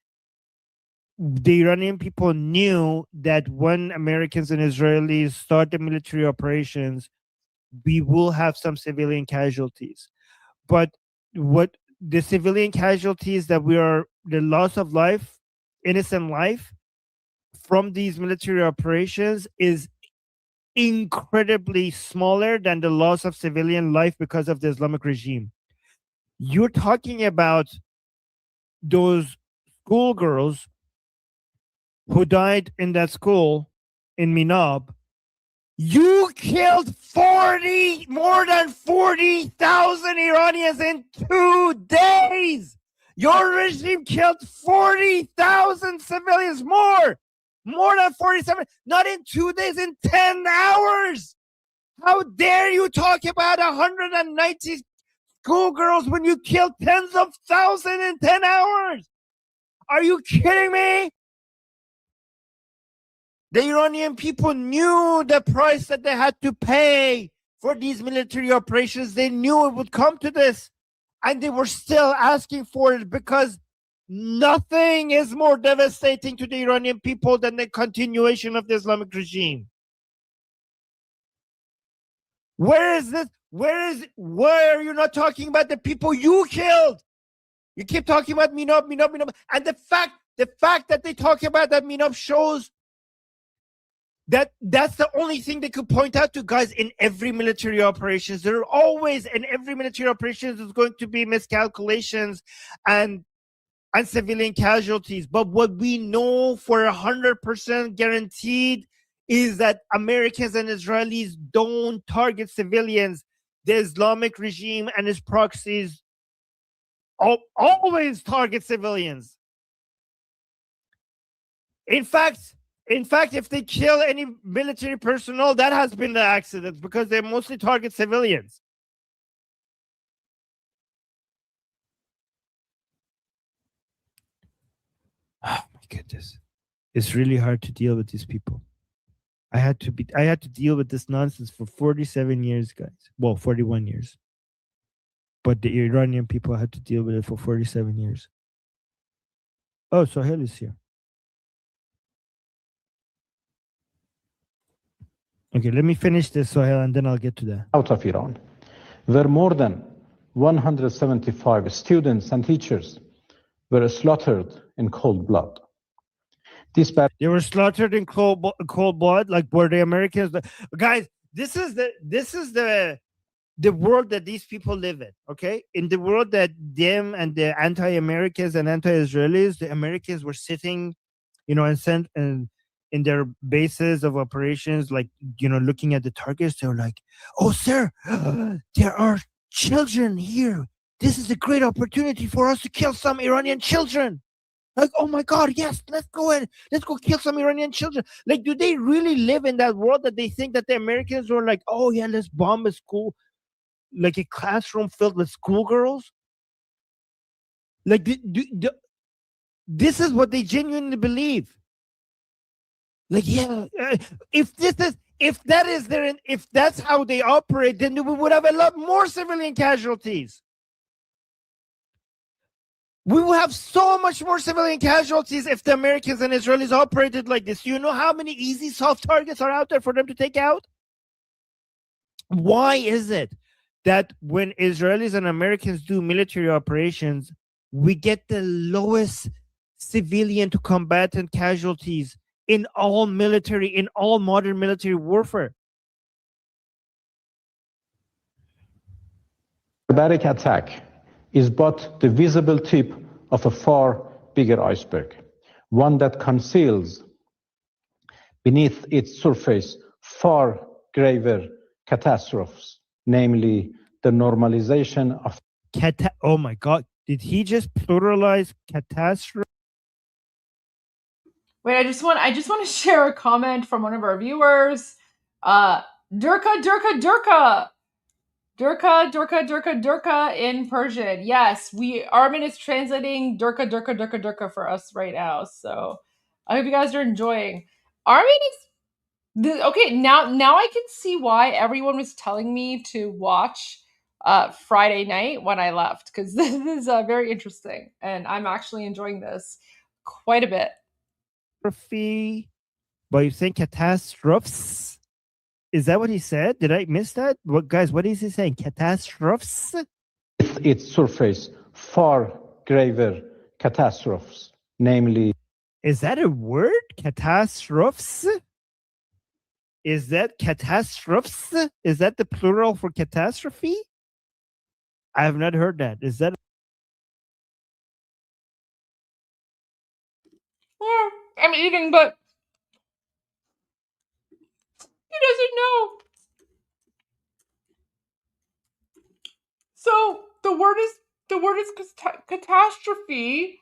the Iranian people knew that when Americans and Israelis start the military operations, we will have some civilian casualties. But what the civilian casualties that the loss of life, innocent life from these military operations is incredibly smaller than the loss of civilian life because of the Islamic regime. You're talking about those schoolgirls who died in that school in Minab. You killed more than 40,000 Iranians in 2 days. Your regime killed 40,000 civilians more than 47, not in 2 days, in 10 hours. How dare you talk about 190 schoolgirls when you killed tens of thousands in 10 hours? Are you kidding me? The Iranian people knew the price that they had to pay for these military operations. They knew it would come to this, and they were still asking for it because nothing is more devastating to the Iranian people than the continuation of the Islamic regime. Where is this? Where are you not talking about the people you killed? You keep talking about Minab. And the fact that they talk about that Minab shows that's the only thing they could point out to, guys. In every military operations, there are always, in every military operations, there's going to be miscalculations and civilian casualties. But what we know for 100% guaranteed is that Americans and Israelis don't target civilians. The Islamic regime and its proxies always target civilians. In fact, if they kill any military personnel, that has been the accident because they mostly target civilians. Oh my goodness. It's really hard to deal with these people. I had to deal with this nonsense for 47 years, guys. Well, 41 years. But the Iranian people had to deal with it for 47 years. Oh, Sohail is here. Okay, let me finish this, Sohail, and then I'll get to that. Out of Iran, where more than 175 students and teachers were slaughtered in cold blood. They were slaughtered in cold blood, like were the Americans. Guys, this is the world that these people live in. Okay, in the world that them and the anti-Americans and anti-Israelis, the Americans were sitting, and in their bases of operations, like, looking at the targets, they're like, "Oh, sir, there are children here. This is a great opportunity for us to kill some Iranian children." Like, oh my God, yes, let's go kill some Iranian children. Like, do they really live in that world that they think that the Americans were like, "Oh yeah, let's bomb a school, like a classroom filled with schoolgirls"? Like, this is what they genuinely believe. Like, yeah, if that's how they operate, then we would have a lot more civilian casualties. We will have so much more civilian casualties if the Americans and Israelis operated like this. You know how many easy soft targets are out there for them to take out? Why is it that when Israelis and Americans do military operations, we get the lowest civilian to combatant casualties in all modern military warfare? Barbaric attack is but the visible tip of a far bigger iceberg, one that conceals beneath its surface far graver catastrophes, namely the normalization of. Oh my God, did he just pluralize catastrophe? Wait, I just want to share a comment from one of our viewers. Durka in Persian. Yes, Armen is translating Durka for us right now. So I hope you guys are enjoying. Armen is okay. Now I can see why everyone was telling me to watch Friday night when I left, because this is very interesting, and I'm actually enjoying this quite a bit. But you saying catastrophes? Is that what he said? Did I miss that? Guys, what is he saying? Catastrophes? Its surface far graver catastrophes, namely. Is that a word? Catastrophes? Is that catastrophes? Is that the plural for catastrophe? I have not heard that. Is that? I'm eating, but he doesn't know. So the word is catastrophe.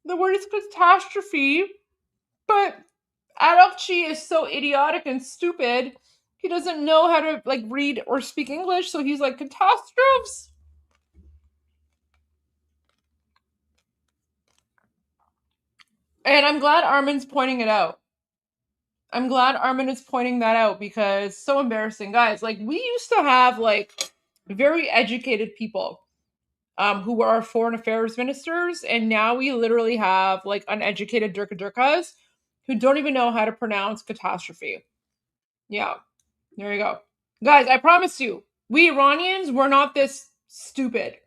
The word is catastrophe, but Adolfchi is so idiotic and stupid. He doesn't know how to read or speak English, so he's like catastrophes. And I'm glad Armen's pointing it out. I'm glad Armen is pointing that out, because so embarrassing, guys. Like, we used to have very educated people who were our foreign affairs ministers, and now we literally have uneducated Durkas who don't even know how to pronounce catastrophe. Yeah, there you go, guys. I promise you, we Iranians were not this stupid.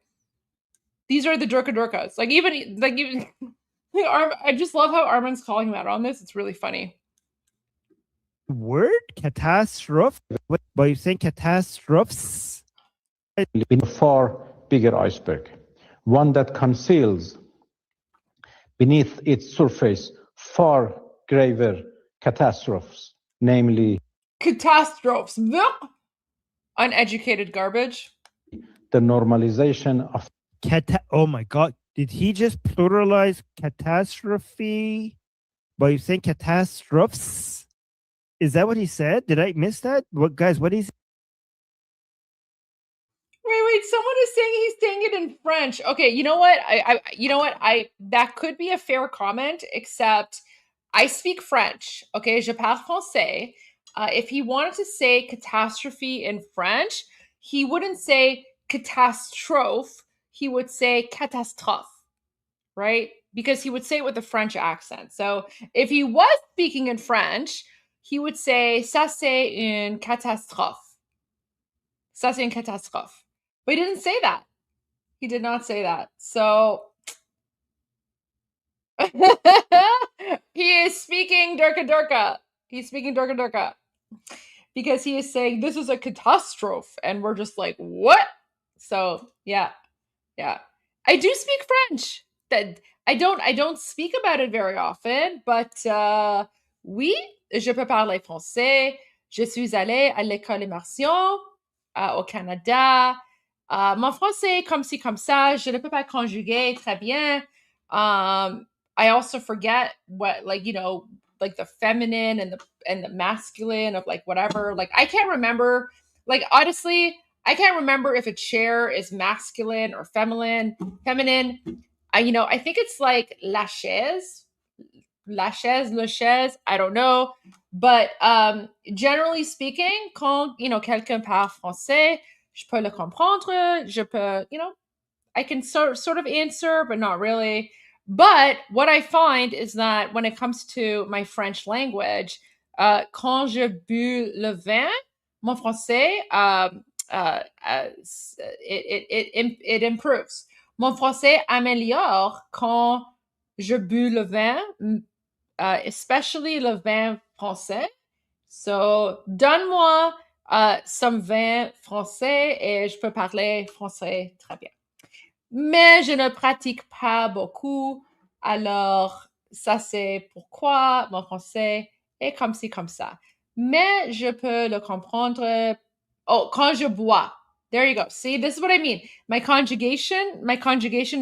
These are the Durkas. Even I just love how Armen's calling him out on this. It's really funny. Word? Catastrophe? But you saying catastrophes? A far bigger iceberg, one that conceals beneath its surface far graver catastrophes, namely catastrophes. Uneducated garbage. The normalization of. Oh my God, did he just pluralize catastrophe? But you saying catastrophes? Is that what he said? Did I miss that? Guys, what is? Wait, someone is saying he's saying it in French. Okay, you know what? I that could be a fair comment, except I speak French. Okay, je parle français. If he wanted to say catastrophe in French, he wouldn't say catastrophe. He would say catastrophe, right? Because he would say it with a French accent. So if he was speaking in French, he would say ça c'est une catastrophe. Ça c'est une catastrophe. But he didn't say that. He did not say that. So he is speaking Durka. He's speaking Durka. Because he is saying this is a catastrophe. And we're just like, what? So yeah. I do speak French. That I don't speak about it very often, but Oui, je peux parler français. Je suis allée à l'école immersion au Canada. Mon français comme ci, comme ça, je ne peux pas conjuguer très bien. I also forget what, like, you know, like the feminine and the masculine of like whatever. Like I can't remember. Like honestly, I can't remember if a chair is masculine or feminine. I think it's like la chaise, le chaise. I don't know, but generally speaking, quand quelqu'un parle français, je peux le comprendre. Je peux, I can sort of answer, but not really. But what I find is that when it comes to my French language, quand je bu le vin, mon français, it improves. Mon français améliore quand je bu le vin, especially le vin français. So, donne-moi some vin français et je peux parler français très bien. Mais je ne pratique pas beaucoup, alors ça c'est pourquoi mon français est comme ci, comme ça. Mais je peux le comprendre. Oh, quand je bois. There you go. See, this is what I mean. My conjugation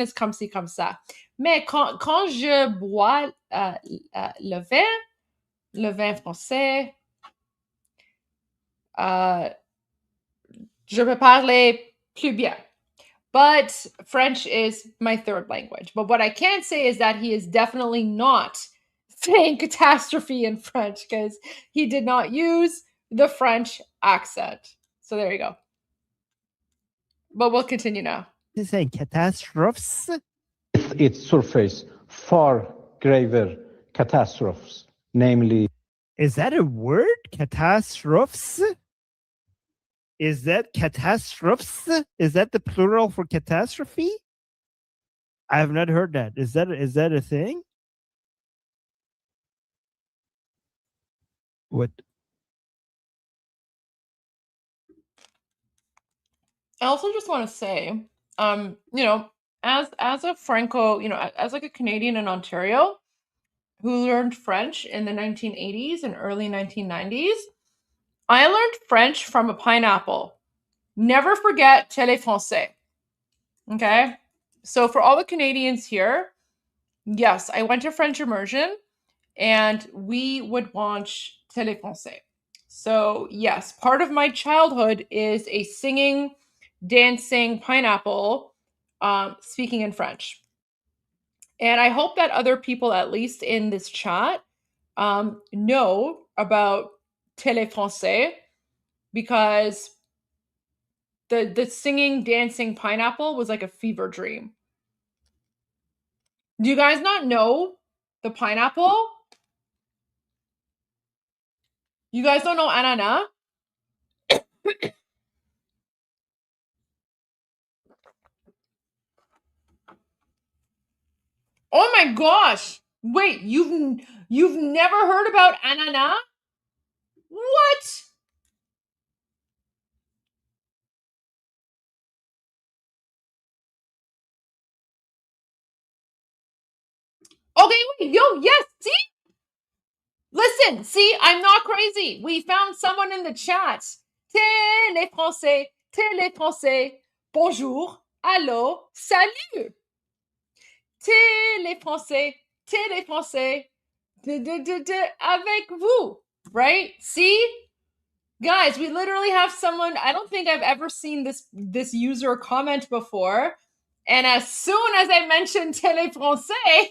is comme ci, comme ça. Mais quand je bois le vin français, je peux parler plus bien. But French is my third language. But what I can say is that he is definitely not saying catastrophe in French because he did not use the French accent. So there you go. But we'll continue now. He's saying catastrophes. Its surface far graver catastrophes, namely. Is that a word? Catastrophes? Is that catastrophes? Is that the plural for catastrophe? I have not heard that. Is that a thing? What? I also just want to say, as a Franco, as like a Canadian in Ontario who learned French in the 1980s and early 1990s, I learned French from a pineapple. Never forget Télé Français. Okay? So for all the Canadians here, yes, I went to French immersion and we would watch Télé Français. So yes, part of my childhood is a singing, dancing pineapple speaking in French. And I hope that other people, at least in this chat, know about Télé Français because the singing, dancing pineapple was like a fever dream. Do you guys not know the pineapple? You guys don't know ananas? Oh my gosh! Wait, you've never heard about ananas? What? Okay, wait, yes, see? Listen, see, I'm not crazy. We found someone in the chat. Télé Français, bonjour, allô, salut. Télé Français, avec vous, right? See? Guys, we literally have someone, I don't think I've ever seen this user comment before. And as soon as I mentioned Télé Français,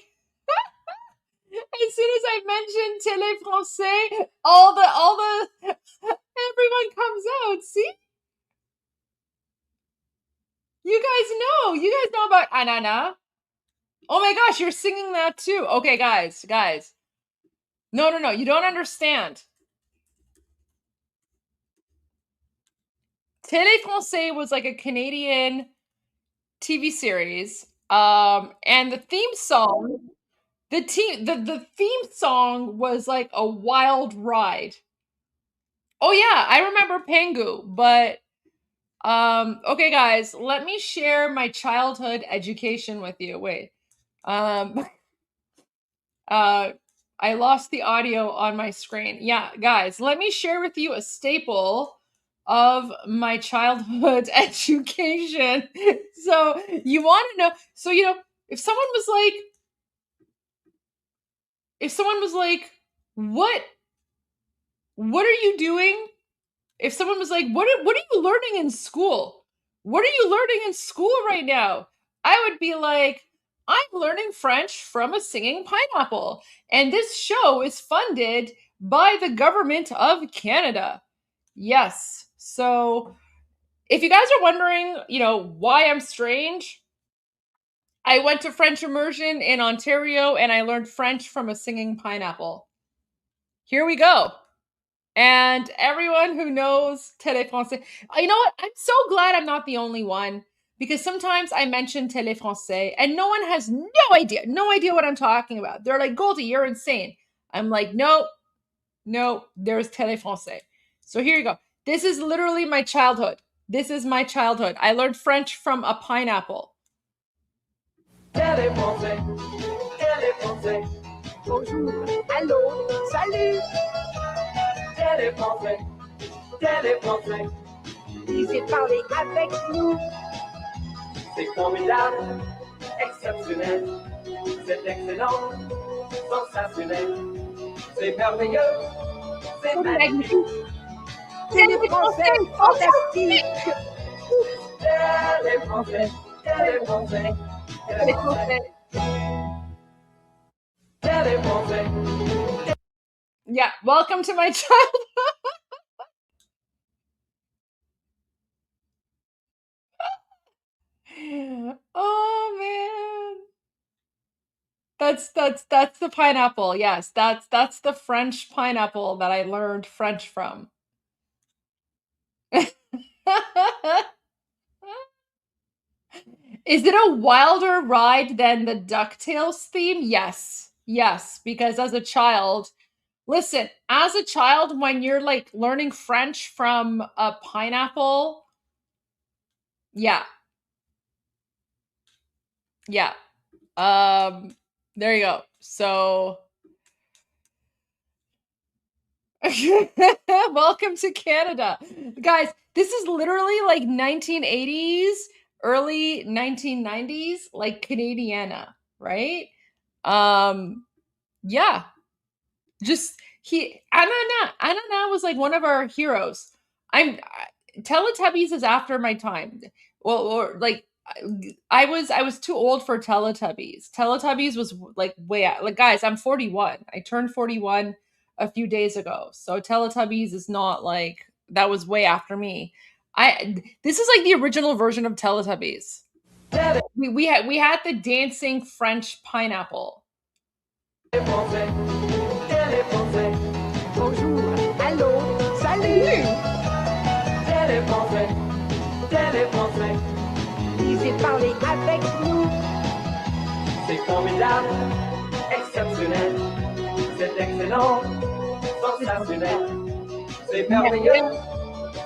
as soon as I mentioned Télé Français, all the everyone comes out. See? You guys know about Anana. Oh my gosh, you're singing that too. Okay, guys. No, you don't understand. Télé Français was like a Canadian TV series. And the theme song, the theme song was like a wild ride. Oh yeah, I remember Pengu, but okay guys, let me share my childhood education with you. Wait. I I lost the audio on my screen. Yeah, guys, let me share with you a staple of my childhood education. So you want to know, so if someone was like, what are you doing? If someone was like, what are you learning in school? What are you learning in school right now? I would be like, I'm learning French from a singing pineapple. And this show is funded by the government of Canada. Yes. So if you guys are wondering, why I'm strange, I went to French immersion in Ontario and I learned French from a singing pineapple. Here we go. And everyone who knows Téléfrançais, you know what? I'm so glad I'm not the only one, because sometimes I mention Téléfrançais and no one has no idea what I'm talking about. They're like, Goldie, you're insane. I'm like, no, there's Téléfrançais. So here you go. This is literally my childhood. This is my childhood. I learned French from a pineapple. Téléfrançais, Téléfrançais, bonjour, allô, salut. Téléfrançais, Téléfrançais, lisez parler avec nous. C'est formidable, exceptionnel, c'est excellent, sensationnel, c'est merveilleux, c'est magnifique. Téléfrançais, fantastique. Téléfrançais, Téléfrançais, Téléfrançais. Téléfrançais. Yeah, welcome to my childhood. Oh man. That's the pineapple. Yes, that's the French pineapple that I learned French from. Is it a wilder ride than the DuckTales theme? Yes. Yes, because as a child, listen, as a child, when you're like learning French from a pineapple, yeah. Yeah. There you go. So welcome to Canada. Guys, this is literally like 1980s, early 1990s, like Canadiana, right? Yeah. Just Anana was like one of our heroes. Teletubbies is after my time. Well, or like I was too old for Teletubbies. Teletubbies was like way out. Like guys, I'm 41. I turned 41 a few days ago. So Teletubbies is not like that was way after me. This is like the original version of Teletubbies. We had the dancing French pineapple. Téléfrançais, Téléfrançais, bonjour, allô, salut. Téléfrançais, Téléfrançais, lisez parler avec nous. C'est formidable, exceptionnel, c'est excellent, sensationnel, c'est merveilleux,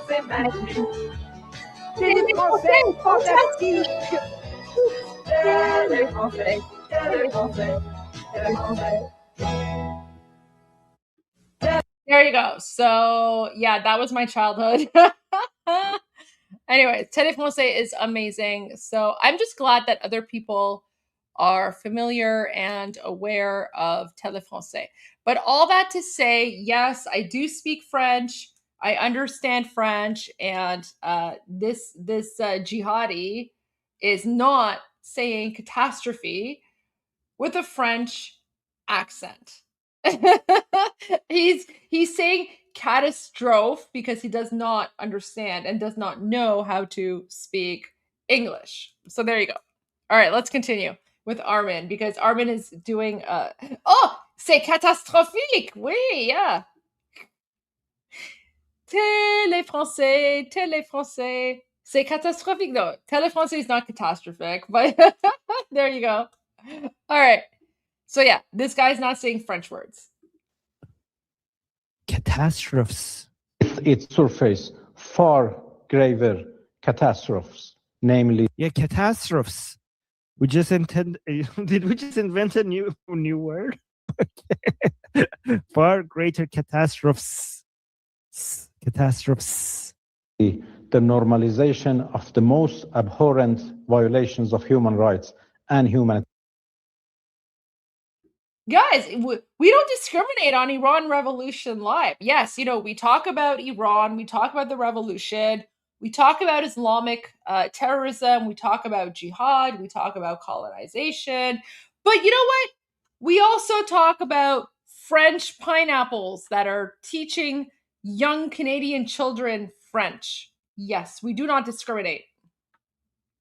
c'est magnifique. Téléfrançais, fantastique. Téléfrançais, Téléfrançais. There you go. So yeah, that was my childhood. Anyway, Téléfrançais is amazing. So I'm just glad that other people are familiar and aware of Téléfrançais. But all that to say, yes, I do speak French. I understand French, and this jihadi is not saying catastrophe with a French accent. he's saying catastrophe because he does not understand and does not know how to speak English. So there you go. All right, let's continue with Armen, because Armen is doing oh, c'est catastrophique. Oui, yeah. Téléfrançais, Téléfrançais. C'est catastrophique. No, Téléfrançais is not catastrophic, but there you go. All right. So yeah, this guy's not saying French words. Catastrophes. Its surface far graver catastrophes, namely. Yeah, catastrophes. We just did we just invent a new word? Far greater catastrophes. The normalization of the most abhorrent violations of human rights and humanity. Guys, we don't discriminate on Iran Revolution Live. Yes, we talk about Iran, we talk about the revolution, we talk about Islamic terrorism, we talk about jihad, we talk about colonization. But you know what? We also talk about French pineapples that are teaching young Canadian children French. Yes, we do not discriminate.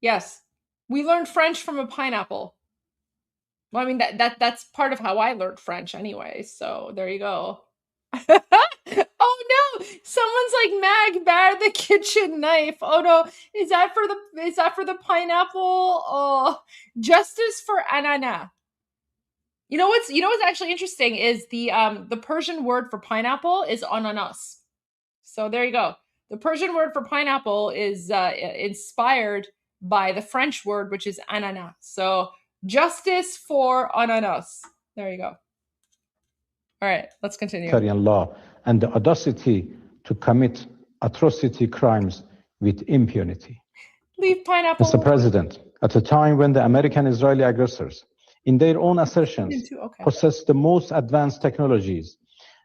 Yes, we learned French from a pineapple. Well, I mean, that's part of how I learned French anyway, so there you go. Oh no! Someone's like, Mag, bear the kitchen knife. Oh no, is that for the pineapple? Oh, justice for anana. You know what's actually interesting is the Persian word for pineapple is ananas. So there you go. The Persian word for pineapple is inspired by the French word, which is ananas. So justice for ananas. There you go. All right, let's continue. Law and the audacity to commit atrocity crimes with impunity. Leave pineapple. Mr. President, at a time when the American-Israeli aggressors, in their own assertions, possess the most advanced technologies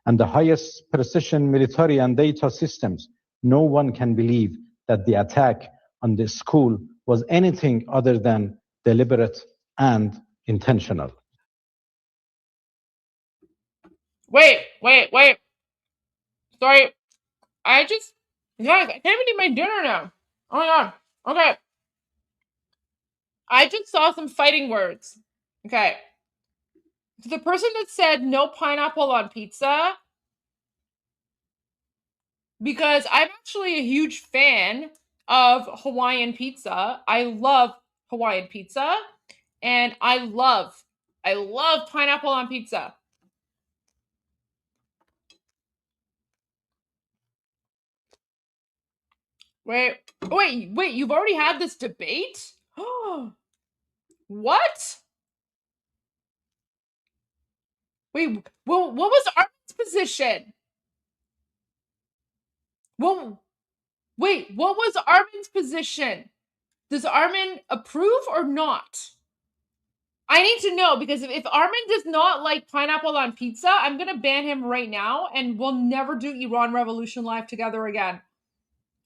and the highest precision military and data systems, no one can believe that the attack on the school was anything other than deliberate and intentional. Wait. Sorry. Guys, I can't even eat my dinner now. Oh my god. Okay. I just saw some fighting words. Okay. So the person that said no pineapple on pizza, because I'm actually a huge fan of Hawaiian pizza. I love Hawaiian pizza, and I love pineapple on pizza. Wait, you've already had this debate? What? Wait, well, what was Armen's position? Well, wait, what was Armen's position? Does Armen approve or not? I need to know, because if Armen does not like pineapple on pizza, I'm going to ban him right now, and we'll never do Iran Revolution Live together again.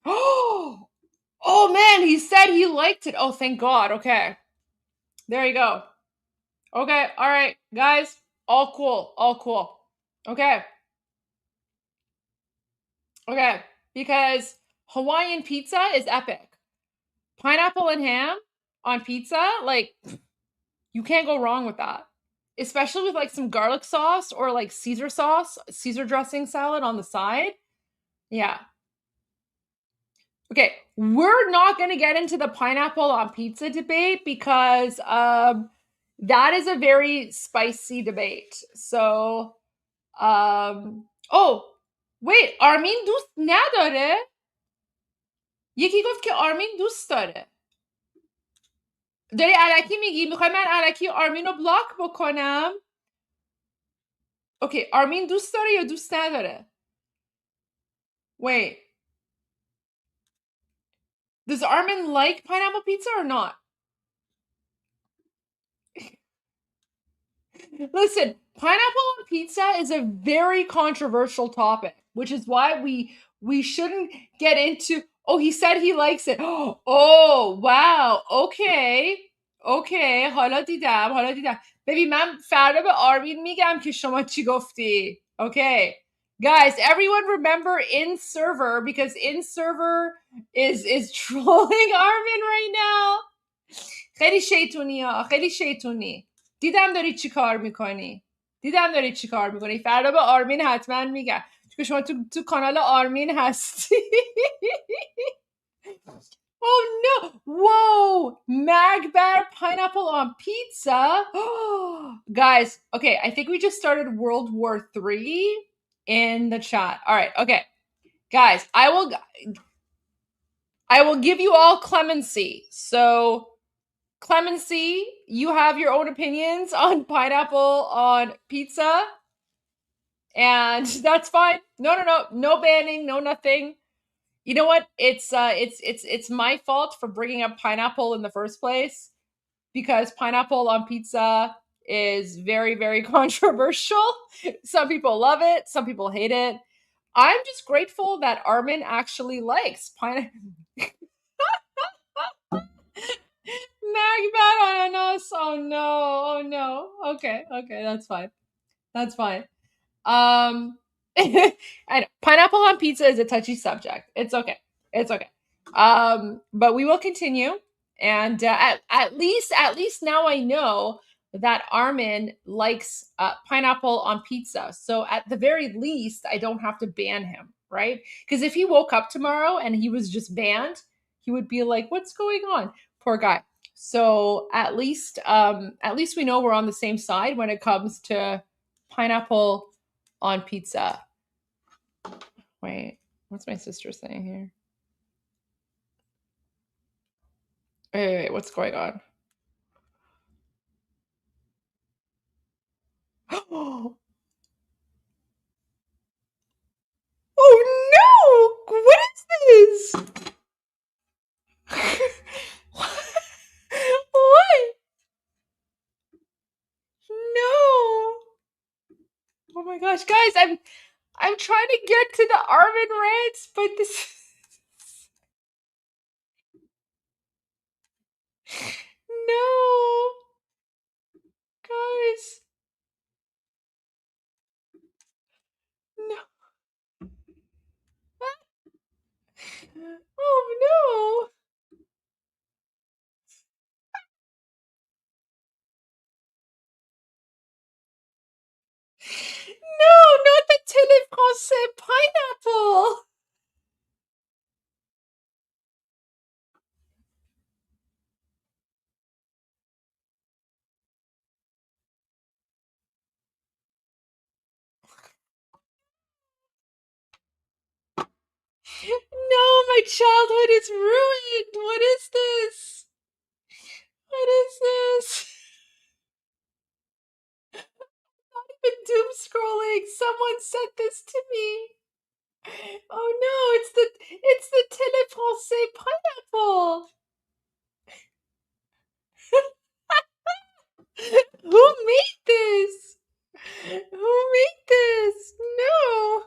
Oh man, he said he liked it. Oh, thank God. Okay. There you go. Okay. All right, guys. All cool. Okay. Because Hawaiian pizza is epic. Pineapple and ham on pizza, like, you can't go wrong with that. Especially with like some garlic sauce or like Caesar sauce, Caesar dressing salad on the side. Yeah. Okay, we're not going to get into the pineapple on pizza debate because that is a very spicy debate. So, oh, wait, آرمین دوست نداره؟ یکی گفت که آرمین دوست داره. داری الکی میگی میخوای من الکی آرمین رو بلاک بکنم؟ اوکی، آرمین دوست داره یا دوست نداره؟ Wait. Does Armen like pineapple pizza or not? Listen, pineapple on pizza is a very controversial topic, which is why we shouldn't get into, oh, he said he likes it. Oh, wow. Okay. حالا دیدم. ببین من فردا به آرمین میگم که شما چی گفتی. Okay. Guys, everyone remember in server, because in server is trolling Armen right now. خیلی شیطونی. دیدم داری چی کار میکنی. فردا به آرمین حتما میگم چون شما تو کانال آرمین هستی. Oh no! Whoa! Magbar pineapple on pizza. Guys, okay, I think we just started World War III in the chat. All right, okay. Guys, I will give you all clemency. So Clemency, you have your own opinions on pineapple on pizza, and that's fine. No banning, no nothing. You know what? It's my fault for bringing up pineapple in the first place, because pineapple on pizza is very, very controversial. Some people love it, some people hate it. I'm just grateful that Armen actually likes pineapple. Magbat ananas. Oh no. Oh no. Okay. Okay. That's fine. That's fine. And pineapple on pizza is a touchy subject. It's okay. It's okay. But we will continue. And at least now I know that Armen likes pineapple on pizza. So at the very least, I don't have to ban him, right? Because if he woke up tomorrow and he was just banned, he would be like, "What's going on?" Poor guy. So at least we know we're on the same side when it comes to pineapple on pizza. Wait, what's my sister saying here? Wait, what's going on? Oh no! What is this? What? No! Oh my gosh, guys, I'm trying to get to the Armen rants, but this no, guys, no. Oh no! No, not the télé français pineapple. No, my childhood is ruined. What is this? What is this? Not even doom scrolling. Someone sent this to me. Oh no, it's the télé français pineapple. Who made this? Who made this? No.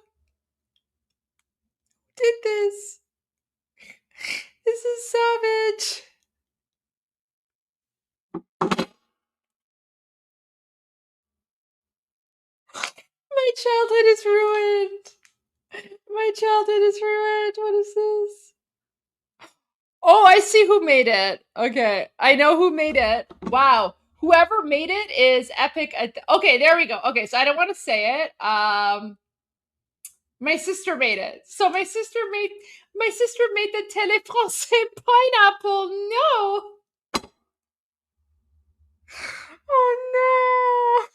Who did this? This is savage. My childhood is ruined. My childhood is ruined. What is this? Oh, I see who made it. Okay, I know who made it. Wow. Whoever made it is epic. Okay, there we go. Okay, so I don't want to say it. My sister made it. So my sister made the télé français pineapple. No. Oh no.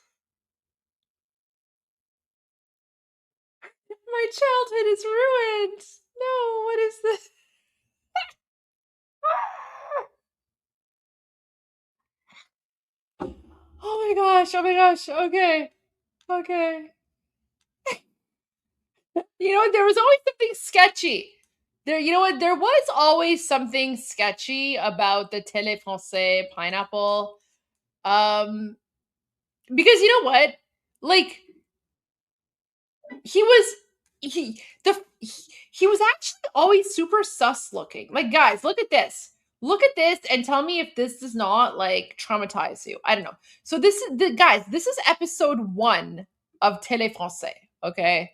My childhood is ruined. No, what is this? Oh my gosh. Oh my gosh. Okay. Okay. You know, there was always something sketchy. You know what? There was always something sketchy about the télé français pineapple. Because you know what? Like, he was actually always super sus looking. Like, guys, look at this. Look at this and tell me if this does not like traumatize you. I don't know. So this is episode 1 of Télé Français, okay?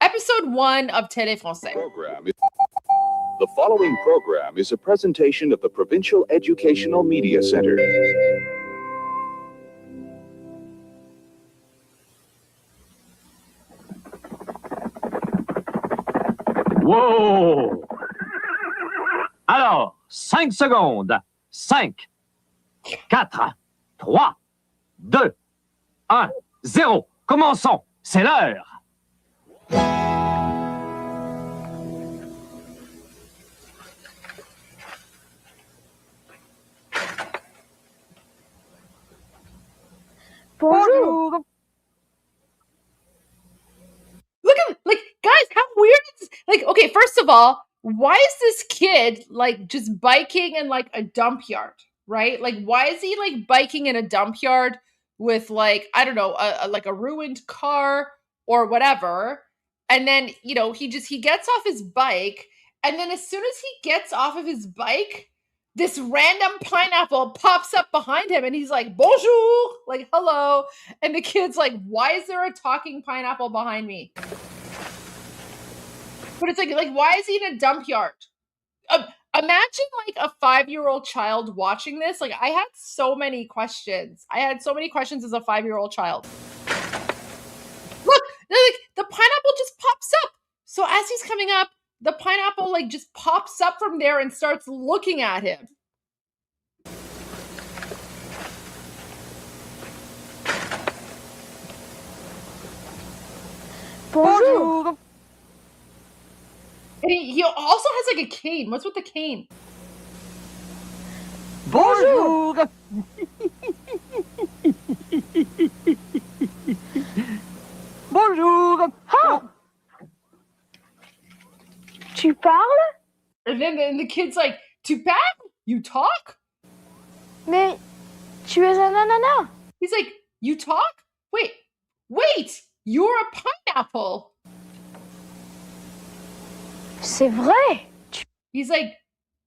Episode 1 of Télé Français. The following program is a presentation of the Provincial Educational Media Center. Wow! Alors, 5 secondes. 5, 4, 3, 2, 1, 0. Commençons. C'est l'heure. Bonjour. Look at, like, guys, how weird is this? Like, okay, first of all, why is this kid like just biking in like a dump yard, right? Like, why is he like biking in a dump yard with like, I don't know, like a ruined car or whatever? And then, you know, he gets off his bike, and then as soon as he gets off of his bike, this random pineapple pops up behind him and he's like, bonjour, like, hello. And the kid's like, why is there a talking pineapple behind me? But it's like, why is he in a dump yard? Imagine like a 5-year-old child watching this. Like, I had so many questions. I had so many questions as a 5-year-old child. Look, like, the pineapple just pops up. So as he's coming up, the pineapple like just pops up from there and starts looking at him. Bonjour. And he also has like a cane. What's with the cane? Bonjour. Bonjour. Ah. Tu parles? And then the kid's like, tu parles? You talk? Mais tu es un ananas. He's like, you talk? Wait, you're a pineapple. C'est vrai. He's like,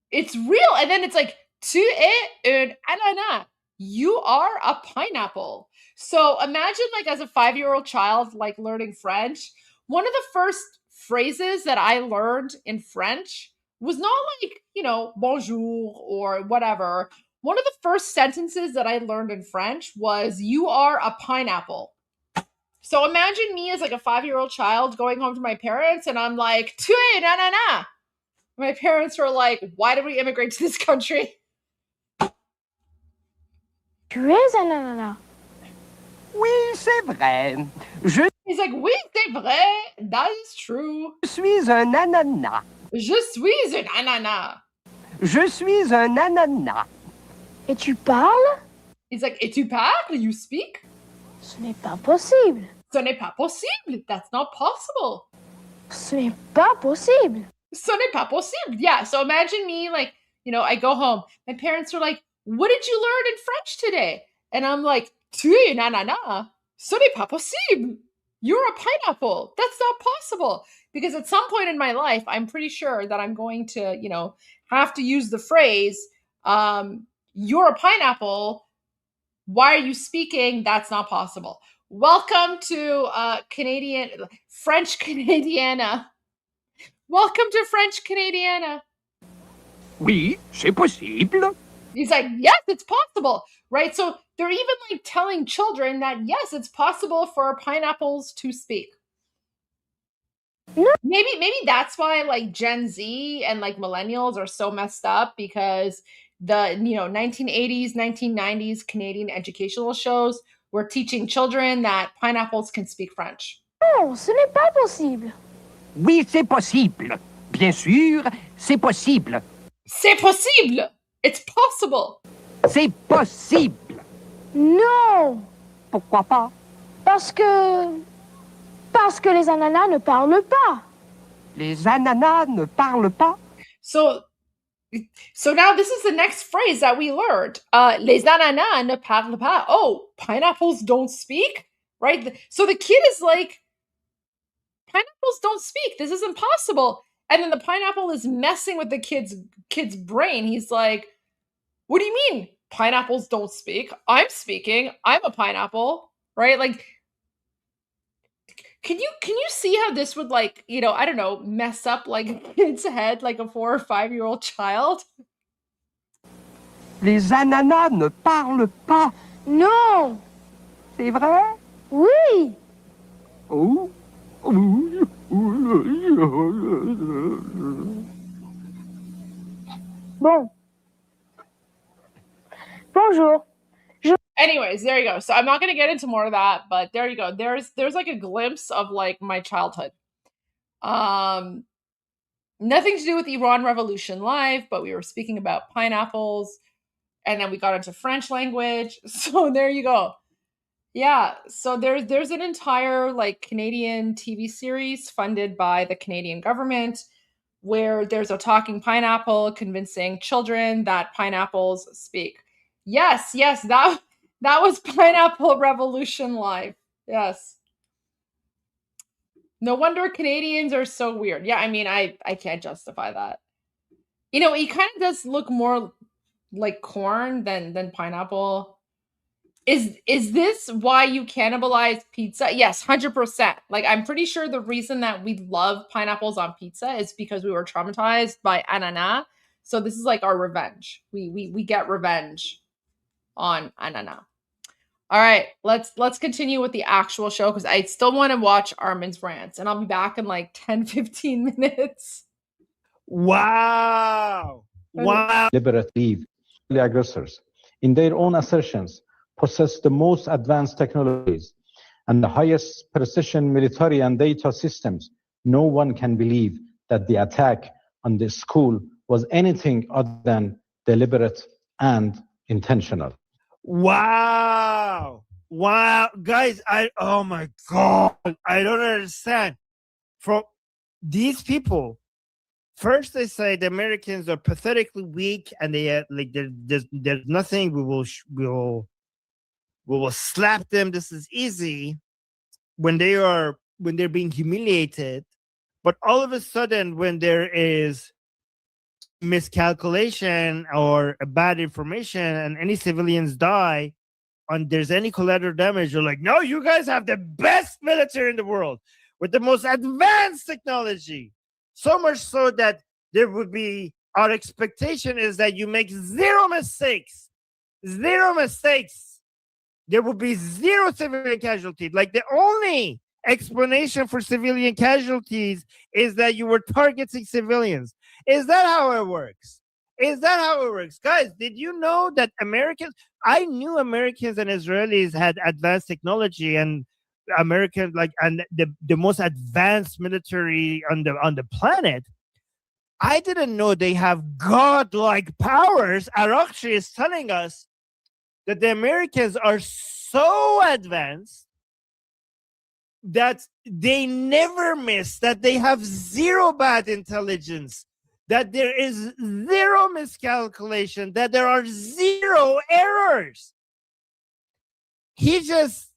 it's real. And then it's like, tu es un ananas. You are a pineapple. So imagine like as a 5-year-old child, like learning French, one of the first phrases that I learned in French was not like, you know, bonjour or whatever. One of the first sentences that I learned in French was, you are a pineapple. So imagine me as like a 5-year-old child going home to my parents and I'm like, tu es un ananas. My parents were like, why did we immigrate to this country? Tu es un ananas. Oui, c'est vrai. He's like, oui, c'est vrai. That is true. Je suis un ananas. Je suis un ananas. Je suis un ananas. Et tu parles? He's like, et tu parles? You speak? Ce n'est pas possible. Ce n'est pas possible. That's not possible. Ce n'est pas possible. Ce n'est pas possible. Yeah, so imagine me like, you know, I go home. My parents are like, what did you learn in French today? And I'm like, tu es un ananas. Ce n'est pas possible. You're a pineapple. That's not possible. Because at some point in my life, I'm pretty sure that I'm going to, you know, have to use the phrase, you're a pineapple. Why are you speaking? That's not possible. Welcome to French Canadiana. Welcome to French Canadiana. Oui, c'est possible. He's like, yes, it's possible, right? So they're even like telling children that, yes, it's possible for pineapples to speak. Maybe that's why like Gen Z and like millennials are so messed up, because the 1980s, 1990s Canadian educational shows were teaching children that pineapples can speak French. Non, ce n'est pas possible. Oui, c'est possible. Bien sûr, c'est possible. C'est possible. It's possible. C'est possible. Non. Pourquoi pas? Parce que les ananas ne parlent pas. Les ananas ne parlent pas. So now this is the next phrase that we learned. Les ananas ne parlent pas. Oh, pineapples don't speak, right? So the kid is like, pineapples don't speak. This is impossible. And then the pineapple is messing with the kid's brain. He's like, what do you mean pineapples don't speak? I'm speaking. I'm a pineapple, right? Like, can you see how this would like, I don't know, mess up like a kid's head, like a 4 or 5-year-old child? Les ananas ne parlent pas. Non. C'est vrai? Oui. Oh. Bon. Bonjour. Anyways, there you go. So I'm not going to get into more of that, but there you go. There's like a glimpse of like my childhood. Nothing to do with Iran Revolution Live, but we were speaking about pineapples, and then we got into French language. So there you go. Yeah, so there's an entire like Canadian TV series funded by the Canadian government where there's a talking pineapple convincing children that pineapples speak. Yes, that was Pineapple Revolution Live. Yes. No wonder Canadians are so weird. Yeah, I mean, I can't justify that. You know, he kind of does look more like corn than pineapple. Is this why you cannibalize pizza? Yes, 100%. Like, I'm pretty sure the reason that we love pineapples on pizza is because we were traumatized by ananas. So this is like our revenge. We get revenge on ananas. All right, let's continue with the actual show because I still want to watch Armen's rants, and I'll be back in like 10-15 minutes. Wow. Deliberate leave. The aggressors, in their own assertions, possess the most advanced technologies and the highest precision military and data systems. No one can believe that the attack on the school was anything other than deliberate and intentional. Wow. Guys, oh my God. I don't understand. From these people, first they say the Americans are pathetically weak and they like there's nothing. We will slap them. This is easy when they're being humiliated. But all of a sudden, when there is miscalculation or bad information and any civilians die, and there's any collateral damage, you're like, no, you guys have the best military in the world with the most advanced technology. So much so that there would be, our expectation is that you make zero mistakes. Zero mistakes. There will be zero civilian casualties. Like, the only explanation for civilian casualties is that you were targeting civilians. Is that how it works? Guys, did you know that I knew Americans and Israelis had advanced technology and American, like, and the most advanced military on the planet. I didn't know they have godlike powers. Arakshi is telling us that the Americans are so advanced that they never miss, that they have zero bad intelligence, that there is zero miscalculation, that there are zero errors. He just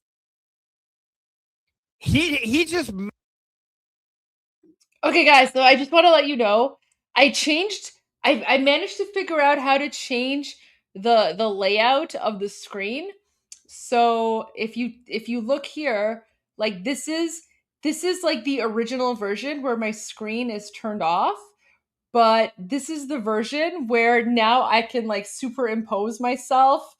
Okay, guys, so I just want to let you know, I managed to figure out how to change the layout of the screen. So if you look here, like this is like the original version where my screen is turned off, but this is the version where now I can like superimpose myself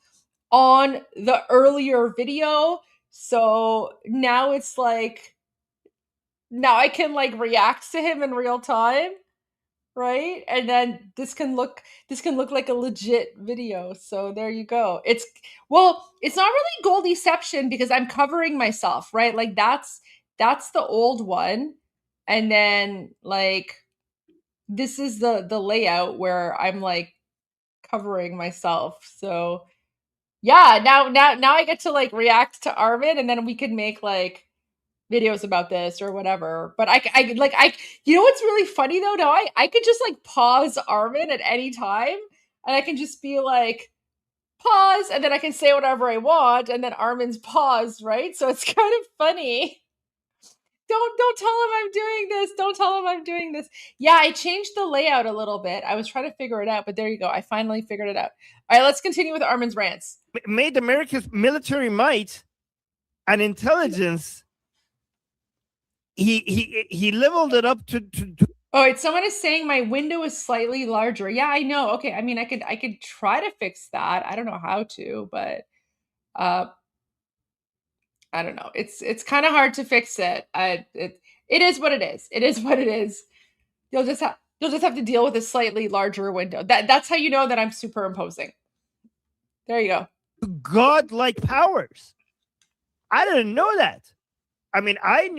on the earlier video. So now it's like, now I can like react to him in real time, right? And then this can look like a legit video. So there you go. It's not really Goldieception because I'm covering myself, right? Like that's the old one. And then like this is the layout where I'm like covering myself. So yeah, now I get to like react to Armen, and then we can make like videos about this or whatever. But I you know what's really funny though? Now I could just like pause Armen at any time, and I can just be like pause, and then I can say whatever I want, and then Armen's pause, right? So it's kind of funny. Don't tell him I'm doing this. Don't tell him I'm doing this. Yeah, I changed the layout a little bit. I was trying to figure it out, but there you go. I finally figured it out. All right, let's continue with Armen's rants. Made America's military might and intelligence. He leveled it up to. Oh, wait, someone is saying my window is slightly larger. Yeah, I know. Okay, I mean, I could try to fix that. I don't know how to, but I don't know. It's kind of hard to fix it. It is what it is. It is what it is. You'll just have to deal with a slightly larger window. That's how you know that I'm superimposing. There you go. Godlike powers. I didn't know that. I mean, I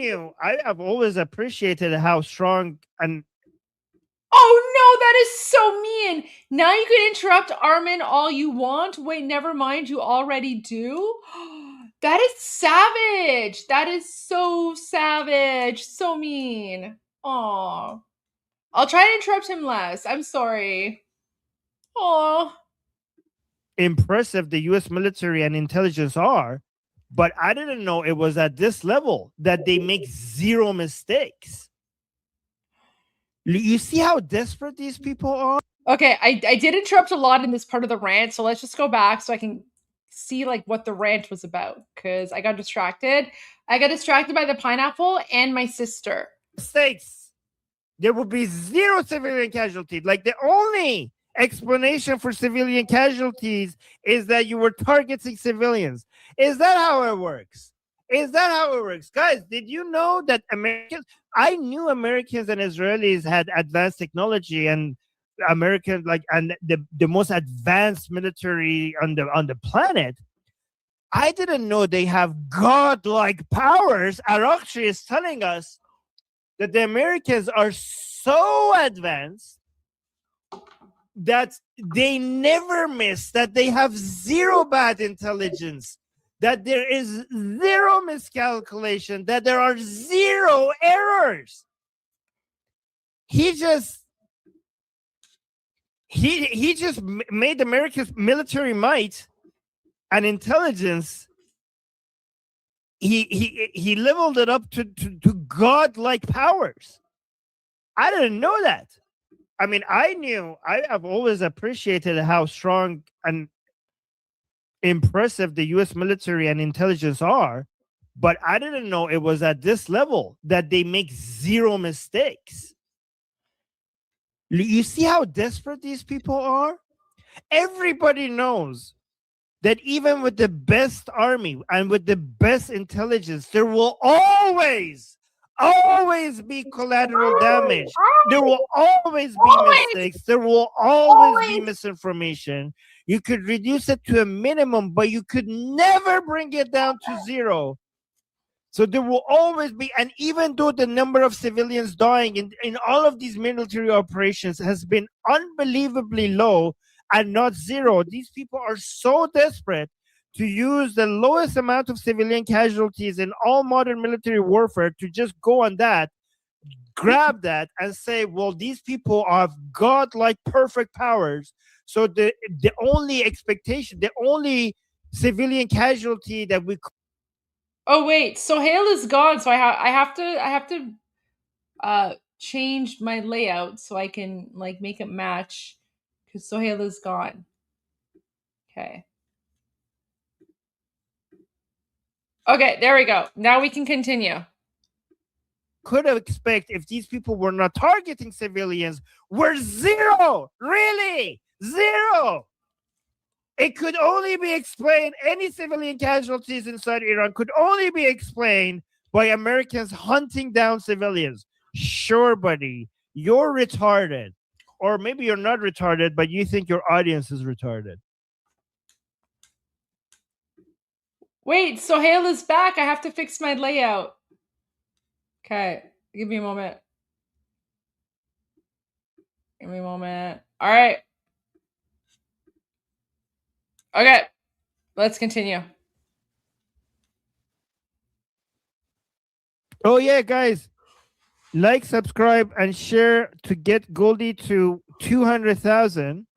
have always appreciated how strong and. Oh no, that is so mean. Now you can interrupt Armen all you want. Wait, never mind, you already do. That is savage. That is so savage. So mean. Aw. I'll try to interrupt him less. I'm sorry. Aw. Impressive the U.S. military and intelligence are, but I didn't know it was at this level that they make zero mistakes. You see how desperate these people are? Okay, I did interrupt a lot in this part of the rant, so let's just go back so I can see like what the rant was about, because I got distracted. I got distracted by the pineapple and my sister. Mistakes. There will be zero civilian casualties. Like the only explanation for civilian casualties is that you were targeting civilians. Is that how it works? Is that how it works? Guys, did you know that Americans, I knew Americans and Israelis had advanced technology and American, like, and the most advanced military on the planet. I didn't know they have godlike powers. Arakshi is telling us that the Americans are so advanced that they never miss, that they have zero bad intelligence, that there is zero miscalculation, that there are zero errors. He just made America's military might and intelligence. He leveled it up to godlike powers. I didn't know that. I mean, I have always appreciated how strong and impressive the U.S. military and intelligence are, but I didn't know it was at this level that they make zero mistakes. You see how desperate these people are? Everybody knows that even with the best army and with the best intelligence, there will always be collateral damage. There will always be mistakes. There will always be misinformation. You could reduce it to a minimum, but you could never bring it down to zero. So there will always be, and even though the number of civilians dying in all of these military operations has been unbelievably low and not zero, these people are so desperate to use the lowest amount of civilian casualties in all modern military warfare to just go on that, grab that, and say, well, these people have godlike perfect powers. So the only expectation, the only civilian casualty that we. Oh wait, Sohail is gone, so I have to change my layout so I can like make it match, because Sohail is gone. Okay. Okay, there we go. Now we can continue. Could have expected if these people were not targeting civilians were zero. Really? Zero. It could only be explained, any civilian casualties inside Iran could only be explained by Americans hunting down civilians. Sure, buddy, you're retarded. Or maybe you're not retarded, but you think your audience is retarded. Wait, Sohail is back. I have to fix my layout. Okay, give me a moment. Give me a moment. All right. Okay, let's continue. Oh yeah, guys, like, subscribe, and share to get Goldie to 200,000.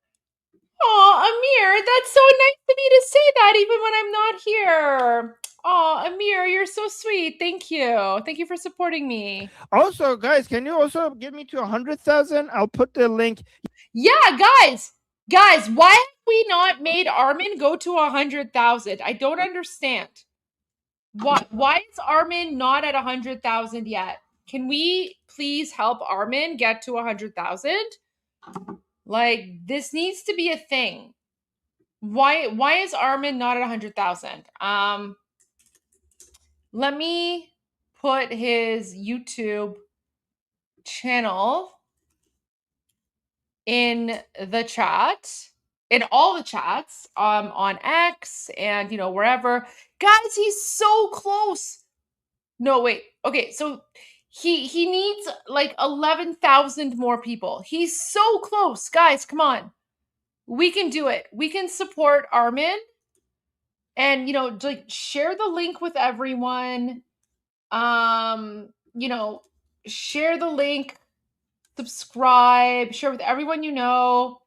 Oh, Amir, that's so nice of you to say that even when I'm not here. Oh, Amir, you're so sweet. Thank you. Thank you for supporting me. Also, guys, can you also get me to 100,000? I'll put the link. Yeah, guys, why have we not made Armen go to 100,000? I don't understand. Why is Armen not at 100,000 yet? Can we please help Armen get to 100,000? Like, this needs to be a thing. Why is Armen not at 100,000? Let me put his YouTube channel in the chat, in all the chats, on X and, you know, wherever. Guys, he's so close. No, wait. Okay, so he needs like 11,000 more people. He's so close. Guys, come on. We can do it. We can support Armen and like share the link with everyone. Share the link, subscribe, share with everyone you know.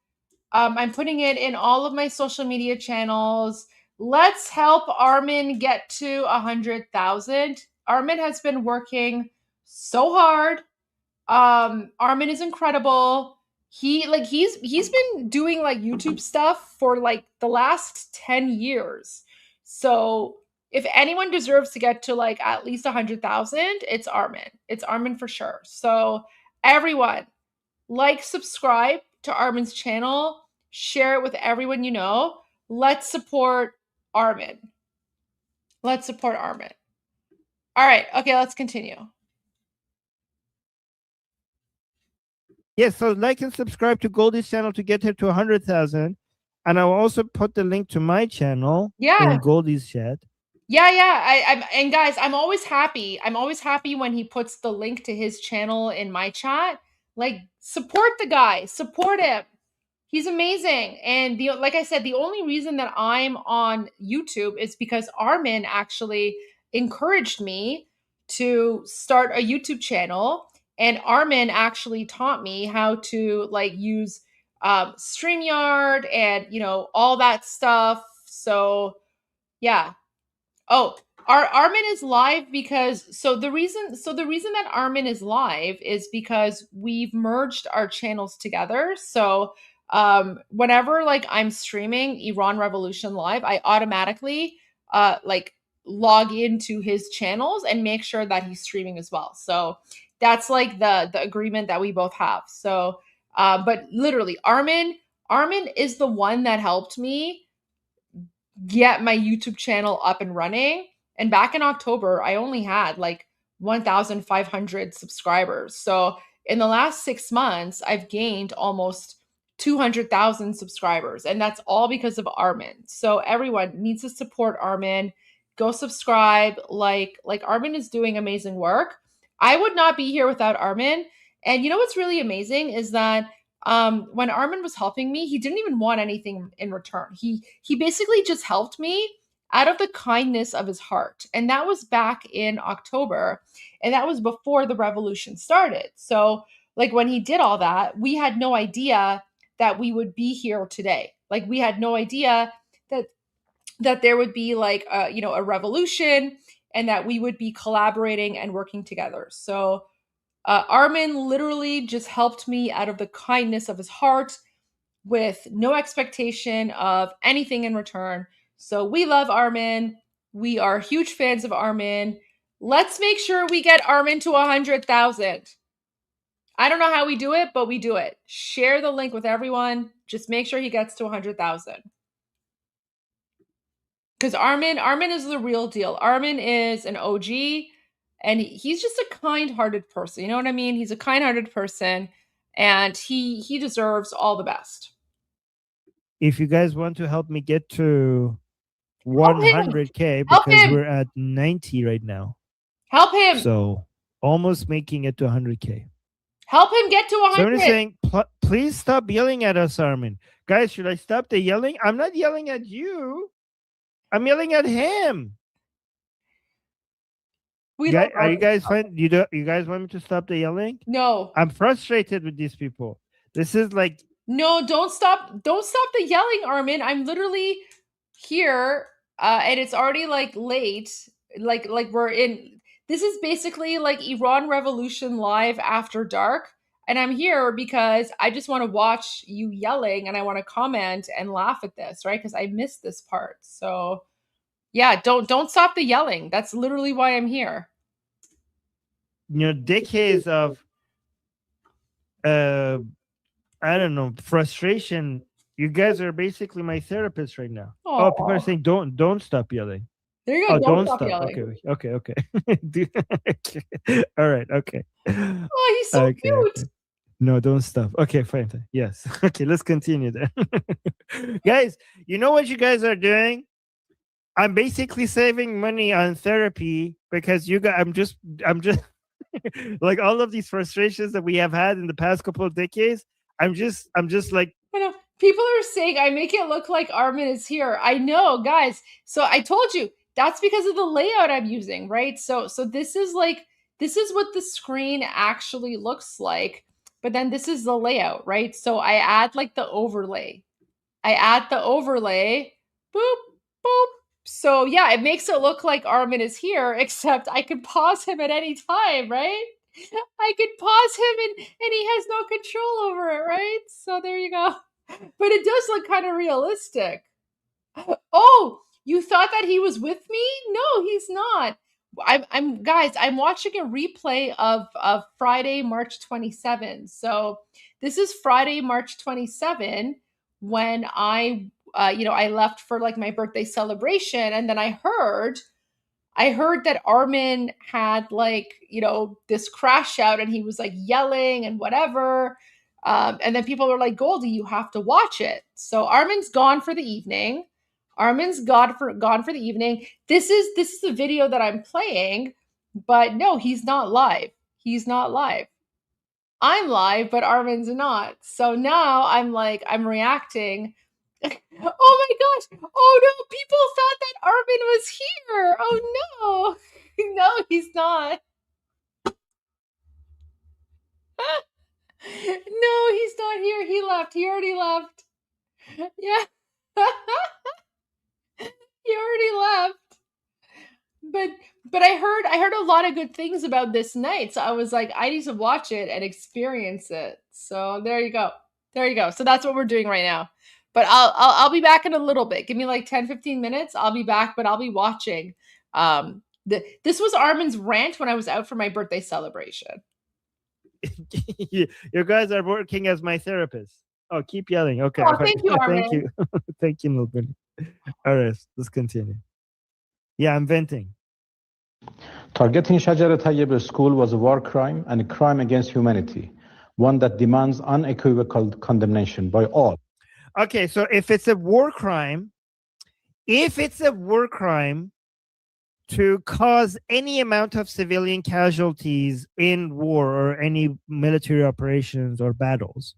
I'm putting it in all of my social media channels. Let's help Armen get to 100,000. Armen has been working so hard. Armen is incredible. He's been doing like YouTube stuff for like the last 10 years. So if anyone deserves to get to like at least 100,000, it's Armen. It's Armen for sure. So everyone, like, subscribe to Armen's channel, share it with everyone you know. Let's support Armen. Let's support Armen. All right. Okay, let's continue. Yes, so like and subscribe to Goldie's channel to get her to 100,000. And I'll also put the link to my channel in Goldie's chat. Yeah. And guys, I'm always happy. I'm always happy when he puts the link to his channel in my chat. Like, support the guy, support him. He's amazing. And like I said, the only reason that I'm on YouTube is because Armen actually encouraged me to start a YouTube channel. And Armen actually taught me how to like use StreamYard and all that stuff. So yeah. Oh, Armen is live because the reason that Armen is live is because we've merged our channels together. So whenever like I'm streaming Iran Revolution live, I automatically like log into his channels and make sure that he's streaming as well. So that's like the agreement that we both have. So but literally Armen is the one that helped me get my YouTube channel up and running. And back in October, I only had like 1,500 subscribers. So in the last 6 months, I've gained almost 200,000 subscribers. And that's all because of Armen. So everyone needs to support Armen. Go subscribe. Like Armen is doing amazing work. I would not be here without Armen. And what's really amazing is that when Armen was helping me, he didn't even want anything in return. He basically just helped me out of the kindness of his heart. And that was back in October. And that was before the revolution started. So like when he did all that, we had no idea that we would be here today. Like we had no idea that there would be like a revolution and that we would be collaborating and working together. So Armen literally just helped me out of the kindness of his heart with no expectation of anything in return. So we love Armen. We are huge fans of Armen. Let's make sure we get Armen to 100,000. I don't know how we do it, but we do it. Share the link with everyone. Just make sure he gets to 100,000. Because Armen is the real deal. Armen is an OG. And he's just a kind-hearted person. You know what I mean? He's a kind-hearted person, and he deserves all the best. If you guys want to help me get to 100K, because we're at 90 right now. Help him. So almost making it to 100K. Help him get to 100. So I'm saying, please stop yelling at us, Armen. Guys, should I stop the yelling? I'm not yelling at you. I'm yelling at him. Are you guys fine? You guys want me to stop the yelling? No. I'm frustrated with these people. This is like no, don't stop the yelling, Armen. I'm literally here, and it's already like late. Like we're in. This is basically like Iran Revolution live after dark, and I'm here because I just want to watch you yelling, and I want to comment and laugh at this, right? Because I missed this part. So yeah, don't stop the yelling. That's literally why I'm here. Decades of I don't know, frustration. You guys are basically my therapist right now. Aww. Oh, people are saying don't stop yelling. There you go. Don't stop yelling. Okay. All right. Okay. Oh, he's so cute. Okay. No, don't stop. Okay, fine. Yes. Okay, let's continue then. Guys, you know what you guys are doing? I'm basically saving money on therapy because you guys. I'm just like all of these frustrations that we have had in the past couple of decades. I'm just like I know. People are saying I make it look like Armen is here. I know, guys. So I told you that's because of the layout I'm using, right? So this is what the screen actually looks like. But then this is the layout, right? So I add like the overlay. Boop, boop. So yeah, it makes it look like Armen is here, except I can pause him at any time, right? I could pause him and he has no control over it, right? So there you go. But it does look kind of realistic. Oh, you thought that he was with me? No, he's not. I'm guys, I'm watching a replay of Friday, March 27. So this is Friday, March 27 when I left for like my birthday celebration, and then I heard that Armen had this crash out and he was like yelling and whatever. And then people were like, Goldie, you have to watch it. So Armen's gone for the evening. Gone for the evening. This is the video that I'm playing, but no, he's not live. He's not live. I'm live, but Armen's not. So now I'm reacting. Oh my gosh. Oh no, people thought that Armen was here. Oh no. No, he's not. No, he's not here. He left. He already left. Yeah. He already left. But I heard a lot of good things about this night. So I was like, I need to watch it and experience it. So there you go. There you go. So that's what we're doing right now. But I'll be back in a little bit. Give me like 10-15 minutes. I'll be back, but I'll be watching. This was Armen's rant when I was out for my birthday celebration. You guys are working as my therapist. Oh, keep yelling. Okay. Oh, thank you, Armen. Thank you. Thank you, Milton. All right, let's continue. Yeah, I'm venting. Targeting Shajar Tayyib school was a war crime and a crime against humanity, one that demands unequivocal condemnation by all. Okay, so if it's a war crime to cause any amount of civilian casualties in war or any military operations or battles,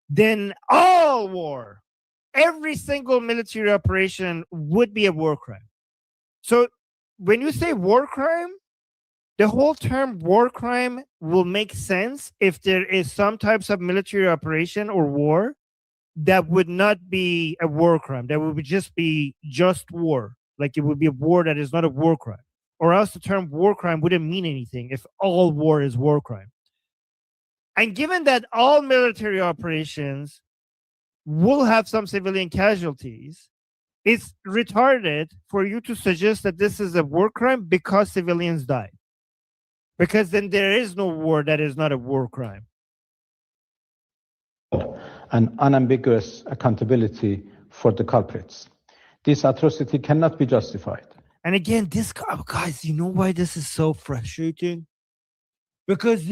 then all war, every single military operation would be a war crime. So when you say war crime, the whole term war crime will make sense if there is some types of military operation or war that would not be a war crime. That would just be just war. Like it would be a war that is not a war crime. Or else the term war crime wouldn't mean anything if all war is war crime. And given that all military operations will have some civilian casualties, it's retarded for you to suggest that this is a war crime because civilians died. Because then there is no war that is not a war crime. And unambiguous accountability for the culprits. This atrocity cannot be justified. And again, guys, you know why this is so frustrating? Because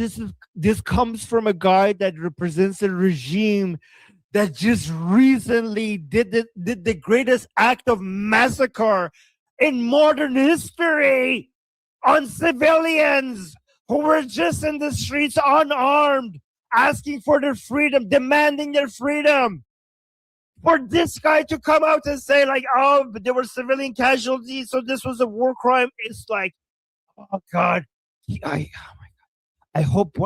this comes from a guy that represents a regime that just recently did the greatest act of massacre in modern history on civilians who were just in the streets unarmed, asking for their freedom, demanding their freedom. For this guy to come out and say like, oh, but there were civilian casualties, so this was a war crime. It's like, oh God, I hope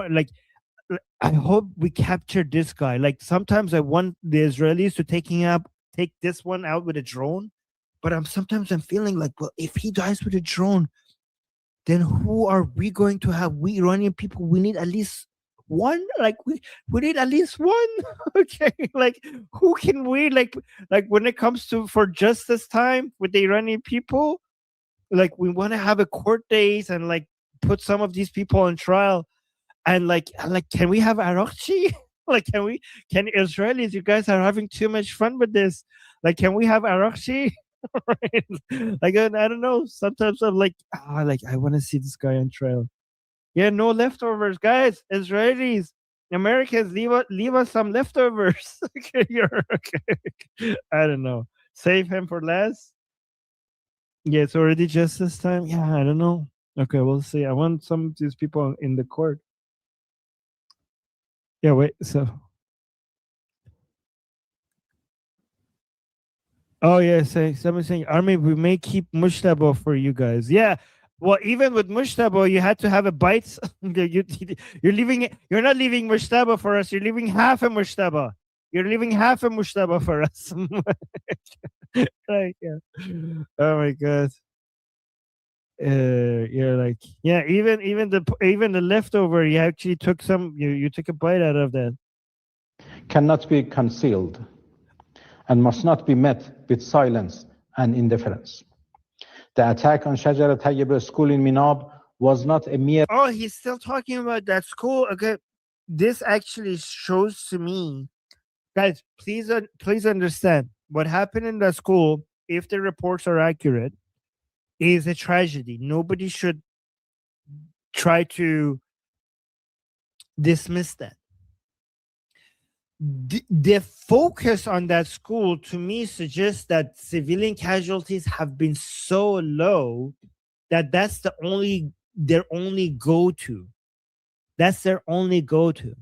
we capture this guy. Like sometimes I want the Israelis to take this one out with a drone, but sometimes I'm feeling like, well, if he dies with a drone, then who are we going to have? We Iranian people, we need at least one. Like we need at least one. Okay, like who can we like when it comes to for justice time with the Iranian people? Like we want to have a court days and like put some of these people on trial. And like, can we have Arakchi? Like, can Israelis? You guys are having too much fun with this. Like, can we have Arakchi? Right? Like, I don't know. Sometimes I'm like, I want to see this guy on trial. Yeah, no leftovers, guys. Israelis, Americans, leave us some leftovers. Okay, okay. I don't know. Save him for last. Yeah, it's already justice time. Yeah, I don't know. Okay, we'll see. I want some of these people in the court. Yeah, wait, so Oh yeah, someone saying, Armin, we may keep Mushtaba for you guys. Yeah. Well, even with Mushtaba, you had to have a bite. You're leaving it. You're not leaving Mushtaba for us. You're leaving half a Mushtaba. You're leaving half a Mushtaba for us. Right? Yeah. Oh my god. You're like, yeah. Even the leftover, you actually took some. You took a bite out of that. Cannot be concealed and must not be met with silence and indifference. The attack on Shajara Tayyib school in Minab was not a mere. Oh, he's still talking about that school. Okay, this actually shows to me, guys. Please understand what happened in that school. If the reports are accurate, is a tragedy. Nobody should try to dismiss that. The focus on that school to me suggests that civilian casualties have been so low that that's their only go-to. That's their only go-to.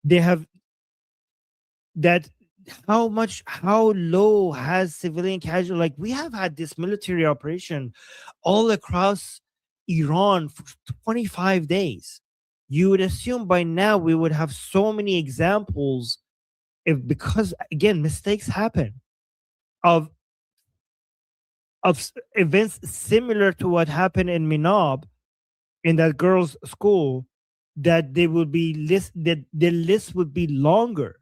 They have that. How low has civilian casualty? Like, we have had this military operation all across Iran for 25 days. You would assume by now we would have so many examples, because again, mistakes happen, of events similar to what happened in Minab, in that girls' school, that they would be that the list would be longer.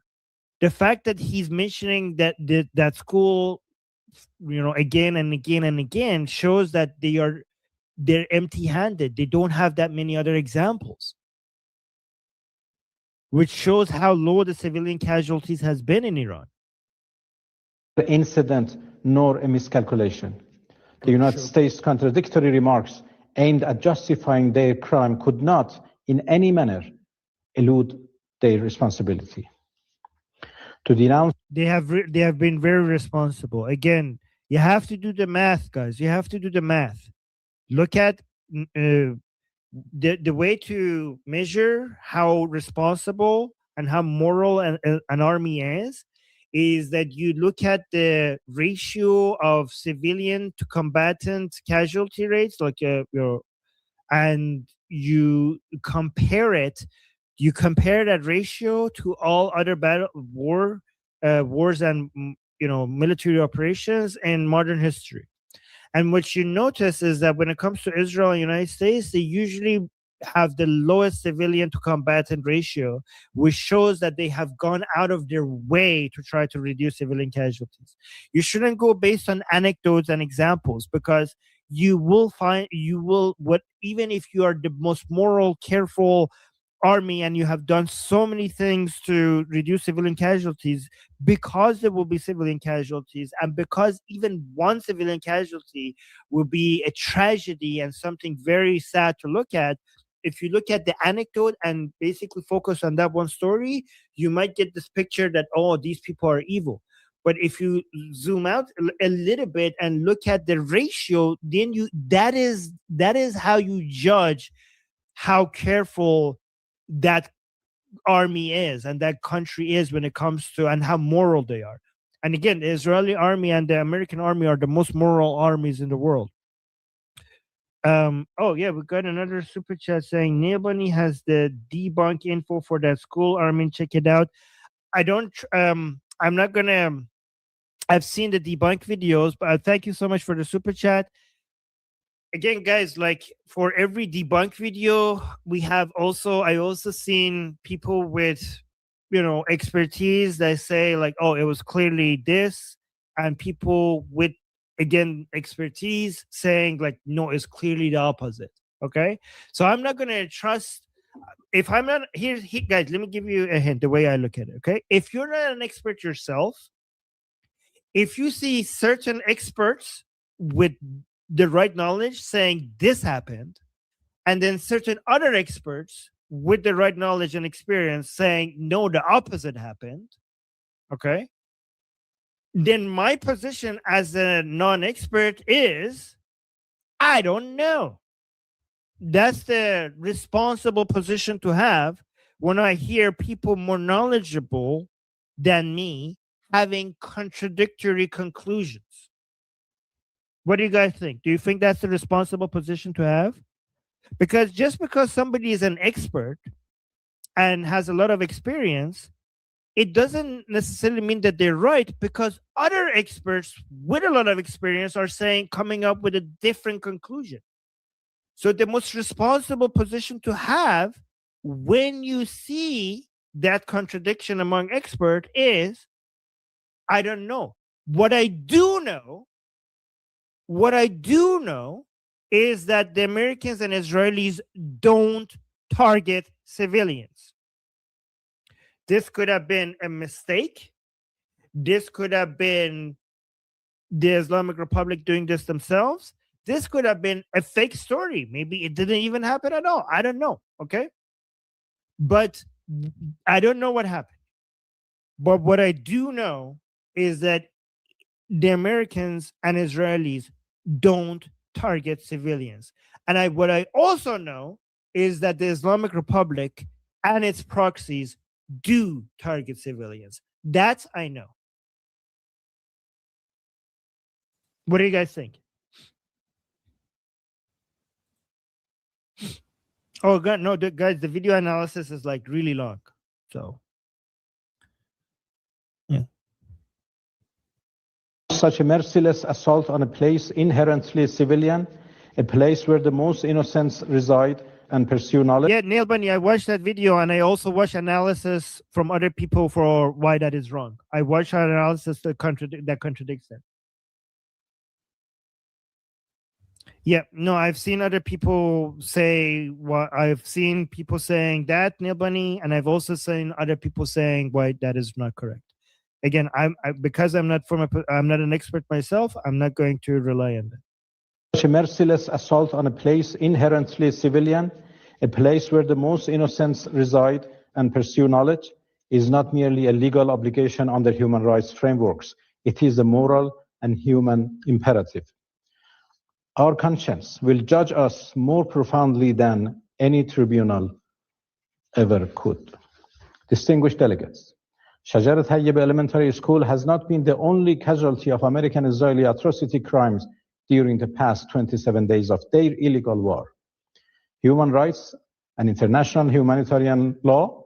The fact that he's mentioning that school, again and again and again, shows that they're empty-handed. They don't have that many other examples, which shows how low the civilian casualties has been in Iran. The incident nor a miscalculation. The United States' contradictory remarks aimed at justifying their crime could not, in any manner, elude their responsibility. To denounce, they have been very responsible. Again, you have to do the math, guys. You have to do the math. Look at the way to measure how responsible and how moral an army is that you look at the ratio of civilian to combatant casualty rates, like and you compare it. You compare that ratio to all other wars and military operations in modern history. And what you notice is that when it comes to Israel and United States, they usually have the lowest civilian to combatant ratio, which shows that they have gone out of their way to try to reduce civilian casualties. You shouldn't go based on anecdotes and examples, because even if you are the most moral, careful army and you have done so many things to reduce civilian casualties, because there will be civilian casualties, and because even one civilian casualty will be a tragedy and something very sad to look at. If you look at the anecdote and basically focus on that one story, you might get this picture that, oh, these people are evil. But if you zoom out a little bit and look at the ratio, then that is how you judge how careful that army is and that country is when it comes to, and how moral they are. And again, the Israeli army and the American army are the most moral armies in the world. Oh yeah, we got another super chat saying Neobunny has the debunk info for that school. Armin, check it out. I'm not gonna. I've seen the debunk videos, but thank you so much for the super chat. Again, guys, like, for every debunk video, I also seen people with, expertise that say like, oh, it was clearly this, and people with, again, expertise saying like, no, it's clearly the opposite. Okay, so I'm not gonna trust. If I'm not here, guys, let me give you a hint. The way I look at it, okay, if you're not an expert yourself, if you see certain experts with the right knowledge saying this happened, and then certain other experts with the right knowledge and experience saying no, the opposite happened, okay, then my position as a non-expert is I don't know. That's the responsible position to have when I hear people more knowledgeable than me having contradictory conclusions. What do you guys think? Do you think that's a responsible position to have? Because just because somebody is an expert and has a lot of experience, it doesn't necessarily mean that they're right, because other experts with a lot of experience are coming up with a different conclusion. So the most responsible position to have when you see that contradiction among experts is, I don't know. What I do know is that the Americans and Israelis don't target civilians. This could have been a mistake. This could have been the Islamic Republic doing this themselves. This could have been a fake story. Maybe it didn't even happen at all. I don't know. Okay. But I don't know what happened. But what I do know is that the Americans and Israelis don't target civilians. And what I also know is that the Islamic Republic and its proxies do target civilians. That I know. What do you guys think? Oh God, no, guys, the video analysis is like really long. So, yeah. Such a merciless assault on a place inherently civilian, a place where the most innocents reside and pursue knowledge. Yeah, Neil Bunny, I watched that video, and I also watched analysis from other people for why that is wrong. I watched an analysis that contradicts that. Yeah, no, I've seen other people say what I've seen people saying that, Neil Bunny, and I've also seen other people saying why that is not correct. Again, because I'm not an expert myself, I'm not going to rely on that. Such a merciless assault on a place inherently civilian, a place where the most innocents reside and pursue knowledge, is not merely a legal obligation under human rights frameworks. It is a moral and human imperative. Our conscience will judge us more profoundly than any tribunal ever could. Distinguished delegates, Shajar Tayyib Elementary School has not been the only casualty of American-Israeli atrocity crimes during the past 27 days of their illegal war. Human rights and international humanitarian law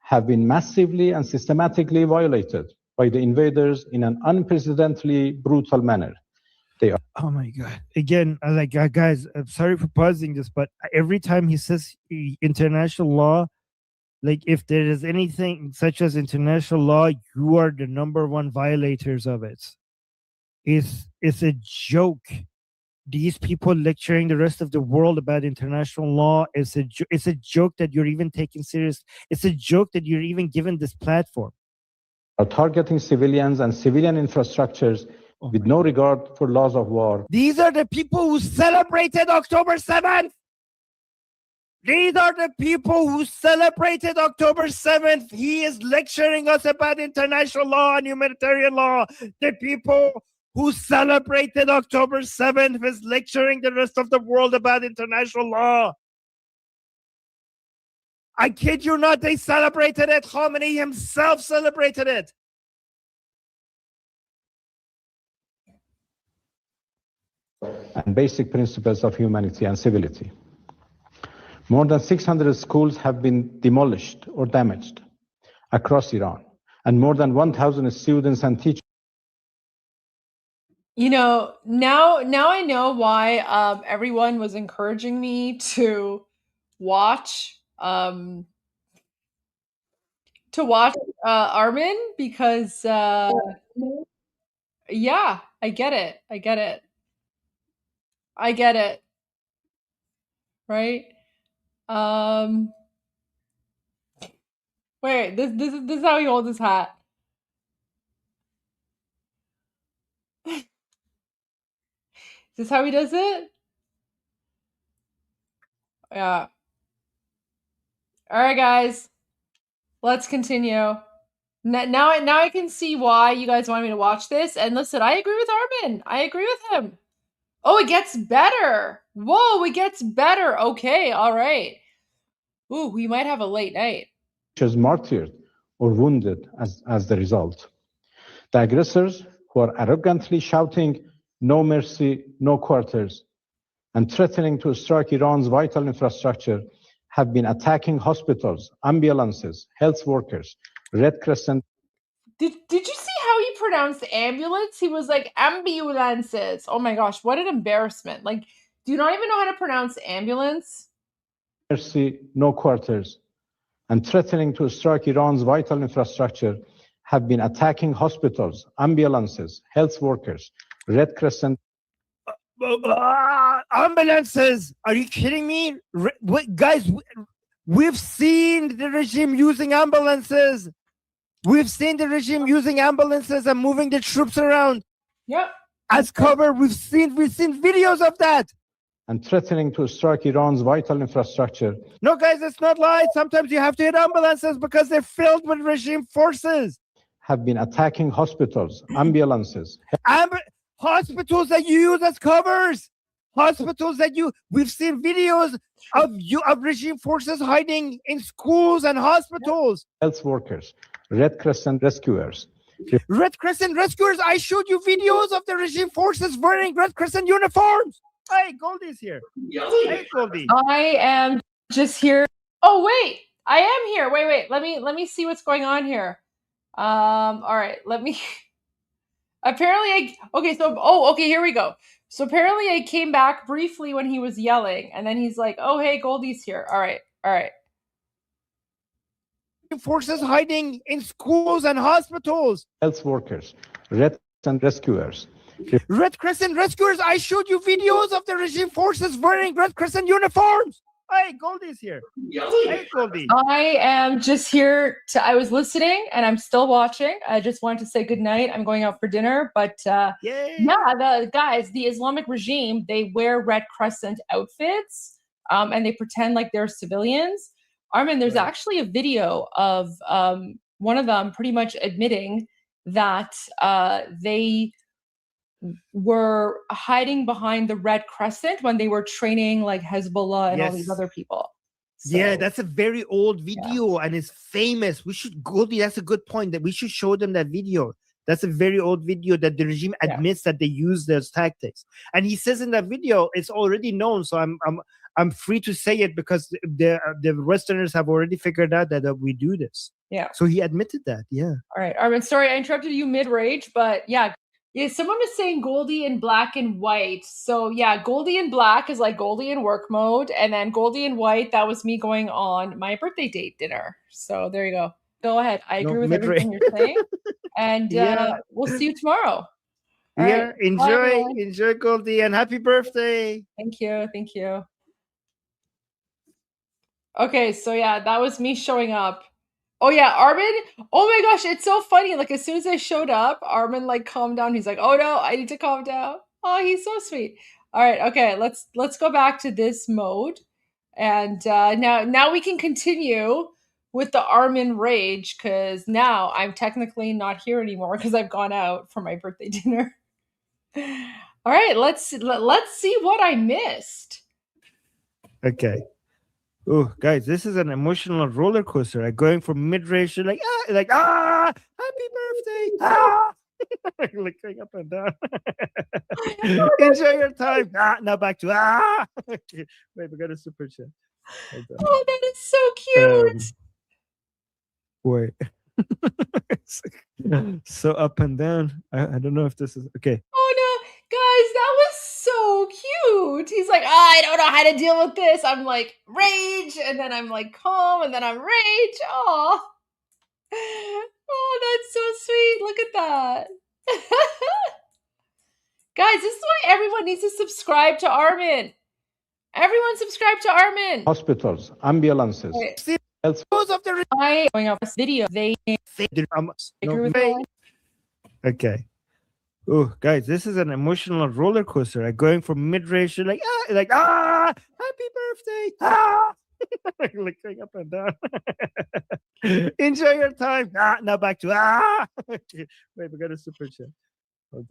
have been massively and systematically violated by the invaders in an unprecedentedly brutal manner. Oh my God. Again, guys, I'm sorry for pausing this, but every time he says international law, like if there is anything such as international law, you are the number one violators of it. It's a joke. These people lecturing the rest of the world about international law, it's a joke that you're even taking serious. It's a joke that you're even given this platform. Are targeting civilians and civilian infrastructures with no regard for laws of war. These are the people who celebrated October 7th. These are the people who celebrated October 7th. He is lecturing us about international law and humanitarian law. The people who celebrated October 7th is lecturing the rest of the world about international law. I kid you not, they celebrated it. Khamenei himself celebrated it. And basic principles of humanity and civility. More than 600 schools have been demolished or damaged across Iran, and more than 1,000 students and teachers. You know, now I know why everyone was encouraging me to watch Armen, because yeah, I get it. Right? Wait, this is how he holds his hat. Is this how he does it? Yeah. All right, guys. Let's continue. Now I can see why you guys wanted me to watch this. And listen, I agree with Armen. I agree with him. Oh, it gets better. Whoa, it gets better. Okay, all right. Ooh, we might have a late night. Martyred or wounded as the result. The aggressors, who are arrogantly shouting, "No mercy, no quarters," and threatening to strike Iran's vital infrastructure, have been attacking hospitals, ambulances, health workers, Red Crescent. Did you see how he pronounced ambulance? He was like ambulances. Oh my gosh, what an embarrassment. Like, do you not even know how to pronounce ambulance? Mercy, no quarters, and threatening to strike Iran's vital infrastructure, have been attacking hospitals, ambulances, health workers, Red Crescent. Ambulances! Are you kidding me? Guys, we've seen the regime using ambulances. We've seen the regime using ambulances and moving the troops around. Yep. As cover. We've seen videos of that. And threatening to strike Iran's vital infrastructure. No, guys, it's not lies. Sometimes you have to hit ambulances because they're filled with regime forces. Have been attacking hospitals, ambulances. Hospitals that you use as covers. Hospitals that we've seen videos of regime forces hiding in schools and hospitals. Health workers, Red Crescent rescuers. Red Crescent rescuers, I showed you videos of the regime forces wearing Red Crescent uniforms. Hey, Goldie's here. Hey, Goldie. I am just here. Oh, wait. I am here. Wait. Let me see what's going on here. All right. Let me. Apparently, okay, here we go. So apparently I came back briefly when he was yelling, and then he's like, "Oh, hey, Goldie's here." All right. Forces hiding in schools and hospitals. Health workers, Red Crescent rescuers. Red Crescent rescuers, I showed you videos of the regime forces wearing Red Crescent uniforms. Hey, Goldie's here. Hey, Goldie. I am just here I was listening and I'm still watching. I just wanted to say good night. I'm going out for dinner, but the Islamic regime, they wear Red Crescent outfits and they pretend like they're civilians. Armen, there's actually a video of one of them pretty much admitting that they were hiding behind the Red Crescent when they were training like Hezbollah and all these other people. So, yeah, that's a very old video and it's famous. Goldie, that's a good point that we should show them that video. That's a very old video that the regime admits that they use those tactics. And he says in that video, it's already known. So I'm free to say it because the Westerners have already figured out that we do this. Yeah. So he admitted that. Yeah. All right, Armen, sorry I interrupted you mid-rage, but yeah, someone was saying Goldie in black and white. So yeah, Goldie in black is like Goldie in work mode, and then Goldie in white, that was me going on my birthday date dinner. So there you go. Go ahead. I agree with everything you're saying. And we'll see you tomorrow. All right. Enjoy Goldie, and happy birthday. Thank you. Okay, so yeah, that was me showing up. Oh yeah, Armen. Oh my gosh, it's so funny. Like as soon as I showed up, Armen like calmed down. He's like, "Oh no, I need to calm down." Oh, he's so sweet. All right, okay, let's go back to this mode, and now we can continue with the Armen rage because now I'm technically not here anymore because I've gone out for my birthday dinner. All right, let's see what I missed. Okay. Oh, guys, this is an emotional roller coaster. Like going from mid-range to happy birthday, like going up and down. Enjoy your time. Now back to Okay. Wait, we got a super chat. Oh, that is so cute. Wait. So up and down. I don't know if this is okay. Oh no, guys, that was so cute. He's like, I don't know how to deal with this. I'm like rage, and then I'm like calm, and then I'm rage. Oh, that's so sweet. Look at that. Guys, this is why everyone needs to subscribe to Armen. Everyone subscribe to Armen. Hospitals, ambulances. I going off this video. Okay. Oh, guys, this is an emotional roller coaster. Like going from mid-range to happy birthday, like going up and down. Enjoy your time. Now back to Okay. Wait, we got a super chat. Hold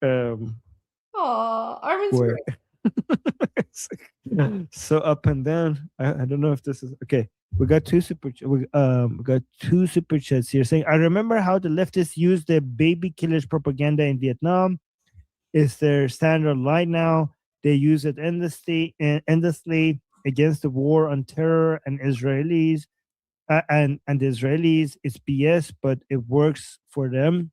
on. Armen's great. So up and down. I don't know if this is okay. We got two super chats here saying, I remember how the leftists used the baby killers propaganda in Vietnam. It's their standard line now. They use it endlessly against the war on terror and Israelis and the Israelis. It's BS, but it works for them.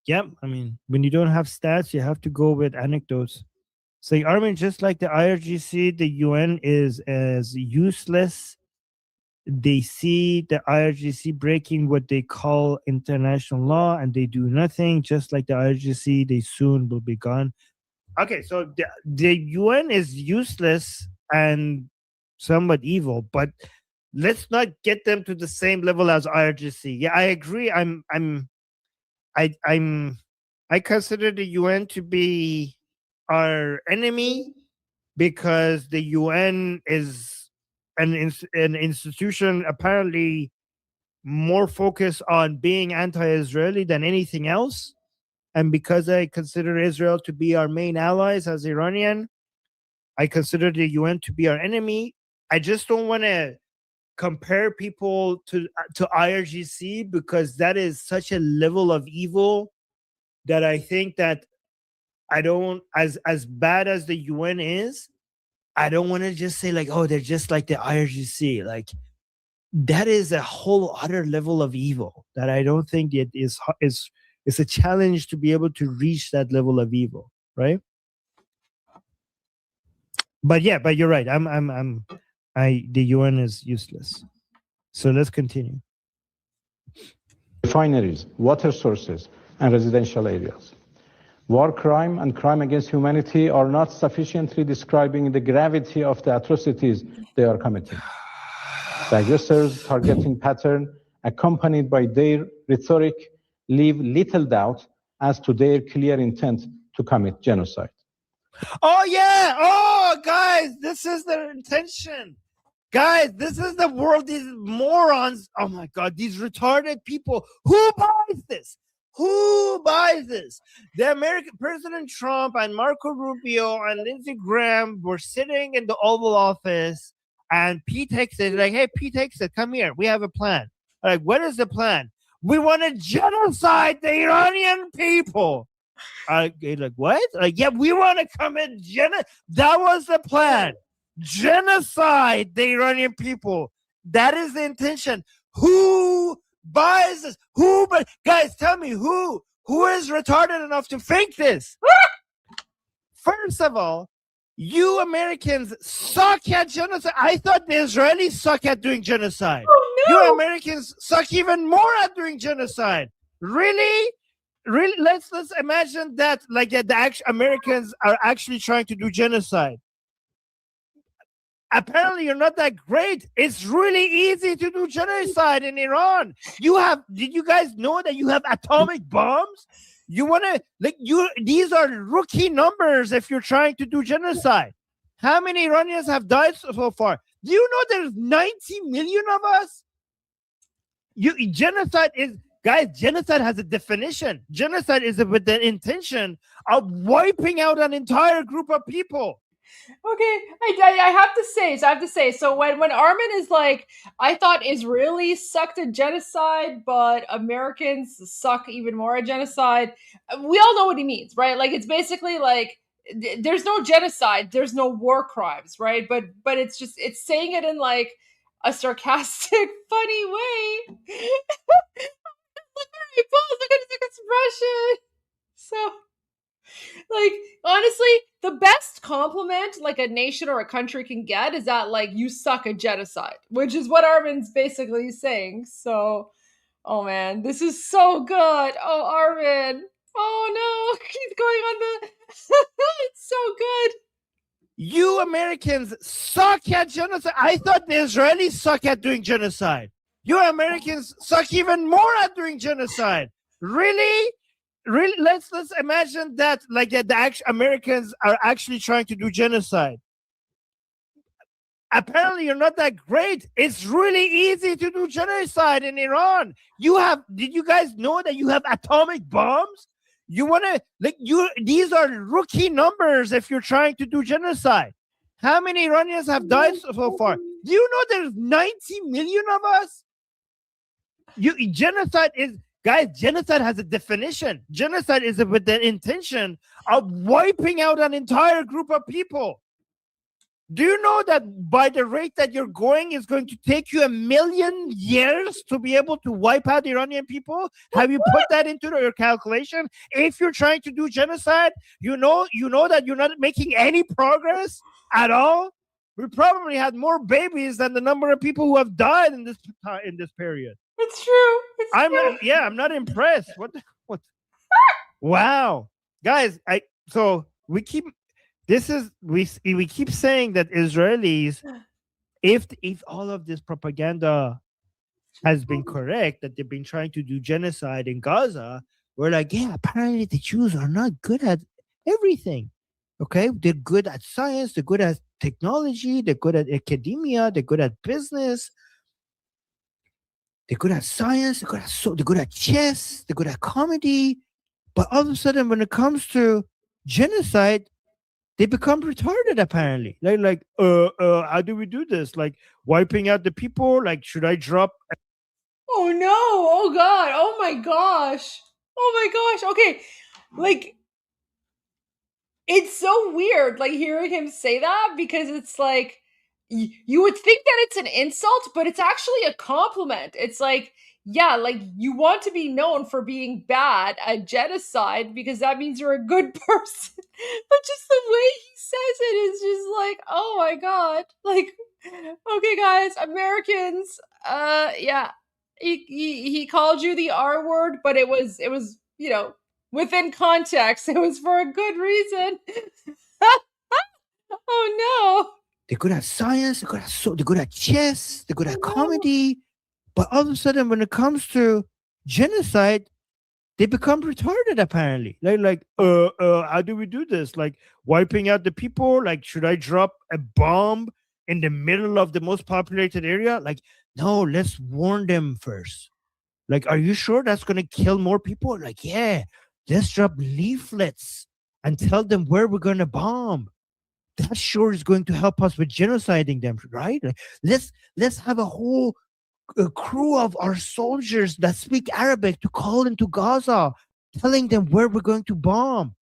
Yeah, I mean, when you don't have stats, you have to go with anecdotes. So, Armen, just like the IRGC, the UN is as useless. They see the IRGC breaking what they call international law, and they do nothing. Just like the IRGC, they soon will be gone. Okay, so the UN is useless and somewhat evil, but let's not get them to the same level as IRGC. Yeah, I agree. I consider the UN to be our enemy because the UN is an institution apparently more focused on being anti-Israeli than anything else. And because I consider Israel to be our main allies as Iranian, I consider the UN to be our enemy. I just don't want to compare people to IRGC because that is such a level of evil that I think that I don't, as bad as the UN is, I don't want to just say like, oh, they're just like the IRGC. Like that is a whole other level of evil that I don't think it is it's a challenge to be able to reach that level of evil, right? But yeah, but you're right. The UN is useless. So let's continue. Refineries, water sources, and residential areas. War crime and crime against humanity are not sufficiently describing the gravity of the atrocities they are committing. The aggressors' targeting pattern, accompanied by their rhetoric, leave little doubt as to their clear intent to commit genocide. Oh, yeah. Oh, guys, this is their intention. Guys, this is the world, these morons. Oh, my God, these retarded people. Who buys this? Who buys this? The American President Trump and Marco Rubio and Lindsey Graham were sitting in the Oval Office, and Pete Hegseth, like, hey, Pete Hegseth, come here. We have a plan. Like, what is the plan? We want to genocide the Iranian people. Like, what? Like, yeah, we want to commit genocide. That was the plan. Genocide the Iranian people. That is the intention. Who buys this? Who? But guys, tell me who is retarded enough to think this? First of all, you Americans suck at genocide. I thought the Israelis suck at doing genocide. Oh, no. You Americans suck even more at doing genocide. Really? Really? Let's imagine that like the Americans are actually trying to do genocide. Apparently, you're not that great. It's really easy to do genocide in Iran. Did you guys know that you have atomic bombs? You want to, these are rookie numbers if you're trying to do genocide. How many Iranians have died so far? Do you know there's 90 million of us? Genocide has a definition. Genocide is with the intention of wiping out an entire group of people. Okay, I have to say. So when Armen is like, I thought Israelis sucked at genocide, but Americans suck even more at genocide. We all know what he means, right? Like it's basically like there's no genocide, there's no war crimes, right? But it's saying it in like a sarcastic, funny way. Look at his expression. So. Like, honestly, the best compliment like a nation or a country can get is that like you suck at genocide, which is what Armen's basically saying. So, oh man, this is so good. Oh, Armen. Oh no, he's going on the it's so good. You Americans suck at genocide. I thought the Israelis suck at doing genocide. You Americans suck even more at doing genocide. Really? Really, let's imagine that like the Americans are actually trying to do genocide. Apparently, you're not that great. It's really easy to do genocide in Iran. Did you guys know that you have atomic bombs? You want to these are rookie numbers if you're trying to do genocide. How many Iranians have died so far? Do you know there's 90 million of us? Genocide is, guys, genocide has a definition. Genocide is with the intention of wiping out an entire group of people. Do you know that by the rate that you're going, it's going to take you 1 million years to be able to wipe out Iranian people? Have you put that into your calculation? If you're trying to do genocide, you know that you're not making any progress at all. We probably had more babies than the number of people who have died in this period. It's true. I'm not impressed. What? Wow, guys. We keep saying that Israelis, if all of this propaganda has been correct, that they've been trying to do genocide in Gaza, we're like, yeah, apparently the Jews are not good at everything. Okay, they're good at science, they're good at technology, they're good at academia, they're good at business, they're good at science, they're good at chess, they're good at comedy. But all of a sudden, when it comes to genocide, they become retarded. Apparently, they're like, how do we do this? Like wiping out the people? Like, should I drop? Oh no! Oh god! Oh my gosh! Oh my gosh! Okay, like it's so weird, like hearing him say that, because it's like you would think that it's an insult, but it's actually a compliment. It's like, yeah, like you want to be known for being bad at genocide because that means you're a good person. But just the way he says it is just like, oh my god. Like, okay, guys, Americans, yeah. He called you the R word, but it was, within context. It was for a good reason. Oh no. They're good at science, they're good at chess, they're good at comedy, but all of a sudden, when it comes to genocide, they become retarded. Apparently, they're like, how do we do this? Like wiping out the people? Like, should I drop a bomb in the middle of the most populated area? Like, no, let's warn them first. Like, are you sure that's going to kill more people? Like, yeah, let's drop leaflets and tell them where we're going to bomb. That sure is going to help us with genociding them, right? Like, let's have a whole crew of our soldiers that speak Arabic to call into Gaza, telling them where we're going to bomb.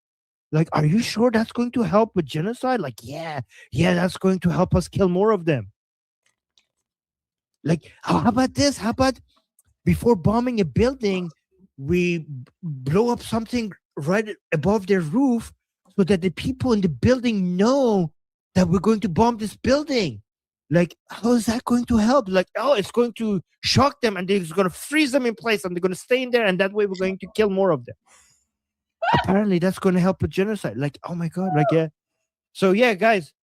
Like, are you sure that's going to help with genocide? Like, yeah, that's going to help us kill more of them. Like, how about this? How about before bombing a building, we blow up something right above their roof so that the people in the building know that we're going to bomb this building? Like, how is that going to help? Like, oh, it's going to shock them and it's going to freeze them in place and they're going to stay in there, and that way we're going to kill more of them. Apparently, that's going to help with genocide. Like, oh my God, like, yeah. So, yeah, guys,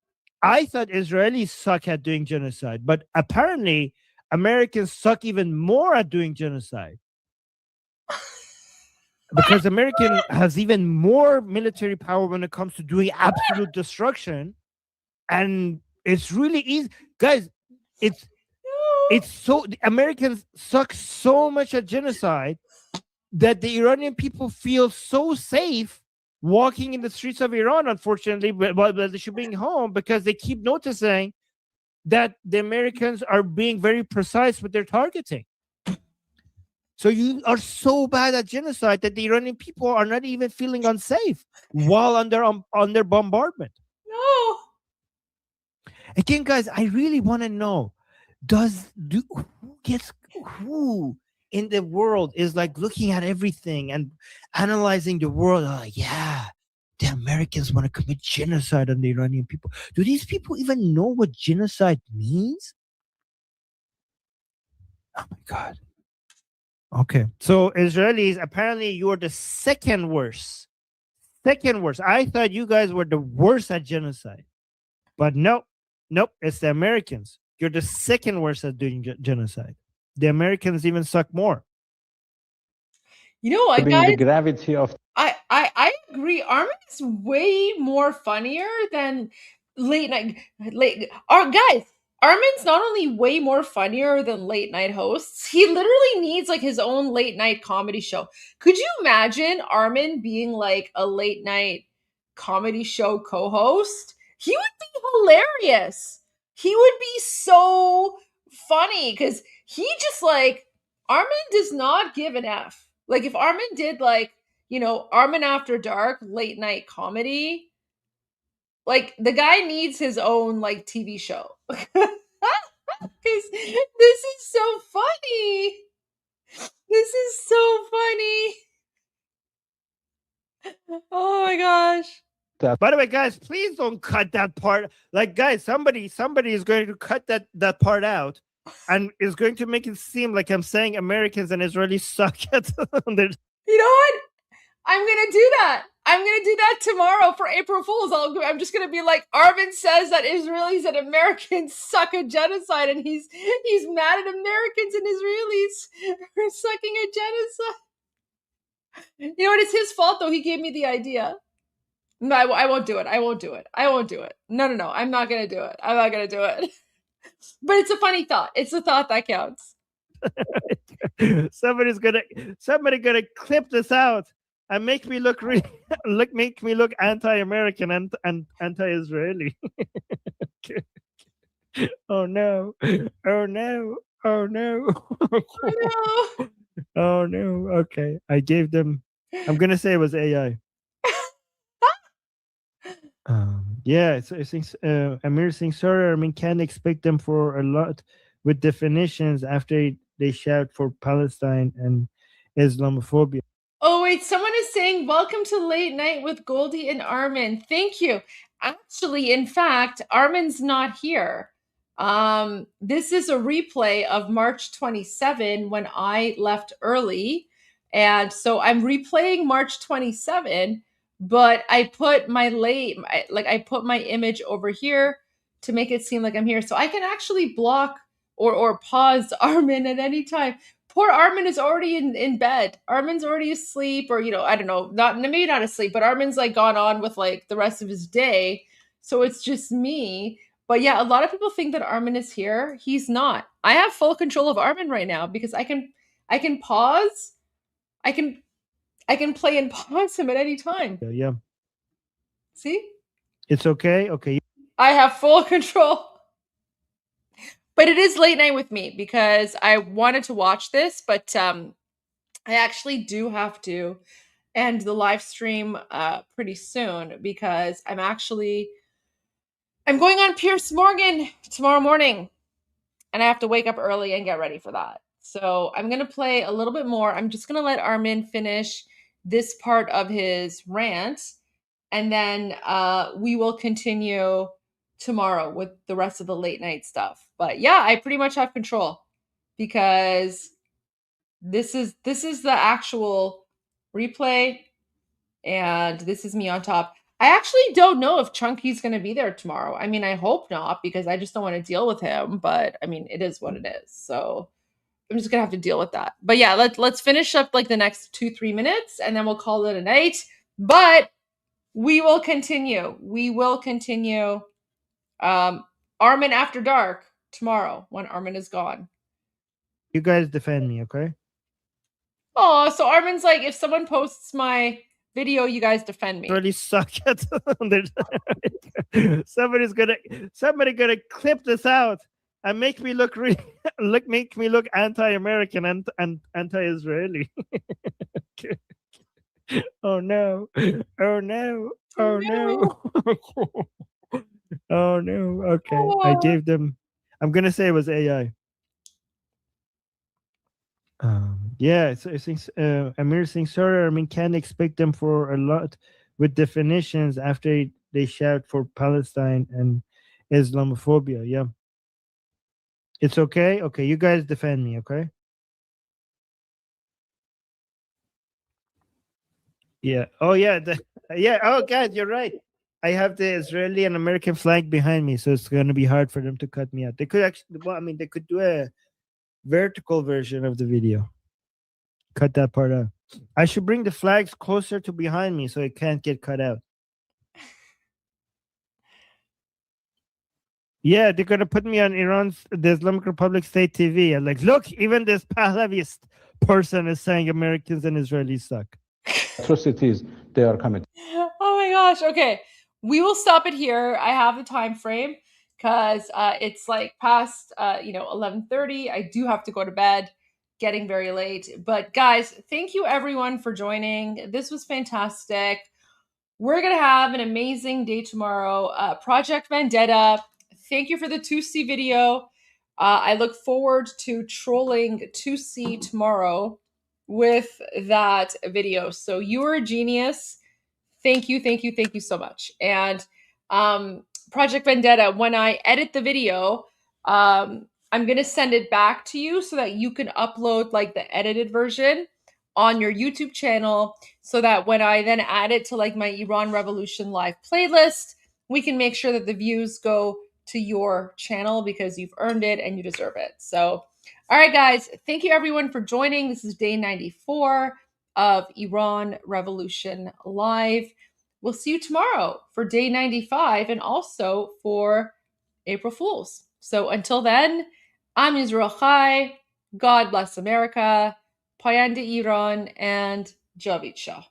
I thought Israelis suck at doing genocide, but apparently Americans suck even more at doing genocide. Because American has even more military power when it comes to doing absolute destruction. And it's really easy. Guys, it's so, the Americans suck so much at genocide that the Iranian people feel so safe walking in the streets of Iran, unfortunately, while they should be home, because they keep noticing that the Americans are being very precise with their targeting. So you are so bad at genocide that the Iranian people are not even feeling unsafe while under bombardment. No. Again, guys, I really want to know, who in the world is like looking at everything and analyzing the world? Oh, yeah, the Americans want to commit genocide on the Iranian people. Do these people even know what genocide means? Oh my God. Okay, so Israelis, apparently you are the second worst. Second worst. I thought you guys were the worst at genocide, but nope, it's the Americans. You're the second worst at doing genocide. The Americans even suck more. You know what, The guys? gravity of I agree. Armen is way more funnier than late night. Guys, Armen's not only way more funnier than late night hosts, he literally needs like his own late night comedy show. Could you imagine Armen being like a late night comedy show co-host? He would be hilarious. He would be so funny because he just like, Armen does not give an F. Like if Armen did like, you know, Armen After Dark late night comedy, like the guy needs his own like TV show. Because this is so funny. This is so funny. Oh my gosh. By the way, guys, please don't cut that part. Like, guys, somebody is going to cut that part out, and is going to make it seem like I'm saying Americans and Israelis suck at. You know what? I'm gonna do that. I'm gonna do that tomorrow for April Fools. I'm just gonna be like, Armen says that Israelis and Americans suck at genocide, and he's mad at Americans and Israelis for sucking at genocide. You know what? It's his fault though. He gave me the idea. No, I won't do it. I won't do it. I won't do it. No. I'm not gonna do it. I'm not gonna do it. But it's a funny thought. It's a thought that counts. Somebody gonna clip this out and make me look anti-American and anti-Israeli. Oh no! Oh no! Oh no! Oh no! Oh no! Okay, I gave them. I'm gonna say it was AI. Yeah, so I think Amir Singh, sorry, I mean, can't expect them for a lot with definitions after they shout for Palestine and Islamophobia. Oh, wait, someone is saying, welcome to Late Night with Goldie and Armen. Thank you. Actually, in fact, Armen's not here. This is a replay of March 27 when I left early. And so I'm replaying March 27, but I put my I put my image over here to make it seem like I'm here. So I can actually block or pause Armen at any time. Poor Armen is already in bed. Armen's already asleep, or, you know, I don't know, maybe not asleep, but Armen's like gone on with like the rest of his day. So it's just me. But yeah, a lot of people think that Armen is here. He's not. I have full control of Armen right now because I can pause. I can play and pause him at any time. Yeah. See? It's okay. Okay. I have full control. But it is late night with me because I wanted to watch this, but I actually do have to end the live stream pretty soon because I'm going on Piers Morgan tomorrow morning, and I have to wake up early and get ready for that. So I'm going to play a little bit more. I'm just going to let Armen finish this part of his rant, and then we will continue tomorrow with the rest of the late night stuff. But yeah, I pretty much have control because this is the actual replay, and this is me on top. I actually don't know if Chunky's going to be there tomorrow. I mean, I hope not, because I just don't want to deal with him, but I mean, it is what it is. So I'm just going to have to deal with that. But yeah, let's finish up like the next 2-3 minutes, and then we'll call it a night. But we will continue. We will continue Armen After Dark tomorrow when Armen is gone. You guys defend me, okay? Oh, so Armen's like, if someone posts my video, you guys defend me. Really suck at somebody gonna clip this out and make me look anti-American and anti-Israeli. Oh no! Oh no! Oh no! Oh no! Okay, I gave them. I'm gonna say it was AI. Yeah, so I think Amir Singh, sorry, I mean, can't expect them for a lot with definitions after they shout for Palestine and Islamophobia. Yeah, it's okay. Okay, you guys defend me, okay? Yeah. Oh yeah. Yeah. Oh guys, you're right. I have the Israeli and American flag behind me, so it's gonna be hard for them to cut me out. They could actually, well, I mean, they could do a vertical version of the video. Cut that part out. I should bring the flags closer to behind me so it can't get cut out. Yeah, they're gonna put me on the Islamic Republic state TV and like, look, even this Pahlaviist person is saying Americans and Israelis suck. Atrocities they are committing. Oh my gosh. Okay. we will stop it here. I have the time frame because it's like past 11:30. I do have to go to bed, getting very late. But guys, thank you everyone for joining. This was fantastic. We're gonna have an amazing day tomorrow. Project Vendetta. Thank you for the 2C video. I look forward to trolling 2C tomorrow with that video. So you are a genius. Thank you, thank you, thank you so much. And Project Vendetta, when I edit the video, I'm gonna send it back to you so that you can upload like the edited version on your YouTube channel, so that when I then add it to like my Iran Revolution live playlist, we can make sure that the views go to your channel because you've earned it and you deserve it. So, all right, guys, thank you everyone for joining. This is day 94 of Iran Revolution Live. We'll see you tomorrow for day 95 and also for April Fools. So until then, I'm Israel Chai. God bless America. Payanda Iran and Javid Shah.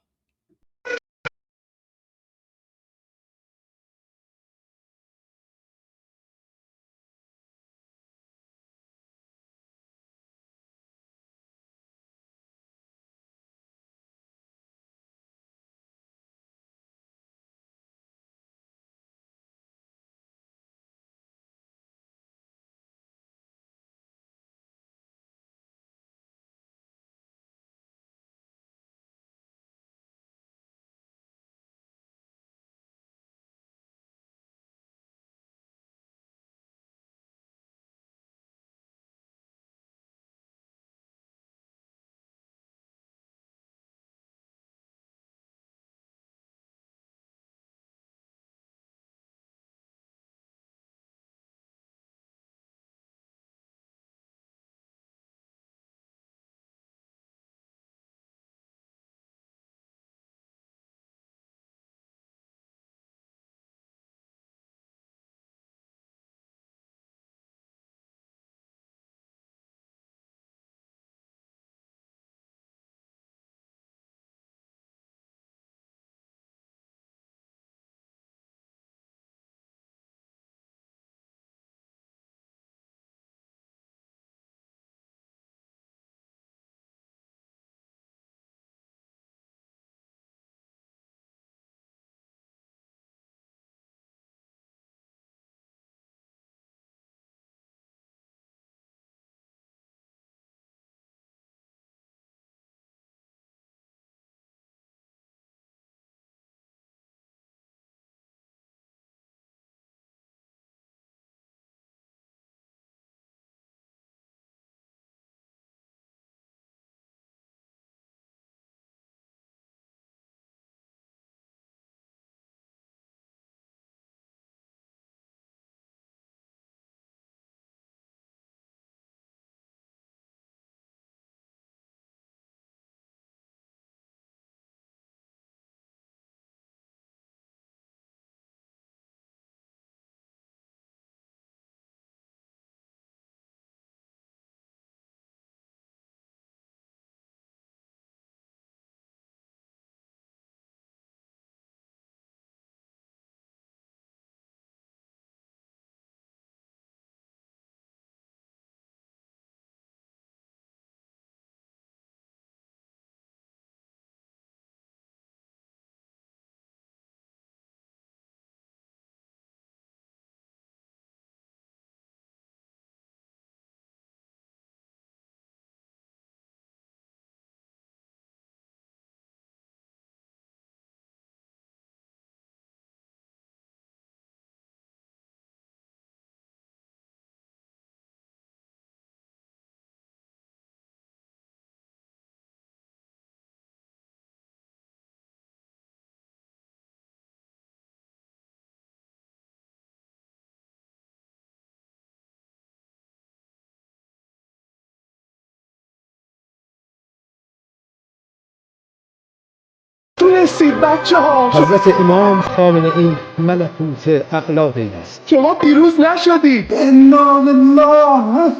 رسید بچه ها حضرت امام خامنه ای ملکوت اخلاقی است شما پیروز نشدید انا لله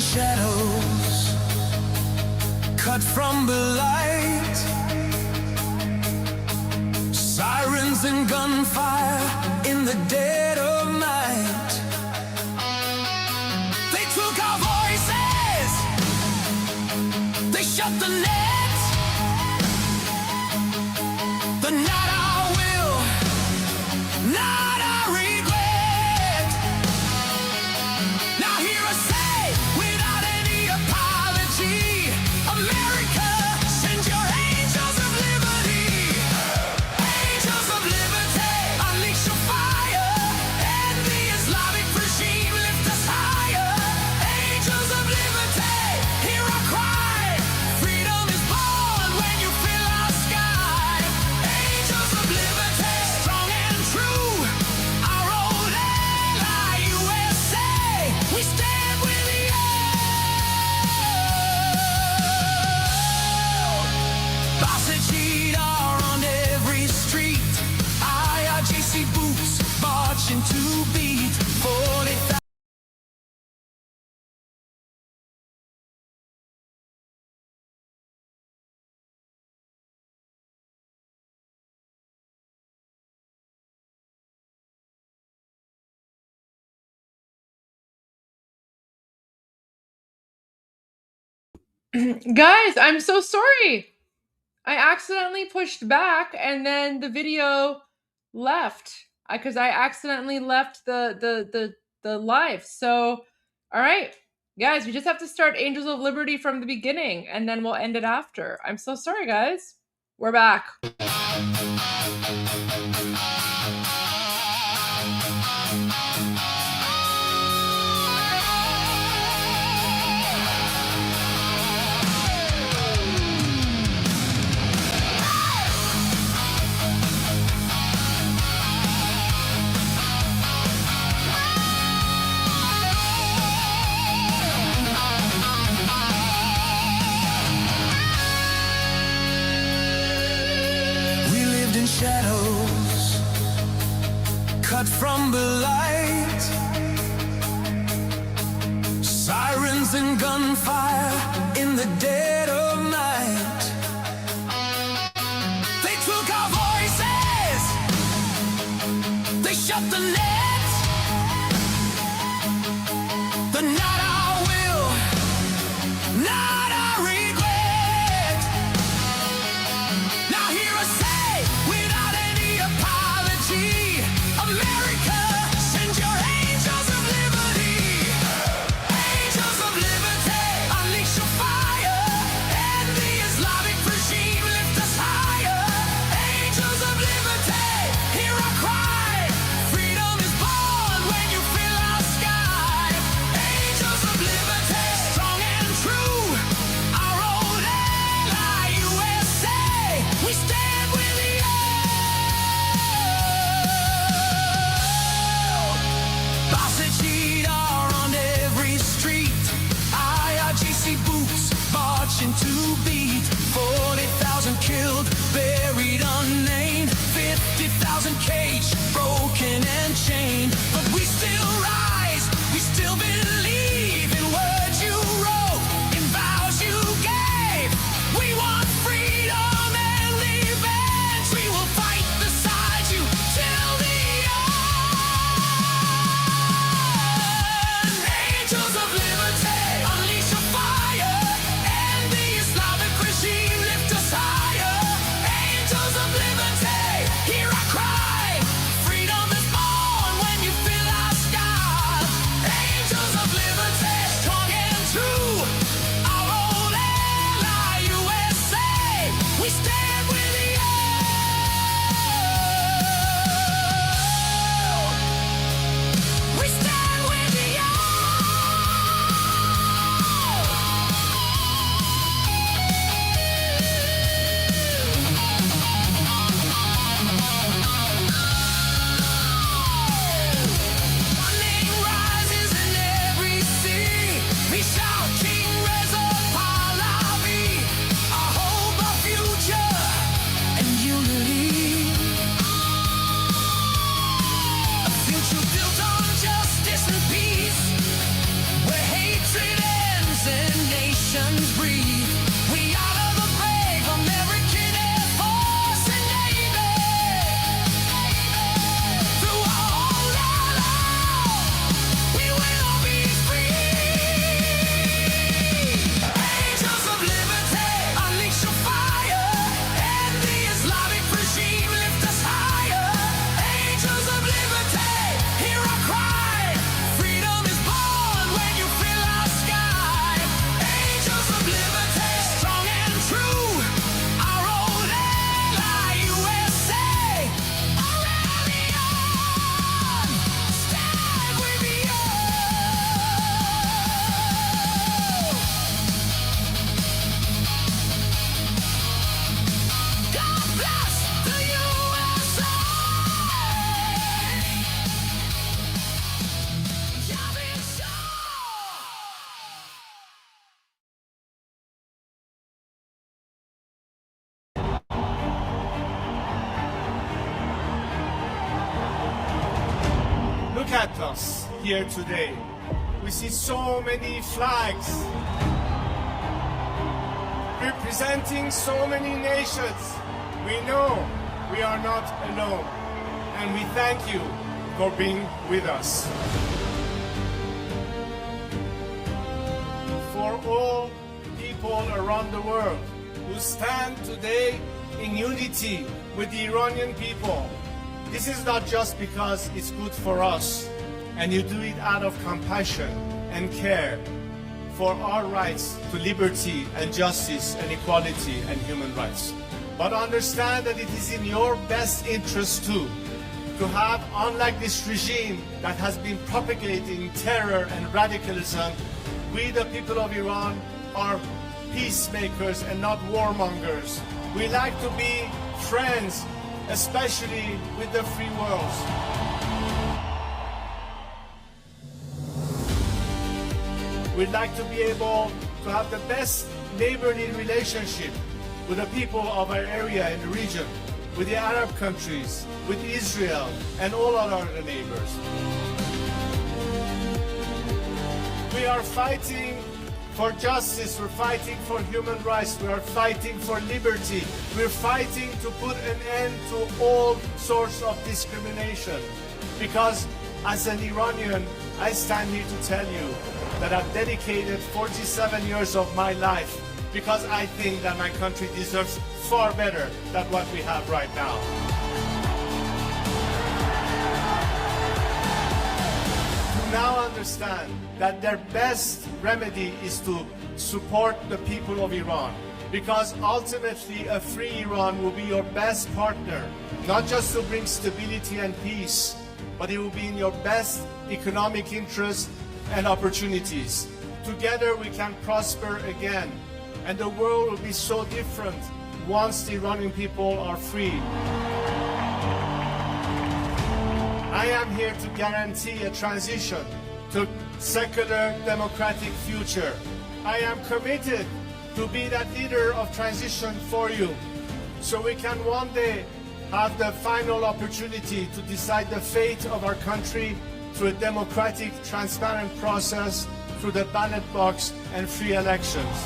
Shadows cut from the light, sirens and gunfire in the dead of night. They took our voices, they shut the net. The not our will, not our regret. Now hear us say, without any apology, America, send your angels of liberty. Angels of liberty, unleash your fire, and the Islamic regime lift us higher. Angels of liberty, hear our cry. Freedom is born when you fill our sky. Angels of liberty, strong and true, our old ally USA, we stand with you. Sausage are on every street, IRGC boots marching to beat 40,000. Guys, I'm so sorry. I accidentally pushed back and then the video left because I accidentally left the live. So, all right, guys, we just have to start Angels of Liberty from the beginning and then we'll end it after. I'm so sorry, guys. We're back. We lived in shadows, cut from the light, sirens and gunfire in the dead of night. They took our voices, they shut the net. The not our will, not our regret. Now hear us say, without any apology, America, send your angels of liberty. Angels of liberty, unleash your fire, and the Islamic regime lift us higher. Angels of liberty, hear our cry. Freedom is born when you fill our sky. Angels of liberty, strong and true, our old ally USA, we stand with you. Sausage are on every street, IRGC boots marching to beat 40,000 killed, buried unnamed, 50,000 caged, broken and chained. But we still rise, we still believe in words you wrote, in vows you gave. We want freedom and revenge. We will fight beside you till the end. Angels of liberty, unleash your fire, and the Islamic look at us here today. We see so many flags representing so many nations. We know we are not alone, and we thank you for being with us. For all people around the world who stand today in unity with the Iranian people, this is not just because it's good for us, and you do it out of compassion and care for our rights to liberty and justice and equality and human rights. But understand that it is in your best interest too, to have, unlike this regime that has been propagating terror and radicalism, we the people of Iran are peacemakers and not warmongers. We like to be friends, especially with the free world. We'd like to be able to have the best neighborly relationship with the people of our area and the region, with the Arab countries, with Israel, and all our other neighbors. We are fighting for justice, we're fighting for human rights, we are fighting for liberty, we're fighting to put an end to all sorts of discrimination. Because as an Iranian, I stand here to tell you that I've dedicated 47 years of my life because I think that my country deserves far better than what we have right now. To now understand that their best remedy is to support the people of Iran, because ultimately a free Iran will be your best partner, not just to bring stability and peace, but it will be in your best economic interest and opportunities. Together we can prosper again, and the world will be so different once the Iranian people are free. I am here to guarantee a transition to secular democratic future. I am committed to be that leader of transition for you, so we can one day have the final opportunity to decide the fate of our country through a democratic, transparent process, through the ballot box and free elections.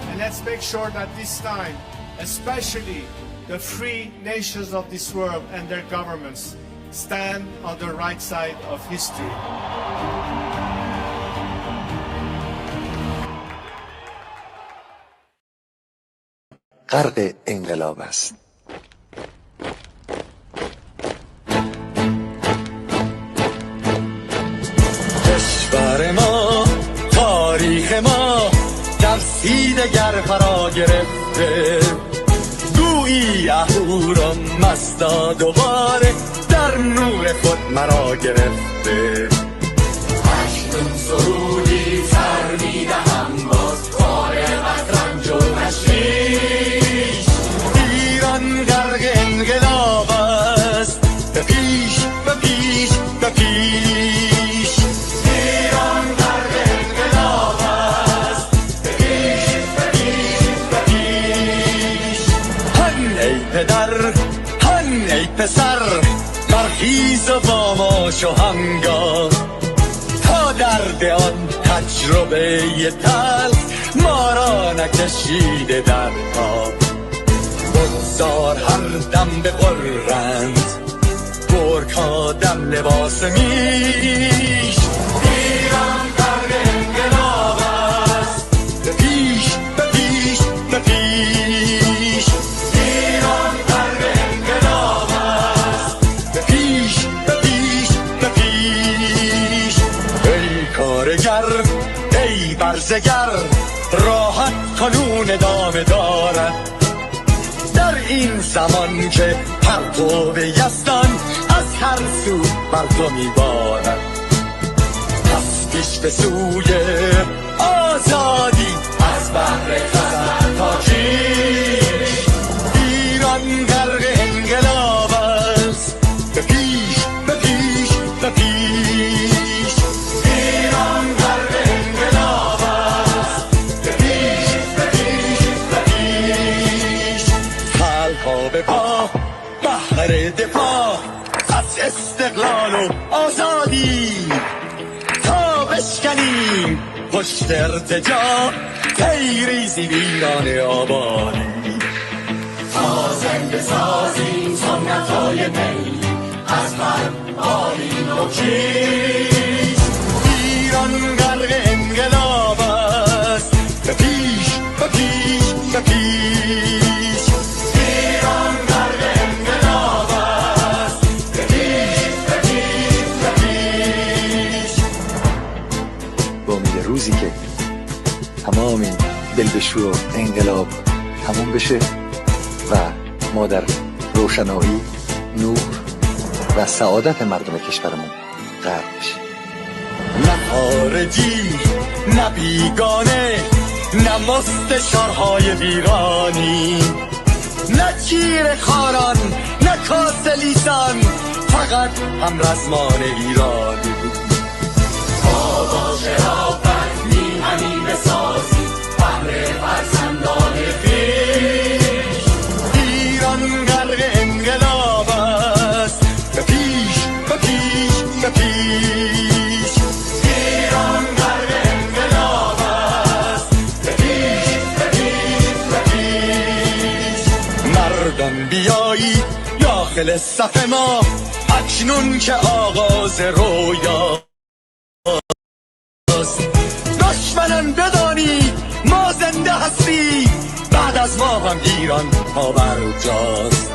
And let's make sure that this time, especially the free nations of this world and their governments, stand on the right side of history. غرق انقلاب است. کشور ما، تاریخ ما در سیدگر فرا گرفته، گویی اهورا مستا دوباره در نور خود مرا گرفته. اکنون سرودی سر میدهم باز فارغ از رنج و تشویش. ایران غرق انقلاب است، به پیش به پیش به پیش. ایران غرق انقلاب است، به پیش به پیش به پیش. هن ای پدر، هن ای پسر، برخیز و با ما شو همگام، تا درد آن تجربه تلخ ما را نکشیده در خواب. بگذار هر دم بغرند گرگ‌ها دم لباس میش. ایران غرق انقلاب است، به پیش به پیش به پیش. ایران غرق انقلاب است، به پیش به پیش به پیش. ای کارگر، ای برزگر، راحت کنون ادامه دارد در این زمان که پرتو یزدان از هر سو بر تو میبارد. پس پیش به سوی آزادی از بحر خزر تا کیش. ایران غرق انقلاب است، به پیش به پیش به پیش. ایران غرق انقلاب است، به پیش به پیش به پیش. خلقها به پا، بهر دفاع از استقلال و آزادی تا بشکنیم پشت ارتجاع تیریزی ویران آبادی تا زنده سازیم سنت‌های می از پروانین و کیش ایران غرق انقلاب است به پیش به پیش به پیش ایران غرق انقلاب است به پیش به پیش به پیش با امید روزی که تمام این دلبشو انقلاب تموم بشه و ما در روشنایی، نور و سعادت مردم کشورمون غرق بشیم. نه خارجی نه بیگانه نه مستشارهای ویرانی نه چیر خاران نه کاسلیسان فقط هم رزمان ایرانی ما با شرافت میهنی بسازی فهر فرزندان خویش ایران غرق انقلاب است به پیش به پیش به پیش ایران غرق انقلاب است به پیش به پیش به پیش مردم بیایید داخل صف ما اکنون که آغاز رویاست دشمنان بدانید ما زنده هستیم بعد از ما هم ایران پابرجاست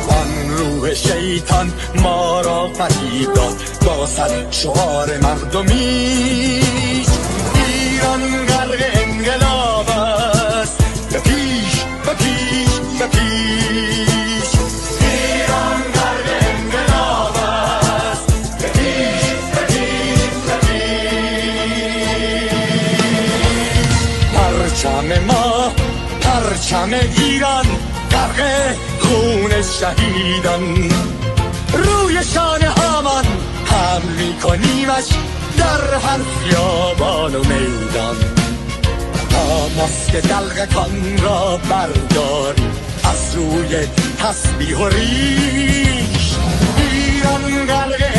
آن روح شیطان ما را فریب داد با صد شعار مردمیش ایران غرق انقلاب است به پیش به پیش به پیش ایران غرق انقلاب است به پیش به پیش به پیش پرچم ما پرچم ایران غرق خون شهیدان روی شانه هامان حمل میکنیمش در هر خیابان و میدان تا ماسک دلقکان را برداریم از روی تسبیح و ریش ایران غرق